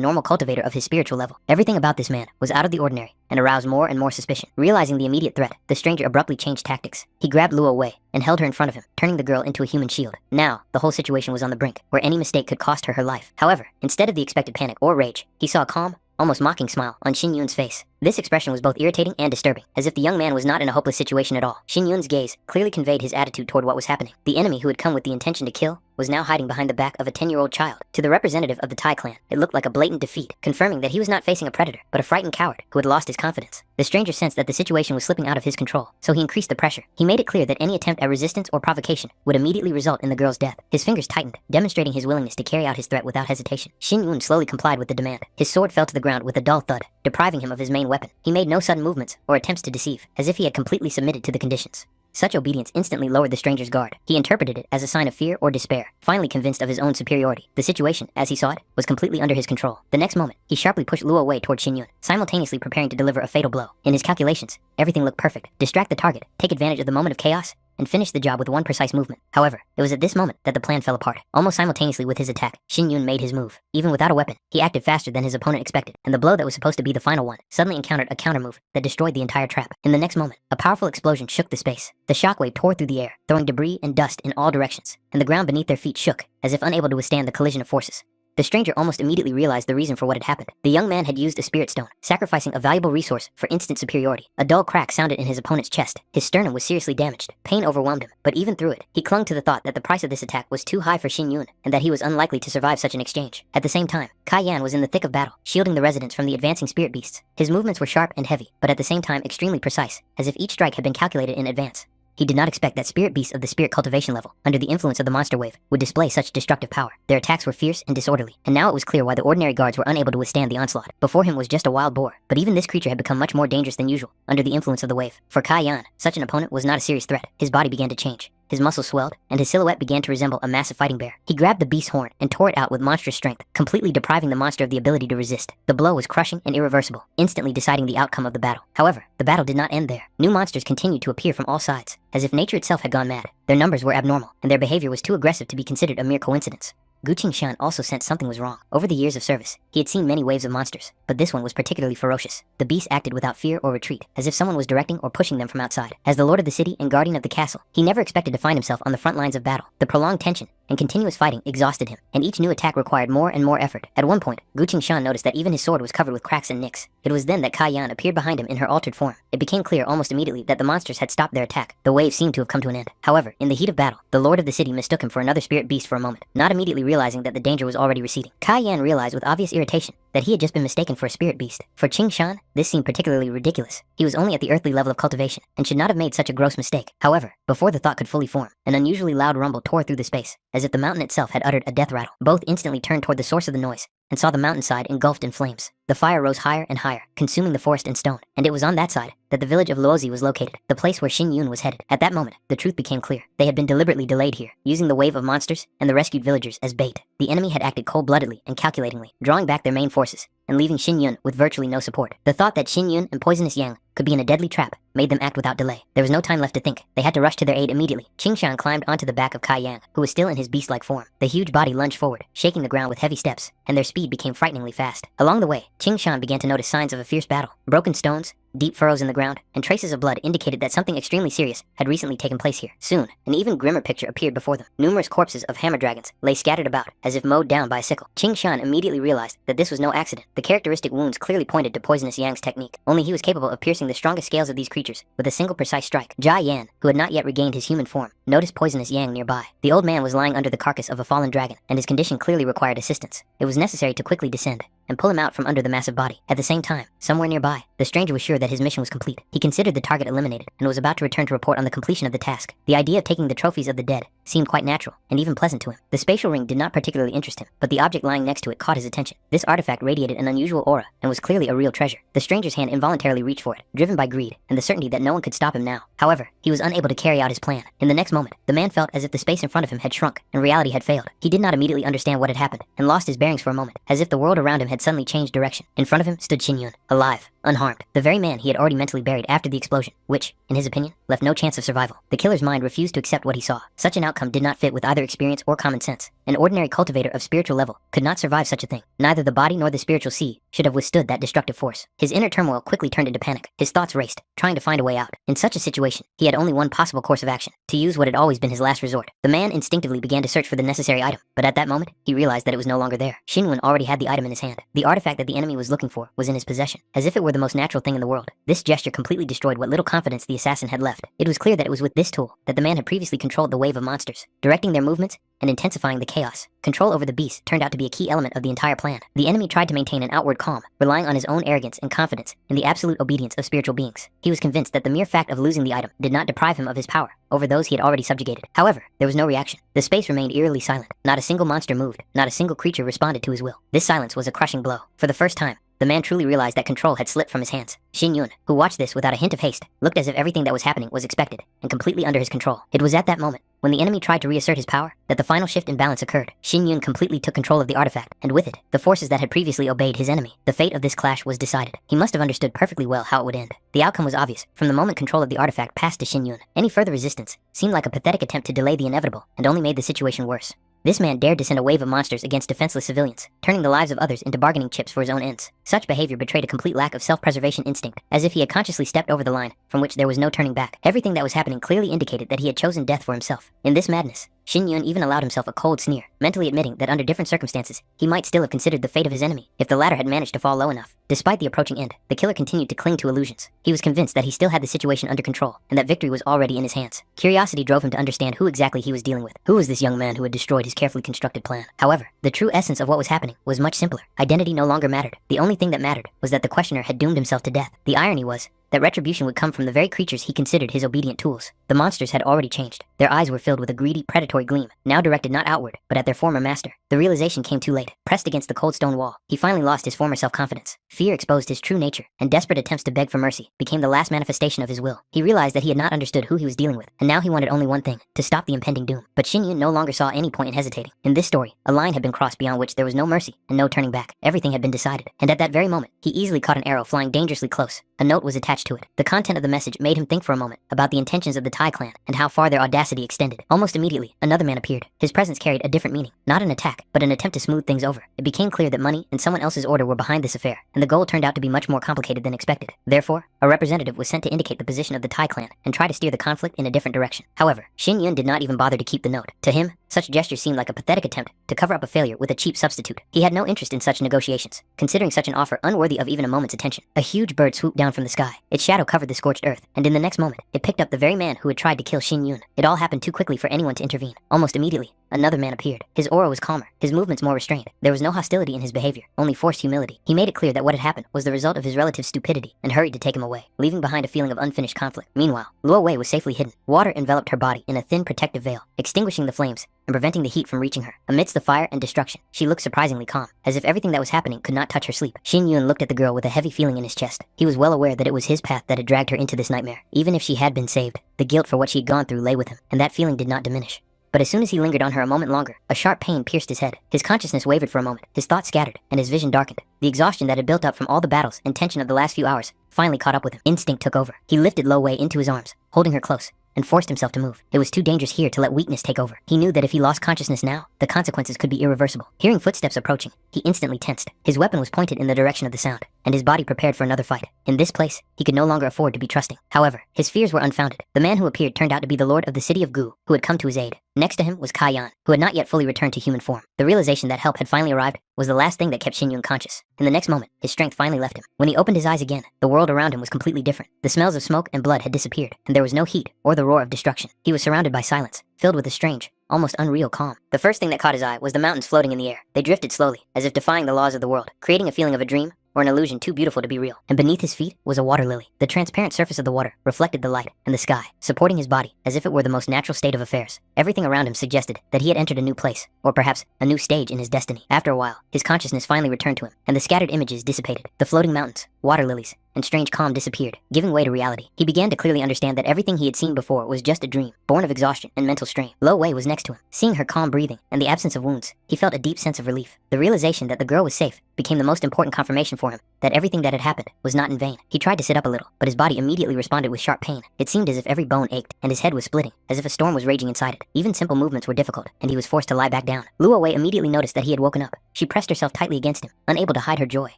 normal cultivator of his spiritual level. Everything about this man was out of the ordinary and aroused more and more suspicion. Realizing the immediate threat, the stranger abruptly changed tactics. He grabbed Luo Wei and held her in front of him, turning the girl into a human shield. Now, the whole situation was on the brink, where any mistake could cost her her life. However, instead of the expected panic or rage, he saw a calm, almost mocking smile on Xin Yun's face. This expression was both irritating and disturbing, as if the young man was not in a hopeless situation at all. Xin Yun's gaze clearly conveyed his attitude toward what was happening. The enemy who had come with the intention to kill was now hiding behind the back of a 10-year-old child. To the representative of the Tai clan, it looked like a blatant defeat, confirming that he was not facing a predator, but a frightened coward who had lost his confidence. The stranger sensed that the situation was slipping out of his control, so he increased the pressure. He made it clear that any attempt at resistance or provocation would immediately result in the girl's death. His fingers tightened, demonstrating his willingness to carry out his threat without hesitation. Xin Yun slowly complied with the demand. His sword fell to the ground with a dull thud, depriving him of his main weapon. He made no sudden movements or attempts to deceive, as if he had completely submitted to the conditions. Such obedience instantly lowered the stranger's guard. He interpreted it as a sign of fear or despair. Finally convinced of his own superiority, the situation, as he saw it, was completely under his control. The next moment, he sharply pushed Luo Wei toward Xin Yun, simultaneously preparing to deliver a fatal blow. In his calculations, everything looked perfect. Distract the target, take advantage of the moment of chaos, and finished the job with one precise movement. However, it was at this moment that the plan fell apart. Almost simultaneously with his attack, Shin Yun made his move. Even without a weapon, he acted faster than his opponent expected, and the blow that was supposed to be the final one suddenly encountered a counter-move that destroyed the entire trap. In the next moment, a powerful explosion shook the space. The shockwave tore through the air, throwing debris and dust in all directions, and the ground beneath their feet shook, as if unable to withstand the collision of forces. The stranger almost immediately realized the reason for what had happened. The young man had used a spirit stone, sacrificing a valuable resource for instant superiority. A dull crack sounded in his opponent's chest. His sternum was seriously damaged. Pain overwhelmed him, but even through it, he clung to the thought that the price of this attack was too high for Shin Yun, and that he was unlikely to survive such an exchange. At the same time, Kai Yan was in the thick of battle, shielding the residents from the advancing spirit beasts. His movements were sharp and heavy, but at the same time extremely precise, as if each strike had been calculated in advance. He did not expect that spirit beasts of the spirit cultivation level, under the influence of the monster wave, would display such destructive power. Their attacks were fierce and disorderly, and now it was clear why the ordinary guards were unable to withstand the onslaught. Before him was just a wild boar, but even this creature had become much more dangerous than usual, under the influence of the wave. For Kai Yan, such an opponent was not a serious threat. His body began to change. His muscles swelled, and his silhouette began to resemble a massive fighting bear. He grabbed the beast's horn and tore it out with monstrous strength, completely depriving the monster of the ability to resist. The blow was crushing and irreversible, instantly deciding the outcome of the battle. However, the battle did not end there. New monsters continued to appear from all sides, as if nature itself had gone mad. Their numbers were abnormal, and their behavior was too aggressive to be considered a mere coincidence. Gu Qingshan also sensed something was wrong. Over the years of service, he had seen many waves of monsters, but this one was particularly ferocious. The beast acted without fear or retreat, as if someone was directing or pushing them from outside. As the lord of the city and guardian of the castle, he never expected to find himself on the front lines of battle. The prolonged tension and continuous fighting exhausted him, and each new attack required more and more effort. At one point, Gu Qingshan noticed that even his sword was covered with cracks and nicks. It was then that Kai Yan appeared behind him in her altered form. It became clear almost immediately that the monsters had stopped their attack. The wave seemed to have come to an end. However, in the heat of battle, the lord of the city mistook him for another spirit beast for a moment, not immediately realizing that the danger was already receding. Kai Yan realized with obvious irritation that he had just been mistaken for a spirit beast. For Qingshan, this seemed particularly ridiculous. He was only at the earthly level of cultivation, and should not have made such a gross mistake. However, before the thought could fully form, an unusually loud rumble tore through the space, as if the mountain itself had uttered a death rattle. Both instantly turned toward the source of the noise, and saw the mountainside engulfed in flames. The fire rose higher and higher, consuming the forest and stone, and it was on that side that the village of Luozi was located, the place where Shin Yun was headed. At that moment, the truth became clear. They had been deliberately delayed here, using the wave of monsters and the rescued villagers as bait. The enemy had acted cold-bloodedly and calculatingly, drawing back their main forces, and leaving Shin Yun with virtually no support. The thought that Shin Yun and Poisonous Yang could be in a deadly trap made them act without delay. There was no time left to think. They had to rush to their aid immediately. Qingshan climbed onto the back of Kai Yang, who was still in his beast-like form. The huge body lunged forward, shaking the ground with heavy steps, and their speed became frighteningly fast. Along the way, Qingshan began to notice signs of a fierce battle. Broken stones, deep furrows in the ground, and traces of blood indicated that something extremely serious had recently taken place here. Soon, an even grimmer picture appeared before them. Numerous corpses of hammer dragons lay scattered about, as if mowed down by a sickle. Qingshan immediately realized that this was no accident. The characteristic wounds clearly pointed to Poisonous Yang's technique. Only he was capable of piercing the strongest scales of these creatures with a single precise strike. Jia Yan, who had not yet regained his human form, noticed Poisonous Yang nearby. The old man was lying under the carcass of a fallen dragon, and his condition clearly required assistance. It was necessary to quickly descend and pull him out from under the massive body. At the same time, somewhere nearby, the stranger was sure that his mission was complete. He considered the target eliminated and was about to return to report on the completion of the task. The idea of taking the trophies of the dead seemed quite natural and even pleasant to him. The spatial ring did not particularly interest him, but the object lying next to it caught his attention. This artifact radiated an unusual aura and was clearly a real treasure. The stranger's hand involuntarily reached for it, driven by greed and the certainty that no one could stop him now. However, he was unable to carry out his plan. In the next moment, the man felt as if the space in front of him had shrunk and reality had failed. He did not immediately understand what had happened and lost his bearings for a moment, as if the world around him had suddenly changed direction. In front of him stood Shin Yun, alive, unharmed, the very man he had already mentally buried after the explosion, which, in his opinion, left no chance of survival. The killer's mind refused to accept what he saw. Such an outcome did not fit with either experience or common sense. An ordinary cultivator of spiritual level could not survive such a thing. Neither the body nor the spiritual sea should have withstood that destructive force. His inner turmoil quickly turned into panic. His thoughts raced, trying to find a way out. In such a situation, he had only one possible course of action: to use what had always been his last resort. The man instinctively began to search for the necessary item, but at that moment, he realized that it was no longer there. Shinwen already had the item in his hand. The artifact that the enemy was looking for was in his possession, as if it were the most natural thing in the world. This gesture completely destroyed what little confidence the assassin had left. It was clear that it was with this tool that the man had previously controlled the wave of monsters, directing their movements and intensifying the chaos. Control over the beast turned out to be a key element of the entire plan. The enemy tried to maintain an outward calm, relying on his own arrogance and confidence in the absolute obedience of spiritual beings. He was convinced that the mere fact of losing the item did not deprive him of his power over those he had already subjugated. However, there was no reaction. The space remained eerily silent. Not a single monster moved. Not a single creature responded to his will. This silence was a crushing blow. For the first time, the man truly realized that control had slipped from his hands. Shin Yun, who watched this without a hint of haste, looked as if everything that was happening was expected and completely under his control. It was at that moment, when the enemy tried to reassert his power, that the final shift in balance occurred. Shin Yun completely took control of the artifact, and with it, the forces that had previously obeyed his enemy. The fate of this clash was decided. He must have understood perfectly well how it would end. The outcome was obvious. From the moment control of the artifact passed to Shin Yun, any further resistance seemed like a pathetic attempt to delay the inevitable, and only made the situation worse. This man dared to send a wave of monsters against defenseless civilians, turning the lives of others into bargaining chips for his own ends. Such behavior betrayed a complete lack of self-preservation instinct, as if he had consciously stepped over the line from which there was no turning back. Everything that was happening clearly indicated that he had chosen death for himself. In this madness, Shin Yun even allowed himself a cold sneer, mentally admitting that under different circumstances, he might still have considered the fate of his enemy, if the latter had managed to fall low enough. Despite the approaching end, the killer continued to cling to illusions. He was convinced that he still had the situation under control, and that victory was already in his hands. Curiosity drove him to understand who exactly he was dealing with. Who was this young man who had destroyed his carefully constructed plan? However, the true essence of what was happening was much simpler. Identity no longer mattered. The only thing that mattered was that the questioner had doomed himself to death. The irony was that retribution would come from the very creatures he considered his obedient tools. The monsters had already changed. Their eyes were filled with a greedy, predatory gleam, now directed not outward, but at their former master. The realization came too late. Pressed against the cold stone wall, he finally lost his former self-confidence. Fear exposed his true nature, and desperate attempts to beg for mercy became the last manifestation of his will. He realized that he had not understood who he was dealing with, and now he wanted only one thing: to stop the impending doom. But Shin Yun no longer saw any point in hesitating. In this story, a line had been crossed beyond which there was no mercy and no turning back. Everything had been decided, and at that very moment, he easily caught an arrow flying dangerously close. A note was attached to it. The content of the message made him think for a moment about the intentions of the Tai clan and how far their audacity extended. Almost immediately, another man appeared. His presence carried a different meaning. Not an attack, but an attempt to smooth things over. It became clear that money and someone else's order were behind this affair, and the goal turned out to be much more complicated than expected. Therefore, a representative was sent to indicate the position of the Tai clan and try to steer the conflict in a different direction. However, Shin Yun did not even bother to keep the note. To him, such gesture seemed like a pathetic attempt to cover up a failure with a cheap substitute. He had no interest in such negotiations, considering such an offer unworthy of even a moment's attention. A huge bird swooped down from the sky. Its shadow covered the scorched earth, and in the next moment, it picked up the very man who had tried to kill Shin Yun. It all happened too quickly for anyone to intervene. Almost immediately, another man appeared. His aura was calmer, his movements more restrained. There was no hostility in his behavior, only forced humility. He made it clear that what had happened was the result of his relative's stupidity, and hurried to take him away, leaving behind a feeling of unfinished conflict. Meanwhile, Luo Wei was safely hidden. Water enveloped her body in a thin protective veil, extinguishing the flames and preventing the heat from reaching her. Amidst the fire and destruction, she looked surprisingly calm, as if everything that was happening could not touch her sleep. Shin Yun looked at the girl with a heavy feeling in his chest. He was well aware that it was his path that had dragged her into this nightmare. Even if she had been saved, the guilt for what she had gone through lay with him, and that feeling did not diminish. But as soon as he lingered on her a moment longer, a sharp pain pierced his head. His consciousness wavered for a moment, his thoughts scattered, and his vision darkened. The exhaustion that had built up from all the battles and tension of the last few hours finally caught up with him. Instinct took over. He lifted Lo Wei into his arms, holding her close, and forced himself to move. It was too dangerous here to let weakness take over. He knew that if he lost consciousness now, the consequences could be irreversible. Hearing footsteps approaching, he instantly tensed. His weapon was pointed in the direction of the sound, and his body prepared for another fight. In this place, he could no longer afford to be trusting. However, his fears were unfounded. The man who appeared turned out to be the lord of the city of Gu, who had come to his aid. Next to him was Kai Yan, who had not yet fully returned to human form. The realization that help had finally arrived was the last thing that kept Shin Yun conscious. In the next moment, his strength finally left him. When he opened his eyes again, the world around him was completely different. The smells of smoke and blood had disappeared, and there was no heat or the roar of destruction. He was surrounded by silence, filled with a strange, almost unreal calm. The first thing that caught his eye was the mountains floating in the air. They drifted slowly, as if defying the laws of the world, creating a feeling of a dream or an illusion too beautiful to be real. And beneath his feet was a water lily. The transparent surface of the water reflected the light and the sky, supporting his body as if it were the most natural state of affairs. Everything around him suggested that he had entered a new place, or perhaps a new stage in his destiny. After a while, his consciousness finally returned to him, and the scattered images dissipated. The floating mountains, water lilies, and strange calm disappeared, giving way to reality. He began to clearly understand that everything he had seen before was just a dream, born of exhaustion and mental strain. Lo Wei was next to him. Seeing her calm breathing and the absence of wounds, he felt a deep sense of relief. The realization that the girl was safe became the most important confirmation for him that everything that had happened was not in vain. He tried to sit up a little, but his body immediately responded with sharp pain. It seemed as if every bone ached, and his head was splitting, as if a storm was raging inside it. Even simple movements were difficult, and he was forced to lie back down. Luo Wei immediately noticed that he had woken up. She pressed herself tightly against him, unable to hide her joy,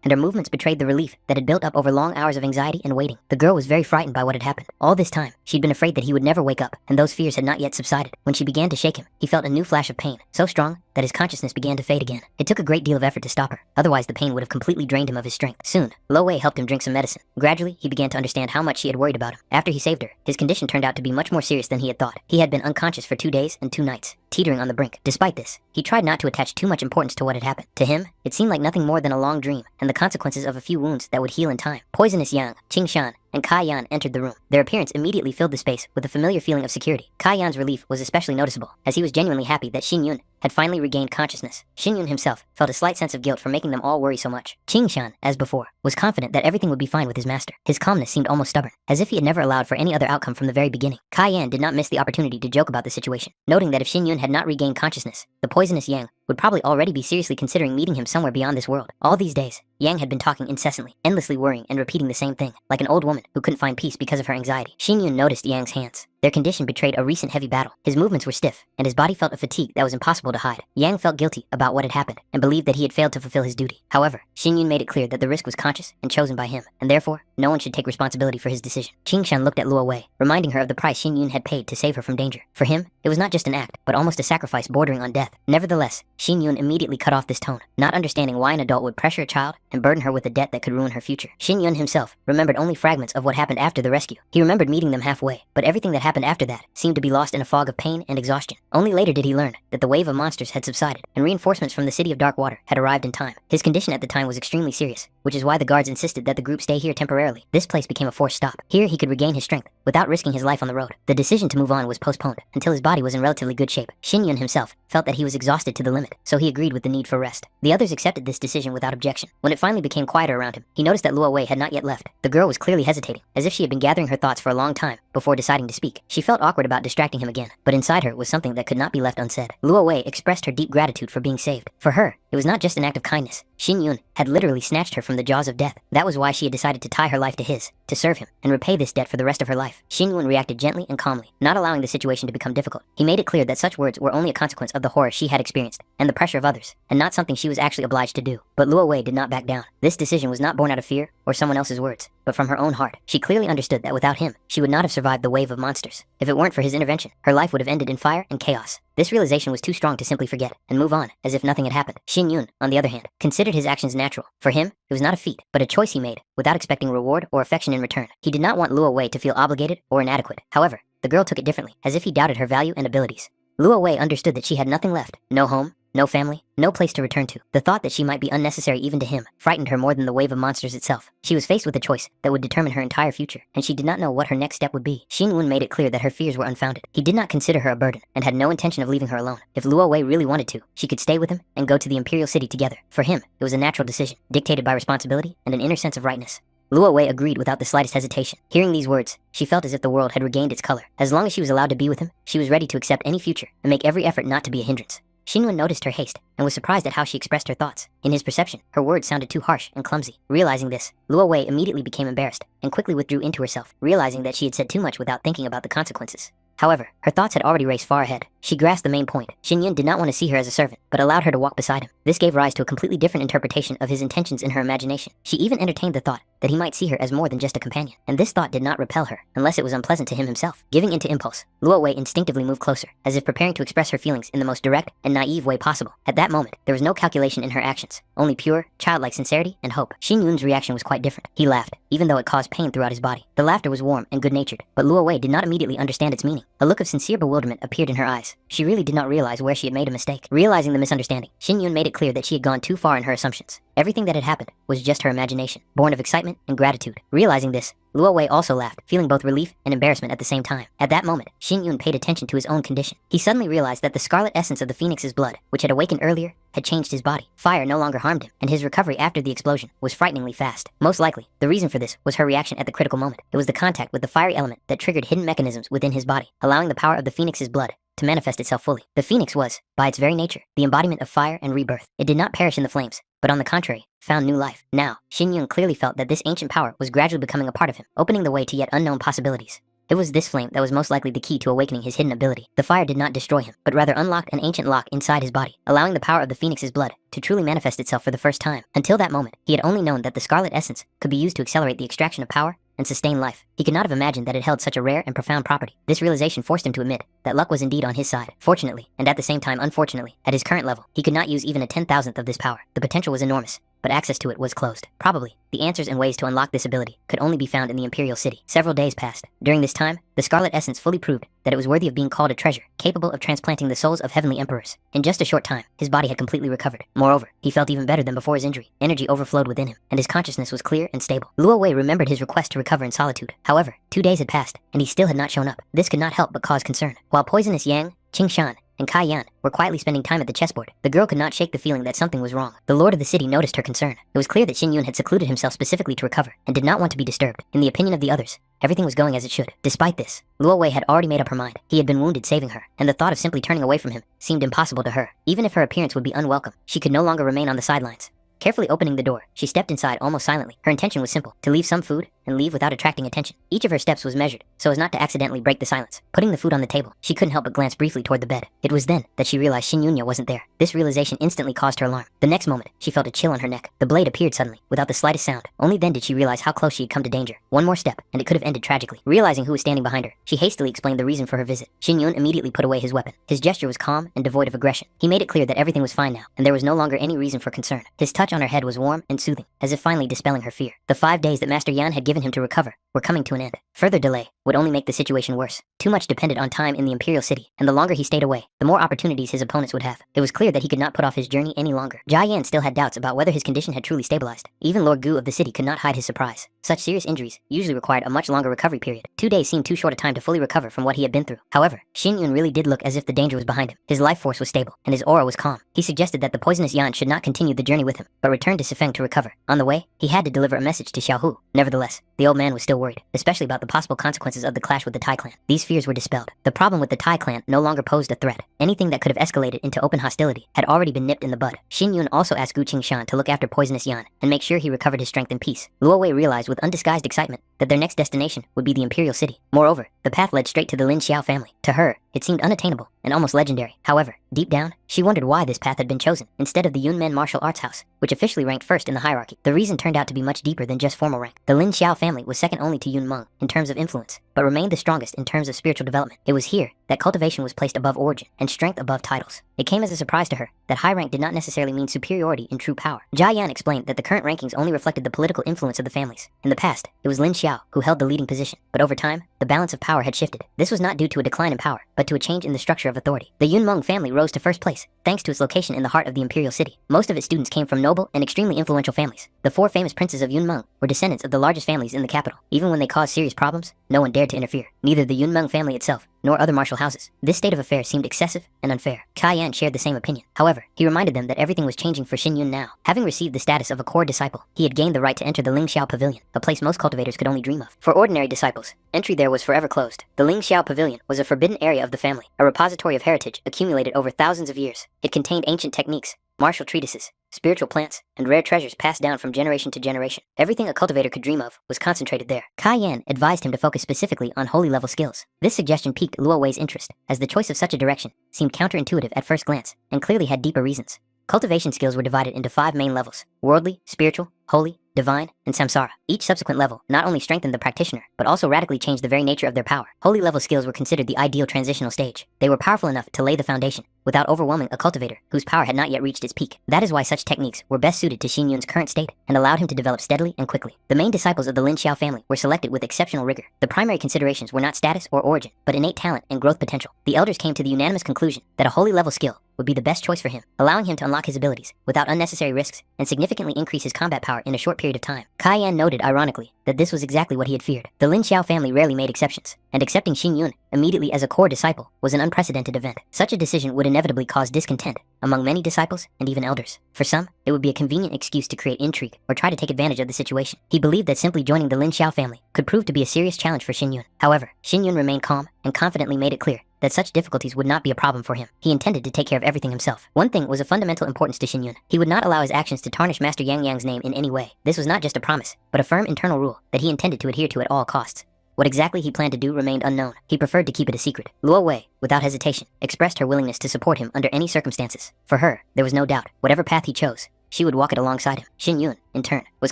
and her movements betrayed the relief that had built up over long hours of anxiety and waiting. The girl was very frightened by what had happened. All this time, she'd been afraid that he would never wake up, and those fears had not yet subsided. When she began to shake him, he felt a new flash of pain, so strong that his consciousness began to fade again. It took a great deal of effort to stop her, otherwise the pain would have completely drained him of his strength. Soon, Lo Wei helped him drink some medicine. Gradually, he began to understand how much she had worried about him. After he saved her, his condition turned out to be much more serious than he had thought. He had been unconscious for 2 days and 2 nights, teetering on the brink. Despite this, he tried not to attach too much importance to what had happened. To him, it seemed like nothing more than a long dream, and the consequences of a few wounds that would heal in time. Poisonous Yang, Qing Shan, and Kai Yan entered the room. Their appearance immediately filled the space with a familiar feeling of security. Kai Yan's relief was especially noticeable, as he was genuinely happy that Shin Yun had finally regained consciousness. Xinyun himself felt a slight sense of guilt for making them all worry so much. Qingshan, as before, was confident that everything would be fine with his master. His calmness seemed almost stubborn, as if he had never allowed for any other outcome from the very beginning. Kai Yan did not miss the opportunity to joke about the situation, noting that if Xinyun had not regained consciousness, the poisonous Yang would probably already be seriously considering meeting him somewhere beyond this world. All these days, Yang had been talking incessantly, endlessly worrying and repeating the same thing, like an old woman who couldn't find peace because of her anxiety. Xinyun noticed Yang's hands. Their condition betrayed a recent heavy battle. His movements were stiff, and his body felt a fatigue that was impossible to hide. Yang felt guilty about what had happened, and believed that he had failed to fulfill his duty. However, Xinyun made it clear that the risk was conscious and chosen by him, and therefore, no one should take responsibility for his decision. Qingshan looked at Luo Wei, reminding her of the price Xinyun had paid to save her from danger. For him, it was not just an act, but almost a sacrifice bordering on death. Nevertheless, Xinyun immediately cut off this tone, not understanding why an adult would pressure a child and burden her with a debt that could ruin her future. Xinyun himself remembered only fragments of what happened after the rescue. He remembered meeting them halfway, but everything that happened after that seemed to be lost in a fog of pain and exhaustion. Only later did he learn that the wave of monsters had subsided, and reinforcements from the city of Dark Water had arrived in time. His condition at the time was extremely serious, which is why the guards insisted that the group stay here temporarily. This place became a forced stop. Here he could regain his strength without risking his life on the road. The decision to move on was postponed until his body was in relatively good shape. Xinyun himself felt that he was exhausted to the limit, so he agreed with the need for rest. The others accepted this decision without objection. When it finally became quieter around him, he noticed that Luo Wei had not yet left. The girl was clearly hesitating, as if she had been gathering her thoughts for a long time before deciding to speak. She felt awkward about distracting him again, but inside her was something that could not be left unsaid. Luo Wei expressed her deep gratitude for being saved. For her, it was not just an act of kindness. Xinyun had literally snatched her from the jaws of death. That was why she had decided to tie her life to his, to serve him, and repay this debt for the rest of her life. Xinyun reacted gently and calmly, not allowing the situation to become difficult. He made it clear that such words were only a consequence of the horror she had experienced, and the pressure of others, and not something she was actually obliged to do. But Luo Wei did not back down. This decision was not born out of fear or someone else's words, but from her own heart. She clearly understood that without him, she would not have survived the wave of monsters. If it weren't for his intervention, her life would have ended in fire and chaos. This realization was too strong to simply forget and move on as if nothing had happened. Xinyun, on the other hand, considered his actions natural. For him, it was not a feat, but a choice he made, without expecting reward or affection in return. He did not want Luo Wei to feel obligated or inadequate. However, the girl took it differently, as if he doubted her value and abilities. Luo Wei understood that she had nothing left, no home, no family, no place to return to. The thought that she might be unnecessary even to him frightened her more than the wave of monsters itself. She was faced with a choice that would determine her entire future, and she did not know what her next step would be. Xinyun made it clear that her fears were unfounded. He did not consider her a burden, and had no intention of leaving her alone. If Luo Wei really wanted to, she could stay with him and go to the Imperial City together. For him, it was a natural decision, dictated by responsibility and an inner sense of rightness. Luo Wei agreed without the slightest hesitation. Hearing these words, she felt as if the world had regained its color. As long as she was allowed to be with him, she was ready to accept any future and make every effort not to be a hindrance. Xinyun noticed her haste and was surprised at how she expressed her thoughts. In his perception, her words sounded too harsh and clumsy. Realizing this, Luo Wei immediately became embarrassed and quickly withdrew into herself, realizing that she had said too much without thinking about the consequences. However, her thoughts had already raced far ahead. She grasped the main point. Xinyun did not want to see her as a servant, but allowed her to walk beside him. This gave rise to a completely different interpretation of his intentions in her imagination. She even entertained the thought that he might see her as more than just a companion, and this thought did not repel her, unless it was unpleasant to him himself. Giving into impulse, Luo Wei instinctively moved closer, as if preparing to express her feelings in the most direct and naive way possible. At that moment, there was no calculation in her actions, only pure, childlike sincerity and hope. Xinyun's reaction was quite different. He laughed, even though it caused pain throughout his body. The laughter was warm and good-natured, but Luo Wei did not immediately understand its meaning. A look of sincere bewilderment appeared in her eyes. She really did not realize where she had made a mistake. Realizing the misunderstanding, Xinyun made it clear that she had gone too far in her assumptions. Everything that had happened was just her imagination, born of excitement and gratitude. Realizing this, Luo Wei also laughed, feeling both relief and embarrassment at the same time. At that moment, Xinyun paid attention to his own condition. He suddenly realized that the scarlet essence of the phoenix's blood, which had awakened earlier, had changed his body. Fire no longer harmed him, and his recovery after the explosion was frighteningly fast. Most likely, the reason for this was her reaction at the critical moment. It was the contact with the fiery element that triggered hidden mechanisms within his body, allowing the power of the phoenix's blood to manifest itself fully. The phoenix was, by its very nature, the embodiment of fire and rebirth. It did not perish in the flames, but on the contrary, found new life. Now, Xinyun clearly felt that this ancient power was gradually becoming a part of him, opening the way to yet unknown possibilities. It was this flame that was most likely the key to awakening his hidden ability. The fire did not destroy him, but rather unlocked an ancient lock inside his body, allowing the power of the phoenix's blood to truly manifest itself for the first time. Until that moment, he had only known that the scarlet essence could be used to accelerate the extraction of power and sustain life. He could not have imagined that it held such a rare and profound property. This realization forced him to admit that luck was indeed on his side. Fortunately, and at the same time unfortunately, at his current level, he could not use even a 10,000th of this power. The potential was enormous, but access to it was closed. Probably, the answers and ways to unlock this ability could only be found in the Imperial City. Several days passed. During this time, the Scarlet Essence fully proved that it was worthy of being called a treasure, capable of transplanting the souls of heavenly emperors. In just a short time, his body had completely recovered. Moreover, he felt even better than before his injury. Energy overflowed within him, and his consciousness was clear and stable. Luo Wei remembered his request to recover in solitude. However, 2 days had passed, and he still had not shown up. This could not help but cause concern. While poisonous Yang, Qingshan, and Kai Yan were quietly spending time at the chessboard. The girl could not shake the feeling that something was wrong. The lord of the city noticed her concern. It was clear that Xin Yun had secluded himself specifically to recover and did not want to be disturbed. In the opinion of the others, everything was going as it should. Despite this, Luo Wei had already made up her mind. He had been wounded saving her, and the thought of simply turning away from him seemed impossible to her. Even if her appearance would be unwelcome, she could no longer remain on the sidelines. Carefully opening the door, she stepped inside almost silently. Her intention was simple, to leave some food and leave without attracting attention. Each of her steps was measured, so as not to accidentally break the silence. Putting the food on the table, she couldn't help but glance briefly toward the bed. It was then that she realized Xin Yunya wasn't there. This realization instantly caused her alarm. The next moment, she felt a chill on her neck. The blade appeared suddenly, without the slightest sound. Only then did she realize how close she had come to danger. One more step, and it could have ended tragically. Realizing who was standing behind her, she hastily explained the reason for her visit. Xin Yun immediately put away his weapon. His gesture was calm and devoid of aggression. He made it clear that everything was fine now, and there was no longer any reason for concern. His touch on her head was warm and soothing, as if finally dispelling her fear. The 5 days that Master Yan had given him to recover were coming to an end. Further delay would only make the situation worse. Too much depended on time in the Imperial City, and the longer he stayed away, the more opportunities his opponents would have. It was clear that he could not put off his journey any longer. Jia Yan still had doubts about whether his condition had truly stabilized. Even Lord Gu of the city could not hide his surprise. Such serious injuries usually required a much longer recovery period. 2 days seemed too short a time to fully recover from what he had been through. However, Xin Yun really did look as if the danger was behind him. His life force was stable, and his aura was calm. He suggested that the poisonous Yan should not continue the journey with him, but return to Sifeng to recover. On the way, he had to deliver a message to Xiao Hu. Nevertheless, the old man was still worried, especially about the possible consequences of the clash with the Tai clan. These fears were dispelled. The problem with the Tai clan no longer posed a threat. Anything that could have escalated into open hostility had already been nipped in the bud. Xin Yun also asked Gu Qingshan to look after poisonous Yan and make sure he recovered his strength in peace. Luo Wei realized with undisguised excitement that their next destination would be the Imperial City. Moreover, the path led straight to the Lin Xiao family. To her, it seemed unattainable and almost legendary. However, deep down, she wondered why this path had been chosen instead of the Yunmen Martial Arts House, which officially ranked first in the hierarchy. The reason turned out to be much deeper than just formal rank. The Lin Xiao family was second only to Yun Meng in terms of influence, but remained the strongest in terms of spiritual development. It was here that cultivation was placed above origin and strength above titles. It came as a surprise to her that high rank did not necessarily mean superiority in true power. Jia Yan explained that the current rankings only reflected the political influence of the families. In the past, it was Lin Xiao who held the leading position, but over time, the balance of power had shifted. This was not due to a decline in power, but to a change in the structure of authority. The Yun Meng family rose to first place, thanks to its location in the heart of the Imperial City. Most of its students came from noble and extremely influential families. The 4 famous princes of Yun Meng were descendants of the largest families in the capital. Even when they caused serious problems, no one dared to interfere. Neither the Yun Meng family itself nor other martial houses. This state of affairs seemed excessive and unfair. Kai Yan shared the same opinion. However, he reminded them that everything was changing for Xin Yun now. Having received the status of a core disciple, he had gained the right to enter the Ling Xiao Pavilion, a place most cultivators could only dream of. For ordinary disciples, entry there was forever closed. The Ling Xiao Pavilion was a forbidden area of the family, a repository of heritage accumulated over thousands of years. It contained ancient techniques, martial treatises, spiritual plants, and rare treasures passed down from generation to generation. Everything a cultivator could dream of was concentrated there. Kai Yan advised him to focus specifically on holy level skills. This suggestion piqued Luo Wei's interest, as the choice of such a direction seemed counterintuitive at first glance, and clearly had deeper reasons. Cultivation skills were divided into 5 main levels: worldly, spiritual, holy, divine, and samsara. Each subsequent level not only strengthened the practitioner, but also radically changed the very nature of their power. Holy level skills were considered the ideal transitional stage. They were powerful enough to lay the foundation, without overwhelming a cultivator whose power had not yet reached its peak. That is why such techniques were best suited to Xin Yun's current state, and allowed him to develop steadily and quickly. The main disciples of the Lin Xiao family were selected with exceptional rigor. The primary considerations were not status or origin, but innate talent and growth potential. The elders came to the unanimous conclusion that a holy level skill would be the best choice for him, allowing him to unlock his abilities without unnecessary risks and significantly increase his combat power in a short period of time. Kai Yan noted ironically that this was exactly what he had feared. The Lin Xiao family rarely made exceptions, and accepting Xin Yun immediately as a core disciple was an unprecedented event. Such a decision would inevitably cause discontent among many disciples and even elders. For some, it would be a convenient excuse to create intrigue or try to take advantage of the situation. He believed that simply joining the Lin Xiao family could prove to be a serious challenge for Xin Yun. However, Xin Yun remained calm and confidently made it clear that such difficulties would not be a problem for him. He intended to take care of everything himself. One thing was of fundamental importance to Xin Yun. He would not allow his actions to tarnish Master Yang Yang's name in any way. This was not just a promise, but a firm internal rule that he intended to adhere to at all costs. What exactly he planned to do remained unknown. He preferred to keep it a secret. Luo Wei, without hesitation, expressed her willingness to support him under any circumstances. For her, there was no doubt, whatever path he chose, she would walk it alongside him. Xin Yun, in turn, was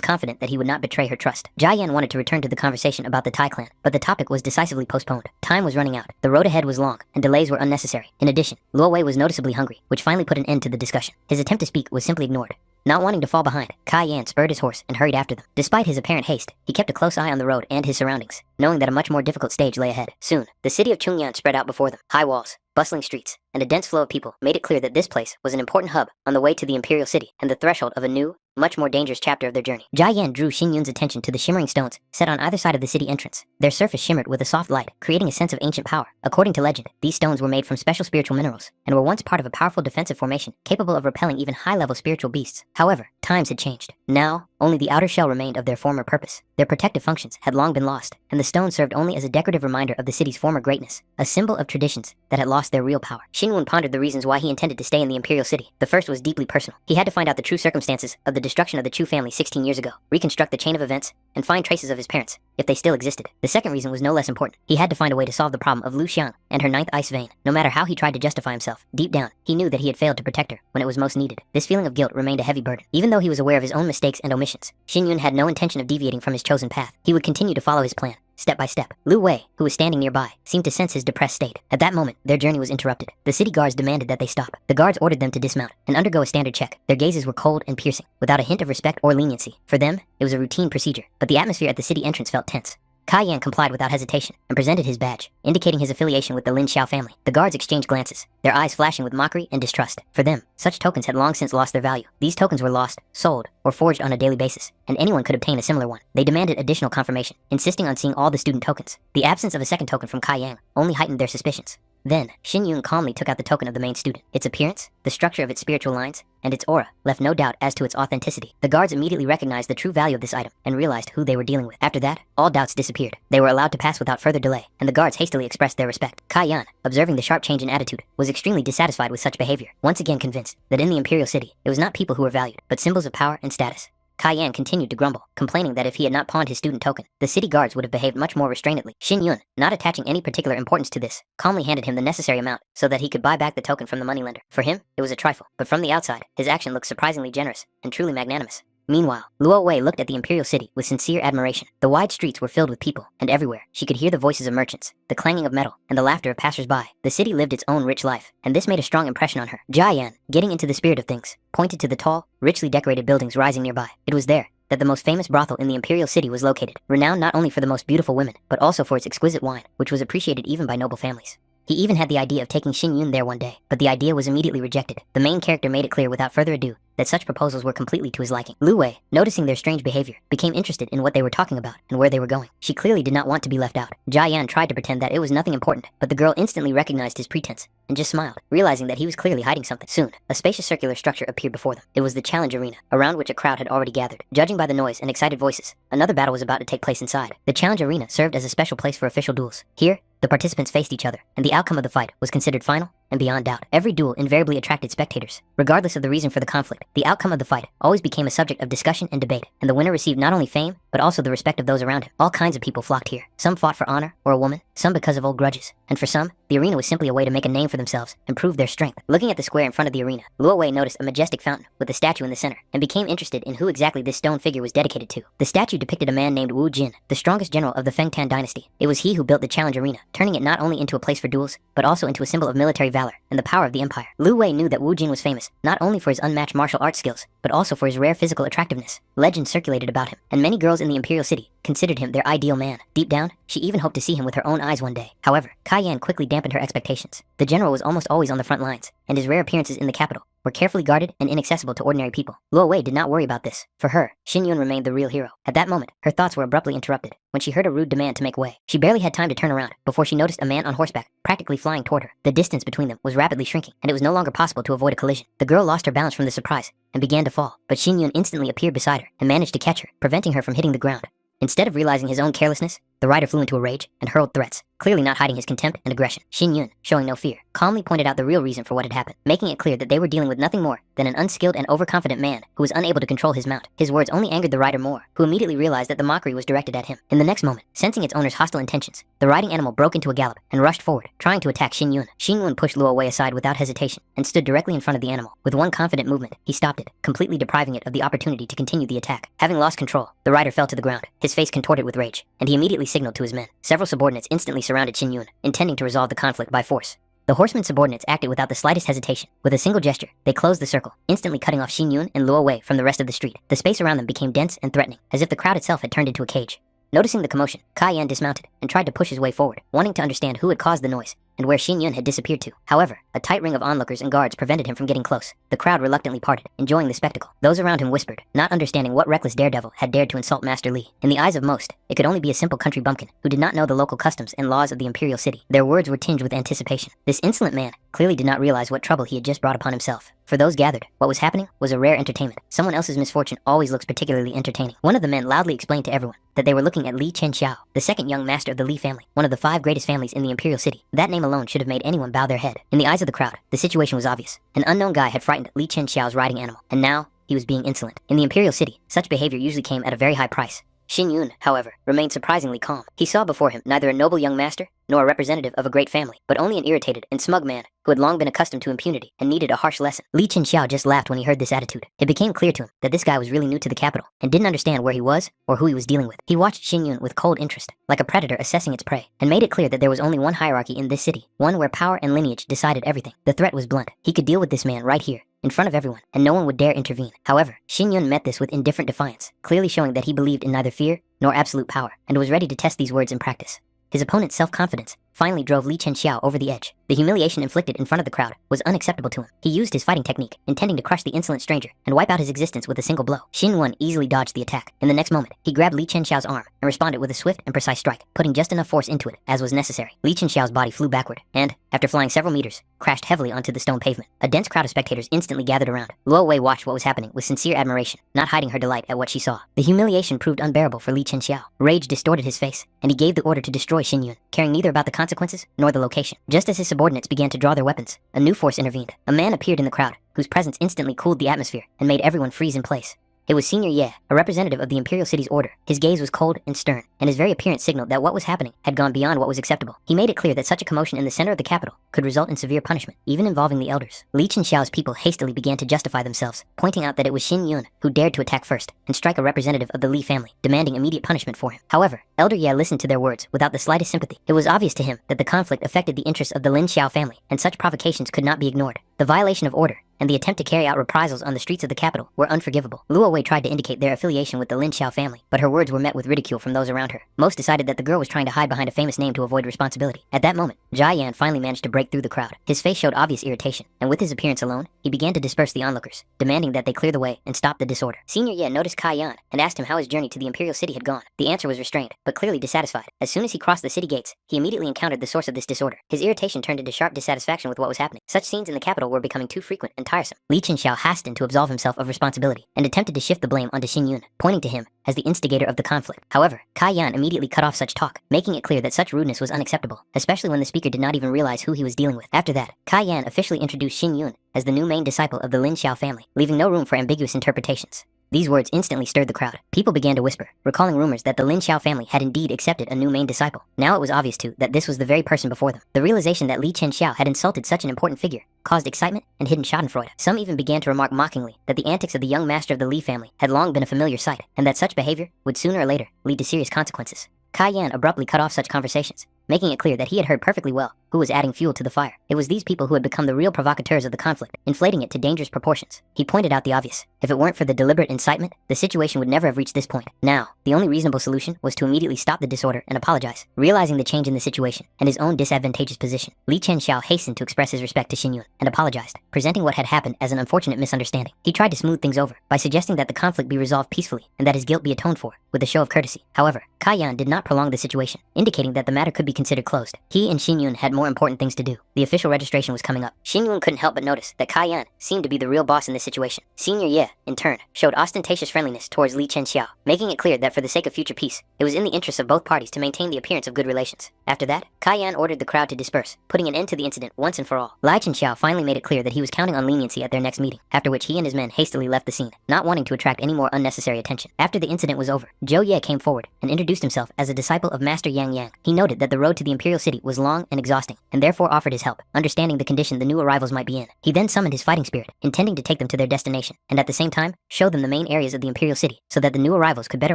confident that he would not betray her trust. Jia Yan wanted to return to the conversation about the Tai clan, but the topic was decisively postponed. Time was running out, the road ahead was long, and delays were unnecessary. In addition, Luo Wei was noticeably hungry, which finally put an end to the discussion. His attempt to speak was simply ignored. Not wanting to fall behind, Kai Yan spurred his horse and hurried after them. Despite his apparent haste, he kept a close eye on the road and his surroundings, knowing that a much more difficult stage lay ahead. Soon, the city of Chungyan spread out before them. High walls, bustling streets, and a dense flow of people made it clear that this place was an important hub on the way to the Imperial City and the threshold of a new, much more dangerous chapter of their journey. Jia Yan drew Xin Yun's attention to the shimmering stones set on either side of the city entrance. Their surface shimmered with a soft light, creating a sense of ancient power. According to legend, these stones were made from special spiritual minerals and were once part of a powerful defensive formation capable of repelling even high-level spiritual beasts. However, times had changed. Now, only the outer shell remained of their former purpose. Their protective functions had long been lost, and the stone served only as a decorative reminder of the city's former greatness, a symbol of traditions that had lost their real power. Xin Yun pondered the reasons why he intended to stay in the Imperial City. The first was deeply personal. He had to find out the true circumstances of the destruction of the Chu family 16 years ago, reconstruct the chain of events, and find traces of his parents, if they still existed. The second reason was no less important. He had to find a way to solve the problem of Lu Xiang and her ninth ice vein. No matter how he tried to justify himself, deep down, he knew that he had failed to protect her when it was most needed. This feeling of guilt remained a heavy burden. Even though he was aware of his own mistakes and omissions, Xin Yun had no intention of deviating from his chosen path. He would continue to follow his plan, step by step. Lu Wei, who was standing nearby, seemed to sense his depressed state. At that moment, their journey was interrupted. The city guards demanded that they stop. The guards ordered them to dismount and undergo a standard check. Their gazes were cold and piercing, without a hint of respect or leniency. For them, it was a routine procedure, but the atmosphere at the city entrance felt tense. Kai Yan complied without hesitation and presented his badge, indicating his affiliation with the Lin Xiao family. The guards exchanged glances, their eyes flashing with mockery and distrust. For them, such tokens had long since lost their value. These tokens were lost, sold, or forged on a daily basis, and anyone could obtain a similar one. They demanded additional confirmation, insisting on seeing all the student tokens. The absence of a second token from Kai Yang only heightened their suspicions. Then, Xin Yun calmly took out the token of the main student. Its appearance, the structure of its spiritual lines, and its aura left no doubt as to its authenticity. The guards immediately recognized the true value of this item and realized who they were dealing with. After that, all doubts disappeared. They were allowed to pass without further delay, and the guards hastily expressed their respect. Kai Yan, observing the sharp change in attitude, was extremely dissatisfied with such behavior, once again convinced that in the Imperial City, it was not people who were valued, but symbols of power and status. Kai Yan continued to grumble, complaining that if he had not pawned his student token, the city guards would have behaved much more restrainedly. Xin Yun, not attaching any particular importance to this, calmly handed him the necessary amount so that he could buy back the token from the moneylender. For him, it was a trifle, but from the outside, his action looked surprisingly generous and truly magnanimous. Meanwhile, Luo Wei looked at the Imperial City with sincere admiration. The wide streets were filled with people, and everywhere, she could hear the voices of merchants, the clanging of metal, and the laughter of passers-by. The city lived its own rich life, and this made a strong impression on her. Jia Yan, getting into the spirit of things, pointed to the tall, richly decorated buildings rising nearby. It was there that the most famous brothel in the Imperial City was located, renowned not only for the most beautiful women, but also for its exquisite wine, which was appreciated even by noble families. He even had the idea of taking Xin Yun there one day, but the idea was immediately rejected. The main character made it clear without further ado that such proposals were completely to his liking. Lu Wei, noticing their strange behavior, became interested in what they were talking about and where they were going. She clearly did not want to be left out. Jia Yan tried to pretend that it was nothing important, but the girl instantly recognized his pretense and just smiled, realizing that he was clearly hiding something. Soon, a spacious circular structure appeared before them. It was the challenge arena, around which a crowd had already gathered. Judging by the noise and excited voices, another battle was about to take place inside. The challenge arena served as a special place for official duels. Here, the participants faced each other, and the outcome of the fight was considered final and beyond doubt. Every duel invariably attracted spectators. Regardless of the reason for the conflict, the outcome of the fight always became a subject of discussion and debate, and the winner received not only fame, but also the respect of those around him. All kinds of people flocked here. Some fought for honor or a woman, some because of old grudges, and for some, the arena was simply a way to make a name for themselves and prove their strength. Looking at the square in front of the arena, Luo Wei noticed a majestic fountain with a statue in the center, and became interested in who exactly this stone figure was dedicated to. The statue depicted a man named Wu Jin, the strongest general of the Fengtan dynasty. It was he who built the challenge arena, turning it not only into a place for duels, but also into a symbol of military valor and the power of the empire. Lu Wei knew that Wu Jin was famous, not only for his unmatched martial arts skills, but also for his rare physical attractiveness. Legends circulated about him, and many girls in the Imperial City considered him their ideal man. Deep down, she even hoped to see him with her own eyes one day. However, Kai Yan quickly dampened her expectations. The general was almost always on the front lines, and his rare appearances in the capital were carefully guarded and inaccessible to ordinary people. Luo Wei did not worry about this. For her, Xin Yun remained the real hero. At that moment, her thoughts were abruptly interrupted when she heard a rude demand to make way. She barely had time to turn around before she noticed a man on horseback practically flying toward her. The distance between them was rapidly shrinking, and it was no longer possible to avoid a collision. The girl lost her balance from the surprise and began to fall, but Xin Yun instantly appeared beside her and managed to catch her, preventing her from hitting the ground. Instead of realizing his own carelessness, the rider flew into a rage and hurled threats, clearly not hiding his contempt and aggression. Xin Yun, showing no fear, calmly pointed out the real reason for what had happened, making it clear that they were dealing with nothing more than an unskilled and overconfident man who was unable to control his mount. His words only angered the rider more, who immediately realized that the mockery was directed at him. In the next moment, sensing its owner's hostile intentions, the riding animal broke into a gallop and rushed forward, trying to attack Xin Yun. Xin Yun pushed Luo Wei aside without hesitation and stood directly in front of the animal. With one confident movement, he stopped it, completely depriving it of the opportunity to continue the attack. Having lost control, the rider fell to the ground, his face contorted with rage, and he immediately signaled to his men. Several subordinates instantly surrounded Xin Yun, intending to resolve the conflict by force. The horsemen's subordinates acted without the slightest hesitation. With a single gesture, they closed the circle, instantly cutting off Xin Yun and Luo Wei from the rest of the street. The space around them became dense and threatening, as if the crowd itself had turned into a cage. Noticing the commotion, Kai Yan dismounted and tried to push his way forward, wanting to understand who had caused the noise and where Xin Yun had disappeared to. However, a tight ring of onlookers and guards prevented him from getting close. The crowd reluctantly parted, enjoying the spectacle. Those around him whispered, not understanding what reckless daredevil had dared to insult Master Li. In the eyes of most, it could only be a simple country bumpkin who did not know the local customs and laws of the imperial city. Their words were tinged with anticipation. This insolent man clearly did not realize what trouble he had just brought upon himself. For those gathered, what was happening was a rare entertainment. Someone else's misfortune always looks particularly entertaining. One of the men loudly explained to everyone that they were looking at Li Qiao, the second young master of the Li family, one of the 5 greatest families in the imperial city. That name alone should have made anyone bow their head. In the eyes of the crowd, the situation was obvious. An unknown guy had frightened Li Qiao's riding animal, and now he was being insolent. In the imperial city, such behavior usually came at a very high price. Xin Yun, however, remained surprisingly calm. He saw before him neither a noble young master nor a representative of a great family, but only an irritated and smug man who had long been accustomed to impunity and needed a harsh lesson. Li Qiao just laughed when he heard this attitude. It became clear to him that this guy was really new to the capital and didn't understand where he was or who he was dealing with. He watched Xin Yun with cold interest, like a predator assessing its prey, and made it clear that there was only one hierarchy in this city, one where power and lineage decided everything. The threat was blunt. He could deal with this man right here, in front of everyone, and no one would dare intervene. However, Xin Yun met this with indifferent defiance, clearly showing that he believed in neither fear nor absolute power, and was ready to test these words in practice. His opponent's self-confidence finally drove Li Qiao over the edge. The humiliation inflicted in front of the crowd was unacceptable to him. He used his fighting technique, intending to crush the insolent stranger and wipe out his existence with a single blow. Xin Yun easily dodged the attack. In the next moment, he grabbed Li Qiao's arm and responded with a swift and precise strike, putting just enough force into it as was necessary. Li Qiao's body flew backward and, after flying several meters, crashed heavily onto the stone pavement. A dense crowd of spectators instantly gathered around. Luo Wei watched what was happening with sincere admiration, not hiding her delight at what she saw. The humiliation proved unbearable for Li Qiao. Rage distorted his face, and he gave the order to destroy Xin Yun, caring neither about the consequences nor the location. Just as his subordinates began to draw their weapons, a new force intervened. A man appeared in the crowd, whose presence instantly cooled the atmosphere and made everyone freeze in place. It was Senior Ye, a representative of the Imperial City's order. His gaze was cold and stern, and his very appearance signaled that what was happening had gone beyond what was acceptable. He made it clear that such a commotion in the center of the capital could result in severe punishment, even involving the elders. Li Qiao's people hastily began to justify themselves, pointing out that it was Xin Yun who dared to attack first and strike a representative of the Li family, demanding immediate punishment for him. However, Elder Ye listened to their words without the slightest sympathy. It was obvious to him that the conflict affected the interests of the Lin Xiao family, and such provocations could not be ignored. The violation of order and the attempt to carry out reprisals on the streets of the capital were unforgivable. Luo Wei tried to indicate their affiliation with the Lin Xiao family, but her words were met with ridicule from those around her. Most decided that the girl was trying to hide behind a famous name to avoid responsibility. At that moment, Jia Yan finally managed to break through the crowd. His face showed obvious irritation, and with his appearance alone, he began to disperse the onlookers, demanding that they clear the way and stop the disorder. Senior Ye noticed Kai Yan and asked him how his journey to the Imperial City had gone. The answer was restrained, but clearly dissatisfied. As soon as he crossed the city gates, he immediately encountered the source of this disorder. His irritation turned into sharp dissatisfaction with what was happening. Such scenes in the capital were becoming too frequent and tiresome. Li Qiao hastened to absolve himself of responsibility and attempted to shift the blame onto Xin Yun, pointing to him as the instigator of the conflict. However, Kai Yan immediately cut off such talk, making it clear that such rudeness was unacceptable, especially when the speaker did not even realize who he was dealing with. After that, Kai Yan officially introduced Xin Yun as the new main disciple of the Lin Xiao family, leaving no room for ambiguous interpretations. These words instantly stirred the crowd. People began to whisper, recalling rumors that the Lin Xiao family had indeed accepted a new main disciple. Now it was obvious too that this was the very person before them. The realization that Li Qiao had insulted such an important figure caused excitement and hidden schadenfreude. Some even began to remark mockingly that the antics of the young master of the Li family had long been a familiar sight, and that such behavior would sooner or later lead to serious consequences. Kai Yan abruptly cut off such conversations, making it clear that he had heard perfectly well who was adding fuel to the fire. It was these people who had become the real provocateurs of the conflict, inflating it to dangerous proportions. He pointed out the obvious. If it weren't for the deliberate incitement, the situation would never have reached this point. Now, the only reasonable solution was to immediately stop the disorder and apologize. Realizing the change in the situation and his own disadvantageous position, Li Qiao hastened to express his respect to Xin Yun and apologized, presenting what had happened as an unfortunate misunderstanding. He tried to smooth things over by suggesting that the conflict be resolved peacefully and that his guilt be atoned for with a show of courtesy. However, Kai Yan did not prolong the situation, indicating that the matter could be considered closed. He and Xin Yun had more important things to do. The official registration was coming up. Xin Yun couldn't help but notice that Kai Yan seemed to be the real boss in this situation. Senior Ye, in turn, showed ostentatious friendliness towards Li Qiao, making it clear that for the sake of future peace, it was in the interests of both parties to maintain the appearance of good relations. After that, Kai Yan ordered the crowd to disperse, putting an end to the incident once and for all. Li Qiao finally made it clear that he was counting on leniency at their next meeting, after which he and his men hastily left the scene, not wanting to attract any more unnecessary attention. After the incident was over, Zhou Ye came forward and introduced himself as a disciple of Master Yang Yang. He noted that the road to the Imperial City was long and exhausting, and therefore offered his help, understanding the condition the new arrivals might be in. He then summoned his fighting spirit, intending to take them to their destination, and at the same time, show them the main areas of the Imperial City, so that the new arrivals could better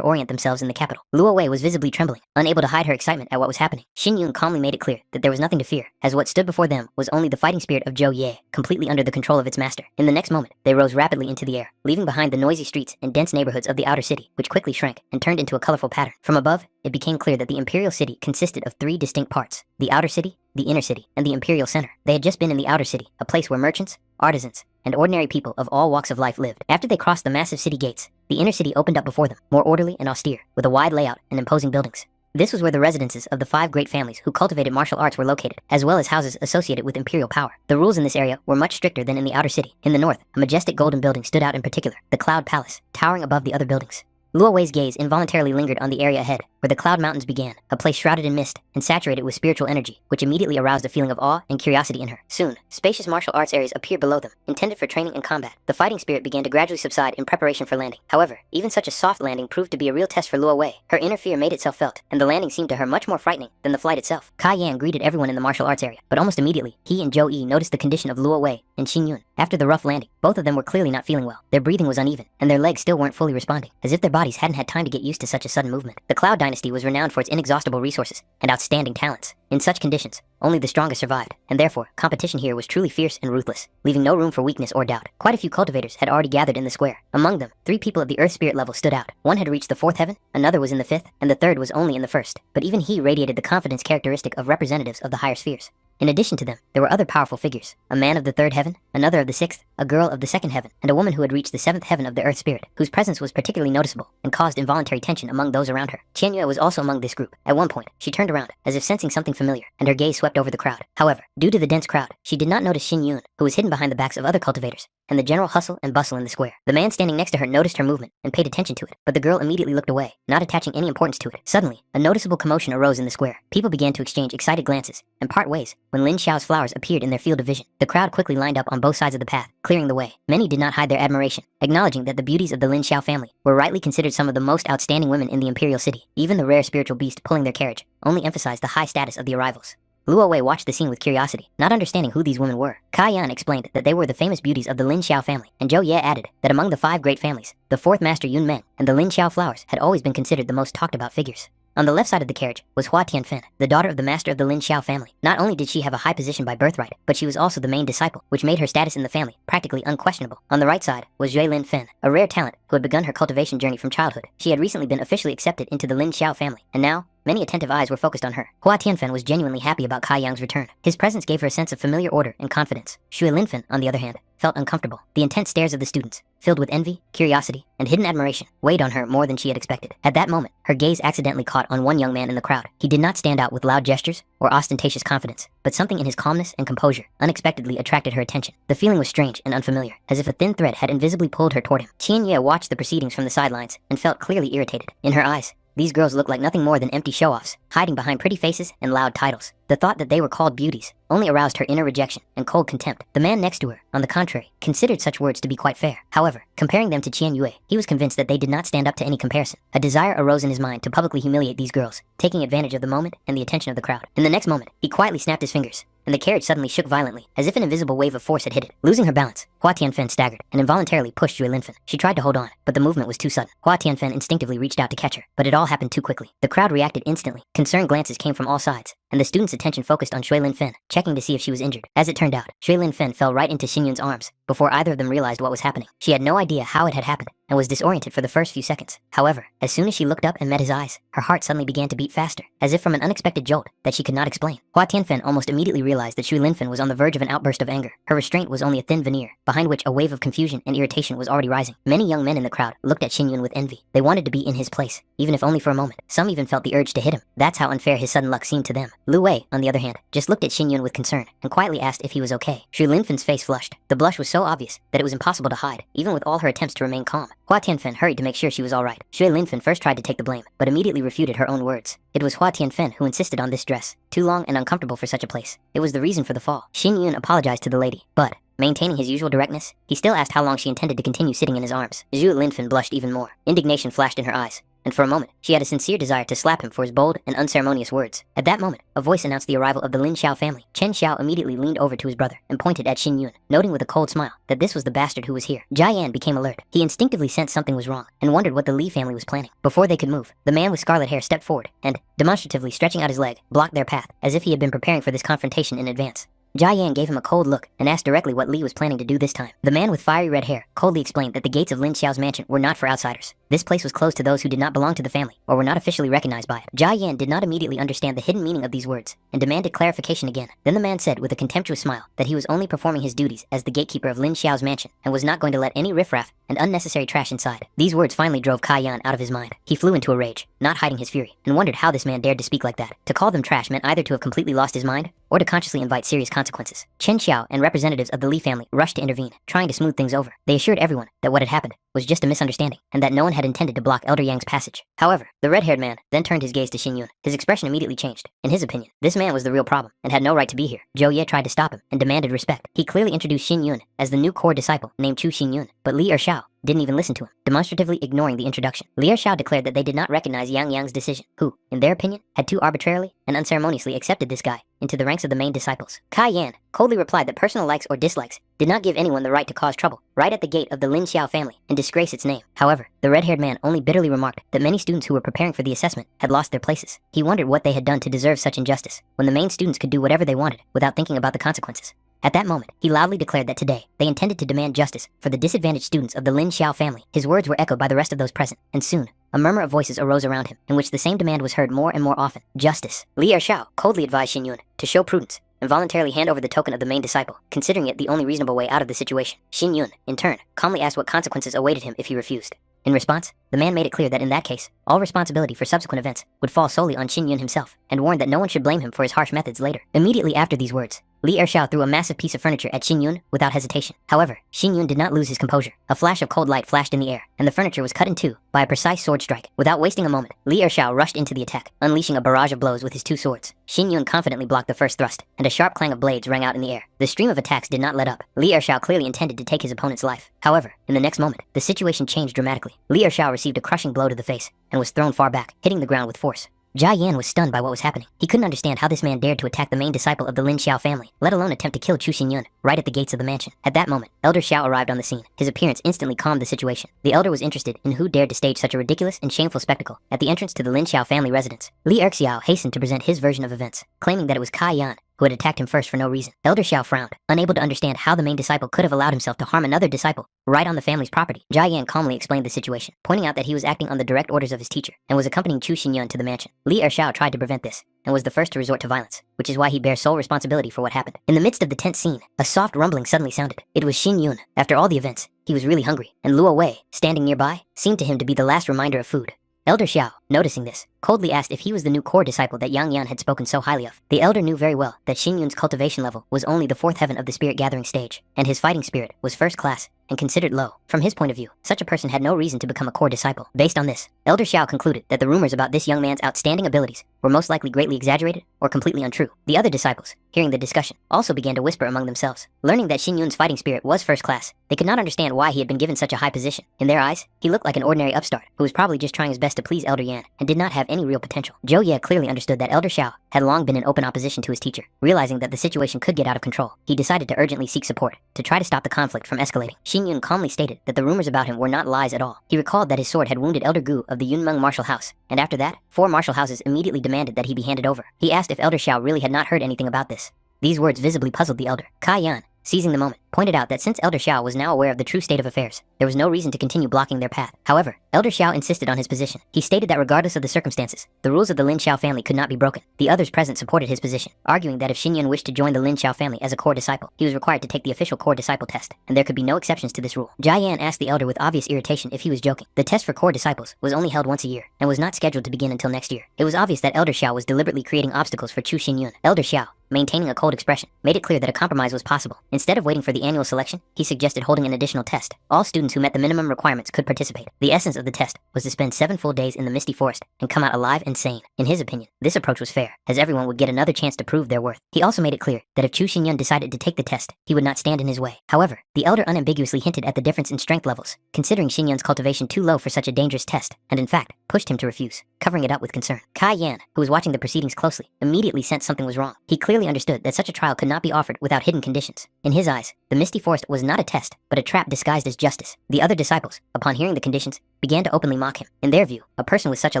orient themselves in the capital. Luo Wei was visibly trembling, unable to hide her excitement at what was happening. Xin Yun calmly made it clear that there was nothing to fear, as what stood before them was only the fighting spirit of Zhou Ye, completely under the control of its master. In the next moment, they rose rapidly into the air, leaving behind the noisy streets and dense neighborhoods of the outer city, which quickly shrank and turned into a colorful pattern. From above, it became clear that the imperial city consisted of 3 distinct parts: the outer city, the inner city, and the imperial center. They had just been in the outer city, a place where merchants, artisans, and ordinary people of all walks of life lived. After they crossed the massive city gates, the inner city opened up before them, more orderly and austere, with a wide layout and imposing buildings. This was where the residences of the 5 great families who cultivated martial arts were located, as well as houses associated with imperial power. The rules in this area were much stricter than in the outer city. In the north, a majestic golden building stood out in particular, the Cloud Palace, towering above the other buildings. Luo Wei's gaze involuntarily lingered on the area ahead, where the Cloud Mountains began, a place shrouded in mist and saturated with spiritual energy, which immediately aroused a feeling of awe and curiosity in her. Soon, spacious martial arts areas appeared below them, intended for training and combat. The fighting spirit began to gradually subside in preparation for landing. However, even such a soft landing proved to be a real test for Luo Wei. Her inner fear made itself felt, and the landing seemed to her much more frightening than the flight itself. Kai Yan greeted everyone in the martial arts area, but almost immediately, he and Zhou Yi noticed the condition of Luo Wei and Xin Yun. After the rough landing, both of them were clearly not feeling well. Their breathing was uneven, and their legs still weren't fully responding, as if their bodies hadn't had time to get used to such a sudden movement. The Cloud Dynasty was renowned for its inexhaustible resources and outstanding talents. In such conditions, only the strongest survived, and therefore, competition here was truly fierce and ruthless, leaving no room for weakness or doubt. Quite a few cultivators had already gathered in the square. Among them, 3 people of the Earth Spirit level stood out. One had reached the 4th heaven, another was in the 5th, and the third was only in the 1st. But even he radiated the confidence characteristic of representatives of the higher spheres. In addition to them, there were other powerful figures: a man of the 3rd heaven, another of the 6th, a girl of the 2nd heaven, and a woman who had reached the 7th heaven of the Earth Spirit, whose presence was particularly noticeable and caused involuntary tension among those around her. Qianyue was also among this group. At one point, she turned around, as if sensing something familiar, and her gaze swept over the crowd. However, due to the dense crowd, she did not notice Xin Yun, who was hidden behind the backs of other cultivators, and the general hustle and bustle in the square. The man standing next to her noticed her movement and paid attention to it, but the girl immediately looked away, not attaching any importance to it. Suddenly, a noticeable commotion arose in the square. People began to exchange excited glances and part ways when Lin Xiao's flowers appeared in their field of vision. The crowd quickly lined up on both sides of the path, clearing the way. Many did not hide their admiration, acknowledging that the beauties of the Lin Xiao family were rightly considered some of the most outstanding women in the imperial city. Even the rare spiritual beast pulling their carriage only emphasized the high status of the arrivals. Luo Wei watched the scene with curiosity, not understanding who these women were. Kai Yan explained that they were the famous beauties of the Lin Xiao family, and Zhou Ye added that among the 5 great families, the 4th master Yun Meng and the Lin Xiao flowers had always been considered the most talked about figures. On the left side of the carriage was Hua Tianfen, the daughter of the master of the Lin Xiao family. Not only did she have a high position by birthright, but she was also the main disciple, which made her status in the family practically unquestionable. On the right side was Zhui Lin Fen, a rare talent who had begun her cultivation journey from childhood. She had recently been officially accepted into the Lin Xiao family, and now, many attentive eyes were focused on her. Hua Tianfen was genuinely happy about Kai Yang's return. His presence gave her a sense of familiar order and confidence. Shui Linfen, on the other hand, felt uncomfortable. The intense stares of the students, filled with envy, curiosity, and hidden admiration, weighed on her more than she had expected. At that moment, her gaze accidentally caught on one young man in the crowd. He did not stand out with loud gestures or ostentatious confidence, but something in his calmness and composure unexpectedly attracted her attention. The feeling was strange and unfamiliar, as if a thin thread had invisibly pulled her toward him. Qianyue watched the proceedings from the sidelines and felt clearly irritated. In her eyes, these girls looked like nothing more than empty show-offs, hiding behind pretty faces and loud titles. The thought that they were called beauties only aroused her inner rejection and cold contempt. The man next to her, on the contrary, considered such words to be quite fair. However, comparing them to Qianyue, he was convinced that they did not stand up to any comparison. A desire arose in his mind to publicly humiliate these girls, taking advantage of the moment and the attention of the crowd. In the next moment, he quietly snapped his fingers, and the carriage suddenly shook violently, as if an invisible wave of force had hit it. Losing her balance, Hua Tianfen staggered and involuntarily pushed Zhui Linfen. She tried to hold on, but the movement was too sudden. Hua Tianfen instinctively reached out to catch her, but it all happened too quickly. The crowd reacted instantly. Concerned glances came from all sides, and the students' attention focused on Shui Linfen, checking to see if she was injured. As it turned out, Shui Linfen fell right into Xin Yun's arms before either of them realized what was happening. She had no idea how it had happened and was disoriented for the first few seconds. However, as soon as she looked up and met his eyes, her heart suddenly began to beat faster, as if from an unexpected jolt that she could not explain. Hua Tianfen almost immediately realized that Shui Linfen was on the verge of an outburst of anger. Her restraint was only a thin veneer, behind which a wave of confusion and irritation was already rising. Many young men in the crowd looked at Xin Yun with envy. They wanted to be in his place, even if only for a moment. Some even felt the urge to hit him. That's how unfair his sudden luck seemed to them. Lu Wei, on the other hand, just looked at Xin Yun with concern and quietly asked if he was okay. Shui Linfen's face flushed. The blush was so obvious that it was impossible to hide, even with all her attempts to remain calm. Hua Tianfen hurried to make sure she was all right. Shui Linfen first tried to take the blame, but immediately refuted her own words. It was Hua Tianfen who insisted on this dress, too long and uncomfortable for such a place. It was the reason for the fall. Xin Yun apologized to the lady, but maintaining his usual directness, he still asked how long she intended to continue sitting in his arms. Zhu Linfen blushed even more. Indignation flashed in her eyes, and for a moment, she had a sincere desire to slap him for his bold and unceremonious words. At that moment, a voice announced the arrival of the Lin Xiao family. Chen Xiao immediately leaned over to his brother and pointed at Xin Yun, noting with a cold smile that this was the bastard who was here. Jia Yan became alert. He instinctively sensed something was wrong and wondered what the Li family was planning. Before they could move, the man with scarlet hair stepped forward and, demonstratively stretching out his leg, blocked their path, as if he had been preparing for this confrontation in advance. Jia Yan gave him a cold look and asked directly what Li was planning to do this time. The man with fiery red hair coldly explained that the gates of Lin Xiao's mansion were not for outsiders. This place was closed to those who did not belong to the family or were not officially recognized by it. Jia Yan did not immediately understand the hidden meaning of these words and demanded clarification again. Then the man said with a contemptuous smile that he was only performing his duties as the gatekeeper of Lin Xiao's mansion and was not going to let any riffraff and unnecessary trash inside. These words finally drove Kai Yan out of his mind. He flew into a rage, not hiding his fury, and wondered how this man dared to speak like that. To call them trash meant either to have completely lost his mind or to consciously invite serious consequences. Chen Xiao and representatives of the Li family rushed to intervene, trying to smooth things over. They assured everyone that what had happened was just a misunderstanding and that no one had intended to block Elder Yang's passage. However, the red-haired man then turned his gaze to Xin Yun. His expression immediately changed. In his opinion, this man was the real problem and had no right to be here. Zhou Ye tried to stop him and demanded respect. He clearly introduced Xin Yun as the new core disciple named Chu Xin Yun, but Li Ershao didn't even listen to him, demonstratively ignoring the introduction. Li Ershao declared that they did not recognize Yang Yang's decision, who, in their opinion, had too arbitrarily and unceremoniously accepted this guy into the ranks of the main disciples. Kai Yan coldly replied that personal likes or dislikes did not give anyone the right to cause trouble right at the gate of the Lin Xiao family and disgrace its name. However, the red-haired man only bitterly remarked that many students who were preparing for the assessment had lost their places. He wondered what they had done to deserve such injustice, when the main students could do whatever they wanted without thinking about the consequences. At that moment, he loudly declared that today, they intended to demand justice for the disadvantaged students of the Lin Xiao family. His words were echoed by the rest of those present, and soon, a murmur of voices arose around him, in which the same demand was heard more and more often. Justice. Li Ershao coldly advised Xin Yun to show prudence and voluntarily hand over the token of the main disciple, considering it the only reasonable way out of the situation. Xin Yun, in turn, calmly asked what consequences awaited him if he refused. In response, the man made it clear that in that case, all responsibility for subsequent events would fall solely on Xin Yun himself, and warned that no one should blame him for his harsh methods later. Immediately after these words, Li Ershao threw a massive piece of furniture at Xin Yun without hesitation. However, Xin Yun did not lose his composure. A flash of cold light flashed in the air, and the furniture was cut in two by a precise sword strike. Without wasting a moment, Li Ershao rushed into the attack, unleashing a barrage of blows with his two swords. Xin Yun confidently blocked the first thrust, and a sharp clang of blades rang out in the air. The stream of attacks did not let up. Li Ershao clearly intended to take his opponent's life. However, in the next moment, the situation changed dramatically. Li Ershao received a crushing blow to the face and was thrown far back, hitting the ground with force. Jia Yan was stunned by what was happening. He couldn't understand how this man dared to attack the main disciple of the Lin Xiao family, let alone attempt to kill Chu Xinyun right at the gates of the mansion. At that moment, Elder Xiao arrived on the scene. His appearance instantly calmed the situation. The elder was interested in who dared to stage such a ridiculous and shameful spectacle at the entrance to the Lin Xiao family residence. Li Erxiao hastened to present his version of events, claiming that it was Kai Yan who had attacked him first for no reason. Elder Xiao frowned, unable to understand how the main disciple could have allowed himself to harm another disciple right on the family's property. Jia Yan calmly explained the situation, pointing out that he was acting on the direct orders of his teacher and was accompanying Chu Xinyun to the mansion. Li Erxiao tried to prevent this and was the first to resort to violence, which is why he bears sole responsibility for what happened. In the midst of the tense scene, a soft rumbling suddenly sounded. It was Xin Yun. After all the events, he was really hungry, and Luo Wei, standing nearby, seemed to him to be the last reminder of food. Elder Xiao, noticing this, coldly asked if he was the new core disciple that Yang Yan had spoken so highly of. The elder knew very well that Xin Yun's cultivation level was only the fourth heaven of the spirit gathering stage, and his fighting spirit was first class and considered low. From his point of view, such a person had no reason to become a core disciple. Based on this, Elder Xiao concluded that the rumors about this young man's outstanding abilities were most likely greatly exaggerated or completely untrue. The other disciples, hearing the discussion, also began to whisper among themselves. Learning that Xin Yun's fighting spirit was first class, they could not understand why he had been given such a high position. In their eyes, he looked like an ordinary upstart who was probably just trying his best to please Elder Yan and did not have any real potential. Zhou Ye clearly understood that Elder Xiao had long been in open opposition to his teacher. Realizing that the situation could get out of control, he decided to urgently seek support to try to stop the conflict from escalating. Xin Yun calmly stated that the rumors about him were not lies at all. He recalled that his sword had wounded Elder Gu of the Yunmeng martial house, and after that, 4 martial houses immediately demanded that he be handed over. He asked if Elder Xiao really had not heard anything about this. These words visibly puzzled the elder. Kai Yan, seizing the moment, pointed out that since Elder Xiao was now aware of the true state of affairs, there was no reason to continue blocking their path. However, Elder Xiao insisted on his position. He stated that regardless of the circumstances, the rules of the Lin Xiao family could not be broken. The others present supported his position, arguing that if Xin Yun wished to join the Lin Xiao family as a core disciple, he was required to take the official core disciple test, and there could be no exceptions to this rule. Jia Yan asked the elder with obvious irritation if he was joking. The test for core disciples was only held once a year, and was not scheduled to begin until next year. It was obvious that Elder Xiao was deliberately creating obstacles for Chu Xinyun. Elder Xiao, maintaining a cold expression, made it clear that a compromise was possible. Instead of waiting for the annual selection, he suggested holding an additional test. All students who met the minimum requirements could participate. The essence of the test was to spend 7 full days in the misty forest and come out alive and sane. In his opinion, this approach was fair, as everyone would get another chance to prove their worth. He also made it clear that if Chu Xinyun decided to take the test, he would not stand in his way. However, the elder unambiguously hinted at the difference in strength levels, considering Xinyun's cultivation too low for such a dangerous test, and in fact, pushed him to refuse, covering it up with concern. Kai Yan, who was watching the proceedings closely, immediately sensed something was wrong. He clearly understood that such a trial could not be offered without hidden conditions. In his eyes, the misty forest was not a test, but a trap disguised as justice. The other disciples, upon hearing the conditions, began to openly mock him. In their view, a person with such a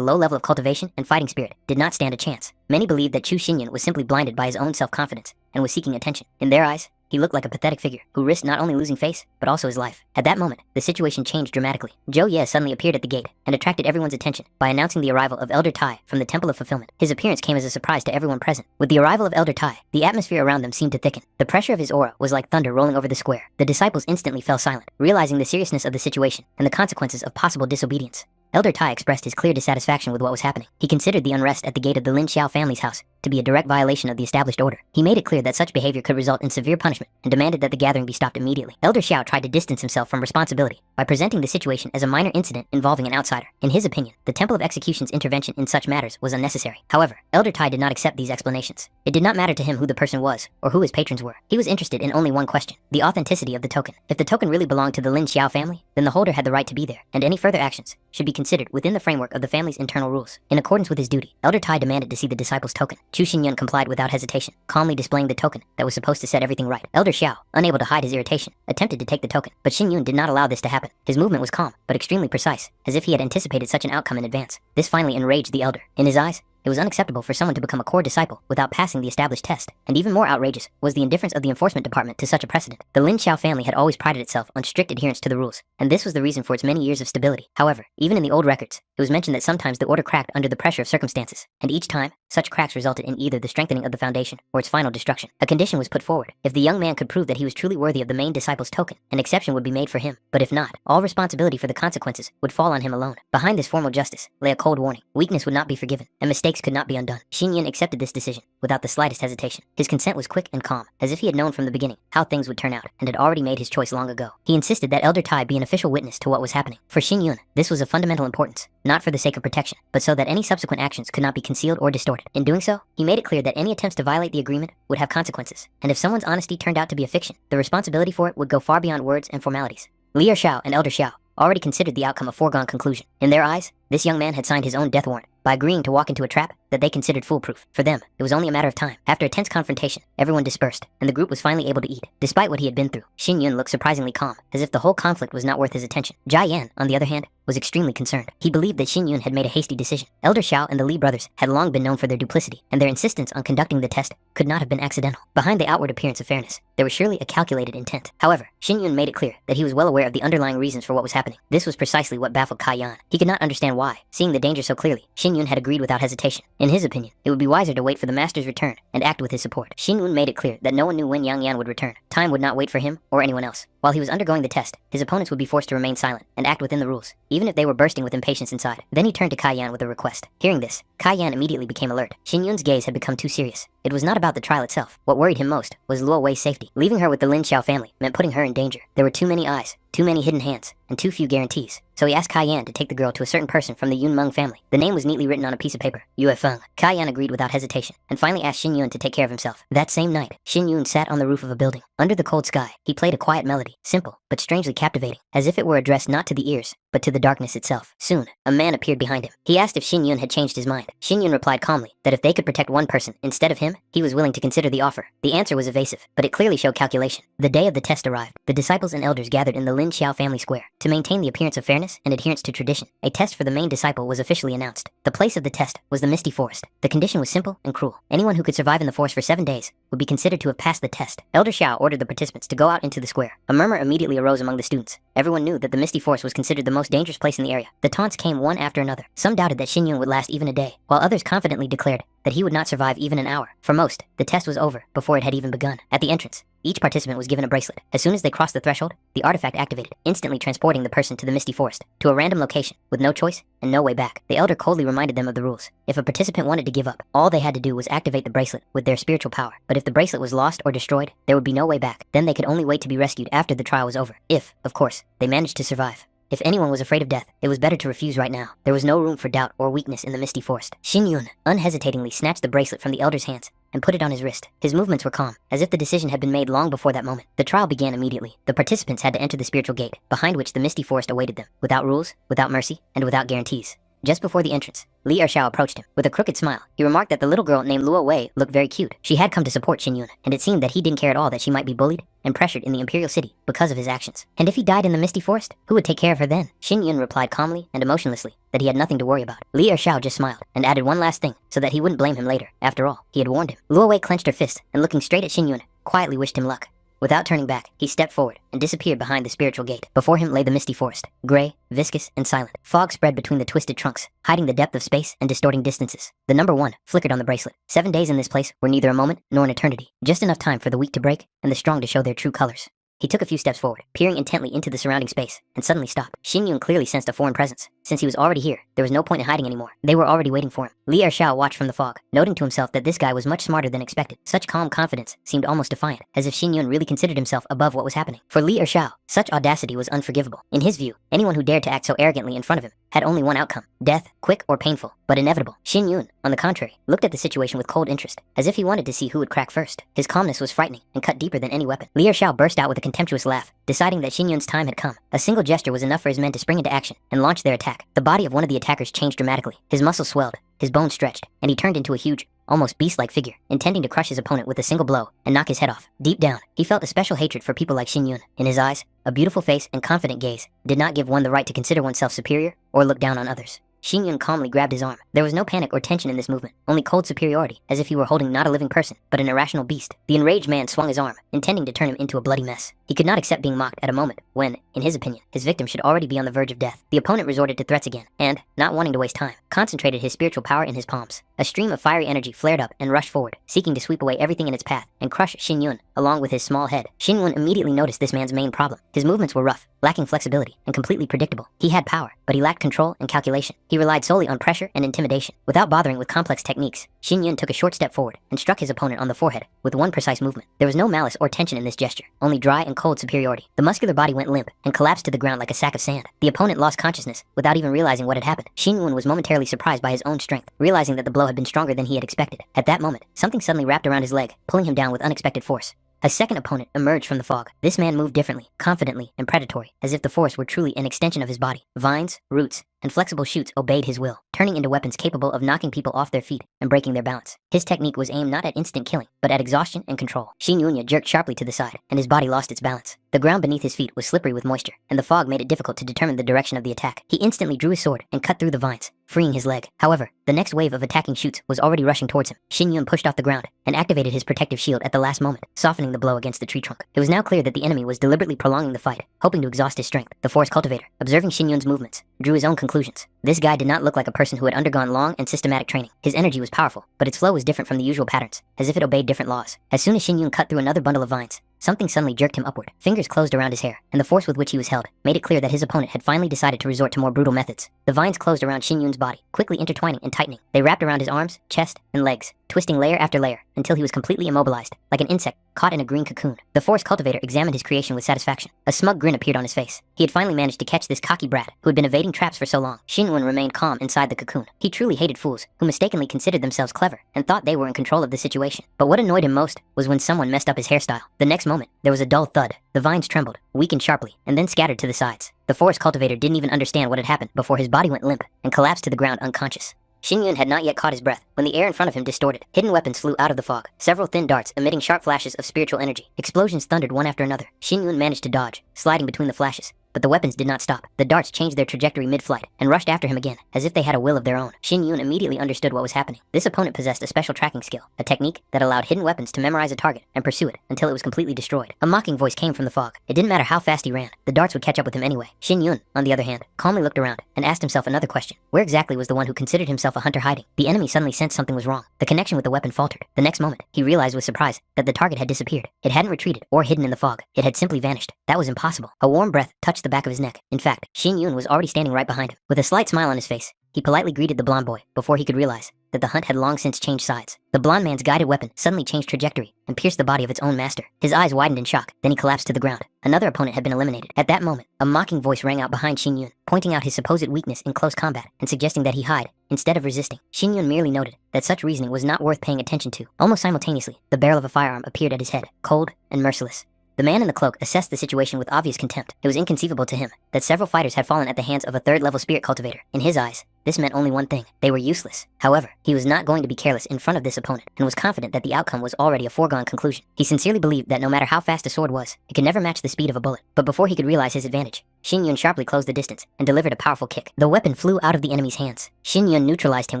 low level of cultivation and fighting spirit did not stand a chance. Many believed that Chu Xinyun was simply blinded by his own self-confidence and was seeking attention. In their eyes, he looked like a pathetic figure who risked not only losing face, but also his life. At that moment, the situation changed dramatically. Zhou Ye suddenly appeared at the gate and attracted everyone's attention by announcing the arrival of Elder Tai from the Temple of Fulfillment. His appearance came as a surprise to everyone present. With the arrival of Elder Tai, the atmosphere around them seemed to thicken. The pressure of his aura was like thunder rolling over the square. The disciples instantly fell silent, realizing the seriousness of the situation and the consequences of possible disobedience. Elder Tai expressed his clear dissatisfaction with what was happening. He considered the unrest at the gate of the Lin Xiao family's house to be a direct violation of the established order. He made it clear that such behavior could result in severe punishment and demanded that the gathering be stopped immediately. Elder Xiao tried to distance himself from responsibility by presenting the situation as a minor incident involving an outsider. In his opinion, the Temple of Execution's intervention in such matters was unnecessary. However, Elder Tai did not accept these explanations. It did not matter to him who the person was or who his patrons were. He was interested in only one question: the authenticity of the token. If the token really belonged to the Lin Xiao family, then the holder had the right to be there, and any further actions should be considered within the framework of the family's internal rules. In accordance with his duty, Elder Tai demanded to see the disciple's token. Chu Xinyun complied without hesitation, calmly displaying the token that was supposed to set everything right. Elder Xiao, unable to hide his irritation, attempted to take the token, but Xinyun did not allow this to happen. His movement was calm, but extremely precise, as if he had anticipated such an outcome in advance. This finally enraged the elder. In his eyes, it was unacceptable for someone to become a core disciple without passing the established test, and even more outrageous was the indifference of the enforcement department to such a precedent. The Lin Xiao family had always prided itself on strict adherence to the rules, and this was the reason for its many years of stability. However, even in the old records, it was mentioned that sometimes the order cracked under the pressure of circumstances, and each time, such cracks resulted in either the strengthening of the foundation or its final destruction. A condition was put forward. If the young man could prove that he was truly worthy of the main disciple's token, an exception would be made for him, but if not, all responsibility for the consequences would fall on him alone. Behind this formal justice lay a cold warning. Weakness would not be forgiven, and mistakes could not be undone. Xinyun accepted this decision without the slightest hesitation. His consent was quick and calm, as if he had known from the beginning how things would turn out and had already made his choice long ago. He insisted that Elder Tai be an official witness to what was happening. For Xinyun, this was of fundamental importance, not for the sake of protection, but so that any subsequent actions could not be concealed or distorted. In doing so, he made it clear that any attempts to violate the agreement would have consequences, and if someone's honesty turned out to be a fiction, the responsibility for it would go far beyond words and formalities. Lier Xiao and Elder Xiao already considered the outcome a foregone conclusion. In their eyes, this young man had signed his own death warrant by agreeing to walk into a trap that they considered foolproof. For them, it was only a matter of time. After a tense confrontation, everyone dispersed, and the group was finally able to eat. Despite what he had been through, Xinyun looked surprisingly calm, as if the whole conflict was not worth his attention. Jia Yan, on the other hand, was extremely concerned. He believed that Xinyun had made a hasty decision. Elder Xiao and the Li brothers had long been known for their duplicity, and their insistence on conducting the test could not have been accidental. Behind the outward appearance of fairness, there was surely a calculated intent. However, Xinyun made it clear that he was well aware of the underlying reasons for what was happening. This was precisely what baffled Kai Yan. He could not understand why, seeing the danger so clearly, Xinyun had agreed without hesitation. In his opinion, it would be wiser to wait for the master's return and act with his support. Xinyun made it clear that no one knew when Yang Yan would return. Time would not wait for him or anyone else. While he was undergoing the test, his opponents would be forced to remain silent and act within the rules, even if they were bursting with impatience inside. Then he turned to Kai Yan with a request. Hearing this, Kai Yan immediately became alert. Xinyun's gaze had become too serious. It was not about the trial itself. What worried him most was Luo Wei's safety. Leaving her with the Lin Xiao family meant putting her in danger. There were too many eyes, too many hidden hands, and too few guarantees. So he asked Kai Yan to take the girl to a certain person from the Yun Meng family. The name was neatly written on a piece of paper, Yue Feng. Kai Yan agreed without hesitation, and finally asked Xinyun to take care of himself. That same night, Xinyun sat on the roof of a building. Under the cold sky, he played a quiet melody, simple, but strangely captivating, as if it were addressed not to the ears, but to the darkness itself. Soon, a man appeared behind him. He asked if Xinyun had changed his mind. Xinyun replied calmly that if they could protect one person instead of him, he was willing to consider the offer. The answer was evasive, but it clearly showed calculation. The day of the test arrived. The disciples and elders gathered in the Lin Xiao family square. To maintain the appearance of fairness and adherence to tradition, a test for the main disciple was officially announced. The place of the test was the Misty Forest. The condition was simple and cruel. Anyone who could survive in the forest for 7 days would be considered to have passed the test. Elder Xiao ordered the participants to go out into the square. A murmur immediately arose among the students. Everyone knew that the Misty Forest was considered the most dangerous place in the area. The taunts came one after another. Some doubted that Xinyun would last even a day, while others confidently declared that he would not survive even an hour. For most, the test was over before it had even begun. At the entrance, each participant was given a bracelet. As soon as they crossed the threshold, the artifact activated, instantly transporting the person to the Misty Forest, to a random location, with no choice and no way back. The elder coldly reminded them of the rules. If a participant wanted to give up, all they had to do was activate the bracelet with their spiritual power. But if the bracelet was lost or destroyed, there would be no way back. Then they could only wait to be rescued after the trial was over. If, of course, they managed to survive. If anyone was afraid of death, it was better to refuse right now. There was no room for doubt or weakness in the Misty Forest. Xinyun unhesitatingly snatched the bracelet from the elder's hands and put it on his wrist. His movements were calm, as if the decision had been made long before that moment. The trial began immediately. The participants had to enter the spiritual gate, behind which the Misty Forest awaited them, without rules, without mercy, and without guarantees. Just before the entrance, Li Ershao approached him. With a crooked smile, he remarked that the little girl named Luo Wei looked very cute. She had come to support Xin Yun, and it seemed that he didn't care at all that she might be bullied and pressured in the imperial city because of his actions. And if he died in the misty forest, who would take care of her then? Xin Yun replied calmly and emotionlessly that he had nothing to worry about. Li Ershao just smiled and added one last thing so that he wouldn't blame him later. After all, he had warned him. Luo Wei clenched her fist and looking straight at Xin Yun, quietly wished him luck. Without turning back, he stepped forward and disappeared behind the spiritual gate. Before him lay the misty forest, gray, viscous, and silent. Fog spread between the twisted trunks, hiding the depth of space and distorting distances. The number 1 flickered on the bracelet. 7 days in this place were neither a moment nor an eternity. Just enough time for the weak to break and the strong to show their true colors. He took a few steps forward, peering intently into the surrounding space, and suddenly stopped. Xin Yun clearly sensed a foreign presence. Since he was already here, there was no point in hiding anymore. They were already waiting for him. Li Ershao watched from the fog, noting to himself that this guy was much smarter than expected. Such calm confidence seemed almost defiant, as if Xin Yun really considered himself above what was happening. For Li Ershao, such audacity was unforgivable. In his view, anyone who dared to act so arrogantly in front of him had only one outcome: death, quick or painful, but inevitable. Xin Yun, on the contrary, looked at the situation with cold interest, as if he wanted to see who would crack first. His calmness was frightening and cut deeper than any weapon. Li Ershao burst out with a contemptuous laugh, deciding that Xin Yun's time had come. A single gesture was enough for his men to spring into action and launch their attack. The body of one of the attackers changed dramatically. His muscles swelled, his bones stretched, and he turned into a huge, almost beast-like figure, intending to crush his opponent with a single blow and knock his head off. Deep down, he felt a special hatred for people like Xin Yun. In his eyes, a beautiful face and confident gaze did not give one the right to consider oneself superior or look down on others. Xin Yun calmly grabbed his arm. There was no panic or tension in this movement, only cold superiority, as if he were holding not a living person, but an irrational beast. The enraged man swung his arm, intending to turn him into a bloody mess. He could not accept being mocked at a moment when, in his opinion, his victim should already be on the verge of death. The opponent resorted to threats again, and, not wanting to waste time, concentrated his spiritual power in his palms. A stream of fiery energy flared up and rushed forward, seeking to sweep away everything in its path and crush Xin Yun, along with his small head. Xin Yun immediately noticed this man's main problem. His movements were rough, lacking flexibility, and completely predictable. He had power, but he lacked control and calculation. He relied solely on pressure and intimidation. Without bothering with complex techniques, Xin Yun took a short step forward and struck his opponent on the forehead with one precise movement. There was no malice or tension in this gesture, only dry and cold superiority. The muscular body went limp and collapsed to the ground like a sack of sand. The opponent lost consciousness without even realizing what had happened. Xin Yun was momentarily surprised by his own strength, realizing that the blow had been stronger than he had expected. At that moment, something suddenly wrapped around his leg, pulling him down with unexpected force. A second opponent emerged from the fog. This man moved differently, confidently, and predatory, as if the force were truly an extension of his body. Vines, roots, and flexible shoots obeyed his will, turning into weapons capable of knocking people off their feet and breaking their balance. His technique was aimed not at instant killing, but at exhaustion and control. Xin Yun jerked sharply to the side, and his body lost its balance. The ground beneath his feet was slippery with moisture, and the fog made it difficult to determine the direction of the attack. He instantly drew his sword and cut through the vines, freeing his leg. However, the next wave of attacking shoots was already rushing towards him. Xin Yun pushed off the ground and activated his protective shield at the last moment, softening the blow against the tree trunk. It was now clear that the enemy was deliberately prolonging the fight, hoping to exhaust his strength. The forest cultivator, observing Xin Yun's movements, drew his own conclusions. This guy did not look like a person who had undergone long and systematic training. His energy was powerful, but its flow was different from the usual patterns, as if it obeyed different laws. As soon as Xin Yun cut through another bundle of vines, something suddenly jerked him upward. Fingers closed around his hair, and the force with which he was held made it clear that his opponent had finally decided to resort to more brutal methods. The vines closed around Xin Yun's body, quickly intertwining and tightening. They wrapped around his arms, chest, and legs, twisting layer after layer until he was completely immobilized, like an insect caught in a green cocoon. The forest cultivator examined his creation with satisfaction. A smug grin appeared on his face. He had finally managed to catch this cocky brat who had been evading traps for so long. Xin Yun remained calm inside the cocoon. He truly hated fools who mistakenly considered themselves clever and thought they were in control of the situation. But what annoyed him most was when someone messed up his hairstyle. The next moment, there was a dull thud. The vines trembled, weakened sharply, and then scattered to the sides. The forest cultivator didn't even understand what had happened before his body went limp and collapsed to the ground unconscious. Xin Yun had not yet caught his breath when the air in front of him distorted. Hidden weapons flew out of the fog, several thin darts emitting sharp flashes of spiritual energy. Explosions thundered one after another. Xin Yun managed to dodge, sliding between the flashes. But the weapons did not stop. The darts changed their trajectory mid-flight and rushed after him again, as if they had a will of their own. Xin Yun immediately understood what was happening. This opponent possessed a special tracking skill, a technique that allowed hidden weapons to memorize a target and pursue it until it was completely destroyed. A mocking voice came from the fog. It didn't matter how fast he ran, the darts would catch up with him anyway. Xin Yun, on the other hand, calmly looked around and asked himself another question. Where exactly was the one who considered himself a hunter hiding? The enemy suddenly sensed something was wrong. The connection with the weapon faltered. The next moment, he realized with surprise that the target had disappeared. It hadn't retreated or hidden in the fog. It had simply vanished. That was impossible. A warm breath touched the back of his neck. In fact, Xin Yun was already standing right behind him. With a slight smile on his face, he politely greeted the blonde boy before he could realize that the hunt had long since changed sides. The blonde man's guided weapon suddenly changed trajectory and pierced the body of its own master. His eyes widened in shock, then he collapsed to the ground. Another opponent had been eliminated. At that moment, a mocking voice rang out behind Xin Yun, pointing out his supposed weakness in close combat and suggesting that he hide instead of resisting. Xin Yun merely noted that such reasoning was not worth paying attention to. Almost simultaneously, the barrel of a firearm appeared at his head, cold and merciless. The man in the cloak assessed the situation with obvious contempt. It was inconceivable to him that several fighters had fallen at the hands of a third-level spirit cultivator. In his eyes, this meant only one thing: they were useless. However, he was not going to be careless in front of this opponent, and was confident that the outcome was already a foregone conclusion. He sincerely believed that no matter how fast a sword was, it could never match the speed of a bullet. But before he could realize his advantage, Xin Yun sharply closed the distance and delivered a powerful kick. The weapon flew out of the enemy's hands. Xin Yun neutralized him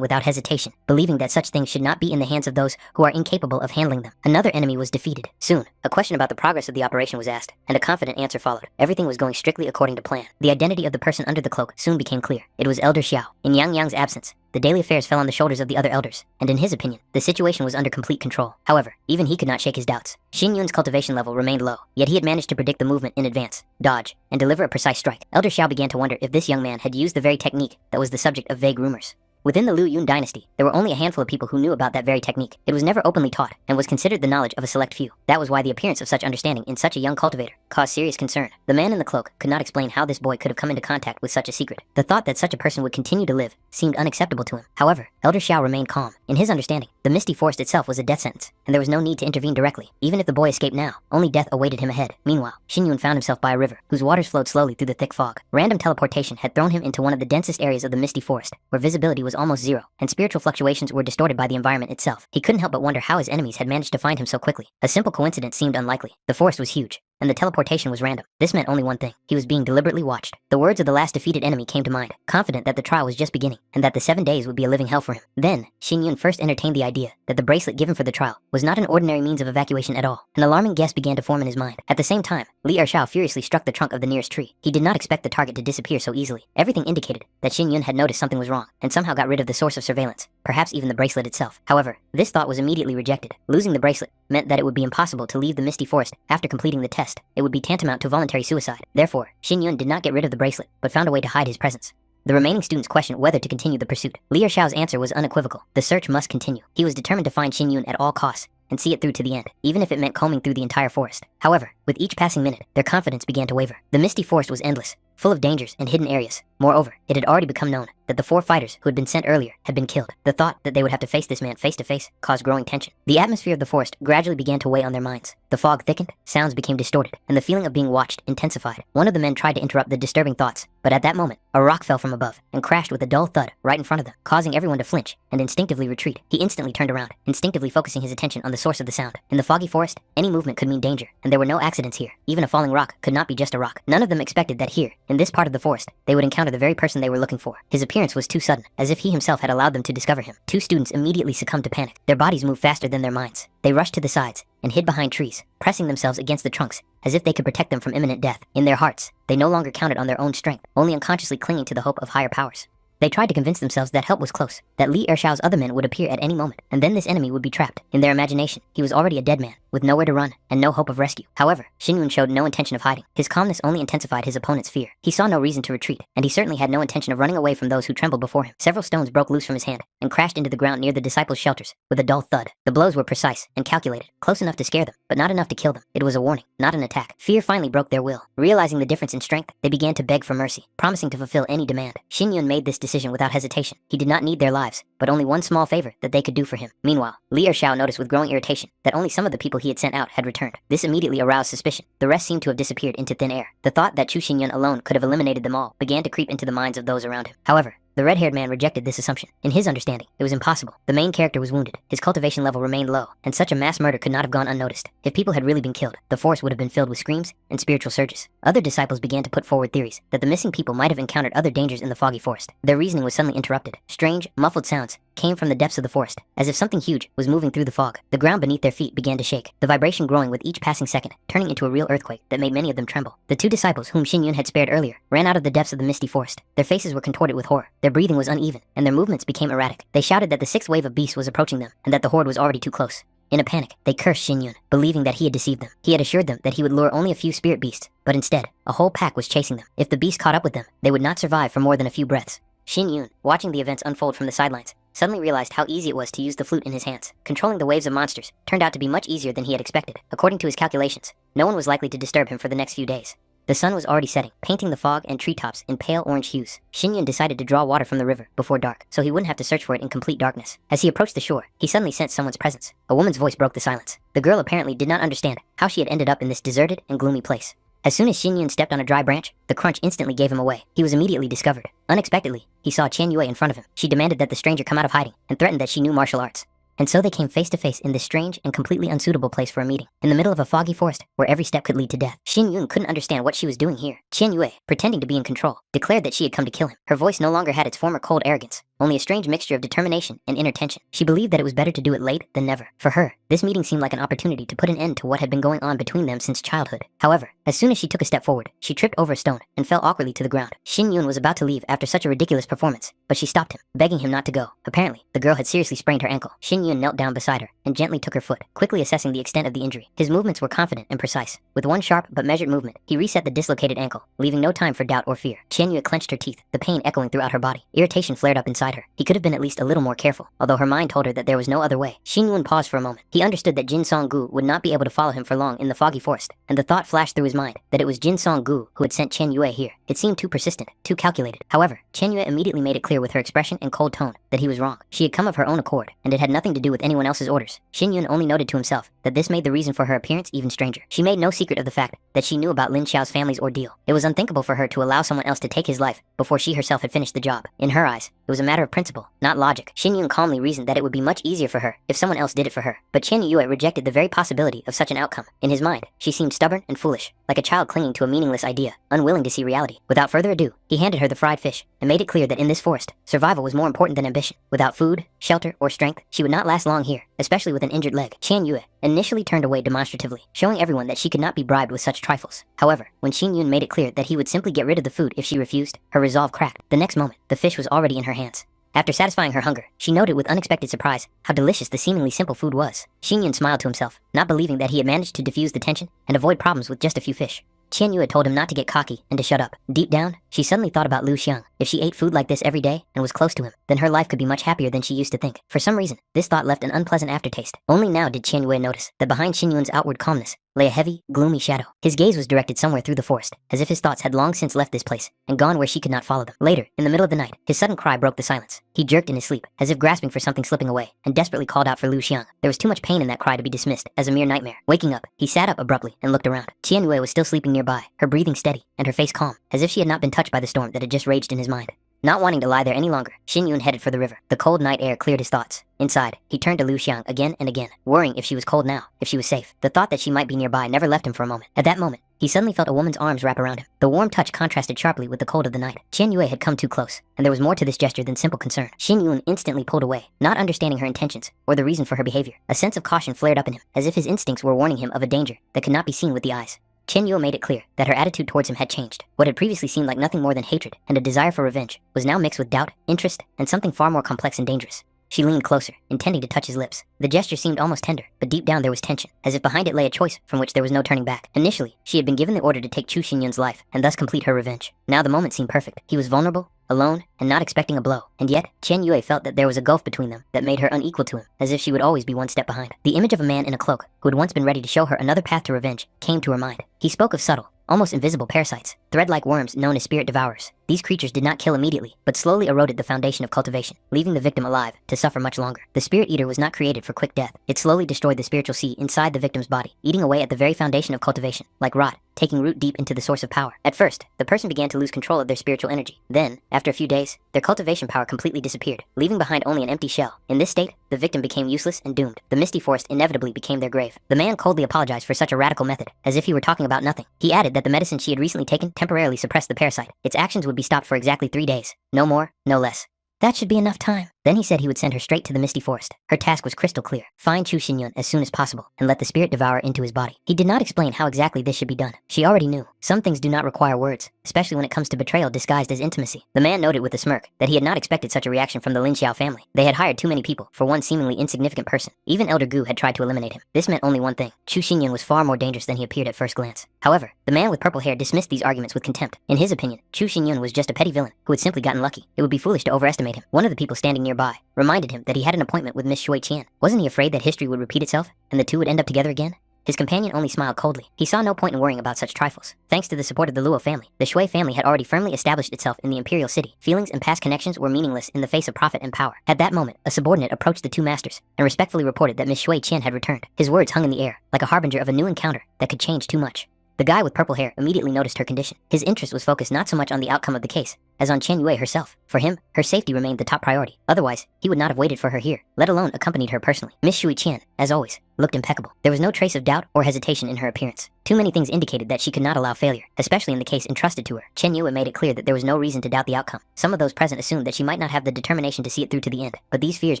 without hesitation, believing that such things should not be in the hands of those who are incapable of handling them. Another enemy was defeated. Soon, a question about the progress of the operation was asked, and a confident answer followed. Everything was going strictly according to plan. The identity of the person under the cloak soon became clear. It was Elder Xiao. In Yang Yang's absence, the daily affairs fell on the shoulders of the other elders, and in his opinion, the situation was under complete control. However, even he could not shake his doubts. Xin Yun's cultivation level remained low, yet he had managed to predict the movement in advance, dodge, and deliver a precise strike. Elder Xiao began to wonder if this young man had used the very technique that was the subject of vague rumors. Within the Liu Yun dynasty, there were only a handful of people who knew about that very technique. It was never openly taught, and was considered the knowledge of a select few. That was why the appearance of such understanding in such a young cultivator caused serious concern. The man in the cloak could not explain how this boy could have come into contact with such a secret. The thought that such a person would continue to live seemed unacceptable to him. However, Elder Xiao remained calm. In his understanding, the misty forest itself was a death sentence, and there was no need to intervene directly. Even if the boy escaped now, only death awaited him ahead. Meanwhile, Xin Yun found himself by a river, whose waters flowed slowly through the thick fog. Random teleportation had thrown him into one of the densest areas of the misty forest, where visibility was almost zero, and spiritual fluctuations were distorted by the environment itself. He couldn't help but wonder how his enemies had managed to find him so quickly. A simple coincidence seemed unlikely. The forest was huge, and the teleportation was random. This meant only one thing: he was being deliberately watched. The words of the last defeated enemy came to mind, confident that the trial was just beginning, and that the 7 days would be a living hell for him. Then, Xin Yun first entertained the idea that the bracelet given for the trial was not an ordinary means of evacuation at all. An alarming guess began to form in his mind. At the same time, Li Ershao furiously struck the trunk of the nearest tree. He did not expect the target to disappear so easily. Everything indicated that Xin Yun had noticed something was wrong, and somehow got rid of the source of surveillance, perhaps even the bracelet itself. However, this thought was immediately rejected. Losing the bracelet meant that it would be impossible to leave the misty forest after completing the test. It would be tantamount to voluntary suicide. Therefore, Xin Yun did not get rid of the bracelet, but found a way to hide his presence. The remaining students questioned whether to continue the pursuit. Li Ershao's answer was unequivocal. The search must continue. He was determined to find Xin Yun at all costs, and see it through to the end, even if it meant combing through the entire forest. However, with each passing minute, their confidence began to waver. The misty forest was endless, full of dangers and hidden areas. Moreover, it had already become known that the 4 fighters who had been sent earlier had been killed. The thought that they would have to face this man face to face caused growing tension. The atmosphere of the forest gradually began to weigh on their minds. The fog thickened, sounds became distorted, and the feeling of being watched intensified. One of the men tried to interrupt the disturbing thoughts, but at that moment, a rock fell from above and crashed with a dull thud right in front of them, causing everyone to flinch and instinctively retreat. He instantly turned around, instinctively focusing his attention on the source of the sound. In the foggy forest, any movement could mean danger, and there were no accidents here. Even a falling rock could not be just a rock. None of them expected that here, in this part of the forest, they would encounter the very person they were looking for. His appearance was too sudden, as if he himself had allowed them to discover him. 2 students immediately succumbed to panic. Their bodies moved faster than their minds. They rushed to the sides and hid behind trees, pressing themselves against the trunks as if they could protect them from imminent death. In their hearts, they no longer counted on their own strength, only unconsciously clinging to the hope of higher powers. They tried to convince themselves that help was close, that Li Ershao's other men would appear at any moment, and then this enemy would be trapped. In their imagination, he was already a dead man, with nowhere to run and no hope of rescue. However, Xin Yun showed no intention of hiding. His calmness only intensified his opponent's fear. He saw no reason to retreat, and he certainly had no intention of running away from those who trembled before him. Several stones broke loose from his hand and crashed into the ground near the disciples' shelters with a dull thud. The blows were precise and calculated, close enough to scare them, but not enough to kill them. It was a warning, not an attack. Fear finally broke their will. Realizing the difference in strength, they began to beg for mercy, promising to fulfill any demand. Xin Yun made this decision without hesitation. He did not need their lives, but only one small favor that they could do for him. Meanwhile, Li Ershao noticed with growing irritation that only some of the people he had sent out had returned. This immediately aroused suspicion. The rest seemed to have disappeared into thin air. The thought that Chu Xinyan alone could have eliminated them all began to creep into the minds of those around him. However, the red-haired man rejected this assumption. In his understanding, it was impossible. The main character was wounded, his cultivation level remained low, and such a mass murder could not have gone unnoticed. If people had really been killed, the forest would have been filled with screams and spiritual surges. Other disciples began to put forward theories that the missing people might have encountered other dangers in the foggy forest. Their reasoning was suddenly interrupted. Strange, muffled sounds came from the depths of the forest, as if something huge was moving through the fog. The ground beneath their feet began to shake, the vibration growing with each passing second, turning into a real earthquake that made many of them tremble. The 2 disciples whom Xin Yun had spared earlier ran out of the depths of the misty forest. Their faces were contorted with horror, their breathing was uneven, and their movements became erratic. They shouted that the 6th wave of beasts was approaching them, and that the horde was already too close. In a panic, they cursed Xin Yun, believing that he had deceived them. He had assured them that he would lure only a few spirit beasts, but instead, a whole pack was chasing them. If the beast caught up with them, they would not survive for more than a few breaths. Xin Yun, watching the events unfold from the sidelines, suddenly realized how easy it was to use the flute in his hands. Controlling the waves of monsters turned out to be much easier than he had expected. According to his calculations, no one was likely to disturb him for the next few days. The sun was already setting, painting the fog and treetops in pale orange hues. Xin Yun decided to draw water from the river before dark, so he wouldn't have to search for it in complete darkness. As he approached the shore, he suddenly sensed someone's presence. A woman's voice broke the silence. The girl apparently did not understand how she had ended up in this deserted and gloomy place. As soon as Xin Yun stepped on a dry branch, the crunch instantly gave him away. He was immediately discovered. Unexpectedly, he saw Qian Yue in front of him. She demanded that the stranger come out of hiding and threatened that she knew martial arts. And so they came face to face in this strange and completely unsuitable place for a meeting, in the middle of a foggy forest where every step could lead to death. Xin Yun couldn't understand what she was doing here. Qian Yue, pretending to be in control, declared that she had come to kill him. Her voice no longer had its former cold arrogance, only a strange mixture of determination and inner tension. She believed that it was better to do it late than never. For her, this meeting seemed like an opportunity to put an end to what had been going on between them since childhood. However, as soon as she took a step forward, she tripped over a stone and fell awkwardly to the ground. Xin Yun was about to leave after such a ridiculous performance, but she stopped him, begging him not to go. Apparently, the girl had seriously sprained her ankle. Xin Yun knelt down beside her and gently took her foot, quickly assessing the extent of the injury. His movements were confident and precise. With one sharp but measured movement, he reset the dislocated ankle, leaving no time for doubt or fear. Qian Yue clenched her teeth, the pain echoing throughout her body. Irritation flared up inside her. He could have been at least a little more careful, although her mind told her that there was no other way. Xin Yun paused for a moment. He understood that Jin Song Gu would not be able to follow him for long in the foggy forest, and the thought flashed through his mind that it was Jin Song Gu who had sent Qian Yue here. It seemed too persistent, too calculated. However, Qian Yue immediately made it clear with her expression and cold tone that he was wrong. She had come of her own accord, and it had nothing to do with anyone else's orders. Xin Yun only noted to himself that this made the reason for her appearance even stranger. She made no secret of the fact that she knew about Lin Xiao's family's ordeal. It was unthinkable for her to allow someone else to take his life before she herself had finished the job. In her eyes, it was a matter of principle, not logic. Xin Yun calmly reasoned that it would be much easier for her if someone else did it for her. But Qian Yue rejected the very possibility of such an outcome. In his mind, she seemed stubborn and foolish, like a child clinging to a meaningless idea, unwilling to see reality. Without further ado, he handed her the fried fish and made it clear that in this forest, survival was more important than ambition. Without food, shelter, or strength, she would not last long here, especially with an injured leg. Qian Yue initially turned away demonstratively, showing everyone that she could not be bribed with such trifles. However, when Xin Yun made it clear that he would simply get rid of the food if she refused, her resolve cracked. The next moment, the fish was already in her hands. After satisfying her hunger, she noted with unexpected surprise how delicious the seemingly simple food was. Xin Yun smiled to himself, not believing that he had managed to diffuse the tension and avoid problems with just a few fish. Qian Yue told him not to get cocky and to shut up. Deep down, she suddenly thought about Lu Xiang. If she ate food like this every day and was close to him, then her life could be much happier than she used to think. For some reason, this thought left an unpleasant aftertaste. Only now did Qian Yue notice that behind Xin Yun's outward calmness lay a heavy, gloomy shadow. His gaze was directed somewhere through the forest, as if his thoughts had long since left this place and gone where she could not follow them. Later, in the middle of the night, his sudden cry broke the silence. He jerked in his sleep, as if grasping for something slipping away, and desperately called out for Lu Xiang. There was too much pain in that cry to be dismissed as a mere nightmare. Waking up, he sat up abruptly and looked around. Qian Yue was still sleeping nearby, her breathing steady and her face calm, as if she had not been touched by the storm that had just raged in his mind. Not wanting to lie there any longer, Xin Yun headed for the river. The cold night air cleared his thoughts. Inside, he turned to Lu Xiang again and again, worrying if she was cold now, if she was safe. The thought that she might be nearby never left him for a moment. At that moment, he suddenly felt a woman's arms wrap around him. The warm touch contrasted sharply with the cold of the night. Qian Yue had come too close, and there was more to this gesture than simple concern. Xin Yun instantly pulled away, not understanding her intentions or the reason for her behavior. A sense of caution flared up in him, as if his instincts were warning him of a danger that could not be seen with the eyes. Qian Yue made it clear that her attitude towards him had changed. What had previously seemed like nothing more than hatred and a desire for revenge was now mixed with doubt, interest, and something far more complex and dangerous. She leaned closer, intending to touch his lips. The gesture seemed almost tender, but deep down there was tension, as if behind it lay a choice from which there was no turning back. Initially, she had been given the order to take Chu Xinyun's life and thus complete her revenge. Now the moment seemed perfect. He was vulnerable, alone, and not expecting a blow. And yet, Qian Yue felt that there was a gulf between them that made her unequal to him, as if she would always be one step behind. The image of a man in a cloak, who had once been ready to show her another path to revenge, came to her mind. He spoke of subtle, almost invisible parasites, thread-like worms known as spirit devourers. These creatures did not kill immediately, but slowly eroded the foundation of cultivation, leaving the victim alive to suffer much longer. The spirit eater was not created for quick death. It slowly destroyed the spiritual seed inside the victim's body, eating away at the very foundation of cultivation, like rot, taking root deep into the source of power. At first, the person began to lose control of their spiritual energy. Then, after a few days, their cultivation power completely disappeared, leaving behind only an empty shell. In this state, the victim became useless and doomed. The misty forest inevitably became their grave. The man coldly apologized for such a radical method, as if he were talking about nothing. He added that the medicine she had recently taken temporarily suppressed the parasite. Its actions would be stopped for exactly 3 days. No more, no less. That should be enough time. Then he said he would send her straight to the misty forest. Her task was crystal clear. Find Chu Xinyun as soon as possible and let the spirit devourer into his body. He did not explain how exactly this should be done. She already knew. Some things do not require words, especially when it comes to betrayal disguised as intimacy. The man noted with a smirk that he had not expected such a reaction from the Lin Xiao family. They had hired too many people for one seemingly insignificant person. Even Elder Gu had tried to eliminate him. This meant only one thing. Chu Xinyun was far more dangerous than he appeared at first glance. However, the man with purple hair dismissed these arguments with contempt. In his opinion, Chu Xinyun was just a petty villain who had simply gotten lucky. It would be foolish to overestimate him. One of the people standing nearby reminded him that he had an appointment with Miss Shui Qian. Wasn't he afraid that history would repeat itself and the two would end up together again? His companion only smiled coldly. He saw no point in worrying about such trifles. Thanks to the support of the Luo family, the Shui family had already firmly established itself in the imperial city. Feelings and past connections were meaningless in the face of profit and power. At that moment, a subordinate approached the two masters and respectfully reported that Miss Shui Qian had returned. His words hung in the air, like a harbinger of a new encounter that could change too much. The guy with purple hair immediately noticed her condition. His interest was focused not so much on the outcome of the case as on Chen Yue herself. For him, her safety remained the top priority. Otherwise, he would not have waited for her here, let alone accompanied her personally. Miss Shui Qian, as always, looked impeccable. There was no trace of doubt or hesitation in her appearance. Too many things indicated that she could not allow failure, especially in the case entrusted to her. Chen Yue made it clear that there was no reason to doubt the outcome. Some of those present assumed that she might not have the determination to see it through to the end, but these fears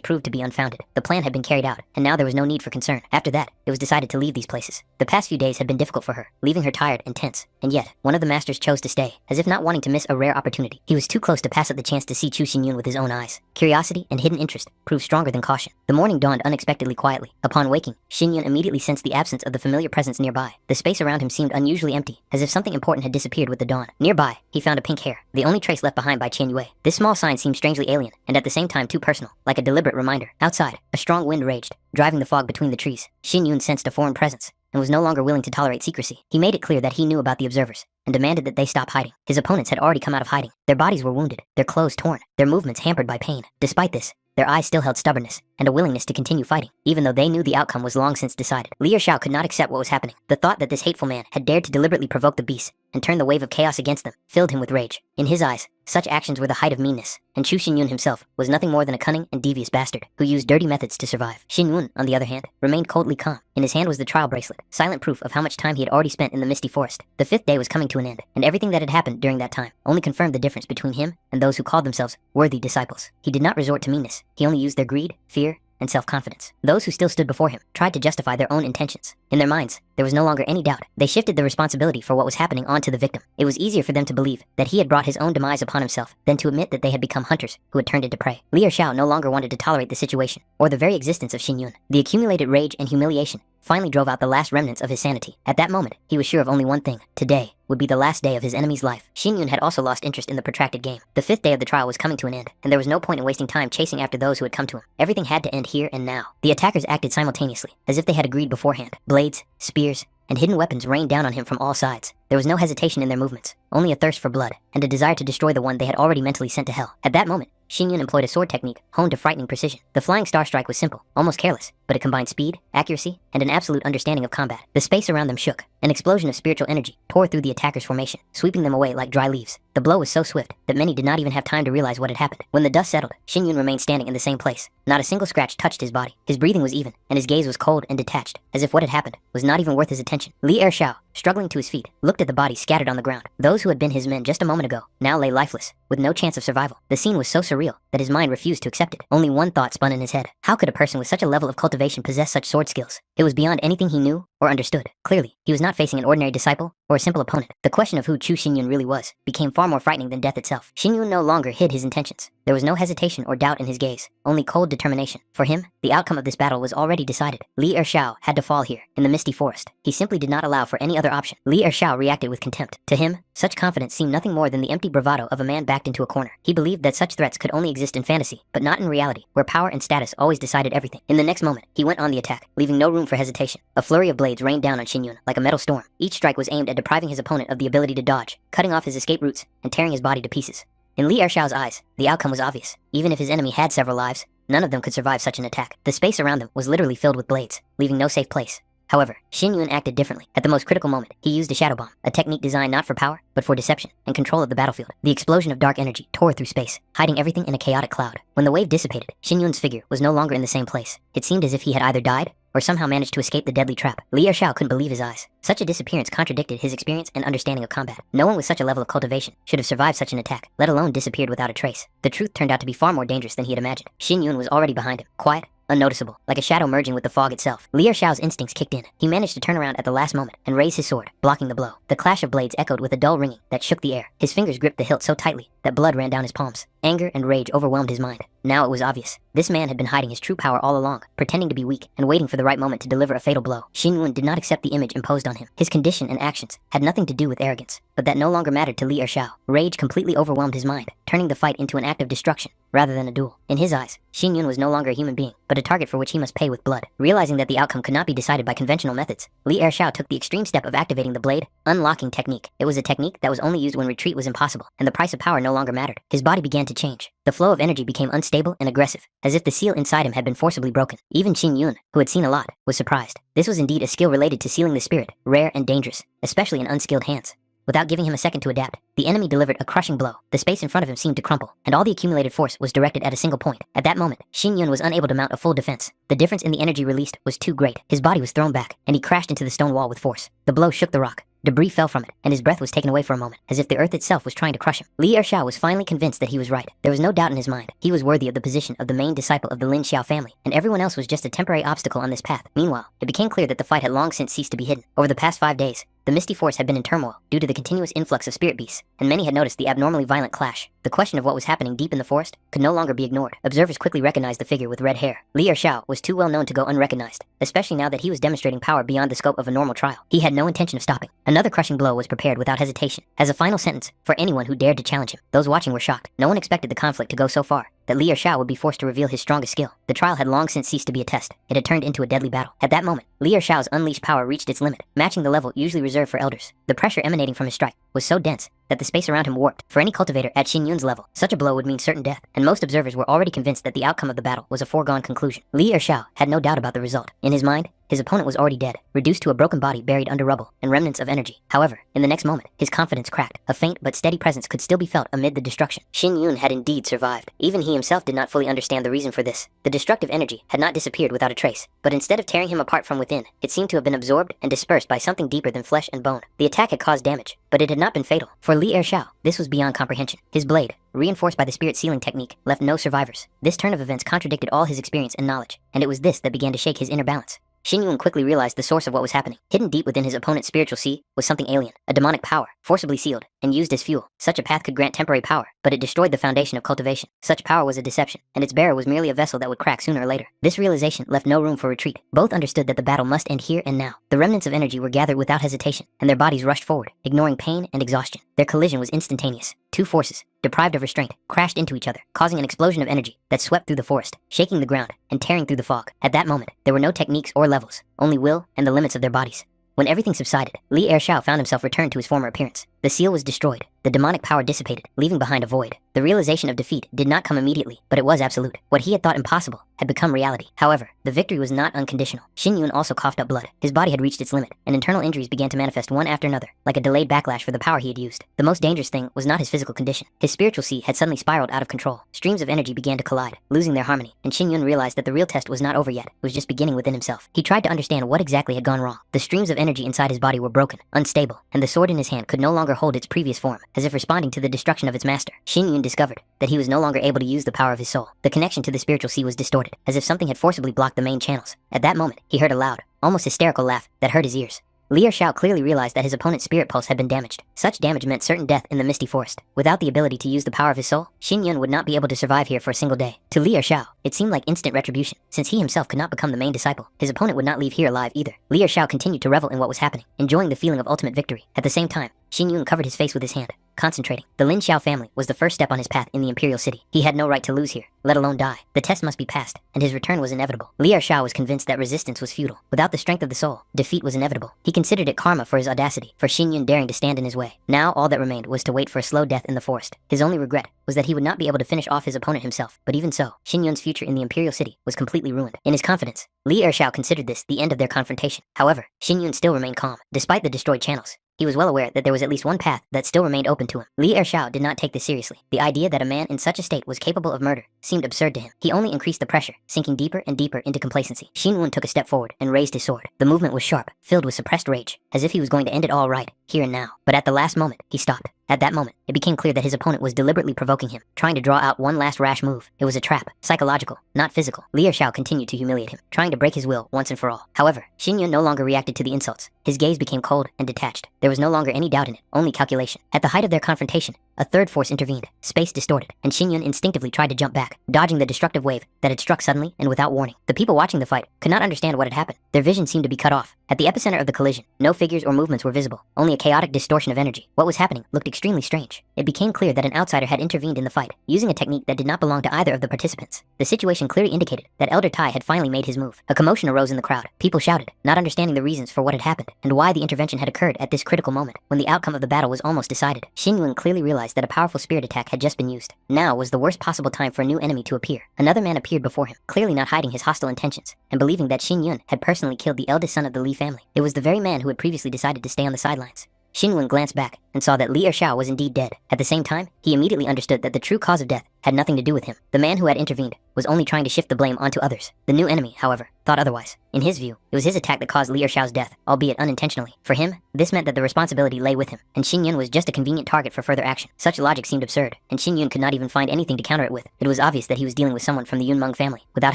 proved to be unfounded. The plan had been carried out, and now there was no need for concern. After that, it was decided to leave these places. The past few days had been difficult for her, leaving her tired and tense. And yet, one of the masters chose to stay, as if not wanting to miss a rare opportunity. He was too close to pass up the chance to see Chu Xinyun with his own eyes. Curiosity and hidden interest proved stronger than caution. The morning dawned unexpectedly quietly. Upon waking, Xinyun immediately sensed the absence of the familiar presence nearby. The space around him seemed unusually empty, as if something important had disappeared with the dawn. Nearby, he found a pink hair, the only trace left behind by Chen Yue. This small sign seemed strangely alien, and at the same time too personal, like a deliberate reminder. Outside, a strong wind raged, driving the fog between the trees. Xinyun sensed a foreign presence, and was no longer willing to tolerate secrecy. He made it clear that he knew about the observers, and demanded that they stop hiding. His opponents had already come out of hiding. Their bodies were wounded, their clothes torn, their movements hampered by pain. Despite this, their eyes still held stubbornness and a willingness to continue fighting, even though they knew the outcome was long since decided. Li Ershao could not accept what was happening. The thought that this hateful man had dared to deliberately provoke the beasts and turn the wave of chaos against them filled him with rage. In his eyes, such actions were the height of meanness, and Chu Xinyun himself was nothing more than a cunning and devious bastard who used dirty methods to survive. Xinyun, on the other hand, remained coldly calm. In his hand was the trial bracelet, silent proof of how much time he had already spent in the misty forest. The 5th day was coming to an end, and everything that had happened during that time only confirmed the difference between him and those who called themselves worthy disciples. He did not resort to meanness. He only used their greed, fear, and self-confidence. Those who still stood before him tried to justify their own intentions. In their minds, there was no longer any doubt. They shifted the responsibility for what was happening onto the victim. It was easier for them to believe that he had brought his own demise upon himself than to admit that they had become hunters who had turned into prey. Li Ershao no longer wanted to tolerate the situation or the very existence of Xinyun. The accumulated rage and humiliation finally drove out the last remnants of his sanity. At that moment, he was sure of only one thing. Today would be the last day of his enemy's life. Xinyun had also lost interest in the protracted game. The 5th day of the trial was coming to an end, and there was no point in wasting time chasing after those who had come to him. Everything had to end here and now. The attackers acted simultaneously, as if they had agreed beforehand. Blades, spears, and hidden weapons rained down on him from all sides. There was no hesitation in their movements, only a thirst for blood, and a desire to destroy the one they had already mentally sent to hell. At that moment, Xinyun employed a sword technique honed to frightening precision. The flying star strike was simple, almost careless, but it combined speed, accuracy, and an absolute understanding of combat. The space around them shook. An explosion of spiritual energy tore through the attackers' formation, sweeping them away like dry leaves. The blow was so swift that many did not even have time to realize what had happened. When the dust settled, Xinyun remained standing in the same place. Not a single scratch touched his body. His breathing was even, and his gaze was cold and detached, as if what had happened was not even worth his attention. Li Ershao, struggling to his feet, looked at the bodies scattered on the ground. Those who had been his men just a moment ago now lay lifeless, with no chance of survival. The scene was so surreal that his mind refused to accept it. Only one thought spun in his head. How could a person with such a level of cultivation possess such sword skills? It was beyond anything he knew or understood. Clearly, he was not facing an ordinary disciple or a simple opponent. The question of who Chu Xinyun really was became far more frightening than death itself. Xinyun no longer hid his intentions. There was no hesitation or doubt in his gaze, only cold determination. For him, the outcome of this battle was already decided. Li Ershao had to fall here, in the misty forest. He simply did not allow for any other option. Li Ershao reacted with contempt. To him, such confidence seemed nothing more than the empty bravado of a man backed into a corner. He believed that such threats could only exist in fantasy, but not in reality, where power and status always decided everything. In the next moment, he went on the attack, leaving no room for hesitation. A flurry of blades rained down on Xinyun like a metal storm. Each strike was aimed at depriving his opponent of the ability to dodge, cutting off his escape routes, and tearing his body to pieces. In Li Ershao's eyes, the outcome was obvious. Even if his enemy had several lives, none of them could survive such an attack. The space around them was literally filled with blades, leaving no safe place. However, Xinyun acted differently. At the most critical moment, he used a shadow bomb, a technique designed not for power, but for deception and control of the battlefield. The explosion of dark energy tore through space, hiding everything in a chaotic cloud. When the wave dissipated, Xinyun's figure was no longer in the same place. It seemed as if he had either died or somehow managed to escape the deadly trap. Li Ershao couldn't believe his eyes. Such a disappearance contradicted his experience and understanding of combat. No one with such a level of cultivation should have survived such an attack, let alone disappeared without a trace. The truth turned out to be far more dangerous than he had imagined. Xinyun was already behind him, quiet, unnoticeable, like a shadow merging with the fog itself. Li Ershao's instincts kicked in. He managed to turn around at the last moment and raise his sword, blocking the blow. The clash of blades echoed with a dull ringing that shook the air. His fingers gripped the hilt so tightly that blood ran down his palms. Anger and rage overwhelmed his mind. Now it was obvious. This man had been hiding his true power all along, pretending to be weak and waiting for the right moment to deliver a fatal blow. Xinyun did not accept the image imposed on him. His condition and actions had nothing to do with arrogance, but that no longer mattered to Li Ershao. Rage completely overwhelmed his mind, turning turning the fight into an act of destruction rather than a duel. In his eyes, Xin Yun was no longer a human being, but a target for which he must pay with blood. Realizing that the outcome could not be decided by conventional methods, Li Ershao took the extreme step of activating the blade unlocking technique. It was a technique that was only used when retreat was impossible, and the price of power no longer mattered. His body began to change. The flow of energy became unstable and aggressive, as if the seal inside him had been forcibly broken. Even Xin Yun, who had seen a lot, was surprised. This was indeed a skill related to sealing the spirit, rare and dangerous, especially in unskilled hands. Without giving him a second to adapt, the enemy delivered a crushing blow. The space in front of him seemed to crumple, and all the accumulated force was directed at a single point. At that moment, Xin Yun was unable to mount a full defense. The difference in the energy released was too great. His body was thrown back, and he crashed into the stone wall with force. The blow shook the rock. Debris fell from it, and his breath was taken away for a moment, as if the earth itself was trying to crush him. Li Ershao was finally convinced that he was right. There was no doubt in his mind. He was worthy of the position of the main disciple of the Lin Xiao family, and everyone else was just a temporary obstacle on this path. Meanwhile, it became clear that the fight had long since ceased to be hidden. Over the past 5 days, the misty force had been in turmoil due to the continuous influx of spirit beasts, and many had noticed the abnormally violent clash. The question of what was happening deep in the forest could no longer be ignored. Observers quickly recognized the figure with red hair. Li Ershao was too well known to go unrecognized, especially now that he was demonstrating power beyond the scope of a normal trial. He had no intention of stopping. Another crushing blow was prepared without hesitation, as a final sentence for anyone who dared to challenge him. Those watching were shocked. No one expected the conflict to go so far that Li Ershao would be forced to reveal his strongest skill. The trial had long since ceased to be a test. It had turned into a deadly battle. At that moment, Li Ershao's unleashed power reached its limit, matching the level usually reserved for elders. The pressure emanating from his strike was so dense that the space around him warped. For any cultivator at Xin Yun's level, such a blow would mean certain death, and most observers were already convinced that the outcome of the battle was a foregone conclusion. Li Ershao had no doubt about the result. In his mind, his opponent was already dead, reduced to a broken body buried under rubble and remnants of energy. However, in the next moment, his confidence cracked. A faint but steady presence could still be felt amid the destruction. Xin Yun had indeed survived. Even he himself did not fully understand the reason for this. The destructive energy had not disappeared without a trace, but instead of tearing him apart from within, it seemed to have been absorbed and dispersed by something deeper than flesh and bone. The attack had caused damage, but it had not been fatal. For Li Ershao, this was beyond comprehension. His blade, reinforced by the spirit sealing technique, left no survivors. This turn of events contradicted all his experience and knowledge, and it was this that began to shake his inner balance. Xin Yun quickly realized the source of what was happening. Hidden deep within his opponent's spiritual sea was something alien, a demonic power, forcibly sealed and used as fuel. Such a path could grant temporary power, but it destroyed the foundation of cultivation. Such power was a deception, and its bearer was merely a vessel that would crack sooner or later. This realization left no room for retreat. Both understood that the battle must end here and now. The remnants of energy were gathered without hesitation, and their bodies rushed forward, ignoring pain and exhaustion. Their collision was instantaneous. Two forces, deprived of restraint, crashed into each other, causing an explosion of energy that swept through the forest, shaking the ground and tearing through the fog. At that moment, there were no techniques or levels, only will and the limits of their bodies. When everything subsided, Li Ershao found himself returned to his former appearance. The seal was destroyed. The demonic power dissipated, leaving behind a void. The realization of defeat did not come immediately, but it was absolute. What he had thought impossible had become reality. However, the victory was not unconditional. Xin Yun also coughed up blood. His body had reached its limit, and internal injuries began to manifest one after another, like a delayed backlash for the power he had used. The most dangerous thing was not his physical condition. His spiritual sea had suddenly spiraled out of control. Streams of energy began to collide, losing their harmony, and Xin Yun realized that the real test was not over yet. It was just beginning within himself. He tried to understand what exactly had gone wrong. The streams of energy inside his body were broken, unstable, and the sword in his hand could no longer hold its previous form, as if responding to the destruction of its master. Xin Yun discovered that he was no longer able to use the power of his soul. The connection to the spiritual sea was distorted, as if something had forcibly blocked the main channels. At that moment, he heard a loud, almost hysterical laugh that hurt his ears. Li Ershao clearly realized that his opponent's spirit pulse had been damaged. Such damage meant certain death in the misty forest. Without the ability to use the power of his soul, Xin Yun would not be able to survive here for a single day. To Li Ershao, it seemed like instant retribution. Since he himself could not become the main disciple, his opponent would not leave here alive either. Li Ershao continued to revel in what was happening, enjoying the feeling of ultimate victory. At the same time, Xin Yun covered his face with his hand, concentrating. The Lin Xiao family was the first step on his path in the imperial city. He had no right to lose here, let alone die. The test must be passed, and his return was inevitable. Li Ershao was convinced that resistance was futile. Without the strength of the soul, defeat was inevitable. He considered it karma for his audacity, for Xin Yun daring to stand in his way. Now all that remained was to wait for a slow death in the forest. His only regret was that he would not be able to finish off his opponent himself. But even so, Xin Yun's future in the imperial city was completely ruined. In his confidence, Li Ershao considered this the end of their confrontation. However, Xin Yun still remained calm, despite the destroyed channels. He was well aware that there was at least one path that still remained open to him. Li Ershao did not take this seriously. The idea that a man in such a state was capable of murder seemed absurd to him. He only increased the pressure, sinking deeper and deeper into complacency. Xin Yun took a step forward and raised his sword. The movement was sharp, filled with suppressed rage, as if he was going to end it all right, here and now. But at the last moment, he stopped. At that moment, it became clear that his opponent was deliberately provoking him, trying to draw out one last rash move. It was a trap, psychological, not physical. Li Ershao continued to humiliate him, trying to break his will once and for all. However, Xin Yun no longer reacted to the insults. His gaze became cold and detached. There was no longer any doubt in it, only calculation. At the height of their confrontation, a third force intervened. Space distorted, and Xin Yun instinctively tried to jump back, dodging the destructive wave that had struck suddenly and without warning. The people watching the fight could not understand what had happened. Their vision seemed to be cut off, At the epicenter of the collision, no figures or movements were visible, only a chaotic distortion of energy. What was happening looked extremely strange. It became clear that an outsider had intervened in the fight, using a technique that did not belong to either of the participants. The situation clearly indicated that Elder Tai had finally made his move. A commotion arose in the crowd. People shouted, not understanding the reasons for what had happened, and why the intervention had occurred at this critical moment, when the outcome of the battle was almost decided. Xin Yun clearly realized that a powerful spirit attack had just been used. Now was the worst possible time for a new enemy to appear. Another man appeared before him, clearly not hiding his hostile intentions, and believing that Xin Yun had personally killed the eldest son of the Li family. It was the very man who had previously decided to stay on the sidelines. Xin Yun glanced back and saw that Li Ershao was indeed dead. At the same time, he immediately understood that the true cause of death had nothing to do with him. The man who had intervened was only trying to shift the blame onto others. The new enemy, however, thought otherwise. In his view, it was his attack that caused Li Ershao's death, albeit unintentionally. For him, this meant that the responsibility lay with him, and Xin Yun was just a convenient target for further action. Such logic seemed absurd, and Xin Yun could not even find anything to counter it with. It was obvious that he was dealing with someone from the Yun Meng family. Without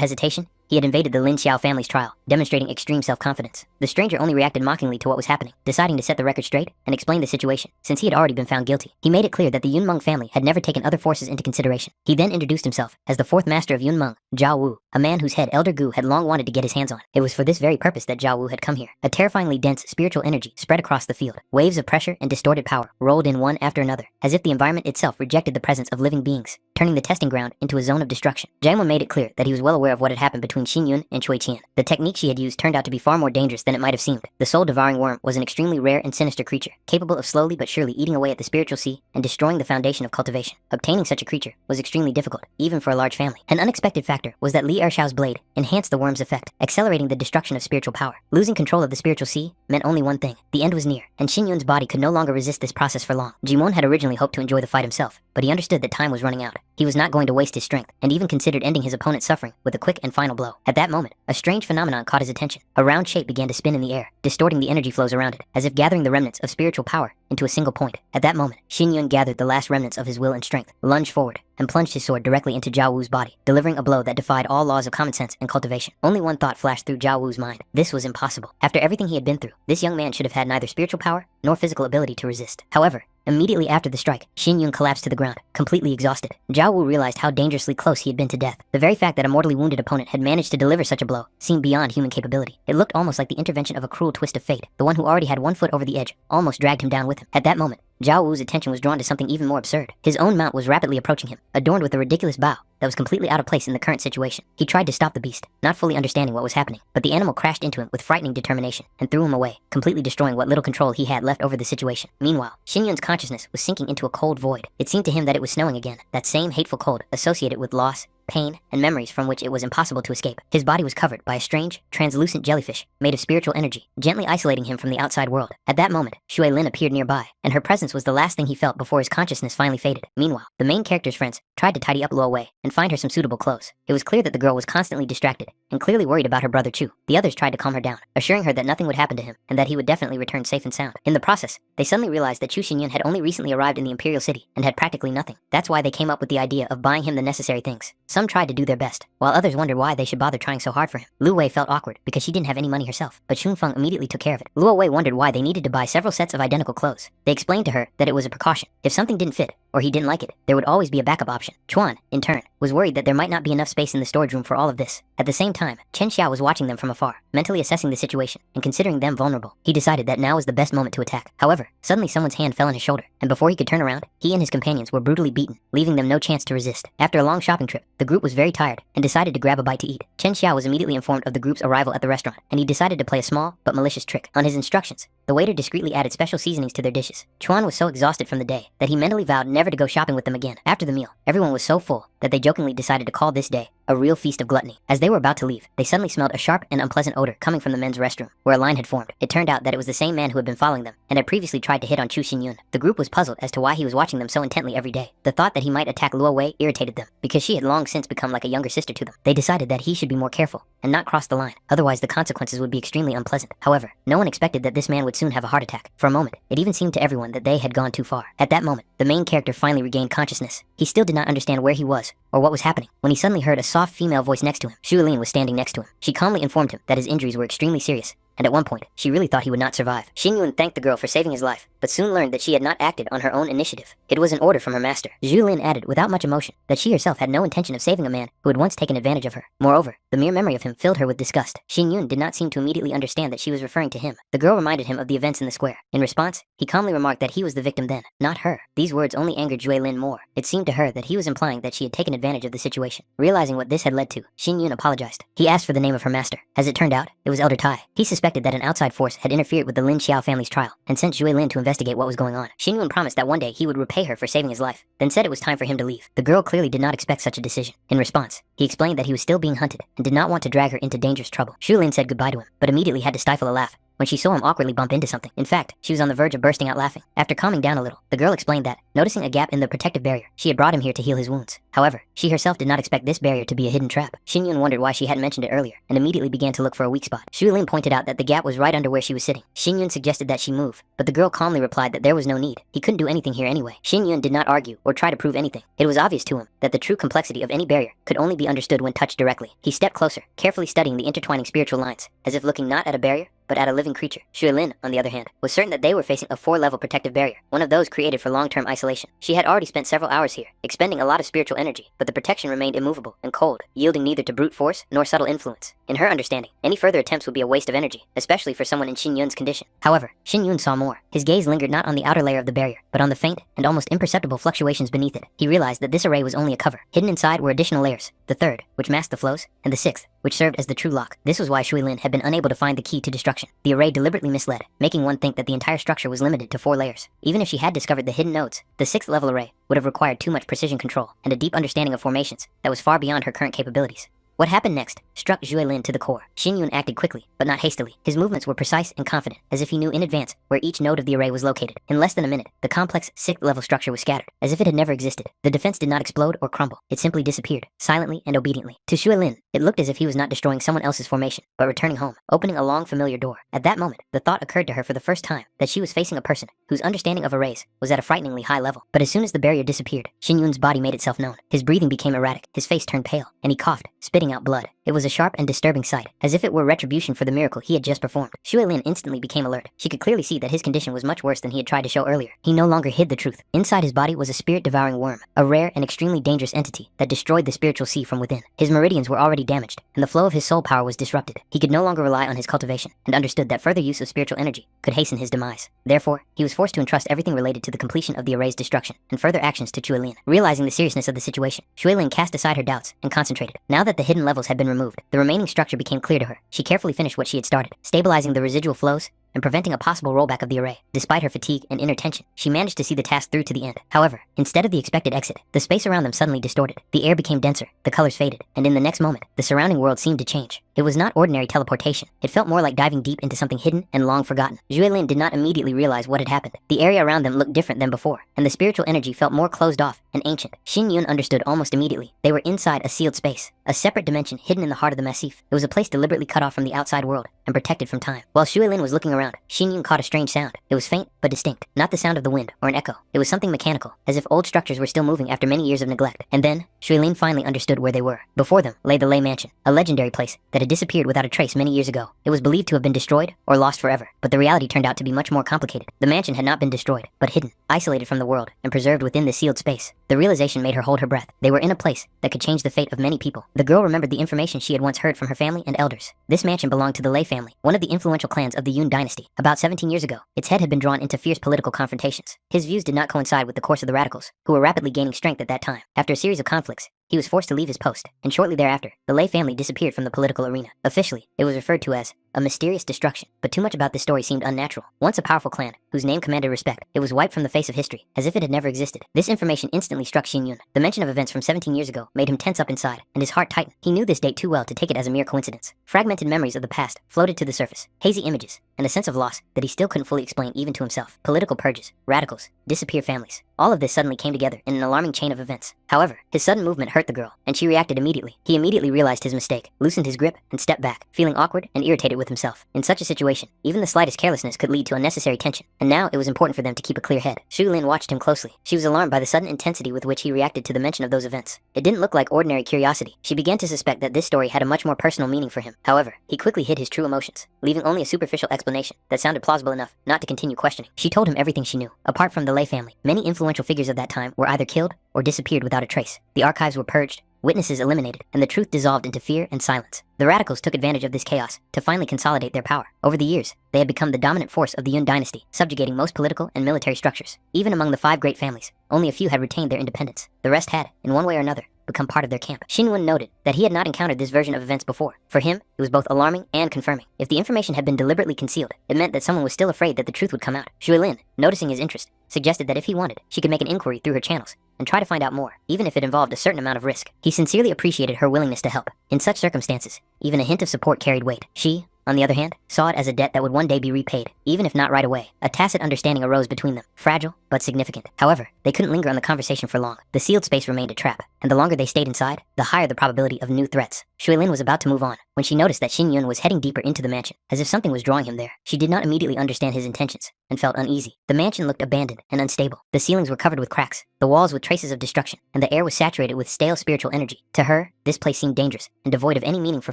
hesitation, he had invaded the Lin Xiao family's trial, demonstrating extreme self-confidence. The stranger only reacted mockingly to what was happening, deciding to set the record straight and explain the situation, since he had already been found guilty. He made it clear that the Yun Meng family had never taken other forces into consideration. He then introduced himself as the fourth master of Yun Meng, Zhao Wu, a man whose head Elder Gu had long wanted to get his hands on. It was for this very purpose that Zhao Wu had come here. A terrifyingly dense spiritual energy spread across the field. Waves of pressure and distorted power rolled in one after another, as if the environment itself rejected the presence of living beings, turning the testing ground into a zone of destruction. Jianwen made it clear that he was well aware of what had happened between Xin Yun and Cui Qian. The technique she had used turned out to be far more dangerous than it might have seemed. The soul-devouring worm was an extremely rare and sinister creature, capable of slowly but surely eating away at the spiritual sea and destroying the foundation of cultivation. Obtaining such a creature was extremely difficult, even for a large family. An unexpected factor was that Li Ershao's blade enhanced the worm's effect, accelerating the destruction of spiritual power. Losing control of the spiritual sea meant only one thing: the end was near, and Xin Yun's body could no longer resist this process for long. Jimon had originally hoped to enjoy the fight himself, but he understood that time was running out. He was not going to waste his strength, and even considered ending his opponent's suffering with a quick and final blow. At that moment, a strange phenomenon caught his attention. A round shape began to spin in the air, distorting the energy flows around it, as if gathering the remnants of spiritual power into a single point. At that moment, Xin Yun gathered the last remnants of his will and strength, lunged forward, and plunged his sword directly into Zhao Wu's body, delivering a blow that defied all laws of common sense and cultivation. Only one thought flashed through Zhao Wu's mind: this was impossible. After everything he had been through, this young man should have had neither spiritual power nor physical ability to resist. However, immediately after the strike, Xin Yun collapsed to the ground, completely exhausted. Zhao Wu realized how dangerously close he had been to death. The very fact that a mortally wounded opponent had managed to deliver such a blow seemed beyond human capability. It looked almost like the intervention of a cruel twist of fate. The one who already had one foot over the edge almost dragged him down with him. At that moment, Zhao Wu's attention was drawn to something even more absurd. His own mount was rapidly approaching him, adorned with a ridiculous bow that was completely out of place in the current situation. He tried to stop the beast, not fully understanding what was happening, but the animal crashed into him with frightening determination and threw him away, completely destroying what little control he had left over the situation. Meanwhile, Xin Yun's consciousness was sinking into a cold void. It seemed to him that it was snowing again, that same hateful cold associated with loss, pain, and memories from which it was impossible to escape. His body was covered by a strange, translucent jellyfish made of spiritual energy, gently isolating him from the outside world. At that moment, Shui Lin appeared nearby, and her presence was the last thing he felt before his consciousness finally faded. Meanwhile, the main character's friends tried to tidy up Luo Wei and find her some suitable clothes. It was clear that the girl was constantly distracted and clearly worried about her brother Chu. The others tried to calm her down, assuring her that nothing would happen to him and that he would definitely return safe and sound. In the process, they suddenly realized that Chu Xinyun had only recently arrived in the Imperial City and had practically nothing. That's why they came up with the idea of buying him the necessary things. Some tried to do their best, while others wondered why they should bother trying so hard for him. Lu Wei felt awkward because she didn't have any money herself, but Xun Feng immediately took care of it. Luo Wei wondered why they needed to buy several sets of identical clothes. They explained to her that it was a precaution. If something didn't fit, or he didn't like it, there would always be a backup option. Chuan, in turn, was worried that there might not be enough space in the storage room for all of this. At the same time, Chen Xiao was watching them from afar, mentally assessing the situation and considering them vulnerable. He decided that now was the best moment to attack. However, suddenly someone's hand fell on his shoulder, and before he could turn around, he and his companions were brutally beaten, leaving them no chance to resist. After a long shopping trip, the group was very tired and decided to grab a bite to eat. Chen Xiao was immediately informed of the group's arrival at the restaurant, and he decided to play a small but malicious trick. On his instructions, the waiter discreetly added special seasonings to their dishes. Chuan was so exhausted from the day that he mentally vowed never to go shopping with them again. After the meal, everyone was so full that they jokingly decided to call this day a real feast of gluttony. As they were about to leave, they suddenly smelled a sharp and unpleasant odor coming from the men's restroom, where a line had formed. It turned out that it was the same man who had been following them and had previously tried to hit on Chu Xinyun. The group was puzzled as to why he was watching them so intently every day. The thought that he might attack Luo Wei irritated them, because she had long since become like a younger sister to them. They decided that he should be more careful and not cross the line, otherwise the consequences would be extremely unpleasant. However, no one expected that this man would soon have a heart attack. For a moment, it even seemed to everyone that they had gone too far. At that moment, the main character finally regained consciousness. He still did not understand where he was or what was happening when he suddenly heard a soft female voice next to him. Shu Lin was standing next to him. She calmly informed him that his injuries were extremely serious and at one point, she really thought he would not survive. Xin Yun thanked the girl for saving his life, but soon learned that she had not acted on her own initiative. It was an order from her master. Zhu Lin added without much emotion that she herself had no intention of saving a man who had once taken advantage of her. Moreover, the mere memory of him filled her with disgust. Xin Yun did not seem to immediately understand that she was referring to him. The girl reminded him of the events in the square. In response, he calmly remarked that he was the victim then, not her. These words only angered Zhu Lin more. It seemed to her that he was implying that she had taken advantage of the situation. Realizing what this had led to, Xin Yun apologized. He asked for the name of her master. As it turned out, it was Elder Tai. He suspected that an outside force had interfered with the Lin Xiao family's trial and sent Zhu Lin to investigate what was going on. Xin Yun promised that one day he would repay her for saving his life, then said it was time for him to leave. The girl clearly did not expect such a decision. In response, he explained that he was still being hunted and did not want to drag her into dangerous trouble. Zhu Lin said goodbye to him, but immediately had to stifle a laugh when she saw him awkwardly bump into something. In fact, she was on the verge of bursting out laughing. After calming down a little, the girl explained that, noticing a gap in the protective barrier, she had brought him here to heal his wounds. However, she herself did not expect this barrier to be a hidden trap. Xin Yun wondered why she hadn't mentioned it earlier, and immediately began to look for a weak spot. Zhu Lin pointed out that the gap was right under where she was sitting. Xin Yun suggested that she move, but the girl calmly replied that there was no need. He couldn't do anything here anyway. Xin Yun did not argue or try to prove anything. It was obvious to him that the true complexity of any barrier could only be understood when touched directly. He stepped closer, carefully studying the intertwining spiritual lines, as if looking not at a barrier, but at a living creature. Zhu Lin, on the other hand, was certain that they were facing a 4-level protective barrier, one of those created for long-term isolation. She had already spent several hours here, expending a lot of spiritual energy, but the protection remained immovable and cold, yielding neither to brute force nor subtle influence. In her understanding, any further attempts would be a waste of energy, especially for someone in Xin Yun's condition. However, Xin Yun saw more. His gaze lingered not on the outer layer of the barrier, but on the faint and almost imperceptible fluctuations beneath it. He realized that this array was only a cover. Hidden inside were additional layers, the third, which masked the flows, and the sixth, which served as the true lock. This was why Zhu Lin had been unable to find the key to destruction. The array deliberately misled, making one think that the entire structure was limited to 4 layers. Even if she had discovered the hidden nodes, the 6th level array would have required too much precision control and a deep understanding of formations that was far beyond her current capabilities. What happened next struck Zhu Lin to the core. Xin Yun acted quickly, but not hastily. His movements were precise and confident, as if he knew in advance where each node of the array was located. In less than a minute, the complex 6th level structure was scattered, as if it had never existed. The defense did not explode or crumble. It simply disappeared, silently and obediently. To Zhu Lin, it looked as if he was not destroying someone else's formation, but returning home, opening a long familiar door. At that moment, the thought occurred to her for the first time that she was facing a person whose understanding of arrays was at a frighteningly high level. But as soon as the barrier disappeared, Xin Yun's body made itself known. His breathing became erratic, his face turned pale, and he coughed, spitting out blood. It was a sharp and disturbing sight, as if it were retribution for the miracle he had just performed. Zhu Lin instantly became alert. She could clearly see that his condition was much worse than he had tried to show earlier. He no longer hid the truth. Inside his body was a spirit-devouring worm, a rare and extremely dangerous entity that destroyed the spiritual sea from within. His meridians were already damaged, and the flow of his soul power was disrupted. He could no longer rely on his cultivation, and understood that further use of spiritual energy could hasten his demise. Therefore, he was forced to entrust everything related to the completion of the array's destruction, and further actions to Zhu Lin. Realizing the seriousness of the situation, Zhu Lin cast aside her doubts and concentrated. Now that the hidden levels had been removed, the remaining structure became clear to her. She carefully finished what she had started, stabilizing the residual flows and preventing a possible rollback of the array. Despite her fatigue and inner tension, she managed to see the task through to the end. However, instead of the expected exit, the space around them suddenly distorted. The air became denser, the colors faded, and in the next moment, the surrounding world seemed to change. It was not ordinary teleportation. It felt more like diving deep into something hidden and long forgotten. Zhu Lin did not immediately realize what had happened. The area around them looked different than before, and the spiritual energy felt more closed off and ancient. Xin Yun understood almost immediately. They were inside a sealed space, a separate dimension hidden in the heart of the massif. It was a place deliberately cut off from the outside world and protected from time. While Zhu Lin was looking around, Xin Yun caught a strange sound. It was faint but distinct, not the sound of the wind or an echo. It was something mechanical, as if old structures were still moving after many years of neglect. And then, Zhu Lin finally understood where they were. Before them lay the Lei Mansion, a legendary place that had disappeared without a trace many years ago. It was believed to have been destroyed or lost forever, but the reality turned out to be much more complicated. The mansion had not been destroyed, but hidden, isolated from the world, and preserved within the sealed space. The realization made her hold her breath. They were in a place that could change the fate of many people. The girl remembered the information she had once heard from her family and elders. This mansion belonged to the Lei family, one of the influential clans of the Yun dynasty. About 17 years ago, its head had been drawn into fierce political confrontations. His views did not coincide with the course of the radicals, who were rapidly gaining strength at that time. After a series of conflicts, he was forced to leave his post, and shortly thereafter, the Lei family disappeared from the political arena. Officially, it was referred to as a mysterious destruction, but too much about this story seemed unnatural. Once a powerful clan, whose name commanded respect, it was wiped from the face of history, as if it had never existed. This information instantly struck Xin Yun. The mention of events from 17 years ago made him tense up inside, and his heart tightened. He knew this date too well to take it as a mere coincidence. Fragmented memories of the past floated to the surface, hazy images, and a sense of loss that he still couldn't fully explain even to himself. Political purges, radicals, disappeared families. All of this suddenly came together in an alarming chain of events. However, his sudden movement hurt the girl, and she reacted immediately. He immediately realized his mistake, loosened his grip, and stepped back, feeling awkward and irritated with with himself. In such a situation, even the slightest carelessness could lead to unnecessary tension, and now it was important for them to keep a clear head. Shu Lin watched him closely. She was alarmed by the sudden intensity with which he reacted to the mention of those events. It didn't look like ordinary curiosity. She began to suspect that this story had a much more personal meaning for him. However, he quickly hid his true emotions, leaving only a superficial explanation that sounded plausible enough not to continue questioning. She told him everything she knew. Apart from the Lei family, many influential figures of that time were either killed or disappeared without a trace. The archives were purged, witnesses eliminated, and the truth dissolved into fear and silence. The radicals took advantage of this chaos to finally consolidate their power. Over the years, they had become the dominant force of the Yun dynasty, subjugating most political and military structures. Even among the 5 great families, only a few had retained their independence. The rest had, in one way or another, become part of their camp. Xin Yun noted that he had not encountered this version of events before. For him, it was both alarming and confirming. If the information had been deliberately concealed, it meant that someone was still afraid that the truth would come out. Shui Lin, noticing his interest, suggested that if he wanted, she could make an inquiry through her channels and try to find out more, even if it involved a certain amount of risk. He sincerely appreciated her willingness to help. In such circumstances, even a hint of support carried weight. She, on the other hand, saw it as a debt that would one day be repaid, even if not right away. A tacit understanding arose between them, fragile but significant. However, they couldn't linger on the conversation for long. The sealed space remained a trap, and the longer they stayed inside, the higher the probability of new threats. Shui Lin was about to move on when she noticed that Xin Yun was heading deeper into the mansion, as if something was drawing him there. She did not immediately understand his intentions and felt uneasy. The mansion looked abandoned and unstable. The ceilings were covered with cracks, the walls with traces of destruction, and the air was saturated with stale spiritual energy. To her, this place seemed dangerous and devoid of any meaning for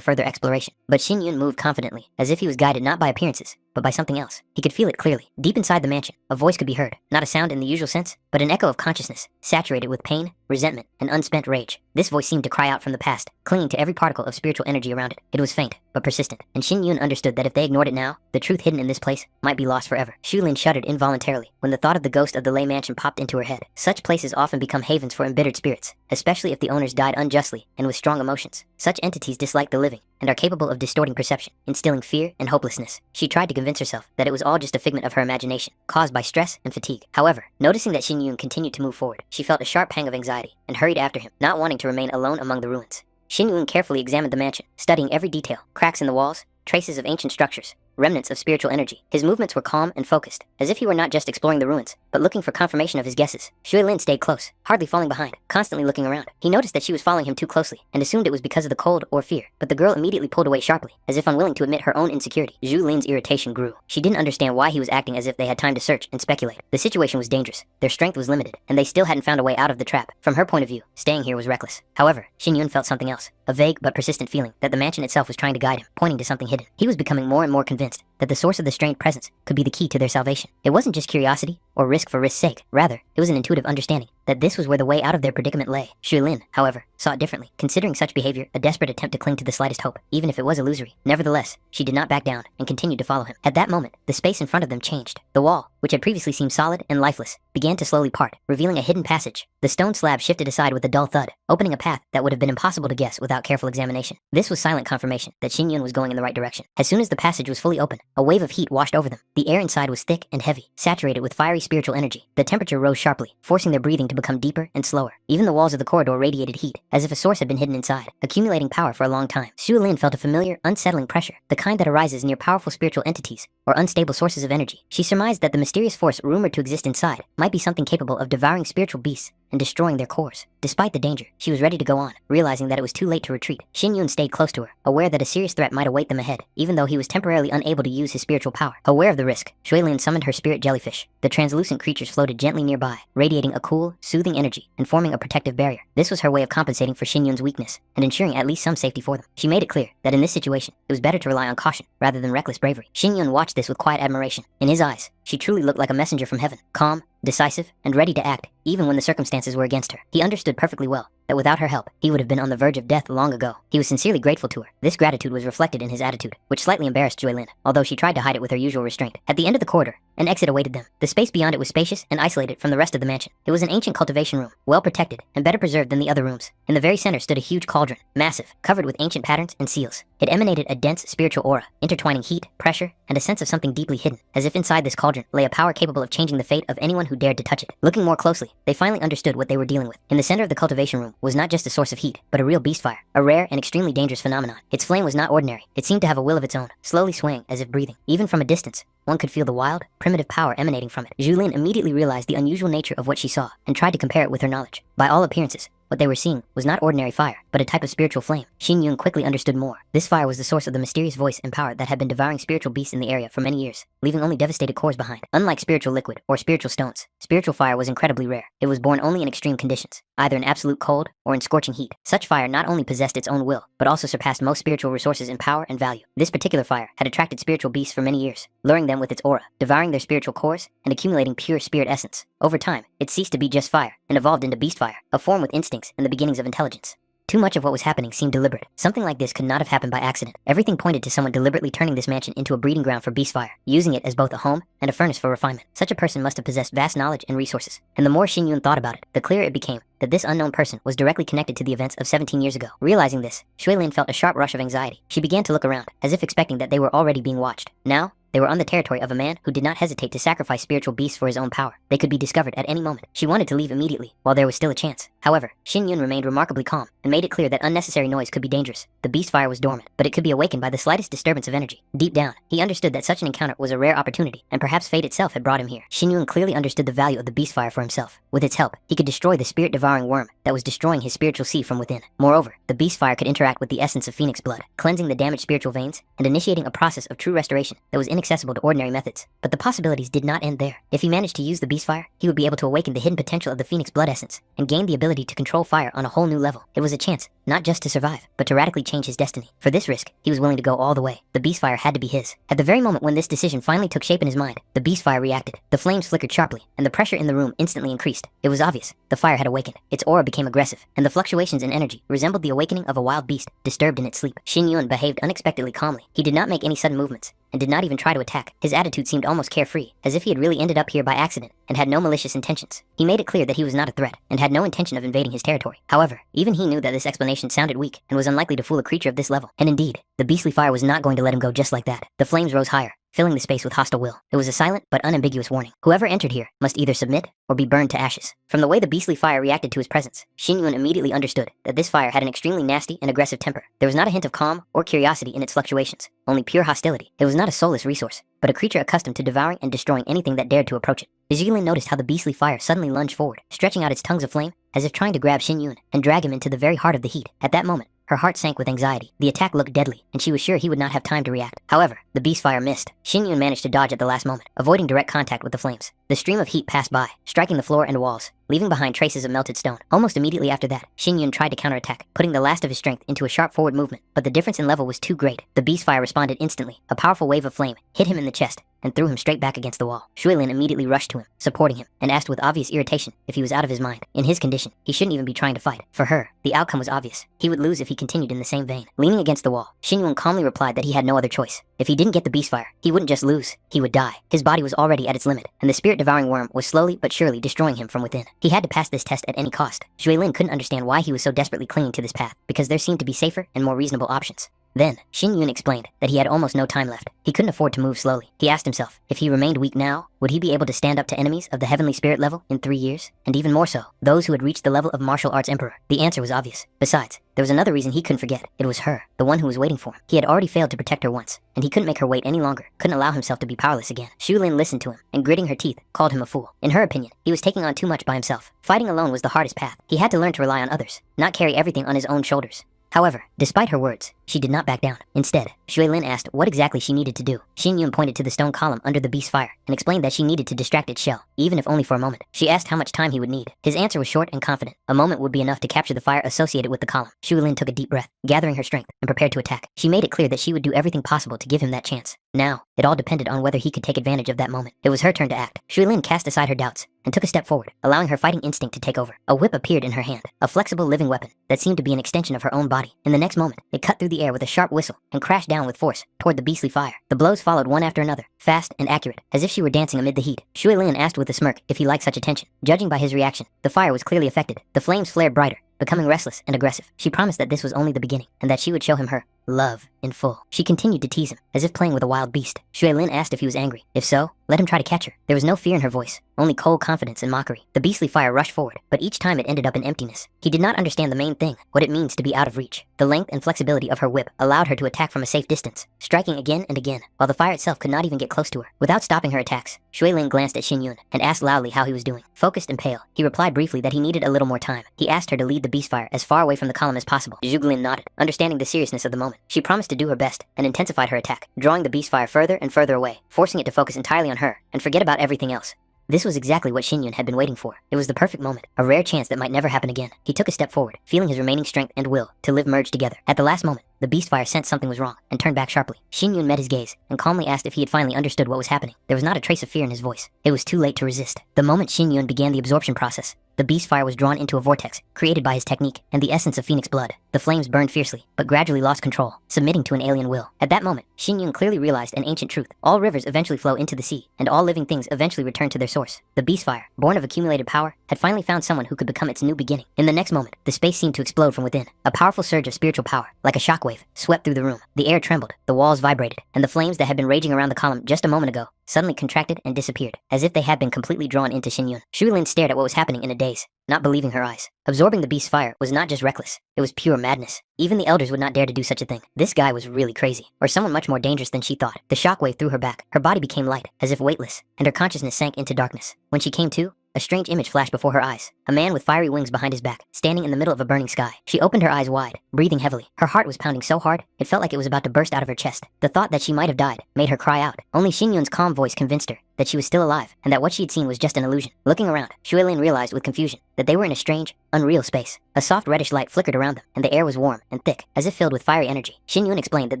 further exploration. But Xin Yun moved confidently, as if he was guided not by appearances, but by something else. He could feel it clearly. Deep inside the mansion, a voice could be heard, not a sound in the usual sense, but an echo of consciousness, saturated with pain, resentment, and unspent rage. This voice seemed to cry out from the past, clinging to every particle of spiritual energy around it. It was faint, but persistent, and Xin Yun understood that if they ignored it now, the truth hidden in this place might be lost forever. Shu Lin shuddered involuntarily when the thought of the ghost of the Lei mansion popped into her head. Such places often become havens for embittered spirits, especially if the owners died unjustly and with strong emotions. Such entities dislike the living and are capable of distorting perception, instilling fear and hopelessness. She tried to convince herself that it was all just a figment of her imagination, caused by stress and fatigue. However, noticing that Xin Yun continued to move forward, she felt a sharp pang of anxiety and hurried after him, not wanting to remain alone among the ruins. Xin Yun carefully examined the mansion, studying every detail: cracks in the walls, traces of ancient structures, remnants of spiritual energy. His movements were calm and focused, as if he were not just exploring the ruins, but looking for confirmation of his guesses. Shui Lin stayed close, hardly falling behind, constantly looking around. He noticed that she was following him too closely, and assumed it was because of the cold or fear, but the girl immediately pulled away sharply, as if unwilling to admit her own insecurity. Zhu Lin's irritation grew. She didn't understand why he was acting as if they had time to search and speculate. The situation was dangerous, their strength was limited, and they still hadn't found a way out of the trap. From her point of view, staying here was reckless. However, Xin Yun felt something else, a vague but persistent feeling that the mansion itself was trying to guide him, pointing to something hidden. He was becoming more and more convinced that the source of the strange presence could be the key to their salvation. It wasn't just curiosity or risk for risk's sake. Rather, it was an intuitive understanding that this was where the way out of their predicament lay. Shui Lin, however, saw it differently, considering such behavior a desperate attempt to cling to the slightest hope, even if it was illusory. Nevertheless, she did not back down and continued to follow him. At that moment, the space in front of them changed. The wall, which had previously seemed solid and lifeless, began to slowly part, revealing a hidden passage. The stone slab shifted aside with a dull thud, opening a path that would have been impossible to guess without careful examination. This was silent confirmation that Xin Yun was going in the right direction. As soon as the passage was fully open, a wave of heat washed over them. The air inside was thick and heavy, saturated with fiery spiritual energy. The temperature rose sharply, forcing their breathing to become deeper and slower. Even the walls of the corridor radiated heat, as if a source had been hidden inside, accumulating power for a long time. Shu Lin felt a familiar, unsettling pressure, the kind that arises near powerful spiritual entities or unstable sources of energy. She surmised that the mysterious force rumored to exist inside might be something capable of devouring spiritual beasts and destroying their cores. Despite the danger, she was ready to go on, realizing that it was too late to retreat. Xin Yun stayed close to her, aware that a serious threat might await them ahead, even though he was temporarily unable to use his spiritual power. Aware of the risk, Shui Lin summoned her spirit jellyfish. The translucent creatures floated gently nearby, radiating a cool, soothing energy and forming a protective barrier. This was her way of compensating for Xin Yun's weakness and ensuring at least some safety for them. She made it clear that in this situation, it was better to rely on caution rather than reckless bravery. Xin Yun watched this with quiet admiration. In his eyes, she truly looked like a messenger from heaven, calm, decisive, and ready to act, even when the circumstances were against her. He understood perfectly well that without her help, he would have been on the verge of death long ago. He was sincerely grateful to her. This gratitude was reflected in his attitude, which slightly embarrassed Joy Lin, although she tried to hide it with her usual restraint. At the end of the corridor, an exit awaited them. The space beyond it was spacious and isolated from the rest of the mansion. It was an ancient cultivation room, well protected and better preserved than the other rooms. In the very center stood a huge cauldron, massive, covered with ancient patterns and seals. It emanated a dense spiritual aura, intertwining heat, pressure, and a sense of something deeply hidden, as if inside this cauldron lay a power capable of changing the fate of anyone who dared to touch it. Looking more closely, they finally understood what they were dealing with. In the center of the cultivation room was not just a source of heat, but a real beast fire, a rare and extremely dangerous phenomenon. Its flame was not ordinary. It seemed to have a will of its own, slowly swaying as if breathing. Even from a distance, one could feel the wild, primitive power emanating from it. Zhu Lin immediately realized the unusual nature of what she saw and tried to compare it with her knowledge. By all appearances, What they were seeing was not ordinary fire, but a type of spiritual flame. Xin Yun quickly understood more. This fire was the source of the mysterious voice and power that had been devouring spiritual beasts in the area for many years, leaving only devastated cores behind. Unlike spiritual liquid or spiritual stones, spiritual fire was incredibly rare. It was born only in extreme conditions, either in absolute cold or in scorching heat. Such fire not only possessed its own will, but also surpassed most spiritual resources in power and value. This particular fire had attracted spiritual beasts for many years, luring them with its aura, devouring their spiritual cores, and accumulating pure spirit essence. Over time, it ceased to be just fire and evolved into beast fire, a form with instincts and the beginnings of intelligence. Too much of what was happening seemed deliberate. Something like this could not have happened by accident. Everything pointed to someone deliberately turning this mansion into a breeding ground for beast fire, using it as both a home and a furnace for refinement. Such a person must have possessed vast knowledge and resources. And the more Xin Yun thought about it, the clearer it became that this unknown person was directly connected to the events of 17 years ago. Realizing this, Shuilin felt a sharp rush of anxiety. She began to look around, as if expecting that they were already being watched. Now, they were on the territory of a man who did not hesitate to sacrifice spiritual beasts for his own power. They could be discovered at any moment. She wanted to leave immediately, while there was still a chance. However, Xin Yun remained remarkably calm, and made it clear that unnecessary noise could be dangerous. The beast fire was dormant, but it could be awakened by the slightest disturbance of energy. Deep down, he understood that such an encounter was a rare opportunity, and perhaps fate itself had brought him here. Xin Yun clearly understood the value of the beast fire for himself. With its help, he could destroy the spirit-devouring worm that was destroying his spiritual sea from within. Moreover, the beast fire could interact with the essence of phoenix blood, cleansing the damaged spiritual veins, and initiating a process of true restoration that was inaccessible to ordinary methods. But the possibilities did not end there. If he managed to use the beast fire, he would be able to awaken the hidden potential of the phoenix blood essence, and gain the ability to control fire on a whole new level. It was a chance, not just to survive, but to radically change his destiny. For this risk, he was willing to go all the way. The beast fire had to be his. At the very moment when this decision finally took shape in his mind, the beast fire reacted. The flames flickered sharply, and the pressure in the room instantly increased. It was obvious. The fire had awakened. Its aura became aggressive, and the fluctuations in energy resembled the awakening of a wild beast disturbed in its sleep. Xin Yun behaved unexpectedly calmly. He did not make any sudden movements, and did not even try to attack. His attitude seemed almost carefree, as if he had really ended up here by accident, and had no malicious intentions. He made it clear that he was not a threat, and had no intention of invading his territory. However, even he knew that this explanation sounded weak, and was unlikely to fool a creature of this level. And indeed, the beastly fire was not going to let him go just like that. The flames rose higher, filling the space with hostile will. It was a silent but unambiguous warning. Whoever entered here must either submit or be burned to ashes. From the way the beastly fire reacted to his presence, Xin Yun immediately understood that this fire had an extremely nasty and aggressive temper. There was not a hint of calm or curiosity in its fluctuations, only pure hostility. It was not a soulless resource, but a creature accustomed to devouring and destroying anything that dared to approach it. Xilin noticed how the beastly fire suddenly lunged forward, stretching out its tongues of flame, as if trying to grab Xin Yun and drag him into the very heart of the heat. At that moment, her heart sank with anxiety. The attack looked deadly, and she was sure he would not have time to react. However, the beast fire missed. Xin Yun managed to dodge at the last moment, avoiding direct contact with the flames. The stream of heat passed by, striking the floor and walls, leaving behind traces of melted stone. Almost immediately after that, Xin Yun tried to counterattack, putting the last of his strength into a sharp forward movement, but the difference in level was too great. The beast fire responded instantly. A powerful wave of flame hit him in the chest, and threw him straight back against the wall. Shuilin immediately rushed to him, supporting him, and asked with obvious irritation if he was out of his mind. In his condition, he shouldn't even be trying to fight. For her, the outcome was obvious. He would lose if he continued in the same vein. Leaning against the wall, Xin Yun calmly replied that he had no other choice. If he didn't get the beast fire, he wouldn't just lose, he would die. His body was already at its limit, and the spirit-devouring worm was slowly but surely destroying him from within. He had to pass this test at any cost. Shuilin couldn't understand why he was so desperately clinging to this path, because there seemed to be safer and more reasonable options. Then, Xin Yun explained that he had almost no time left. He couldn't afford to move slowly. He asked himself, if he remained weak now, would he be able to stand up to enemies of the heavenly spirit level in 3 years? And even more so, those who had reached the level of martial arts emperor. The answer was obvious. Besides, there was another reason he couldn't forget. It was her, the one who was waiting for him. He had already failed to protect her once, and he couldn't make her wait any longer, couldn't allow himself to be powerless again. Shuilin listened to him, and gritting her teeth, called him a fool. In her opinion, he was taking on too much by himself. Fighting alone was the hardest path. He had to learn to rely on others, not carry everything on his own shoulders. However, despite her words, she did not back down. Instead, Shuilin asked what exactly she needed to do. Xin Yun pointed to the stone column under the beast's fire, and explained that she needed to distract its shell, even if only for a moment. She asked how much time he would need. His answer was short and confident. A moment would be enough to capture the fire associated with the column. Shuilin took a deep breath, gathering her strength, and prepared to attack. She made it clear that she would do everything possible to give him that chance. Now, it all depended on whether he could take advantage of that moment. It was her turn to act. Shuilin cast aside her doubts, and took a step forward, allowing her fighting instinct to take over. A whip appeared in her hand, a flexible living weapon that seemed to be an extension of her own body. In the next moment, it cut through the air with a sharp whistle and crashed down with force toward the beastly fire. The blows followed one after another, fast and accurate, as if she were dancing amid the heat. Shuilin asked with a smirk if he liked such attention. Judging by his reaction, the fire was clearly affected. The flames flared brighter, becoming restless and aggressive. She promised that this was only the beginning, and that she would show him her love in full. She continued to tease him, as if playing with a wild beast. Xuelin asked if he was angry. If so, let him try to catch her. There was no fear in her voice, only cold confidence and mockery. The beastly fire rushed forward, but each time it ended up in emptiness. He did not understand the main thing, what it means to be out of reach. The length and flexibility of her whip allowed her to attack from a safe distance, striking again and again, while the fire itself could not even get close to her. Without stopping her attacks, Xuelin glanced at Xinyun and asked loudly how he was doing. Focused and pale, he replied briefly that he needed a little more time. He asked her to lead the beast fire as far away from the column as possible. Zhugelin nodded, understanding the seriousness of the moment. She promised to do her best and intensified her attack, drawing the beast fire further and further away, forcing it to focus entirely on her and forget about everything else. This was exactly what Xinyun had been waiting for. It was the perfect moment, a rare chance that might never happen again. He took a step forward, feeling his remaining strength and will to live merged together. At the last moment, the beast fire sensed something was wrong and turned back sharply. Xinyun met his gaze and calmly asked if he had finally understood what was happening. There was not a trace of fear in his voice. It was too late to resist. The moment Xinyun began the absorption process, the beast fire was drawn into a vortex created by his technique and the essence of phoenix blood. The flames burned fiercely, but gradually lost control, submitting to an alien will. At that moment, Xinyun clearly realized an ancient truth. All rivers eventually flow into the sea, and all living things eventually return to their source. The beast fire, born of accumulated power, had finally found someone who could become its new beginning. In the next moment, the space seemed to explode from within. A powerful surge of spiritual power, like a shockwave, swept through the room. The air trembled, the walls vibrated, and the flames that had been raging around the column just a moment ago suddenly contracted and disappeared, as if they had been completely drawn into Xinyun. Xuelin stared at what was happening in a daze, not believing her eyes. Absorbing the beast's fire was not just reckless, it was pure madness. Even the elders would not dare to do such a thing. This guy was really crazy, or someone much more dangerous than she thought. The shockwave threw her back, her body became light, as if weightless, and her consciousness sank into darkness. When she came to, a strange image flashed before her eyes. A man with fiery wings behind his back, standing in the middle of a burning sky. She opened her eyes wide, breathing heavily. Her heart was pounding so hard, it felt like it was about to burst out of her chest. The thought that she might have died made her cry out. Only Xinyun's calm voice convinced her that she was still alive, and that what she had seen was just an illusion. Looking around, Xuelin realized with confusion that they were in a strange, unreal space. A soft reddish light flickered around them, and the air was warm and thick, as if filled with fiery energy. Xinyun explained that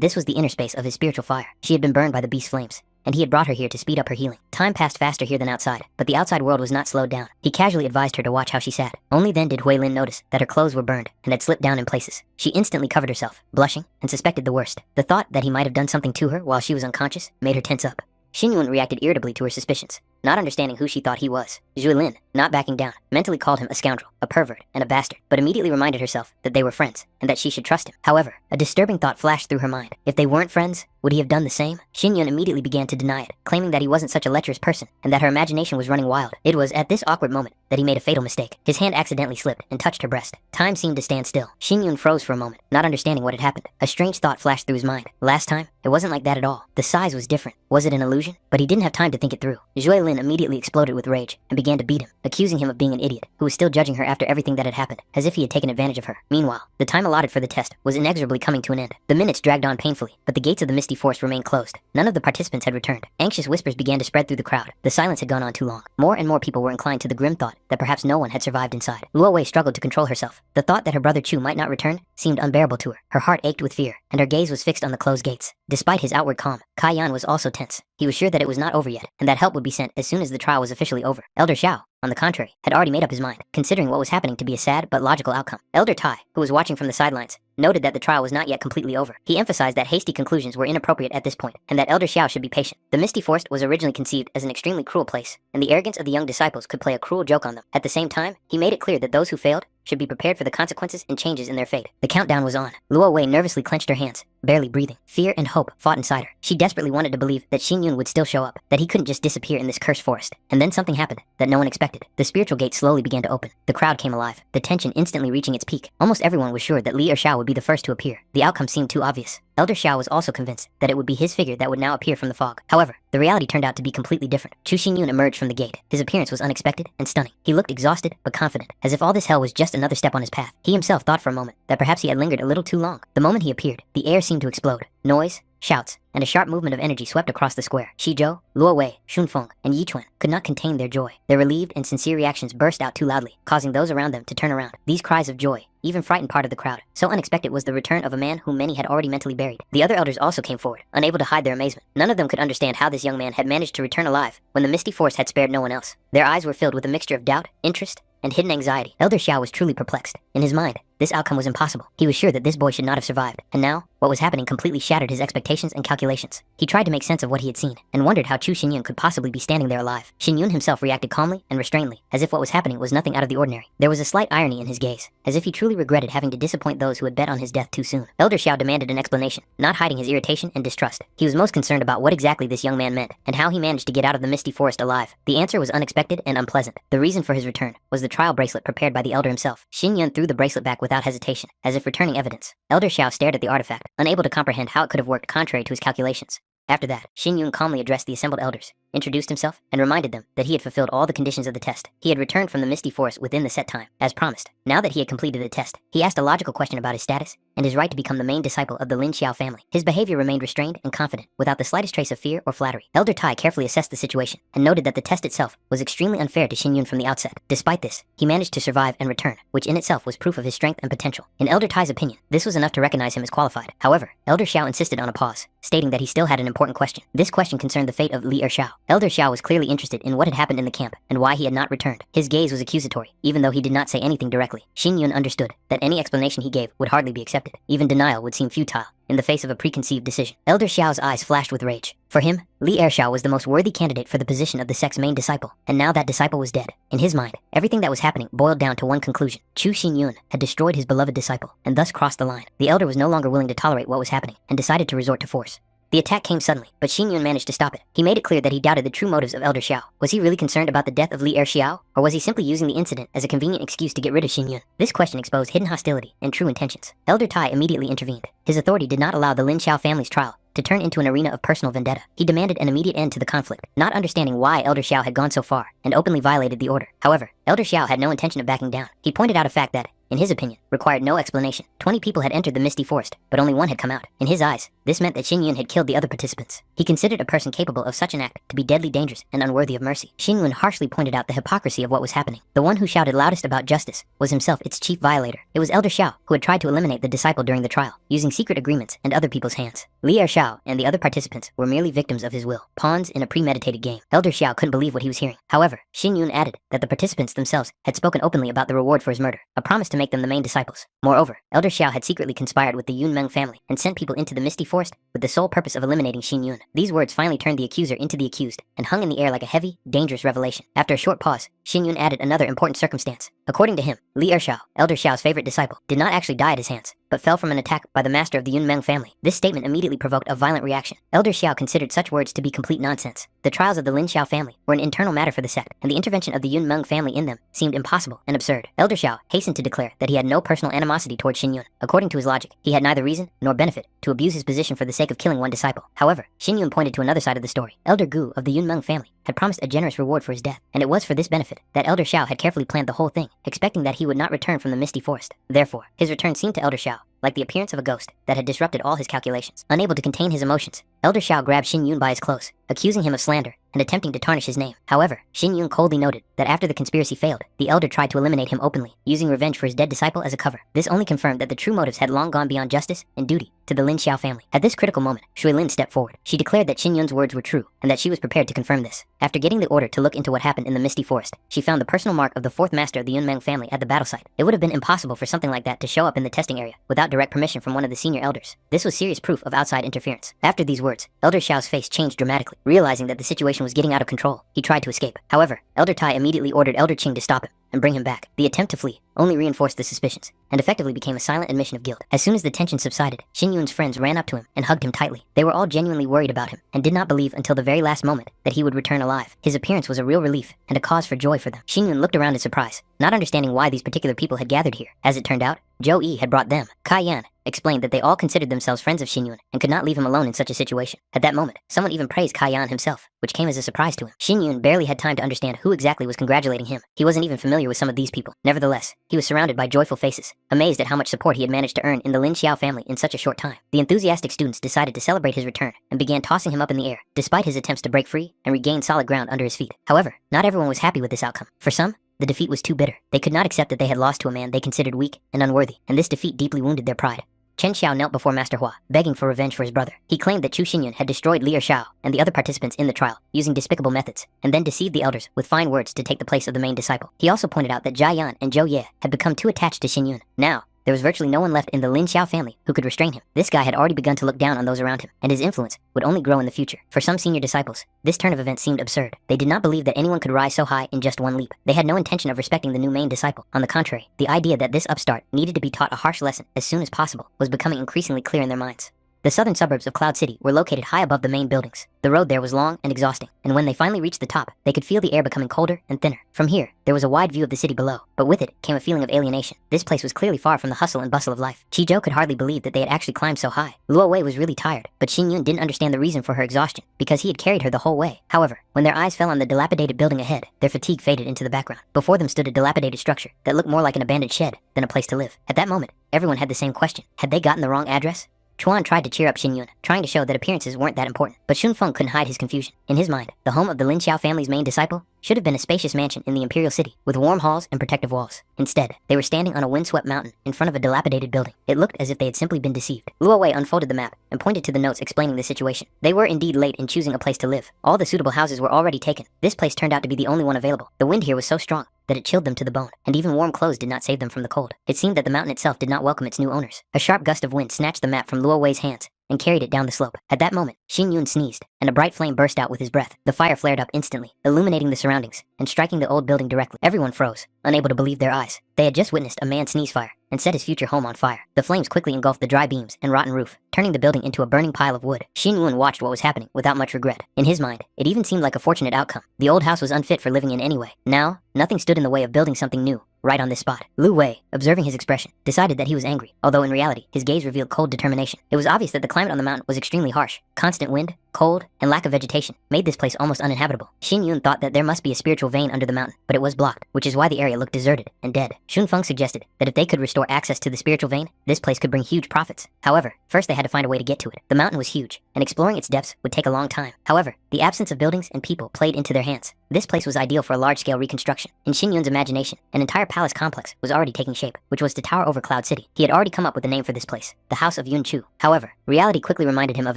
this was the inner space of his spiritual fire. She had been burned by the beast's flames, and he had brought her here to speed up her healing. Time passed faster here than outside, but the outside world was not slowed down. He casually advised her to watch how she sat. Only then did Huilin notice that her clothes were burned and had slipped down in places. She instantly covered herself, blushing, and suspected the worst. The thought that he might have done something to her while she was unconscious made her tense up. Xinyun reacted irritably to her suspicions, not understanding who she thought he was. Xuelin, not backing down, mentally called him a scoundrel, a pervert, and a bastard, but immediately reminded herself that they were friends, and that she should trust him. However, a disturbing thought flashed through her mind. If they weren't friends, would he have done the same? Xinyun immediately began to deny it, claiming that he wasn't such a lecherous person, and that her imagination was running wild. It was at this awkward moment that he made a fatal mistake. His hand accidentally slipped and touched her breast. Time seemed to stand still. Xinyun froze for a moment, not understanding what had happened. A strange thought flashed through his mind. Last time, it wasn't like that at all. The size was different. Was it an illusion? But he didn't have time to think it through. Xuelin immediately exploded with rage and began to beat him, accusing him of being an idiot who was still judging her after everything that had happened, as if he had taken advantage of her. Meanwhile, the time allotted for the test was inexorably coming to an end. The minutes dragged on painfully, but the gates of the misty forest remained closed. None of the participants had returned. Anxious whispers began to spread through the crowd. The silence had gone on too long. More and more people were inclined to the grim thought that perhaps no one had survived inside. Luo Wei struggled to control herself. The thought that her brother Chu might not return seemed unbearable to her. Her heart ached with fear, and her gaze was fixed on the closed gates. Despite his outward calm, Kai Yan was also tense. He was sure that it was not over yet, and that help would be sent as soon as the trial was officially over. Elder Xiao, on the contrary, had already made up his mind, considering what was happening to be a sad but logical outcome. Elder Tai, who was watching from the sidelines, noted that the trial was not yet completely over. He emphasized that hasty conclusions were inappropriate at this point, and that Elder Xiao should be patient. The Misty Forest was originally conceived as an extremely cruel place, and the arrogance of the young disciples could play a cruel joke on them. At the same time, he made it clear that those who failed should be prepared for the consequences and changes in their fate. The countdown was on. Luo Wei nervously clenched her hands, barely breathing. Fear and hope fought inside her. She desperately wanted to believe that Xinyun would still show up, that he couldn't just disappear in this cursed forest. And then something happened that no one expected. The spiritual gate slowly began to open. The crowd came alive, the tension instantly reaching its peak. Almost everyone was sure that Li or Xiao would be the first to appear. The outcome seemed too obvious. Elder Xiao was also convinced that it would be his figure that would now appear from the fog. However, the reality turned out to be completely different. Chu Xinyun emerged from the gate. His appearance was unexpected and stunning. He looked exhausted but confident, as if all this hell was just another step on his path. He himself thought for a moment that perhaps he had lingered a little too long. The moment he appeared, the air seemed to explode. Noise, shouts, and a sharp movement of energy swept across the square. Shizhou, Luo Wei, Shunfeng, and Yichuan could not contain their joy. Their relieved and sincere reactions burst out too loudly, causing those around them to turn around. These cries of joy even frightened part of the crowd. So unexpected was the return of a man whom many had already mentally buried. The other elders also came forward, unable to hide their amazement. None of them could understand how this young man had managed to return alive when the Misty Forest had spared no one else. Their eyes were filled with a mixture of doubt, interest, and hidden anxiety. Elder Xiao was truly perplexed. In his mind, this outcome was impossible. He was sure that this boy should not have survived. And now, what was happening completely shattered his expectations and calculations. He tried to make sense of what he had seen, and wondered how Chu Xinyun could possibly be standing there alive. Xinyun himself reacted calmly and restrainedly, as if what was happening was nothing out of the ordinary. There was a slight irony in his gaze, as if he truly regretted having to disappoint those who had bet on his death too soon. Elder Xiao demanded an explanation, not hiding his irritation and distrust. He was most concerned about what exactly this young man meant, and how he managed to get out of the misty forest alive. The answer was unexpected and unpleasant. The reason for his return was the trial bracelet prepared by the elder himself. Xinyun threw the bracelet back without hesitation, as if returning evidence. Elder Xiao stared at the artifact, unable to comprehend how it could have worked contrary to his calculations. After that, Xinyun calmly addressed the assembled elders, introduced himself, and reminded them that he had fulfilled all the conditions of the test. He had returned from the misty forest within the set time, as promised. Now that he had completed the test, he asked a logical question about his status and his right to become the main disciple of the Lin Xiao family. His behavior remained restrained and confident, without the slightest trace of fear or flattery. Elder Tai carefully assessed the situation and noted that the test itself was extremely unfair to Xinyun from the outset. Despite this, he managed to survive and return, which in itself was proof of his strength and potential. In Elder Tai's opinion, this was enough to recognize him as qualified. However, Elder Xiao insisted on a pause, stating that he still had an important question. This question concerned the fate of Li Erxiao. Elder Xiao was clearly interested in what had happened in the camp and why he had not returned. His gaze was accusatory, even though he did not say anything directly. Xinyun understood that any explanation he gave would hardly be accepted. Even denial would seem futile in the face of a preconceived decision. Elder Xiao's eyes flashed with rage. For him, Li Erxiao was the most worthy candidate for the position of the sect's main disciple, and now that disciple was dead. In his mind, everything that was happening boiled down to one conclusion. Chu Xinyun had destroyed his beloved disciple, and thus crossed the line. The elder was no longer willing to tolerate what was happening, and decided to resort to force. The attack came suddenly, but Xinyun managed to stop it. He made it clear that he doubted the true motives of Elder Xiao. Was he really concerned about the death of Li Erxiao, or was he simply using the incident as a convenient excuse to get rid of Xinyun? This question exposed hidden hostility and true intentions. Elder Tai immediately intervened. His authority did not allow the Lin Xiao family's trial to turn into an arena of personal vendetta. He demanded an immediate end to the conflict, not understanding why Elder Xiao had gone so far and openly violated the order. However, Elder Xiao had no intention of backing down. He pointed out a fact that, in his opinion, required no explanation. 20 people had entered the misty forest, but only one had come out. In his eyes, this meant that Xinyun had killed the other participants. He considered a person capable of such an act to be deadly dangerous and unworthy of mercy. Xinyun harshly pointed out the hypocrisy of what was happening. The one who shouted loudest about justice was himself its chief violator. It was Elder Xiao who had tried to eliminate the disciple during the trial, using secret agreements and other people's hands. Li Erxiao and the other participants were merely victims of his will, pawns in a premeditated game. Elder Xiao couldn't believe what he was hearing. However, Xinyun added that the participants themselves had spoken openly about the reward for his murder, a promise to make them the main disciples. Moreover, Elder Xiao had secretly conspired with the Yunmeng family and sent people into the misty forest with the sole purpose of eliminating Xinyun. These words finally turned the accuser into the accused and hung in the air like a heavy, dangerous revelation. After a short pause, Xinyun added another important circumstance. According to him, Li Erxiao, Elder Xiao's favorite disciple, did not actually die at his hands, but fell from an attack by the master of the Yunmeng family. This statement immediately provoked a violent reaction. Elder Xiao considered such words to be complete nonsense. The trials of the Lin Xiao family were an internal matter for the sect, and the intervention of the Yunmeng family in them seemed impossible and absurd. Elder Xiao hastened to declare that he had no personal animosity towards Xinyun. According to his logic, he had neither reason nor benefit to abuse his position for the sake of killing one disciple. However, Xinyun pointed to another side of the story. Elder Gu of the Yunmeng family had promised a generous reward for his death, and it was for this benefit that Elder Xiao had carefully planned the whole thing, expecting that he would not return from the misty forest. Therefore, his return seemed to Elder Xiao like the appearance of a ghost that had disrupted all his calculations. Unable to contain his emotions, Elder Xiao grabbed Xinyun by his clothes, accusing him of slander and attempting to tarnish his name. However, Xinyun coldly noted that after the conspiracy failed, the elder tried to eliminate him openly, using revenge for his dead disciple as a cover. This only confirmed that the true motives had long gone beyond justice and duty to the Lin Xiao family. At this critical moment, Shui Lin stepped forward. She declared that Xinyun's words were true, and that she was prepared to confirm this. After getting the order to look into what happened in the misty forest, she found the personal mark of the fourth master of the Yunmeng family at the battle site. It would have been impossible for something like that to show up in the testing area without direct permission from one of the senior elders. This was serious proof of outside interference. After these words, Elder Xiao's face changed dramatically. Realizing that the situation was getting out of control, he tried to escape. However, Elder Tai immediately ordered Elder Qing to stop him and bring him back. The attempt to flee only reinforced the suspicions and effectively became a silent admission of guilt. As soon as the tension subsided, Xinyun's friends ran up to him and hugged him tightly. They were all genuinely worried about him and did not believe until the very last moment that he would return alive. His appearance was a real relief and a cause for joy for them. Xinyun looked around in surprise, not understanding why these particular people had gathered here. As it turned out, Zhou Yi had brought them. Kai Yan explained that they all considered themselves friends of Xinyun and could not leave him alone in such a situation. At that moment, someone even praised Kai Yan himself, which came as a surprise to him. Xinyun barely had time to understand who exactly was congratulating him. He wasn't even familiar with some of these people. Nevertheless, he was surrounded by joyful faces, amazed at how much support he had managed to earn in the Lin Xiao family in such a short time. The enthusiastic students decided to celebrate his return and began tossing him up in the air, despite his attempts to break free and regain solid ground under his feet. However, not everyone was happy with this outcome. For some, the defeat was too bitter. They could not accept that they had lost to a man they considered weak and unworthy, and this defeat deeply wounded their pride. Chen Xiao knelt before Master Hua, begging for revenge for his brother. He claimed that Chu Xinyun had destroyed Li Erxiao and the other participants in the trial, using despicable methods, and then deceived the elders with fine words to take the place of the main disciple. He also pointed out that Jia Yan and Zhou Ye had become too attached to Xinyun. Now, there was virtually no one left in the Lin Xiao family who could restrain him. This guy had already begun to look down on those around him, and his influence would only grow in the future. For some senior disciples, this turn of events seemed absurd. They did not believe that anyone could rise so high in just one leap. They had no intention of respecting the new main disciple. On the contrary, the idea that this upstart needed to be taught a harsh lesson as soon as possible was becoming increasingly clear in their minds. The southern suburbs of Cloud City were located high above the main buildings. The road there was long and exhausting, and when they finally reached the top, they could feel the air becoming colder and thinner. From here, there was a wide view of the city below, but with it came a feeling of alienation. This place was clearly far from the hustle and bustle of life. Qizhou could hardly believe that they had actually climbed so high. Luo Wei was really tired, but Xin Yun didn't understand the reason for her exhaustion, because he had carried her the whole way. However, when their eyes fell on the dilapidated building ahead, their fatigue faded into the background. Before them stood a dilapidated structure that looked more like an abandoned shed than a place to live. At that moment, everyone had the same question. Had they gotten the wrong address? Chuan tried to cheer up Xin Yun, trying to show that appearances weren't that important, but Shun Feng couldn't hide his confusion. In his mind, the home of the Lin Xiao family's main disciple should have been a spacious mansion in the imperial city, with warm halls and protective walls. Instead, they were standing on a windswept mountain in front of a dilapidated building. It looked as if they had simply been deceived. Luo Wei unfolded the map and pointed to the notes explaining the situation. They were indeed late in choosing a place to live. All the suitable houses were already taken. This place turned out to be the only one available. The wind here was so strong that it chilled them to the bone, and even warm clothes did not save them from the cold. It seemed that the mountain itself did not welcome its new owners. A sharp gust of wind snatched the map from Luo Wei's hands and carried it down the slope. At that moment, Xin Yun sneezed, and a bright flame burst out with his breath. The fire flared up instantly, illuminating the surroundings and striking the old building directly. Everyone froze, unable to believe their eyes. They had just witnessed a man sneeze fire and set his future home on fire. The flames quickly engulfed the dry beams and rotten roof, turning the building into a burning pile of wood. Xin Yun watched what was happening without much regret. In his mind, it even seemed like a fortunate outcome. The old house was unfit for living in anyway. Now, nothing stood in the way of building something new right on this spot. Lu Wei, observing his expression, decided that he was angry, although in reality, his gaze revealed cold determination. It was obvious that the climate on the mountain was extremely harsh. Constant wind, cold, and lack of vegetation made this place almost uninhabitable. Xin Yun thought that there must be a spiritual vein under the mountain, but it was blocked, which is why the area looked deserted and dead. Shun Feng suggested that if they could restore access to the spiritual vein, this place could bring huge profits. However, first they had to find a way to get to it. The mountain was huge, and exploring its depths would take a long time. However, the absence of buildings and people played into their hands. This place was ideal for a large-scale reconstruction. In Xin Yun's imagination, an entire palace complex was already taking shape, which was to tower over Cloud City. He had already come up with a name for this place, the House of Yun Chu. However, reality quickly reminded him of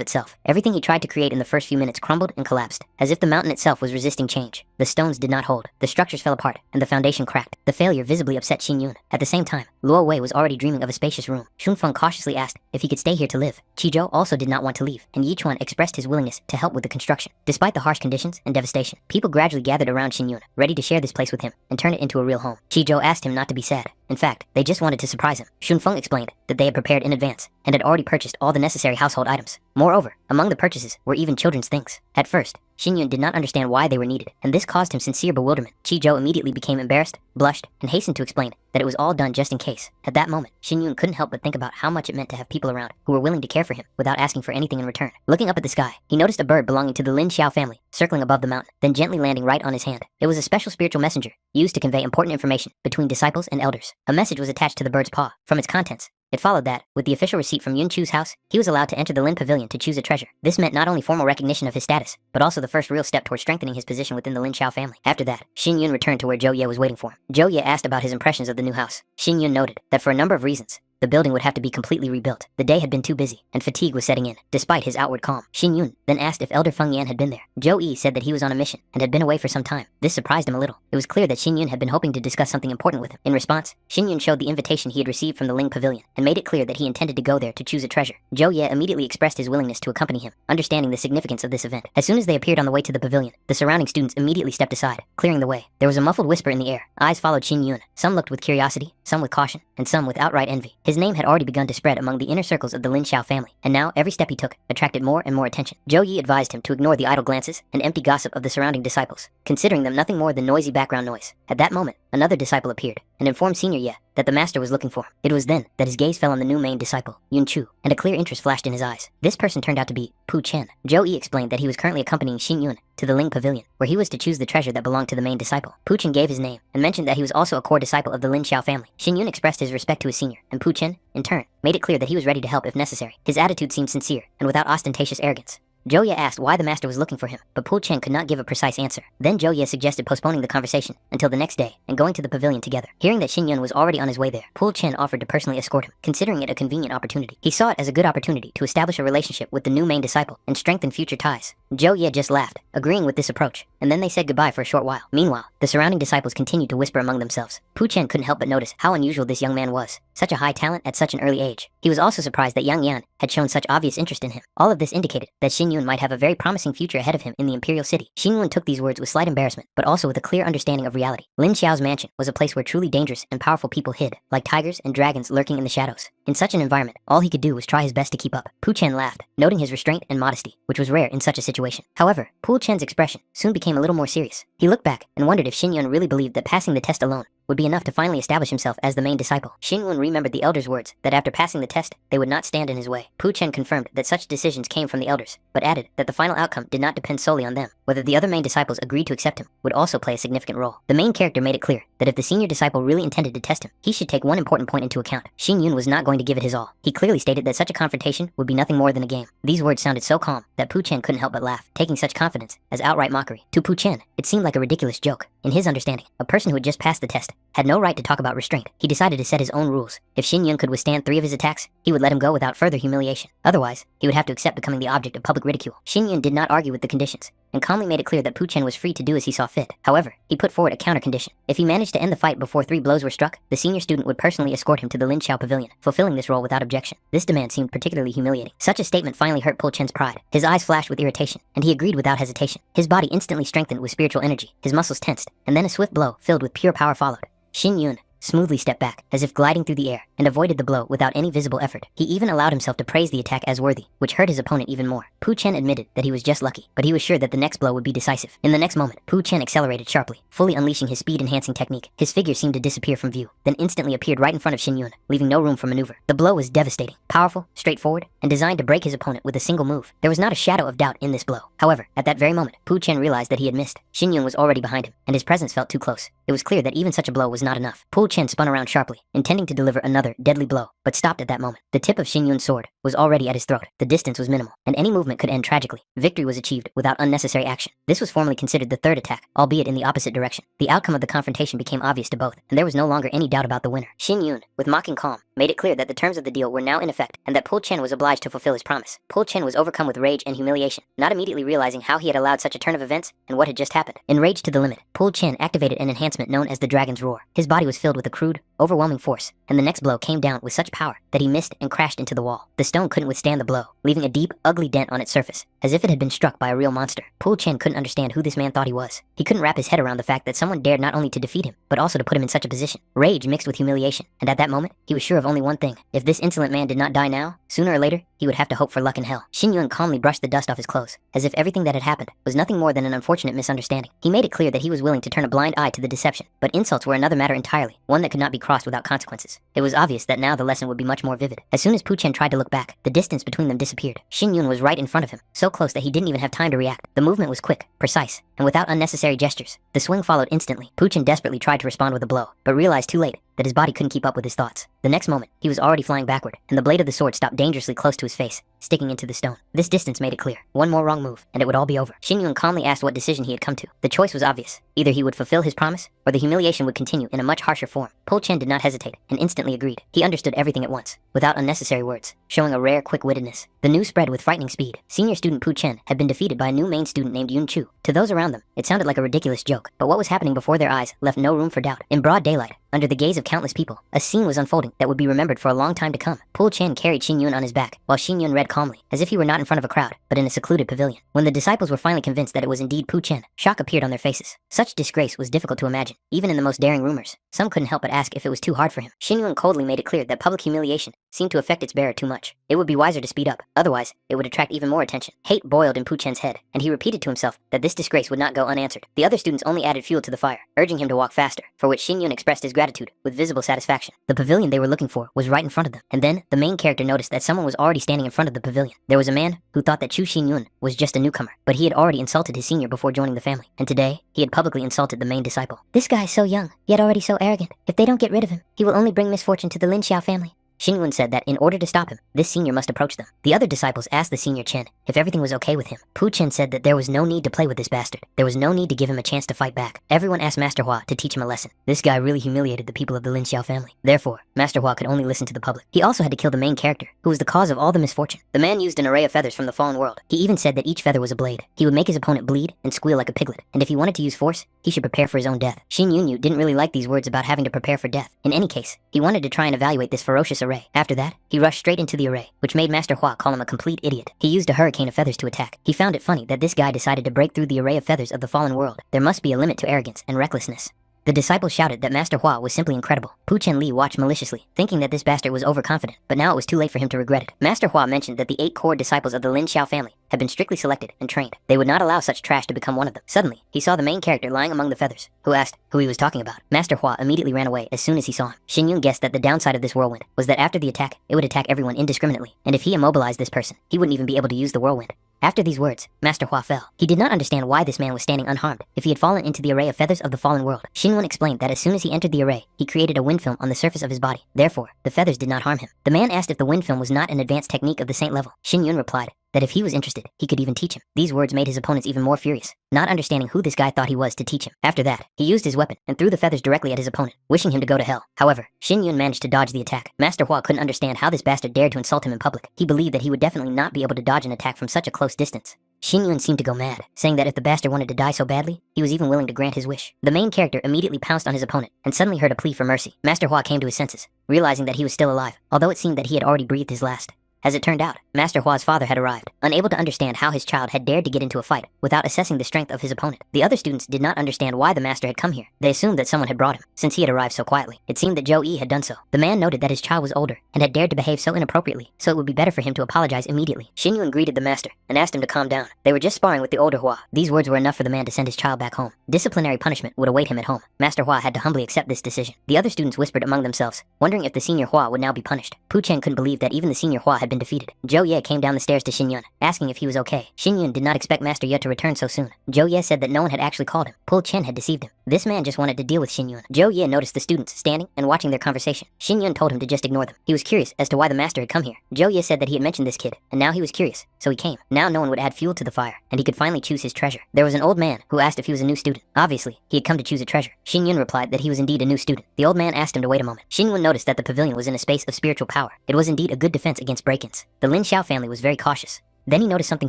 itself. Everything he tried to create in the first few minutes crumbled and collapsed, as if the mountain itself was resisting change. The stones did not hold, the structures fell apart, and the foundation cracked. The failure visibly upset Xin Yun. At the same time, Luo Wei was already dreaming of a spacious room. Shun Feng cautiously asked if he could stay here to live. Qizhou also did not want to leave, and Yichuan expressed his willingness to help with the construction. Despite the harsh conditions and devastation, people gradually gathered around Xin Yun, ready to share this place with him and turn it into a real home. Qizhou asked him not to be sad. In fact, they just wanted to surprise him. Shun Feng explained that they had prepared in advance and had already purchased all the necessary household items. Moreover, among the purchases were even children's things. At first, Xin Yun did not understand why they were needed, and this caused him sincere bewilderment. Qizhou immediately became embarrassed, blushed, and hastened to explain that it was all done just in case. At that moment, Xin Yun couldn't help but think about how much it meant to have people around who were willing to care for him without asking for anything in return. Looking up at the sky, he noticed a bird belonging to the Lin Xiao family circling above the mountain, then gently landing right on his hand. It was a special spiritual messenger used to convey important information between disciples and elders. A message was attached to the bird's paw. From its contents, it followed that, with the official receipt from Yun Chu's house, he was allowed to enter the Lin Pavilion to choose a treasure. This meant not only formal recognition of his status, but also the first real step towards strengthening his position within the Lin Xiao family. After that, Xin Yun returned to where Zhou Ye was waiting for him. Zhou Ye asked about his impressions of the new house. Xin Yun noted that for a number of reasons, the building would have to be completely rebuilt. The day had been too busy, and fatigue was setting in, despite his outward calm. Xin Yun then asked if Elder Feng Yan had been there. Zhou Yi said that he was on a mission, and had been away for some time. This surprised him a little. It was clear that Xin Yun had been hoping to discuss something important with him. In response, Xin Yun showed the invitation he had received from the Ling Pavilion, and made it clear that he intended to go there to choose a treasure. Zhou Ye immediately expressed his willingness to accompany him, understanding the significance of this event. As soon as they appeared on the way to the pavilion, the surrounding students immediately stepped aside, clearing the way. There was a muffled whisper in the air. Eyes followed Xin Yun. Some looked with curiosity, some with caution, and some with outright envy. His name had already begun to spread among the inner circles of the Lin Xiao family, and now every step he took attracted more and more attention. Zhou Yi advised him to ignore the idle glances and empty gossip of the surrounding disciples, considering them nothing more than noisy background noise. At that moment, another disciple appeared and informed Senior Ye that the master was looking for him. It was then that his gaze fell on the new main disciple, Yun Chu, and a clear interest flashed in his eyes. This person turned out to be Pu Chen. Zhou Yi explained that he was currently accompanying Xin Yun to the Ling Pavilion, where he was to choose the treasure that belonged to the main disciple. Pu Chen gave his name and mentioned that he was also a core disciple of the Lin Xiao family. Xin Yun expressed his respect to his senior, and Pu Chen, in turn, made it clear that he was ready to help if necessary. His attitude seemed sincere and without ostentatious arrogance. Zhou Ye asked why the master was looking for him, but Pu Chen could not give a precise answer. Then Zhou Ye suggested postponing the conversation until the next day and going to the pavilion together. Hearing that Xin Yun was already on his way there, Pu Chen offered to personally escort him, considering it a convenient opportunity. He saw it as a good opportunity to establish a relationship with the new main disciple and strengthen future ties. Zhou Ye just laughed, agreeing with this approach, and then they said goodbye for a short while. Meanwhile, the surrounding disciples continued to whisper among themselves. Pu Chen couldn't help but notice how unusual this young man was. Such a high talent at such an early age. He was also surprised that Yang Yan had shown such obvious interest in him. All of this indicated that Xin Yun might have a very promising future ahead of him in the imperial city. Xin Yun took these words with slight embarrassment, but also with a clear understanding of reality. Lin Xiao's mansion was a place where truly dangerous and powerful people hid, like tigers and dragons lurking in the shadows. In such an environment, all he could do was try his best to keep up. Pu Chen laughed, noting his restraint and modesty, which was rare in such a situation. However, Pu Chen's expression soon became a little more serious. He looked back and wondered if Xin Yun really believed that passing the test alone would be enough to finally establish himself as the main disciple. Xin Yun remembered the elders' words that after passing the test, they would not stand in his way. Pu Chen confirmed that such decisions came from the elders, but added that the final outcome did not depend solely on them. Whether the other main disciples agreed to accept him would also play a significant role. The main character made it clear that if the senior disciple really intended to test him, he should take one important point into account. Xin Yun was not going to give it his all. He clearly stated that such a confrontation would be nothing more than a game. These words sounded so calm that Pu Chen couldn't help but laugh, taking such confidence as outright mockery. To Pu Chen, it seemed like a ridiculous joke. In his understanding, a person who had just passed the test had no right to talk about restraint. He decided to set his own rules. If Xin Yun could withstand 3 of his attacks, he would let him go without further humiliation. Otherwise, he would have to accept becoming the object of public ridicule. Xin Yun did not argue with the conditions, and calmly made it clear that Pu Chen was free to do as he saw fit. However, he put forward a counter condition. If he managed to end the fight before 3 blows were struck, the senior student would personally escort him to the Lin Xiao pavilion, fulfilling this role without objection. This demand seemed particularly humiliating. Such a statement finally hurt Pu Chen's pride. His eyes flashed with irritation, and he agreed without hesitation. His body instantly strengthened with spiritual energy, his muscles tensed, and then a swift blow filled with pure power followed. Xin Yun smoothly stepped back, as if gliding through the air, and avoided the blow without any visible effort. He even allowed himself to praise the attack as worthy, which hurt his opponent even more. Pu Chen admitted that he was just lucky, but he was sure that the next blow would be decisive. In the next moment, Pu Chen accelerated sharply, fully unleashing his speed-enhancing technique. His figure seemed to disappear from view, then instantly appeared right in front of Xin Yun, leaving no room for maneuver. The blow was devastating, powerful, straightforward, and designed to break his opponent with a single move. There was not a shadow of doubt in this blow. However, at that very moment, Pu Chen realized that he had missed. Xin Yun was already behind him, and his presence felt too close. It was clear that even such a blow was not enough. Pu Chen spun around sharply, intending to deliver another deadly blow, but stopped at that moment. The tip of Xin Yun's sword was already at his throat. The distance was minimal, and any movement could end tragically. Victory was achieved without unnecessary action. This was formally considered the third attack, albeit in the opposite direction. The outcome of the confrontation became obvious to both, and there was no longer any doubt about the winner. Xin Yun, with mocking calm, made it clear that the terms of the deal were now in effect, and that Pu Chen was obliged to fulfill his promise. Pu Chen was overcome with rage and humiliation, not immediately realizing how he had allowed such a turn of events and what had just happened. Enraged to the limit, Pu Chen activated an enhancement known as the Dragon's Roar. His body was filled with a crude, overwhelming force, and the next blow came down with such power that he missed and crashed into the wall. The stone couldn't withstand the blow, leaving a deep, ugly dent on its surface, as if it had been struck by a real monster. Pu Chen couldn't understand who this man thought he was. He couldn't wrap his head around the fact that someone dared not only to defeat him, but also to put him in such a position. Rage mixed with humiliation, and at that moment, he was sure of only one thing. If this insolent man did not die now, sooner or later, he would have to hope for luck in hell. Xin Yun calmly brushed the dust off his clothes, as if everything that had happened was nothing more than an unfortunate misunderstanding. He made it clear that he was willing to turn a blind eye to the deception, but insults were another matter entirely, one that could not be crossed without consequences. It was obvious that now the lesson would be much more vivid. As soon as Pu Chen tried to look back, the distance between them disappeared. Xin Yun was right in front of him, so close that he didn't even have time to react. The movement was quick, precise, and without unnecessary gestures. The swing followed instantly. Pu Chen desperately tried to respond with a blow, but realized too late that his body couldn't keep up with his thoughts. The next moment, he was already flying backward, and the blade of the sword stopped dangerously close to his face, sticking into the stone. This distance made it clear. One more wrong move, and it would all be over. Xin Yun calmly asked what decision he had come to. The choice was obvious. Either he would fulfill his promise, or the humiliation would continue in a much harsher form. Pu Chen did not hesitate, and instantly agreed. He understood everything at once, without unnecessary words, showing a rare quick-wittedness. The news spread with frightening speed. Senior student Pu Chen had been defeated by a new main student named Yun Chu. To those around them, it sounded like a ridiculous joke, but what was happening before their eyes left no room for doubt. In broad daylight, under the gaze of countless people, a scene was unfolding that would be remembered for a long time to come. Pu Chen carried Xin Yun on his back, while Xin Yun read calmly, as if he were not in front of a crowd, but in a secluded pavilion. When the disciples were finally convinced that it was indeed Pu Chen, shock appeared on their faces. Such disgrace was difficult to imagine, even in the most daring rumors. Some couldn't help but ask if it was too hard for him. Xin Yun coldly made it clear that public humiliation seemed to affect its bearer too much. It would be wiser to speed up, otherwise it would attract even more attention. Hate boiled in Pu Chen's head, and he repeated to himself that this disgrace would not go unanswered. The other students only added fuel to the fire, urging him to walk faster, for which Xin Yun expressed his gratitude with visible satisfaction. The pavilion they were looking for was right in front of them, and then the main character noticed that someone was already standing in front of the pavilion. There was a man who thought that Chu Xin Yun was just a newcomer, but he had already insulted his senior before joining the family, and today he had publicly insulted the main disciple. This guy is so young, yet already so arrogant. If they don't get rid of him, he will only bring misfortune to the Lin Xiao family. Xin Yun said that in order to stop him, this senior must approach them. The other disciples asked the senior Chen if everything was okay with him. Pu Chen said that there was no need to play with this bastard. There was no need to give him a chance to fight back. Everyone asked Master Hua to teach him a lesson. This guy really humiliated the people of the Lin Xiao family. Therefore, Master Hua could only listen to the public. He also had to kill the main character, who was the cause of all the misfortune. The man used an array of feathers from the fallen world. He even said that each feather was a blade. He would make his opponent bleed and squeal like a piglet, and if he wanted to use force, he should prepare for his own death. Xin Yunyu didn't really like these words about having to prepare for death. In any case, he wanted to try and evaluate this ferocious array. After that, he rushed straight into the array, which made Master Hua call him a complete idiot. He used a hurricane of feathers to attack. He found it funny that this guy decided to break through the array of feathers of the fallen world. There must be a limit to arrogance and recklessness. The disciples shouted that Master Hua was simply incredible. Pu Chen Li watched maliciously, thinking that this bastard was overconfident, but now it was too late for him to regret it. Master Hua mentioned that the 8 core disciples of the Lin Xiao family had been strictly selected and trained. They would not allow such trash to become one of them. Suddenly, he saw the main character lying among the feathers, who asked who he was talking about. Master Hua immediately ran away as soon as he saw him. Xin Yun guessed that the downside of this whirlwind was that after the attack, it would attack everyone indiscriminately, and if he immobilized this person, he wouldn't even be able to use the whirlwind. After these words, Master Hua fell. He did not understand why this man was standing unharmed if he had fallen into the array of feathers of the fallen world. Xin Yun explained that as soon as he entered the array, he created a wind film on the surface of his body. Therefore, the feathers did not harm him. The man asked if the wind film was not an advanced technique of the saint level. Xin Yun replied that if he was interested, he could even teach him. These words made his opponents even more furious, not understanding who this guy thought he was to teach him. After that, he used his weapon and threw the feathers directly at his opponent, wishing him to go to hell. However, Xin Yun managed to dodge the attack. Master Hua couldn't understand how this bastard dared to insult him in public. He believed that he would definitely not be able to dodge an attack from such a close distance. Xin Yun seemed to go mad, saying that if the bastard wanted to die so badly, he was even willing to grant his wish. The main character immediately pounced on his opponent and suddenly heard a plea for mercy. Master Hua came to his senses, realizing that he was still alive, although it seemed that he had already breathed his last. As it turned out, Master Hua's father had arrived, unable to understand how his child had dared to get into a fight without assessing the strength of his opponent. The other students did not understand why the master had come here. They assumed that someone had brought him, since he had arrived so quietly. It seemed that Zhou Yi had done so. The man noted that his child was older and had dared to behave so inappropriately, so it would be better for him to apologize immediately. Xin Yun greeted the master and asked him to calm down. They were just sparring with the older Hua. These words were enough for the man to send his child back home. Disciplinary punishment would await him at home. Master Hua had to humbly accept this decision. The other students whispered among themselves, wondering if the senior Hua would now be punished. Pu Chen couldn't believe that even the senior Hua had been defeated. Zhou Ye came down the stairs to Xin Yun, asking if he was okay. Xin Yun did not expect Master Ye to return so soon. Zhou Ye said that no one had actually called him. Pu Chen had deceived him. This man just wanted to deal with Xin Yun. Zhou Ye noticed the students standing and watching their conversation. Xin Yun told him to just ignore them. He was curious as to why the master had come here. Zhou Ye said that he had mentioned this kid, and now he was curious, so he came. Now no one would add fuel to the fire, and he could finally choose his treasure. There was an old man who asked if he was a new student. Obviously, he had come to choose a treasure. Xin Yun replied that he was indeed a new student. The old man asked him to wait a moment. Xin Yun noticed that the pavilion was in a space of spiritual power. It was indeed a good defense against break-ins. The Lin Xiao family was very cautious. Then he noticed something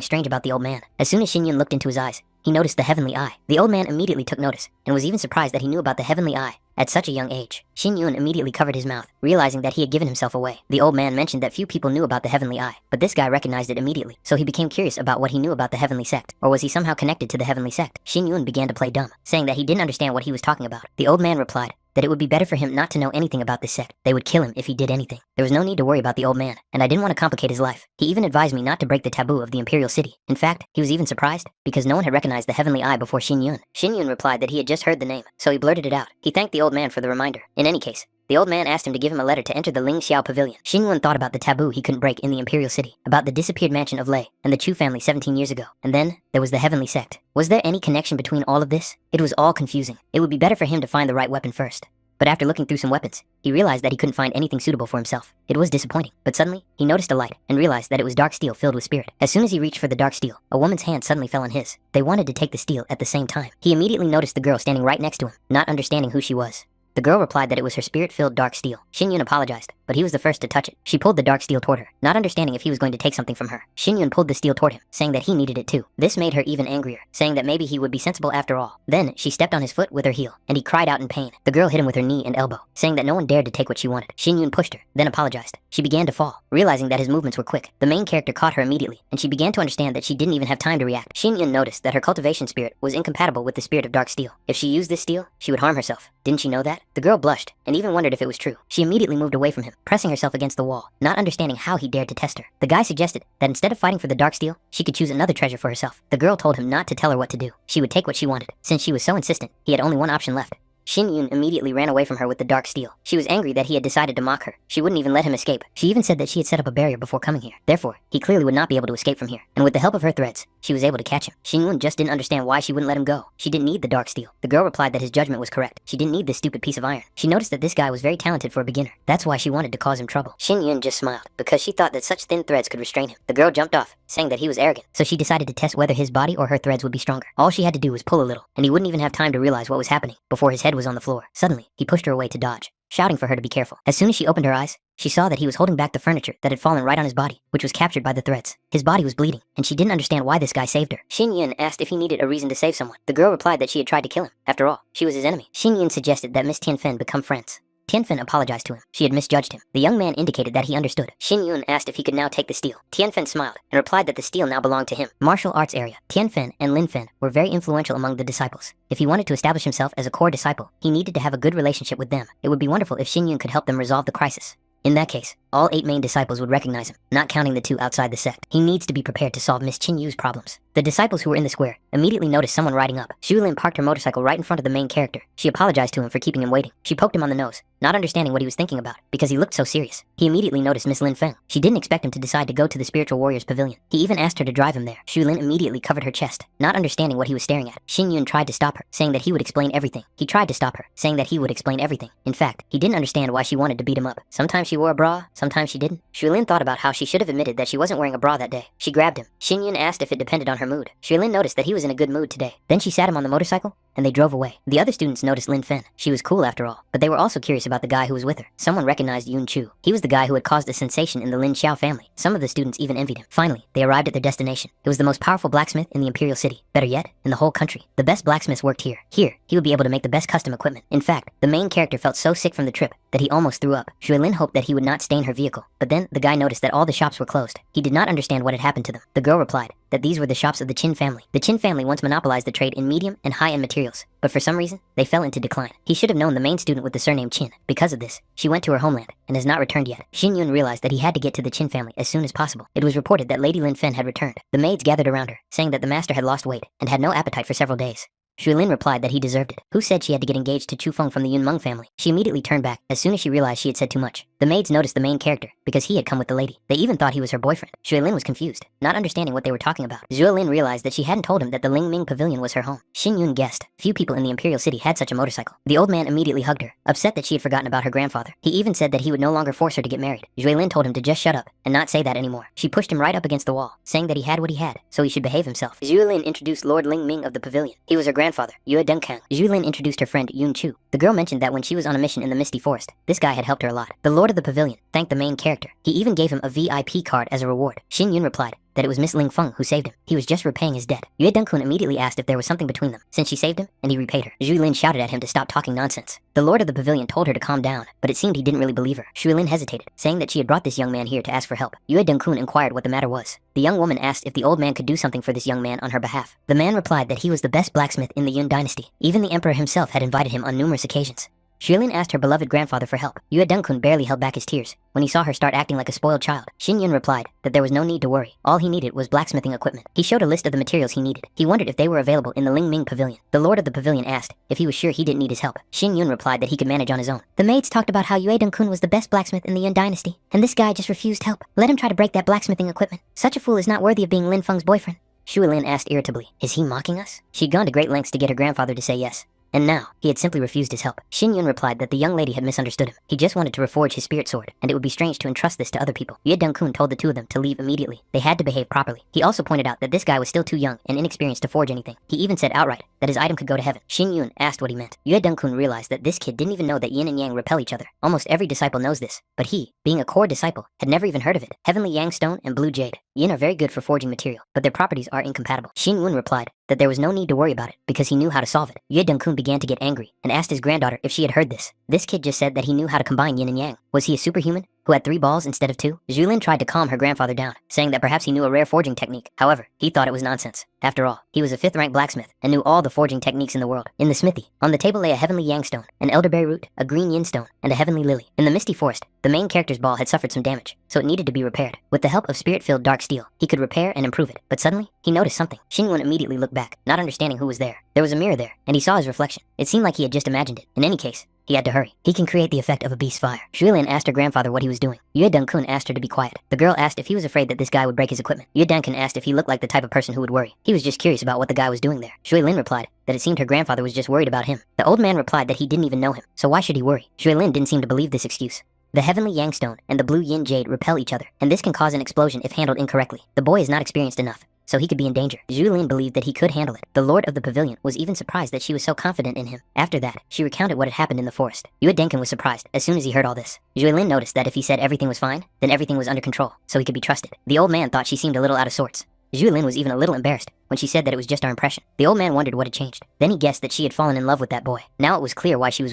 strange about the old man. As soon as Xin Yun looked into his eyes, he noticed the heavenly eye. The old man immediately took notice, and was even surprised that he knew about the heavenly eye at such a young age. Xin Yun immediately covered his mouth, realizing that he had given himself away. The old man mentioned that few people knew about the heavenly eye, but this guy recognized it immediately, so he became curious about what he knew about the heavenly sect, or was he somehow connected to the heavenly sect? Xin Yun began to play dumb, saying that he didn't understand what he was talking about. The old man replied that it would be better for him not to know anything about this sect. They would kill him if he did anything. There was no need to worry about the old man, and I didn't want to complicate his life. He even advised me not to break the taboo of the imperial city. In fact, he was even surprised, because no one had recognized the heavenly eye before Xin Yun. Xin Yun replied that he had just heard the name, so he blurted it out. He thanked the old man for the reminder. In any case, the old man asked him to give him a letter to enter the Ling Xiao pavilion. Xin Yun thought about the taboo he couldn't break in the imperial city, about the disappeared mansion of Lei, and the Chu family 17 years ago. And then, there was the heavenly sect. Was there any connection between all of this? It was all confusing. It would be better for him to find the right weapon first. But after looking through some weapons, he realized that he couldn't find anything suitable for himself. It was disappointing, but suddenly, he noticed a light and realized that it was dark steel filled with spirit. As soon as he reached for the dark steel, a woman's hand suddenly fell on his. They wanted to take the steel at the same time. He immediately noticed the girl standing right next to him, not understanding who she was. The girl replied that it was her spirit-filled dark steel. Xin Yun apologized, but he was the first to touch it. She pulled the dark steel toward her, not understanding if he was going to take something from her. Xin Yun pulled the steel toward him, saying that he needed it too. This made her even angrier, saying that maybe he would be sensible after all. Then, she stepped on his foot with her heel, and he cried out in pain. The girl hit him with her knee and elbow, saying that no one dared to take what she wanted. Xin Yun pushed her, then apologized. She began to fall, realizing that his movements were quick. The main character caught her immediately, and she began to understand that she didn't even have time to react. Xin Yun noticed that her cultivation spirit was incompatible with the spirit of dark steel. If she used this steel, she would harm herself. Didn't she know that? The girl blushed, and even wondered if it was true. She immediately moved away from him, pressing herself against the wall, not understanding how he dared to test her. The guy suggested that instead of fighting for the dark steel, she could choose another treasure for herself. The girl told him not to tell her what to do. She would take what she wanted. Since she was so insistent, he had only one option left. Xin Yun immediately ran away from her with the dark steel. She was angry that he had decided to mock her. She wouldn't even let him escape. She even said that she had set up a barrier before coming here. Therefore, he clearly would not be able to escape from here. And with the help of her threads, she was able to catch him. Xin Yun just didn't understand why she wouldn't let him go. She didn't need the dark steel. The girl replied that his judgment was correct. She didn't need this stupid piece of iron. She noticed that this guy was very talented for a beginner. That's why she wanted to cause him trouble. Xin Yun just smiled, because she thought that such thin threads could restrain him. The girl jumped off, saying that he was arrogant, so she decided to test whether his body or her threads would be stronger. All she had to do was pull a little, and he wouldn't even have time to realize what was happening before his head was on the floor. Suddenly, he pushed her away to dodge, shouting for her to be careful. As soon as she opened her eyes, she saw that he was holding back the furniture that had fallen right on his body, which was captured by the threads. His body was bleeding, and she didn't understand why this guy saved her. Xin Yun asked if he needed a reason to save someone. The girl replied that she had tried to kill him. After all, she was his enemy. Xin Yun suggested that Miss Tianfen become friends. Tianfen apologized to him. She had misjudged him. The young man indicated that he understood. Xin Yun asked if he could now take the steel. Tianfen smiled and replied that the steel now belonged to him. Martial arts area. Tianfen and Linfen were very influential among the disciples. If he wanted to establish himself as a core disciple, he needed to have a good relationship with them. It would be wonderful if Xin Yun could help them resolve the crisis. In that case, all 8 main disciples would recognize him, not counting the 2 outside the sect. He needs to be prepared to solve Miss Qin Yu's problems. The disciples who were in the square immediately noticed someone riding up. Xu Lin parked her motorcycle right in front of the main character. She apologized to him for keeping him waiting. She poked him on the nose, not understanding what he was thinking about, because he looked so serious. He immediately noticed Miss Lin Feng. She didn't expect him to decide to go to the spiritual warrior's pavilion. He even asked her to drive him there. Xu Lin immediately covered her chest, not understanding what he was staring at. Xin Yun tried to stop her, saying that he would explain everything. He tried to stop her, saying that he would explain everything. In fact, he didn't understand why she wanted to beat him up. Sometimes she wore a bra, sometimes she didn't. Xu Lin thought about how she should have admitted that she wasn't wearing a bra that day. She grabbed him. Xin Yun asked if it depended on her mood. Xu Lin noticed that he was in a good mood today. Then she sat him on the motorcycle, and they drove away. The other students noticed Lin Fen. She was cool after all, but they were also curious about the guy who was with her. Someone recognized Yun Chu. He was the guy who had caused a sensation in the Lin Xiao family. Some of the students even envied him. Finally, they arrived at their destination. It was the most powerful blacksmith in the Imperial City. Better yet, in the whole country. The best blacksmiths worked here. Here, he would be able to make the best custom equipment. In fact, the main character felt so sick from the trip that he almost threw up. Xue Lin hoped that he would not stain her vehicle, but then the guy noticed that all the shops were closed. He did not understand what had happened to them. The girl replied that these were the shops of the Qin family. The Qin family once monopolized the trade in medium and high-end materials, but for some reason, they fell into decline. He should have known the main student with the surname Qin. Because of this, she went to her homeland and has not returned yet. Xin Yun realized that he had to get to the Qin family as soon as possible. It was reported that Lady Lin Fen had returned. The maids gathered around her, saying that the master had lost weight and had no appetite for several days. Xu Lin replied that he deserved it. Who said she had to get engaged to Chu Feng from the Yun Meng family? She immediately turned back as soon as she realized she had said too much. The maids noticed the main character because he had come with the lady. They even thought he was her boyfriend. Xu Lin was confused, not understanding what they were talking about. Zhu Lin realized that she hadn't told him that the Ling Ming Pavilion was her home. Xin Yun guessed. Few people in the Imperial City had such a motorcycle. The old man immediately hugged her, upset that she had forgotten about her grandfather. He even said that he would no longer force her to get married. Zhu Lin told him to just shut up and not say that anymore. She pushed him right up against the wall, saying that he had what he had, so he should behave himself. Zhu Lin introduced Lord Ling Ming of the pavilion. He was her grandfather, Yue Dengkang. Zhu Lin introduced her friend Yun Chu. The girl mentioned that when she was on a mission in the Misty Forest, this guy had helped her a lot. The lord of the pavilion thanked the main character. He even gave him a VIP card as a reward. Xin Yun replied that it was Miss Ling Feng who saved him. He was just repaying his debt. Yue Dengkun immediately asked if there was something between them, since she saved him and he repaid her. Zhu Lin shouted at him to stop talking nonsense. The lord of the pavilion told her to calm down, but it seemed he didn't really believe her. Xu Lin hesitated, saying that she had brought this young man here to ask for help. Yue Dengkun inquired what the matter was. The young woman asked if the old man could do something for this young man on her behalf. The man replied that he was the best blacksmith in the Yun dynasty. Even the emperor himself had invited him on numerous occasions. Xu Lin asked her beloved grandfather for help. Yue Dengkun barely held back his tears when he saw her start acting like a spoiled child. Xin Yun replied that there was no need to worry. All he needed was blacksmithing equipment. He showed a list of the materials he needed. He wondered if they were available in the Ling Ming pavilion. The lord of the pavilion asked if he was sure he didn't need his help. Xin Yun replied that he could manage on his own. The maids talked about how Yue Dengkun was the best blacksmith in the Yun dynasty, and this guy just refused help. Let him try to break that blacksmithing equipment. Such a fool is not worthy of being Lin Feng's boyfriend. Xu Lin asked irritably, is he mocking us? She'd gone to great lengths to get her grandfather to say yes. And now, he had simply refused his help. Xin Yun replied that the young lady had misunderstood him. He just wanted to reforge his spirit sword, and it would be strange to entrust this to other people. Yue Dengkun told the two of them to leave immediately. They had to behave properly. He also pointed out that this guy was still too young and inexperienced to forge anything. He even said outright that his item could go to heaven. Xin Yun asked what he meant. Yue Dengkun realized that this kid didn't even know that yin and yang repel each other. Almost every disciple knows this, but he, being a core disciple, had never even heard of it. Heavenly Yang Stone and Blue Jade. Yin are very good for forging material, but their properties are incompatible. Xin Yun replied that there was no need to worry about it because he knew how to solve it. Yue Dengkun began to get angry and asked his granddaughter if she had heard this. This kid just said that he knew how to combine yin and yang. Was he a superhuman? who had 3 balls instead of 2? Zhu tried to calm her grandfather down, saying that perhaps he knew a rare forging technique. However, he thought it was nonsense. After all, he was a 5th-ranked blacksmith and knew all the forging techniques in the world. In the smithy, on the table lay a heavenly yang stone, an elderberry root, a green yin stone, and a heavenly lily. In the misty forest, the main character's ball had suffered some damage, so it needed to be repaired. With the help of spirit-filled dark steel, he could repair and improve it. But suddenly, he noticed something. Xingyun immediately looked back, not understanding who was there. There was a mirror there, and he saw his reflection. It seemed like he had just imagined it. In any case, he had to hurry. He can create the effect of a beast's fire. Shuilin asked her grandfather what he was doing. Yue Deng-kun asked her to be quiet. The girl asked if he was afraid that this guy would break his equipment. Yue Deng-kun asked if he looked like the type of person who would worry. He was just curious about what the guy was doing there. Shuilin replied that it seemed her grandfather was just worried about him. The old man replied that he didn't even know him, so why should he worry? Shuilin didn't seem to believe this excuse. The heavenly yang stone and the blue yin jade repel each other, and this can cause an explosion if handled incorrectly. The boy is not experienced enough, so he could be in danger. Zhu Lin believed that he could handle it. The lord of the pavilion was even surprised that she was so confident in him. After that, she recounted what had happened in the forest. Yue Denken was surprised as soon as he heard all this. Zhu Lin noticed that if he said everything was fine, then everything was under control, so he could be trusted. The old man thought she seemed a little out of sorts. Zhu Lin was even a little embarrassed when she said that it was just our impression. The old man wondered what had changed. Then he guessed that she had fallen in love with that boy. Now it was clear why she was wearing